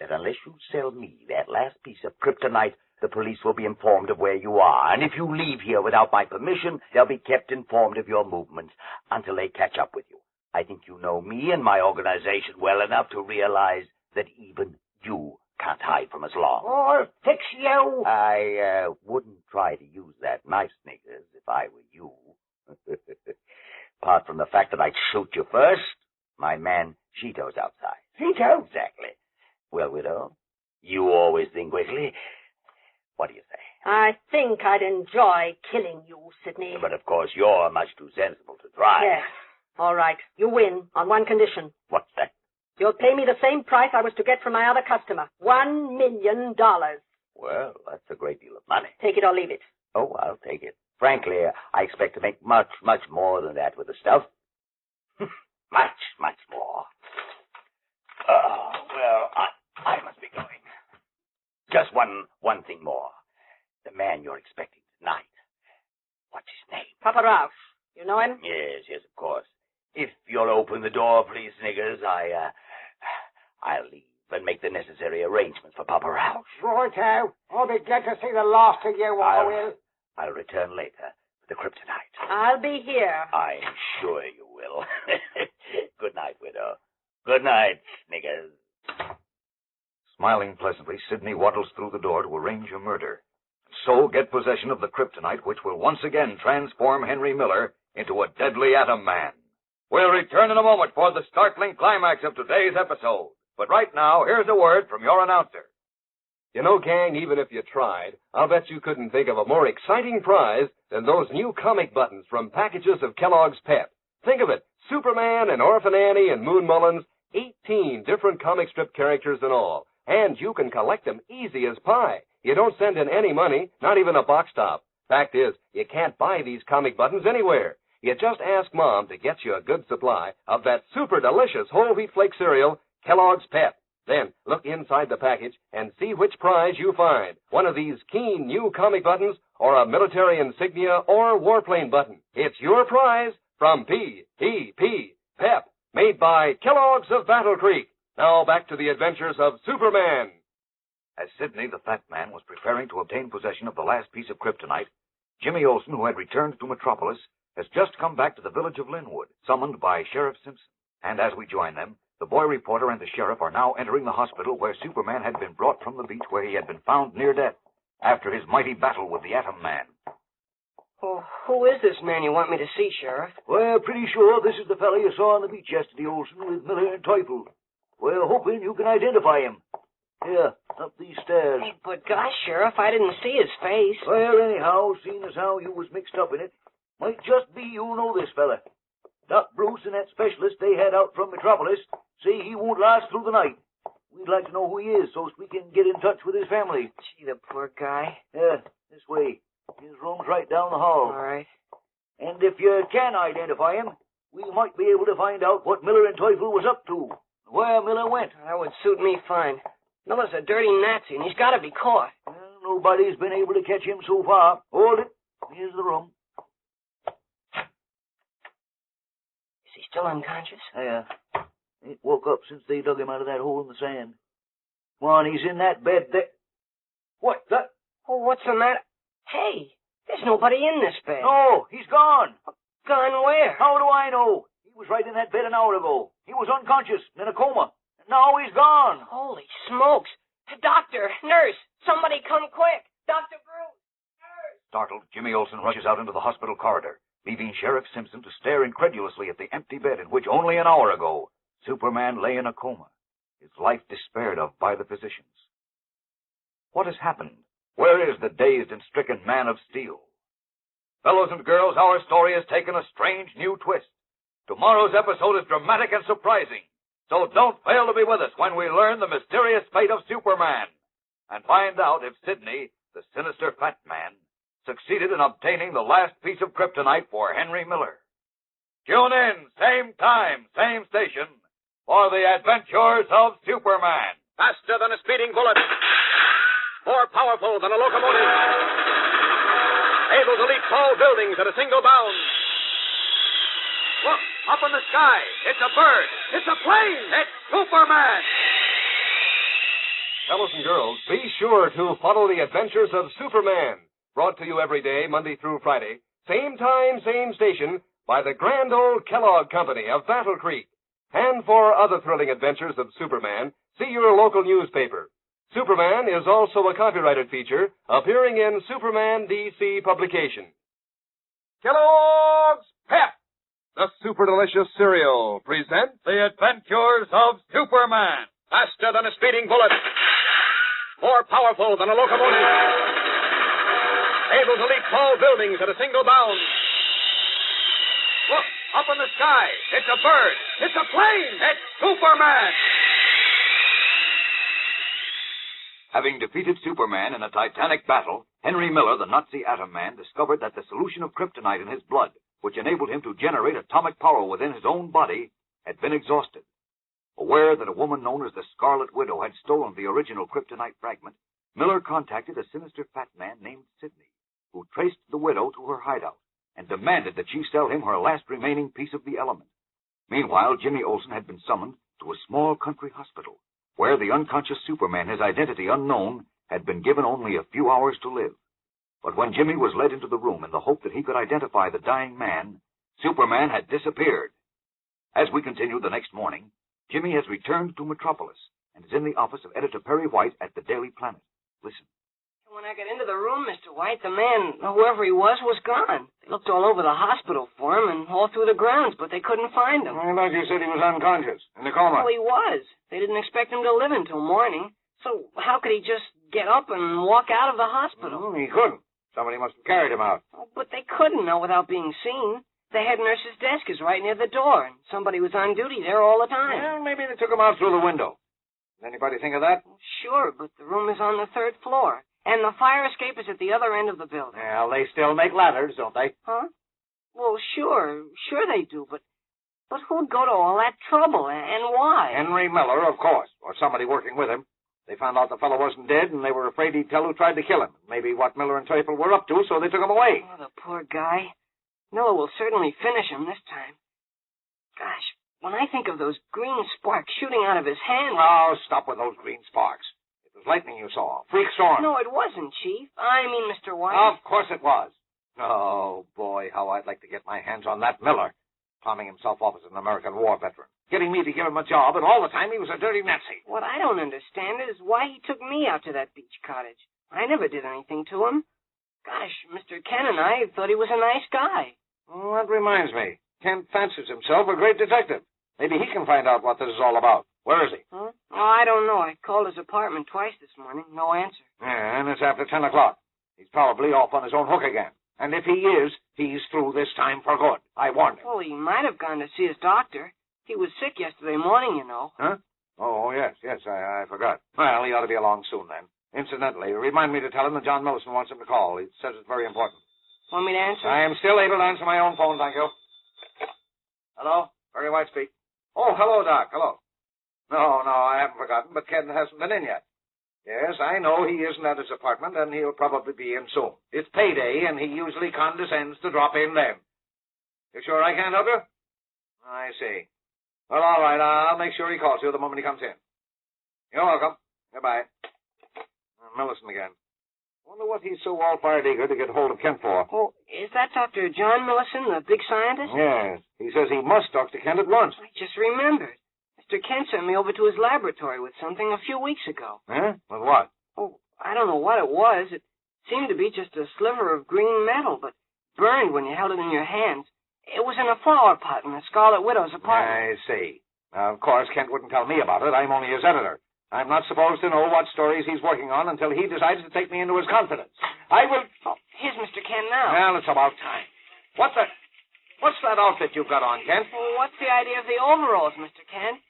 [SPEAKER 6] that unless you sell me that last piece of kryptonite, the police will be informed of where you are. And if you leave here without my permission, they'll be kept informed of your movements until they catch up with you. I think you know me and my organization well enough to realize that even you can't hide from us long.
[SPEAKER 9] I'll fix you.
[SPEAKER 6] I wouldn't try to use that knife, Sniggers, if I were you. Apart from the fact that I'd shoot you first, my man Cheeto's outside.
[SPEAKER 9] Cheeto?
[SPEAKER 6] Exactly. Well, Widow, you always think quickly. What do you say?
[SPEAKER 19] I think I'd enjoy killing you, Sidney.
[SPEAKER 6] But, of course, you're much too sensible to try.
[SPEAKER 19] Yes. All right. You win on one condition.
[SPEAKER 6] What's that?
[SPEAKER 19] You'll pay me the same price I was to get from my other customer. $1 million.
[SPEAKER 6] Well, that's a great deal of money.
[SPEAKER 19] Take it or leave it.
[SPEAKER 6] Oh, I'll take it. Frankly, I expect to make much, much more than that with the stuff. Much, much more. Oh, well, I must be going. Just one thing more. The man you're expecting tonight. What's his name?
[SPEAKER 19] Papa Rausch. You know him?
[SPEAKER 6] Yes, of course. If you'll open the door, please, Sniggers, I'll leave and make the necessary arrangements for Papa Rausch.
[SPEAKER 9] Righto. I'll be glad to see the last of you, I will.
[SPEAKER 6] I'll return later with the kryptonite.
[SPEAKER 19] I'll be here.
[SPEAKER 6] I'm sure you will. Good night, Widow. Good night, Sniggers.
[SPEAKER 21] Smiling pleasantly, Sidney waddles through the door to arrange a murder. So get possession of the kryptonite, which will once again transform Henry Miller into a deadly atom man.
[SPEAKER 20] We'll return in a moment for the startling climax of today's episode. But right now, here's a word from your announcer.
[SPEAKER 18] You know, gang, even if you tried, I'll bet you couldn't think of a more exciting prize than those new comic buttons from packages of Kellogg's Pep. Think of it, Superman and Orphan Annie and Moon Mullins, 18 different comic strip characters in all. And you can collect them easy as pie. You don't send in any money, not even a box top. Fact is, you can't buy these comic buttons anywhere. You just ask Mom to get you a good supply of that super delicious whole wheat flake cereal, Kellogg's Pep. Then look inside the package and see which prize you find. One of these keen new comic buttons or a military insignia or warplane button. It's your prize from P.E.P. Pep, made by Kellogg's of Battle Creek. Now back to the adventures of Superman.
[SPEAKER 21] As Sidney, the fat man, was preparing to obtain possession of the last piece of kryptonite, Jimmy Olsen, who had returned to Metropolis, has just come back to the village of Linwood, summoned by Sheriff Simpson. And as we join them, the boy reporter and the sheriff are now entering the hospital where Superman had been brought from the beach where he had been found near death after his mighty battle with the Atom Man.
[SPEAKER 7] Oh, who is this man you want me to see, Sheriff?
[SPEAKER 16] Well, pretty sure this is the fellow you saw on the beach yesterday, Olsen, with Miller and Teufel. We're hoping you can identify him. Here, up these stairs.
[SPEAKER 7] Hey, but gosh, Sheriff, I didn't see his face.
[SPEAKER 16] Well, anyhow, seeing as how you was mixed up in it, might just be you know this fella. Doc Bruce and that specialist they had out from Metropolis say he won't last through the night. We'd like to know who he is so we can get in touch with his family.
[SPEAKER 7] Gee, the poor guy.
[SPEAKER 16] Yeah, this way. His room's right down the hall.
[SPEAKER 7] All right.
[SPEAKER 16] And if you can identify him, we might be able to find out what Miller and Teufel was up to, where Miller went.
[SPEAKER 7] That would suit me fine. Miller's a dirty Nazi, and he's got to be caught.
[SPEAKER 16] Well, nobody's been able to catch him so far. Hold it. Here's the room.
[SPEAKER 7] Is he still unconscious?
[SPEAKER 16] Yeah. Ain't woke up since they dug him out of that hole in the sand. Come on, he's in that bed there. What? That?
[SPEAKER 7] Oh, what's the matter? Hey, there's nobody in this bed.
[SPEAKER 16] No, he's gone.
[SPEAKER 7] Gone where?
[SPEAKER 16] How do I know? He was right in that bed an hour ago. He was unconscious, in a coma. And now he's gone.
[SPEAKER 7] Holy smokes. Doctor, nurse, somebody come quick. Dr. Bruce, nurse.
[SPEAKER 21] Startled, Jimmy Olsen rushes out into the hospital corridor. leaving Sheriff Simpson to stare incredulously at the empty bed in which only an hour ago Superman lay in a coma, his life despaired of by the physicians. What has happened? Where is the dazed and stricken Man of Steel? Fellows and girls, our story has taken a strange new twist. Tomorrow's episode is dramatic and surprising, so don't fail to be with us when we learn the mysterious fate of Superman and find out if Sidney, the sinister fat man, succeeded in obtaining the last piece of kryptonite for Henry Miller. Tune in, same time, same station, for the adventures of Superman.
[SPEAKER 8] Faster than a speeding bullet. More powerful than a locomotive. Able to leap tall buildings at a single bound. Look, up in the sky. It's a bird. It's a plane. It's Superman.
[SPEAKER 14] Fellows and girls, be sure to follow the adventures of Superman, brought to you every day, Monday through Friday, same time, same station, by the grand old Kellogg Company of Battle Creek. And for other thrilling adventures of Superman, see your local newspaper. Superman is also a copyrighted feature appearing in Superman DC publication.
[SPEAKER 8] Kellogg's Pep,
[SPEAKER 14] the super delicious cereal, presents
[SPEAKER 8] The Adventures of Superman. Faster than a speeding bullet. More powerful than a locomotive. Able to leap tall buildings at a single bound. Look, up in the sky. It's a bird. It's a plane. It's Superman.
[SPEAKER 21] Having defeated Superman in a titanic battle, Henry Miller, the Nazi Atom Man, discovered that the solution of kryptonite in his blood, which enabled him to generate atomic power within his own body, had been exhausted. Aware that a woman known as the Scarlet Widow had stolen the original kryptonite fragment, Miller contacted a sinister fat man named Sidney, who traced the widow to her hideout and demanded that she sell him her last remaining piece of the element. Meanwhile, Jimmy Olsen had been summoned to a small country hospital, where the unconscious Superman, his identity unknown, had been given only a few hours to live. But when Jimmy was led into the room in the hope that he could identify the dying man, Superman had disappeared. As we continue the next morning, Jimmy has returned to Metropolis and is in the office of Editor Perry White at the Daily Planet. Listen.
[SPEAKER 7] When I got into the room, Mr. White, the man, whoever he was gone. They looked all over the hospital for him and all through the grounds, but they couldn't find him.
[SPEAKER 12] I thought you said he was unconscious, in a coma.
[SPEAKER 7] Well, he was. They didn't expect him to live until morning. So how could he just get up and walk out of the hospital?
[SPEAKER 12] He couldn't. Somebody must have carried him out.
[SPEAKER 7] Oh, but they couldn't know without being seen. The head nurse's desk is right near the door, and somebody was on duty there all the time.
[SPEAKER 12] Well, maybe they took him out through the window. Anybody think of that?
[SPEAKER 7] Sure, but the room is on the 3rd floor, and the fire escape is at the other end of the building.
[SPEAKER 12] Well, they still make ladders, don't they?
[SPEAKER 7] Huh? Well, sure they do, but who'd go to all that trouble, and why?
[SPEAKER 12] Henry Miller, of course, or somebody working with him. They found out the fellow wasn't dead, and they were afraid he'd tell who tried to kill him. Maybe what Miller and Teufel were up to, so they took him away.
[SPEAKER 7] Oh, the poor guy. Miller will certainly finish him this time. Gosh, when I think of those green sparks shooting out of his hand...
[SPEAKER 12] Oh, stop with those green sparks. It was lightning you saw. Freak storm.
[SPEAKER 7] No, it wasn't, Chief. I mean, Mr. White.
[SPEAKER 12] Of course it was. Oh, boy, how I'd like to get my hands on that Miller. Palming himself off as an American war veteran. Getting me to give him a job, and all the time he was a dirty Nazi.
[SPEAKER 7] What I don't understand is why he took me out to that beach cottage. I never did anything to him. Gosh, Mr. Ken and I thought he was a nice guy.
[SPEAKER 12] Oh, that reminds me. Ken fancies himself a great detective. Maybe he can find out what this is all about. Where is he?
[SPEAKER 7] Huh? Oh, I don't know. I called his apartment twice this morning. No answer.
[SPEAKER 12] Yeah, and it's after 10 o'clock. He's probably off on his own hook again. And if he is, he's through this time for good. I warned him.
[SPEAKER 7] Well, he might have gone to see his doctor. He was sick yesterday morning, you know.
[SPEAKER 12] Huh? Oh, yes, I forgot. Well, he ought to be along soon, then. Incidentally, remind me to tell him that John Millison wants him to call. He says it's very important.
[SPEAKER 7] Want me to answer?
[SPEAKER 12] I am still able to answer my own phone, thank you. Hello? Perry White speak. Oh, hello, Doc. Hello. No, I haven't forgotten, but Ken hasn't been in yet. Yes, I know he isn't at his apartment, and he'll probably be in soon. It's payday, and he usually condescends to drop in then. You sure I can't help you? I see. Well, all right, I'll make sure he calls you the moment he comes in. You're welcome. Goodbye. Millison again. Wonder what he's so all-fired eager to get hold of Kent for.
[SPEAKER 7] Oh, is that Dr. John Millison, the big scientist?
[SPEAKER 12] Yes. He says he must talk to Kent at once.
[SPEAKER 7] I just remembered. Mr. Kent sent me over to his laboratory with something a few weeks ago.
[SPEAKER 12] Huh? With what?
[SPEAKER 7] Oh, I don't know what it was. It seemed to be just a sliver of green metal, but burned when you held it in your hands. It was in a flower pot in the Scarlet Widow's apartment.
[SPEAKER 8] I see. Now, of course, Kent wouldn't tell me about it. I'm only his editor. I'm not supposed to know what stories he's working on until he decides to take me into his confidence. I will...
[SPEAKER 7] Oh, here's Mr. Kent now.
[SPEAKER 8] Well, it's about time. What's that outfit you've got on, Kent?
[SPEAKER 7] Well, what's the idea of the overalls, Mr. Kent?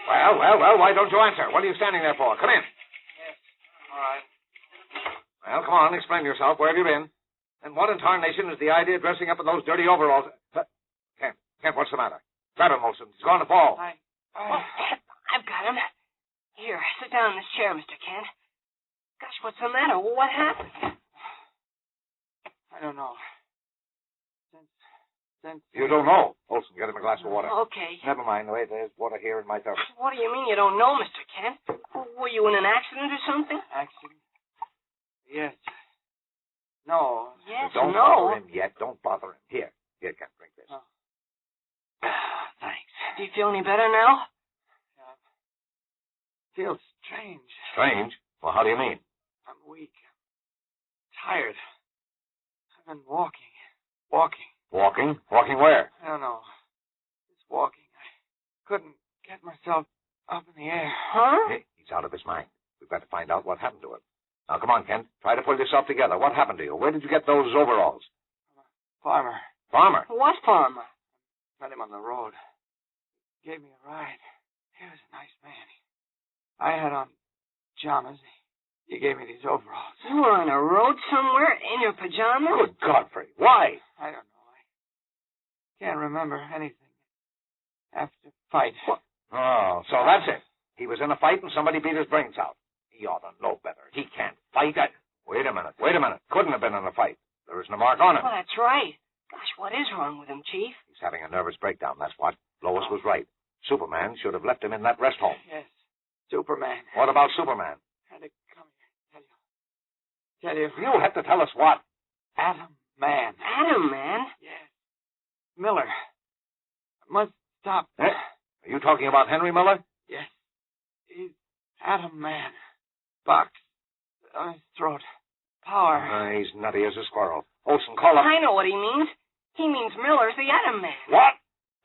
[SPEAKER 8] Well, why don't you answer? What are you standing there for? Come in.
[SPEAKER 7] Yes, all right.
[SPEAKER 8] Well, come on, explain yourself. Where have you been? And what in tarnation is the idea of dressing up in those dirty overalls? Kent, what's the matter? Grab him, Olson. He's going to fall.
[SPEAKER 7] I've got him. Here, sit down in this chair, Mr. Kent. Gosh, what's the matter? What happened?
[SPEAKER 11] I don't know.
[SPEAKER 8] You don't know? Olson, get him a glass of water.
[SPEAKER 7] Okay.
[SPEAKER 8] Never mind. Wait, there's water here in my tub.
[SPEAKER 7] What do you mean you don't know, Mr. Kent? Were you in an accident or something?
[SPEAKER 11] Accident? Yes. No.
[SPEAKER 7] Yes,
[SPEAKER 8] Don't bother him yet. Don't bother him. Here, Kent, drink this.
[SPEAKER 11] Oh.
[SPEAKER 7] Thanks. Do you feel any better now?
[SPEAKER 11] Feels strange.
[SPEAKER 8] Strange? Well, how do you mean?
[SPEAKER 11] I'm weak. I'm tired. I've been walking. Walking?
[SPEAKER 8] Walking where?
[SPEAKER 11] I don't know. Just walking. I couldn't get myself up in the air.
[SPEAKER 7] Huh?
[SPEAKER 8] He's out of his mind. We've got to find out what happened to him. Now, come on, Kent. Try to pull yourself together. What happened to you? Where did you get those overalls?
[SPEAKER 11] Farmer.
[SPEAKER 8] Farmer?
[SPEAKER 7] What farmer?
[SPEAKER 11] Met him on the road. Gave me a ride. He was a nice man. I had on pajamas. He gave me these overalls.
[SPEAKER 7] You were on a road somewhere in your pajamas?
[SPEAKER 8] Good Godfrey. Why?
[SPEAKER 11] I don't know. I can't remember anything after the fight.
[SPEAKER 8] What? Oh, so that's it. He was in a fight and somebody beat his brains out. He ought to know better. He can't fight. Wait a minute. Couldn't have been in a fight. There isn't a mark on him.
[SPEAKER 7] Well, that's right. Gosh, what is wrong with him, Chief?
[SPEAKER 8] He's having a nervous breakdown, that's what. Lois was right. Superman should have left him in that rest home.
[SPEAKER 11] Yes. Superman.
[SPEAKER 8] What about Superman?
[SPEAKER 11] Had to come here. Tell you.
[SPEAKER 8] You have to tell us what?
[SPEAKER 11] Atom Man.
[SPEAKER 7] Atom Man?
[SPEAKER 11] Yes. Miller. Must stop.
[SPEAKER 8] Are you talking about Henry Miller?
[SPEAKER 11] Yes. He's Atom Man. Box on his throat. Power.
[SPEAKER 8] He's nutty as a squirrel. Olson, call up.
[SPEAKER 7] I know what he means. He means Miller's the Atom Man.
[SPEAKER 8] What?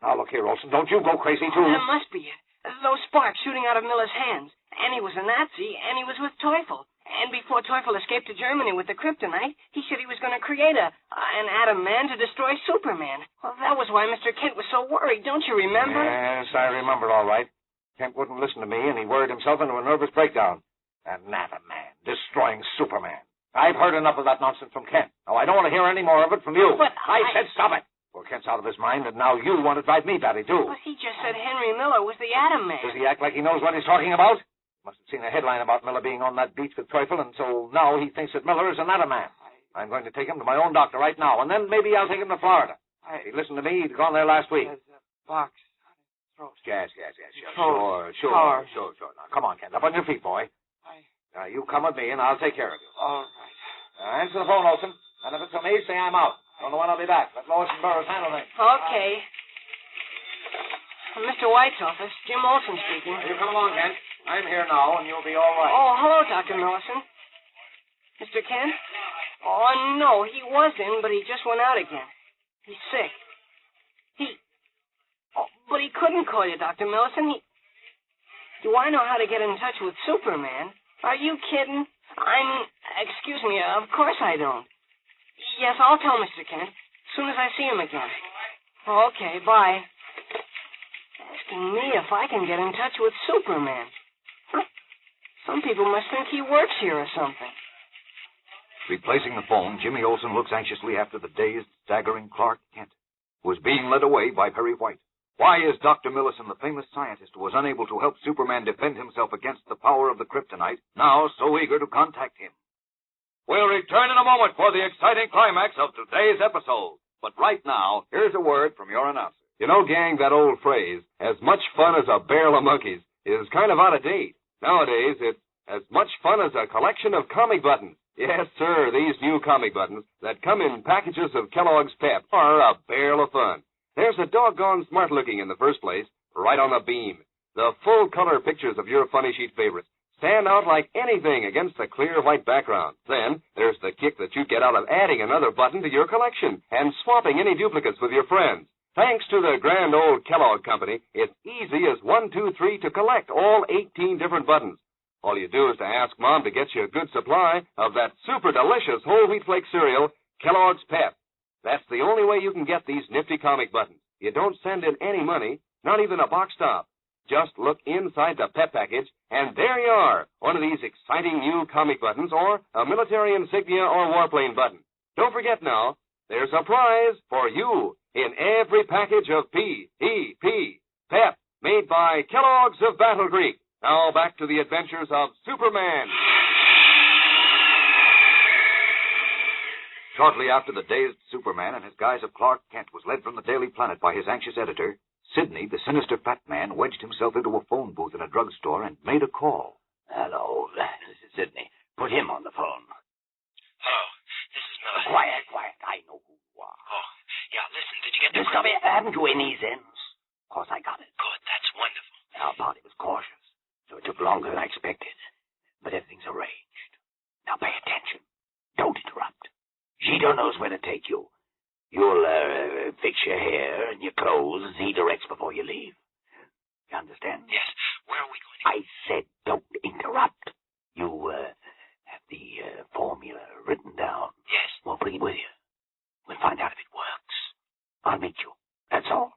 [SPEAKER 8] Now, look here, Olson. Don't you go crazy, too.
[SPEAKER 7] That must be it. Those sparks shooting out of Miller's hands. And he was a Nazi, and he was with Teufel. And before Teufel escaped to Germany with the kryptonite, he said he was going to create an Atom Man to destroy Superman. Well, that was why Mr. Kent was so worried. Don't you remember?
[SPEAKER 8] Yes, I remember all right. Kent wouldn't listen to me, and he worried himself into a nervous breakdown. An Atom Man destroying Superman. I've heard enough of that nonsense from Kent. Now, I don't want to hear any more of it from you.
[SPEAKER 7] But
[SPEAKER 8] I said stop it. Well, Kent's out of his mind, and now you want to drive me batty, too.
[SPEAKER 7] But he just said Henry Miller was the Atom Man.
[SPEAKER 8] Does he act like he knows what he's talking about? Must have seen a headline about Miller being on that beach with Teufel, and so now he thinks that Miller is an Atom Man. I'm going to take him to my own doctor right now, and then maybe I'll take him to Florida. If he'd listened to me, he'd gone there last week.
[SPEAKER 11] There's a box on his throat.
[SPEAKER 8] Yes. Sure. Now, come on, Kent. Up on your feet, boy. Now, you come with me, and I'll take care of you.
[SPEAKER 11] All right.
[SPEAKER 8] Answer the phone, Olson. And if it's for me, say I'm out. Don't know when I'll be back. Let Lois and Burroughs handle things.
[SPEAKER 7] Okay. From Mr. White's office, Jim Olson speaking.
[SPEAKER 8] You come along, Kent. I'm here now, and you'll be all right.
[SPEAKER 7] Oh, hello, Dr. Millicent. Mr. Kent? Oh, no, he was in, but he just went out again. He's sick. But he couldn't call you, Dr. Millicent. Do I know how to get in touch with Superman? Are you kidding? Excuse me, of course I don't. Yes, I'll tell Mr. Kent as soon as I see him again. Okay, bye. Asking me if I can get in touch with Superman. Some people must think he works here or something.
[SPEAKER 21] Replacing the phone, Jimmy Olsen looks anxiously after the dazed, staggering Clark Kent, who is being led away by Perry White. Why is Dr. Millison, the famous scientist who was unable to help Superman defend himself against the power of the kryptonite, now so eager to contact him?
[SPEAKER 20] We'll return in a moment for the exciting climax of today's episode. But right now, here's a word from your announcer.
[SPEAKER 18] You know, gang, that old phrase, as much fun as a barrel of monkeys, is kind of out of date. Nowadays, it's as much fun as a collection of comic buttons. Yes, sir, these new comic buttons that come in packages of Kellogg's Pep are a barrel of fun. They're so doggone smart-looking in the first place, right on the beam. The full-color pictures of your funny sheet favorites,
[SPEAKER 14] stand out like anything against the clear white background. Then there's the kick that you get out of adding another button to your collection and swapping any duplicates with your friends. Thanks to the grand old Kellogg Company, it's easy as 1, 2, 3 to collect all 18 different buttons. All you do is to ask Mom to get you a good supply of that super delicious whole wheat flake cereal, Kellogg's Pep. That's the only way you can get these nifty comic buttons. You don't send in any money, not even a box top. Just look inside the Pep package, and there you are, one of these exciting new comic buttons or a military insignia or warplane button. Don't forget now, there's a prize for you in every package of P.E.P. Pep, made by Kellogg's of Battle Creek. Now back to the adventures of Superman.
[SPEAKER 21] Shortly after the dazed Superman in his guise of Clark Kent was led from the Daily Planet by his anxious editor, Sidney, the sinister fat man, wedged himself into a phone booth in a drugstore and made a call.
[SPEAKER 6] Hello, this is Sidney. Put him on the phone.
[SPEAKER 4] Hello, this is Miller.
[SPEAKER 6] Quiet. I know who you are.
[SPEAKER 4] Oh, yeah, listen, did you get the...
[SPEAKER 6] Stop it. Haven't you any sense? Of course I got it.
[SPEAKER 4] Good, that's wonderful.
[SPEAKER 6] Our party was cautious, so it took longer than I expected. But everything's arranged. Now pay attention. Don't interrupt. Gito knows where to take you. You'll fix your hair and your clothes as he directs before you leave. You understand?
[SPEAKER 4] Yes. Where are we going to...
[SPEAKER 6] I said don't interrupt. You have the formula written down.
[SPEAKER 4] Yes.
[SPEAKER 6] Well, bring it with you. We'll find out if it works. I'll meet you. That's all.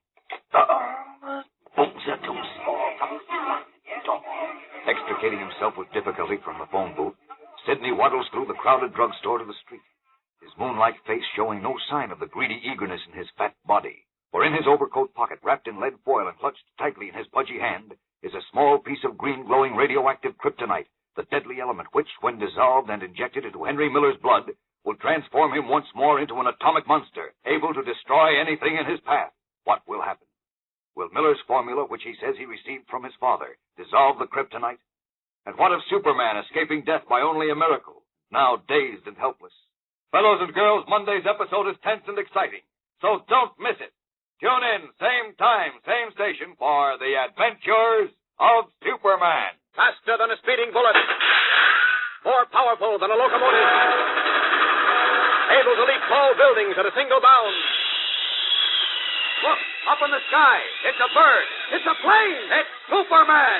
[SPEAKER 21] Extricating himself with difficulty from the phone booth, Sidney waddles through the crowded drugstore to the street, his moonlight face showing no sign of the greedy eagerness in his fat body. For in his overcoat pocket, wrapped in lead foil and clutched tightly in his pudgy hand, is a small piece of green glowing radioactive kryptonite, the deadly element which, when dissolved and injected into Henry Miller's blood, will transform him once more into an atomic monster, able to destroy anything in his path. What will happen? Will Miller's formula, which he says he received from his father, dissolve the kryptonite? And what of Superman escaping death by only a miracle, now dazed and helpless? Fellows and girls, Monday's episode is tense and exciting, so don't miss it. Tune in, same time, same station, for The Adventures of Superman.
[SPEAKER 8] Faster than a speeding bullet. More powerful than a locomotive. Able to leap tall buildings at a single bound.
[SPEAKER 21] Look, up in the sky. It's a bird. It's a plane. It's Superman.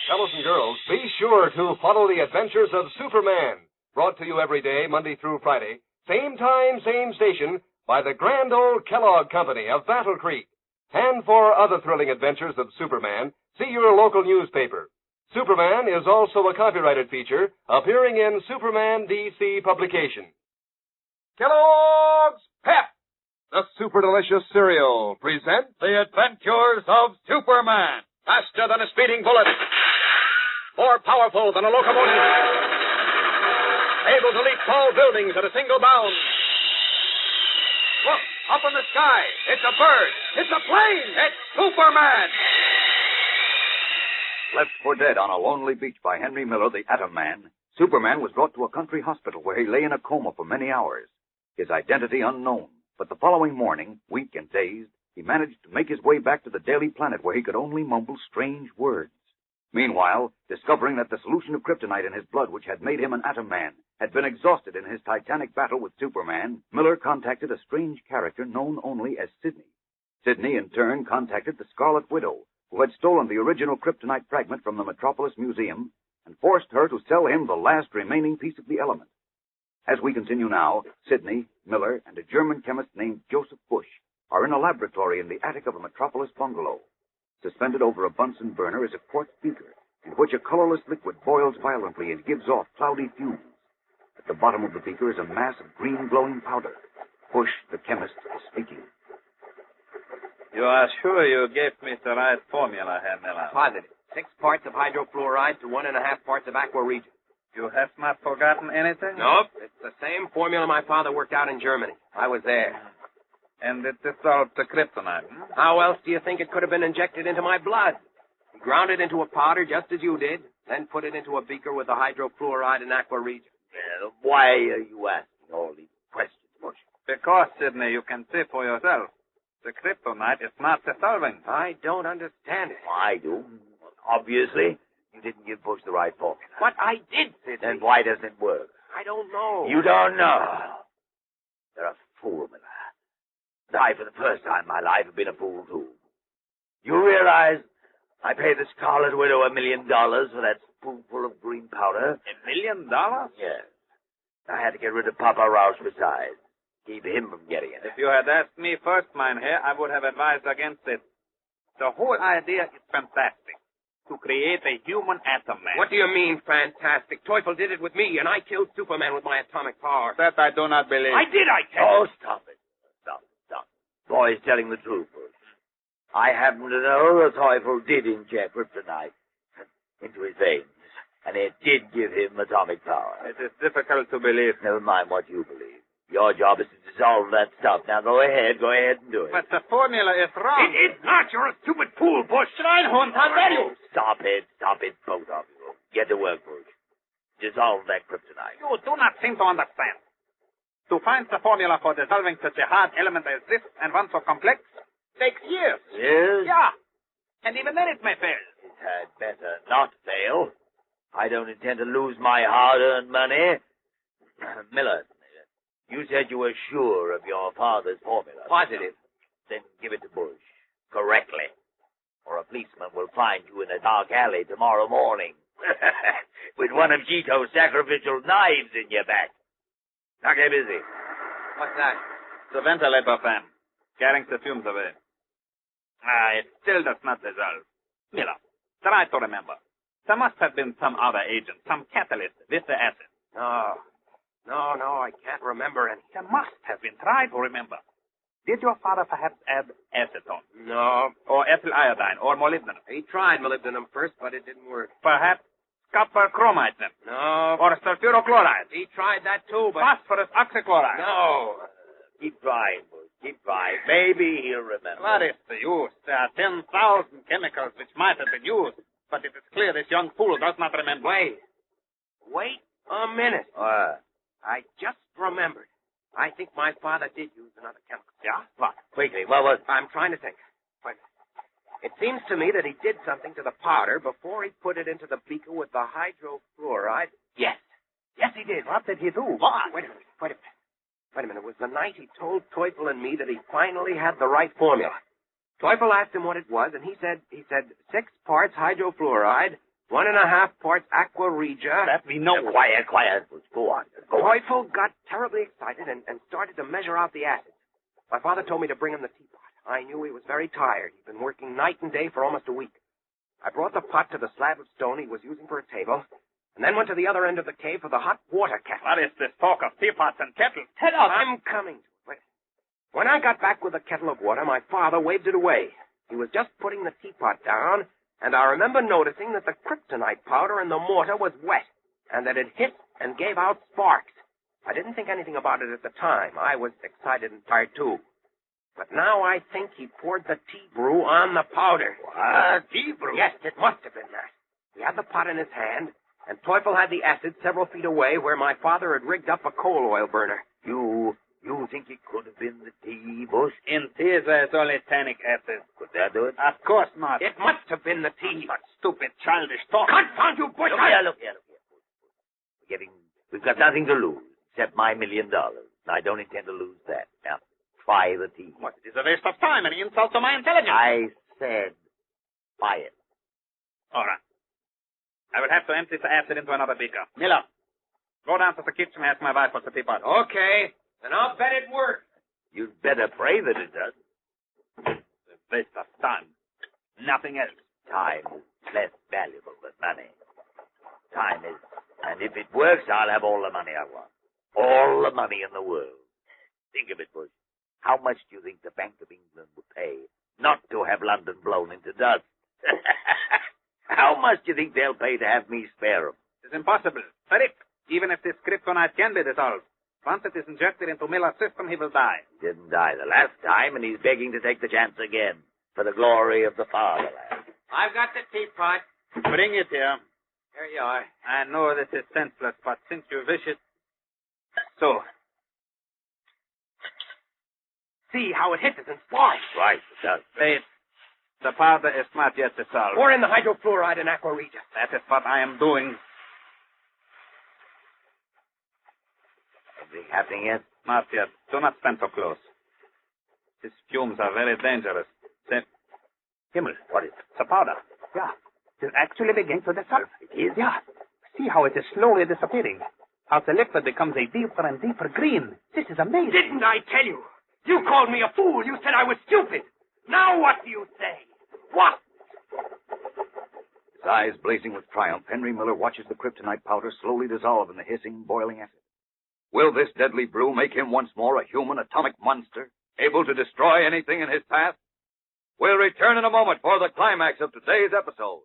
[SPEAKER 14] Fellows and girls, be sure to follow The Adventures of Superman. Brought to you every day, Monday through Friday. Same time, same station, by the grand old Kellogg Company of Battle Creek. And for other thrilling adventures of Superman, see your local newspaper. Superman is also a copyrighted feature appearing in Superman DC publication. Kellogg's Pep, the super delicious cereal, presents
[SPEAKER 8] The Adventures of Superman. Faster than a speeding bullet. More powerful than a locomotive. Able to leap tall buildings at a single bound.
[SPEAKER 21] Look, up in the sky. It's a bird. It's a plane. It's Superman. Left for dead on a lonely beach by Henry Miller, the Atom Man, Superman was brought to a country hospital where he lay in a coma for many hours, his identity unknown. But the following morning, weak and dazed, he managed to make his way back to the Daily Planet where he could only mumble strange words. Meanwhile, discovering that the solution of kryptonite in his blood, which had made him an Atom Man, had been exhausted in his titanic battle with Superman, Miller contacted a strange character known only as Sidney. Sidney, in turn, contacted the Scarlet Widow, who had stolen the original kryptonite fragment from the Metropolis Museum and forced her to sell him the last remaining piece of the element. As we continue now, Sidney, Miller, and a German chemist named Joseph Bush are in a laboratory in the attic of a Metropolis bungalow. Suspended over a Bunsen burner is a quartz beaker, in which a colorless liquid boils violently and gives off cloudy fumes. At the bottom of the beaker is a mass of green glowing powder. Bush, the chemist, is speaking.
[SPEAKER 22] You are sure you gave me the right formula, Herr Miller?
[SPEAKER 1] Positive. 6 parts of hydrofluoride to 1.5 parts of aqua regia.
[SPEAKER 22] You have not forgotten anything?
[SPEAKER 1] Nope. It's the same formula my father worked out in Germany. I was there.
[SPEAKER 22] And it dissolved the kryptonite, hmm?
[SPEAKER 1] How else do you think it could have been injected into my blood? He ground it into a powder just as you did, then put it into a beaker with the hydrofluoride and aqua regia.
[SPEAKER 6] Why are you asking all these questions, Bush?
[SPEAKER 22] Because, Sidney, you can see for yourself. The kryptonite is not dissolving.
[SPEAKER 1] I don't understand it.
[SPEAKER 6] I do. Obviously. you didn't give Bush the right formula.
[SPEAKER 1] But I did, Sidney.
[SPEAKER 6] Then why doesn't it work?
[SPEAKER 1] I don't know.
[SPEAKER 6] You don't know. You're a fool, Miller. And I, for the first time in my life, have been a fool, too. You realize I paid the Scarlet Widow $1 million for that spoonful of green powder?
[SPEAKER 22] $1 million?
[SPEAKER 6] Yes. I had to get rid of Papa Rausch besides. Keep him from getting it.
[SPEAKER 22] If you had asked me first, Mynheer, I would have advised against it. The whole idea is fantastic. To create a human atom man.
[SPEAKER 1] What do you mean, fantastic? Teufel did it with me, and I killed Superman with my atomic power.
[SPEAKER 22] That I do not believe.
[SPEAKER 1] I did, I tell you.
[SPEAKER 6] Oh, stop it. Stop. Boy's telling the truth, Bush. I happen to know the Teufel did inject kryptonite into his veins, and it did give him atomic power.
[SPEAKER 22] It is difficult to believe.
[SPEAKER 6] Never mind what you believe. Your job is to dissolve that stuff. Now go ahead and do it.
[SPEAKER 22] But the formula is wrong.
[SPEAKER 1] It is not. You're a stupid fool, Bush.
[SPEAKER 22] Schweinhund, how dare you?
[SPEAKER 6] Stop it, both of you. Get to work, Bush. Dissolve that kryptonite.
[SPEAKER 22] You do not seem to understand. To find the formula for dissolving such a hard element as this, and one so complex, takes years.
[SPEAKER 6] Years?
[SPEAKER 22] Yeah. And even then it may fail.
[SPEAKER 6] It had better not fail. I don't intend to lose my hard-earned money. Miller, you said you were sure of your father's formula.
[SPEAKER 1] Positive.
[SPEAKER 6] Then give it to Bush. Correctly. Or a policeman will find you in a dark alley tomorrow morning. With one of Gito's sacrificial knives in your back. Now get busy.
[SPEAKER 1] What's that?
[SPEAKER 22] The ventilator fan. Carrying the fumes away. It still does not dissolve. Miller, try to remember. There must have been some other agent, some catalyst with the acid.
[SPEAKER 1] No, I can't remember any.
[SPEAKER 22] There must have been. Try to remember. Did your father perhaps add acetone?
[SPEAKER 1] No.
[SPEAKER 22] Or ethyl iodine, or molybdenum?
[SPEAKER 1] He tried molybdenum first, but it didn't work.
[SPEAKER 22] Perhaps copper chromite then?
[SPEAKER 1] No.
[SPEAKER 22] Or sulfurochloride?
[SPEAKER 1] He tried that too, but...
[SPEAKER 22] Phosphorus oxychloride?
[SPEAKER 1] No.
[SPEAKER 6] Keep trying, Bush. Keep trying. Maybe he'll remember.
[SPEAKER 22] What is the use? There are 10,000 chemicals which might have been used, but it is clear this young fool does not remember.
[SPEAKER 1] Wait a minute.
[SPEAKER 6] What?
[SPEAKER 1] I just remembered. I think my father did use another chemical.
[SPEAKER 22] Yeah? What?
[SPEAKER 6] Quickly, what was...
[SPEAKER 1] I'm trying to think. Wait. It seems to me that he did something to the powder before he put it into the beaker with the hydrofluoride. Yes, he did.
[SPEAKER 22] What did he do?
[SPEAKER 1] What? Wait a minute. It was the night he told Teufel and me that he finally had the right formula. Teufel asked him what it was, and he said 6 parts hydrofluoride, 1.5 parts aqua regia.
[SPEAKER 22] That we know.
[SPEAKER 6] Quiet. Go on.
[SPEAKER 1] Teufel got terribly excited and started to measure out the acid. My father told me to bring him the teapot. I knew he was very tired. He'd been working night and day for almost a week. I brought the pot to the slab of stone he was using for a table, and then went to the other end of the cave for the hot water kettle.
[SPEAKER 22] What is this talk of teapots and kettles?
[SPEAKER 1] I'm coming to it. Wait. When I got back with the kettle of water, my father waved it away. He was just putting the teapot down, and I remember noticing that the kryptonite powder in the mortar was wet, and that it hissed and gave out sparks. I didn't think anything about it at the time. I was excited and tired, too. But now I think he poured the tea brew on the powder.
[SPEAKER 6] What? Tea brew?
[SPEAKER 1] Yes, it must have been that. He had the pot in his hand, and Teufel had the acid several feet away where my father had rigged up a coal oil burner.
[SPEAKER 6] You think it could have been the tea, Bush?
[SPEAKER 22] In tea, there's only tannic acid.
[SPEAKER 6] Could that do it?
[SPEAKER 22] Of course not.
[SPEAKER 1] It must have been the tea.
[SPEAKER 22] Such stupid, childish talk.
[SPEAKER 1] Confound you, Bush!
[SPEAKER 6] Look here. We've got nothing to lose except my $1 million. I don't intend to lose that. Now, try the tea.
[SPEAKER 22] What? It is a waste of time, an insult to my intelligence.
[SPEAKER 6] I said, try it.
[SPEAKER 22] All right. I will have to empty the acid into another beaker. Miller, go down to the kitchen and ask my wife for the teapot.
[SPEAKER 1] Okay. Then I'll bet it works.
[SPEAKER 6] You'd better pray that it does.
[SPEAKER 22] A waste of time. Nothing else.
[SPEAKER 6] Time is less valuable than money. Time is. And if it works, I'll have all the money I want. All the money in the world. Think of it, Bush. How much do you think the Bank of England would pay not to have London blown into dust? How much do you think they'll pay to have me spare them?
[SPEAKER 22] It's impossible. Philip, even if this kryptonite can be dissolved, once it is injected into Miller's system, he will die.
[SPEAKER 6] He didn't die the last time, and he's begging to take the chance again for the glory of the fatherland.
[SPEAKER 1] I've got the teapot.
[SPEAKER 22] Bring it here.
[SPEAKER 1] Here you are.
[SPEAKER 22] I know this is senseless, but since you wish it... So.
[SPEAKER 1] See how it hisses and sparks.
[SPEAKER 6] Right, it does.
[SPEAKER 22] Wait. The powder is not yet dissolved.
[SPEAKER 1] Pour in the hydrofluoride and aquarita.
[SPEAKER 22] That is what I am doing.
[SPEAKER 6] Anything happening yet?
[SPEAKER 22] Not yet. Do not stand so close. These fumes are very dangerous. Himmel,
[SPEAKER 6] what is it?
[SPEAKER 22] The powder. Yeah. It is actually beginning to dissolve.
[SPEAKER 6] It is?
[SPEAKER 22] Yeah. See how it is slowly disappearing. How the liquid becomes a deeper and deeper green. This is amazing.
[SPEAKER 1] Didn't I tell you? You called me a fool. You said I was stupid. Now what do you say? What?
[SPEAKER 21] His eyes blazing with triumph, Henry Miller watches the kryptonite powder slowly dissolve in the hissing, boiling acid. Will this deadly brew make him once more a human atomic monster, able to destroy anything in his path? We'll return in a moment for the climax of today's episode.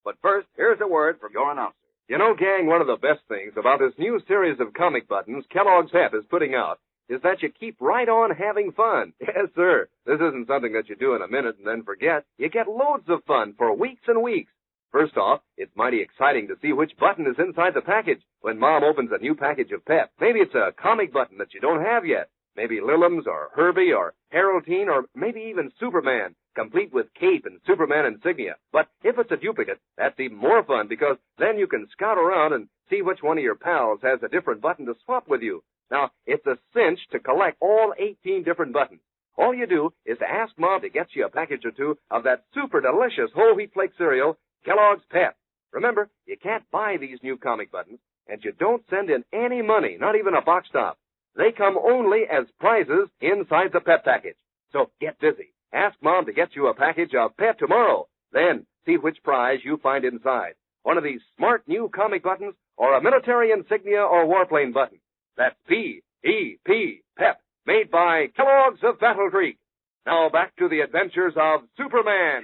[SPEAKER 21] But first, here's a word from your announcer.
[SPEAKER 14] You know, gang, one of the best things about this new series of comic buttons Kellogg's Pep is putting out is that you keep right on having fun. Yes, sir. This isn't something that you do in a minute and then forget. You get loads of fun for weeks and weeks. First off, it's mighty exciting to see which button is inside the package when Mom opens a new package of Pep. Maybe it's a comic button that you don't have yet. Maybe Lillums or Herbie or Haroldine or maybe even Superman, complete with cape and Superman insignia. But if it's a duplicate, that's even more fun because then you can scout around and see which one of your pals has a different button to swap with you. Now, it's a cinch to collect all 18 different buttons. All you do is to ask Mom to get you a package or two of that super delicious whole wheat flake cereal, Kellogg's Pep. Remember, you can't buy these new comic buttons, and you don't send in any money, not even a box top. They come only as prizes inside the Pep package. So get busy. Ask Mom to get you a package of Pep tomorrow. Then see which prize you find inside. One of these smart new comic buttons or a military insignia or warplane button. That's P-E-P, Pep, made by Kellogg's of Battle Creek. Now back to the adventures of Superman.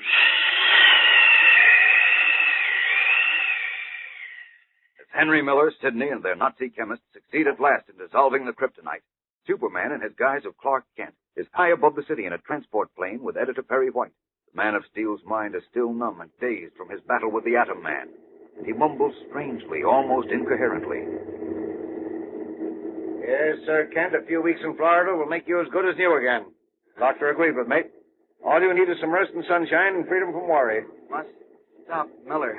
[SPEAKER 21] Henry Miller, Sidney, and their Nazi chemists succeed at last in dissolving the kryptonite. Superman, in his guise of Clark Kent, is high above the city in a transport plane with Editor Perry White. The Man of Steel's mind is still numb and dazed from his battle with the Atom Man, and he mumbles strangely, almost incoherently.
[SPEAKER 12] Yes, Sir Kent, a few weeks in Florida will make you as good as new again. Doctor agreed with me. All you need is some rest and sunshine and freedom from worry.
[SPEAKER 15] Must stop Miller.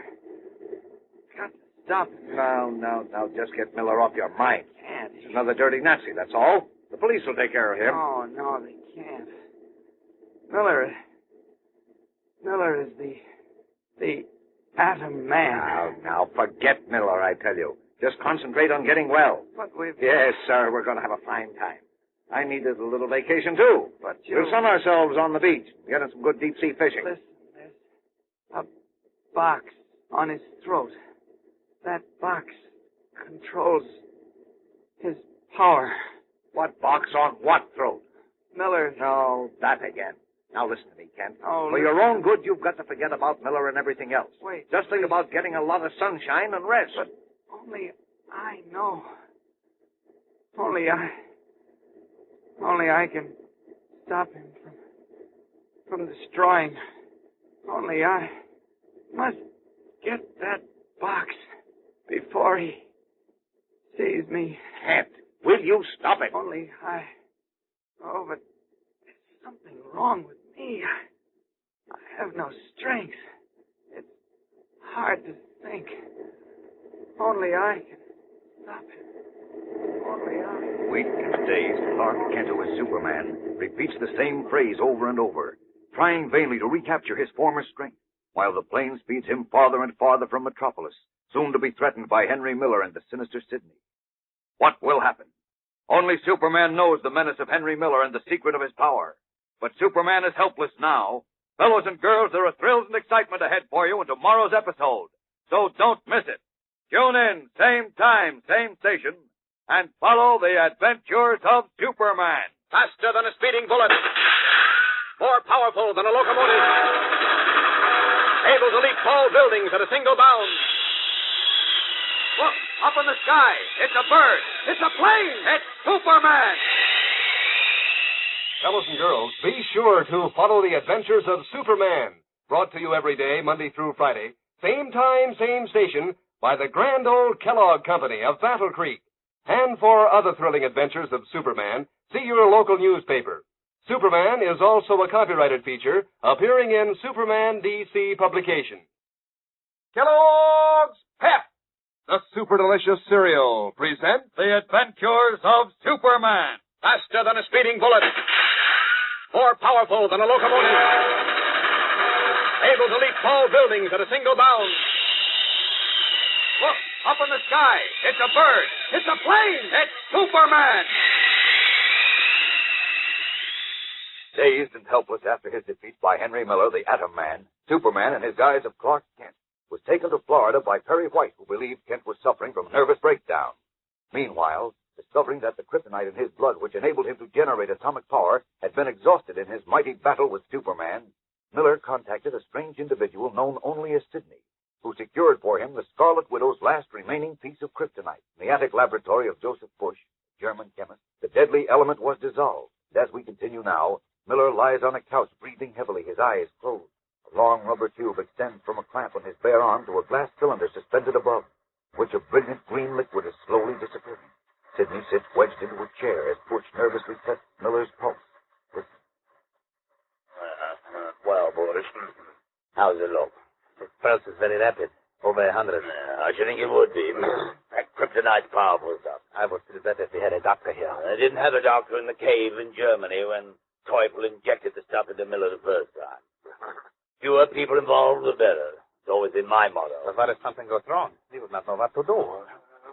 [SPEAKER 15] Got to stop him.
[SPEAKER 12] Now, just get Miller off your mind.
[SPEAKER 15] Can't.
[SPEAKER 12] He's another dirty Nazi, that's all. The police will take care of him.
[SPEAKER 15] No, they can't. Miller is the Atom Man.
[SPEAKER 12] Now, forget Miller, I tell you. Just concentrate on getting well.
[SPEAKER 15] But we've...
[SPEAKER 12] Yes, sir, we're going to have a fine time. I needed a little vacation, too.
[SPEAKER 15] But
[SPEAKER 12] we'll sun ourselves on the beach, getting some good deep-sea fishing.
[SPEAKER 15] Listen, there's a box on his throat. That box controls his power.
[SPEAKER 12] What box on what throat?
[SPEAKER 15] Miller.
[SPEAKER 12] No, that again. Now listen to me, Kent.
[SPEAKER 15] Oh,
[SPEAKER 12] For your own good, you've got to forget about Miller and everything else.
[SPEAKER 15] Wait.
[SPEAKER 12] Just think about getting a lot of sunshine and rest.
[SPEAKER 15] But only I know. Only I can stop him from destroying. Only I must get that box before he sees me.
[SPEAKER 12] Kent, will you stop it?
[SPEAKER 15] Only I... Oh, but there's something wrong with me. I have no strength. It's hard to think. Only I can stop him. Only I...
[SPEAKER 21] Weak and dazed, Clark Kent, who is Superman, repeats the same phrase over and over, trying vainly to recapture his former strength, while the plane speeds him farther and farther from Metropolis, soon to be threatened by Henry Miller and the sinister Sidney. What will happen? Only Superman knows the menace of Henry Miller and the secret of his power. But Superman is helpless now. Fellows and girls, there are thrills and excitement ahead for you in tomorrow's episode. So don't miss it. Tune in, same time, same station, and follow the adventures of Superman.
[SPEAKER 8] Faster than a speeding bullet. More powerful than a locomotive. Able to leap tall buildings at a single bound.
[SPEAKER 21] Look, up in the sky. It's a bird. It's a plane. It's Superman.
[SPEAKER 14] Fellows and girls, be sure to follow the adventures of Superman. Brought to you every day, Monday through Friday. Same time, same station, by the grand old Kellogg Company of Battle Creek. And for other thrilling adventures of Superman, see your local newspaper. Superman is also a copyrighted feature appearing in Superman DC publication. Kellogg's Pep, the super delicious cereal, presents
[SPEAKER 8] The Adventures of Superman. Faster than a speeding bullet. More powerful than a locomotive. Able to leap tall buildings at a single bound. Look, up in the sky. It's a bird. It's a plane. It's Superman.
[SPEAKER 21] Dazed and helpless after his defeat by Henry Miller, the Atom Man, Superman, in his guise of Clark Kent, was taken to Florida by Perry White, who believed Kent was suffering from nervous breakdown. Meanwhile, discovering that the kryptonite in his blood, which enabled him to generate atomic power, had been exhausted in his mighty battle with Superman, Miller contacted a strange individual known only as Sidney, who secured for him the Scarlet Widow's last remaining piece of kryptonite. In the attic laboratory of Joseph Bush, German chemist, the deadly element was dissolved. And as we continue now, Miller lies on a couch, breathing heavily, his eyes closed. A long rubber tube extends from a clamp on his bare arm to a glass cylinder suspended above, in which a brilliant green liquid is slowly disappearing. Sidney sits wedged into a chair as Bush nervously tests Miller's pulse. Listen.
[SPEAKER 6] Well, Boris, how's it look?
[SPEAKER 10] His pulse is very rapid, over 100.
[SPEAKER 6] I should think it would be. That kryptonite's powerful stuff.
[SPEAKER 10] I would feel better if we had a doctor here.
[SPEAKER 6] They didn't have a doctor in the cave in Germany when Teufel injected the stuff into Miller the first time. Fewer people involved, the better. It's always been my motto.
[SPEAKER 10] But what if something goes wrong? We would not know what to do.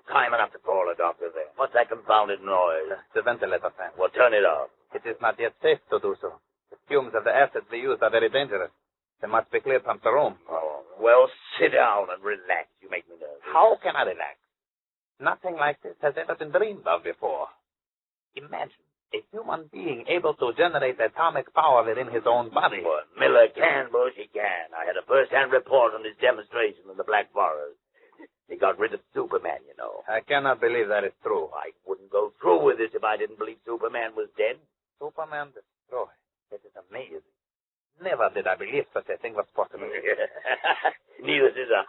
[SPEAKER 6] Time enough to call a doctor there. What's that confounded noise?
[SPEAKER 10] The ventilator fan.
[SPEAKER 6] Well, turn it off.
[SPEAKER 10] It is not yet safe to do so. The fumes of the acids we use are very dangerous. They must be cleared from the room.
[SPEAKER 6] Oh, well, sit down and relax. You make me nervous.
[SPEAKER 10] How can I relax? Nothing like this has ever been dreamed of before. Imagine a human being able to generate atomic power within his own body.
[SPEAKER 6] Well, Miller can, Bush, he can. I had a first-hand report on his demonstration in the Black Forest. He got rid of Superman, you know.
[SPEAKER 10] I cannot believe that is true.
[SPEAKER 6] I wouldn't go through with this if I didn't believe Superman was dead.
[SPEAKER 10] Superman destroyed. That is amazing. Never did I believe such a thing was possible.
[SPEAKER 6] Neither did I.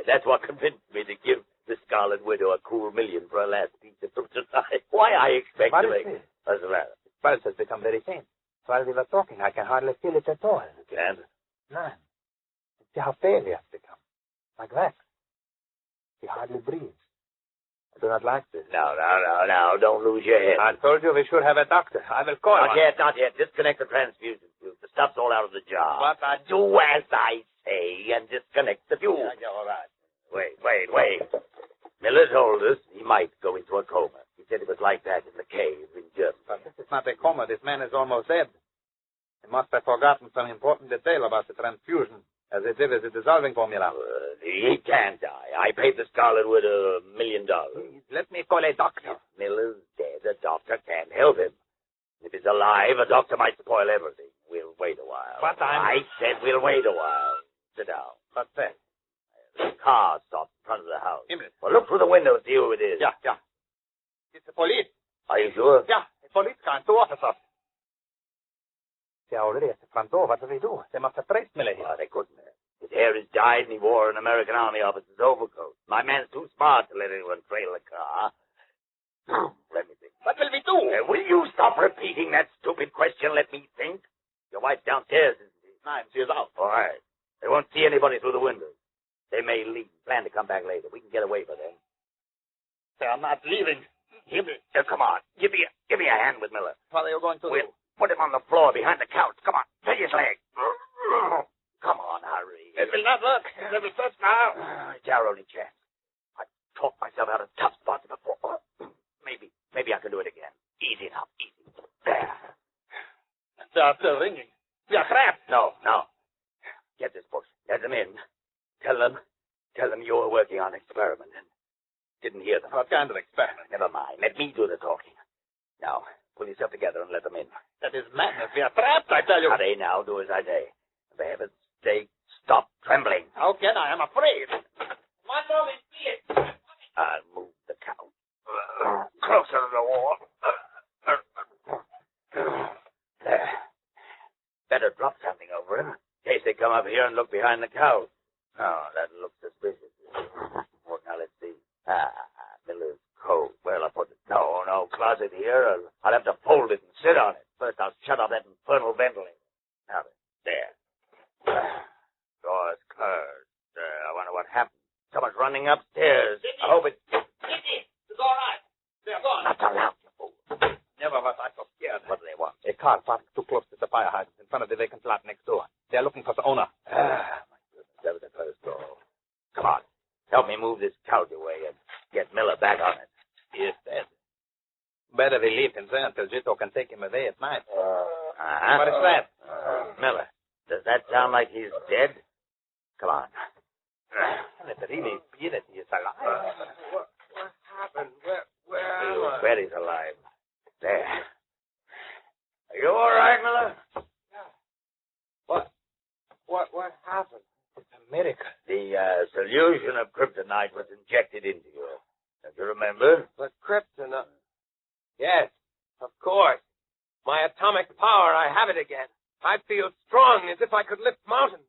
[SPEAKER 6] That's what convinced me to give the Scarlet Widow a cool $1 million for her last piece of kryptonite. Why, I expect
[SPEAKER 10] What
[SPEAKER 6] to
[SPEAKER 10] is
[SPEAKER 6] make...
[SPEAKER 10] this?
[SPEAKER 6] What's the matter?
[SPEAKER 10] His pulse has become very faint. While we were talking, I can hardly feel it at all.
[SPEAKER 6] You can't?
[SPEAKER 10] None. See how pale he has become. Like that. He hardly breathes. I do not like this.
[SPEAKER 6] No. Don't lose your head.
[SPEAKER 10] I told you we should have a doctor. I will call
[SPEAKER 6] Not yet. Disconnect the transfusion tube. The stuff's all out of the jar.
[SPEAKER 10] But I
[SPEAKER 6] do as I say and disconnect the fuse.
[SPEAKER 10] Yeah, all right.
[SPEAKER 6] Wait. Miller told us he might go into a coma. He said it was like that in the cave in Germany.
[SPEAKER 10] But this is not a coma. This man is almost dead. He must have forgotten some important detail about the transfusion, as it did with the dissolving formula.
[SPEAKER 6] He can't die. I paid the Scarlet Widow $1 million.
[SPEAKER 10] Please, let me call a doctor.
[SPEAKER 6] If Miller's dead, a doctor can't help him. If he's alive, a doctor might spoil everything. We'll wait a while.
[SPEAKER 10] But
[SPEAKER 6] I said we'll wait a while. Sit down.
[SPEAKER 10] What's that?
[SPEAKER 6] The car stopped in front of the house.
[SPEAKER 10] Himmel.
[SPEAKER 6] Well, look through the window and see who it is.
[SPEAKER 10] Yeah. It's the police.
[SPEAKER 6] Are you sure?
[SPEAKER 10] Yeah, a police car and 2 officers. They are already at the front door. What do they do? They must have traced Miller here.
[SPEAKER 6] Oh, they couldn't have. His hair is dyed and he wore an American Army officer's overcoat. My man's too smart to let anyone trail the car. Let me think.
[SPEAKER 10] What will we do?
[SPEAKER 6] Will you stop repeating that stupid question? Let me think. Your wife's downstairs, isn't she?
[SPEAKER 10] No, she is out.
[SPEAKER 6] All right. They won't see anybody through the windows. They may leave. Plan to come back later. We can get away for them.
[SPEAKER 10] They are not leaving.
[SPEAKER 6] Come on. Give me a hand with Miller.
[SPEAKER 10] What are you going to do?
[SPEAKER 6] Put him on the floor behind the couch. Come on. Take his leg. Come on, hurry.
[SPEAKER 10] It will not work. They will search now.
[SPEAKER 6] It's our only chance. I talked myself out of tough spots before. Maybe I can do it again. Easy now. Easy. There.
[SPEAKER 10] They are still ringing. We are trapped.
[SPEAKER 6] No. Get this, Bush. Let them in. Tell them you were working on an experiment and didn't hear them.
[SPEAKER 10] What kind of experiment?
[SPEAKER 6] Never mind. Let me do the talking. Now, pull yourself together and let them in.
[SPEAKER 10] That is madness. We are trapped, I tell you.
[SPEAKER 6] Hurry now. Do as I say. For heaven's sake, stop trembling.
[SPEAKER 10] How can I? I'm afraid. One moment, please.
[SPEAKER 6] I'll move the couch. Closer to the wall. There. Better drop something over him in case they come up here and look behind the couch. Oh, that looks suspicious. Well, now let's see. Miller's coat. Where'll I put it? No, closet here. I'll have to fold it and sit on it. First, I'll shut off that infernal ventilator. Now, there. Door's closed. I wonder what happened. Someone's running upstairs. I hope it...
[SPEAKER 3] It's all right. They're gone.
[SPEAKER 6] Not so loud, you fool.
[SPEAKER 10] Never was I so scared.
[SPEAKER 6] What do they want?
[SPEAKER 10] A car parked too close to the fire hydrant in front of the vacant lot next door. They're looking for the owner.
[SPEAKER 6] My goodness, that was the first door. Come on. Help me move this couch away and get Miller back on it.
[SPEAKER 10] He is dead. Better we leave him there until Jito can take him away at night.
[SPEAKER 6] Uh-huh.
[SPEAKER 10] What is that?
[SPEAKER 6] Miller, does that sound like he's dead? Come on.
[SPEAKER 10] Let it really be that he is alive.
[SPEAKER 1] What happened? Where
[SPEAKER 6] He
[SPEAKER 1] am I?
[SPEAKER 6] bet he's alive. There. Are you all right, Miller?
[SPEAKER 1] What happened?
[SPEAKER 10] It's a miracle.
[SPEAKER 6] The solution of kryptonite was injected into you. Don't you remember?
[SPEAKER 1] But kryptonite. Yes, of course. My atomic power, I have it again. I feel strong as if I could lift mountains.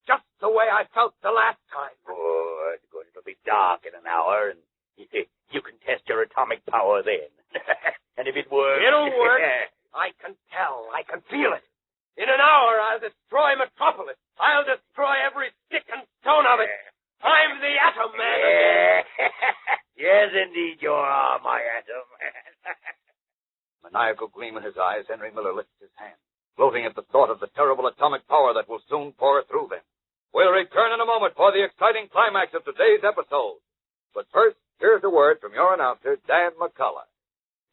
[SPEAKER 1] Just the way I felt the last time.
[SPEAKER 6] Good, good. It'll be dark in an hour, and you can test your atomic power then. And if it works...
[SPEAKER 1] It'll work. I can tell. I can feel it. In an hour, I'll destroy Metropolis. I'll destroy every stick and stone of it. I'm the Atom Man again.
[SPEAKER 6] Yes, indeed, you are my Atom Man.
[SPEAKER 21] Maniacal gleam in his eyes, Henry Miller lifts his hand, gloating at the thought of the terrible atomic power that will soon pour through them. We'll return in a moment for the exciting climax of today's episode. But first, here's a word from your announcer, Dan McCullough.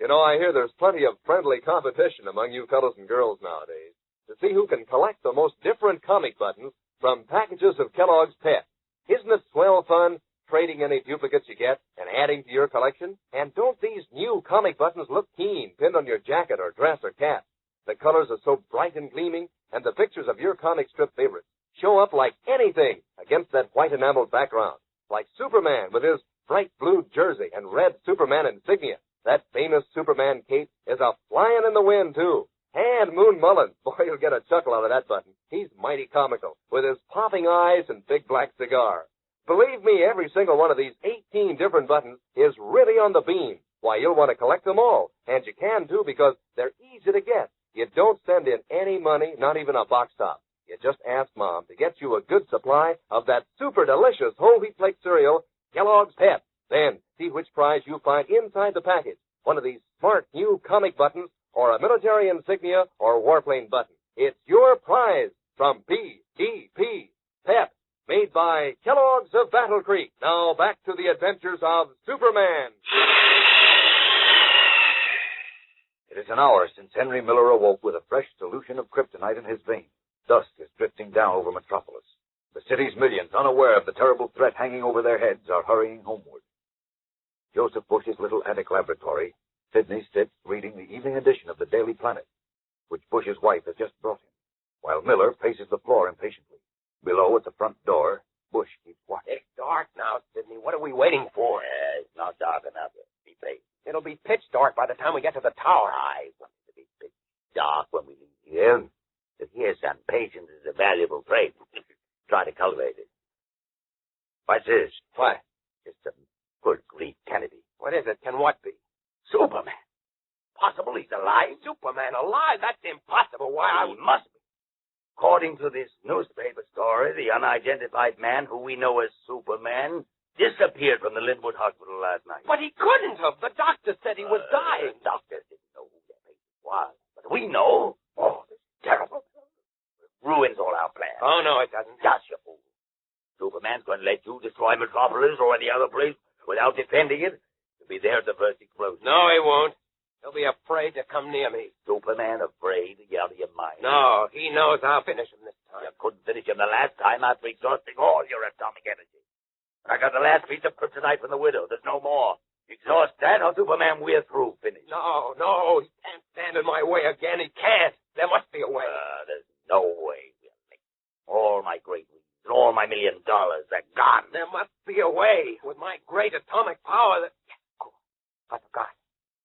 [SPEAKER 18] You know, I hear there's plenty of friendly competition among you fellows and girls nowadays to see who can collect the most different comic buttons from packages of Kellogg's Pep. Isn't it swell fun trading any duplicates you get and adding to your collection? And don't these new comic buttons look keen, pinned on your jacket or dress or cap? The colors are so bright and gleaming, and the pictures of your comic strip favorites show up like anything against that white enameled background. Like Superman with his bright blue jersey and red Superman insignia. That famous Superman cape is a flying in the wind, too. And Moon Mullins, boy, you'll get a chuckle out of that button. He's mighty comical, with his popping eyes and big black cigar. Believe me, every single one of these 18 different buttons is really on the beam. Why, you'll want to collect them all. And you can, too, because they're easy to get. You don't send in any money, not even a box top. You just ask Mom to get you a good supply of that super delicious whole wheat flake cereal, Kellogg's Pep. Then see which prize you find inside the package. One of these smart new comic buttons, or a military insignia or warplane button. It's your prize from P.E.P. Pep, made by Kellogg's of Battle Creek. Now back to the adventures of Superman.
[SPEAKER 21] It is an hour since Henry Miller awoke with a fresh solution of kryptonite in his veins. Dusk is drifting down over Metropolis. The city's millions, unaware of the terrible threat hanging over their heads, are hurrying homeward. Joseph Bush's little attic laboratory, Sidney sits reading the evening edition of the Daily Planet, which Bush's wife has just brought him, while Miller paces the floor impatiently. Below, at the front door, Bush keeps watching.
[SPEAKER 1] It's dark now, Sidney. What are we waiting for?
[SPEAKER 6] It's not dark enough. Be patient.
[SPEAKER 1] It'll be pitch dark by the time we get to the tower.
[SPEAKER 6] I want it to be pitch dark when we leave here. But here, son, patience is a valuable trait. Try to cultivate it. What's this?
[SPEAKER 1] What?
[SPEAKER 6] It's a good grief, Kennedy.
[SPEAKER 1] What is it? Can what be?
[SPEAKER 6] Superman. Possible he's alive?
[SPEAKER 1] Superman alive? That's impossible. Why?
[SPEAKER 6] He must be. According to this newspaper story, the unidentified man who we know as Superman disappeared from the Linwood Hospital last night.
[SPEAKER 1] But he couldn't have. The doctor said he was dying.
[SPEAKER 6] The doctor didn't know who that patient was. But we know. Oh, this is terrible. It ruins all our plans.
[SPEAKER 1] Oh, no, it doesn't.
[SPEAKER 6] Just you fool. Superman's going to let you destroy Metropolis or any other place without defending it. He'll be there at the first explosion.
[SPEAKER 1] No, he won't. He'll be afraid to come near me.
[SPEAKER 6] Superman afraid? You're out of your mind.
[SPEAKER 1] No, he knows I'll finish him this time.
[SPEAKER 6] You couldn't finish him the last time after exhausting all your atomic energy. And I got the last piece of kryptonite from the widow. There's no more. Exhaust that, or Superman, we're through. Finish.
[SPEAKER 1] No, he can't stand in my way again. He can't. There must be a way.
[SPEAKER 6] There's no way we'll make it. All my great leads and all my $1 million, they're gone.
[SPEAKER 1] There must be a way. With my great atomic power that... Oh, I forgot.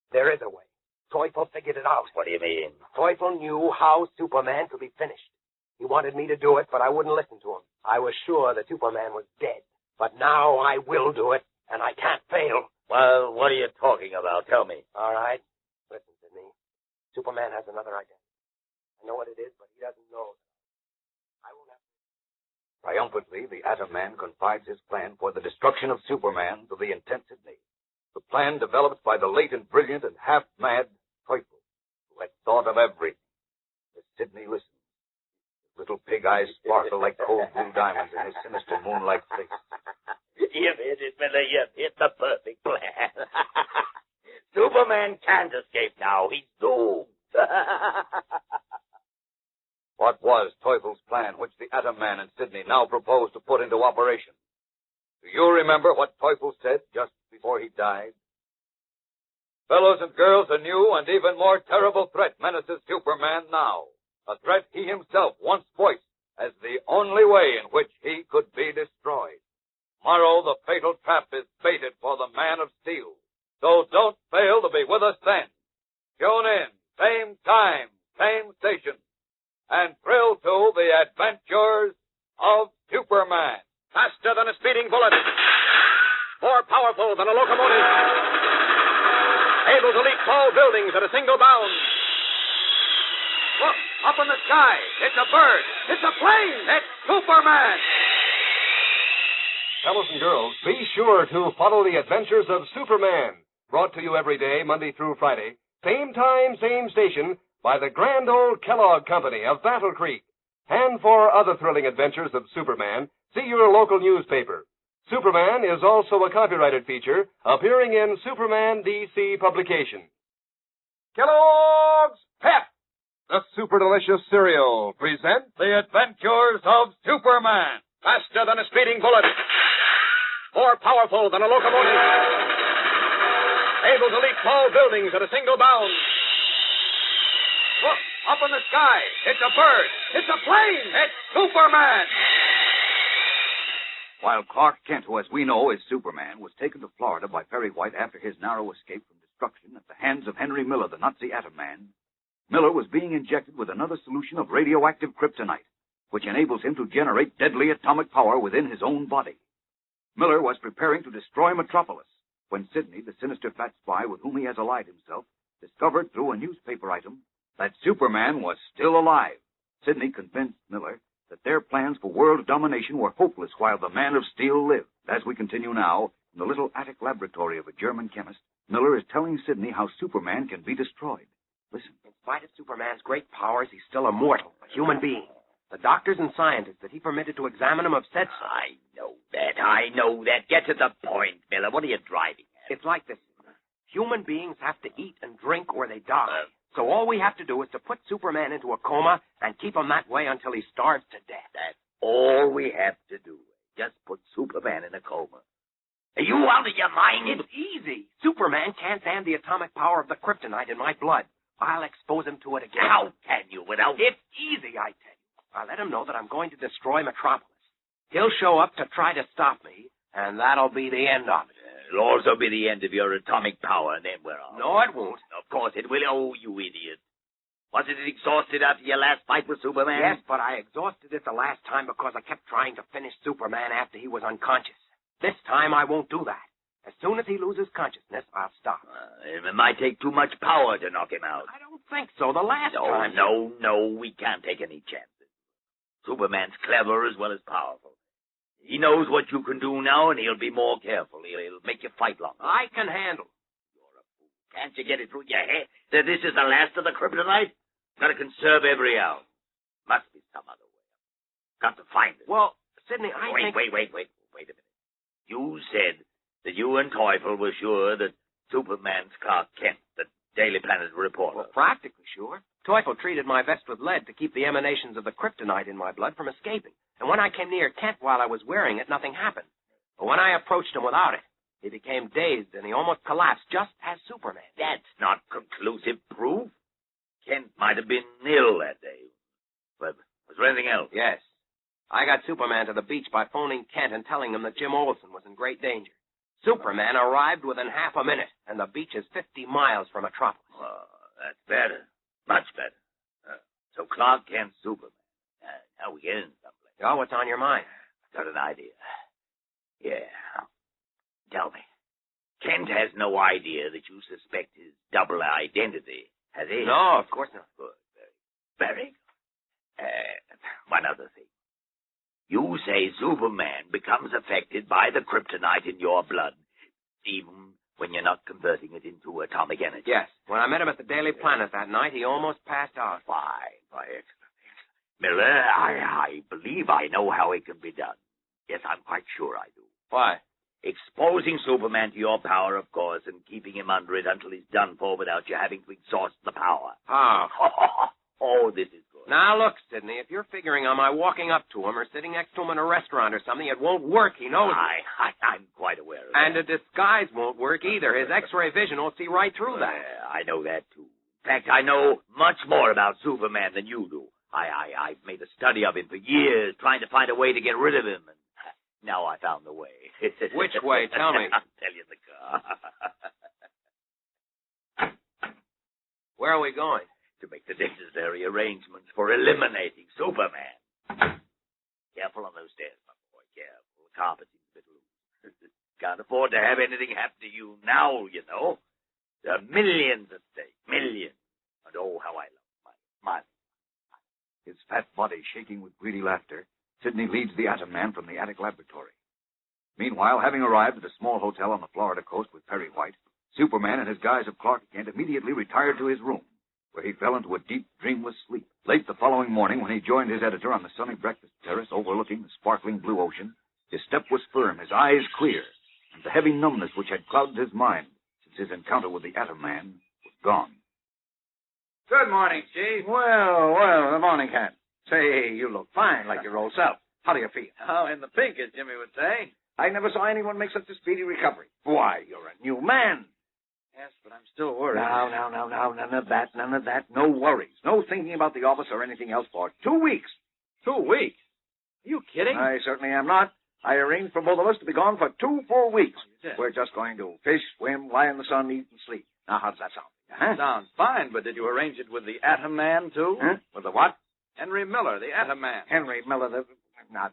[SPEAKER 1] There is a way. Teufel figured it out.
[SPEAKER 6] What do you mean?
[SPEAKER 1] Teufel knew how Superman could be finished. He wanted me to do it, but I wouldn't listen to him. I was sure that Superman was dead. But now I will do it, and I can't fail.
[SPEAKER 6] Well, what are you talking about? Tell me.
[SPEAKER 1] All right. Listen, Sidney. Superman has another identity. I know what it is, but he doesn't know. I won't have to.
[SPEAKER 21] Triumphantly, the Atom Man confides his plan for the destruction of Superman to the intense Sidney. The plan developed by the late and brilliant and half-mad Teufel, who had thought of everything. As Sidney listens, his little pig eyes sparkle like cold blue diamonds in his sinister moonlight face.
[SPEAKER 6] You've hit it, Miller. You've hit the perfect plan. Superman can't escape now. He's doomed.
[SPEAKER 21] What was Teufel's plan, which the Atom Man and Sidney now propose to put into operation? Do you remember what Teufel said just before he died? Fellows and girls, a new and even more terrible threat menaces Superman now. A threat he himself once voiced as the only way in which he could be destroyed. Tomorrow, the fatal trap is baited for the Man of Steel. So don't fail to be with us then. Tune in, same time, same station, and thrill to the adventures of Superman.
[SPEAKER 8] Faster than a speeding bullet. More powerful than a locomotive. Able to leap tall buildings at a single bound.
[SPEAKER 21] Look, up in the sky. It's a bird. It's a plane. It's Superman.
[SPEAKER 14] Fellows and girls, be sure to follow the adventures of Superman. Brought to you every day, Monday through Friday. Same time, same station, by the grand old Kellogg Company of Battle Creek. And for other thrilling adventures of Superman, see your local newspaper. Superman is also a copyrighted feature appearing in Superman DC publication. Kellogg's Pep, the super delicious cereal, present
[SPEAKER 21] The Adventures of Superman.
[SPEAKER 8] Faster than a speeding bullet. More powerful than a locomotive. Able to leap tall buildings at a single bound.
[SPEAKER 21] Look, up in the sky. It's a bird. It's a plane. It's Superman. While Clark Kent, who, as we know, is Superman, was taken to Florida by Perry White after his narrow escape from destruction at the hands of Henry Miller, the Nazi Atom Man, Miller was being injected with another solution of radioactive kryptonite, which enables him to generate deadly atomic power within his own body. Miller was preparing to destroy Metropolis when Sidney, the sinister fat spy with whom he has allied himself, discovered through a newspaper item that Superman was still alive. Sidney convinced Miller that their plans for world domination were hopeless while the Man of Steel lived. As we continue now, in the little attic laboratory of a German chemist, Miller is telling Sidney how Superman can be destroyed. Listen.
[SPEAKER 1] In spite of Superman's great powers, he's still a mortal, a human being. The doctors and scientists that he permitted to examine him have said so.
[SPEAKER 6] I know that. Get to the point, Miller. What are you driving at?
[SPEAKER 1] It's like this. Human beings have to eat and drink or they die. So all we have to do is to put Superman into a coma and keep him that way until he starves to death.
[SPEAKER 6] That's all we have to do. Just put Superman in a coma. Are you out of your mind?
[SPEAKER 1] It's easy. Superman can't stand the atomic power of the kryptonite in my blood. I'll expose him to it again.
[SPEAKER 6] How can you without...
[SPEAKER 1] It's easy, I tell you. I'll let him know that I'm going to destroy Metropolis. He'll show up to try to stop me, and that'll be the end of it.
[SPEAKER 6] It'll also be the end of your atomic power, and then we're off.
[SPEAKER 1] No, it won't.
[SPEAKER 6] Of course it will. Oh, you idiot. Wasn't it exhausted after your last fight with Superman?
[SPEAKER 1] Yes, but I exhausted it the last time because I kept trying to finish Superman after he was unconscious. This time I won't do that. As soon as he loses consciousness, I'll stop.
[SPEAKER 6] It might take too much power to knock him out.
[SPEAKER 1] I don't think so. The last time...
[SPEAKER 6] No, we can't take any chances. Superman's clever as well as powerful. He knows what you can do now, and he'll be more careful. He'll make you fight longer.
[SPEAKER 1] I can handle.
[SPEAKER 6] You're a fool. Can't you get it through your head that this is the last of the kryptonite? Gotta conserve every hour. Must be some other way. Got to find it.
[SPEAKER 1] Well, Sidney,
[SPEAKER 6] Wait a minute. You said that you and Teufel were sure that Superman's Clark Kent, the Daily Planet reporter.
[SPEAKER 1] Well, practically sure. Teufel treated my vest with lead to keep the emanations of the kryptonite in my blood from escaping. And when I came near Kent while I was wearing it, nothing happened. But when I approached him without it, he became dazed and he almost collapsed, just as Superman.
[SPEAKER 6] That's not conclusive proof. Kent might have been ill that day. But was there anything else?
[SPEAKER 1] Yes. I got Superman to the beach by phoning Kent and telling him that Jim Olsen was in great danger. Superman arrived within half a minute, and the beach is 50 miles from Metropolis.
[SPEAKER 6] Oh, that's better. Much better. So Clark Kent, Superman. Now we get in someplace.
[SPEAKER 1] Oh, what's on your mind?
[SPEAKER 6] Got an idea. Yeah. Tell me. Kent has no idea that you suspect his double identity, has he?
[SPEAKER 1] No, of course not.
[SPEAKER 6] Good. Very good. One other thing. You say Superman becomes affected by the kryptonite in your blood, even when you're not converting it into atomic energy.
[SPEAKER 1] Yes. When I met him at the Daily Planet that night, he almost passed out.
[SPEAKER 6] Fine. Miller, I believe I know how it can be done. Yes, I'm quite sure I do.
[SPEAKER 1] Why?
[SPEAKER 6] Exposing Superman to your power, of course, and keeping him under it until he's done for without you having to exhaust the power.
[SPEAKER 1] How?
[SPEAKER 6] Oh, this is good.
[SPEAKER 1] Now, look, Sidney, if you're figuring on my walking up to him or sitting next to him in a restaurant or something, it won't work. He knows it.
[SPEAKER 6] I'm quite aware of
[SPEAKER 1] And
[SPEAKER 6] that.
[SPEAKER 1] a disguise won't work either. His X-ray vision will see right through that.
[SPEAKER 6] I know that, too. In fact, I know much more about Superman than you do. I've made a study of him for years, trying to find a way to get rid of him, and now I found the way.
[SPEAKER 1] Which way? Tell me.
[SPEAKER 6] I'll tell you in the car.
[SPEAKER 1] Where are we going?
[SPEAKER 6] To make the necessary arrangements for eliminating Superman. Careful on those stairs, my boy, careful. The carpet seems a bit loose. Can't afford to have anything happen to you now, you know. There are millions at stake, millions. And oh, how I love money.
[SPEAKER 21] His fat body shaking with greedy laughter, Sidney leads the Atom Man from the attic laboratory. Meanwhile, having arrived at a small hotel on the Florida coast with Perry White, Superman, in his guise of Clark Kent, immediately retired to his room, where he fell into a deep, dreamless sleep. Late the following morning, when he joined his editor on the sunny breakfast terrace overlooking the sparkling blue ocean, his step was firm, his eyes clear, and the heavy numbness which had clouded his mind since his encounter with the Atom Man was gone.
[SPEAKER 8] Good morning, Chief. Well, good morning, Kent. Say, you look fine, like your old self. How do you feel? Oh, in the pink, as Jimmy would say. I never saw anyone make such a speedy recovery. Why, you're a new man. Yes, but I'm still worried. No, none of that. No worries. No thinking about the office or anything else for 2 weeks. 2 weeks? Are you kidding? I certainly am not. I arranged for both of us to be gone for 2 full weeks. We're just going to fish, swim, lie in the sun, eat, and sleep. Now, how does that sound? Huh?
[SPEAKER 11] Sounds fine, but did you arrange it with the Atom Man, too?
[SPEAKER 8] Huh? With the what?
[SPEAKER 11] Henry Miller, the Atom Man.
[SPEAKER 8] Henry Miller, Now,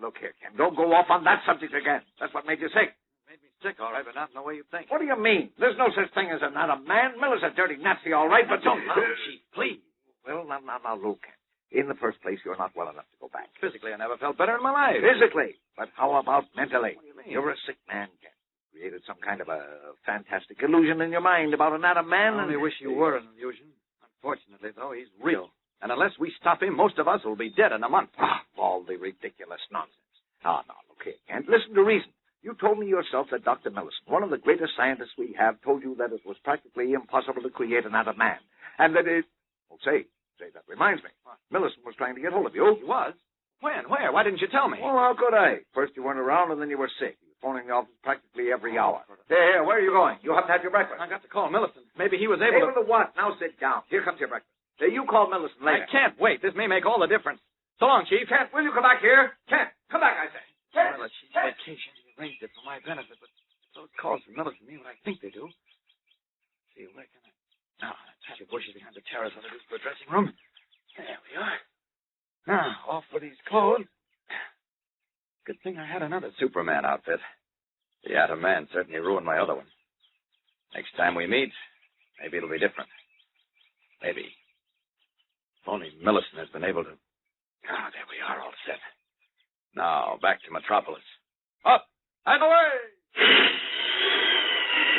[SPEAKER 8] look here, Ken. Don't go off on that subject again. That's what made you sick.
[SPEAKER 11] Made me sick, all right, but not in the way you think.
[SPEAKER 8] What do you mean? There's no such thing as an Atom Man. Miller's a dirty Nazi, all right, but don't...
[SPEAKER 11] Now, Chief, please.
[SPEAKER 8] Well, now, look, Ken. In the first place, you're not well enough to go back.
[SPEAKER 11] Physically, I never felt better in my life.
[SPEAKER 8] Physically? But how about mentally?
[SPEAKER 11] What do you mean?
[SPEAKER 8] You're a sick man, Ken. Created some kind of a fantastic illusion in your mind about an Atom Man.
[SPEAKER 11] I only wish you were an illusion. Unfortunately, though, he's real. And unless we stop him, most of us will be dead in a month.
[SPEAKER 8] All the ridiculous nonsense. Now, look here, Kent. Listen to reason. You told me yourself that Dr. Millison, one of the greatest scientists we have, told you that it was practically impossible to create an Atom Man. And that it... Well, say, that reminds me. Millison was trying to get hold of you.
[SPEAKER 11] He was? When? Where? Why didn't you tell me?
[SPEAKER 8] Well, how could I? First you weren't around, and then you were sick. You were phoning the office practically every hour. Here, where are you going? You haven't had your breakfast.
[SPEAKER 11] I got to call Millison. Maybe he was able
[SPEAKER 8] to what? Now sit down. Here comes your breakfast. Hey, you call Millison later.
[SPEAKER 11] I can't wait. This may make all the difference. So long, Chief.
[SPEAKER 8] Kent, will you come back here? Kent, come back, I say. Kent!
[SPEAKER 11] Well, she's vacation. He arranged it for my benefit, but those calls from Millison mean what I think they do. See, where can I... Now, touch your bushes behind the terrace on the for a dressing room. There we are. Now, off with these clothes. Good thing I had another Superman outfit. The Atom Man certainly ruined my other one. Next time we meet, maybe it'll be different. Maybe. If only Millison has been able to... Ah, there we are, all set. Now, back to Metropolis. Up and away!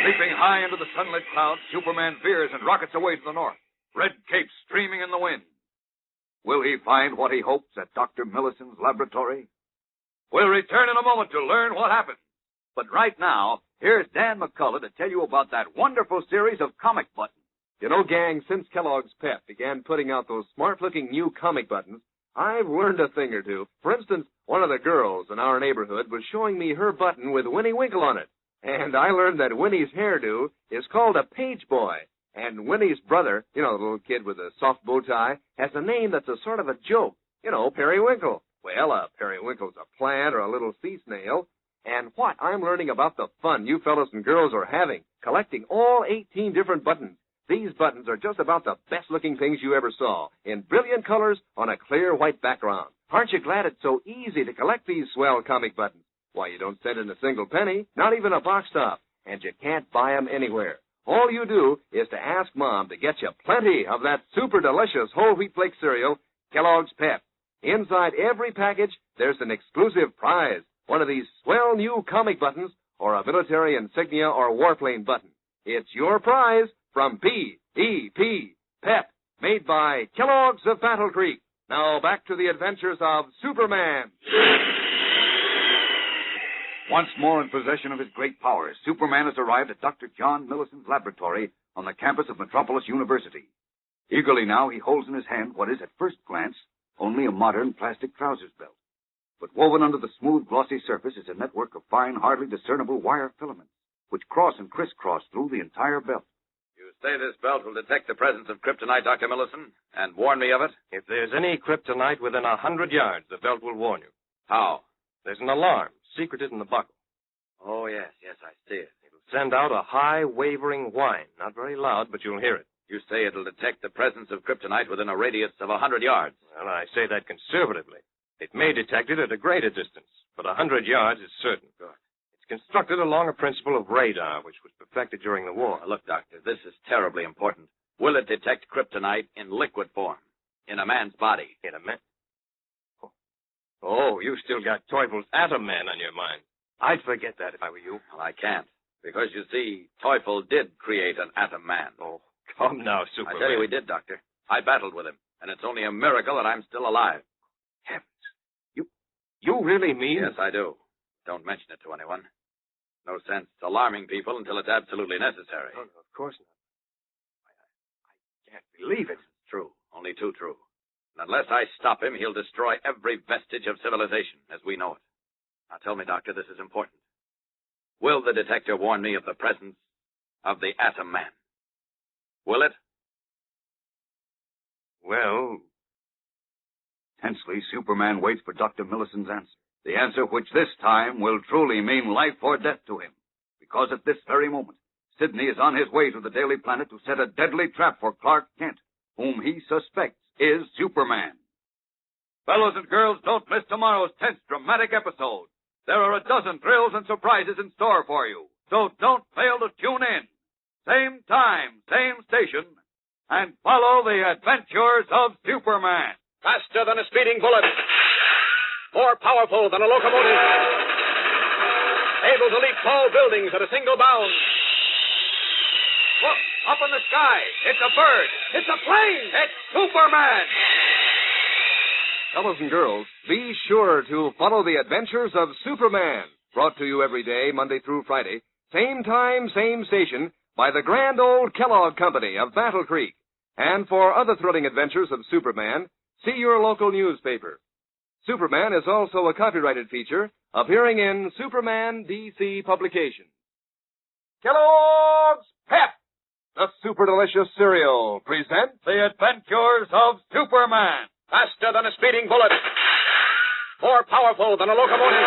[SPEAKER 21] Leaping high into the sunlit clouds, Superman veers and rockets away to the north, red capes streaming in the wind. Will he find what he hopes at Dr. Millison's laboratory? We'll return in a moment to learn what happened. But right now, here's Dan McCullough to tell you about that wonderful series of comic buttons.
[SPEAKER 18] You know, gang, since Kellogg's Pep began putting out those smart-looking new comic buttons, I've learned a thing or two. For instance, one of the girls in our neighborhood was showing me her button with Winnie Winkle on it. And I learned that Winnie's hairdo is called a page boy. And Winnie's brother, you know, the little kid with a soft bow tie, has a name that's a sort of a joke. You know, Periwinkle. Well, a periwinkle's a plant or a little sea snail. And what I'm learning about the fun you fellas and girls are having, collecting all 18 different buttons. These buttons are just about the best-looking things you ever saw, in brilliant colors on a clear white background. Aren't you glad it's so easy to collect these swell comic buttons? Why, you don't send in a single penny, not even a box top.
[SPEAKER 14] and you can't buy 'em anywhere. All you do is to ask Mom to get you plenty of that super delicious whole wheat flake cereal, Kellogg's Pep. Inside every package, there's an exclusive prize, one of these swell new comic buttons or a military insignia or warplane button. It's your prize from P.E.P. Pep, made by Kellogg's of Battle Creek. Now back to the adventures of Superman.
[SPEAKER 21] Once more in possession of his great powers, Superman has arrived at Dr. John Millicent's laboratory on the campus of Metropolis University. Eagerly now, he holds in his hand what is, at first glance, only a modern plastic trousers belt. But woven under the smooth, glossy surface is a network of fine, hardly discernible wire filaments, which cross and crisscross through the entire belt.
[SPEAKER 2] You say this belt will detect the presence of kryptonite, Dr. Millicent, and warn me of it?
[SPEAKER 1] If there's any kryptonite within 100 yards, the belt will warn you.
[SPEAKER 2] How?
[SPEAKER 1] There's an alarm, secreted in the buckle.
[SPEAKER 2] Oh, yes, I see it.
[SPEAKER 1] It'll send out a high, wavering whine. Not very loud, but you'll hear it.
[SPEAKER 2] You say it'll detect the presence of kryptonite within a radius of 100 yards.
[SPEAKER 1] Well, I say that conservatively. It may detect it at a greater distance, but 100 yards is certain.
[SPEAKER 2] Good.
[SPEAKER 1] It's constructed along a principle of radar, which was perfected during the war.
[SPEAKER 2] Now, look, Doctor, this is terribly important. Will it detect kryptonite in liquid form, in a man's body?
[SPEAKER 1] In a man? Oh, you still got Teufel's Atom Man on your mind. I'd forget that if I were you.
[SPEAKER 2] Well, I can't, because, you see, Teufel did create an Atom Man.
[SPEAKER 1] Oh, come now, Superman.
[SPEAKER 2] I tell you he did, Doctor. I battled with him, and it's only a miracle that I'm still alive.
[SPEAKER 1] Heavens. You really mean?
[SPEAKER 2] Yes, I do. Don't mention it to anyone. No sense alarming people until it's absolutely necessary.
[SPEAKER 1] No, of course not. I can't believe it.
[SPEAKER 2] It's true. Only too true. And unless I stop him, he'll destroy every vestige of civilization as we know it. Now tell me, Doctor, this is important. Will the detector warn me of the presence of the Atom Man? Will it?
[SPEAKER 1] Well...
[SPEAKER 21] Tensely, Superman waits for Dr. Millicent's answer. The answer which this time will truly mean life or death to him. Because at this very moment, Sidney is on his way to the Daily Planet to set a deadly trap for Clark Kent, whom he suspects is Superman. Fellows and girls, don't miss tomorrow's tense, dramatic episode. There are a dozen thrills and surprises in store for you, so don't fail to tune in. Same time, same station, and follow the adventures of Superman.
[SPEAKER 8] Faster than a speeding bullet. More powerful than a locomotive. Able to leap tall buildings at a single bound.
[SPEAKER 21] Look, up in the sky. It's a bird. It's a plane. It's Superman.
[SPEAKER 14] Fellows and girls, be sure to follow the adventures of Superman, brought to you every day, Monday through Friday, same time, same station, by the grand old Kellogg Company of Battle Creek. And for other thrilling adventures of Superman, see your local newspaper. Superman is also a copyrighted feature appearing in Superman DC publications. Kellogg's Pep, the super delicious cereal, presents
[SPEAKER 8] The Adventures of Superman. Faster than a speeding bullet. More powerful than a locomotive.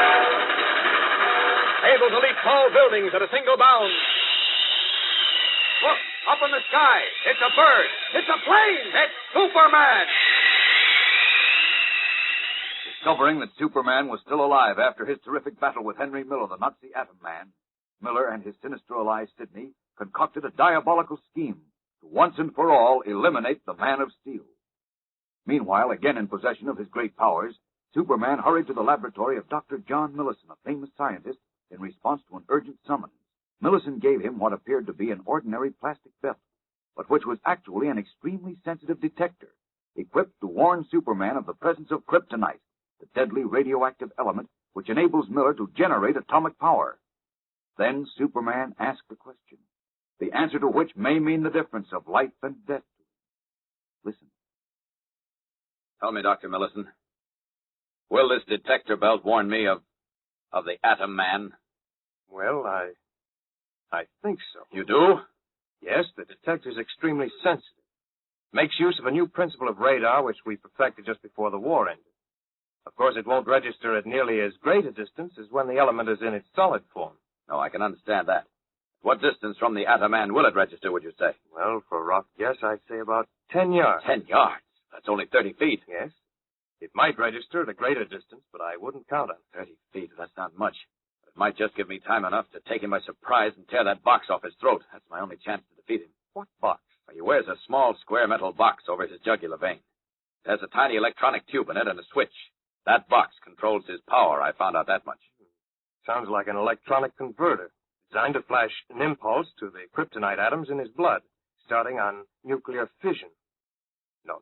[SPEAKER 8] Able to leap tall buildings at a single bound.
[SPEAKER 21] Look, up in the sky. It's a bird. It's a plane. It's Superman. Discovering that Superman was still alive after his terrific battle with Henry Miller, the Nazi Atom Man, Miller and his sinister ally Sidney concocted a diabolical scheme to once and for all eliminate the Man of Steel. Meanwhile, again in possession of his great powers, Superman hurried to the laboratory of Dr. John Millicent, a famous scientist, in response to an urgent summons. Millicent gave him what appeared to be an ordinary plastic belt, but which was actually an extremely sensitive detector, equipped to warn Superman of the presence of kryptonite, the deadly radioactive element which enables Miller to generate atomic power. Then Superman asked a question, the answer to which may mean the difference of life and death to him. Listen. Tell me, Dr. Millicent, will this detector belt warn me of the Atom Man?
[SPEAKER 1] Well, I think so.
[SPEAKER 21] You do?
[SPEAKER 1] Yes, the detector's extremely sensitive. Makes use of a new principle of radar which we perfected just before the war ended. Of course, it won't register at nearly as great a distance as when the element is in its solid form.
[SPEAKER 2] No, I can understand that. What distance from the Atom Man will it register, would you say?
[SPEAKER 1] Well, for a rough guess, I'd say about 10 yards.
[SPEAKER 2] 10 yards? That's only 30 feet.
[SPEAKER 1] Yes. It might register at a greater distance, but I wouldn't count on it.
[SPEAKER 2] 30 feet, that's not much.
[SPEAKER 13] It might just give me time enough to take him by surprise and tear that box off his throat. That's my only chance to defeat him.
[SPEAKER 1] What box?
[SPEAKER 13] Well, he wears a small square metal box over his jugular vein. It has a tiny electronic tube in it and a switch. That box controls his power. I found out that much.
[SPEAKER 1] Sounds like an electronic converter, designed to flash an impulse to the kryptonite atoms in his blood, starting on nuclear fission. No,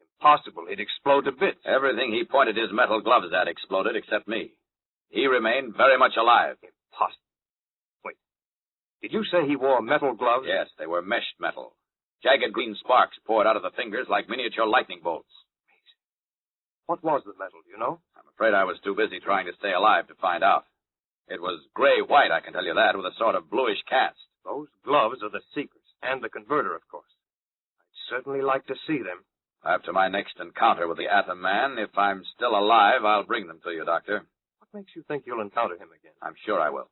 [SPEAKER 1] it's impossible. He'd explode to bits.
[SPEAKER 13] Everything he pointed his metal gloves at exploded except me. He remained very much alive.
[SPEAKER 1] Impossible. Wait. Did you say he wore metal gloves?
[SPEAKER 13] Yes, they were meshed metal. Jagged green sparks poured out of the fingers like miniature lightning bolts.
[SPEAKER 1] What was the metal, do you know?
[SPEAKER 13] I'm afraid I was too busy trying to stay alive to find out. It was gray-white, I can tell you that, with a sort of bluish cast.
[SPEAKER 1] Those gloves are the secrets, and the converter, of course. I'd certainly like to see them.
[SPEAKER 13] After my next encounter with the Atom Man, if I'm still alive, I'll bring them to you, Doctor.
[SPEAKER 1] What makes you think you'll encounter him again?
[SPEAKER 13] I'm sure I will.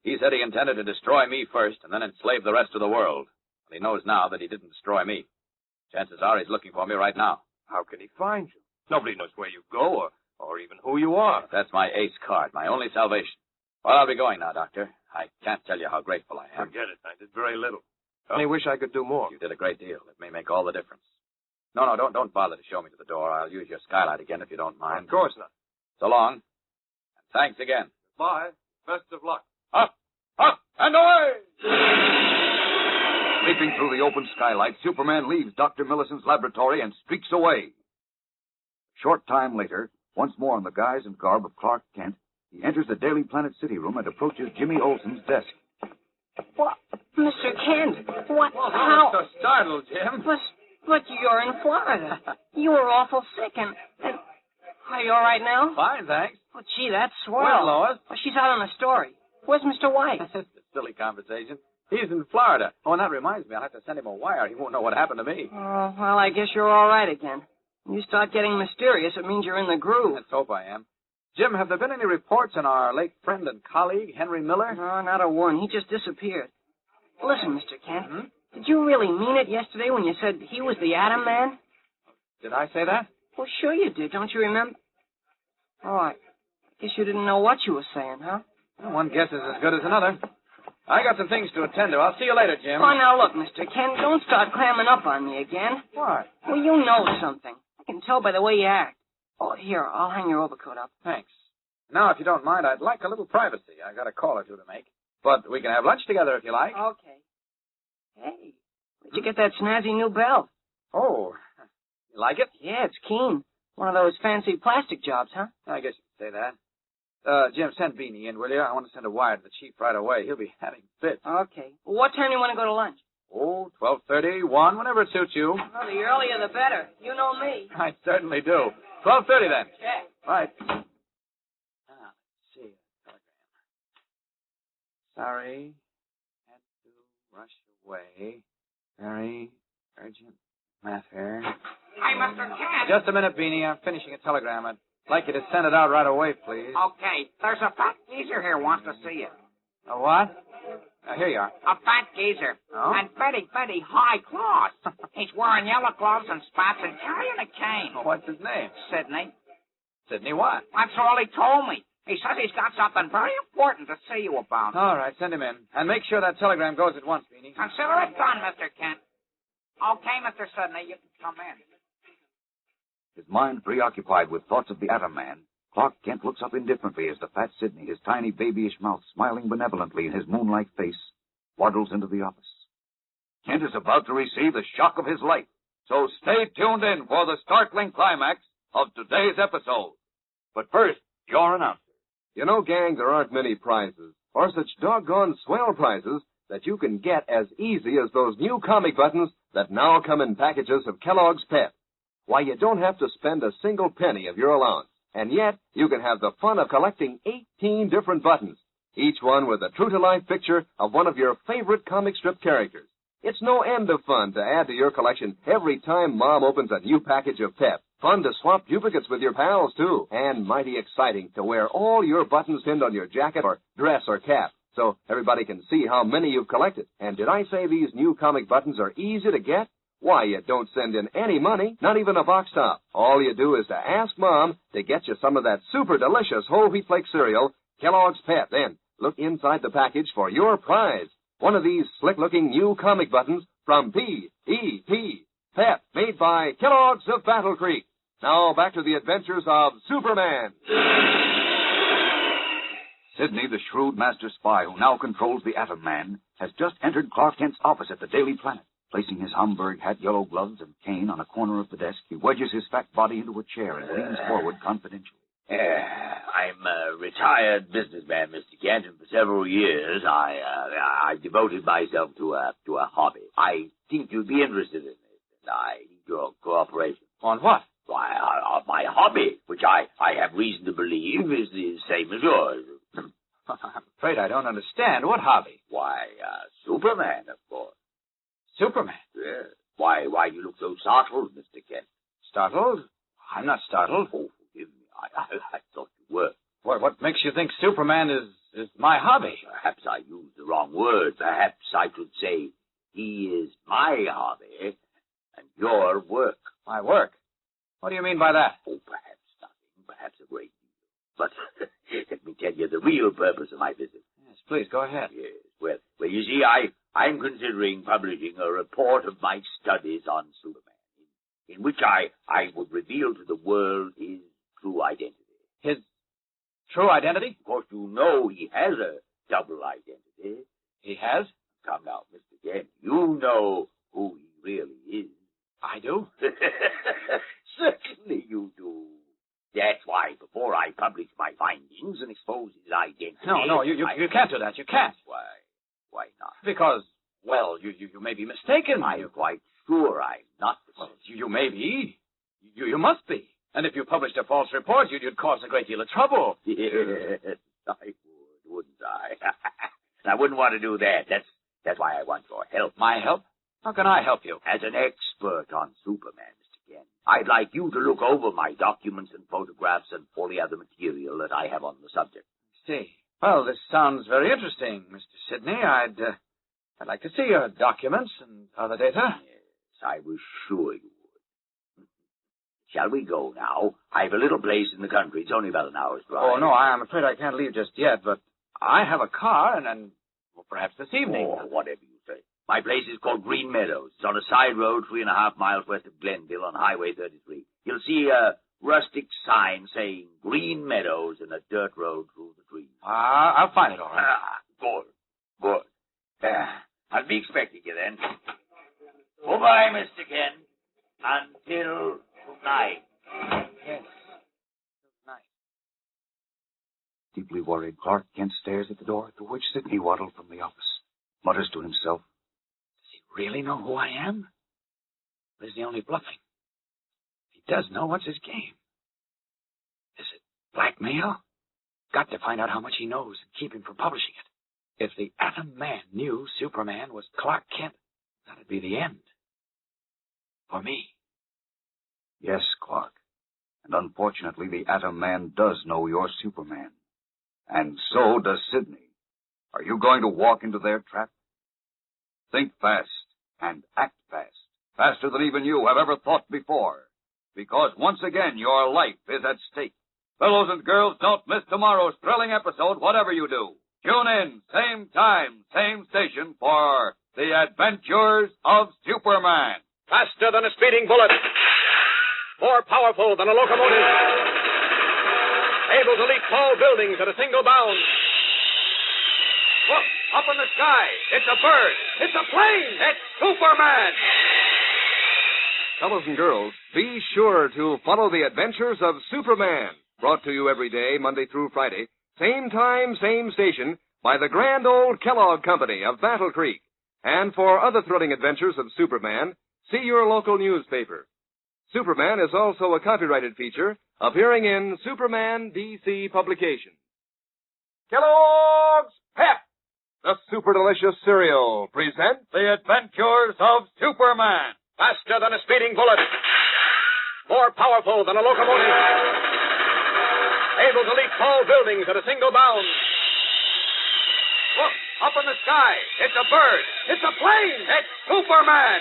[SPEAKER 13] He said he intended to destroy me first and then enslave the rest of the world. But he knows now that he didn't destroy me. Chances are he's looking for me right now.
[SPEAKER 1] How can he find you? Nobody knows where you go or even who you are.
[SPEAKER 13] That's my ace card, my only salvation. Well, I'll be going now, Doctor. I can't tell you how grateful I am.
[SPEAKER 1] Forget it. I did very little. I only wish I could do more.
[SPEAKER 13] You did a great deal. It may make all the difference. No, don't bother to show me to the door. I'll use your skylight again if you don't mind.
[SPEAKER 1] Of course not.
[SPEAKER 13] So long. And thanks again.
[SPEAKER 1] Bye. Best of luck.
[SPEAKER 13] Up, and away! Leaping through the open skylight, Superman leaves Dr. Millicent's laboratory and streaks away. A short time later, once more in the guise and garb of Clark Kent, he enters the Daily Planet city room and approaches Jimmy Olsen's desk.
[SPEAKER 7] What? Mr. Kent, what?
[SPEAKER 13] Well,
[SPEAKER 7] how?
[SPEAKER 13] So startled, Jim.
[SPEAKER 7] But you're in Florida. You were awful sick, and are you all right now?
[SPEAKER 13] Fine, thanks.
[SPEAKER 7] Oh, gee, that's swell.
[SPEAKER 13] Where's Lois?
[SPEAKER 7] Well, she's out on a story. Where's Mr. White?
[SPEAKER 13] That's a silly conversation. He's in Florida. Oh, and that reminds me, I'll have to send him a wire. He won't know what happened to me.
[SPEAKER 7] Oh, well, I guess you're all right again. When you start getting mysterious, it means you're in the groove.
[SPEAKER 13] Let's hope I am. Jim, have there been any reports on our late friend and colleague, Henry Miller?
[SPEAKER 7] No, not a one. He just disappeared. Listen, Mr. Kent, did you really mean it yesterday when you said he was the Atom Man?
[SPEAKER 13] Did I say that?
[SPEAKER 7] Well, sure you did. Don't you remember? Oh, I guess you didn't know what you were saying, huh?
[SPEAKER 13] Well, one guess is as good as another. I got some things to attend to. I'll see you later, Jim.
[SPEAKER 7] Oh, now look, Mr. Kent, don't start clamming up on me again.
[SPEAKER 13] What?
[SPEAKER 7] Well, you know something. I can tell by the way you act. Oh, here, I'll hang your overcoat up.
[SPEAKER 13] Thanks. Now, if you don't mind, I'd like a little privacy. I got a call or two to make. But we can have lunch together if you like.
[SPEAKER 7] Okay. Hey, where'd you get that snazzy new belt?
[SPEAKER 13] Oh, you like it?
[SPEAKER 7] Yeah, it's keen. One of those fancy plastic jobs, huh?
[SPEAKER 13] I guess you could say that. Jim, send Beanie in, will you? I want to send a wire to the chief right away. He'll be having fits.
[SPEAKER 7] Okay. Well, what time do you want to go to lunch?
[SPEAKER 13] Oh, 12:30, 1, whenever it suits you.
[SPEAKER 7] Well, the earlier the better. You know me.
[SPEAKER 13] I certainly do. 12:30 then.
[SPEAKER 7] Check.
[SPEAKER 13] Right. Let's see. Sorry. Had to rush away. Very urgent matter.
[SPEAKER 10] Hey, Mr. Kent.
[SPEAKER 13] Just a minute, Beanie. I'm finishing a telegram. I'd like you to send it out right away, please.
[SPEAKER 10] Okay, there's a fat geezer here wants to see you.
[SPEAKER 13] A what? Here you are.
[SPEAKER 10] A fat geezer.
[SPEAKER 13] Oh?
[SPEAKER 10] And very high class. He's wearing yellow gloves and spats and carrying a cane.
[SPEAKER 13] What's his name?
[SPEAKER 10] Sidney.
[SPEAKER 13] Sidney what?
[SPEAKER 10] That's all he told me. He says he's got something very important to see you about.
[SPEAKER 13] All right, send him in. And make sure that telegram goes at once, Beanie.
[SPEAKER 10] Consider it done, Mr. Kent. Okay, Mr. Sidney, you can come in.
[SPEAKER 21] His mind preoccupied with thoughts of the Atom Man, Clark Kent looks up indifferently as the fat Sidney, his tiny babyish mouth smiling benevolently in his moon-like face, waddles into the office. Kent is about to receive the shock of his life, so stay tuned in for the startling climax of today's episode. But first, your announcer.
[SPEAKER 18] You know, gang, there aren't many prizes, or such doggone swell prizes, that you can get as easy as those new comic buttons that now come in packages of Kellogg's Pep. Why, you don't have to spend a single penny of your allowance, and yet you can have the fun of collecting 18 different buttons, each one with a true-to-life picture of one of your favorite comic strip characters. It's no end of fun to add to your collection every time Mom opens a new package of Pep. Fun to swap duplicates with your pals, too, and mighty exciting to wear all your buttons pinned on your jacket or dress or cap, so everybody can see how many you've collected. And did I say these new comic buttons are easy to get? Why, you don't send in any money, not even a box top. All you do is to ask Mom to get you some of that super delicious whole wheat flake cereal
[SPEAKER 14] Kellogg's Pep. Then look inside the package for your prize. One of these slick-looking new comic buttons from P.E.P. Pep, made by Kellogg's of Battle Creek. Now back to the adventures of Superman.
[SPEAKER 13] Sidney, the shrewd master spy who now controls the Atom Man, has just entered Clark Kent's office at the Daily Planet. Placing his Homburg hat, yellow gloves, and cane on a corner of the desk, he wedges his fat body into a chair and leans forward confidentially.
[SPEAKER 6] I'm a retired businessman, Mr. Kent, and for several years I devoted myself to a hobby. I think you'd be interested in this, and I need your cooperation.
[SPEAKER 12] On what?
[SPEAKER 6] Why, my hobby, which I have reason to believe is the same as yours.
[SPEAKER 12] I'm afraid I don't understand. What hobby?
[SPEAKER 6] Why, Superman, of course.
[SPEAKER 12] Superman?
[SPEAKER 6] Yes. Why you look so startled, Mr. Kent?
[SPEAKER 12] Startled? I'm not startled.
[SPEAKER 6] Oh, forgive me. I thought you were.
[SPEAKER 12] What makes you think Superman is my hobby?
[SPEAKER 6] Perhaps I used the wrong word. Perhaps I should say he is my hobby and your work.
[SPEAKER 12] My work? What do you mean by that?
[SPEAKER 6] Oh, perhaps nothing. Perhaps a great deal. But let me tell you the real purpose of my visit.
[SPEAKER 12] Yes, please, go ahead.
[SPEAKER 6] Yes. Well, you see, I'm considering publishing a report of my studies on Superman, in which I would reveal to the world his true identity.
[SPEAKER 12] His true identity?
[SPEAKER 6] Of course, you know he has a double identity.
[SPEAKER 12] He has?
[SPEAKER 6] Come now, Mr. Kent, you know who he really is.
[SPEAKER 12] I do?
[SPEAKER 6] Certainly you do. That's why, before I publish my findings and expose his identity...
[SPEAKER 12] No, you can't do that. You can't.
[SPEAKER 6] Why not?
[SPEAKER 12] Because, well, you may be mistaken.
[SPEAKER 6] I'm quite sure I'm not.
[SPEAKER 12] Well, you may be. You must be. And if you published a false report, you'd cause a great deal of trouble.
[SPEAKER 6] Yes, I would, wouldn't I? I wouldn't want to do that. That's why I want your help.
[SPEAKER 12] My help? How can I help you?
[SPEAKER 6] As an expert on Superman, Mr. Kent, I'd like you to look over my documents and photographs and all the other material that I have on the subject.
[SPEAKER 12] See. Well, this sounds very interesting, Mr. Sidney. I'd like to see your documents and other data.
[SPEAKER 6] Yes, I was sure you would. Shall we go now? I have a little place in the country. It's only about an hour's drive.
[SPEAKER 12] Oh, no, I'm afraid I can't leave just yet, but I have a car and well, perhaps this evening.
[SPEAKER 6] Oh, whatever you say. My place is called Green Meadows. It's on a side road 3.5 miles west of Glenville on Highway 33. You'll see a rustic sign saying Green Meadows and a dirt road through the trees.
[SPEAKER 12] I'll find it all right.
[SPEAKER 6] Good. I'll be expecting you then. Goodbye, Mr. Kent. Until tonight.
[SPEAKER 12] Yes. Tonight.
[SPEAKER 13] Deeply worried, Clark Kent stares at the door through which Sidney waddled from the office, mutters to himself,
[SPEAKER 12] "Does he really know who I am? Or is he only bluffing? If he does know, what's his game? Is it blackmail? Got to find out how much he knows and keep him from publishing it. If the Atom Man knew Superman was Clark Kent, that'd be the end. For me."
[SPEAKER 13] Yes, Clark. And unfortunately, the Atom Man does know you're Superman. And so does Sidney. Are you going to walk into their trap? Think fast and act fast. Faster than even you have ever thought before. Because once again, your life is at stake. Fellows and girls, don't miss tomorrow's thrilling episode, whatever you do. Tune in, same time, same station, for The Adventures of Superman.
[SPEAKER 8] Faster than a speeding bullet. More powerful than a locomotive. Able to leap tall buildings at a single bound.
[SPEAKER 13] Look, up in the sky. It's a bird. It's a plane. It's Superman.
[SPEAKER 14] Fellows and girls, be sure to follow the adventures of Superman. Brought to you every day, Monday through Friday. Same time, same station, by the grand old Kellogg Company of Battle Creek. And for other thrilling adventures of Superman, see your local newspaper. Superman is also a copyrighted feature appearing in Superman DC publications. Kellogg's Pep, the super delicious cereal, presents
[SPEAKER 8] The Adventures of Superman. Faster than a speeding bullet. More powerful than a locomotive. Able to leap tall buildings at a single bound.
[SPEAKER 13] Look, up in the sky. It's a bird. It's a plane. It's Superman.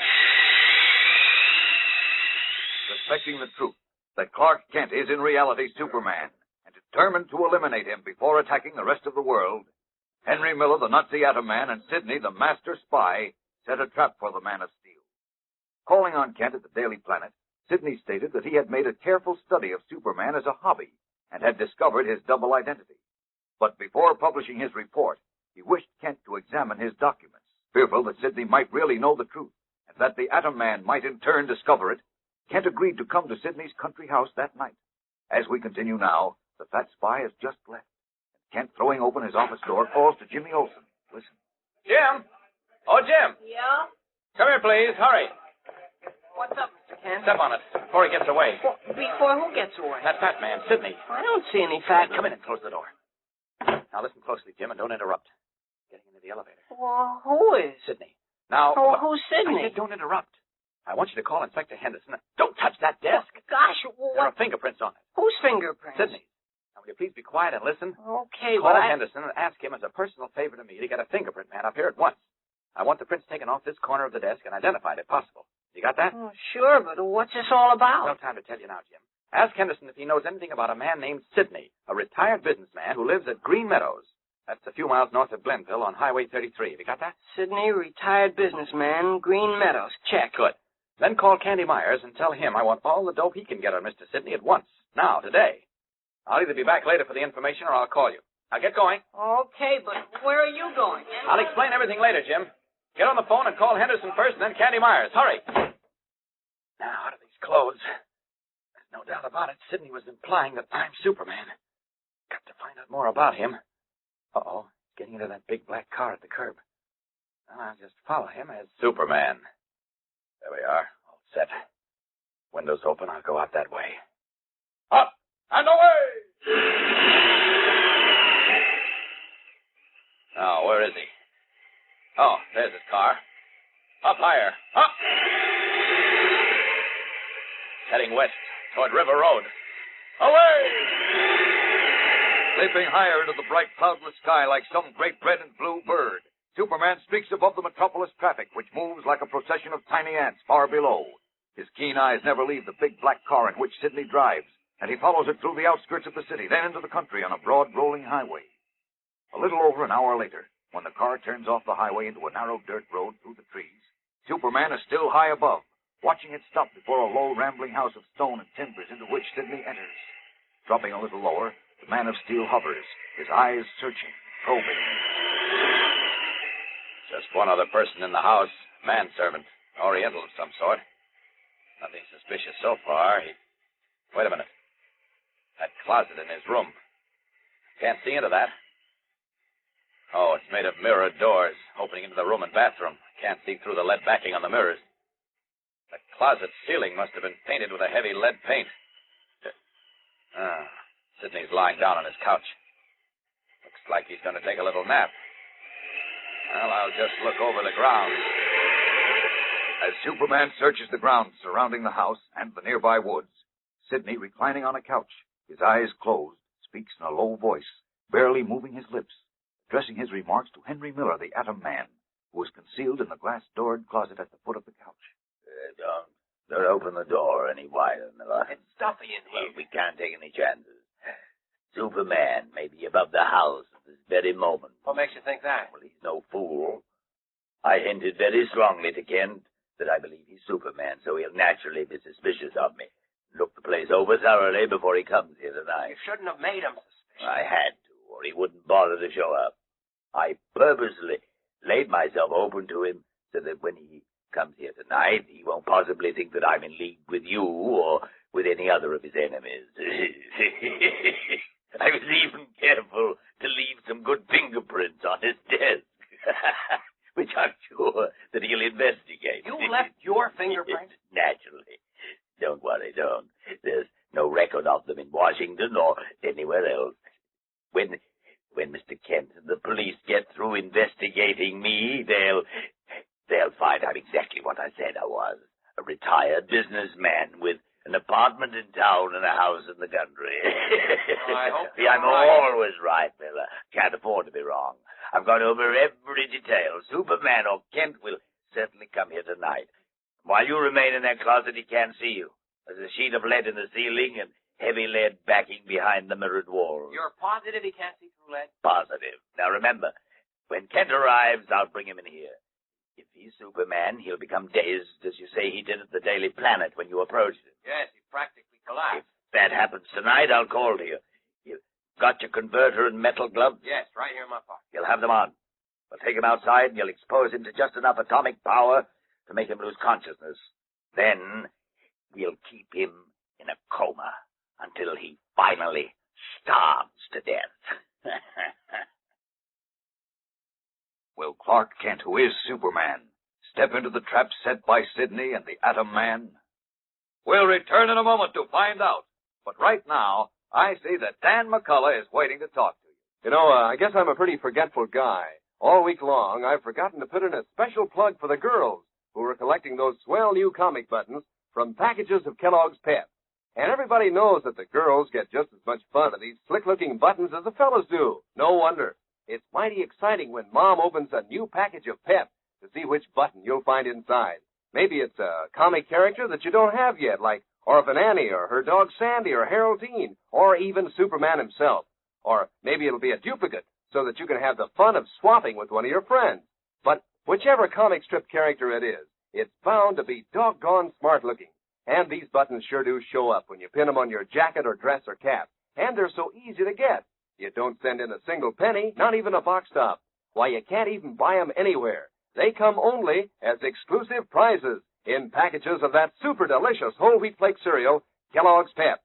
[SPEAKER 13] Suspecting the truth, that Clark Kent is in reality Superman, and to
[SPEAKER 20] Determined to eliminate him before attacking the rest of the world, Henry Miller, the Nazi atom man, and Sidney, the master spy, set a trap for the Man of Steel. Calling on Kent at the Daily Planet, Sidney stated that he had made a careful study of Superman as a hobby and had discovered his double identity. But before publishing his report, he wished Kent to examine his documents, fearful that Sidney might really know the truth and that the Atom Man might in turn discover it. Kent agreed to come to Sidney's country house that night. As we continue now, the fat spy has just left. Kent, throwing open his office door, calls to Jimmy Olsen. Listen.
[SPEAKER 5] Jim! Oh, Jim!
[SPEAKER 7] Yeah?
[SPEAKER 5] Come here, please. Hurry.
[SPEAKER 7] What's up, Mr. Kent?
[SPEAKER 5] Step on it before he gets away.
[SPEAKER 7] Well, before who gets away?
[SPEAKER 5] That fat man, Sidney.
[SPEAKER 7] I don't see any fat.
[SPEAKER 5] Come in and close the door. Now listen closely, Jim, and don't interrupt. Getting into the elevator.
[SPEAKER 7] Well, who is?
[SPEAKER 5] Sidney. Now...
[SPEAKER 7] Oh, who's Sidney?
[SPEAKER 5] I said don't interrupt. I want you to call Inspector Henderson. Don't touch that desk.
[SPEAKER 7] Gosh,
[SPEAKER 5] There are fingerprints on it.
[SPEAKER 7] Whose fingerprints?
[SPEAKER 5] Sidney's. Now, will you please be quiet and listen?
[SPEAKER 7] Okay,
[SPEAKER 5] Call
[SPEAKER 7] but
[SPEAKER 5] Henderson and ask him as a personal favor to me to get a fingerprint man up here at once. I want the prints taken off this corner of the desk and identified if possible. You got that?
[SPEAKER 7] Oh, sure, but what's this all about?
[SPEAKER 5] No time to tell you now, Jim. Ask Henderson if he knows anything about a man named Sidney, a retired businessman who lives at Green Meadows. That's a few miles north of Glenville on Highway 33. Have you got that?
[SPEAKER 7] Sidney, retired businessman, Green Meadows. Check.
[SPEAKER 5] Good. Then call Candy Myers and tell him I want all the dope he can get on Mr. Sidney at once. Now, today. I'll either be back later for the information or I'll call you. Now, get going.
[SPEAKER 7] Okay, but where are you going?
[SPEAKER 5] I'll explain everything later, Jim. Get on the phone and call Henderson first and then Candy Myers. Hurry. Now, out of these clothes. There's no doubt about it. Sidney was implying that I'm Superman. Got to find out more about him. Uh-oh. Getting into that big black car at the curb. Well, I'll just follow him as Superman. There we are. All set. Windows open. I'll go out that way. Up and away! Now, where is he? Oh, there's his car. Up higher. Up! Heading west toward River Road. Away!
[SPEAKER 20] Leaping higher into the bright, cloudless sky like some great red and blue bird, Superman streaks above the metropolis traffic, which moves like a procession of tiny ants far below. His keen eyes never leave the big black car in which Sidney drives, and he follows it through the outskirts of the city, then into the country on a broad, rolling highway. A little over an hour later, when the car turns off the highway into a narrow dirt road through the trees, Superman is still high above, watching it stop before a low, rambling house of stone and timbers into which Sidney enters. Dropping a little lower, the Man of Steel hovers, his eyes searching, probing.
[SPEAKER 5] Just one other person in the house. Manservant. Oriental of some sort. Nothing suspicious so far. Wait a minute. That closet in his room. Can't see into that. Oh, it's made of mirrored doors, opening into the room and bathroom. Can't see through the lead backing on the mirrors. The closet ceiling must have been painted with a heavy lead paint. Sidney's lying down on his couch. Looks like he's going to take a little nap. Well, I'll just look over the ground.
[SPEAKER 20] As Superman searches the ground surrounding the house and the nearby woods, Sidney, reclining on a couch, his eyes closed, speaks in a low voice, barely moving his lips, addressing his remarks to Henry Miller, the Atom Man, who was concealed in the glass-doored closet at the foot of the couch.
[SPEAKER 6] Don't open the door any wider, Miller.
[SPEAKER 1] It's stuffy in here.
[SPEAKER 6] Well, we can't take any chances. Superman may be above the house at this very moment.
[SPEAKER 1] What makes you think that?
[SPEAKER 6] Well, he's no fool. I hinted very strongly to Kent that I believe he's Superman, so he'll naturally be suspicious of me. Look the place over thoroughly before he comes here tonight.
[SPEAKER 1] You shouldn't have made him suspicious.
[SPEAKER 6] I had to, or he wouldn't bother to show up. I purposely laid myself open to him so that when he comes here tonight, he won't possibly think that I'm in league with you or with any other of his enemies. I was even careful to leave some good fingerprints on his desk, which I'm sure that he'll investigate.
[SPEAKER 1] You left your fingerprints?
[SPEAKER 6] Naturally. Don't worry, don't. There's no record of them in Washington or anywhere else. When Mr. Kent and the police get through investigating me, they'll find I'm exactly what I said I was. A retired businessman with an apartment in town and a house in the country.
[SPEAKER 1] I hope
[SPEAKER 6] See, I'm always right, Miller. Can't afford to be wrong. I've gone over every detail. Superman or Kent will certainly come here tonight. While you remain in that closet, he can't see you. There's a sheet of lead in the ceiling and heavy lead backing behind the mirrored wall.
[SPEAKER 1] You're positive he can't see through lead?
[SPEAKER 6] Positive. Now remember, when Kent arrives, I'll bring him in here. If he's Superman, he'll become dazed, as you say he did at the Daily Planet when you approached him.
[SPEAKER 1] Yes, he practically collapsed.
[SPEAKER 6] If that happens tonight, I'll call to you. You've got your converter and metal gloves?
[SPEAKER 1] Yes, right here in my pocket.
[SPEAKER 6] You'll have them on. We'll take him outside, and you'll expose him to just enough atomic power to make him lose consciousness. Then we'll keep him in a coma until he finally starves to death.
[SPEAKER 13] Will Clark Kent, who is Superman, step into the trap set by Sidney and the Atom Man? We'll return in a moment to find out. But right now, I see that Dan McCullough is waiting to talk to you.
[SPEAKER 18] You know, I guess I'm a pretty forgetful guy. All week long, I've forgotten to put in a special plug for the girls who are collecting those swell new comic buttons from packages of Kellogg's Pep. And everybody knows that the girls get just as much fun of these slick-looking buttons as the fellas do. No wonder. It's mighty exciting when Mom opens a new package of Pep to see which button you'll find inside. Maybe it's a comic character that you don't have yet, like Orphan Annie or her dog Sandy or Harold Dean, or even Superman himself. Or maybe it'll be a duplicate so that you can have the fun of swapping with one of your friends. But whichever comic strip character it is, it's bound to be doggone smart-looking. And these buttons sure do show up when you pin them on your jacket or dress or cap. And they're so easy to get. You don't send in a single penny, not even a box top. Why, you can't even buy them anywhere. They come only as exclusive prizes in packages of that super delicious whole wheat flake cereal, Kellogg's Pep.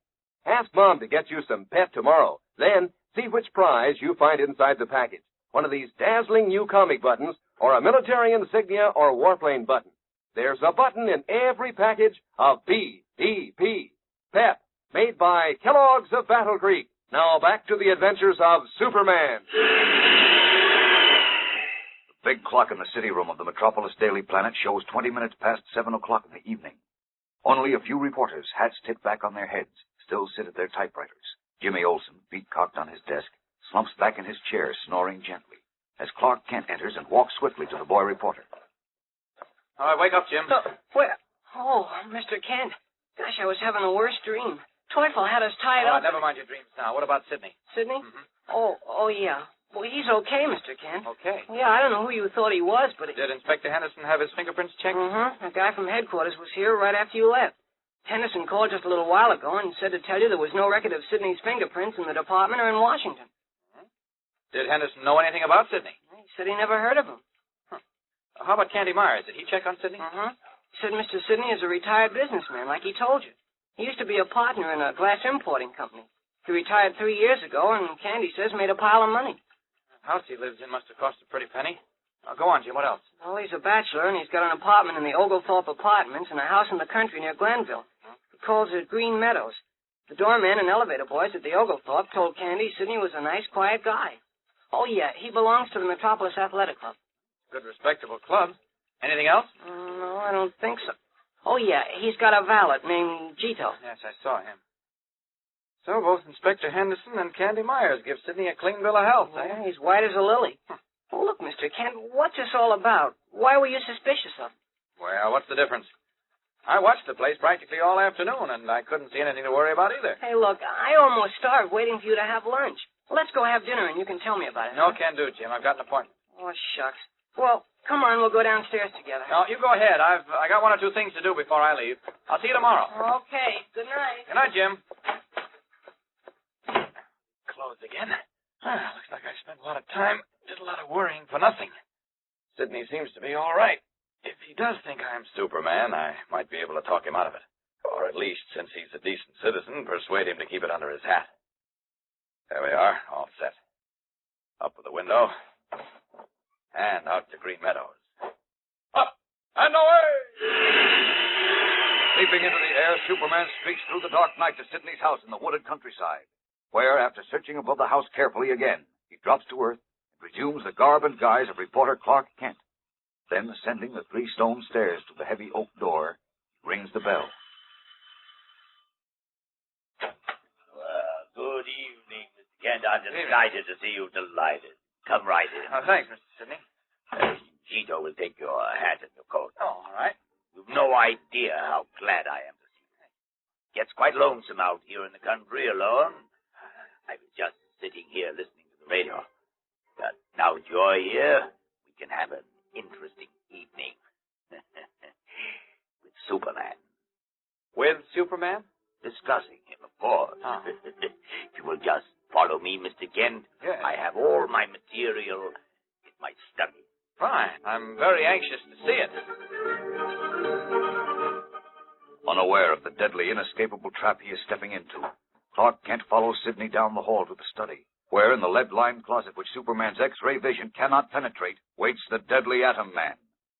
[SPEAKER 18] Ask Mom to get you some Pep tomorrow. Then see which prize you find inside the package. One of these dazzling new comic buttons, or a military insignia or warplane button. There's a button in every package of P.E.P. Pep, made by Kellogg's of Battle Creek. Now back to the adventures of Superman.
[SPEAKER 13] The big clock in the city room of the Metropolis Daily Planet shows 20 minutes past 7 o'clock in the evening. Only a few reporters, hats tipped back on their heads, still sit at their typewriters. Jimmy Olsen, feet cocked on his desk, slumps back in his chair, snoring gently, as Clark Kent enters and walks swiftly to the boy reporter.
[SPEAKER 5] All right, wake up, Jim.
[SPEAKER 7] Where? Oh, Mr. Kent. Gosh, I was having the worst dream. Teufel had us tied
[SPEAKER 5] All
[SPEAKER 7] up.
[SPEAKER 5] right, never mind your dreams now. What about Sidney?
[SPEAKER 7] Sidney? Oh, yeah. Well, he's okay, Mr. Kent.
[SPEAKER 5] Okay.
[SPEAKER 7] Yeah, I don't know who you thought he was, but...
[SPEAKER 5] Did Inspector Henderson have his fingerprints checked?
[SPEAKER 7] The guy from headquarters was here right after you left. Henderson called just a little while ago and said to tell you there was no record of Sidney's fingerprints in the department or in Washington.
[SPEAKER 5] Did Henderson know anything about Sidney?
[SPEAKER 7] He said he never heard of him.
[SPEAKER 5] How about Candy Myers? Did he check on Sidney?
[SPEAKER 7] He said Mr. Sidney is a retired businessman, like he told you. He used to be a partner in a glass importing company. He retired 3 years ago, and Candy says made a pile of money.
[SPEAKER 5] The house he lives in must have cost a pretty penny. Now, go on, Jim. What else?
[SPEAKER 7] Well, he's a bachelor, and he's got an apartment in the Oglethorpe Apartments and a house in the country near Glenville. He calls it Green Meadows. The doorman and elevator boys at the Oglethorpe told Candy Sidney was a nice, quiet guy. Oh, yeah, he belongs to the Metropolis Athletic Club.
[SPEAKER 5] Good, respectable club. Anything else?
[SPEAKER 7] No, I don't think so. Oh, yeah, he's got a valet named Gito.
[SPEAKER 5] Yes, I saw him. So both Inspector Henderson and Candy Myers give Sidney a clean bill of health, eh?
[SPEAKER 7] Yeah, he's white as a lily. Oh, look, Mr. Kent, what's this all about? Why were you suspicious of him?
[SPEAKER 5] Well, what's the difference? I watched the place practically all afternoon, and I couldn't see anything to worry about either.
[SPEAKER 7] Hey, look, I almost starved waiting for you to have lunch. Let's go have dinner, and you can tell me about it.
[SPEAKER 5] No, can't do, Jim. I've got an appointment.
[SPEAKER 7] Oh, shucks. Well, come on, we'll go downstairs together.
[SPEAKER 5] No, you go ahead. I got one or two things to do before I leave. I'll see you tomorrow.
[SPEAKER 7] Okay. Good night.
[SPEAKER 5] Good night, Jim. Closed again. Looks like I spent a lot of time, did a lot of worrying for nothing. Sidney seems to be all right. If he does think I'm Superman, I might be able to talk him out of it. Or at least, since he's a decent citizen, persuade him to keep it under his hat. There we are, all set. Up with the window. And out to Green Meadows. Up and away!
[SPEAKER 13] Leaping into the air, Superman streaks through the dark night to Sidney's house in the wooded countryside, where, after searching above the house carefully again, he drops to earth and resumes the garb and guise of reporter Clark Kent. Then, ascending the 3 stone stairs to the heavy oak door, he rings the bell.
[SPEAKER 6] Well, good evening, Mr. Kent. I'm delighted to see you. Delighted. Come right in.
[SPEAKER 5] Oh, thanks, Mr. Sidney.
[SPEAKER 6] Gito will take your hat and your coat.
[SPEAKER 5] Oh, all right.
[SPEAKER 6] You've no idea how glad I am to see you. Gets quite lonesome out here in the country alone. I was just sitting here listening to the radio. But now that you're here, we can have an interesting evening. With Superman.
[SPEAKER 5] With Superman?
[SPEAKER 6] Discussing him, of course.
[SPEAKER 5] Oh.
[SPEAKER 6] If you will just follow me, Mr. Kent.
[SPEAKER 5] Yes.
[SPEAKER 6] I have all my material in my study.
[SPEAKER 5] Fine. I'm very anxious to see it.
[SPEAKER 13] Unaware of the deadly, inescapable trap he is stepping into, Clark Kent follows Sidney down the hall to the study, where, in the lead-lined closet which Superman's X-ray vision cannot penetrate, waits the deadly Atom Man.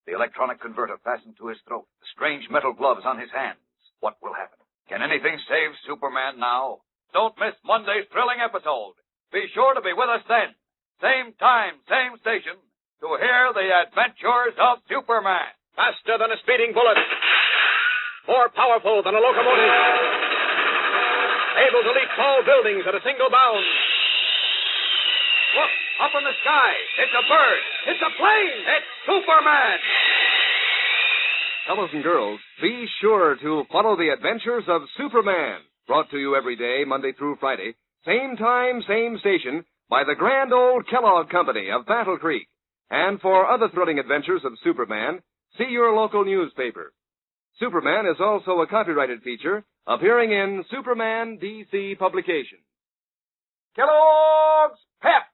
[SPEAKER 13] The electronic converter fastened to his throat, the strange metal gloves on his hands. What will happen? Can anything save Superman now?
[SPEAKER 2] Don't miss Monday's thrilling episode. Be sure to be with us then. Same time, same station, to hear the adventures of Superman.
[SPEAKER 8] Faster than a speeding bullet. More powerful than a locomotive. Able to leap tall buildings at a single bound.
[SPEAKER 2] Look, up in the sky. It's a bird. It's a plane. It's Superman.
[SPEAKER 14] Fellows and girls, be sure to follow the adventures of Superman, brought to you every day, Monday through Friday, same time, same station, by the grand old Kellogg Company of Battle Creek. And for other thrilling adventures of Superman, see your local newspaper. Superman is also a copyrighted feature appearing in Superman DC publication. Kellogg's Pep,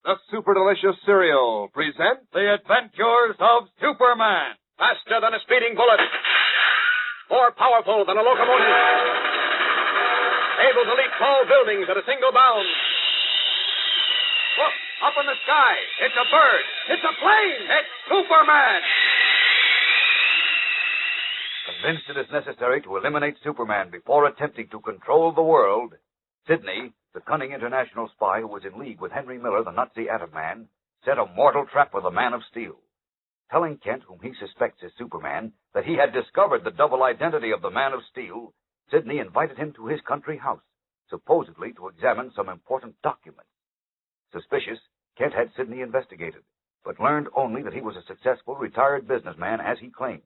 [SPEAKER 14] the super delicious cereal, presents
[SPEAKER 2] The Adventures of Superman.
[SPEAKER 8] Faster than a speeding bullet. More powerful than a locomotive. Able to leap tall buildings at a single bound.
[SPEAKER 2] Look, up in the sky. It's a bird. It's a plane. It's Superman.
[SPEAKER 13] Convinced it is necessary to eliminate Superman before attempting to control the world, Sidney, the cunning international spy who was in league with Henry Miller, the Nazi Atom Man, set a mortal trap for the Man of Steel. Telling Kent, whom he suspects is Superman, that he had discovered the double identity of the Man of Steel, Sidney invited him to his country house, supposedly to examine some important documents. Suspicious, Kent had Sidney investigated, but learned only that he was a successful retired businessman, as he claimed.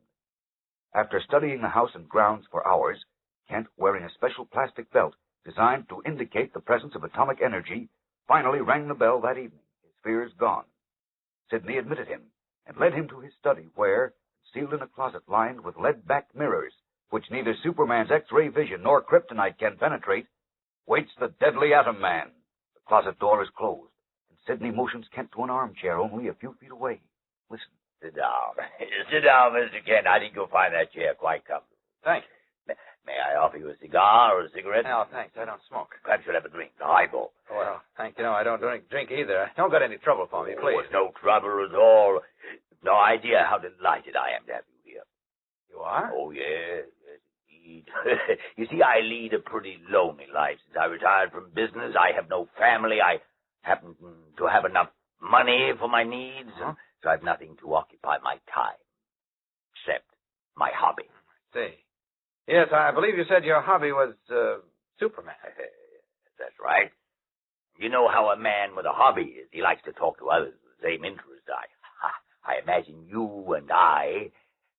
[SPEAKER 13] After studying the house and grounds for hours, Kent, wearing a special plastic belt designed to indicate the presence of atomic energy, finally rang the bell that evening, his fears gone. Sidney admitted him and led him to his study where, concealed in a closet lined with lead-backed mirrors, which neither Superman's X-ray vision nor kryptonite can penetrate, waits the deadly Atom Man. The closet door is closed, and Sidney motions Kent to an armchair only a few feet away. Listen.
[SPEAKER 6] Sit down. Sit down, Mr. Kent. I think you'll find that chair quite comfortable.
[SPEAKER 5] Thank you.
[SPEAKER 6] May I offer you a cigar or a cigarette?
[SPEAKER 5] No, thanks. I don't smoke.
[SPEAKER 6] Perhaps you'll have a drink. A highball.
[SPEAKER 5] Well, thank you. No, I don't drink either. Don't got any trouble for me, please.
[SPEAKER 6] Oh, no trouble at all. No idea how delighted I am to have you here.
[SPEAKER 5] You are?
[SPEAKER 6] Oh, yes. Yes, indeed. You see, I lead a pretty lonely life. Since I retired from business, I have no family. I happen to have enough money for my needs.
[SPEAKER 5] Huh?
[SPEAKER 6] So I've nothing to occupy my time, except my hobby.
[SPEAKER 5] See. Yes, I believe you said your hobby was, Superman.
[SPEAKER 6] That's right. You know how a man with a hobby is. He likes to talk to others with the same interest. I imagine you and I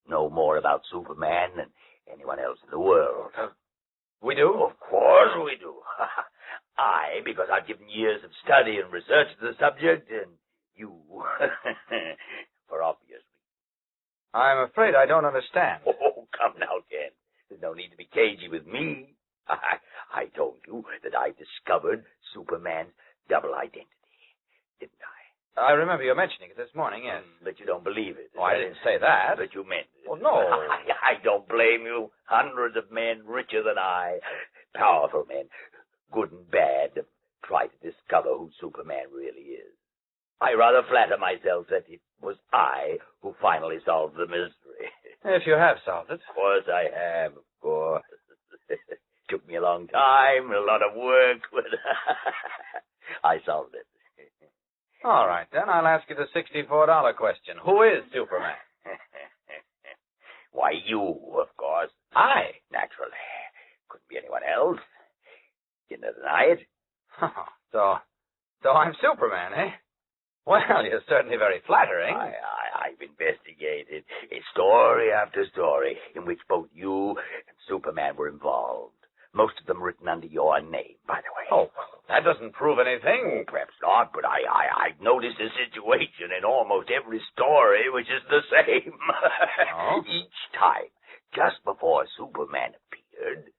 [SPEAKER 6] know more about Superman than anyone else in the world.
[SPEAKER 5] We do?
[SPEAKER 6] Of course we do. I, because I've given years of study and research to the subject, and you, for obvious reasons.
[SPEAKER 5] I'm afraid I don't understand.
[SPEAKER 6] Oh, come now, Ken. There's no need to be cagey with me. I told you that I discovered Superman's double identity, didn't I?
[SPEAKER 5] I remember you mentioning it this morning, yes.
[SPEAKER 6] But you don't believe it.
[SPEAKER 5] Oh, I didn't say that.
[SPEAKER 6] But you meant it.
[SPEAKER 5] Well, no.
[SPEAKER 6] I don't blame you. Hundreds of men richer than I, powerful men, good and bad, have tried to discover who Superman really is. I rather flatter myself that it was I who finally solved the mystery.
[SPEAKER 5] If you have solved it.
[SPEAKER 6] Of course I have, of course. Took me a long time, a lot of work, but I solved it.
[SPEAKER 5] All right, then I'll ask you the $64 question. Who is Superman?
[SPEAKER 6] Why, you, of course.
[SPEAKER 5] I?
[SPEAKER 6] Naturally. Couldn't be anyone else. You deny it?
[SPEAKER 5] So I'm Superman, eh? Well, you're certainly very flattering.
[SPEAKER 6] I've investigated story after story in which both you and Superman were involved. Most of them written under your name, by the way.
[SPEAKER 5] Oh, well, that doesn't prove anything.
[SPEAKER 6] Perhaps not, but I've noticed a situation in almost every story which is the same.
[SPEAKER 5] Oh?
[SPEAKER 6] Each time, just before Superman appeared,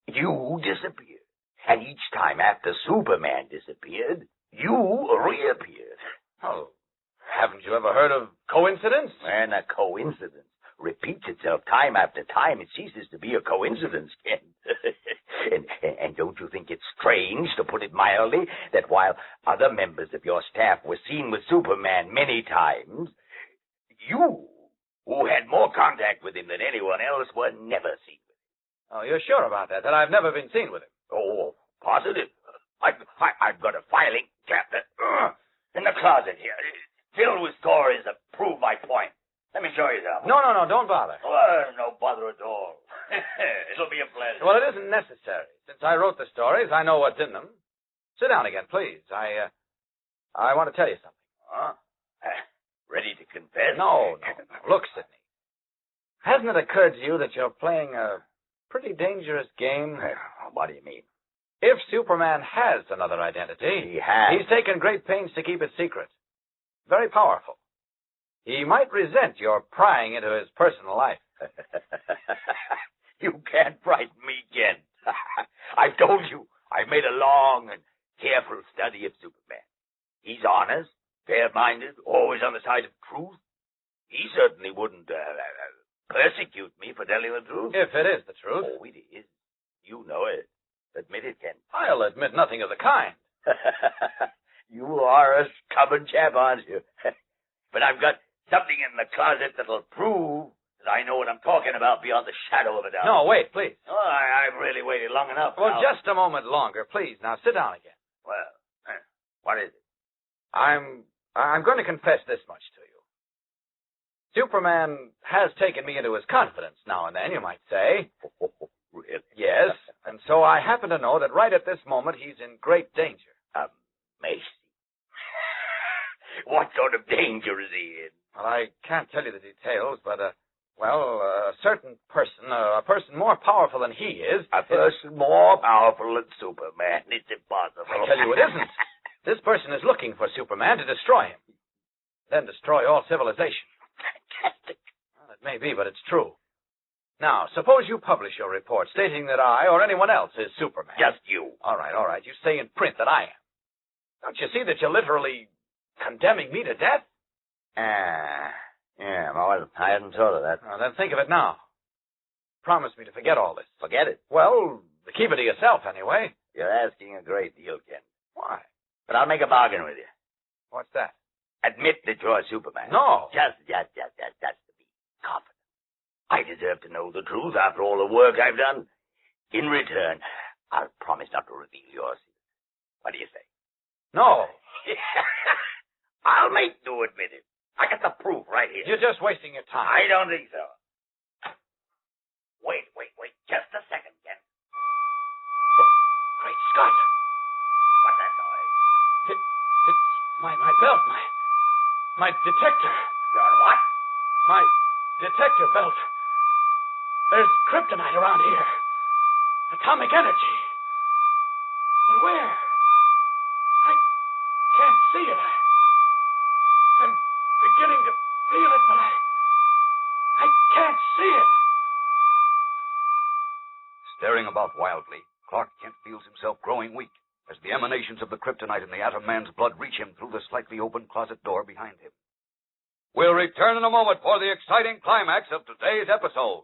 [SPEAKER 6] you disappeared. And each time after Superman disappeared, you reappeared.
[SPEAKER 5] Oh, haven't you ever heard of coincidence?
[SPEAKER 6] And a coincidence repeats itself time after time. It ceases to be a coincidence, Ken. and don't you think it's strange, to put it mildly, that while other members of your staff were seen with Superman many times, you, who had more contact with him than anyone else, were never seen with him?
[SPEAKER 5] Oh, you're sure about that I've never been seen with him?
[SPEAKER 6] Oh, positive. I've got a filing cabinet in the closet here, filled with stories that prove my point. Let me show you that.
[SPEAKER 5] No, don't bother.
[SPEAKER 6] Well, no bother at all. It'll be a pleasure.
[SPEAKER 5] Well, it isn't necessary. Since I wrote the stories, I know what's in them. Sit down again, please. I want to tell you something.
[SPEAKER 6] Huh? Ready to confess?
[SPEAKER 5] No. Look, Sidney. Hasn't it occurred to you that you're playing a pretty dangerous game?
[SPEAKER 6] What do you mean?
[SPEAKER 5] If Superman has another identity,
[SPEAKER 6] He has.
[SPEAKER 5] he's taken great pains to keep it secret. Very powerful. He might resent your prying into his personal life.
[SPEAKER 6] You can't frighten me, Ken. I've told you, I've made a long and careful study of Superman. He's honest, fair-minded, always on the side of truth. He certainly wouldn't persecute me for telling the truth.
[SPEAKER 5] If it is the truth.
[SPEAKER 6] Oh, it is. You know it. Admit it, Ken.
[SPEAKER 5] I'll admit nothing of the kind.
[SPEAKER 6] You are a stubborn chap, aren't you? But I've got something in the closet that'll prove that I know what I'm talking about beyond the shadow of a doubt.
[SPEAKER 5] No, wait, please.
[SPEAKER 6] Oh, I've really waited long enough.
[SPEAKER 5] Well,
[SPEAKER 6] now.
[SPEAKER 5] just a moment longer, please. Now, sit down again.
[SPEAKER 6] Well, what is it?
[SPEAKER 5] I'm going to confess this much to you. Superman has taken me into his confidence now and then, you might say.
[SPEAKER 6] Really?
[SPEAKER 5] Yes, and so I happen to know that right at this moment he's in great danger.
[SPEAKER 6] Macy. What sort of danger is he in?
[SPEAKER 5] Well, I can't tell you the details, but, a certain person, a person more powerful than he is...
[SPEAKER 6] A person more powerful than Superman? It's impossible.
[SPEAKER 5] I tell you it isn't. This person is looking for Superman to destroy him. Then destroy all civilization.
[SPEAKER 6] Fantastic.
[SPEAKER 5] Well, it may be, but it's true. Now, suppose you publish your report stating that I or anyone else is Superman.
[SPEAKER 6] Just you.
[SPEAKER 5] All right. You say in print that I am. Don't you see that you're literally condemning me to death?
[SPEAKER 6] Yeah, well, I hadn't thought of that.
[SPEAKER 5] Well, then think of it now. Promise me to forget all this.
[SPEAKER 6] Forget it?
[SPEAKER 5] Well, keep it to yourself, anyway.
[SPEAKER 6] You're asking a great deal, Ken.
[SPEAKER 5] Why?
[SPEAKER 6] But I'll make a bargain with you.
[SPEAKER 5] What's that?
[SPEAKER 6] Admit that you're Superman.
[SPEAKER 5] No.
[SPEAKER 6] Just to be confident. I deserve to know the truth after all the work I've done. In return, I'll promise not to reveal your secret. What do you say?
[SPEAKER 5] No.
[SPEAKER 6] I'll make you admit it. I got the proof right here.
[SPEAKER 5] You're just wasting your time.
[SPEAKER 6] I don't think so. Wait. Just a second, Ken.
[SPEAKER 5] Great Scott.
[SPEAKER 6] What's that noise?
[SPEAKER 5] It's my belt, my detector.
[SPEAKER 6] Your what?
[SPEAKER 5] My detector belt. There's kryptonite around here. Atomic energy. But where? I can't see it. I'm beginning to feel it, but I can't see it.
[SPEAKER 21] Staring about wildly, Clark Kent feels himself growing weak as the emanations of the kryptonite in the Atom Man's blood reach him through the slightly open closet door behind him.
[SPEAKER 20] We'll return in a moment for the exciting climax of today's episode.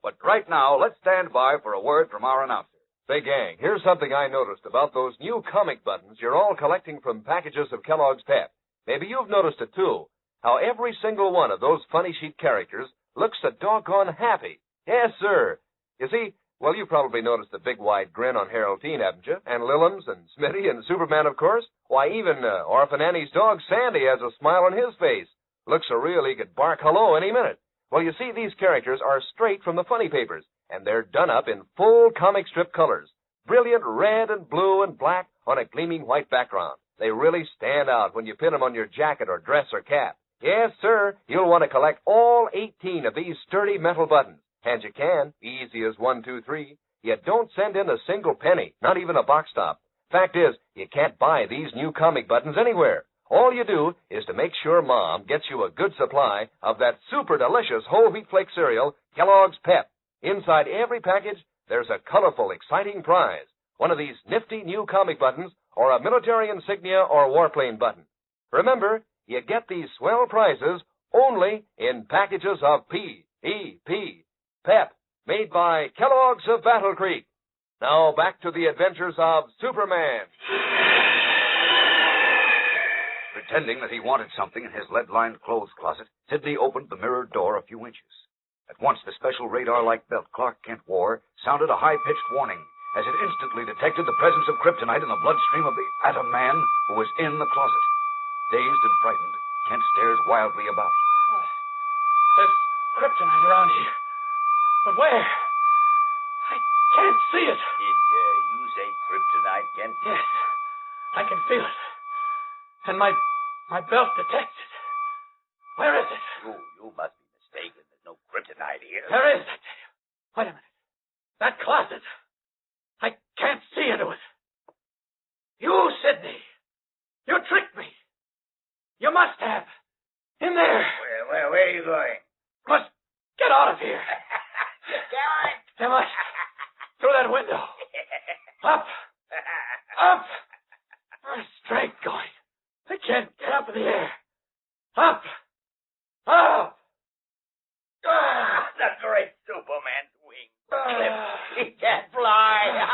[SPEAKER 20] But right now, let's stand by for a word from our announcer.
[SPEAKER 18] Say, gang, here's something I noticed about those new comic buttons you're all collecting from packages of Kellogg's Pep. Maybe you've noticed it, too. How every single one of those funny sheet characters looks so doggone happy. Yes, sir. You see, well, you probably noticed the big wide grin on Harold Teen, haven't you? And Lillums and Smitty and Superman, of course. Why, even Orphan Annie's dog, Sandy, has a smile on his face. Looks so real he could bark hello any minute. Well, you see, these characters are straight from the funny papers, and they're done up in full comic strip colors. Brilliant red and blue and black on a gleaming white background. They really stand out when you pin them on your jacket or dress or cap. Yes, sir, you'll want to collect all 18 of these sturdy metal buttons. And you can, easy as 1, 2, 3. Yet don't send in a single penny, not even a box top. Fact is, you can't buy these new comic buttons anywhere. All you do is to make sure Mom gets you a good supply of that super delicious whole wheat flake cereal, Kellogg's Pep. Inside every package, there's a colorful, exciting prize. One of these nifty new comic buttons, or a military insignia or warplane button. Remember, you get these swell prizes only in packages of P.E.P. Pep, made by Kellogg's of Battle Creek. Now back to the adventures of Superman.
[SPEAKER 21] Pretending that he wanted something in his lead-lined clothes closet, Sidney opened the mirrored door a few inches. At once, the special radar-like belt Clark Kent wore sounded a high-pitched warning as it instantly detected the presence of kryptonite in the bloodstream of the Atom Man who was in the closet. Dazed and frightened, Kent stares wildly about.
[SPEAKER 5] There's kryptonite around here. But where? I can't see it.
[SPEAKER 6] Did you say kryptonite, Kent?
[SPEAKER 5] Yes. I can feel it. And my belt detects it. Where is it?
[SPEAKER 6] You must be mistaken. There's no kryptonite here.
[SPEAKER 5] There is, I tell you. Wait a minute. That closet. I can't see into it. You, Sidney. You tricked me. You must have. In there.
[SPEAKER 6] Where are you going?
[SPEAKER 5] Must get out of here.
[SPEAKER 6] You can't.
[SPEAKER 5] I must. Through that window. Up. Up. Where's strength going? I can't get up in the air. Up. Up.
[SPEAKER 6] The great Superman's wings. He can't fly.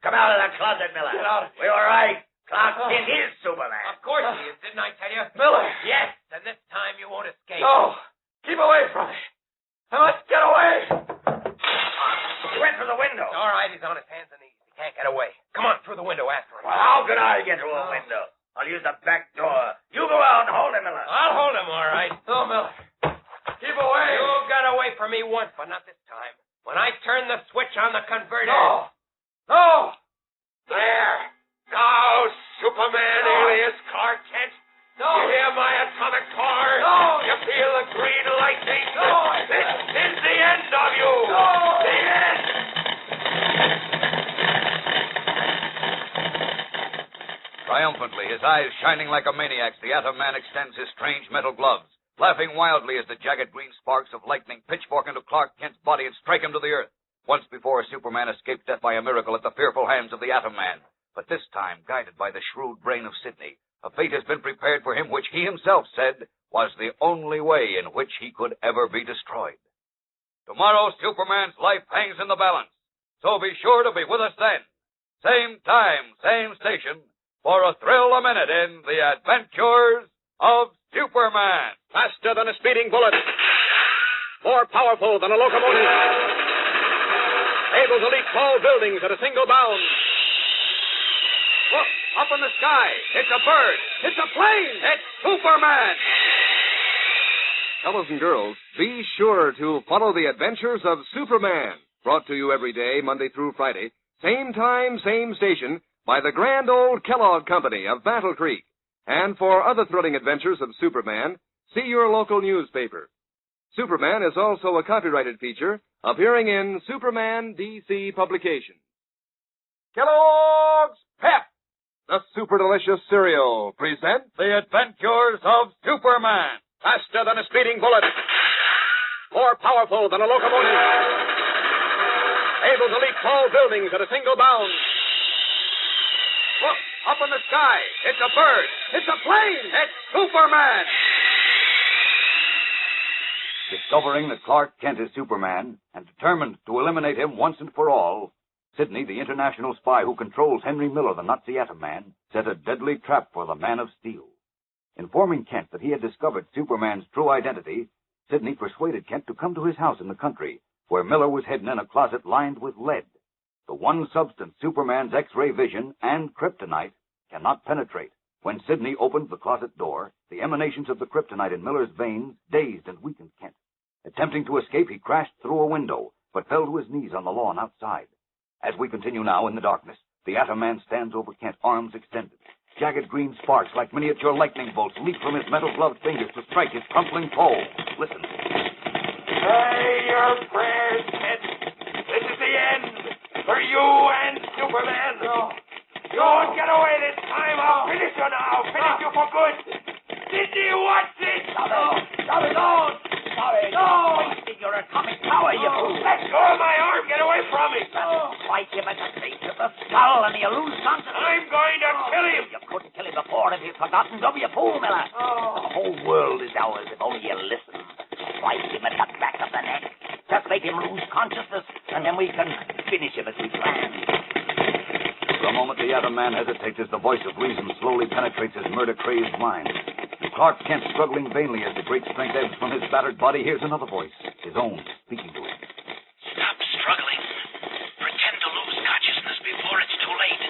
[SPEAKER 6] Come out of the closet, Miller.
[SPEAKER 5] Get out of here.
[SPEAKER 6] We were right. Clark Kent is Superman.
[SPEAKER 1] Of course he is, didn't I tell you?
[SPEAKER 5] Miller.
[SPEAKER 1] Yes, and this time you won't escape.
[SPEAKER 5] No. Keep away from me. I must get away.
[SPEAKER 6] He went through the window.
[SPEAKER 1] It's all right, he's on his hands and knees. He can't get away. Come on, through the window after him.
[SPEAKER 6] Well, how can I get through a window? I'll use the back door. You go out and hold him, Miller.
[SPEAKER 1] I'll hold him, all right.
[SPEAKER 5] No, Miller. Keep away.
[SPEAKER 1] You got away from me once, but not this time. When I turn the switch on the converter.
[SPEAKER 5] No. No.
[SPEAKER 1] There. Now, Superman, alias Clark Kent.
[SPEAKER 5] No.
[SPEAKER 1] You hear my atomic car?
[SPEAKER 5] No.
[SPEAKER 1] You feel the green lightning?
[SPEAKER 5] No.
[SPEAKER 1] This is the end of you.
[SPEAKER 5] No.
[SPEAKER 1] The end.
[SPEAKER 21] Triumphantly, his eyes shining like a maniac's, the Atom Man extends his strange metal gloves, laughing wildly as the jagged green sparks of lightning pitchfork into Clark Kent's body and strike him to the earth. Once before, Superman escaped death by a miracle at the fearful hands of the Atom Man. But this time, guided by the shrewd brain of Sidney, a fate has been prepared for him which he himself said was the only way in which he could ever be destroyed. Tomorrow, Superman's life hangs in the balance, so be sure to be with us then. Same time, same station, for a thrill a minute in The Adventures of Superman.
[SPEAKER 8] Faster than a speeding bullet. More powerful than a locomotive. Able to leap tall buildings at a single bound.
[SPEAKER 21] Look, up in the sky. It's a bird. It's a plane. It's Superman.
[SPEAKER 14] Fellows and girls, be sure to follow the adventures of Superman. Brought to you every day, Monday through Friday. Same time, same station, by the grand old Kellogg Company of Battle Creek. And for other thrilling adventures of Superman, see your local newspaper. Superman is also a copyrighted feature appearing in Superman DC publication. Kellogg's Pep, the super delicious cereal, presents
[SPEAKER 8] The Adventures of Superman. Faster than a speeding bullet. More powerful than a locomotive. Able to leap tall buildings at a single bound.
[SPEAKER 21] Look, up in the sky. It's a bird. It's a plane. It's Superman. Discovering that Clark Kent is Superman and determined to eliminate him once and for all, Sidney, the international spy who controls Henry Miller, the Nazi Atom Man, set a deadly trap for the Man of Steel. Informing Kent that he had discovered Superman's true identity, Sidney persuaded Kent to come to his house in the country, where Miller was hidden in a closet lined with lead, the one substance Superman's X-ray vision and kryptonite cannot penetrate. When Sidney opened the closet door, the emanations of the kryptonite in Miller's veins dazed and weakened Kent. Attempting to escape, he crashed through a window, but fell to his knees on the lawn outside. As we continue now in the darkness, the Atom Man stands over Kent, arms extended. Jagged green sparks, like miniature lightning bolts, leap from his metal-gloved fingers to strike his crumpling foe. Listen.
[SPEAKER 1] Hey, you
[SPEAKER 9] your prayers, Kent. This is the end for you and Superman. No. You won't get away this time. I'll finish you now. Finish you for good. Sidney, watch this.
[SPEAKER 6] Sorry, don't. Sorry, no. Wasting your atomic power, you fool.
[SPEAKER 9] Let go of my arm. Get away from me.
[SPEAKER 6] Strike him at the base of the skull and he'll lose consciousness.
[SPEAKER 9] I'm going to kill him.
[SPEAKER 6] You couldn't kill him before if you'd forgotten. Don't be a fool, Miller. The whole world is ours if only you listen. Strike him at the back of the neck. Just make him lose consciousness, and then we can finish him as we planned.
[SPEAKER 13] For a moment, the Atom Man hesitates as the voice of reason slowly penetrates his murder-crazed mind. Clark Kent, struggling vainly as the great strength ebbs from his battered body, hears another voice, his own, speaking to him.
[SPEAKER 4] Stop struggling. Pretend to lose consciousness before it's too late.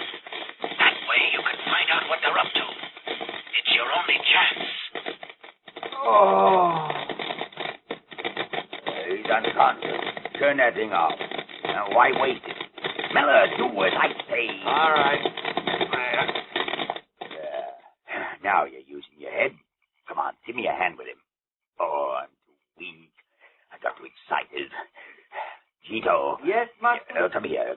[SPEAKER 4] That way you can find out what they're up to. It's your only chance.
[SPEAKER 6] He's unconscious. Turn that thing off. Now, why waste it? Miller, do as I say.
[SPEAKER 1] All right.
[SPEAKER 6] Now you're using your head. Come on, give me a hand with him. Oh, I'm too weak. I got too excited. Cheeto.
[SPEAKER 15] Yes, Master?
[SPEAKER 6] Come here.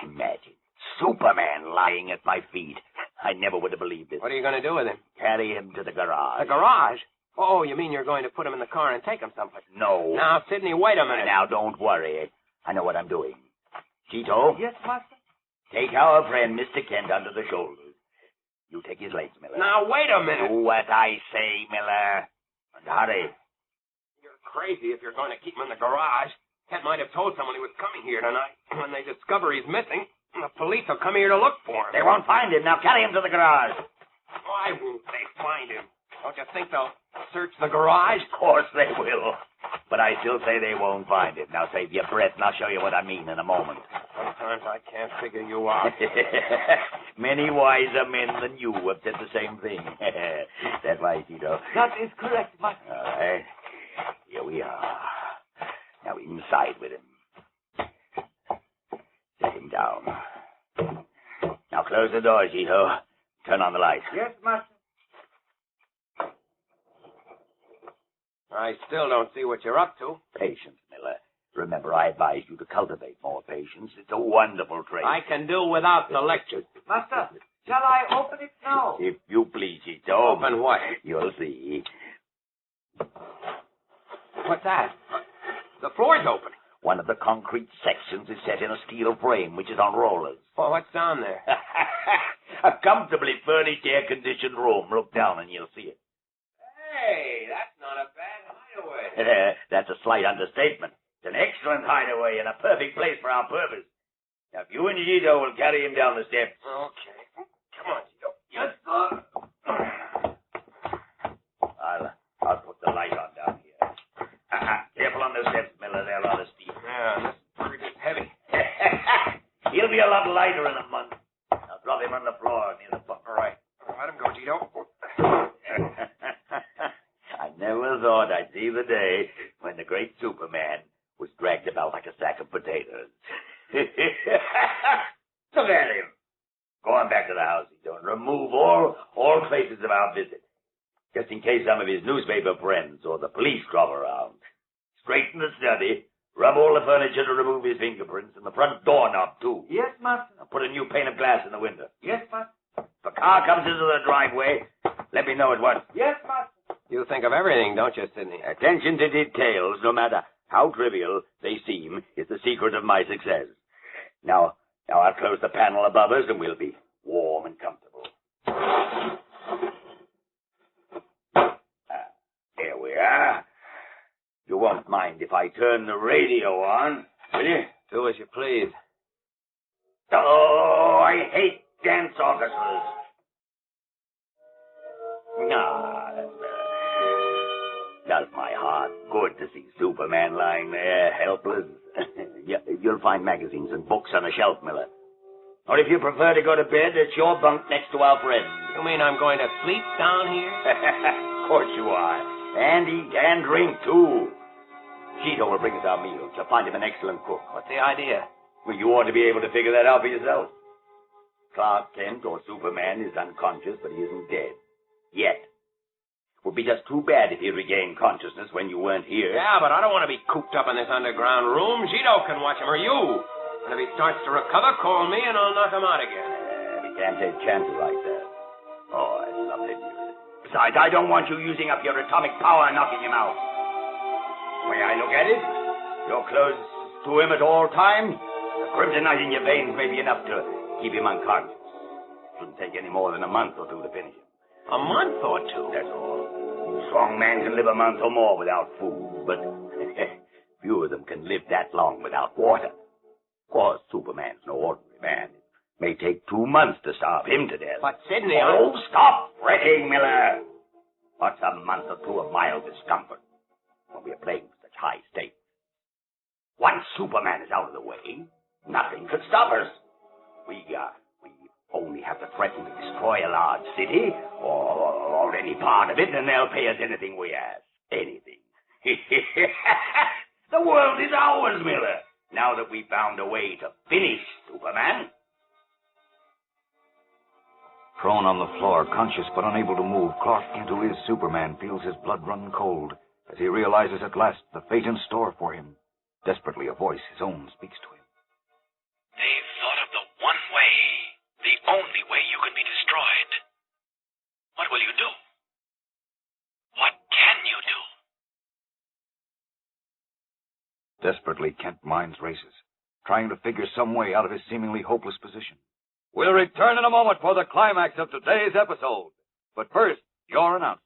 [SPEAKER 6] Imagine. Superman lying at my feet. I never would have believed it.
[SPEAKER 1] What are you going to do with him?
[SPEAKER 6] Carry him to the garage.
[SPEAKER 1] The garage? Oh, you mean you're going to put him in the car and take him someplace?
[SPEAKER 6] No.
[SPEAKER 1] Now, Sidney, wait a minute.
[SPEAKER 6] Now, don't worry. I know what I'm doing. Cheeto?
[SPEAKER 15] Yes, Master?
[SPEAKER 6] Take our friend Mr. Kent under the shoulders. You take his legs, Miller.
[SPEAKER 1] Now, wait a minute.
[SPEAKER 6] Do what I say, Miller. And hurry.
[SPEAKER 1] You're crazy if you're going to keep him in the garage. Kent might have told someone he was coming here tonight. When they discover he's missing, the police will come here to look for him.
[SPEAKER 6] They won't find him. Now carry him to the garage.
[SPEAKER 1] Why won't they find him? Don't you think they'll search the garage?
[SPEAKER 6] Of course they will. But I still say they won't find him. Now save your breath, and I'll show you what I mean in a moment.
[SPEAKER 1] Sometimes I can't figure you out.
[SPEAKER 6] Many wiser men than you have said the same thing. That's right, Tito.
[SPEAKER 15] That is correct, Master.
[SPEAKER 6] All right. Here we are. Now inside with him. Set him down. Now close the door, Tito. Turn on the light.
[SPEAKER 15] Yes, Master.
[SPEAKER 1] I still don't see what you're up to.
[SPEAKER 6] Patience, Miller. Remember, I advised you to cultivate more patience. It's a wonderful trait.
[SPEAKER 1] I can do without the lectures.
[SPEAKER 15] Master, shall I open it now?
[SPEAKER 6] If you please, Tito.
[SPEAKER 1] Open what?
[SPEAKER 6] You'll see.
[SPEAKER 1] What's that? The floor's open.
[SPEAKER 6] One of the concrete sections is set in a steel frame, which is on rollers.
[SPEAKER 1] Well, what's down there?
[SPEAKER 6] A comfortably furnished, air-conditioned room. Look down and you'll see it.
[SPEAKER 1] Hey, that's not a bad hideaway.
[SPEAKER 6] That's a slight understatement. It's an excellent hideaway and a perfect place for our purpose. Now, if you and Gito will carry him down the steps.
[SPEAKER 1] Okay. Come on, Gito.
[SPEAKER 6] Yes, sir. I'll put the light on down here. Careful on those steps, Miller. They're rather steep.
[SPEAKER 1] Yeah, this bird is heavy.
[SPEAKER 6] He'll be a lot lighter in a month. I'll drop him on the floor near the pump.
[SPEAKER 1] All right. Let him go, Gito.
[SPEAKER 6] I never thought I'd see the day when the great Superman was dragged about like a sack of potatoes. Look at him. Go on back to the house, Gito, and remove all traces of our visit. Just in case some of his newspaper friends or the police drop around. Straighten the study, rub all the furniture to remove his fingerprints, and the front doorknob, too.
[SPEAKER 15] Yes, Master.
[SPEAKER 6] Now put a new pane of glass in the window.
[SPEAKER 15] Yes, Master.
[SPEAKER 6] If a car comes into the driveway, let me know at once.
[SPEAKER 15] Yes, Master.
[SPEAKER 1] You think of everything, don't you, Sidney?
[SPEAKER 6] Attention to details, no matter how trivial they seem, is the secret of my success. Now I'll close the panel above us, and we'll be warm and comfortable. There we are. You won't mind if I turn the radio on, will you?
[SPEAKER 1] Do as you please.
[SPEAKER 6] Oh, I hate dance orchestras. That's better. Does my heart good to see Superman lying there, helpless. You'll find magazines and books on a shelf, Miller. Or if you prefer to go to bed, it's your bunk next to our friend.
[SPEAKER 1] You mean I'm going to sleep down here?
[SPEAKER 6] Of course you are. And eat and drink, too. Cheeto will bring us our meals. You'll find him an excellent cook.
[SPEAKER 1] What's the idea?
[SPEAKER 6] Well, you ought to be able to figure that out for yourself. Clark Kent, or Superman, is unconscious, but he isn't dead. Yet.
[SPEAKER 17] Would be just too bad if he regained consciousness when you weren't here.
[SPEAKER 1] Yeah, but I don't want to be cooped up in this underground room. Gito can watch him, or you. And if he starts to recover, call me and I'll knock him out again.
[SPEAKER 17] We can't take chances like that. Oh, that's lovely music. Besides, I don't want you using up your atomic power and knocking him out. The way I look at it, you're close to him at all times. The kryptonite in your veins may be enough to keep him unconscious. Shouldn't take any more than a month or two to finish him.
[SPEAKER 1] A month or two?
[SPEAKER 17] That's all. A strong man can live a month or more without food, but few of them can live that long without water. Of course, Superman's no ordinary man. It may take 2 months to starve him to death.
[SPEAKER 1] But, Sidney,
[SPEAKER 17] Oh, stop fretting, Miller. What's a month or two of mild discomfort when we're playing for such high stakes? Once Superman is out of the way, nothing could stop us. We only have to threaten to destroy a large city or any part of it, and they'll pay us anything we ask. Anything. The world is ours, Miller, now that we found a way to finish Superman.
[SPEAKER 21] Prone on the floor, conscious but unable to move, Clark Kent, who is Superman, feels his blood run cold as he realizes at last the fate in store for him. Desperately, a voice, his own, speaks to him.
[SPEAKER 4] They've thought of the one way, the only way you can be destroyed. What will you do? What can you do?
[SPEAKER 21] Desperately, Kent's mind races, trying to figure some way out of his seemingly hopeless position.
[SPEAKER 20] We'll return in a moment for the climax of today's episode. But first, your announcer.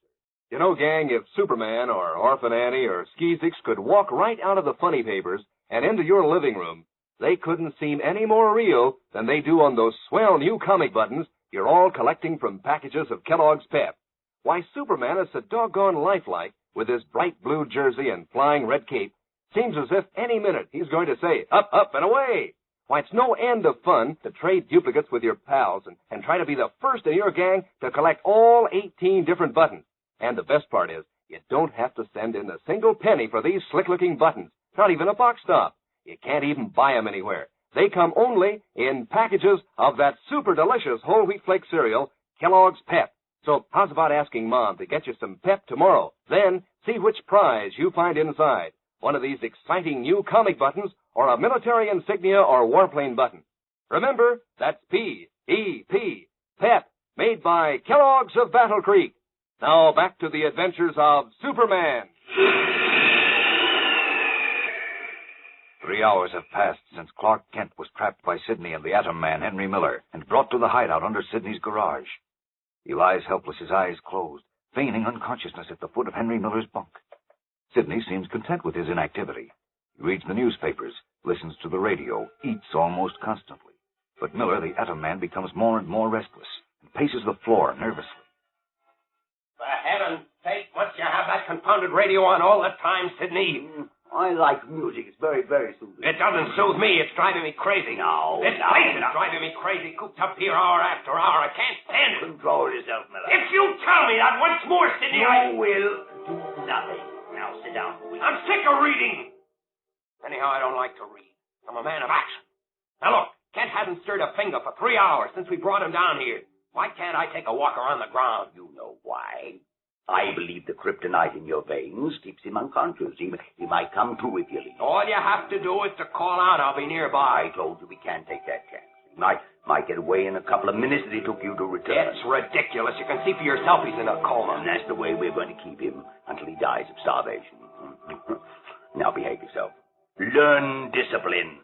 [SPEAKER 18] You know, gang, if Superman or Orphan Annie or Skeezix could walk right out of the funny papers and into your living room, they couldn't seem any more real than they do on those swell new comic buttons you're all collecting from packages of Kellogg's Pep. Why, Superman is so doggone lifelike with his bright blue jersey and flying red cape. Seems as if any minute he's going to say, up, up, and away. Why, it's no end of fun to trade duplicates with your pals and try to be the first in your gang to collect all 18 different buttons. And the best part is, you don't have to send in a single penny for these slick-looking buttons, not even a box stop. You can't even buy them anywhere. They come only in packages of that super delicious whole wheat flake cereal, Kellogg's Pep. So how's about asking Mom to get you some Pep tomorrow? Then see which prize you find inside. One of these exciting new comic buttons or a military insignia or warplane button. Remember, that's P-E-P, Pep, made by Kellogg's of Battle Creek. Now back to the adventures of Superman.
[SPEAKER 21] 3 hours have passed since Clark Kent was trapped by Sidney and the Atom Man, Henry Miller, and brought to the hideout under Sidney's garage. He lies helpless, his eyes closed, feigning unconsciousness at the foot of Henry Miller's bunk. Sidney seems content with his inactivity. He reads the newspapers, listens to the radio, eats almost constantly. But Miller, the Atom Man, becomes more and more restless and paces the floor nervously.
[SPEAKER 1] For heaven's sake, must you have that confounded radio on all the time, Sidney?
[SPEAKER 17] I like music. It's very, very soothing.
[SPEAKER 1] It doesn't soothe me. It's driving me crazy. This place is driving me crazy, cooped up here hour after hour. I can't stand it.
[SPEAKER 17] Control yourself, Miller.
[SPEAKER 1] If you tell me that once more, Sidney,
[SPEAKER 17] You will do nothing. Now sit down.
[SPEAKER 1] I'm sick of reading. Anyhow, I don't like to read. I'm a man of action. Now look, Kent hasn't stirred a finger for 3 hours since we brought him down here. Why can't I take a walk around the ground?
[SPEAKER 17] You know why. I believe the kryptonite in your veins keeps him unconscious. He might come to if you leave.
[SPEAKER 1] All you have to do is to call out. I'll be nearby.
[SPEAKER 17] I told you we can't take that chance. He might get away in a couple of minutes that it took you to return.
[SPEAKER 1] It's ridiculous. You can see for yourself he's in a coma.
[SPEAKER 17] And that's the way we're going to keep him until he dies of starvation. Now behave yourself. Learn discipline.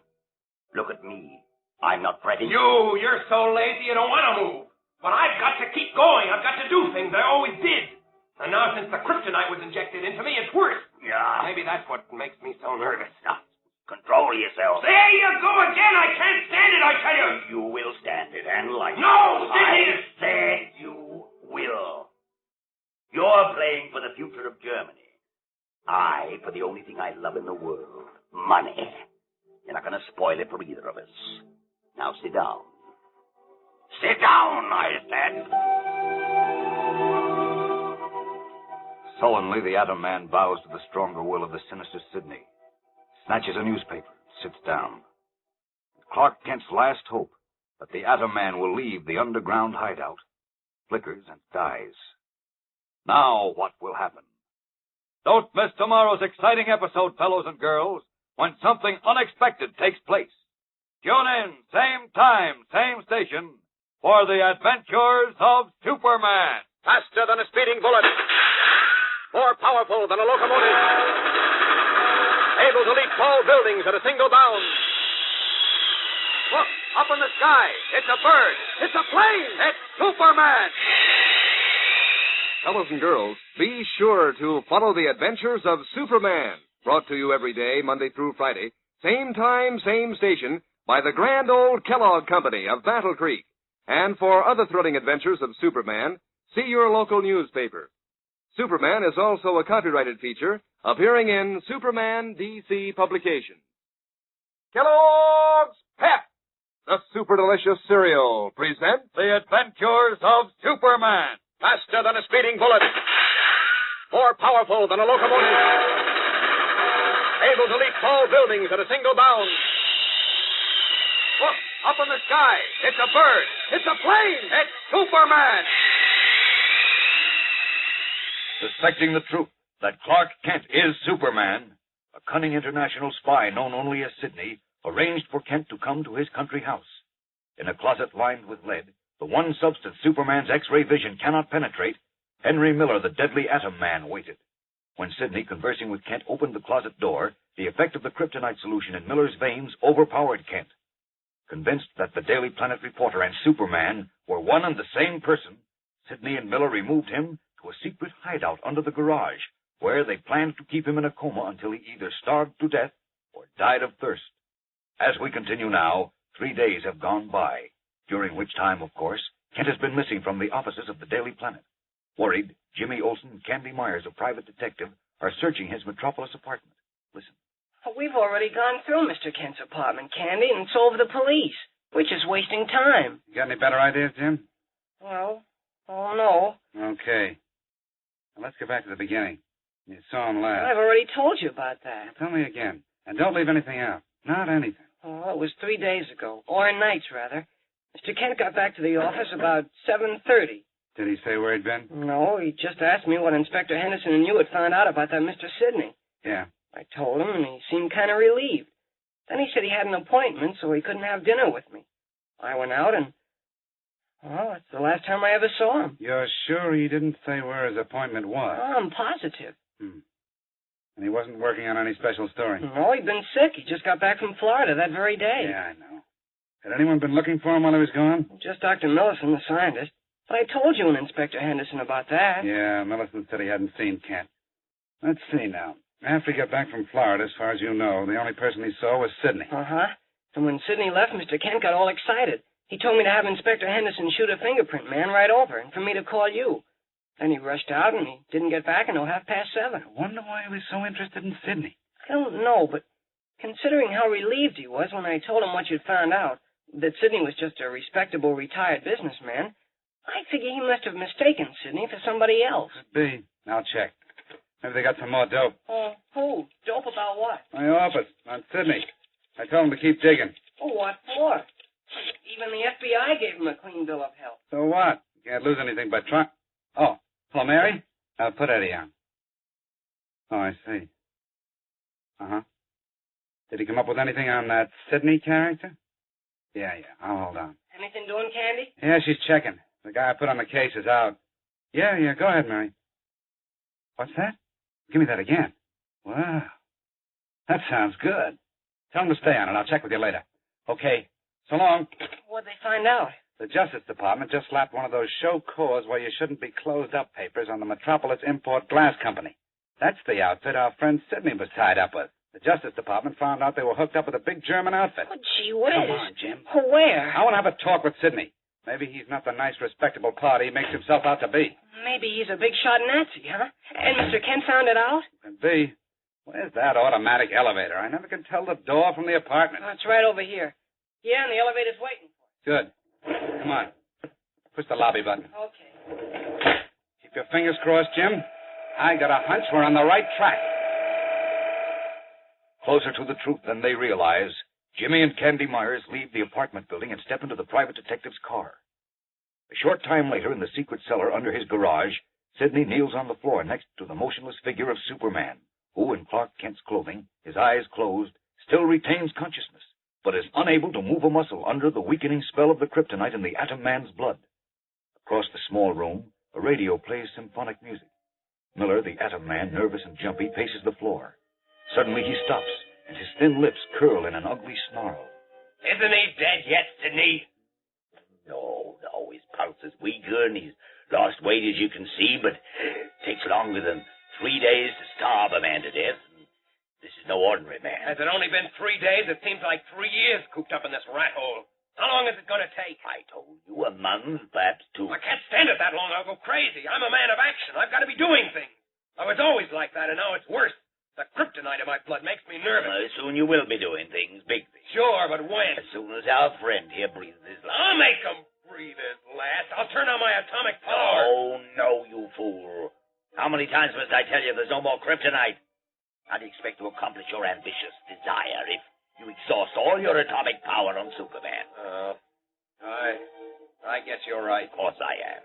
[SPEAKER 17] Look at me. I'm not fretting.
[SPEAKER 1] You're so lazy you don't want to move. But I've got to keep going. I've got to do things. I always did. And now since the kryptonite was injected into me, it's worse.
[SPEAKER 17] Yeah.
[SPEAKER 1] Maybe that's what makes me so nervous.
[SPEAKER 17] Now, control yourself.
[SPEAKER 1] There you go again. I can't stand it, I tell you.
[SPEAKER 17] You will stand it and like it.
[SPEAKER 1] No, Sidney.
[SPEAKER 17] I said you will. You're playing for the future of Germany. I for the only thing I love in the world, money. You're not going to spoil it for either of us. Now sit down. Sit down, I said.
[SPEAKER 21] Sullenly, the Atom Man bows to the stronger will of the sinister Sidney, snatches a newspaper, sits down. Clark Kent's last hope that the Atom Man will leave the underground hideout flickers and dies.
[SPEAKER 20] Now, what will happen? Don't miss tomorrow's exciting episode, fellows and girls, when something unexpected takes place. Tune in, same time, same station, for the adventures of Superman.
[SPEAKER 8] Faster than a speeding bullet. More powerful than a locomotive. Able to leap tall buildings at a single bound.
[SPEAKER 2] Look, up in the sky. It's a bird. It's a plane. It's Superman.
[SPEAKER 14] Fellows and girls, be sure to follow the adventures of Superman, brought to you every day, Monday through Friday, same time, same station, by the grand old Kellogg Company of Battle Creek. And for other thrilling adventures of Superman, see your local newspaper. Superman is also a copyrighted feature appearing in Superman DC publications. Kellogg's Pep, the super delicious cereal, presents
[SPEAKER 20] The Adventures of Superman.
[SPEAKER 8] Faster than a speeding bullet. More powerful than a locomotive. Able to leap tall buildings at a single bound.
[SPEAKER 2] Look, up in the sky. It's a bird. It's a plane. It's Superman.
[SPEAKER 21] Suspecting the truth that Clark Kent is Superman, a cunning international spy known only as Sidney arranged for Kent to come to his country house. In a closet lined with lead, the one substance Superman's X-ray vision cannot penetrate, Henry Miller, the deadly atom man, waited. When Sidney, conversing with Kent, opened the closet door, the effect of the kryptonite solution in Miller's veins overpowered Kent. Convinced that the Daily Planet reporter and Superman were one and the same person, Sidney and Miller removed him to a secret hideout under the garage, where they planned to keep him in a coma until he either starved to death or died of thirst. As we continue now, 3 days have gone by, during which time, of course, Kent has been missing from the offices of the Daily Planet. Worried, Jimmy Olsen and Candy Myers, a private detective, are searching his Metropolis apartment. Listen.
[SPEAKER 7] We've already gone through Mr. Kent's apartment, Candy, and so have the police. We're just wasting time.
[SPEAKER 12] You got any better ideas, Jim?
[SPEAKER 7] Well, oh, no.
[SPEAKER 12] Okay. Now, let's get back to the beginning. You saw him last.
[SPEAKER 7] I've already told you about that.
[SPEAKER 12] Tell me again. And don't leave anything out. Not anything.
[SPEAKER 7] Oh, it was 3 days ago. Or nights, rather. Mr. Kent got back to the office about 7:30.
[SPEAKER 12] Did he say where he'd been?
[SPEAKER 7] No, he just asked me what Inspector Henderson and you had found out about that Mr. Sidney.
[SPEAKER 12] Yeah.
[SPEAKER 7] I told him, and he seemed kind of relieved. Then he said he had an appointment, so he couldn't have dinner with me. I went out, and, well, it's the last time I ever saw him.
[SPEAKER 12] You're sure he didn't say where his appointment was?
[SPEAKER 7] Oh, I'm positive.
[SPEAKER 12] And he wasn't working on any special story?
[SPEAKER 7] No, he'd been sick. He just got back from Florida that very day.
[SPEAKER 12] Yeah, I know. Had anyone been looking for him while he was gone?
[SPEAKER 7] Just Dr. Millison, the scientist. But I told you and Inspector Henderson about that.
[SPEAKER 12] Yeah, Millison said he hadn't seen Kent. Let's see now. After he got back from Florida, as far as you know, the only person he saw was Sidney.
[SPEAKER 7] Uh-huh. And when Sidney left, Mr. Kent got all excited. He told me to have Inspector Henderson shoot a fingerprint man right over and for me to call you. Then he rushed out and he didn't get back until 7:30.
[SPEAKER 12] I wonder why he was so interested in Sidney.
[SPEAKER 7] I don't know, but considering how relieved he was when I told him what you'd found out, that Sidney was just a respectable retired businessman, I figure he must have mistaken Sidney for somebody else.
[SPEAKER 12] Could be. I'll check. Maybe they got some more dope.
[SPEAKER 7] Oh, who? Dope about what?
[SPEAKER 12] My office, on Sidney. I told him to keep digging.
[SPEAKER 7] Oh, what for? Even the FBI gave him a clean bill of health.
[SPEAKER 12] So what? You can't lose anything by trying. Oh, hello, Mary? I'll put Eddie on. Oh, I see. Uh-huh. Did he come up with anything on that Sidney character? Yeah, I'll hold on.
[SPEAKER 7] Anything doing, Candy?
[SPEAKER 12] Yeah, she's checking. The guy I put on the case is out. Yeah, go ahead, Mary. What's that? Give me that again. Wow. That sounds good. Tell him to stay on it. I'll check with you later. Okay. So long.
[SPEAKER 7] What'd they find out?
[SPEAKER 12] The Justice Department just slapped one of those show cause where you shouldn't be closed up papers on the Metropolis Import Glass Company. That's the outfit our friend Sidney was tied up with. The Justice Department found out they were hooked up with a big German outfit.
[SPEAKER 7] Oh, gee whiz.
[SPEAKER 12] Come on, Jim.
[SPEAKER 7] Where?
[SPEAKER 12] I want to have a talk with Sidney. Maybe he's not the nice, respectable party he makes himself out to be.
[SPEAKER 7] Maybe he's a big shot Nazi, huh? And Mr. Kent found it out?
[SPEAKER 12] Could be. Where's that automatic elevator? I never can tell the door from the apartment.
[SPEAKER 7] Oh, it's right over here. Yeah, and the elevator's waiting for us.
[SPEAKER 12] Good. Come on. Push the lobby button.
[SPEAKER 7] Okay.
[SPEAKER 12] Keep your fingers crossed, Jim. I got a hunch we're on the right track.
[SPEAKER 21] Closer to the truth than they realize, Jimmy and Candy Myers leave the apartment building and step into the private detective's car. A short time later, in the secret cellar under his garage, Sidney kneels on the floor next to the motionless figure of Superman, who, in Clark Kent's clothing, his eyes closed, still retains consciousness, but is unable to move a muscle under the weakening spell of the kryptonite in the Atom Man's blood. Across the small room, a radio plays symphonic music. Miller, the Atom Man, nervous and jumpy, paces the floor. Suddenly he stops, and his thin lips curl in an ugly snarl.
[SPEAKER 17] Isn't he dead yet, Sidney? No, his pulse is weaker and he's lost weight, as you can see, but it takes longer than 3 days to starve a man to death. And this is no ordinary man.
[SPEAKER 1] Has it only been 3 days? It seems like 3 years cooped up in this rat hole. How long is it going to take?
[SPEAKER 17] I told you, a month, perhaps 2.
[SPEAKER 1] I can't stand it that long. I'll go crazy. I'm a man of action. I've got to be doing things. I was always like that, and now it's worse. The kryptonite in my blood makes me nervous.
[SPEAKER 17] Soon you will be doing things, big things.
[SPEAKER 1] Sure, but when?
[SPEAKER 17] As soon as our friend here breathes his last.
[SPEAKER 1] I'll make him breathe his last. I'll turn on my atomic power.
[SPEAKER 17] Oh, no, you fool. How many times must I tell you there's no more kryptonite? How do you expect to accomplish your ambitious desire if you exhaust all your atomic power on Superman?
[SPEAKER 1] I guess you're right.
[SPEAKER 17] Of course I am.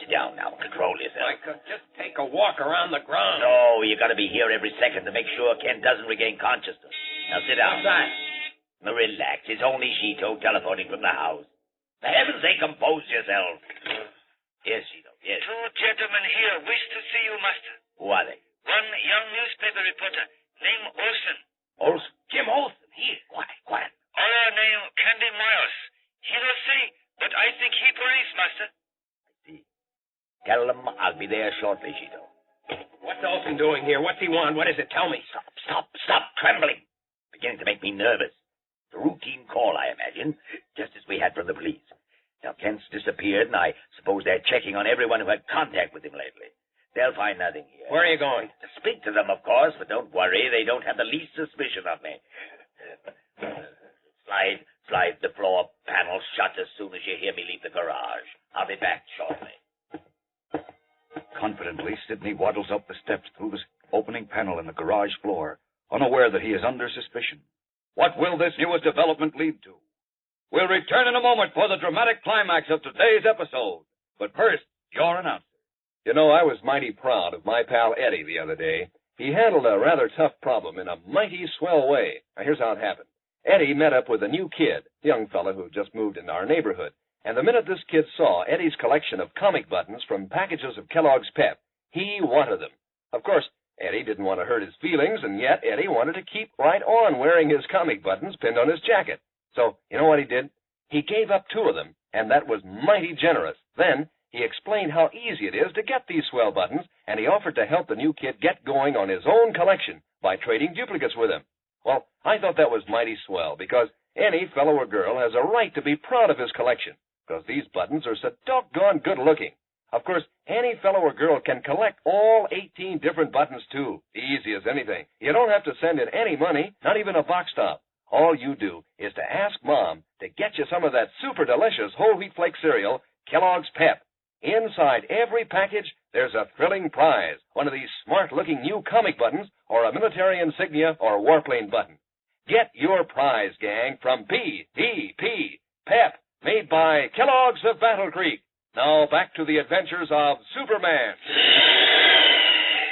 [SPEAKER 17] Sit down now and control yourself.
[SPEAKER 1] I could just take a walk around the ground.
[SPEAKER 17] No, you got to be here every second to make sure Ken doesn't regain consciousness. Now sit down.
[SPEAKER 1] What's that?
[SPEAKER 17] Now relax. It's only Shito telephoning from the house. For heaven's sake, compose yourself. Yes, Shito, yes.
[SPEAKER 4] 2 gentlemen here wish to see you, Master.
[SPEAKER 17] Who are they?
[SPEAKER 4] One young newspaper reporter named Olson.
[SPEAKER 17] Olson?
[SPEAKER 1] Jim Olson, here.
[SPEAKER 17] Quiet.
[SPEAKER 4] Other name Candy Myers. He don't say, but I think he police, Master.
[SPEAKER 17] Tell them I'll be there shortly, Shito.
[SPEAKER 1] What's Olson doing here? What's he want? What is it? Tell me.
[SPEAKER 17] Stop trembling. Beginning to make me nervous. It's a routine call, I imagine, just as we had from the police. Now, Kent's disappeared, and I suppose they're checking on everyone who had contact with him lately. They'll find nothing here.
[SPEAKER 1] Where are you going?
[SPEAKER 17] To speak to them, of course, but don't worry. They don't have the least suspicion of me. Slide the floor panel shut as soon as you hear me leave the garage. I'll be back shortly.
[SPEAKER 21] Confidently, Sidney waddles up the steps through the opening panel in the garage floor, unaware that he is under suspicion. What will this newest development lead to? We'll return in a moment for the dramatic climax of today's episode. But first, your announcer.
[SPEAKER 18] You know, I was mighty proud of my pal Eddie the other day. He handled a rather tough problem in a mighty swell way. Now, here's how it happened. Eddie met up with a new kid, a young fella who just moved into our neighborhood. And the minute this kid saw Eddie's collection of comic buttons from packages of Kellogg's Pep, he wanted them. Of course, Eddie didn't want to hurt his feelings, and yet Eddie wanted to keep right on wearing his comic buttons pinned on his jacket. So, you know what he did? He gave up 2 of them, and that was mighty generous. Then, he explained how easy it is to get these swell buttons, and he offered to help the new kid get going on his own collection by trading duplicates with him. Well, I thought that was mighty swell, because any fellow or girl has a right to be proud of his collection, because these buttons are so doggone good-looking. Of course, any fellow or girl can collect all 18 different buttons, too. Easy as anything. You don't have to send in any money, not even a box top. All you do is to ask Mom to get you some of that super delicious whole wheat flake cereal, Kellogg's Pep. Inside every package, there's a thrilling prize, one of these smart-looking new comic buttons, or a military insignia or warplane button. Get your prize, gang, from P.E.P. Pep, made by Kellogg's of Battle Creek. Now back to the adventures of Superman.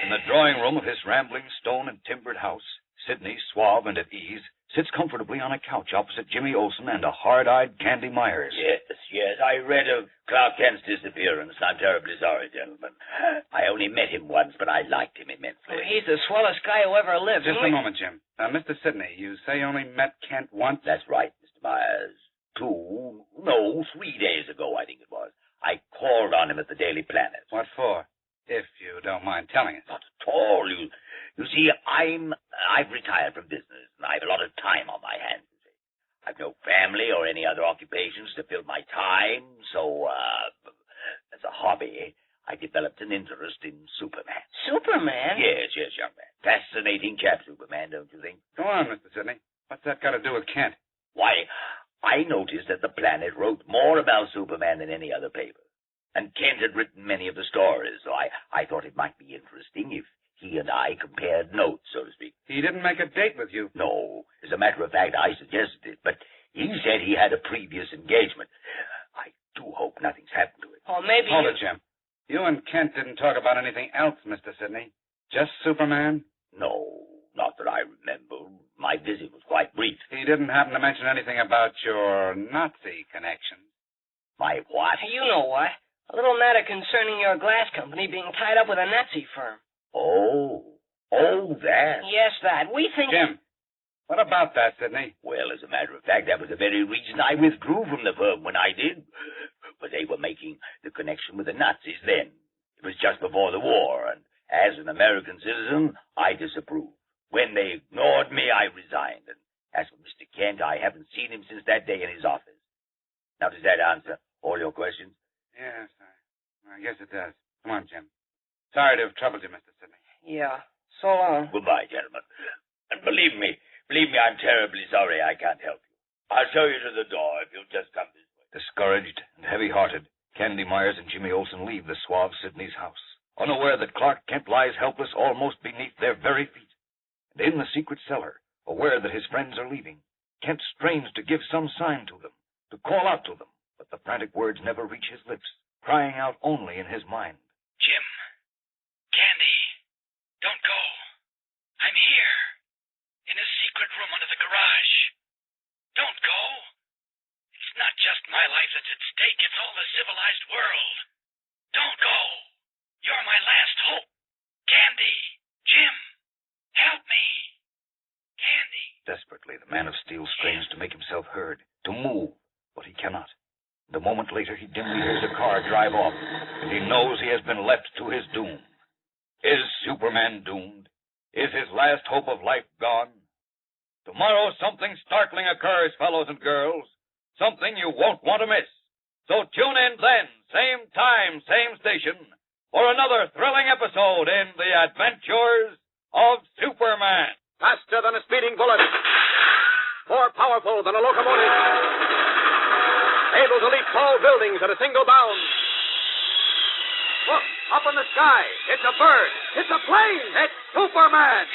[SPEAKER 21] In the drawing room of his rambling stone and timbered house, Sidney, suave and at ease, sits comfortably on a couch opposite Jimmy Olsen and a hard-eyed Candy Myers.
[SPEAKER 17] Yes, I read of Clark Kent's disappearance. I'm terribly sorry, gentlemen. I only met him once, but I liked him immensely.
[SPEAKER 15] Oh, he's the swellest guy who ever lived.
[SPEAKER 8] Just a moment, Jim. Mr. Sidney, you say you only met Kent once?
[SPEAKER 17] That's right, Mr. Myers. 3 days ago, I think it was. I called on him at the Daily Planet.
[SPEAKER 8] What for? If you don't mind telling us.
[SPEAKER 17] Not at all. You see, I've retired from business, and I have a lot of time on my hands. I've no family or any other occupations to fill my time, so, as a hobby, I developed an interest in Superman.
[SPEAKER 15] Superman?
[SPEAKER 17] Yes, young man. Fascinating chap, Superman, don't you think?
[SPEAKER 8] Go on, Mr. Sidney. What's that got to do with Kent?
[SPEAKER 17] Why, I noticed that the Planet wrote more about Superman than any other paper. And Kent had written many of the stories, so I thought it might be interesting if he and I compared notes, so to speak.
[SPEAKER 8] He didn't make a date with you.
[SPEAKER 17] No. As a matter of fact, I suggested it, but he said he had a previous engagement. I do hope nothing's happened to it.
[SPEAKER 15] Oh, maybe...
[SPEAKER 8] Hold it, Jim.
[SPEAKER 12] You and Kent didn't talk about anything else, Mr. Sidney. Just Superman?
[SPEAKER 17] No, not that I remember. My visit was quite brief.
[SPEAKER 12] He didn't happen to mention anything about your Nazi connection.
[SPEAKER 17] My what?
[SPEAKER 7] You know what? A little matter concerning your glass company being tied up with a Nazi firm.
[SPEAKER 17] Oh, that.
[SPEAKER 7] Yes, that. We think...
[SPEAKER 12] Jim, what about that, Sidney?
[SPEAKER 17] Well, as a matter of fact, that was the very reason I withdrew from the firm when I did. But they were making the connection with the Nazis then. It was just before the war, and as an American citizen, I disapproved. When they ignored me, I resigned. And as for Mr. Kent, I haven't seen him since that day in his office. Now, does that answer all your questions?
[SPEAKER 12] Yes, I guess it does. Come on, Jim. Sorry to have troubled you, Mr. Sidney.
[SPEAKER 7] Yeah, so long.
[SPEAKER 17] Goodbye, gentlemen. And believe me, I'm terribly sorry I can't help you. I'll show you to the door if you'll just come this way.
[SPEAKER 21] Discouraged and heavy-hearted, Candy Myers and Jimmy Olsen leave the suave Sidney's house, unaware that Clark Kent lies helpless almost beneath their very feet. And in the secret cellar, aware that his friends are leaving, Kent strains to give some sign to them, to call out to them, but the frantic words never reach his lips, crying out only in his mind.
[SPEAKER 4] Jim, Candy, don't go. I'm here, in a secret room under the garage. Don't go. It's not just my life that's at stake, it's all the civilized world. Don't go. You're my last hope. Candy, Jim, help me. Candy.
[SPEAKER 21] Desperately, the Man of Steel strains to make himself heard, to move, but he cannot. And a moment later, he dimly hears a car drive off, and he knows he has been left to his doom. Is Superman doomed? Is his last hope of life gone? Tomorrow, something startling occurs, fellows and girls. Something you won't want to miss. So tune in then, same time, same station, for another thrilling episode in The Adventures of Superman.
[SPEAKER 8] Faster than a speeding bullet. More powerful than a locomotive. Able to leap tall buildings at a single bound. Look, up in the sky. It's a bird. It's a plane. It's Superman.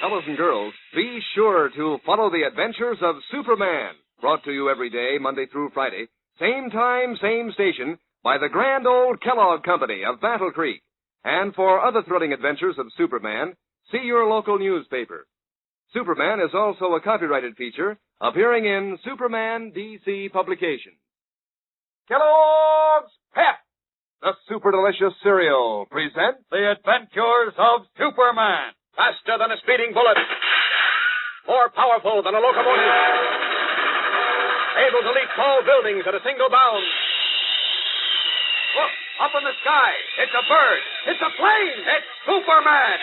[SPEAKER 14] Fellows and girls, be sure to follow the adventures of Superman, brought to you every day, Monday through Friday, same time, same station, by the grand old Kellogg Company of Battle Creek. And for other thrilling adventures of Superman, see your local newspaper. Superman is also a copyrighted feature appearing in Superman DC publications. Kellogg's Pep, the super delicious cereal, presents
[SPEAKER 8] The Adventures of Superman. Faster than a speeding bullet. More powerful than a locomotive. Able to leap tall buildings at a single bound. Look, up in the sky. It's a bird. It's a plane. It's Superman.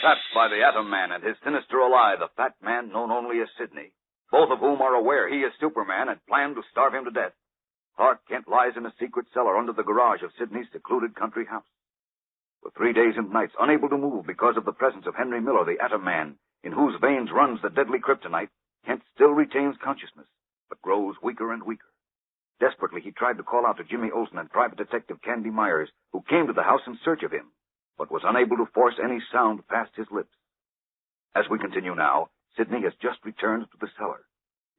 [SPEAKER 13] Trapped by the Atom Man and his sinister ally, the fat man known only as Sidney, both of whom are aware he is Superman and plan to starve him to death, Clark Kent lies in a secret cellar under the garage of Sidney's secluded country house. For 3 days and nights, unable to move because of the presence of Henry Miller, the Atom Man, in whose veins runs the deadly kryptonite, Kent still retains consciousness, but grows weaker and weaker. Desperately, he tried to call out to Jimmy Olsen and Private Detective Candy Myers, who came to the house in search of him, but was unable to force any sound past his lips. As we continue now, Sidney has just returned to the cellar.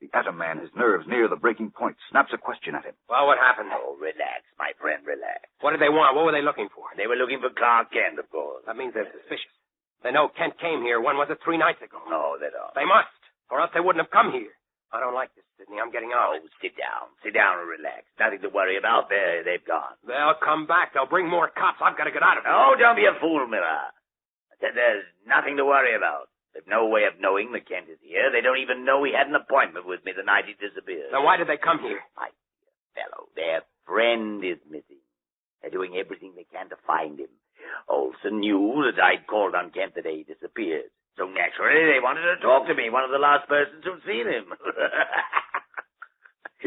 [SPEAKER 13] The Atom Man, his nerves near the breaking point, snaps a question at him.
[SPEAKER 1] Well, what happened?
[SPEAKER 17] Oh, relax, my friend, relax.
[SPEAKER 1] What did they want? What were they looking for?
[SPEAKER 17] They were looking for Clark Kent, of course.
[SPEAKER 1] That means they're suspicious. They know Kent came here, when was it, 3 nights ago?
[SPEAKER 17] No, they don't.
[SPEAKER 1] They must, or else they wouldn't have come here. I don't like this, Sidney. I'm getting out.
[SPEAKER 17] Oh, sit down. Sit down and relax. Nothing to worry about. They've gone.
[SPEAKER 1] They'll come back. They'll bring more cops. I've got to get out of here.
[SPEAKER 17] Oh, don't be a fool, Miller. I said there's nothing to worry about. There's no way of knowing that Kent is here. They don't even know he had an appointment with me the night he disappeared.
[SPEAKER 1] Then why did they come here?
[SPEAKER 17] My dear fellow, their friend is missing. They're doing everything they can to find him. Olsen knew that I'd called on Kent the day he disappeared. So naturally, they wanted to talk to me, one of the last persons who'd seen him.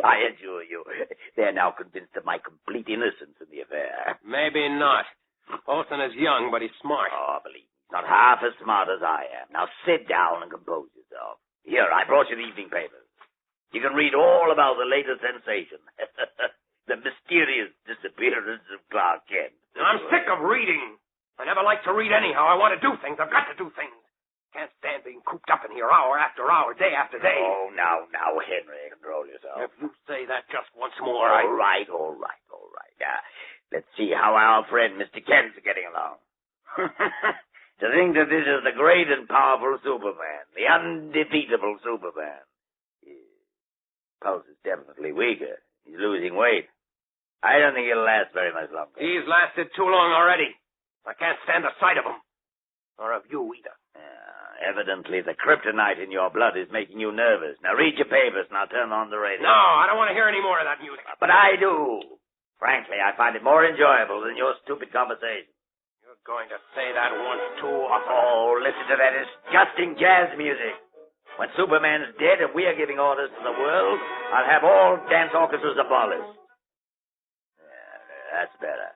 [SPEAKER 17] I assure you, they're now convinced of my complete innocence in the affair.
[SPEAKER 1] Maybe not. Olsen is young, but he's smart.
[SPEAKER 17] Oh, believe me, he's not half as smart as I am. Now sit down and compose yourself. Here, I brought you the evening papers. You can read all about the latest sensation. The mysterious disappearance of Clark Kent.
[SPEAKER 1] I'm sick of reading. I never like to read anyhow. I want to do things. I've got to do things. Can't stand being cooped up in here hour after hour, day after day.
[SPEAKER 6] Oh, now, Henry, control yourself.
[SPEAKER 1] If you say that just once more,
[SPEAKER 6] All right. Let's see how our friend Mr. Kent's getting along. To think that this is the great and powerful Superman, the undefeatable Superman. His pulse is definitely weaker. He's losing weight. I don't think he'll last very much longer.
[SPEAKER 1] He's lasted too long already. I can't stand the sight of him. Or of you either.
[SPEAKER 6] Evidently, the kryptonite in your blood is making you nervous. Now read your papers and I'll turn on the radio.
[SPEAKER 1] No, I don't want to hear any more of that music.
[SPEAKER 6] But I do. Frankly, I find it more enjoyable than your stupid conversation.
[SPEAKER 1] You're going to say that once too often.
[SPEAKER 6] Oh, listen to that disgusting jazz music. When Superman's dead and we are giving orders to the world, I'll have all dance orchestras abolished. That's better.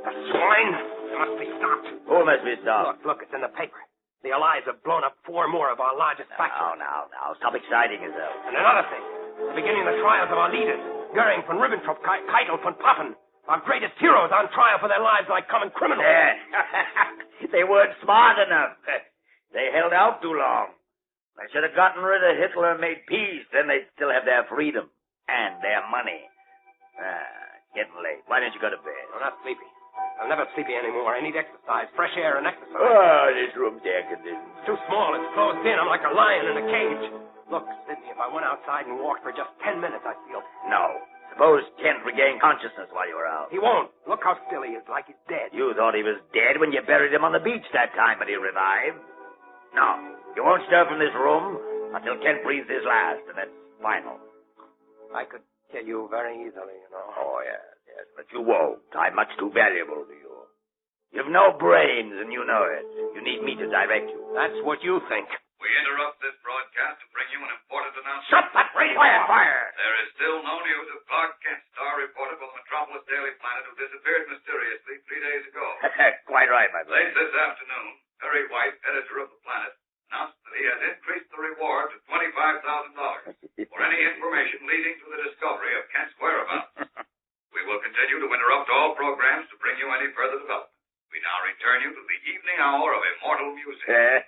[SPEAKER 1] The swine must be stopped.
[SPEAKER 6] Who must be stopped?
[SPEAKER 1] Look, it's in the paper. The Allies have blown up 4 more of our largest factories.
[SPEAKER 6] Now. Stop exciting yourself.
[SPEAKER 1] And another thing. They're beginning the trials of our leaders. Goering, von Ribbentrop, Keitel, von Papen. Our greatest heroes on trial for their lives like common criminals.
[SPEAKER 6] They weren't smart enough. They held out too long. They should have gotten rid of Hitler and made peace. Then they'd still have their freedom. And their money. Getting late. Why don't you go to bed?
[SPEAKER 1] I'm not sleepy. I'm never sleepy anymore. I need exercise, fresh air and exercise.
[SPEAKER 6] Oh, this room's air conditioned.
[SPEAKER 1] It's too small. It's closed in. I'm like a lion in a cage. Look, Sidney, if I went outside and walked for just 10 minutes, I'd feel...
[SPEAKER 6] No. Suppose Kent regained consciousness while you were out.
[SPEAKER 1] He won't. Look how still he is, like he's dead.
[SPEAKER 6] You thought he was dead when you buried him on the beach that time, but he revived. No. You won't stir from this room until Kent breathes his last, and that's final.
[SPEAKER 1] I could kill you very easily, you know.
[SPEAKER 6] Oh, yes. But you won't. I'm much too valuable to you. You've no brains, and you know it. You need me to direct you.
[SPEAKER 1] That's what you think.
[SPEAKER 20] We interrupt this broadcast to bring you an important announcement.
[SPEAKER 6] Shut that radio! Fire!
[SPEAKER 20] There is still no news of Clark Kent, star reporter from Metropolis Daily Planet, who disappeared mysteriously 3 days ago.
[SPEAKER 6] Quite right, my friend.
[SPEAKER 20] Late this afternoon, Perry White, editor of the Planet, announced that he has increased the reward to $25,000 for any information leading to the discovery of Kent's whereabouts. We will continue to interrupt all programs to bring you any further development. We now return you to the evening hour of immortal music.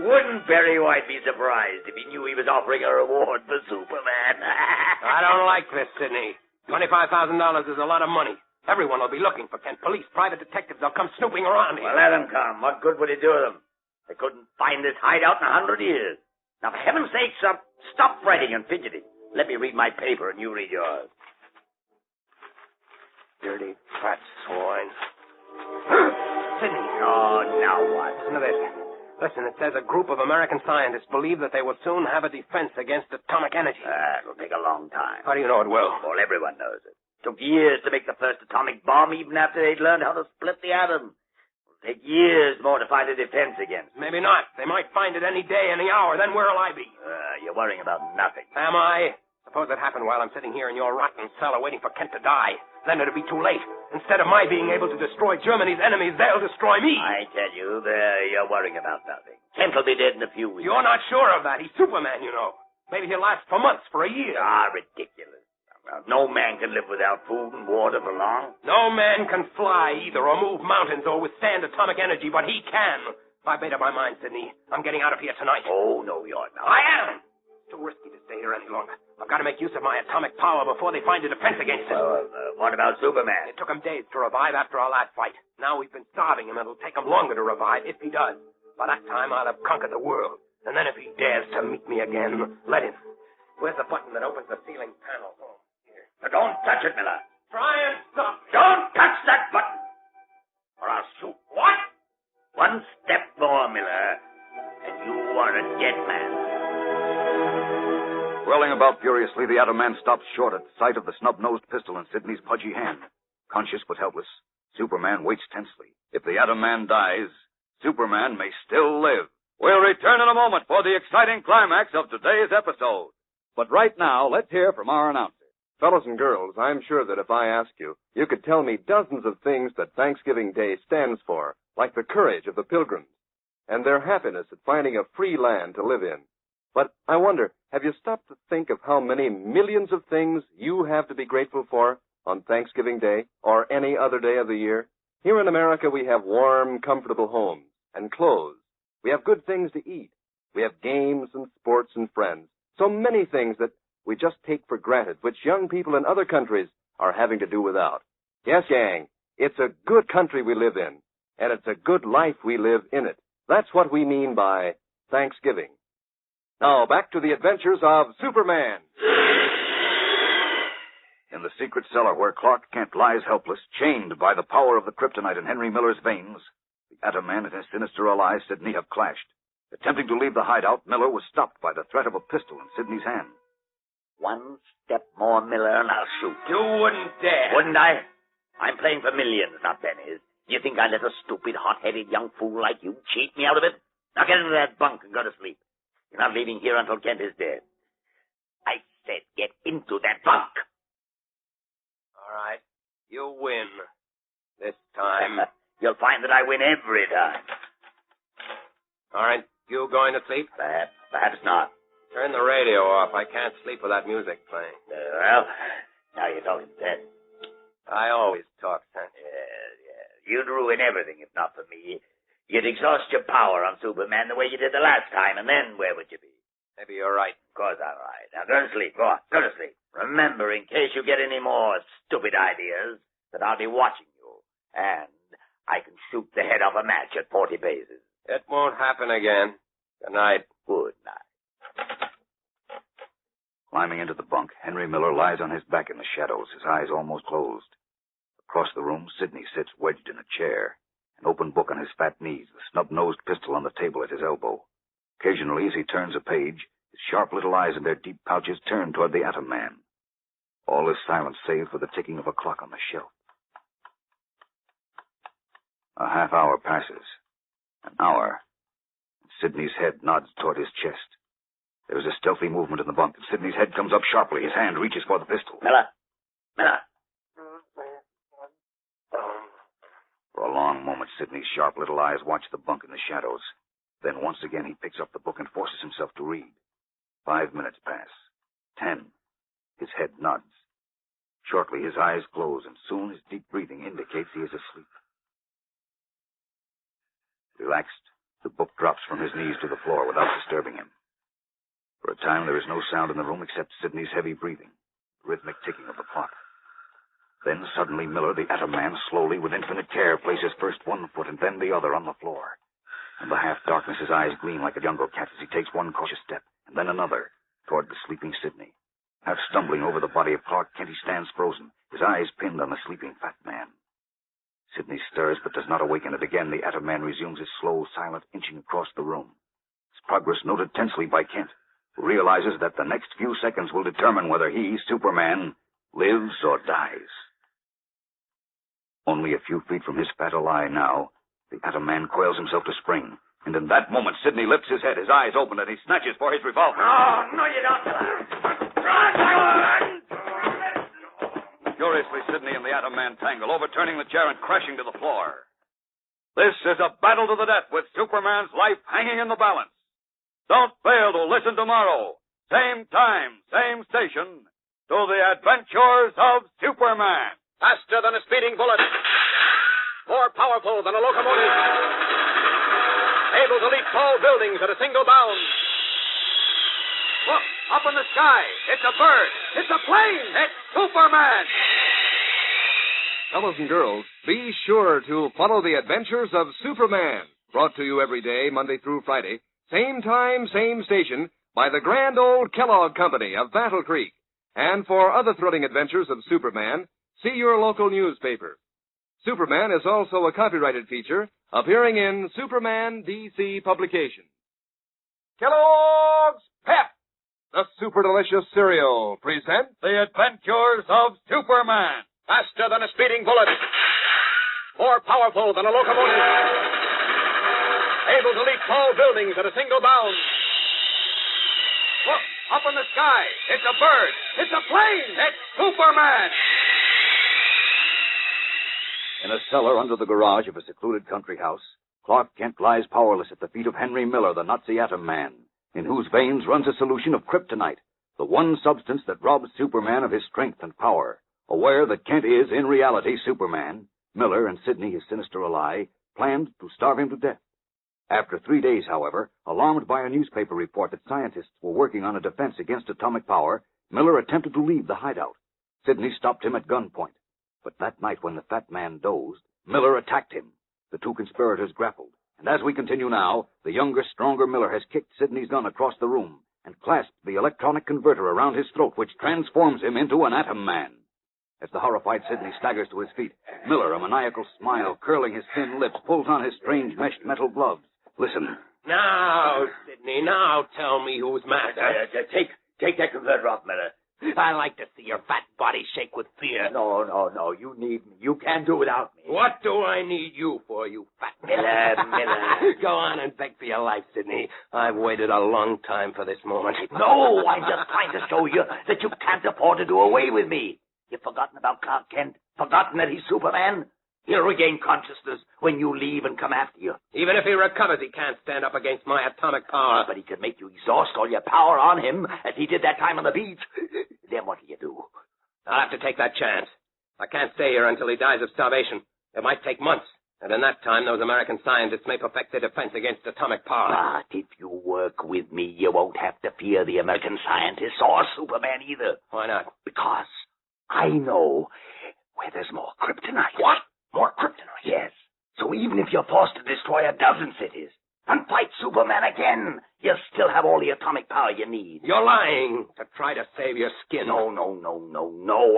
[SPEAKER 6] Wouldn't Perry White be surprised if he knew he was offering a reward for Superman?
[SPEAKER 1] I don't like this, Sidney. $25,000 is a lot of money. Everyone will be looking for Kent. Police, private detectives, they'll come snooping around here.
[SPEAKER 6] Well, let them come. What good would it do them? They couldn't find this hideout in 100 years. Now, for heaven's sake, stop fretting and fidgeting. Let me read my paper and you read yours.
[SPEAKER 1] Dirty, fat swine. Sidney.
[SPEAKER 6] Oh, now what?
[SPEAKER 1] Listen to this. Listen, it says a group of American scientists believe that they will soon have a defense against atomic energy.
[SPEAKER 6] It'll take a long time.
[SPEAKER 1] How do you know it will?
[SPEAKER 6] Well, everyone knows it. Took years to make the first atomic bomb, even after they'd learned how to split the atom. It'll take years more to find a defense against.
[SPEAKER 1] Maybe not. They might find it any day, any hour. Then where'll I be?
[SPEAKER 6] You're worrying about nothing.
[SPEAKER 1] Am I? Suppose it happened while I'm sitting here in your rotten cellar waiting for Kent to die. Then it'll be too late. Instead of my being able to destroy Germany's enemies, they'll destroy me.
[SPEAKER 6] I tell you, you're worrying about nothing. Kent will be dead in a few weeks.
[SPEAKER 1] You're not sure of that. He's Superman, you know. Maybe he'll last for months, for a year.
[SPEAKER 6] Ridiculous. No man can live without food and water for long.
[SPEAKER 1] No man can fly either, or move mountains, or withstand atomic energy, but he can. I've made up my mind, Sidney. I'm getting out of here tonight.
[SPEAKER 6] Oh, no, you're not.
[SPEAKER 1] I am. Too risky to stay here any longer. I've got to make use of my atomic power before they find a defense against it.
[SPEAKER 6] Well, what about Superman?
[SPEAKER 1] It took him days to revive after our last fight. Now we've been starving him, and it'll take him longer to revive, if he does. By that time, I'll have conquered the world. And then if he dares to meet me again, let him. Where's the button that opens the ceiling panel? Oh, here.
[SPEAKER 6] Now, don't touch it, Miller.
[SPEAKER 1] Try and stop me.
[SPEAKER 6] Don't touch that button, or I'll shoot.
[SPEAKER 1] What?
[SPEAKER 6] One step more, Miller, and you are a dead man.
[SPEAKER 13] Whirling about furiously, the Atom Man stops short at sight of the snub-nosed pistol in Sidney's pudgy hand. Conscious but helpless, Superman waits tensely. If the Atom Man dies, Superman may still live. We'll return in a moment for the exciting climax of today's episode. But right now, let's hear from our announcer.
[SPEAKER 18] Fellows and girls, I'm sure that if I asked you, you could tell me dozens of things that Thanksgiving Day stands for, like the courage of the Pilgrims and their happiness at finding a free land to live in. But I wonder, have you stopped to think of how many millions of things you have to be grateful for on Thanksgiving Day or any other day of the year? Here in America, we have warm, comfortable homes and clothes We have good things to eat. We have games and sports and friends. So many things that we just take for granted, which young people in other countries are having to do without. Yes, gang, it's a good country we live in, and it's a good life we live in it. That's what we mean by Thanksgiving. Now, back to the adventures of Superman.
[SPEAKER 13] In the secret cellar where Clark Kent lies helpless, chained by the power of the kryptonite in Henry Miller's veins, the Atom Man and his sinister ally, Sidney, have clashed. Attempting to leave the hideout, Miller was stopped by the threat of a pistol in Sidney's hand.
[SPEAKER 6] One step more, Miller, and I'll shoot.
[SPEAKER 17] You wouldn't dare. Wouldn't I? I'm playing for millions, not pennies. Do you think I let a stupid, hot-headed young fool like you cheat me out of it? Now get into that bunk and go to sleep. You're not leaving here until Kent is dead. I said get into that bunk.
[SPEAKER 1] All right. You win. This time.
[SPEAKER 17] You'll find that I win every time.
[SPEAKER 1] All right. You going to sleep?
[SPEAKER 17] Perhaps not.
[SPEAKER 1] Turn the radio off. I can't sleep with that music playing.
[SPEAKER 17] Well, now you're talking sense.
[SPEAKER 1] I always talk sense.
[SPEAKER 17] Yeah. You'd ruin everything if not for me. You'd exhaust your power on Superman the way you did the last time, and then where would you be?
[SPEAKER 1] Maybe you're right.
[SPEAKER 17] Of course I'm right. Now go to sleep. Go on. Go to sleep. Remember, in case you get any more stupid ideas, that I'll be watching you. And I can shoot the head off a match at 40 paces.
[SPEAKER 1] It won't happen again. Good night.
[SPEAKER 17] Good night.
[SPEAKER 13] Climbing into the bunk, Henry Miller lies on his back in the shadows, his eyes almost closed. Across the room, Sidney sits wedged in a chair, an open book on his fat knees, the snub-nosed pistol on the table at his elbow. Occasionally, as he turns a page, his sharp little eyes in their deep pouches turn toward the Atom Man. All is silent save for the ticking of a clock on the shelf. A half hour passes. An hour. Sidney's head nods toward his chest. There is a stealthy movement in the bunk, and Sidney's head comes up sharply. His hand reaches for the pistol.
[SPEAKER 17] Miller! Miller!
[SPEAKER 13] For a long moment, Sidney's sharp little eyes watch the bunk in the shadows. Then once again he picks up the book and forces himself to read. 5 minutes pass. 10. His head nods. Shortly his eyes close, and soon his deep breathing indicates he is asleep. Relaxed, the book drops from his knees to the floor without disturbing him. For a time there is no sound in the room except Sidney's heavy breathing, the rhythmic ticking of the clock. Then suddenly Miller, the Atom Man, slowly, with infinite care, places first one foot and then the other on the floor. In the half-darkness his eyes gleam like a jungle cat's as he takes one cautious step, and then another, toward the sleeping Sidney. Half stumbling over the body of Clark Kent, he stands frozen, his eyes pinned on the sleeping fat man. Sidney stirs but does not awaken, and again the Atom Man resumes his slow, silent inching across the room. His progress noted tensely by Kent, who realizes that the next few seconds will determine whether he, Superman, lives or dies. Only a few feet from his fat ally now, the Atom Man coils himself to spring, and in that moment Sidney lifts his head, his eyes open, and he snatches for his revolver.
[SPEAKER 17] No, you don't. Run!
[SPEAKER 13] Furiously, Sidney and the Atom Man tangle, overturning the chair and crashing to the floor. This is a battle to the death with Superman's life hanging in the balance. Don't fail to listen tomorrow, same time, same station, to the adventures of Superman.
[SPEAKER 8] Faster than a speeding bullet. More powerful than a locomotive. Able to leap tall buildings at a single bound.
[SPEAKER 13] Look, up in the sky. It's a bird. It's a plane. It's Superman.
[SPEAKER 14] Fellows and girls, be sure to follow the adventures of Superman. Brought to you every day, Monday through Friday. Same time, same station, by the grand old Kellogg Company of Battle Creek. And for other thrilling adventures of Superman, see your local newspaper. Superman is also a copyrighted feature appearing in Superman DC publications. Kellogg's Pep, the super delicious cereal, presents
[SPEAKER 13] The Adventures of Superman.
[SPEAKER 8] Faster than a speeding bullet. More powerful than a locomotive. Able to leap tall buildings at a single bound.
[SPEAKER 13] Look, up in the sky. It's a bird. It's a plane. It's Superman. In a cellar under the garage of a secluded country house, Clark Kent lies powerless at the feet of Henry Miller, the Nazi Atom Man, in whose veins runs a solution of kryptonite, the one substance that robs Superman of his strength and power. Aware that Kent is, in reality, Superman, Miller and Sidney, his sinister ally, planned to starve him to death. After 3 days, however, alarmed by a newspaper report that scientists were working on a defense against atomic power, Miller attempted to leave the hideout. Sidney stopped him at gunpoint. But that night, when the fat man dozed, Miller attacked him. The two conspirators grappled. And as we continue now, the younger, stronger Miller has kicked Sidney's gun across the room and clasped the electronic converter around his throat, which transforms him into an atom man. As the horrified Sidney staggers to his feet, Miller, a maniacal smile curling his thin lips, pulls on his strange meshed metal gloves. Listen.
[SPEAKER 1] Now, Sidney, now tell me who's master.
[SPEAKER 17] Take that converter off, Miller.
[SPEAKER 1] I like to see your fat body shake with fear.
[SPEAKER 17] No. You need me. You can't do without me.
[SPEAKER 1] What do I need you for, you fat
[SPEAKER 17] Miller?
[SPEAKER 1] Go on and beg for your life, Sidney. I've waited a long time for this moment.
[SPEAKER 17] No, I'm just trying to show you that you can't afford to do away with me. You've forgotten about Clark Kent? Forgotten that he's Superman? He'll regain consciousness when you leave and come after you.
[SPEAKER 1] Even if he recovers, he can't stand up against my atomic power.
[SPEAKER 17] But he can make you exhaust all your power on him, as he did that time on the beach. Then what do you do?
[SPEAKER 1] I'll have to take that chance. I can't stay here until he dies of starvation. It might take months. And in that time, those American scientists may perfect their defense against atomic power.
[SPEAKER 17] But if you work with me, you won't have to fear the American scientists or Superman either.
[SPEAKER 1] Why not?
[SPEAKER 17] Because I know where there's more kryptonite.
[SPEAKER 1] What? More kryptonite?
[SPEAKER 17] Yes. So even if you're forced to destroy a dozen cities and fight Superman again, you'll still have all the atomic power you need.
[SPEAKER 1] You're lying to try to save your skin.
[SPEAKER 17] No.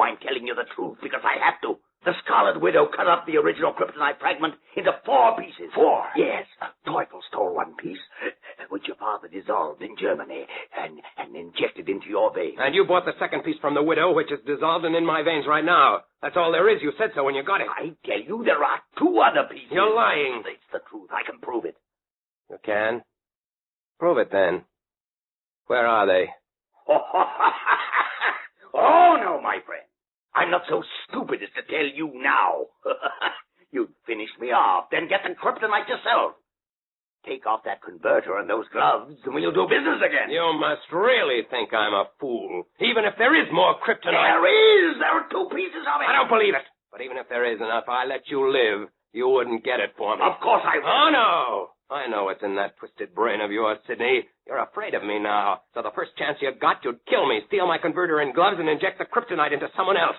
[SPEAKER 17] I'm telling you the truth because I have to. The Scarlet Widow cut up the original kryptonite fragment into 4 pieces. 4? Yes. Teufel stole 1 piece, which your father dissolved in Germany and injected into your veins.
[SPEAKER 1] And you bought the second piece from the Widow, which is dissolved and in my veins right now. That's all there is. You said so when you got it.
[SPEAKER 17] I tell you, there are 2 other pieces.
[SPEAKER 1] You're lying.
[SPEAKER 17] It's the truth. I can prove it.
[SPEAKER 1] You can? Prove it, then. Where are they?
[SPEAKER 17] Oh, no, my friend. I'm not so stupid as to tell you now. You'd finish me off, then get the kryptonite yourself. Take off that converter and those gloves, and we'll do business again.
[SPEAKER 1] You must really think I'm a fool. Even if there is more kryptonite.
[SPEAKER 17] There is! There are 2 pieces of it.
[SPEAKER 1] I don't believe it. But even if there is enough, I let you live. You wouldn't get it for me.
[SPEAKER 17] Of course I will.
[SPEAKER 1] Oh, no. I know what's in that twisted brain of yours, Sidney. You're afraid of me now. So the first chance you got, you'd kill me, steal my converter and gloves, and inject the kryptonite into someone else.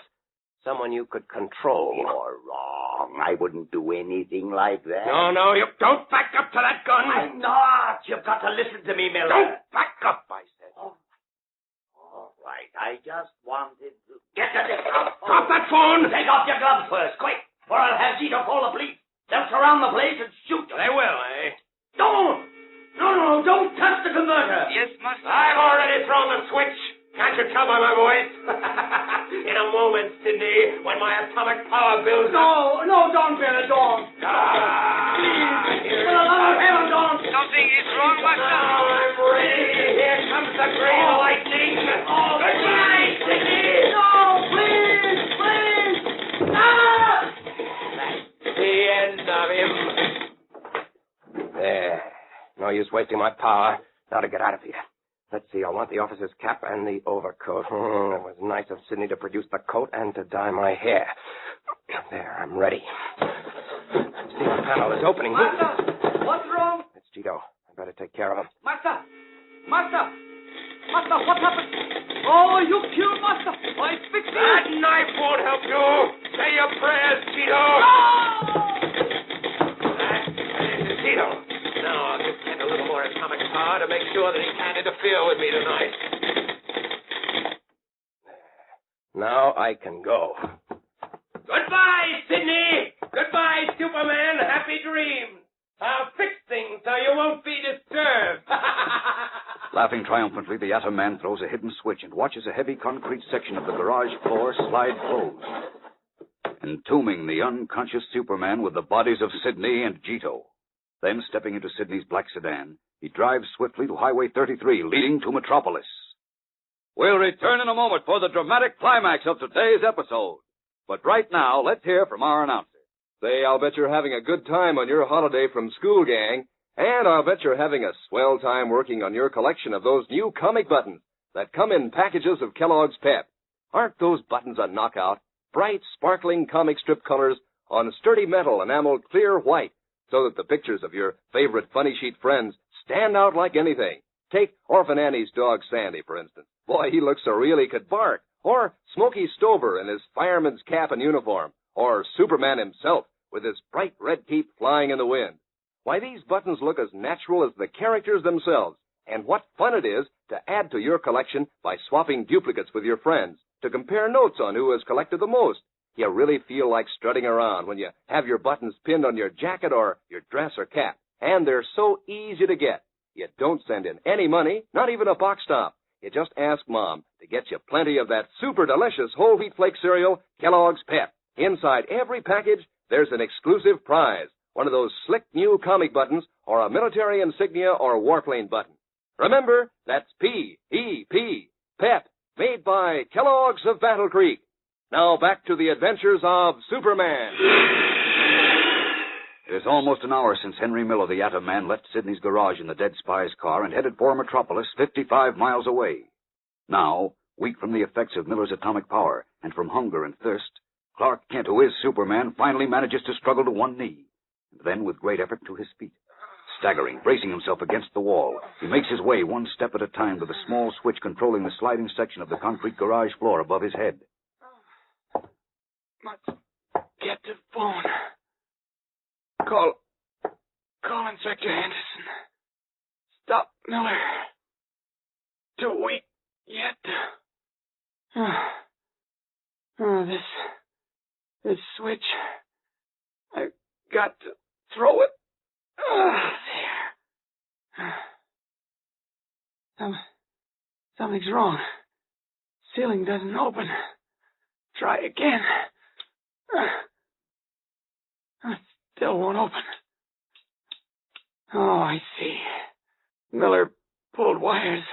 [SPEAKER 1] Someone you could control.
[SPEAKER 17] You're wrong. I wouldn't do anything like that.
[SPEAKER 1] No, you don't back up to that gun.
[SPEAKER 17] I'm not. You've got to listen to me, Miller.
[SPEAKER 1] Don't back up, I said.
[SPEAKER 17] All right. I just wanted to... Get the phone.
[SPEAKER 1] Drop that phone.
[SPEAKER 17] Take off your gloves first, quick, or I'll have Zito call the police. They'll surround the place and shoot you.
[SPEAKER 1] They will, eh?
[SPEAKER 17] Don't! No, don't touch the converter.
[SPEAKER 1] Yes, master. I've already thrown the switch. Can't you tell by my voice? In a moment, Sidney, when my atomic power builds up...
[SPEAKER 15] No, don't, Miller, don't.
[SPEAKER 1] Please.
[SPEAKER 15] For the love of heaven, don't.
[SPEAKER 4] Something is wrong, master.
[SPEAKER 1] Now I'm ready. Here comes the green lightning. Goodbye, Sidney.
[SPEAKER 15] No, please. Ah!
[SPEAKER 1] That's the end of him. There. No use wasting my power. Now to get out of here. Let's see, I want the officer's cap and the overcoat. It was nice of Sidney to produce the coat and to dye my hair. There, I'm ready. Steel panel is opening.
[SPEAKER 15] Master, what's wrong?
[SPEAKER 1] It's Cheeto. I better take care of him.
[SPEAKER 15] Master, what happened? Oh, you killed Master. I fixed it.
[SPEAKER 1] That knife won't help you. Say your prayers, Cheeto. That's Cheeto. Now I'll just get a little more atomic power to make sure that he can't interfere with me tonight. Now I can go. Goodbye, Sidney! Goodbye, Superman! Happy dreams! I'll fix things so you won't be disturbed.
[SPEAKER 13] Laughing triumphantly, the Atom Man throws a hidden switch and watches a heavy concrete section of the garage floor slide closed, entombing the unconscious Superman with the bodies of Sidney and Jito. Then, stepping into Sidney's black sedan, he drives swiftly to Highway 33, leading to Metropolis.
[SPEAKER 20] We'll return in a moment for the dramatic climax of today's episode. But right now, let's hear from our announcer.
[SPEAKER 18] Say, I'll bet you're having a good time on your holiday from school, gang. And I'll bet you're having a swell time working on your collection of those new comic buttons that come in packages of Kellogg's Pep. Aren't those buttons a knockout? Bright, sparkling comic strip colors on sturdy metal enameled clear white
[SPEAKER 14] so that the pictures of your favorite funny sheet friends stand out like anything. Take Orphan Annie's dog Sandy, for instance. Boy, he looks so real he could bark. Or Smokey Stover in his fireman's cap and uniform. Or Superman himself with his bright red cape flying in the wind. Why, these buttons look as natural as the characters themselves. And what fun it is to add to your collection by swapping duplicates with your friends, to compare notes on who has collected the most. You really feel like strutting around when you have your buttons pinned on your jacket or your dress or cap. And they're so easy to get. You don't send in any money, not even a box top. You just ask Mom to get you plenty of that super delicious whole wheat flake cereal, Kellogg's Pep. Inside every package, there's an exclusive prize, one of those slick new comic buttons or a military insignia or warplane button. Remember, that's P-E-P, Pep, made by Kellogg's of Battle Creek. Now back to the adventures of Superman.
[SPEAKER 13] It is almost an hour since Henry Miller, the Atom Man, left Sidney's garage in the dead spy's car and headed for Metropolis, 55 miles away. Now, weak from the effects of Miller's atomic power and from hunger and thirst, Clark Kent, who is Superman, finally manages to struggle to one knee, and then with great effort to his feet. Staggering, bracing himself against the wall, he makes his way one step at a time to the small switch controlling the sliding section of the concrete garage floor above his head.
[SPEAKER 15] Let's get the phone. Call Inspector Henderson. Stop Miller. Too weak yet. This switch. I've got to throw it. There. Something's wrong. Ceiling doesn't open. Try again. Still won't open. Oh, I see. Miller pulled wires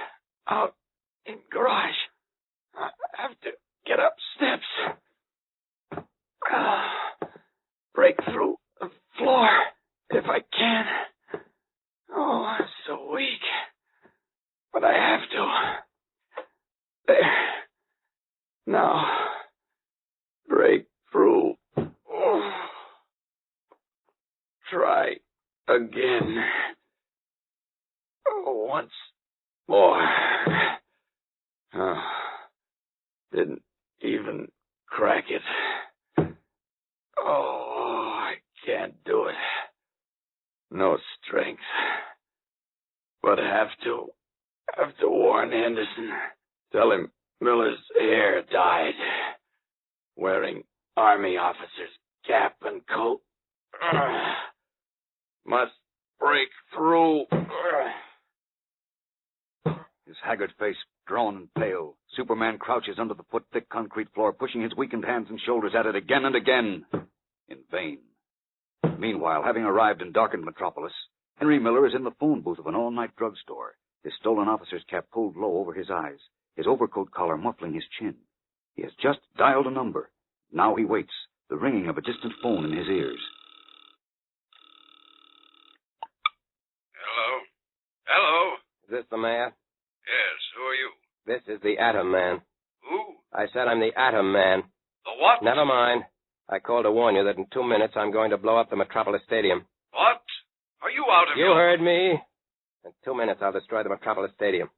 [SPEAKER 15] out in garage. I have to get up steps. Break through the floor if I can. Oh, I'm so weak. But I have to. There. Now. Break through. Oh. Try again. Oh, once more. Oh, didn't even crack it. Oh, I can't do it. No strength. But have to warn Henderson. Tell him Miller's hair dyed. Wearing army officer's cap and coat. Must break through.
[SPEAKER 13] His haggard face drawn and pale, Superman crouches under the foot-thick concrete floor, pushing his weakened hands and shoulders at it again and again. In vain. Meanwhile, having arrived in darkened Metropolis, Henry Miller is in the phone booth of an all-night drugstore, his stolen officer's cap pulled low over his eyes, his overcoat collar muffling his chin. He has just dialed a number. Now he waits, the ringing of a distant phone in his ears.
[SPEAKER 16] Hello?
[SPEAKER 1] Is this the man?
[SPEAKER 16] Yes, who are you?
[SPEAKER 1] This is the Atom Man.
[SPEAKER 16] Who?
[SPEAKER 1] I said I'm the Atom Man.
[SPEAKER 16] The what?
[SPEAKER 1] Never mind. I called to warn you that in 2 minutes I'm going to blow up the Metropolis Stadium.
[SPEAKER 16] What? Are you out of
[SPEAKER 1] You heard me. In 2 minutes I'll destroy the Metropolis Stadium.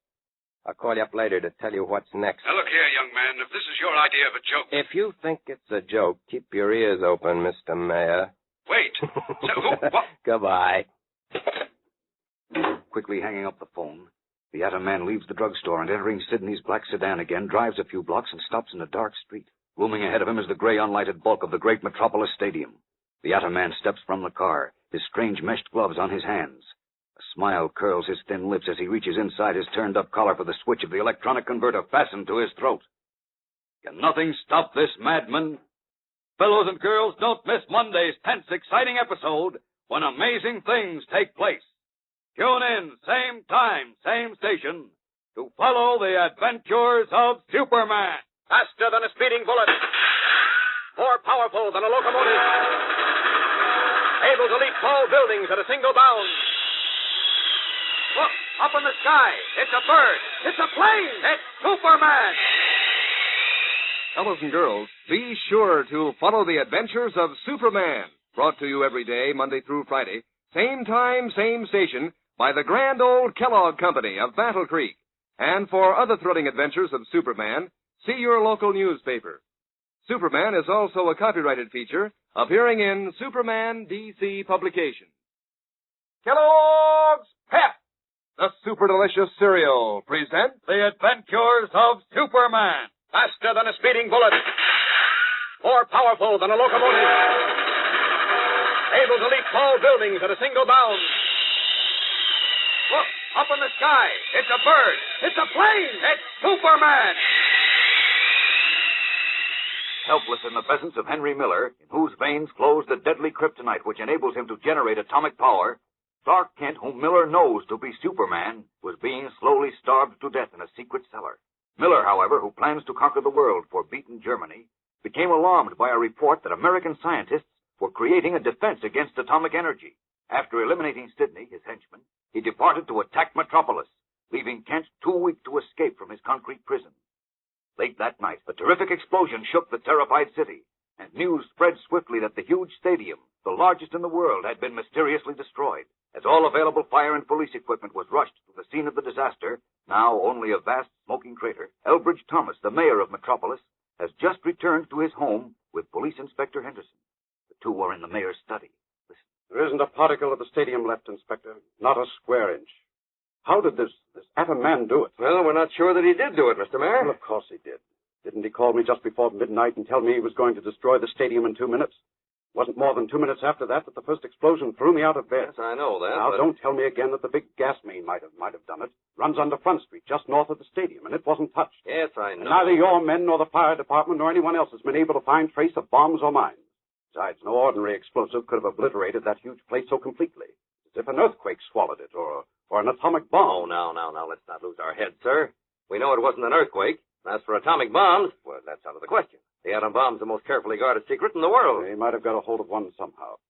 [SPEAKER 1] I'll call you up later to tell you what's next.
[SPEAKER 16] Now look here, young man. If this is your idea of a joke...
[SPEAKER 1] If you think it's a joke, keep your ears open, Mr. Mayor.
[SPEAKER 16] Wait. So who... What?
[SPEAKER 1] Goodbye.
[SPEAKER 13] Quickly hanging up the phone, the Atom Man leaves the drugstore and, entering Sidney's black sedan again, drives a few blocks and stops in a dark street. Looming ahead of him is the gray, unlighted bulk of the great Metropolis Stadium. The Atom Man steps from the car, his strange meshed gloves on his hands. A smile curls his thin lips as he reaches inside his turned-up collar for the switch of the electronic converter fastened to his throat. Can nothing stop this madman? Fellows and girls, don't miss Monday's tense, exciting episode when amazing things take place. Tune in, same time, same station, to follow the adventures of Superman.
[SPEAKER 8] Faster than a speeding bullet. More powerful than a locomotive. Able to leap tall buildings at a single bound. Look, up in the sky. It's a bird. It's a plane. It's Superman.
[SPEAKER 14] Fellows and girls, be sure to follow the adventures of Superman. Brought to you every day, Monday through Friday, same time, same station, by the grand old Kellogg Company of Battle Creek. And for other thrilling adventures of Superman, see your local newspaper. Superman is also a copyrighted feature appearing in Superman DC publication. Kellogg's Pep, the super delicious cereal, presents
[SPEAKER 8] The Adventures of Superman. Faster than a speeding bullet. More powerful than a locomotive. Able to leap tall buildings at a single bound. Look, up in the sky. It's a bird. It's a plane. It's Superman.
[SPEAKER 13] Helpless in the presence of Henry Miller, in whose veins flows the deadly kryptonite which enables him to generate atomic power, Clark Kent, whom Miller knows to be Superman, was being slowly starved to death in a secret cellar. Miller, however, who plans to conquer the world for beaten Germany, became alarmed by a report that American scientists were creating a defense against atomic energy. After eliminating Sidney, his henchman, he departed to attack Metropolis, leaving Kent too weak to escape from his concrete prison. Late that night, a terrific explosion shook the terrified city, and news spread swiftly that the huge stadium, the largest in the world, had been mysteriously destroyed. As all available fire and police equipment was rushed to the scene of the disaster, now only a vast smoking crater, Elbridge Thomas, the mayor of Metropolis, has just returned to his home with Police Inspector Henderson. The two are in the mayor's study. Listen.
[SPEAKER 19] There isn't a particle of the stadium left, Inspector. Not a square inch. How did this atom man do it?
[SPEAKER 18] Well, we're not sure that he did do it, Mr. Mayor.
[SPEAKER 19] Well, of course he did. Didn't he call me just before midnight and tell me he was going to destroy the stadium in 2 minutes? Wasn't more than 2 minutes after that the first explosion threw me out of bed.
[SPEAKER 18] Yes, I know that.
[SPEAKER 19] Now,
[SPEAKER 18] but...
[SPEAKER 19] don't tell me again that the big gas main might have done it. Runs under Front Street, just north of the stadium, and it wasn't touched.
[SPEAKER 18] Yes, I know.
[SPEAKER 19] And neither your men nor the fire department nor anyone else has been able to find trace of bombs or mines. Besides, no ordinary explosive could have obliterated that huge place so completely. As if an earthquake swallowed it, or an atomic bomb.
[SPEAKER 18] Oh, now, let's not lose our heads, sir. We know it wasn't an earthquake. As for atomic bombs, well, that's out of the question. The atom bomb's the most carefully guarded secret in the world.
[SPEAKER 19] He might have got a hold of one somehow.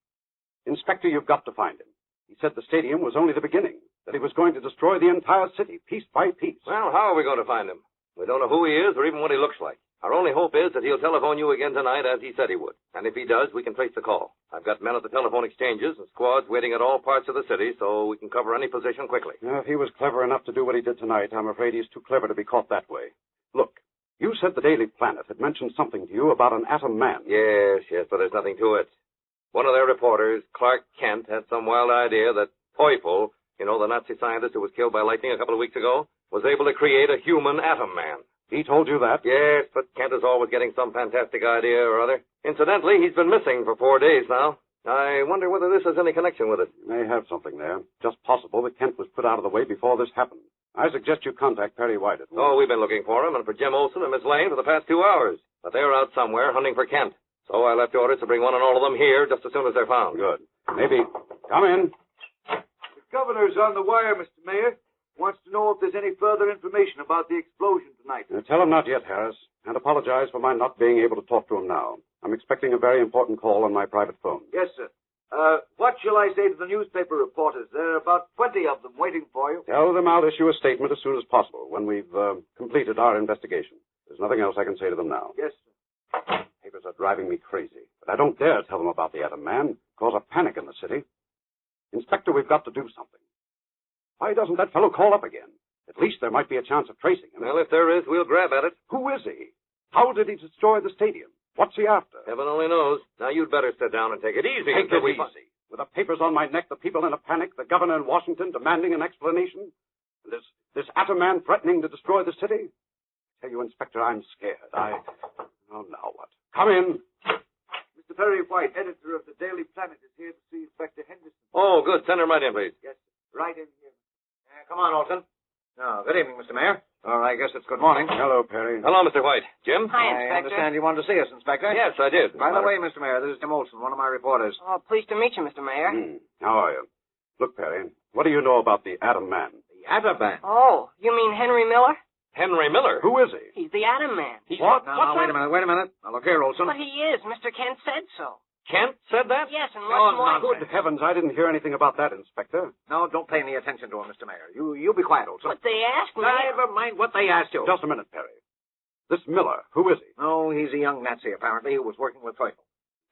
[SPEAKER 19] Inspector, you've got to find him. He said the stadium was only the beginning, that he was going to destroy the entire city, piece by piece.
[SPEAKER 18] Well, how are we going to find him? We don't know who he is or even what he looks like. Our only hope is that he'll telephone you again tonight as he said he would. And if he does, we can trace the call. I've got men at the telephone exchanges and squads waiting at all parts of the city so we can cover any position quickly.
[SPEAKER 19] Now, if he was clever enough to do what he did tonight, I'm afraid he's too clever to be caught that way. Look, you said the Daily Planet had mentioned something to you about an atom man.
[SPEAKER 18] Yes, but there's nothing to it. One of their reporters, Clark Kent, had some wild idea that Teufel, the Nazi scientist who was killed by lightning a couple of weeks ago, was able to create a human atom man.
[SPEAKER 19] He told you that?
[SPEAKER 18] Yes, but Kent is always getting some fantastic idea or other. Incidentally, he's been missing for 4 days now. I wonder whether this has any connection with it.
[SPEAKER 19] May have something there. Just possible that Kent was put out of the way before this happened. I suggest you contact Perry White at once.
[SPEAKER 18] Oh, we've been looking for him and for Jim Olsen and Miss Lane for the past 2 hours. But they're out somewhere hunting for Kent. So I left orders to bring one and all of them here just as soon as they're found.
[SPEAKER 19] Good. Maybe. Come in.
[SPEAKER 6] The governor's on the wire, Mr. Mayor. Wants to know if there's any further information about the explosion tonight.
[SPEAKER 19] Tell him not yet, Harris, and apologize for my not being able to talk to him now. I'm expecting a very important call on my private phone.
[SPEAKER 6] Yes, sir. What shall I say to the newspaper reporters? There are about 20 of them waiting for you.
[SPEAKER 19] Tell them I'll issue a statement as soon as possible when we've completed our investigation. There's nothing else I can say to them now.
[SPEAKER 6] Yes, sir.
[SPEAKER 19] Papers are driving me crazy, but I don't dare tell them about the atom man. Cause a panic in the city. Inspector, we've got to do something. Why doesn't that fellow call up again? At least there might be a chance of tracing him.
[SPEAKER 18] Well, if there is, we'll grab at it.
[SPEAKER 19] Who is he? How did he destroy the stadium? What's he after?
[SPEAKER 18] Heaven only knows. Now, you'd better sit down and take it easy.
[SPEAKER 19] Take it easy. With the papers on my neck, the people in a panic, the governor in Washington demanding an explanation, and this atom man threatening to destroy the city. I tell you, Inspector, I'm scared. Oh, now what? Come in.
[SPEAKER 6] Mr. Perry White, editor of the Daily Planet, is here to see Inspector Henderson.
[SPEAKER 18] Oh, good. Send him right in, please.
[SPEAKER 6] Yes, right in here.
[SPEAKER 12] Come on, Olson. Oh, good evening, Mr. Mayor. Or I guess it's good morning.
[SPEAKER 19] Hello, Perry.
[SPEAKER 18] Hello, Mr. White. Jim?
[SPEAKER 7] Hi, Inspector.
[SPEAKER 12] I understand you wanted to see us, Inspector.
[SPEAKER 18] Yes, I did.
[SPEAKER 12] By the way, Mr. Mayor, this is Jim Olson, one of my reporters.
[SPEAKER 7] Oh, pleased to meet you, Mr. Mayor.
[SPEAKER 19] How are you? Look, Perry, what do you know about the atom man?
[SPEAKER 12] The atom man?
[SPEAKER 7] Oh, you mean Henry Miller?
[SPEAKER 18] Henry Miller?
[SPEAKER 19] Who is he?
[SPEAKER 7] He's the atom man.
[SPEAKER 19] What?
[SPEAKER 12] Now, wait a minute. Now, look here, Olson.
[SPEAKER 7] But he is. Mr. Kent said so.
[SPEAKER 18] Kent said that?
[SPEAKER 7] Yes, and what's more...
[SPEAKER 19] Good heavens, I didn't hear anything about that, Inspector.
[SPEAKER 12] No, don't pay any attention to him, Mr. Mayor. You be quiet, Olson.
[SPEAKER 7] But they asked me...
[SPEAKER 12] Never mind what they asked you.
[SPEAKER 19] Just a minute, Perry. This Miller, who is he?
[SPEAKER 12] Oh, he's a young Nazi, apparently, who was working with Teufel.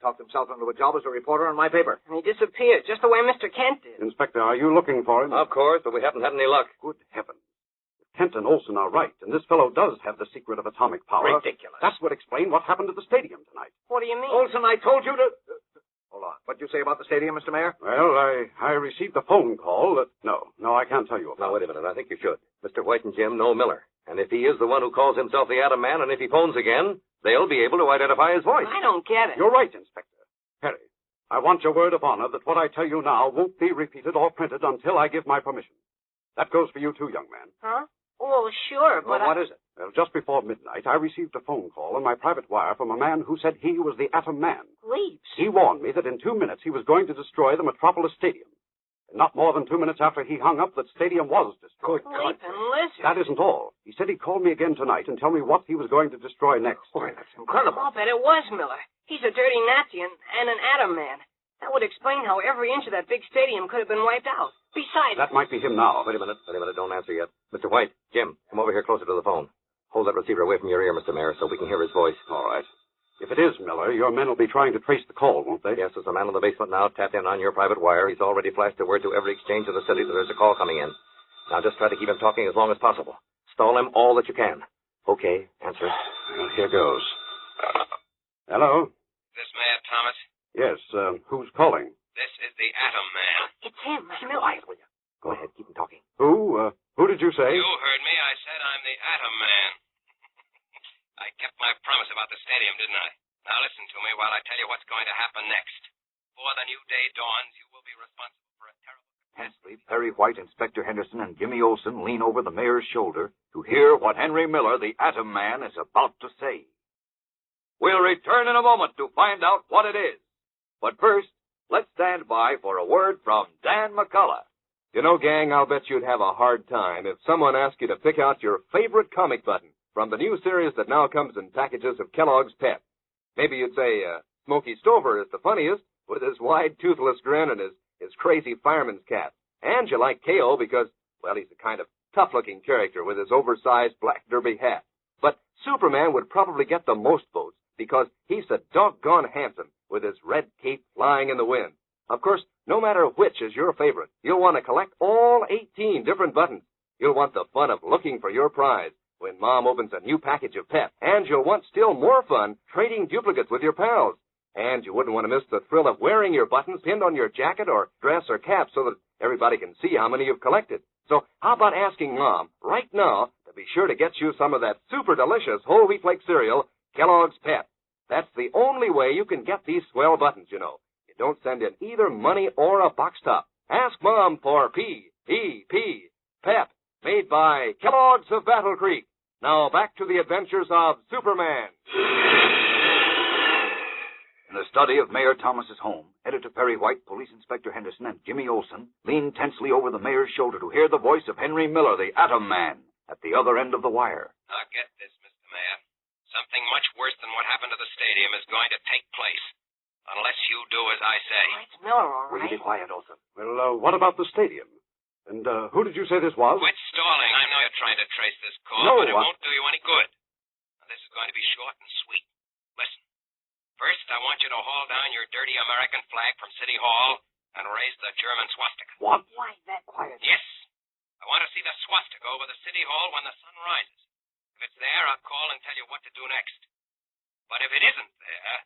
[SPEAKER 3] Talked himself into a job as a reporter on my paper.
[SPEAKER 7] And he disappeared, just the way Mr. Kent did.
[SPEAKER 19] Inspector, are you looking for him?
[SPEAKER 3] Of course, but we haven't had any luck.
[SPEAKER 19] Good heavens. Kent and Olson are right, and this fellow does have the secret of atomic power.
[SPEAKER 3] Ridiculous.
[SPEAKER 19] That would explain what happened at the stadium tonight.
[SPEAKER 7] What do you mean?
[SPEAKER 3] Olson, I told you to... Hold on. What'd you say about the stadium, Mr. Mayor?
[SPEAKER 19] Well, I received a phone call that... No, I can't tell you about
[SPEAKER 3] it. Now, wait a minute. I think you should. Mr. White and Jim know Miller. And if he is the one who calls himself the Atom Man, and if he phones again, they'll be able to identify his voice.
[SPEAKER 7] I don't get it.
[SPEAKER 19] You're right, Inspector. Perry, I want your word of honor that what I tell you now won't be repeated or printed until I give my permission. That goes for you too, young man.
[SPEAKER 7] Huh? Oh, sure, but
[SPEAKER 3] what is it?
[SPEAKER 19] Well, just before midnight, I received a phone call on my private wire from a man who said he was the Atom Man.
[SPEAKER 7] Leaps.
[SPEAKER 19] He warned me that in 2 minutes he was going to destroy the Metropolis Stadium. And not more than 2 minutes after he hung up, that stadium was destroyed.
[SPEAKER 7] Leap and listen.
[SPEAKER 19] That isn't all. He said he'd call me again tonight and tell me what he was going to destroy next.
[SPEAKER 3] Boy, that's incredible.
[SPEAKER 7] I'll bet it was Miller. He's a dirty Nazi and an Atom Man. That would explain how every inch of that big stadium could have been wiped out. Besides...
[SPEAKER 19] That might be him now.
[SPEAKER 3] Wait a minute. Don't answer yet. Mr. White, Jim, come over here closer to the phone. Hold that receiver away from your ear, Mr. Mayor, so we can hear his voice.
[SPEAKER 19] All right. If it is Miller, your men will be trying to trace the call, won't they?
[SPEAKER 3] Yes, there's a man in the basement now tapped in on your private wire. He's already flashed a word to every exchange in the city that there's a call coming in. Now just try to keep him talking as long as possible. Stall him all that you can. Okay, answer.
[SPEAKER 19] Well, here goes. Hello?
[SPEAKER 16] This Mayor Thomas?
[SPEAKER 19] Yes, who's calling?
[SPEAKER 16] This is the Atom Man.
[SPEAKER 7] It's him, Miller.
[SPEAKER 3] Quiet, will you? Go ahead, keep him talking.
[SPEAKER 19] Who did you say?
[SPEAKER 16] You heard me. I said I'm the Atom Man. I kept my promise about the stadium, didn't I? Now listen to me while I tell you what's going to happen next. Before the new day dawns, you will be responsible for a terrible...
[SPEAKER 21] Tensely, Perry White, Inspector Henderson, and Jimmy Olsen lean over the mayor's shoulder to hear what Henry Miller, the Atom Man, is about to say. We'll return in a moment to find out what it is. But first, let's stand by for a word from Dan McCullough.
[SPEAKER 18] You know, gang, I'll bet you'd have a hard time if someone asked you to pick out your favorite comic button from the new series that now comes in packages of Kellogg's Pep. Maybe you'd say Smokey Stover is the funniest with his wide, toothless grin and his crazy fireman's cap. And you like K.O. because, well, he's a kind of tough-looking character with his oversized black derby hat. But Superman would probably get the most votes because he's so doggone handsome with his red cape flying in the wind. Of course, no matter which is your favorite, you'll want to collect all 18 different buttons. You'll want the fun of looking for your prize when Mom opens a new package of Pep. And you'll want still more fun trading duplicates with your pals. And you wouldn't want to miss the thrill of wearing your buttons pinned on your jacket or dress or cap so that everybody can see how many you've collected. So how about asking Mom right now to be sure to get you some of that super delicious whole wheat flake cereal, Kellogg's Pep. That's the only way you can get these swell buttons, you know. You don't send in either money or a box top. Ask Mom for P.E.P. Pep, made by Kellogg's of Battle Creek. Now back to the adventures of Superman.
[SPEAKER 21] In the study of Mayor Thomas's home, Editor Perry White, Police Inspector Henderson, and Jimmy Olsen leaned tensely over the mayor's shoulder to hear the voice of Henry Miller, the Atom Man, at the other end of the wire.
[SPEAKER 16] Now get this, Mr. Mayor. Something much worse than what happened to the stadium is going to take place. Unless you do as I say.
[SPEAKER 7] Oh, it's Miller, all
[SPEAKER 3] Will
[SPEAKER 7] right.
[SPEAKER 3] you be quiet, Olsen?
[SPEAKER 19] Well, what about the stadium? And who did you say this was?
[SPEAKER 16] Quit stalling. I know you're trying to trace this call,
[SPEAKER 19] No,
[SPEAKER 16] but it won't do you any good. Now, this is going to be short and sweet. Listen. First, I want you to haul down your dirty American flag from City Hall and raise the German swastika.
[SPEAKER 19] What?
[SPEAKER 7] Why that quiet?
[SPEAKER 16] Yes. I want to see the swastika over the City Hall when the sun rises. If it's there, I'll call and tell you what to do next. But if it isn't there,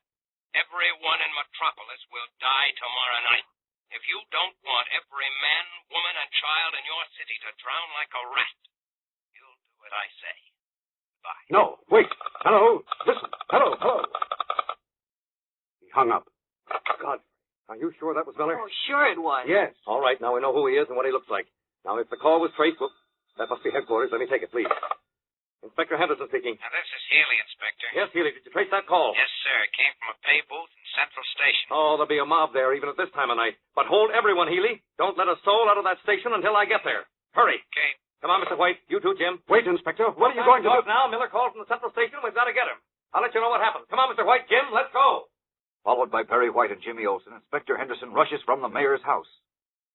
[SPEAKER 16] everyone in Metropolis will die tomorrow night. If you don't want every man, woman, and child in your city to drown like a rat, you'll do what I say. Goodbye.
[SPEAKER 19] No, wait. Hello. Listen. Hello. He hung up.
[SPEAKER 3] God, are you sure that was Miller?
[SPEAKER 7] Oh, sure it was.
[SPEAKER 3] Yes. All right, now we know who he is and what he looks like. Now, if the call was traced, well, that must be headquarters. Let me take it, please. Inspector Henderson speaking.
[SPEAKER 16] Now, this is Healy, Inspector.
[SPEAKER 3] Yes, Healy, did you trace that call?
[SPEAKER 16] Yes, sir. It came from a pay booth in Central Station.
[SPEAKER 3] Oh, there'll be a mob there even at this time of night. But hold everyone, Healy. Don't let a soul out of that station until I get there. Hurry.
[SPEAKER 16] Okay.
[SPEAKER 3] Come on, Mr. White. You too, Jim.
[SPEAKER 19] Wait, Inspector. What are you going to do?
[SPEAKER 3] Now, Miller called from the Central Station. We've got to get him. I'll let you know what happens. Come on, Mr. White. Jim, let's go.
[SPEAKER 21] Followed by Perry White and Jimmy Olsen, Inspector Henderson rushes from the mayor's house.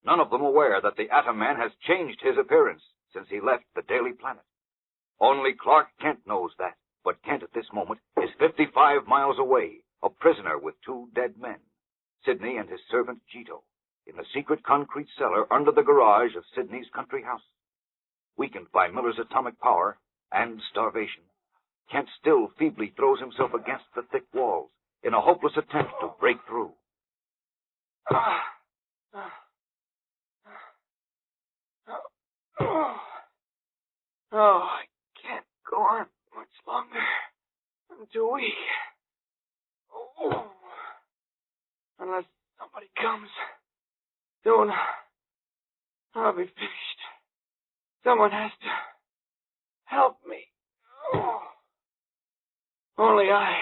[SPEAKER 21] None of them aware that the Atom Man has changed his appearance since he left the Daily Planet. Only Clark Kent knows that, but Kent at this moment is 55 miles away, a prisoner with 2 dead men, Sidney and his servant Gito, in the secret concrete cellar under the garage of Sidney's country house. Weakened by Miller's atomic power and starvation, Kent still feebly throws himself against the thick walls in a hopeless attempt to break through.
[SPEAKER 15] Oh, I can't go on much longer. I'm too weak. Oh. Unless somebody comes soon, I'll be finished. Someone has to help me. Oh. Only I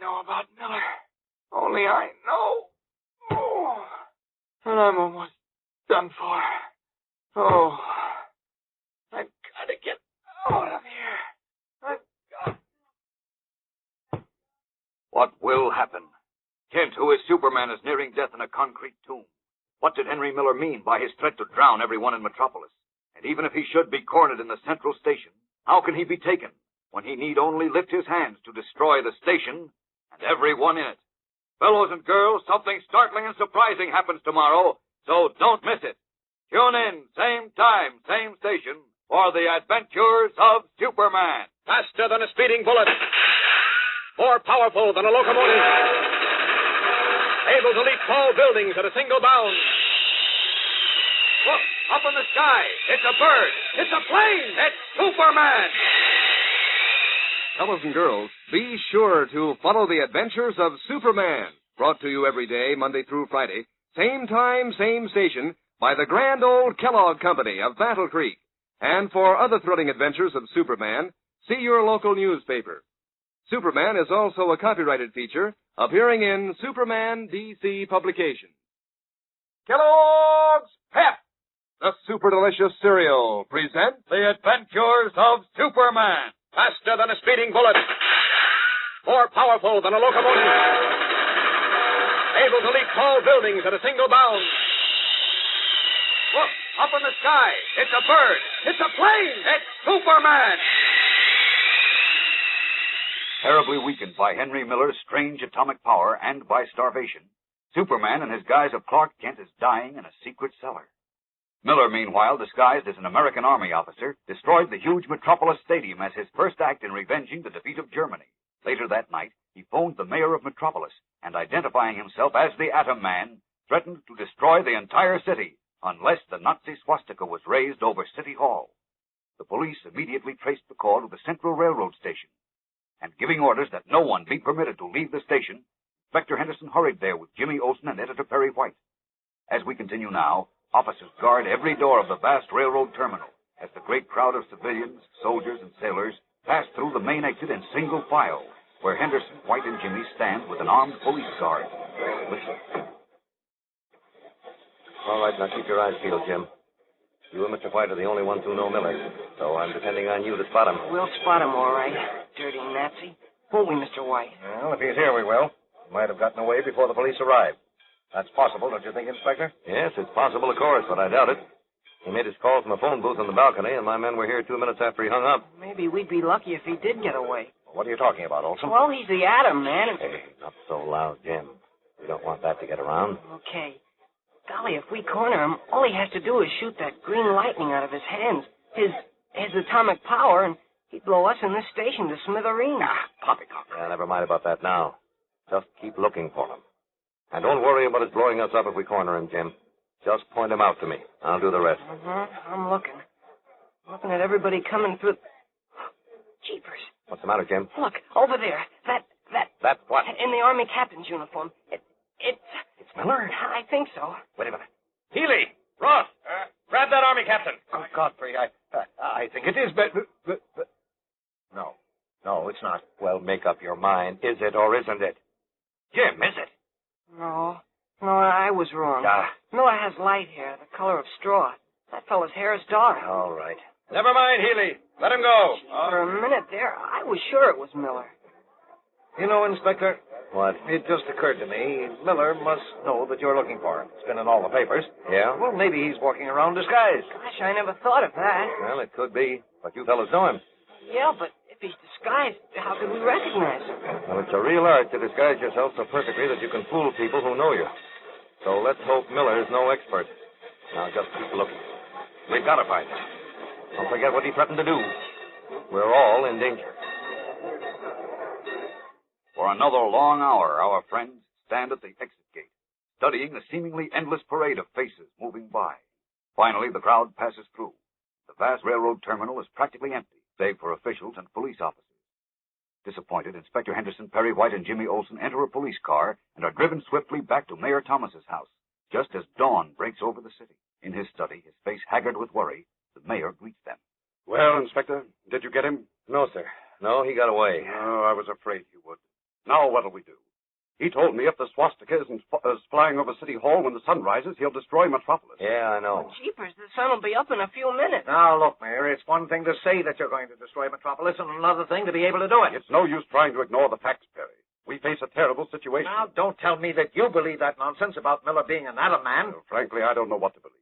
[SPEAKER 15] know about Miller. Only I know. Oh. And I'm almost done for. Oh. I've got to get out of here. I've got...
[SPEAKER 21] What will happen? Kent, who is Superman, is nearing death in a concrete tomb. What did Henry Miller mean by his threat to drown everyone in Metropolis? And even if he should be cornered in the central station, how can he be taken when he need only lift his hands to destroy the station and everyone in it? Fellows and girls, something startling and surprising happens tomorrow, so don't miss it. Tune in, same time, same station, for the adventures of Superman.
[SPEAKER 8] Faster than a speeding bullet. More powerful than a locomotive. Able to leap tall buildings at a single bound.
[SPEAKER 21] Look, up in the sky. It's a bird. It's a plane. It's Superman.
[SPEAKER 14] Fellows and girls, be sure to follow the adventures of Superman. Brought to you every day, Monday through Friday. Same time, same station, by the grand old Kellogg Company of Battle Creek. And for other thrilling adventures of Superman, see your local newspaper. Superman is also a copyrighted feature appearing in Superman DC publication.
[SPEAKER 8] Kellogg's Pep,
[SPEAKER 14] the super delicious cereal, presents
[SPEAKER 8] The Adventures of Superman. Faster than a speeding bullet. More powerful than a locomotive. Able to leap tall buildings at a single bound.
[SPEAKER 21] Look, up in the sky. It's a bird. It's a plane. It's Superman. Terribly weakened by Henry Miller's strange atomic power and by starvation, Superman in his guise of Clark Kent is dying in a secret cellar. Miller, meanwhile, disguised as an American Army officer, destroyed the huge Metropolis Stadium as his first act in revenging the defeat of Germany. Later that night, he phoned the mayor of Metropolis and, identifying himself as the Atom Man, threatened to destroy the entire city unless the Nazi swastika was raised over City Hall. The police immediately traced the call to the Central Railroad Station, and giving orders that no one be permitted to leave the station, Inspector Henderson hurried there with Jimmy Olsen and Editor Perry White. As we continue now, officers guard every door of the vast railroad terminal as the great crowd of civilians, soldiers, and sailors pass through the main exit in single file, where Henderson, White, and Jimmy stand with an armed police guard. Listen.
[SPEAKER 3] All right, now keep your eyes peeled, Jim. You and Mr. White are the only ones who know Miller, so I'm depending on you to spot him.
[SPEAKER 7] We'll spot him, all right. Dirty Nazi. Won't we, Mr. White?
[SPEAKER 18] Well, if he's here, we will. He might have gotten away before the police arrived. That's possible, don't you think, Inspector?
[SPEAKER 3] Yes, it's possible, of course, but I doubt it. He made his call from a phone booth on the balcony, and my men were here 2 minutes after he hung up.
[SPEAKER 7] Maybe we'd be lucky if he did get away.
[SPEAKER 18] What are you talking about, Olson?
[SPEAKER 7] Well, he's the Atom Man. And...
[SPEAKER 3] Hey, not so loud, Jim. We don't want that to get around.
[SPEAKER 7] Okay. Golly, if we corner him, all he has to do is shoot that green lightning out of his hands. His atomic power, and he'd blow us in this station to smithereens.
[SPEAKER 3] Poppycock. Yeah, never mind about that now. Just keep looking for him. And don't worry about his blowing us up if we corner him, Jim. Just point him out to me. I'll do the rest.
[SPEAKER 7] I'm looking. Looking at everybody coming through. Jeepers.
[SPEAKER 3] What's the matter, Jim?
[SPEAKER 7] Look, over there.
[SPEAKER 3] That what?
[SPEAKER 7] In the Army captain's uniform.
[SPEAKER 3] It's Miller?
[SPEAKER 7] I think so.
[SPEAKER 3] Wait a minute.
[SPEAKER 8] Healy! Ross! Grab that Army captain.
[SPEAKER 18] Oh, Godfrey, I think it is, but... No, it's not.
[SPEAKER 3] Well, make up your mind. Is it or isn't it? Jim, is it?
[SPEAKER 7] No, I was wrong. Miller has light hair, the color of straw. That fellow's hair is dark.
[SPEAKER 3] All right.
[SPEAKER 8] Never mind, Healy. Let him go.
[SPEAKER 7] For a minute there, I was sure it was Miller.
[SPEAKER 18] You know, Inspector...
[SPEAKER 3] What?
[SPEAKER 18] It just occurred to me, Miller must know that you're looking for him. It's been in all the papers.
[SPEAKER 3] Yeah?
[SPEAKER 18] Well, maybe he's walking around disguised.
[SPEAKER 7] Gosh, I never thought of that.
[SPEAKER 3] Well, it could be. But you fellows know him.
[SPEAKER 7] Yeah, but if he's disguised, how could we recognize him?
[SPEAKER 3] Well, it's a real art to disguise yourself so perfectly that you can fool people who know you. So let's hope Miller's no expert. Now, just keep looking. We've got to find him. Don't forget what he threatened to do. We're all in danger.
[SPEAKER 13] For another long hour, our friends stand at the exit gate, studying the seemingly endless parade of faces moving by. Finally, the crowd passes through. The vast railroad terminal is practically empty, save for officials and police officers. Disappointed, Inspector Henderson, Perry White, and Jimmy Olsen enter a police car and are driven swiftly back to Mayor Thomas's house, just as dawn breaks over the city. In his study, his face haggard with worry, the mayor greets them.
[SPEAKER 19] Well, Inspector, did you get him?
[SPEAKER 3] No, sir. No, he got away.
[SPEAKER 19] Oh, I was afraid you would. Now what'll we do? He told me if the swastika is flying over City Hall when the sun rises, he'll destroy Metropolis.
[SPEAKER 3] Yeah, I know.
[SPEAKER 7] Jeepers, the sun will be up in a few minutes.
[SPEAKER 5] Now, look, Mayor, it's one thing to say that you're going to destroy Metropolis and another thing to be able to do it.
[SPEAKER 19] It's no use trying to ignore the facts, Perry. We face a terrible situation.
[SPEAKER 5] Now, don't tell me that you believe that nonsense about Miller being an atom man.
[SPEAKER 19] Well, frankly, I don't know what to believe.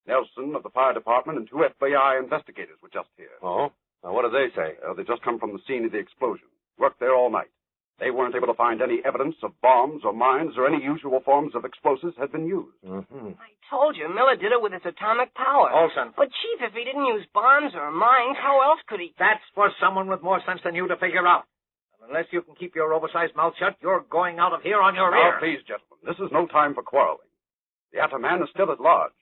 [SPEAKER 19] Nelson of the fire department and 2 FBI investigators were just here.
[SPEAKER 3] Oh? Now, what did they say?
[SPEAKER 19] They just come from the scene of the explosion. Worked there all night. They weren't able to find any evidence of bombs or mines or any usual forms of explosives had been used.
[SPEAKER 3] Mm-hmm.
[SPEAKER 7] I told you, Miller did it with his atomic power.
[SPEAKER 5] Olsen.
[SPEAKER 7] But, Chief, if he didn't use bombs or mines, how else could he?
[SPEAKER 5] That's for someone with more sense than you to figure out. And unless you can keep your oversized mouth shut, you're going out of here on your
[SPEAKER 19] Now,
[SPEAKER 5] ear.
[SPEAKER 19] please, gentlemen, this is no time for quarreling. The atom man is still at large.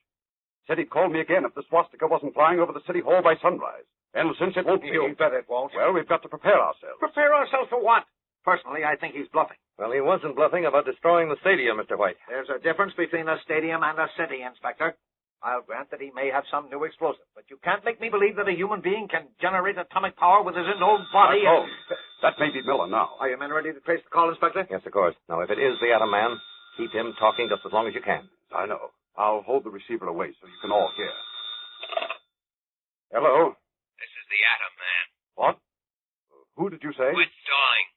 [SPEAKER 19] Said he'd call me again if the swastika wasn't flying over the City Hall by sunrise. And since it won't be...
[SPEAKER 5] You bet it won't.
[SPEAKER 19] Well, we've got to prepare ourselves.
[SPEAKER 5] Prepare ourselves for what? Personally, I think he's bluffing.
[SPEAKER 3] Well, he wasn't bluffing about destroying the stadium, Mr. White.
[SPEAKER 5] There's a difference between a stadium and a city, Inspector. I'll grant that he may have some new explosive, but you can't make me believe that a human being can generate atomic power with his own body.
[SPEAKER 19] Oh, that may be Miller now.
[SPEAKER 5] Are your men ready to trace the call, Inspector?
[SPEAKER 3] Yes, of course. Now, if it is the atom man, keep him talking just as long as you can.
[SPEAKER 19] I know. I'll hold the receiver away so you can all hear. Hello?
[SPEAKER 16] This is the atom man.
[SPEAKER 19] What? Who did you say?
[SPEAKER 16] Quit stalling.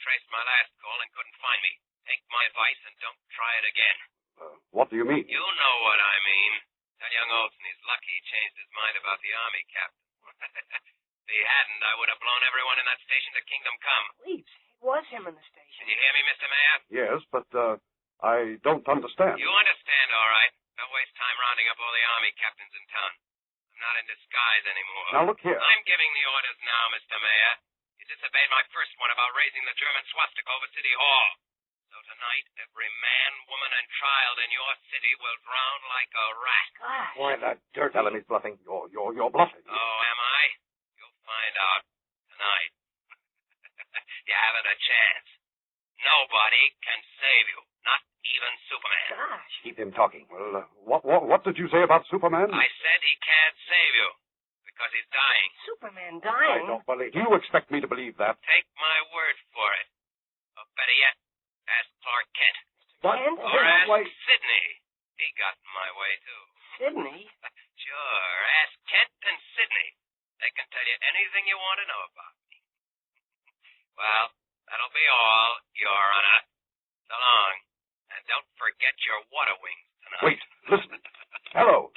[SPEAKER 16] Traced my last call and couldn't find me. Take my advice and don't try it again.
[SPEAKER 19] What do you mean?
[SPEAKER 16] You know what I mean. Tell young Olsen he's lucky he changed his mind about the Army captain. If he hadn't, I would have blown everyone in that station to Kingdom Come.
[SPEAKER 7] Please, it was him in the station.
[SPEAKER 16] Did you hear me, Mr. Mayor?
[SPEAKER 19] Yes, but, I don't understand.
[SPEAKER 16] You understand, all right. Don't waste time rounding up all the Army captains in town. I'm not in disguise anymore.
[SPEAKER 19] Now, look here.
[SPEAKER 16] I'm giving the orders now, Mr. Mayor. You disobeyed my first one about raising the German swastika over City Hall. So tonight, every man, woman, and child in your city will drown like a rat.
[SPEAKER 7] Gosh.
[SPEAKER 19] Why, that dirt.
[SPEAKER 3] Tell him he's bluffing.
[SPEAKER 19] You're bluffing.
[SPEAKER 16] Oh, am I? You'll find out tonight. You haven't a chance. Nobody can save you. Not even Superman.
[SPEAKER 7] Gosh.
[SPEAKER 3] Keep him talking.
[SPEAKER 19] Well, what did you say about Superman?
[SPEAKER 16] I said he can't save you. Because he's dying.
[SPEAKER 7] Superman
[SPEAKER 19] I
[SPEAKER 7] dying?
[SPEAKER 19] don't believe. Do you expect me to believe that?
[SPEAKER 16] Take my word for it. Or better yet, ask Clark Kent.
[SPEAKER 7] Kent?
[SPEAKER 16] Or ask Sidney. He got in my way, too.
[SPEAKER 7] Sidney?
[SPEAKER 16] Sure. Ask Kent and Sidney. They can tell you anything you want to know about me. Well, that'll be all, Your Honor. So long. And don't forget your water wings tonight.
[SPEAKER 19] Wait, listen. Hello.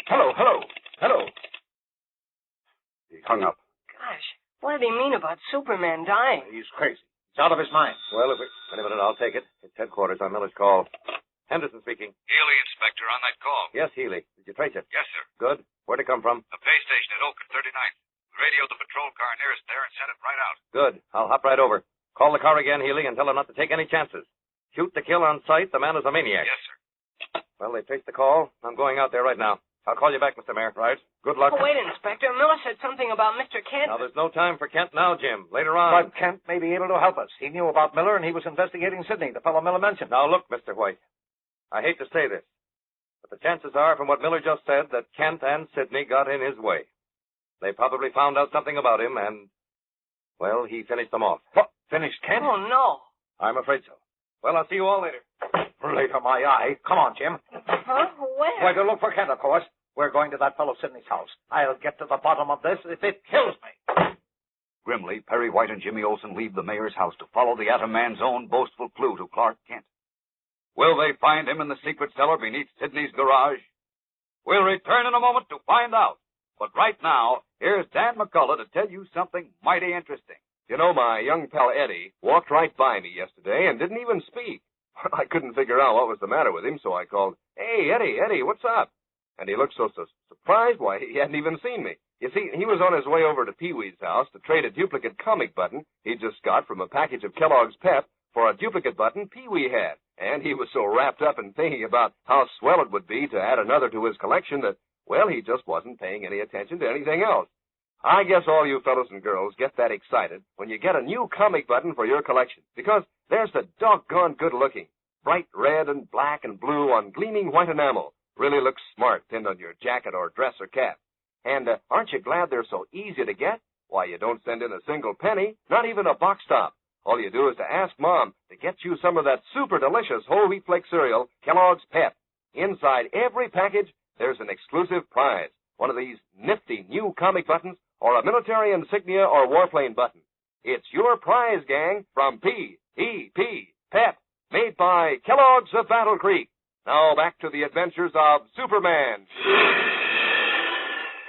[SPEAKER 19] He hung up.
[SPEAKER 7] Gosh, what did he mean about Superman dying?
[SPEAKER 5] He's crazy. He's out of his mind.
[SPEAKER 3] Well, wait a minute, I'll take it. It's headquarters on Miller's call. Henderson speaking.
[SPEAKER 20] Healy, Inspector, on that call.
[SPEAKER 3] Yes, Healy. Did you trace it?
[SPEAKER 20] Yes, sir.
[SPEAKER 3] Good. Where'd it come from?
[SPEAKER 20] The pay station at Oak and 39th. Radioed the patrol car nearest there and sent it right out.
[SPEAKER 3] Good. I'll hop right over. Call the car again, Healy, and tell them not to take any chances. Shoot to kill on sight. The man is a maniac.
[SPEAKER 20] Yes, sir.
[SPEAKER 3] Well, they traced the call. I'm going out there right now. I'll call you back, Mr. Mayor.
[SPEAKER 19] Right. Good luck.
[SPEAKER 7] Oh, wait, Inspector. Miller said something about Mr. Kent.
[SPEAKER 3] Now, there's no time for Kent now, Jim. Later on.
[SPEAKER 5] But Kent may be able to help us. He knew about Miller, and he was investigating Sidney, the fellow Miller mentioned.
[SPEAKER 3] Now, look, Mr. White. I hate to say this, but the chances are, from what Miller just said, that Kent and Sidney got in his way. They probably found out something about him, and, well, he finished them off.
[SPEAKER 5] What? Finished Kent?
[SPEAKER 7] Oh, no.
[SPEAKER 3] I'm afraid so. Well, I'll see you all later.
[SPEAKER 5] Later, my eye. Come on, Jim.
[SPEAKER 7] Huh? Where?
[SPEAKER 5] Where to look for Kent, of course. We're going to that fellow Sidney's house. I'll get to the bottom of this if it kills me.
[SPEAKER 13] Grimly, Perry White and Jimmy Olsen leave the mayor's house to follow the atom man's own boastful clue to Clark Kent. Will they find him in the secret cellar beneath Sidney's garage? We'll return in a moment to find out. But right now, here's Dan McCullough to tell you something mighty interesting.
[SPEAKER 18] You know, my young pal Eddie walked right by me yesterday and didn't even speak. I couldn't figure out what was the matter with him, so I called, "Hey, Eddie, what's up?" And he looked so surprised, why, he hadn't even seen me. You see, he was on his way over to Pee-wee's house to trade a duplicate comic button he'd just got from a package of Kellogg's Pep for a duplicate button Pee-wee had. And he was so wrapped up in thinking about how swell it would be to add another to his collection that, well, he just wasn't paying any attention to anything else. I guess all you fellows and girls get that excited when you get a new comic button for your collection, because they're so doggone good looking. Bright red and black and blue on gleaming white enamel. Really looks smart pinned on your jacket or dress or cap. And aren't you glad they're so easy to get? Why, you don't send in a single penny, not even a box top. All you do is to ask Mom to get you some of that super delicious whole wheat flake cereal, Kellogg's Pep. Inside every package, there's an exclusive prize. One of these nifty new comic buttons or a military insignia or warplane button. It's your prize, gang, from P.E.P. Pep, made by Kellogg's of Battle Creek. Now back to the adventures of Superman.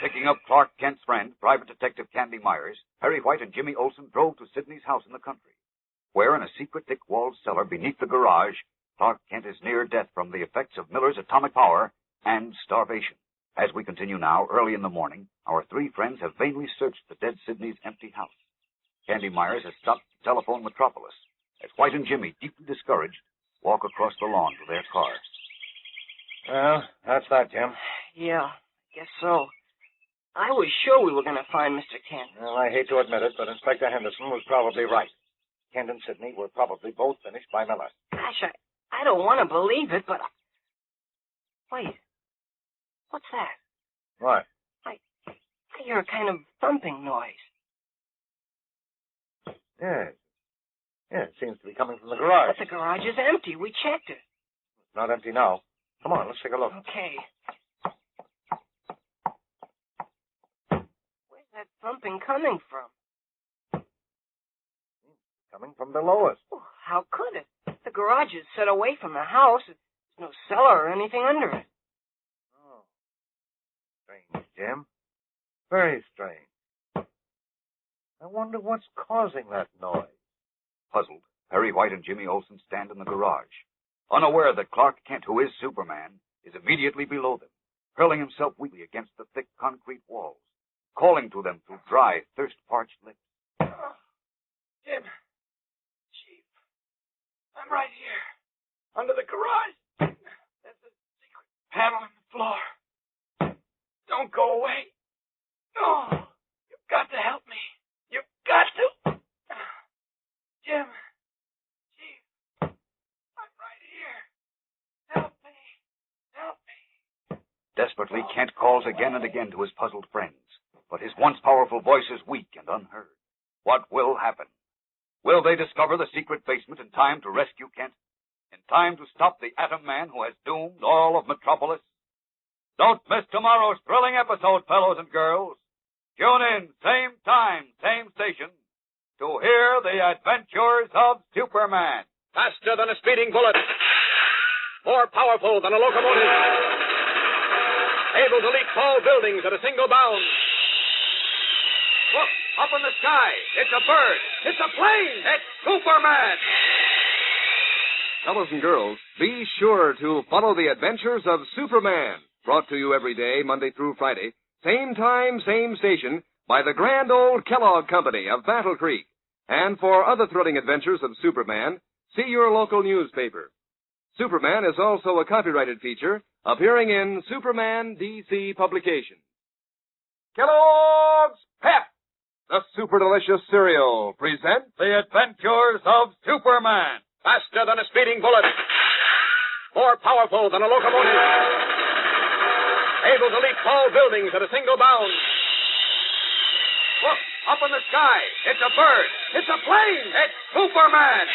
[SPEAKER 13] Picking up Clark Kent's friend, Private Detective Candy Myers, Perry White and Jimmy Olsen drove to Sidney's house in the country, where in a secret thick-walled cellar beneath the garage, Clark Kent is near death from the effects of Miller's atomic power and starvation. As we continue now, early in the morning, our three friends have vainly searched the dead Sidney's empty house. Candy Myers has stopped to telephone Metropolis, as White and Jimmy, deeply discouraged, walk across the lawn to their car.
[SPEAKER 3] Well, that's that, Jim.
[SPEAKER 7] Yeah, guess so. I was sure we were going to find Mr. Kent.
[SPEAKER 3] Well, I hate to admit it, but Inspector Henderson was probably right. Kent and Sidney were probably both finished by Miller.
[SPEAKER 7] Gosh, I don't want to believe it, but... Wait. What's that?
[SPEAKER 3] What?
[SPEAKER 7] I hear a kind of thumping noise.
[SPEAKER 3] Yes. Yeah, it seems to be coming from the garage.
[SPEAKER 7] But the garage is empty. We checked it.
[SPEAKER 3] It's not empty now. Come on, let's take a look.
[SPEAKER 7] Okay. Where's that thumping coming from?
[SPEAKER 3] Coming from below us.
[SPEAKER 7] Oh, how could it? The garage is set away from the house. There's no cellar or anything under it.
[SPEAKER 3] Oh. Strange, Jim. Very strange. I wonder what's causing that noise.
[SPEAKER 13] Puzzled, Perry White and Jimmy Olsen stand in the garage, unaware that Clark Kent, who is Superman, is immediately below them, hurling himself weakly against the thick concrete walls, calling to them through dry, thirst-parched lips.
[SPEAKER 15] Jim. Chief. I'm right here. Under the garage. There's a secret panel in the floor. Don't go away. No. You've got to help me. You've got to. Jim. Chief. I'm right here. Help me. Help me.
[SPEAKER 13] Desperately, Kent calls again and again to his puzzled friends, but his once powerful voice is weak and unheard. What will happen? Will they discover the secret basement in time to rescue Kent? In time to stop the Atom Man who has doomed all of Metropolis? Don't miss tomorrow's thrilling episode, fellows and girls. Tune in, same time, same station, to hear the adventures of Superman.
[SPEAKER 8] Faster than a speeding bullet. More powerful than a locomotive. Able to leap tall buildings at a single bound. Look, up in the sky. It's a bird. It's a plane. It's Superman.
[SPEAKER 14] Fellows and girls, be sure to follow the adventures of Superman. Brought to you every day, Monday through Friday. Same time, same station, by the grand old Kellogg Company of Battle Creek. And for other thrilling adventures of Superman, see your local newspaper. Superman is also a copyrighted feature appearing in Superman DC publications. Kellogg's Pep, the super delicious cereal, presents
[SPEAKER 8] The Adventures of Superman. Faster than a speeding bullet. More powerful than a locomotive. Able to leap tall buildings at a single bound. Look, up in the sky. It's a bird. It's a plane. It's Superman.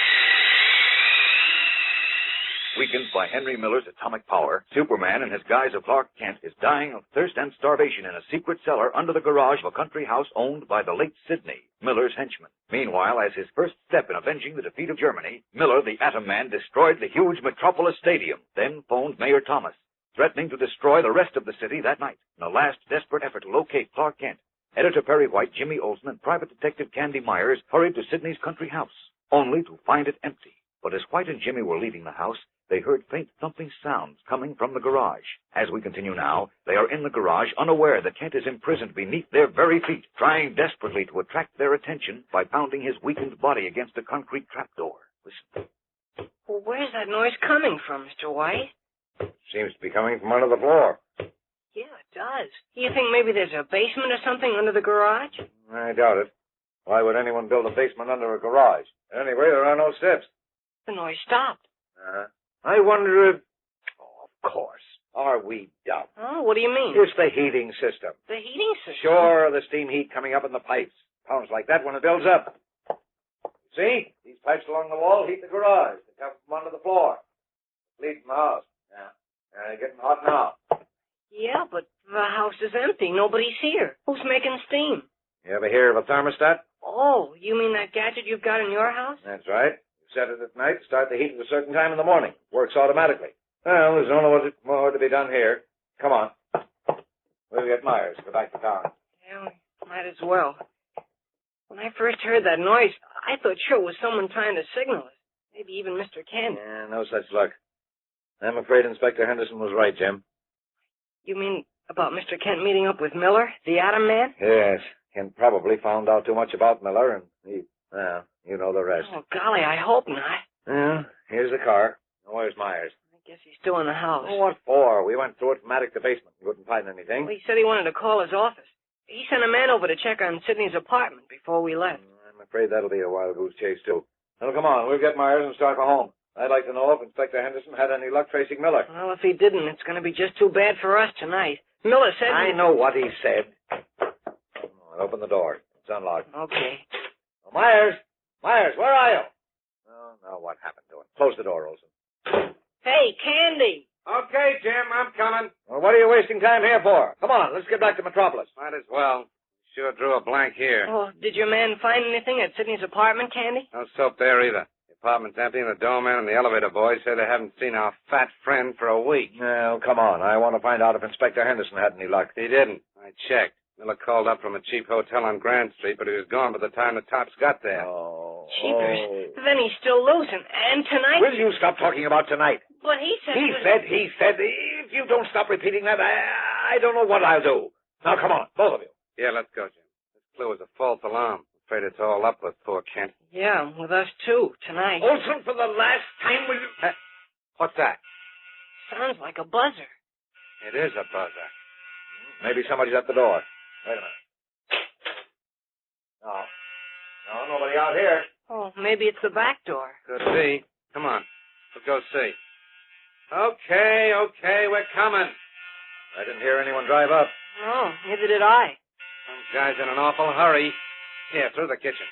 [SPEAKER 13] Weakened by Henry Miller's atomic power, Superman, in his guise of Clark Kent, is dying of thirst and starvation in a secret cellar under the garage of a country house owned by the late Sidney, Miller's henchman. Meanwhile, as his first step in avenging the defeat of Germany, Miller, the Atom Man, destroyed the huge Metropolis Stadium, then phoned Mayor Thomas, threatening to destroy the rest of the city that night in a last desperate effort to locate Clark Kent
[SPEAKER 21] Editor Perry White, Jimmy Olsen, and Private Detective Candy Myers hurried to Sidney's country house, only to find it empty. But as White and Jimmy were leaving the house, they heard faint thumping sounds coming from the garage. As we continue now, they are in the garage, unaware that Kent is imprisoned beneath their very feet, trying desperately to attract their attention by pounding his weakened body against a concrete trapdoor. Listen.
[SPEAKER 7] Well, where's that noise coming from, Mr. White?
[SPEAKER 3] Seems to be coming from under the floor.
[SPEAKER 7] Yeah, it does. You think maybe there's a basement or something under the garage?
[SPEAKER 3] I doubt it. Why would anyone build a basement under a garage? Anyway, there are no steps.
[SPEAKER 7] The noise stopped.
[SPEAKER 3] I wonder if... Oh, of course. Are we dumb?
[SPEAKER 7] Oh, what do you mean?
[SPEAKER 3] It's the heating system.
[SPEAKER 7] The heating system?
[SPEAKER 3] Sure, the steam heat coming up in the pipes. Sounds like that when it builds up. See? These pipes along the wall heat the garage. They come from under the floor. Lead from the house. Yeah. They're getting hot now.
[SPEAKER 7] Yeah, but the house is empty. Nobody's here. Who's making steam?
[SPEAKER 3] You ever hear of a thermostat?
[SPEAKER 7] Oh, you mean that gadget you've got in your house?
[SPEAKER 3] That's right. You set it at night to start the heat at a certain time in the morning. Works automatically. Well, there's no more to be done here. Come on. We'll get Myers. Go back to town.
[SPEAKER 7] Yeah, we might as well. When I first heard that noise, I thought sure it was someone trying to signal us. Maybe even Mr. Kent.
[SPEAKER 3] Yeah, no such luck. I'm afraid Inspector Henderson was right, Jim.
[SPEAKER 7] You mean about Mr. Kent meeting up with Miller, the Atom Man?
[SPEAKER 3] Yes. Kent probably found out too much about Miller, and well, you know the rest.
[SPEAKER 7] Oh, golly, I hope not.
[SPEAKER 3] Yeah, here's the car. Where's Myers?
[SPEAKER 7] I guess he's still in the house.
[SPEAKER 3] Oh, what for? We went through it from attic to basement. Couldn't find anything.
[SPEAKER 7] Well, he said he wanted to call his office. He sent a man over to check on Sidney's apartment before we left.
[SPEAKER 3] I'm afraid that'll be a wild goose chase, too. Well, come on. We'll get Myers and start for home. I'd like to know if Inspector Henderson had any luck tracing Miller.
[SPEAKER 7] Well, if he didn't, it's going to be just too bad for us tonight. Miller said...
[SPEAKER 3] I know what he said. Oh, open the door. It's unlocked.
[SPEAKER 7] Okay.
[SPEAKER 3] Oh, Myers! Myers, where are you? Oh, now what happened to him? Close the door, Olsen.
[SPEAKER 7] Hey, Candy!
[SPEAKER 19] Okay, Jim, I'm coming.
[SPEAKER 3] Well, what are you wasting time here for? Come on, let's get back to Metropolis.
[SPEAKER 19] Might as well. Sure drew a blank here.
[SPEAKER 7] Oh, did your man find anything at Sidney's apartment, Candy?
[SPEAKER 19] No soap there either. The apartment's empty, and the doorman and the elevator boys say they haven't seen our fat friend for a week.
[SPEAKER 3] Well, come on. I want to find out if Inspector Henderson had any luck.
[SPEAKER 19] He didn't. I checked. Miller called up from a cheap hotel on Grand Street, but he was gone by the time the tops got there.
[SPEAKER 3] Oh.
[SPEAKER 7] Cheapers. Then he's still loose, and tonight...
[SPEAKER 3] Will you stop talking about tonight?
[SPEAKER 7] But he said...
[SPEAKER 3] He said. If you don't stop repeating that, I don't know what I'll do. Now, come on, both of you.
[SPEAKER 19] Yeah, let's go, Jim. This clue is a false alarm. Afraid it's all up with poor Kent.
[SPEAKER 7] Yeah, with us too, tonight.
[SPEAKER 3] Olsen, for the last time, will you...
[SPEAKER 19] What's that?
[SPEAKER 7] Sounds like a buzzer.
[SPEAKER 19] It is a buzzer.
[SPEAKER 3] Maybe somebody's at the door. Wait a minute. No, nobody out here.
[SPEAKER 7] Oh, maybe it's the back door.
[SPEAKER 19] Could be. Come on. We'll go see. Okay, we're coming.
[SPEAKER 3] I didn't hear anyone drive up.
[SPEAKER 7] No, neither did I.
[SPEAKER 19] Some guy's in an awful hurry. Here, through the kitchen.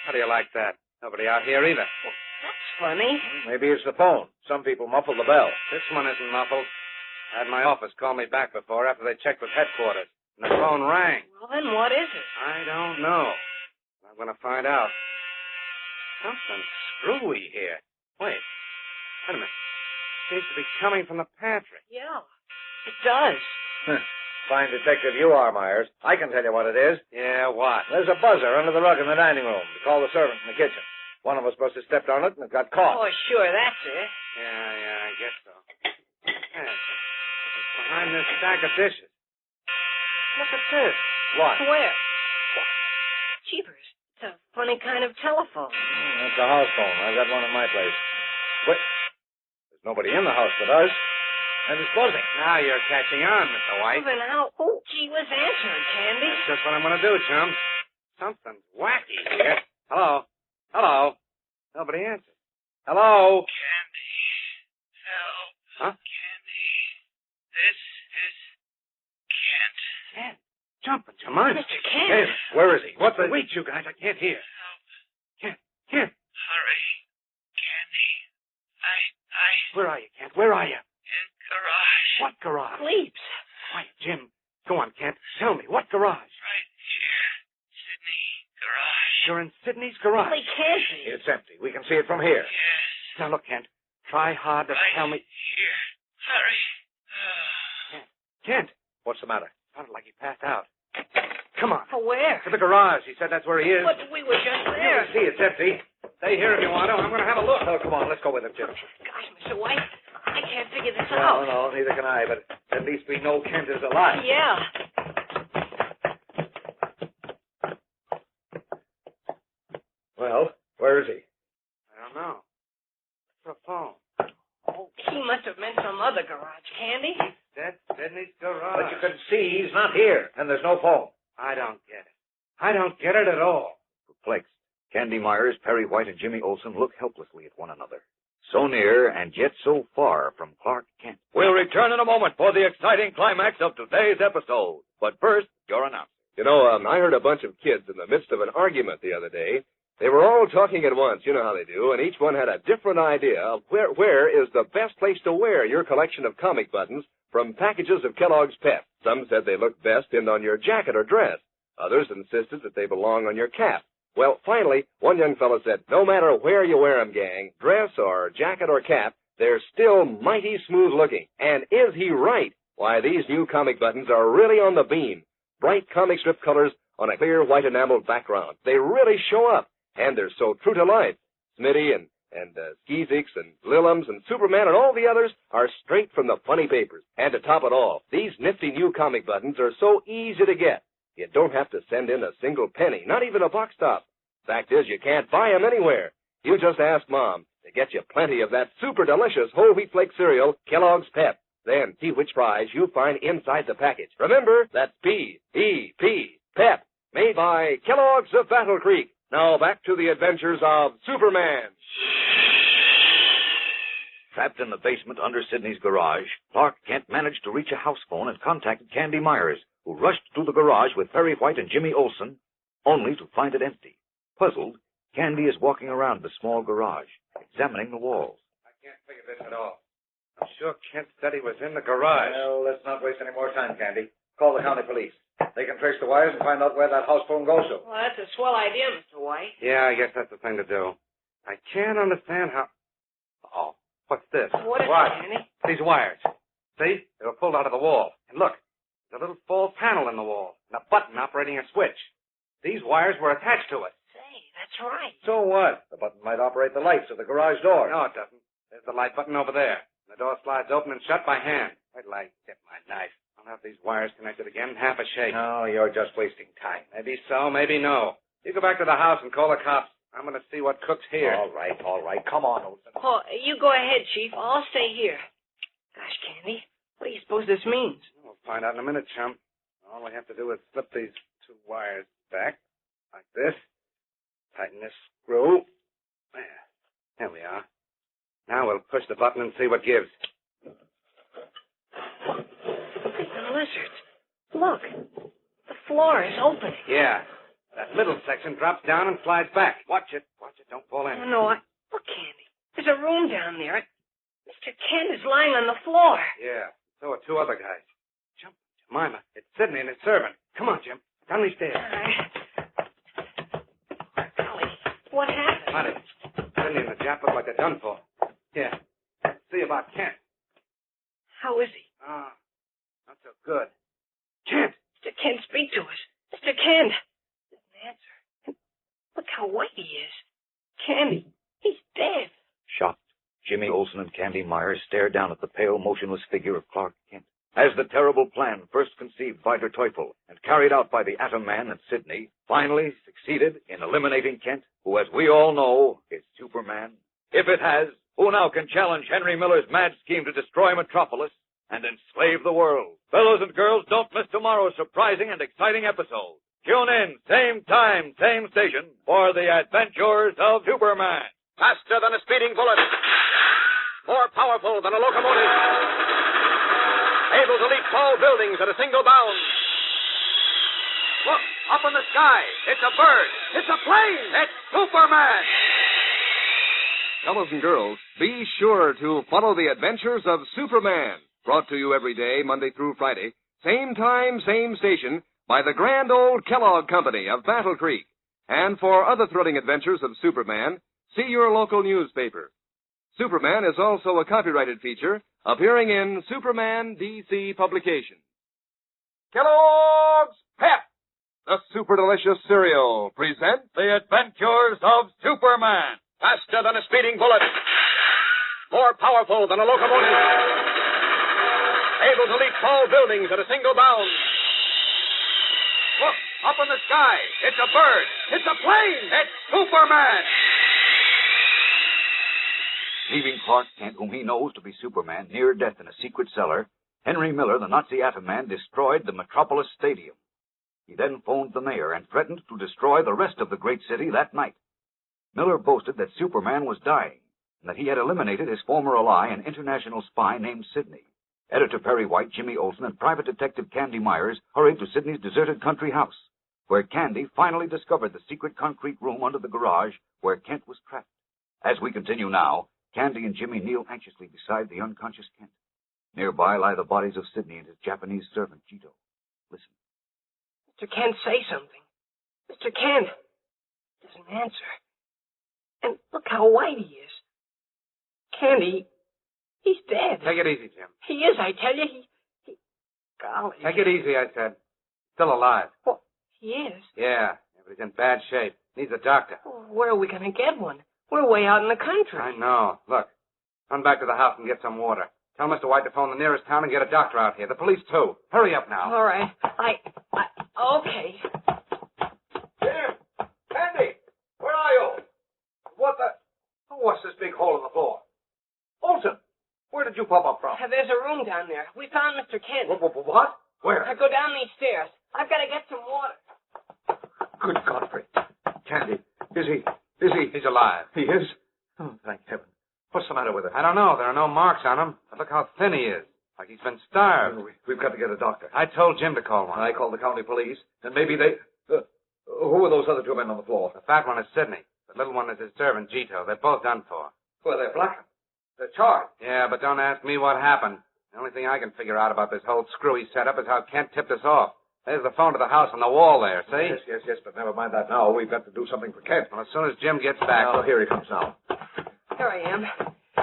[SPEAKER 19] How do you like that? Nobody out here either.
[SPEAKER 7] Well, that's funny.
[SPEAKER 3] Maybe it's the phone. Some people muffle the bell.
[SPEAKER 19] This one isn't muffled. I had my office call me back before after they checked with headquarters. And the phone rang.
[SPEAKER 7] Well, then what is it?
[SPEAKER 19] I don't know. I'm going to find out. Something screwy here. Wait a minute. Seems to be coming from the pantry.
[SPEAKER 7] Yeah, it does.
[SPEAKER 3] Fine detective you are, Myers. I can tell you what it is.
[SPEAKER 19] Yeah, what?
[SPEAKER 3] There's a buzzer under the rug in the dining room to call the servants in the kitchen. One of us must have stepped on it and it got caught.
[SPEAKER 7] Oh, sure, that's it.
[SPEAKER 19] Yeah, I guess so. Yeah, it's behind this stack of dishes. Look at this.
[SPEAKER 3] What?
[SPEAKER 7] Where? Jeepers, it's a funny kind of telephone.
[SPEAKER 3] That's a house phone. I've got one in my place. Wait. There's nobody in the house but us. And it's buzzing.
[SPEAKER 19] Now you're catching on, Mr. White.
[SPEAKER 7] Well, then how? Oh, gee, was answering, Candy.
[SPEAKER 19] That's just what I'm going to do, chum. Something's wacky here. Hello? Nobody answers. Hello?
[SPEAKER 4] Candy. Help.
[SPEAKER 19] Huh?
[SPEAKER 4] Candy. This is Kent.
[SPEAKER 19] Kent. Jumping to mine.
[SPEAKER 7] Mr. Kent.
[SPEAKER 3] Where is he?
[SPEAKER 19] What's the... Wait, you guys. I can't hear.
[SPEAKER 4] Help.
[SPEAKER 19] Kent.
[SPEAKER 4] Hurry. Candy. I...
[SPEAKER 19] Where are you, Kent? Where are you?
[SPEAKER 4] In garage.
[SPEAKER 19] What garage?
[SPEAKER 7] Sleeps.
[SPEAKER 19] Quiet, Jim. Go on, Kent. Tell me, what garage?
[SPEAKER 4] Right here. Sydney garage.
[SPEAKER 19] You're in Sidney's garage.
[SPEAKER 7] Well, he can't be.
[SPEAKER 3] It's empty. We can see it from here.
[SPEAKER 4] Yes.
[SPEAKER 19] Now, look, Kent. Try hard to
[SPEAKER 4] right
[SPEAKER 19] tell me...
[SPEAKER 4] here. Hurry.
[SPEAKER 19] Kent.
[SPEAKER 5] What's the matter? Sounded like he passed out. Come on.
[SPEAKER 7] Oh, where?
[SPEAKER 5] To the garage. He said that's where he is.
[SPEAKER 7] But we were just there.
[SPEAKER 5] See, it's empty. Stay here if you want to. I'm going to have a look. Oh, come on. Let's go with him, Jim.
[SPEAKER 7] Gosh, Mr. White, I can't figure this out.
[SPEAKER 5] No, neither can I, but at least we know Kent is alive.
[SPEAKER 7] Yeah.
[SPEAKER 5] Well, where is he? I don't know. What's the phone?
[SPEAKER 7] Oh, he must have meant some other garage, Candy.
[SPEAKER 5] That's Sidney's garage.
[SPEAKER 3] But you can see he's not here, and there's no phone.
[SPEAKER 5] I don't get it. I don't get it at all.
[SPEAKER 21] Perplexed, Candy Myers, Perry White, and Jimmy Olsen look helplessly at one another. So near and yet so far from Clark Kent.
[SPEAKER 20] We'll return in a moment for the exciting climax of today's episode. But first, your announcement.
[SPEAKER 18] You know, I heard a bunch of kids in the midst of an argument the other day. They were all talking at once, you know how they do, and each one had a different idea of where is the best place to wear your collection of comic buttons from packages of Kellogg's Pep. Some said they looked best pinned on your jacket or dress. Others insisted that they belong on your cap. Well, finally, one young fellow said, no matter where you wear 'em, gang, dress or jacket or cap, they're still mighty smooth looking. And is he right? Why, these new comic buttons are really on the beam. Bright comic strip colors on a clear white enameled background. They really show up, and they're so true to life. Smitty and Skeezix and Lillums and Superman and all the others are straight from the funny papers. And to top it all, these nifty new comic buttons are so easy to get. You don't have to send in a single penny, not even a box top. Fact is, you can't buy 'em anywhere. You just ask Mom to get you plenty of that super delicious whole wheat flake cereal, Kellogg's Pep. Then see which prize you find inside the package. Remember, that's P-E-P, Pep, made by Kellogg's of Battle Creek. Now back to the adventures of Superman.
[SPEAKER 21] Trapped in the basement under Sidney's garage, Clark Kent managed to reach a house phone and contacted Candy Myers, who rushed to the garage with Perry White and Jimmy Olsen, only to find it empty. Puzzled, Candy is walking around the small garage, examining the walls.
[SPEAKER 5] I can't figure this at all. I'm sure Kent said he was in the garage.
[SPEAKER 3] Well, let's not waste any more time, Candy. Call the county police. They can trace the wires and find out where that house phone goes to.
[SPEAKER 7] Well, that's a swell idea, Mr. White.
[SPEAKER 5] Yeah, I guess that's the thing to do. I can't understand how... Oh, what's this?
[SPEAKER 7] What is it, Candy?
[SPEAKER 5] These wires. See? They were pulled out of the wall. And look, there's a little false panel in the wall and a button operating a switch. These wires were attached to it.
[SPEAKER 7] Say, that's right.
[SPEAKER 3] So what? The button might operate the lights of the garage door.
[SPEAKER 5] No, it doesn't. There's the light button over there. The door slides open and shut by hand. Wait till I get my knife. I'll have these wires connected again in half a shake.
[SPEAKER 3] No, you're just wasting time.
[SPEAKER 5] Maybe so, maybe no. You go back to the house and call the cops. I'm going to see what cooks here.
[SPEAKER 3] All right. Come on, Olsen.
[SPEAKER 7] Oh, you go ahead, Chief. I'll stay here. Gosh, Candy, what do you suppose this means?
[SPEAKER 5] We'll find out in a minute, chum. All we have to do is slip these two wires back, like this. Tighten this screw. There we are. Now we'll push the button and see what gives.
[SPEAKER 7] The lizards. Look, the floor is open.
[SPEAKER 5] Yeah. That middle section drops down and slides back. Watch it. Don't fall in.
[SPEAKER 7] Oh, no, look, Candy. There's a room down there. Mr. Kent is lying on the floor.
[SPEAKER 5] Yeah. So are two other guys. Jemima, it's Sidney and his servant. Come on, Jim. Down these stairs.
[SPEAKER 7] Golly, what happened?
[SPEAKER 5] Funny. Sidney and the Jap look like they're done for. Yeah. Let's see about Kent.
[SPEAKER 7] How is he?
[SPEAKER 5] Not so good. Kent!
[SPEAKER 7] Mr. Kent, speak to us. Mr. Kent! Doesn't answer. Look how white he is. Candy, he's dead.
[SPEAKER 21] Shocked, Jimmy Olsen and Candy Myers stare down at the pale, motionless figure of Clark Kent. As the terrible plan first conceived by Der Teufel and carried out by the Atom Man and Sidney finally succeeded in eliminating Kent, who, as we all know, is Superman. If it has, who now can challenge Henry Miller's mad scheme to destroy Metropolis and enslave the world? Fellows and girls, don't miss tomorrow's surprising and exciting episode. Tune in, same time, same station, for the adventures of Superman.
[SPEAKER 8] Faster than a speeding bullet. More powerful than a locomotive. Able to leap tall buildings at a single bound. Look, up in the sky. It's a bird. It's a plane. It's Superman.
[SPEAKER 14] Fellows and girls, be sure to follow the adventures of Superman. Brought to you every day, Monday through Friday. Same time, same station, by the grand old Kellogg Company of Battle Creek. And for other thrilling adventures of Superman, see your local newspaper. Superman is also a copyrighted feature appearing in Superman DC publications. Kellogg's Pep, the super delicious cereal, presents
[SPEAKER 8] The Adventures of Superman. Faster than a speeding bullet. More powerful than a locomotive. Able to leap tall buildings at a single bound. Look, up in the sky. It's a bird. It's a plane. It's Superman.
[SPEAKER 21] Leaving Clark Kent, whom he knows to be Superman, near death in a secret cellar, Henry Miller, the Nazi atom man, destroyed the Metropolis Stadium. He then phoned the mayor and threatened to destroy the rest of the great city that night. Miller boasted that Superman was dying and that he had eliminated his former ally, an international spy named Sidney. Editor Perry White, Jimmy Olsen, and private detective Candy Myers hurried to Sidney's deserted country house, where Candy finally discovered the secret concrete room under the garage where Kent was trapped. As we continue now, Candy and Jimmy kneel anxiously beside the unconscious Kent. Nearby lie the bodies of Sidney and his Japanese servant, Jito. Listen.
[SPEAKER 7] Mr. Kent, say something. Mr. Kent doesn't answer. And look how white he is. Candy, he's dead.
[SPEAKER 5] Take it easy, Jim.
[SPEAKER 7] He is, I tell you. He golly.
[SPEAKER 5] Take it easy, I said. Still alive.
[SPEAKER 7] Well, he is.
[SPEAKER 5] Yeah, but he's in bad shape. Needs a doctor.
[SPEAKER 7] Where are we going to get one? We're way out in the country.
[SPEAKER 5] I know. Look, run back to the house and get some water. Tell Mr. White to phone the nearest town and get a doctor out here. The police, too. Hurry up now.
[SPEAKER 7] All right. Okay.
[SPEAKER 8] Jim! Candy! Where are you? What the... What's this big hole in the floor? Olsen! Where did you pop up from?
[SPEAKER 7] There's a room down there. We found Mr. Kent.
[SPEAKER 8] What? Where?
[SPEAKER 7] Go down these stairs. I've got to get some water.
[SPEAKER 8] Good Godfrey. Candy, is he...
[SPEAKER 5] He's alive.
[SPEAKER 8] He is? Oh, thank heaven. What's the matter with him?
[SPEAKER 5] I don't know. There are no marks on him. But look how thin he is. Like he's been starved.
[SPEAKER 8] We've got to get a doctor.
[SPEAKER 5] I told Jim to call one.
[SPEAKER 8] I called the county police, and maybe they... who are those other two men on the floor?
[SPEAKER 5] The fat one is Sidney. The little one is his servant, Jito. They're both done for.
[SPEAKER 8] Well, they're black. They're charged.
[SPEAKER 5] Yeah, but don't ask me what happened. The only thing I can figure out about this whole screw he set up is how Kent tipped us off. There's the phone to the house on the wall there, see?
[SPEAKER 8] Yes, but never mind that now. We've got to do something for Kent.
[SPEAKER 5] Well, as soon as Jim gets back...
[SPEAKER 8] Oh, here he comes now.
[SPEAKER 7] Here I am.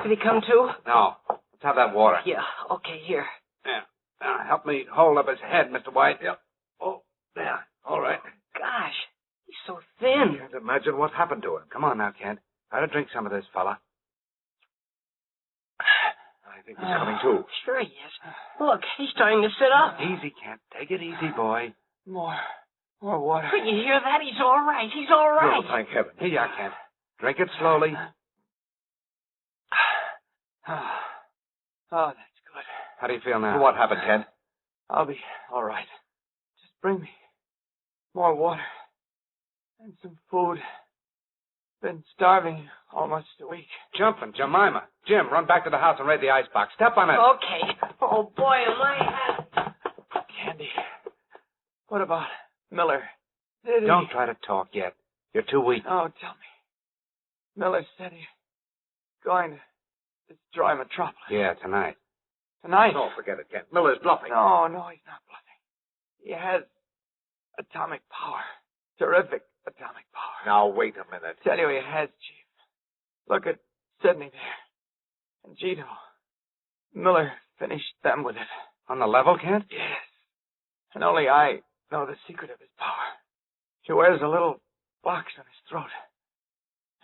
[SPEAKER 7] Did he come too?
[SPEAKER 5] No. Let's have that water.
[SPEAKER 7] Yeah, okay, here.
[SPEAKER 5] Yeah. Now, help me hold up his head, Mr. White.
[SPEAKER 8] Yep. Oh, there. All right.
[SPEAKER 7] Gosh, he's so thin.
[SPEAKER 8] I can't imagine what happened to him.
[SPEAKER 5] Come on now, Kent. Try to drink some of this, fella.
[SPEAKER 8] I think he's coming to.
[SPEAKER 7] Sure he is. Look, he's starting to sit up.
[SPEAKER 5] Easy, Kent. Take it easy, boy.
[SPEAKER 15] More water.
[SPEAKER 7] But you hear that? He's all right. He's all right.
[SPEAKER 8] Oh, thank heaven.
[SPEAKER 5] Here you are, Kent. Drink it slowly.
[SPEAKER 15] Oh, that's good.
[SPEAKER 5] How do you feel now?
[SPEAKER 8] What happened, Kent?
[SPEAKER 15] I'll be all right. Just bring me more water and some food. Been starving almost a week.
[SPEAKER 5] Jumping, Jemima. Jim, run back to the house and raid the icebox. Step on it.
[SPEAKER 7] Okay. Oh, boy, am I...
[SPEAKER 15] Candy. What about Miller? Did he...
[SPEAKER 5] Don't try to talk yet. You're too weak.
[SPEAKER 15] Oh, tell me. Miller said he's going to destroy Metropolis.
[SPEAKER 5] Yeah, tonight.
[SPEAKER 15] Tonight?
[SPEAKER 8] No, forget it, Kent. Miller's bluffing.
[SPEAKER 15] No, he's not bluffing. He has atomic power. Terrific atomic power.
[SPEAKER 8] Now, wait a minute.
[SPEAKER 15] Tell you he has, Chief. Look at Sidney there. And Jito. Miller finished them with it.
[SPEAKER 5] On the level, Kent?
[SPEAKER 15] Yes. And only I know the secret of his power. He wears a little box on his throat.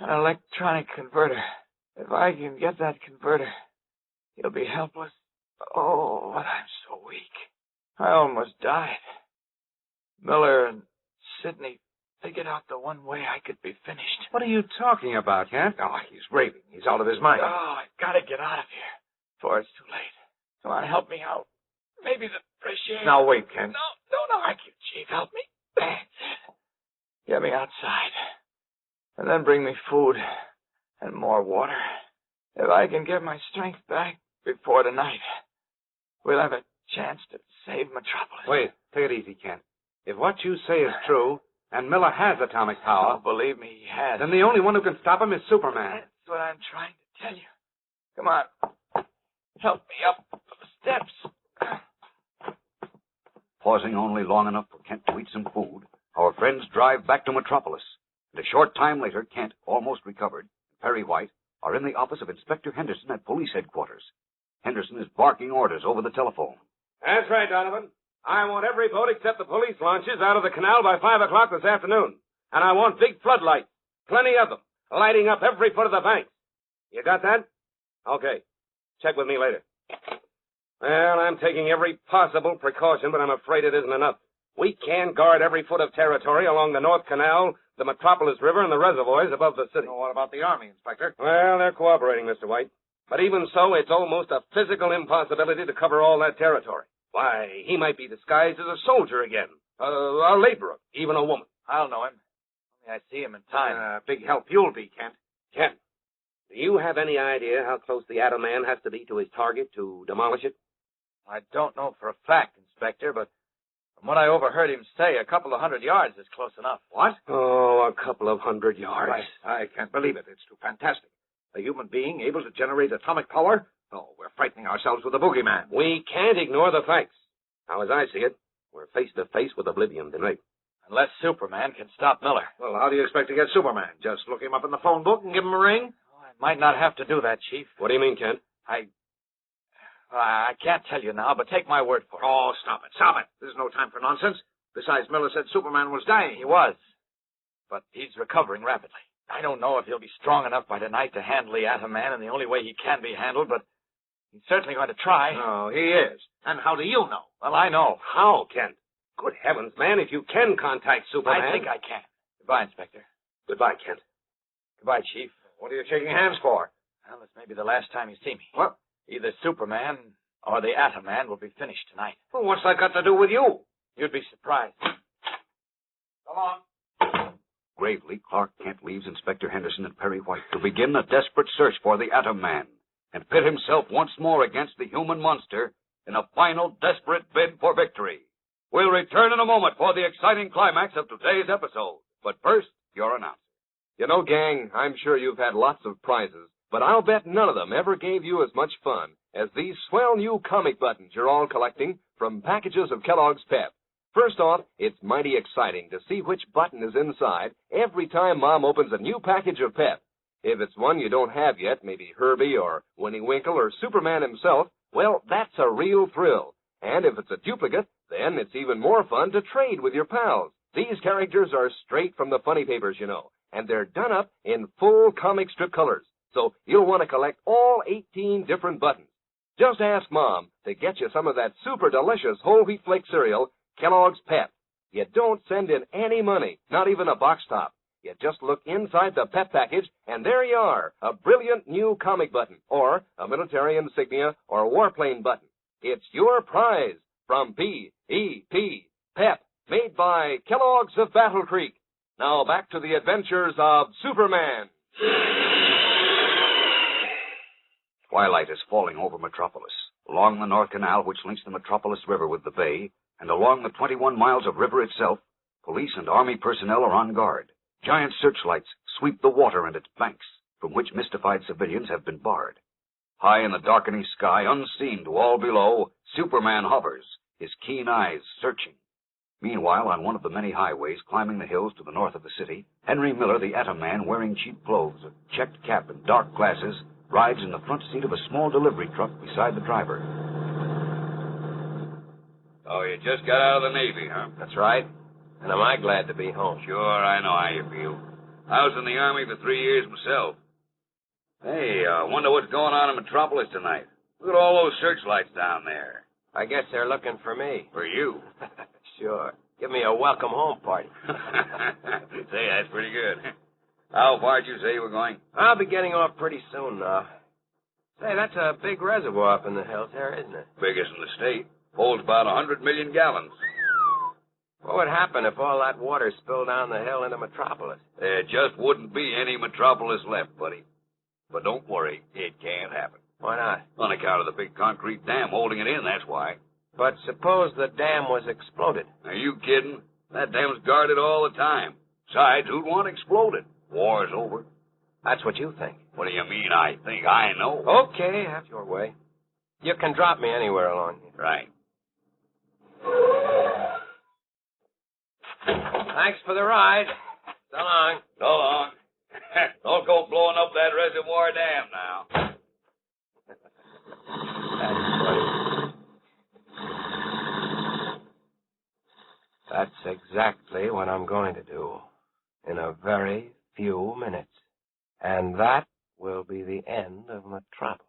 [SPEAKER 15] An electronic converter. If I can get that converter, he'll be helpless. Oh, but I'm so weak. I almost died. Miller and Sidney figured out the one way I could be finished.
[SPEAKER 5] What are you talking about, Kent?
[SPEAKER 8] Oh, he's raving. He's out of his mind.
[SPEAKER 15] Oh, I've got to get out of here before it's too late. Come on, help me out. Maybe the fresh air.
[SPEAKER 8] Now, wait, Kent.
[SPEAKER 15] No, don't argue, Chief. Help me. That's it. Get me outside. And then bring me food and more water. If I can get my strength back before tonight, we'll have a chance to save Metropolis.
[SPEAKER 5] Wait, take it easy, Kent. If what you say is true, and Miller has atomic power...
[SPEAKER 15] Oh, believe me, he has.
[SPEAKER 5] Then the only one who can stop him is Superman.
[SPEAKER 15] That's what I'm trying to tell you. Come on. Help me up the steps.
[SPEAKER 21] Pausing only long enough for Kent to eat some food, our friends drive back to Metropolis. And a short time later, Kent, almost recovered, and Perry White are in the office of Inspector Henderson at police headquarters. Henderson is barking orders over the telephone.
[SPEAKER 8] That's right, Donovan.
[SPEAKER 19] I want every boat except the police launches out of the canal by 5 o'clock this afternoon. And I want big floodlights, plenty of them, lighting up every foot of the bank. You got that? Okay. Check with me later. Well, I'm taking every possible precaution, but I'm afraid it isn't enough. We can guard every foot of territory along the North Canal, the Metropolis River, and the reservoirs above the city.
[SPEAKER 13] What about the Army, Inspector?
[SPEAKER 19] Well, they're cooperating, Mr. White. But even so, it's almost a physical impossibility to cover all that territory. Why, he might be disguised as a soldier again, a laborer, even a woman.
[SPEAKER 5] I'll know him. Only I see him in time.
[SPEAKER 19] Big help you'll be, Kent. Kent, do you have any idea how close the Atom Man has to be to his target to demolish it?
[SPEAKER 5] I don't know for a fact, Inspector, but from what I overheard him say, a couple of 100 yards is close enough.
[SPEAKER 19] What? Oh, a couple of 100 yards.
[SPEAKER 13] Right. I can't believe it. It's too fantastic. A human being able to generate atomic power? Oh, we're frightening ourselves with the boogeyman.
[SPEAKER 19] We can't ignore the facts. Now, as I see it, we're face to face with oblivion tonight.
[SPEAKER 5] Unless Superman can stop Miller.
[SPEAKER 13] Well, how do you expect to get Superman? Just look him up in the phone book and give him a ring?
[SPEAKER 5] I might not have to do that, Chief.
[SPEAKER 19] What do you mean, Kent?
[SPEAKER 5] I can't tell you now, but take my word for it.
[SPEAKER 13] Oh, stop it. Stop it. There's no time for nonsense. Besides, Miller said Superman was dying.
[SPEAKER 5] He was. But he's recovering rapidly. I don't know if he'll be strong enough by tonight to handle the Atom Man in the only way he can be handled, but he's certainly going to try.
[SPEAKER 13] Oh, he is. And how do you know?
[SPEAKER 5] Well, I know.
[SPEAKER 19] How, Kent? Good heavens, man, if you can contact Superman.
[SPEAKER 5] I think I can. Goodbye, Inspector.
[SPEAKER 19] Goodbye, Kent.
[SPEAKER 5] Goodbye, Chief.
[SPEAKER 13] What are you shaking hands for?
[SPEAKER 5] Well, this may be the last time you see me.
[SPEAKER 13] What?
[SPEAKER 5] Either Superman or the Atom Man will be finished tonight.
[SPEAKER 13] Well, what's that got to do with you?
[SPEAKER 5] You'd be surprised.
[SPEAKER 13] Come on.
[SPEAKER 21] Gravely, Clark Kent leaves Inspector Henderson and Perry White to begin a desperate search for the Atom Man and pit himself once more against the human monster in a final desperate bid for victory. We'll return in a moment for the exciting climax of today's episode. But first, your announcer.
[SPEAKER 18] You know, gang, I'm sure you've had lots of prizes, but I'll bet none of them ever gave you as much fun as these swell new comic buttons you're all collecting from packages of Kellogg's Pep. First off, it's mighty exciting to see which button is inside every time Mom opens a new package of Pep. If it's one you don't have yet, maybe Herbie or Winnie Winkle or Superman himself, well, that's a real thrill. And if it's a duplicate, then it's even more fun to trade with your pals. These characters are straight from the funny papers, you know, and they're done up in full comic strip colors. So you'll want to collect all 18 different buttons. Just ask Mom to get you some of that super delicious whole wheat flake cereal, Kellogg's Pep. You don't send in any money, not even a box top. You just look inside the Pep package, and there you are, a brilliant new comic button, or a military insignia or warplane button. It's your prize from P.E.P. Pep, made by Kellogg's of Battle Creek. Now back to the adventures of Superman.
[SPEAKER 21] Twilight is falling over Metropolis, along the North Canal which links the Metropolis River with the bay, and along the 21 miles of river itself, police and army personnel are on guard. Giant searchlights sweep the water and its banks, from which mystified civilians have been barred. High in the darkening sky, unseen to all below, Superman hovers, his keen eyes searching. Meanwhile, on one of the many highways climbing the hills to the north of the city, Henry Miller, the Atom Man, wearing cheap clothes, a checked cap, and dark glasses, rides in the front seat of a small delivery truck beside the driver.
[SPEAKER 3] Oh, you just got out of the Navy, huh?
[SPEAKER 1] That's right. And am I glad to be home?
[SPEAKER 3] Sure, I know how you feel. I was in the Army for 3 years myself. Hey, wonder what's going on in Metropolis tonight. Look at all those searchlights down there.
[SPEAKER 1] I guess they're looking for me.
[SPEAKER 3] For you.
[SPEAKER 1] Sure. Give me a welcome home party.
[SPEAKER 3] Say, that's pretty good. How far did you say you were going?
[SPEAKER 1] I'll be getting off pretty soon now. Say, that's a big reservoir up in the hills there, isn't it?
[SPEAKER 3] Biggest in the state. Holds about 100 million gallons.
[SPEAKER 1] What would happen if all that water spilled down the hill into Metropolis?
[SPEAKER 3] There just wouldn't be any Metropolis left, buddy. But don't worry, it can't happen.
[SPEAKER 1] Why not?
[SPEAKER 3] On account of the big concrete dam holding it in, that's why.
[SPEAKER 1] But suppose the dam was exploded.
[SPEAKER 3] Are you kidding? That dam's guarded all the time. Besides, who'd want to explode it? War's over.
[SPEAKER 1] That's what you think.
[SPEAKER 3] What do you mean, I think? I know.
[SPEAKER 1] Okay, have your way. You can drop me anywhere along here.
[SPEAKER 3] Right.
[SPEAKER 1] Thanks for the ride. So long.
[SPEAKER 3] So long. Don't go blowing up that reservoir dam now.
[SPEAKER 1] That's funny. That's exactly what I'm going to do in a very few minutes. And that will be the end of Metropolis.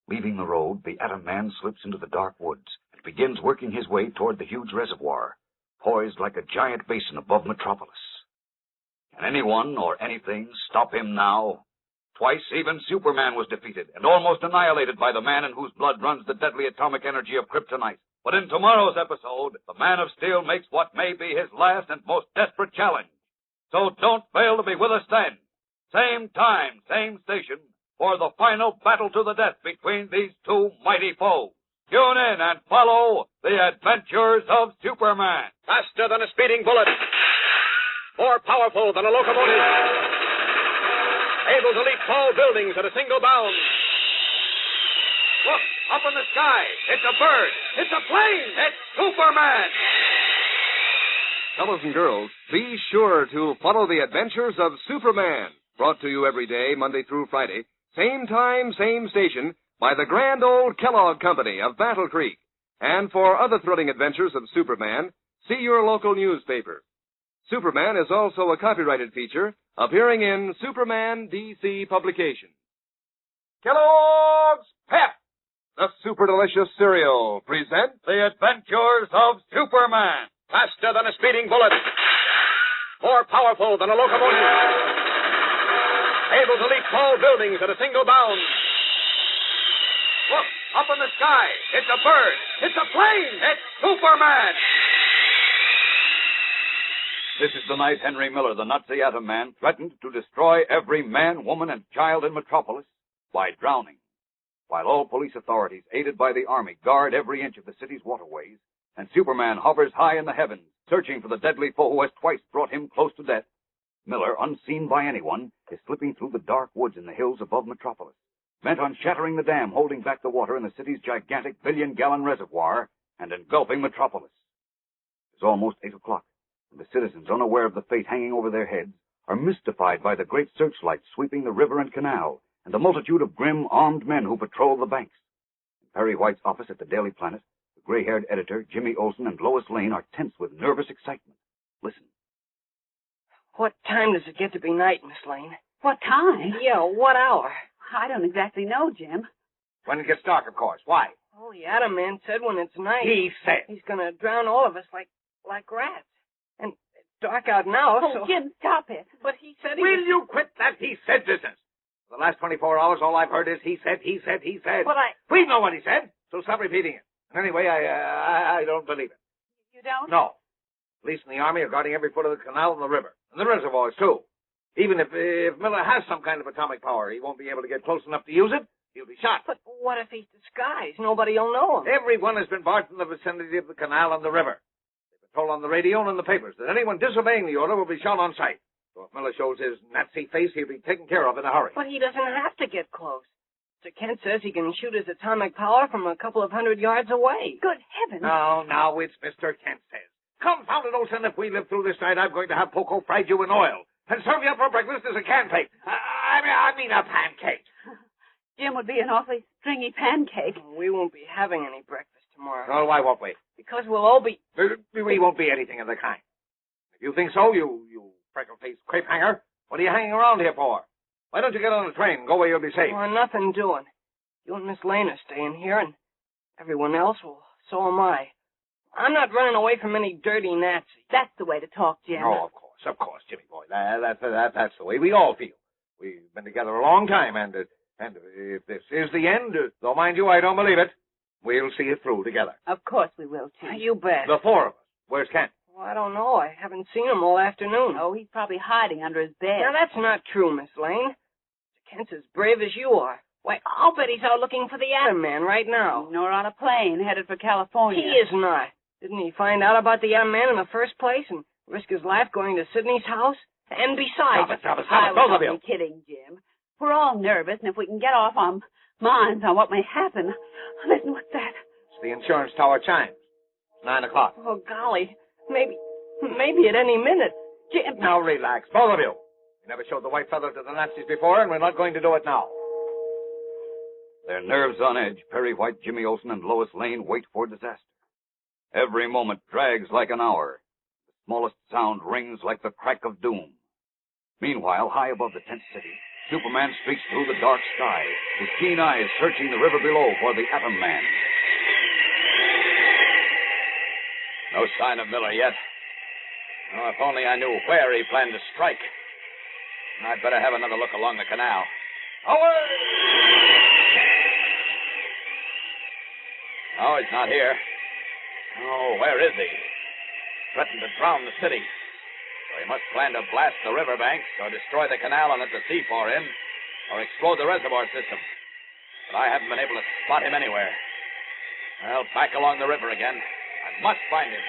[SPEAKER 21] Leaving the road, the Atom Man slips into the dark woods and begins working his way toward the huge reservoir, poised like a giant basin above Metropolis. Can anyone or anything stop him now? Twice even Superman was defeated and almost annihilated by the man in whose blood runs the deadly atomic energy of kryptonite. But in tomorrow's episode, the Man of Steel makes what may be his last and most desperate challenge. So don't fail to be with us then. Same time, same station, for the final battle to the death between these two mighty foes. Tune in and follow the adventures of Superman.
[SPEAKER 8] Faster than a speeding bullet. More powerful than a locomotive. Able to leap tall buildings at a single bound. Look, up in the sky. It's a bird. It's a plane. It's Superman.
[SPEAKER 14] Fellows and girls, be sure to follow the adventures of Superman. Brought to you every day, Monday through Friday. Same time, same station, by the grand old Kellogg Company of Battle Creek. And for other thrilling adventures of Superman, see your local newspaper. Superman is also a copyrighted feature appearing in Superman DC publication.
[SPEAKER 8] Kellogg's Pep,
[SPEAKER 14] the super delicious cereal, present
[SPEAKER 8] the adventures of Superman. Faster than a speeding bullet. More powerful than a locomotive. Able to leap tall buildings at a single bound. Look, up in the sky. It's a bird. It's a plane. It's Superman.
[SPEAKER 13] This is the night Henry Miller, the Nazi Atom Man, threatened to destroy every man, woman, and child in Metropolis by drowning. While all police authorities, aided by the Army, guard every inch of the city's waterways, and Superman hovers high in the heavens, searching for the deadly foe who has twice brought him close to death, Miller, unseen by anyone, is slipping through the dark woods in the hills above Metropolis, bent on shattering the dam holding back the water in the city's gigantic billion-gallon reservoir and engulfing Metropolis. It's almost 8 o'clock, and the citizens, unaware of the fate hanging over their heads, are mystified by the great searchlights sweeping the river and canal and the multitude of grim, armed men who patrol the banks. In Perry White's office at the Daily Planet, the gray-haired editor, Jimmy Olsen, and Lois Lane are tense with nervous excitement. Listen.
[SPEAKER 7] What time does it get to be night, Miss Lane?
[SPEAKER 11] What time?
[SPEAKER 7] Yeah, what hour?
[SPEAKER 11] I don't exactly know, Jim.
[SPEAKER 8] When it gets dark, of course. Why?
[SPEAKER 7] Oh, the Atom Man said when it's night.
[SPEAKER 8] He said.
[SPEAKER 7] He's going to drown all of us like rats. And it's dark out now,
[SPEAKER 11] Oh,
[SPEAKER 7] so...
[SPEAKER 11] Jim, stop it.
[SPEAKER 7] But he said he...
[SPEAKER 8] Will you quit that he said business? For the last 24 hours, all I've heard is he said.
[SPEAKER 7] But
[SPEAKER 8] We know what he said, so stop repeating it. And anyway, I don't believe it.
[SPEAKER 11] You don't?
[SPEAKER 8] No. Police and the Army are guarding every foot of the canal and the river. And the reservoirs, too. Even if Miller has some kind of atomic power, he won't be able to get close enough to use it. He'll be shot.
[SPEAKER 7] But what if he's disguised? Nobody will know him.
[SPEAKER 8] Everyone has been barred from the vicinity of the canal and the river. They've been told on the radio and in the papers that anyone disobeying the order will be shot on sight. So if Miller shows his Nazi face, he'll be taken care of in a hurry.
[SPEAKER 7] But he doesn't have to get close. Mr. Kent says he can shoot his atomic power from a couple of 100 yards away.
[SPEAKER 11] Good heavens.
[SPEAKER 8] No, it's Mr. Kent says. Confound it, Olsen, if we live through this night, I'm going to have Poco fried you in oil and serve you up for breakfast as a pancake. I mean a pancake.
[SPEAKER 11] Jim would be an awfully stringy pancake.
[SPEAKER 7] We won't be having any breakfast tomorrow.
[SPEAKER 8] Oh, why won't we?
[SPEAKER 7] Because we'll all be...
[SPEAKER 8] We won't be anything of the kind. If you think so, you freckle-faced crepe hanger, what are you hanging around here for? Why don't you get on the train and go where you'll be safe?
[SPEAKER 7] Well, nothing doing. You and Miss Lane are staying here, and everyone else, well, so am I. I'm not running away from any dirty Nazi.
[SPEAKER 11] That's the way to talk, Jim.
[SPEAKER 8] Oh, of course, Jimmy boy. That's the way we all feel. We've been together a long time, and if this is the end, though mind you, I don't believe it, we'll see it through together.
[SPEAKER 11] Of course we will, Chief.
[SPEAKER 7] You bet.
[SPEAKER 8] The four of us. Where's Kent?
[SPEAKER 7] Well, I don't know. I haven't seen him all afternoon.
[SPEAKER 11] Oh, he's probably hiding under his bed.
[SPEAKER 7] Now, that's not true, Miss Lane. Kent's as brave as you are. Why, I'll bet he's out looking for the Atom Man right now.
[SPEAKER 11] Nor on a plane headed for California.
[SPEAKER 7] He is not. Didn't he find out about the Atom Man in the first place and risk his life going to Sidney's house? And besides...
[SPEAKER 8] Stop it,
[SPEAKER 11] I
[SPEAKER 8] both
[SPEAKER 11] was
[SPEAKER 8] of you.
[SPEAKER 11] only kidding, Jim. We're all nervous, and if we can get off our minds on what may happen... Listen, what's that?
[SPEAKER 8] It's the insurance tower chimes. It's 9 o'clock.
[SPEAKER 7] Oh, golly. Maybe at any minute.
[SPEAKER 11] Jim...
[SPEAKER 8] Now relax, both of you. We never showed the white feather to the Nazis before, and we're not going to do it now. Their nerves on edge, Perry White, Jimmy Olsen, and Lois Lane wait for disaster.
[SPEAKER 13] Every moment drags like an hour. The smallest sound rings like the crack of doom. Meanwhile, high above the tent city, Superman streaks through the dark sky, his keen eyes searching the river below for the Atom Man.
[SPEAKER 5] No sign of Miller yet. Oh, if only I knew where he planned to strike. I'd better have another look along the canal. Away! Oh, he's not here. Oh, where is he? Threatened to drown the city. So he must plan to blast the riverbanks or destroy the canal and let the sea pour in, or explode the reservoir system. But I haven't been able to spot him anywhere. Well, back along the river again. I must find him.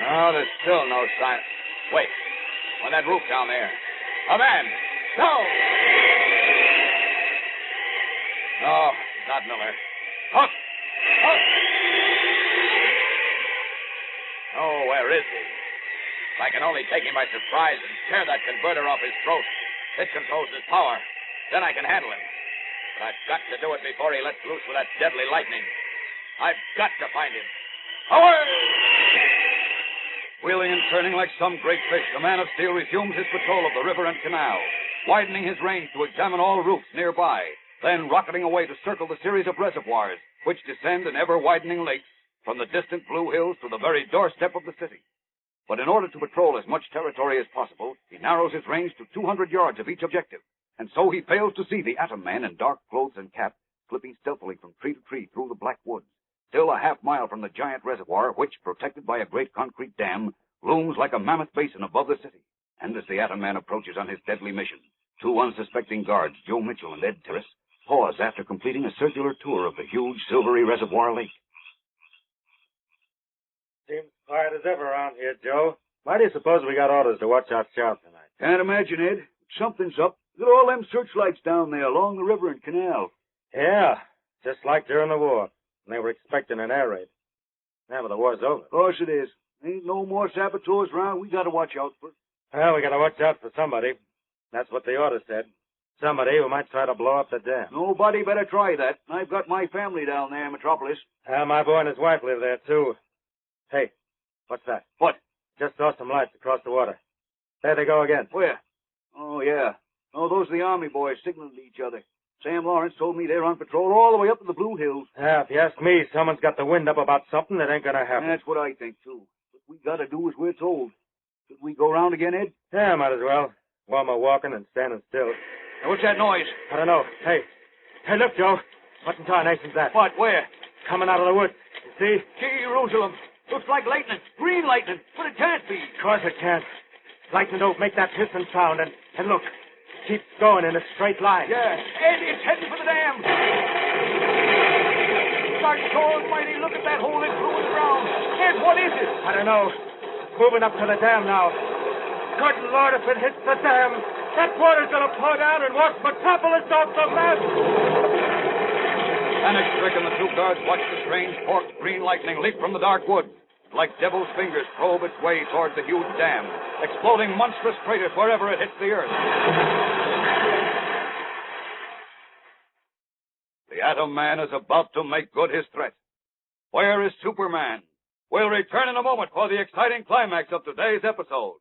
[SPEAKER 5] Oh, there's still no sign. Wait. On that roof down there. A man! No! No, not Miller. Hook! Hook! Oh, where is he? If I can only take him by surprise and tear that converter off his throat. It controls his power. Then I can handle him. But I've got to do it before he lets loose with that deadly lightning. I've got to find him. Away!
[SPEAKER 13] Wheeling and turning like some great fish, the Man of Steel resumes his patrol of the river and canal, widening his range to examine all routes nearby, then rocketing away to circle the series of reservoirs which descend in ever-widening lakes from the distant Blue Hills to the very doorstep of the city. But in order to patrol as much territory as possible, he narrows his range to 200 yards of each objective, and so he fails to see the Atom Man in dark clothes and cap, slipping stealthily from tree to tree through the black woods, still a half-mile from the giant reservoir which, protected by a great concrete dam, looms like a mammoth basin above the city. And as the Atom Man approaches on his deadly mission, two unsuspecting guards, Joe Mitchell and Ed Terrace, pause after completing a circular tour of the huge silvery reservoir lake.
[SPEAKER 10] Seems quiet as ever around here, Joe. Why do you suppose we got orders to watch our shop tonight?
[SPEAKER 13] Can't imagine, Ed. Something's up. Look at all them searchlights down there along the river and canal.
[SPEAKER 10] Yeah, just like during the war. When they were expecting an air raid. Now, but the war's over.
[SPEAKER 13] Of course it is. Ain't no more saboteurs around. We got to watch out for.
[SPEAKER 10] Well, we got to watch out for somebody. That's what the order said. Somebody who might try to blow up the dam.
[SPEAKER 13] Nobody better try that. I've got my family down there in Metropolis.
[SPEAKER 10] My boy and his wife live there, too. Hey, what's that?
[SPEAKER 13] What?
[SPEAKER 10] Just saw some lights across the water. There they go again.
[SPEAKER 13] Where? Oh, yeah. Oh, those are the Army boys signaling to each other. Sam Lawrence told me they're on patrol all the way up to the Blue Hills.
[SPEAKER 10] Yeah, if you ask me, someone's got the wind up about something that ain't gonna happen.
[SPEAKER 13] That's what I think, too. What we gotta do as we're told. Should we go round again, Ed?
[SPEAKER 10] Yeah, might as well. While we're walking and standing still.
[SPEAKER 13] Now, what's that noise?
[SPEAKER 10] I don't know. Hey, look, Joe. What in tarnation's that?
[SPEAKER 13] What? Where?
[SPEAKER 10] Coming out of the woods. You see?
[SPEAKER 13] Jerusalem. Looks like lightning. Green lightning. But it can't be.
[SPEAKER 10] Of course it can't. Lightning don't make that hissing sound. And look, keeps going in a straight line.
[SPEAKER 13] Yeah. Ed, it's heading for the dam. Dark almighty, look at that hole it's through in the ground. Ed, what is it?
[SPEAKER 10] I don't know. It's moving up to the dam now. Good Lord, if it hits the dam, that water's gonna pour down and wash Metropolis off the map.
[SPEAKER 13] Panic-stricken, the two guards watched the strange forked green lightning leap from the dark woods. Like devil's fingers probe its way toward the huge dam, exploding monstrous craters wherever it hits the earth. The Atom Man is about to make good his threat. Where is Superman? We'll return in a moment for the exciting climax of today's episode.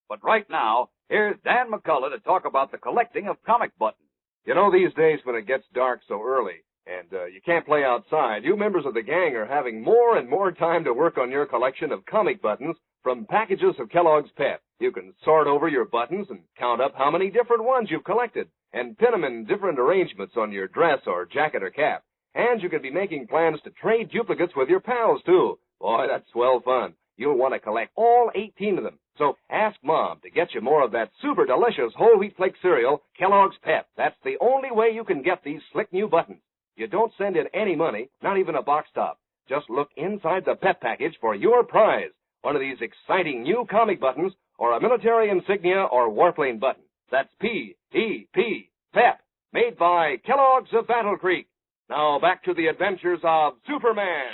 [SPEAKER 13] But right now, here's Dan McCullough to talk about the collecting of comic buttons.
[SPEAKER 18] You know, these days when it gets dark so early and you can't play outside, you members of the gang are having more and more time to work on your collection of comic buttons from packages of Kellogg's Pep. You can sort over your buttons and count up how many different ones you've collected and pin them in different arrangements on your dress or jacket or cap. And you can be making plans to trade duplicates with your pals, too. Boy, that's swell fun. You'll want to collect all 18 of them. So ask Mom to get you more of that super delicious whole wheat flake cereal, Kellogg's Pep. That's the only way you can get these slick new buttons. You don't send in any money, not even a box top. Just look inside the Pep package for your prize. One of these exciting new comic buttons or a military insignia or warplane button. That's P-E-P, Pep, made by Kellogg's of Battle Creek. Now back to the adventures of Superman.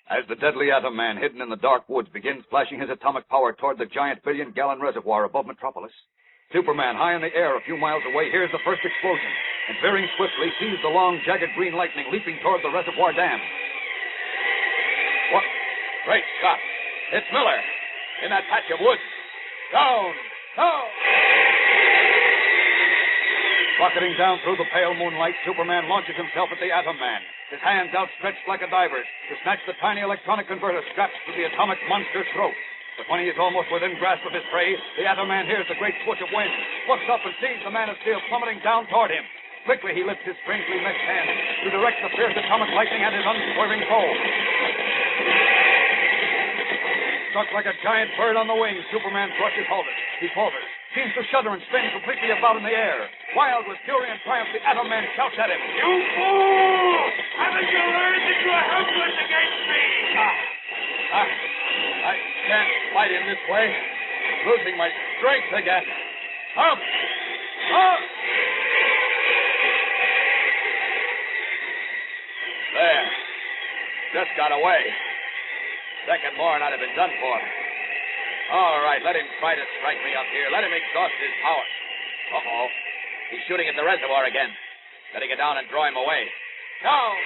[SPEAKER 13] As the deadly Atom Man, hidden in the dark woods, begins flashing his atomic power toward the giant billion-gallon reservoir above Metropolis, Superman, high in the air a few miles away, hears the first explosion and, veering swiftly, sees the long, jagged green lightning leaping toward the reservoir dam. What? Great Scott! It's Miller in that patch of woods. Down! Down! Rocketing down through the pale moonlight, Superman launches himself at the Atom Man, his hands outstretched like a diver's to snatch the tiny electronic converter strapped to the atomic monster's throat. But when he is almost within grasp of his prey, the Atom Man hears the great swoosh of wind, looks up and sees the Man of Steel plummeting down toward him. Quickly he lifts his strangely meshed hand to direct the fierce atomic lightning at his unswerving foe. Struck like a giant bird on the wing, Superman's rush is halted. He falters, seems to shudder and spin completely about in the air. Wild with fury and triumph, the Atom Man shouts at him.
[SPEAKER 10] You fool! Haven't you learned that you are helpless against me?
[SPEAKER 13] I can't fight him this way. Losing my strength again. Up! Up! There. Just got away. Second more and I'd have been done for. All right, let him try to strike me up here. Let him exhaust his power. Uh-oh. He's shooting at the reservoir again. Better get down and draw him away. Down!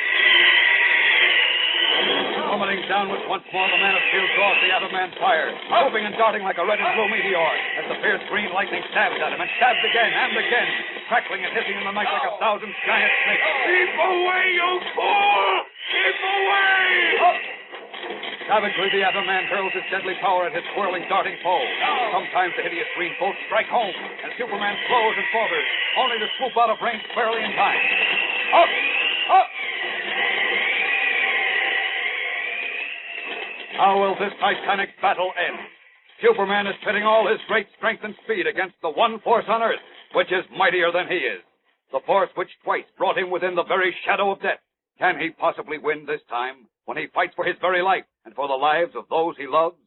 [SPEAKER 13] Plummeting downwards once more, the Man of Steel draws the Atom Man fire, moving and darting like a red and blue meteor as the fierce green lightning stabs at him and stabs again and again, crackling and hissing in the night like 1,000 giant snakes.
[SPEAKER 10] Keep away, you fool! Keep away!
[SPEAKER 13] Savagely, the Atom Man hurls his deadly power at his whirling, darting foe. Sometimes the hideous green bolts strike home, and Superman slows and falters, only to swoop out of range barely in time. Up! Up! How will this titanic battle end? Superman is pitting all his great strength and speed against the one force on Earth, which is mightier than he is. The force which twice brought him within the very shadow of death. Can he possibly win this time, when he fights for his very life and for the lives of those he loves?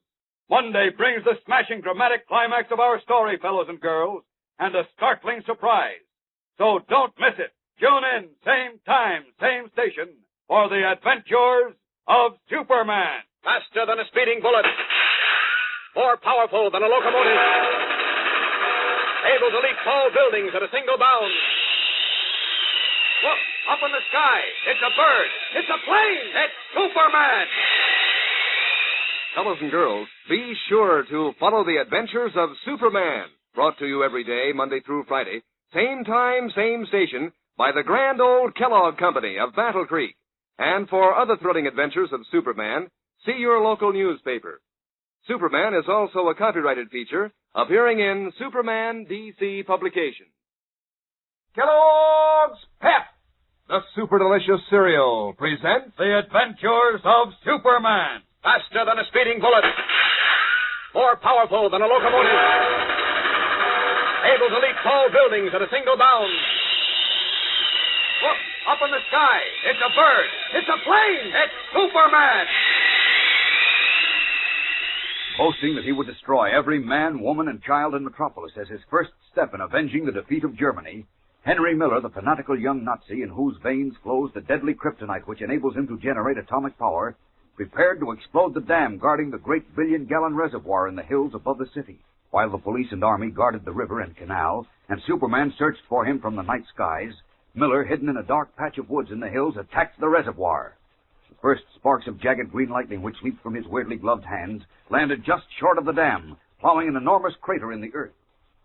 [SPEAKER 13] Monday brings the smashing dramatic climax of our story, fellows and girls, and a startling surprise. So don't miss it. Tune in, same time, same station, for the adventures of Superman.
[SPEAKER 8] Faster than a speeding bullet. More powerful than a locomotive. Able to leap tall buildings at a single bound. Look, up in the sky. It's a bird. It's a plane. It's Superman.
[SPEAKER 14] Fellows and girls, be sure to follow the adventures of Superman. Brought to you every day, Monday through Friday. Same time, same station, by the grand old Kellogg Company of Battle Creek. And for other thrilling adventures of Superman, see your local newspaper. Superman is also a copyrighted feature appearing in Superman DC publication.
[SPEAKER 8] Kellogg's Pep, the super delicious cereal, presents
[SPEAKER 13] The Adventures of Superman.
[SPEAKER 8] Faster than a speeding bullet. More powerful than a locomotive. Able to leap tall buildings at a single bound. Look, up in the sky. It's a bird. It's a plane. It's Superman.
[SPEAKER 21] Boasting that he would destroy every man, woman, and child in Metropolis as his first step in avenging the defeat of Germany, Henry Miller, the fanatical young Nazi in whose veins flows the deadly kryptonite which enables him to generate atomic power, prepared to explode the dam guarding the great billion-gallon reservoir in the hills above the city. While the police and army guarded the river and canal, and Superman searched for him from the night skies, Miller, hidden in a dark patch of woods in the hills, attacked the reservoir. The first sparks of jagged green lightning which leaped from his weirdly gloved hands landed just short of the dam, plowing an enormous crater in the earth.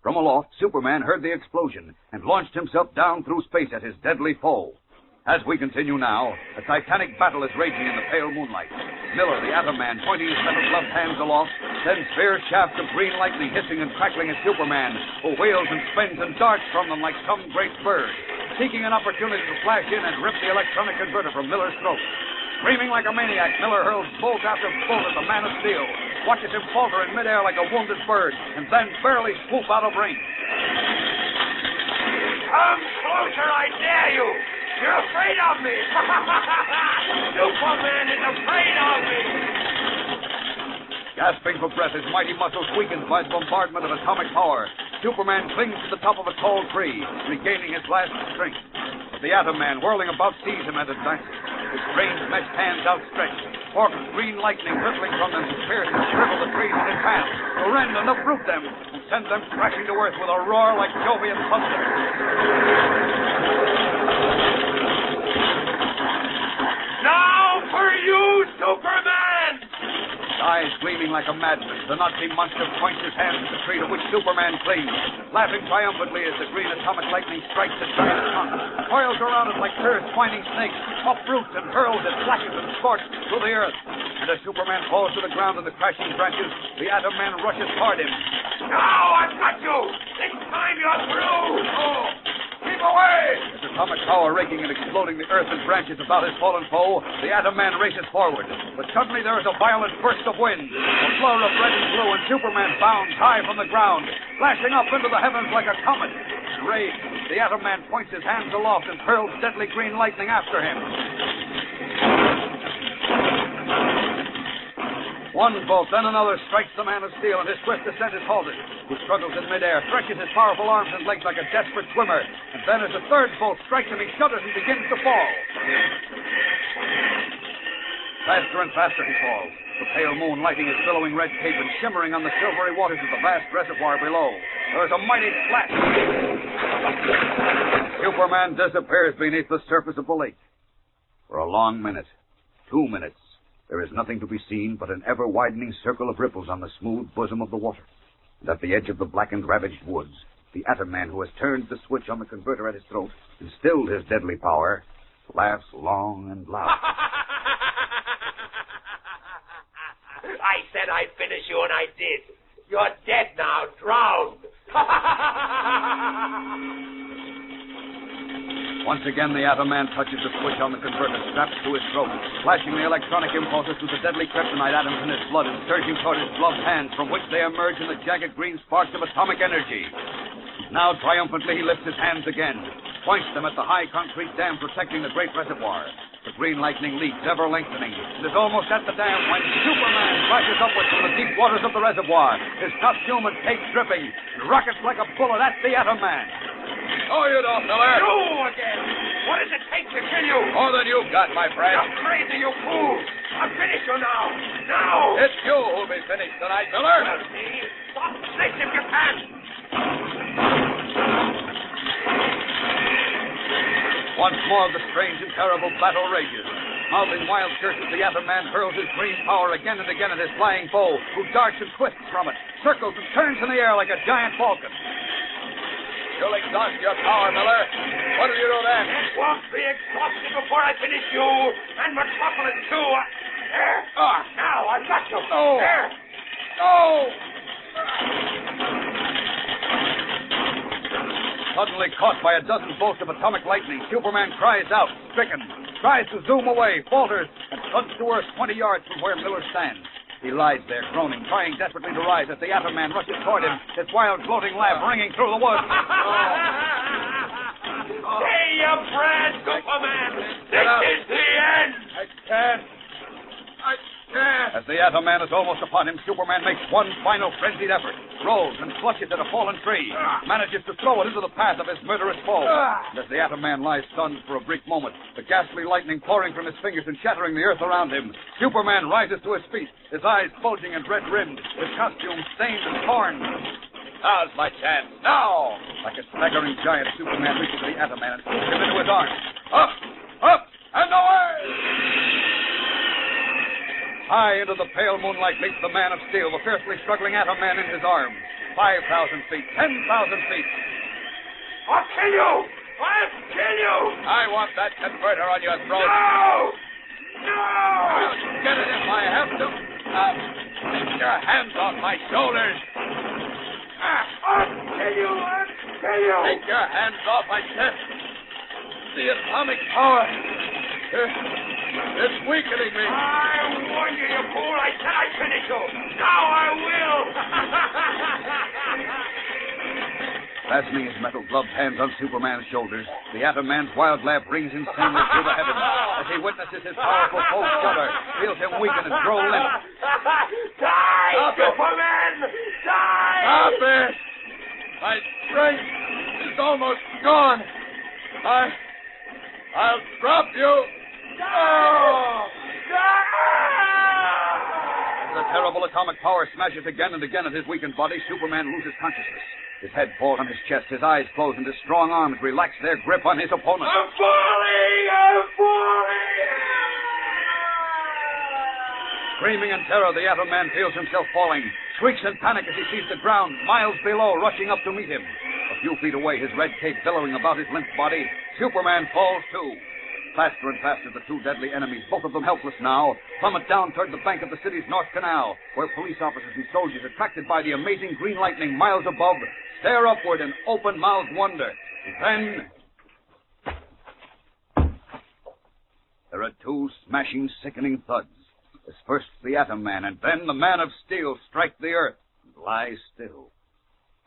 [SPEAKER 21] From aloft, Superman heard the explosion and launched himself down through space at his deadly foe. As we continue now, a titanic battle is raging in the pale moonlight. Miller, the Atom Man, pointing his metal gloved hands aloft, sends fierce shafts of green lightning hissing and crackling at Superman, who wheels and spins and darts from them like some great bird, seeking an opportunity to flash in and rip the electronic converter from Miller's throat. Screaming like a maniac, Miller hurls bolt after bolt at the Man of Steel, watches him falter in midair like a wounded bird, and then barely swoop out of range.
[SPEAKER 10] Come closer, I dare you! You're afraid of me! Superman is afraid of me!
[SPEAKER 21] Gasping for breath, his mighty muscles weakened by the bombardment of atomic power, Superman clings to the top of a tall tree, regaining his last strength. But the Atom Man, whirling about, sees him and advances.
[SPEAKER 13] his strange meshed hands outstretched. Forks of green lightning rippling from them to pierce and shrivel the trees in his path, to rend and uproot them, and send them crashing to earth with a roar like Jovian thunder.
[SPEAKER 10] Now for you, Superman!
[SPEAKER 13] Eyes gleaming like a madman's, the Nazi monster points his hand at the tree to which Superman clings, laughing triumphantly as the green atomic lightning strikes the giant's trunk, coils around it like fierce twining snakes, uproots and hurls it, flashes and scorches through the earth. And as Superman falls to the ground in the crashing branches, the Atom Man rushes toward him.
[SPEAKER 10] Now I've got you! This time you're through! Oh, keep away!
[SPEAKER 13] His atomic power raking and exploding the earth and branches about his fallen foe, the Atom Man races forward. But suddenly there is a violent burst of wind, a blur of red and blue, and Superman bounds high from the ground, flashing up into the heavens like a comet. Enraged, the Atom Man points his hands aloft and hurls deadly green lightning after him. One bolt, then another, strikes the Man of Steel, and his swift descent is halted. He struggles in midair, stretches his powerful arms and legs like a desperate swimmer, and then as the third bolt strikes him, he shudders and begins to fall. Faster and faster he falls, the pale moon lighting his billowing red cape and shimmering on the silvery waters of the vast reservoir below. There is a mighty flash. Superman disappears beneath the surface of the lake. For a long minute, 2 minutes, there is nothing to be seen but an ever-widening circle of ripples on the smooth bosom of the water. And at the edge of the blackened, ravaged woods, the Atom Man, who has turned the switch on the converter at his throat and stilled his deadly power, laughs long and loud.
[SPEAKER 10] I said I'd finish you, and I did. You're dead now, drowned.
[SPEAKER 13] Once again, the Atom Man touches the switch on the converter, straps to his throat, flashing the electronic impulses through the deadly kryptonite atoms in his blood and surging toward his gloved hands, from which they emerge in the jagged green sparks of atomic energy. Now, triumphantly, he lifts his hands again, points them at the high concrete dam protecting the great reservoir. The green lightning leaps, ever lengthening, and is almost at the dam when Superman flashes upwards from the deep waters of the reservoir, his costume and cape dripping, and rockets like a bullet at the Atom Man.
[SPEAKER 20] Oh, you don't, Miller.
[SPEAKER 10] You again! What does it take to kill you?
[SPEAKER 20] More than you've got, my friend.
[SPEAKER 10] You're crazy, you fool! I'll finish you now! Now!
[SPEAKER 20] It's you who'll be finished tonight, Miller.
[SPEAKER 10] Well, see? Stop this if you can!
[SPEAKER 13] Once more, the strange and terrible battle rages. Mouthing wild curses, the Atom Man hurls his green power again and again at his flying foe, who darts and twists from it, circles and turns in the air like a giant falcon.
[SPEAKER 20] You'll exhaust your power, Miller. What'll you do then?
[SPEAKER 10] It won't be exhausted before I finish you, and Metropolis, too. There. Now, I've got you.
[SPEAKER 20] No.
[SPEAKER 10] There.
[SPEAKER 20] No!
[SPEAKER 13] Suddenly caught by a dozen bolts of atomic lightning, Superman cries out, stricken, tries to zoom away, falters, and thuds to earth 20 yards from where Miller stands. He lies there, groaning, trying desperately to rise as the Atom Man rushes toward him, his wild, gloating laugh ringing through the woods.
[SPEAKER 10] Say your prayers, Superman. This is the end.
[SPEAKER 20] I can't.
[SPEAKER 13] As the Atom Man is almost upon him, Superman makes one final frenzied effort, rolls and clutches at a fallen tree, manages to throw it into the path of his murderous foe. And as the Atom Man lies stunned for a brief moment, the ghastly lightning pouring from his fingers and shattering the earth around him, Superman rises to his feet, his eyes bulging and red-rimmed, his costume stained and torn.
[SPEAKER 20] Now's my chance. Now!
[SPEAKER 13] Like a staggering giant, Superman reaches the Atom Man and pulls him into his arms.
[SPEAKER 20] Up! Up! And away!
[SPEAKER 13] High into the pale moonlight leaps the Man of Steel, the fiercely struggling Atom Man in his arms. 5,000 feet, 10,000 feet.
[SPEAKER 10] I'll kill you! I'll kill you!
[SPEAKER 20] I want that converter on your throat.
[SPEAKER 10] No! No!
[SPEAKER 20] I'll get it if I have to. Take your hands off my shoulders.
[SPEAKER 10] I'll kill you! I'll kill you!
[SPEAKER 20] Take your hands off my chest. The atomic power. It's weakening me.
[SPEAKER 10] I warned you, you fool. I said I'd finish you. Now I will.
[SPEAKER 13] Fastening his metal gloved hands on Superman's shoulders, the Atom Man's wild laugh rings insanely through the heavens as he witnesses his powerful foe shudder, feels him weaken and grow limp.
[SPEAKER 10] Die, Superman! Die!
[SPEAKER 20] Stop it! My strength is almost gone. I'll drop you
[SPEAKER 13] As the terrible atomic power smashes again and again at his weakened body, Superman loses consciousness. His head falls on his chest, his eyes close, and his strong arms relax their grip on his opponent.
[SPEAKER 10] I'm falling!
[SPEAKER 13] Screaming in terror, the Atom Man feels himself falling, shrieks in panic as he sees the ground miles below rushing up to meet him. A few feet away, his red cape billowing about his limp body, Superman falls too. Faster and faster, the two deadly enemies, both of them helpless now, plummet down toward the bank of the city's North Canal, where police officers and soldiers, attracted by the amazing green lightning miles above, stare upward in open-mouthed wonder. Then there are two smashing, sickening thuds, as first the Atom Man and then the Man of Steel strike the earth and lie still.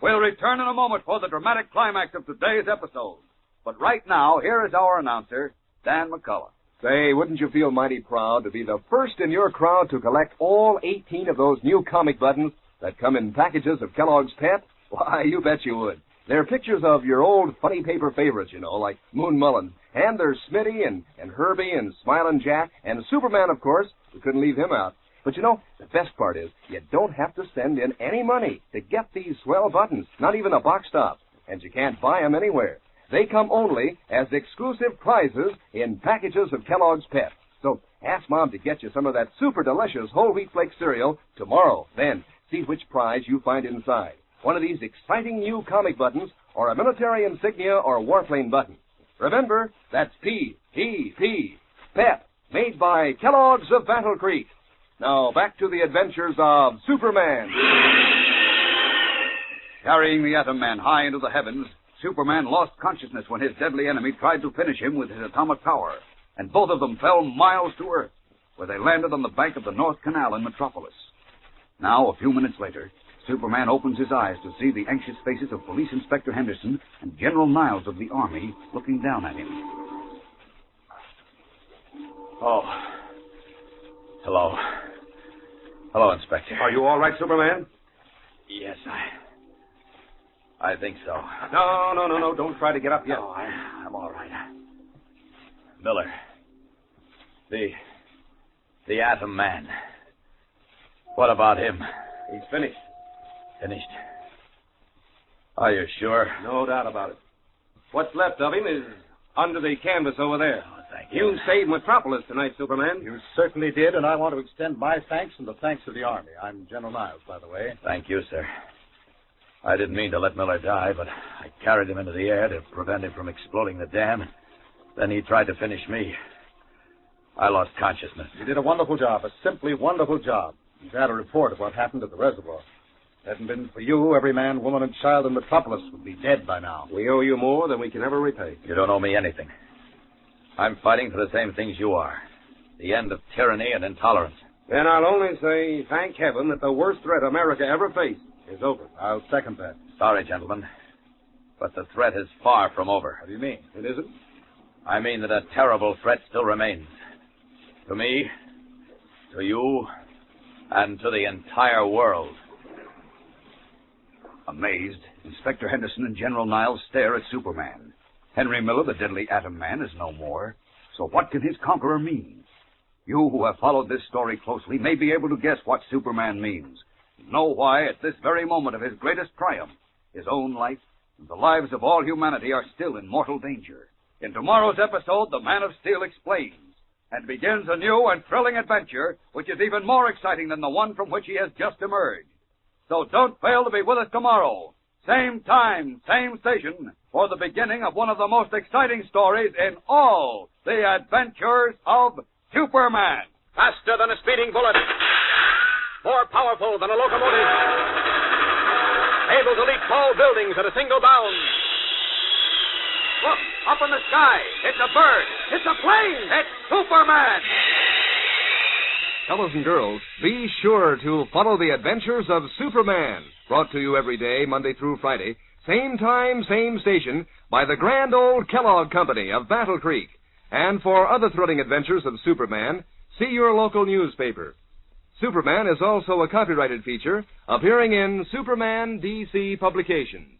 [SPEAKER 13] We'll return in a moment for the dramatic climax of today's episode. But right now, here is our announcer, Dan McCullough.
[SPEAKER 18] Say, wouldn't you feel mighty proud to be the first in your crowd to collect all 18 of those new comic buttons that come in packages of Kellogg's Pep? Why, you bet you would. They're pictures of your old funny paper favorites, you know, like Moon Mullins. And there's Smitty and Herbie and Smilin' Jack and Superman, of course. We couldn't leave him out. But you know, the best part is you don't have to send in any money to get these swell buttons, not even a box top. And you can't buy them anywhere. They come only as exclusive prizes in packages of Kellogg's Pep. So ask Mom to get you some of that super delicious whole wheat flake cereal tomorrow. Then see which prize you find inside. One of these exciting new comic buttons or a military insignia or warplane button. Remember, that's P-E-P, Pep, made by Kellogg's of Battle Creek. Now back to the adventures of Superman.
[SPEAKER 13] Carrying the Atom Man high into the heavens, Superman lost consciousness when his deadly enemy tried to finish him with his atomic power, and both of them fell miles to earth, where they landed on the bank of the North Canal in Metropolis. Now, a few minutes later, Superman opens his eyes to see the anxious faces of Police Inspector Henderson and General Niles of the Army looking down at him.
[SPEAKER 5] Oh. Hello. Hello, Inspector.
[SPEAKER 8] Are you all right, Superman?
[SPEAKER 5] Yes, I think so.
[SPEAKER 8] No. Don't try to get up yet.
[SPEAKER 5] No, I'm all right. Miller. The Atom Man. What about him?
[SPEAKER 8] He's finished.
[SPEAKER 5] Finished? Are you sure?
[SPEAKER 8] No doubt about it. What's left of him is under the canvas over there.
[SPEAKER 5] Oh, thank you.
[SPEAKER 8] You saved Metropolis tonight, Superman.
[SPEAKER 19] You certainly did, and I want to extend my thanks and the thanks of the Army. I'm General Niles, by the way.
[SPEAKER 5] Thank you, sir. I didn't mean to let Miller die, but I carried him into the air to prevent him from exploding the dam. Then he tried to finish me. I lost consciousness.
[SPEAKER 19] You did a wonderful job, a simply wonderful job. You've had a report of what happened at the reservoir. If it hadn't been for you, every man, woman, and child in Metropolis would be dead by now.
[SPEAKER 8] We owe you more than we can ever repay.
[SPEAKER 5] You don't owe me anything. I'm fighting for the same things you are. The end of tyranny and intolerance.
[SPEAKER 8] Then I'll only say, thank heaven, that the worst threat America ever faced is over.
[SPEAKER 19] I'll second that.
[SPEAKER 5] Sorry, gentlemen, but the threat is far from over.
[SPEAKER 19] What do you mean?
[SPEAKER 8] It isn't?
[SPEAKER 5] I mean that a terrible threat still remains. To me, to you, and to the entire world.
[SPEAKER 13] Amazed, Inspector Henderson and General Niles stare at Superman. Henry Miller, the deadly Atom Man, is no more. So what can his conqueror mean? You who have followed this story closely may be able to guess what Superman means. Know why, at this very moment of his greatest triumph, his own life and the lives of all humanity are still in mortal danger. In tomorrow's episode, the Man of Steel explains and begins a new and thrilling adventure, which is even more exciting than the one from which he has just emerged. So don't fail to be with us tomorrow, same time, same station, for the beginning of one of the most exciting stories in all the adventures of Superman.
[SPEAKER 8] Faster than a speeding bullet. More powerful than a locomotive. Able to leap tall buildings at a single bound. Look, up in the sky. It's a bird. It's a plane. It's Superman.
[SPEAKER 14] Fellows and girls, be sure to follow the adventures of Superman, brought to you every day, Monday through Friday, same time, same station, by the grand old Kellogg Company of Battle Creek. And for other thrilling adventures of Superman, see your local newspaper. Superman is also a copyrighted feature appearing in Superman DC Publications.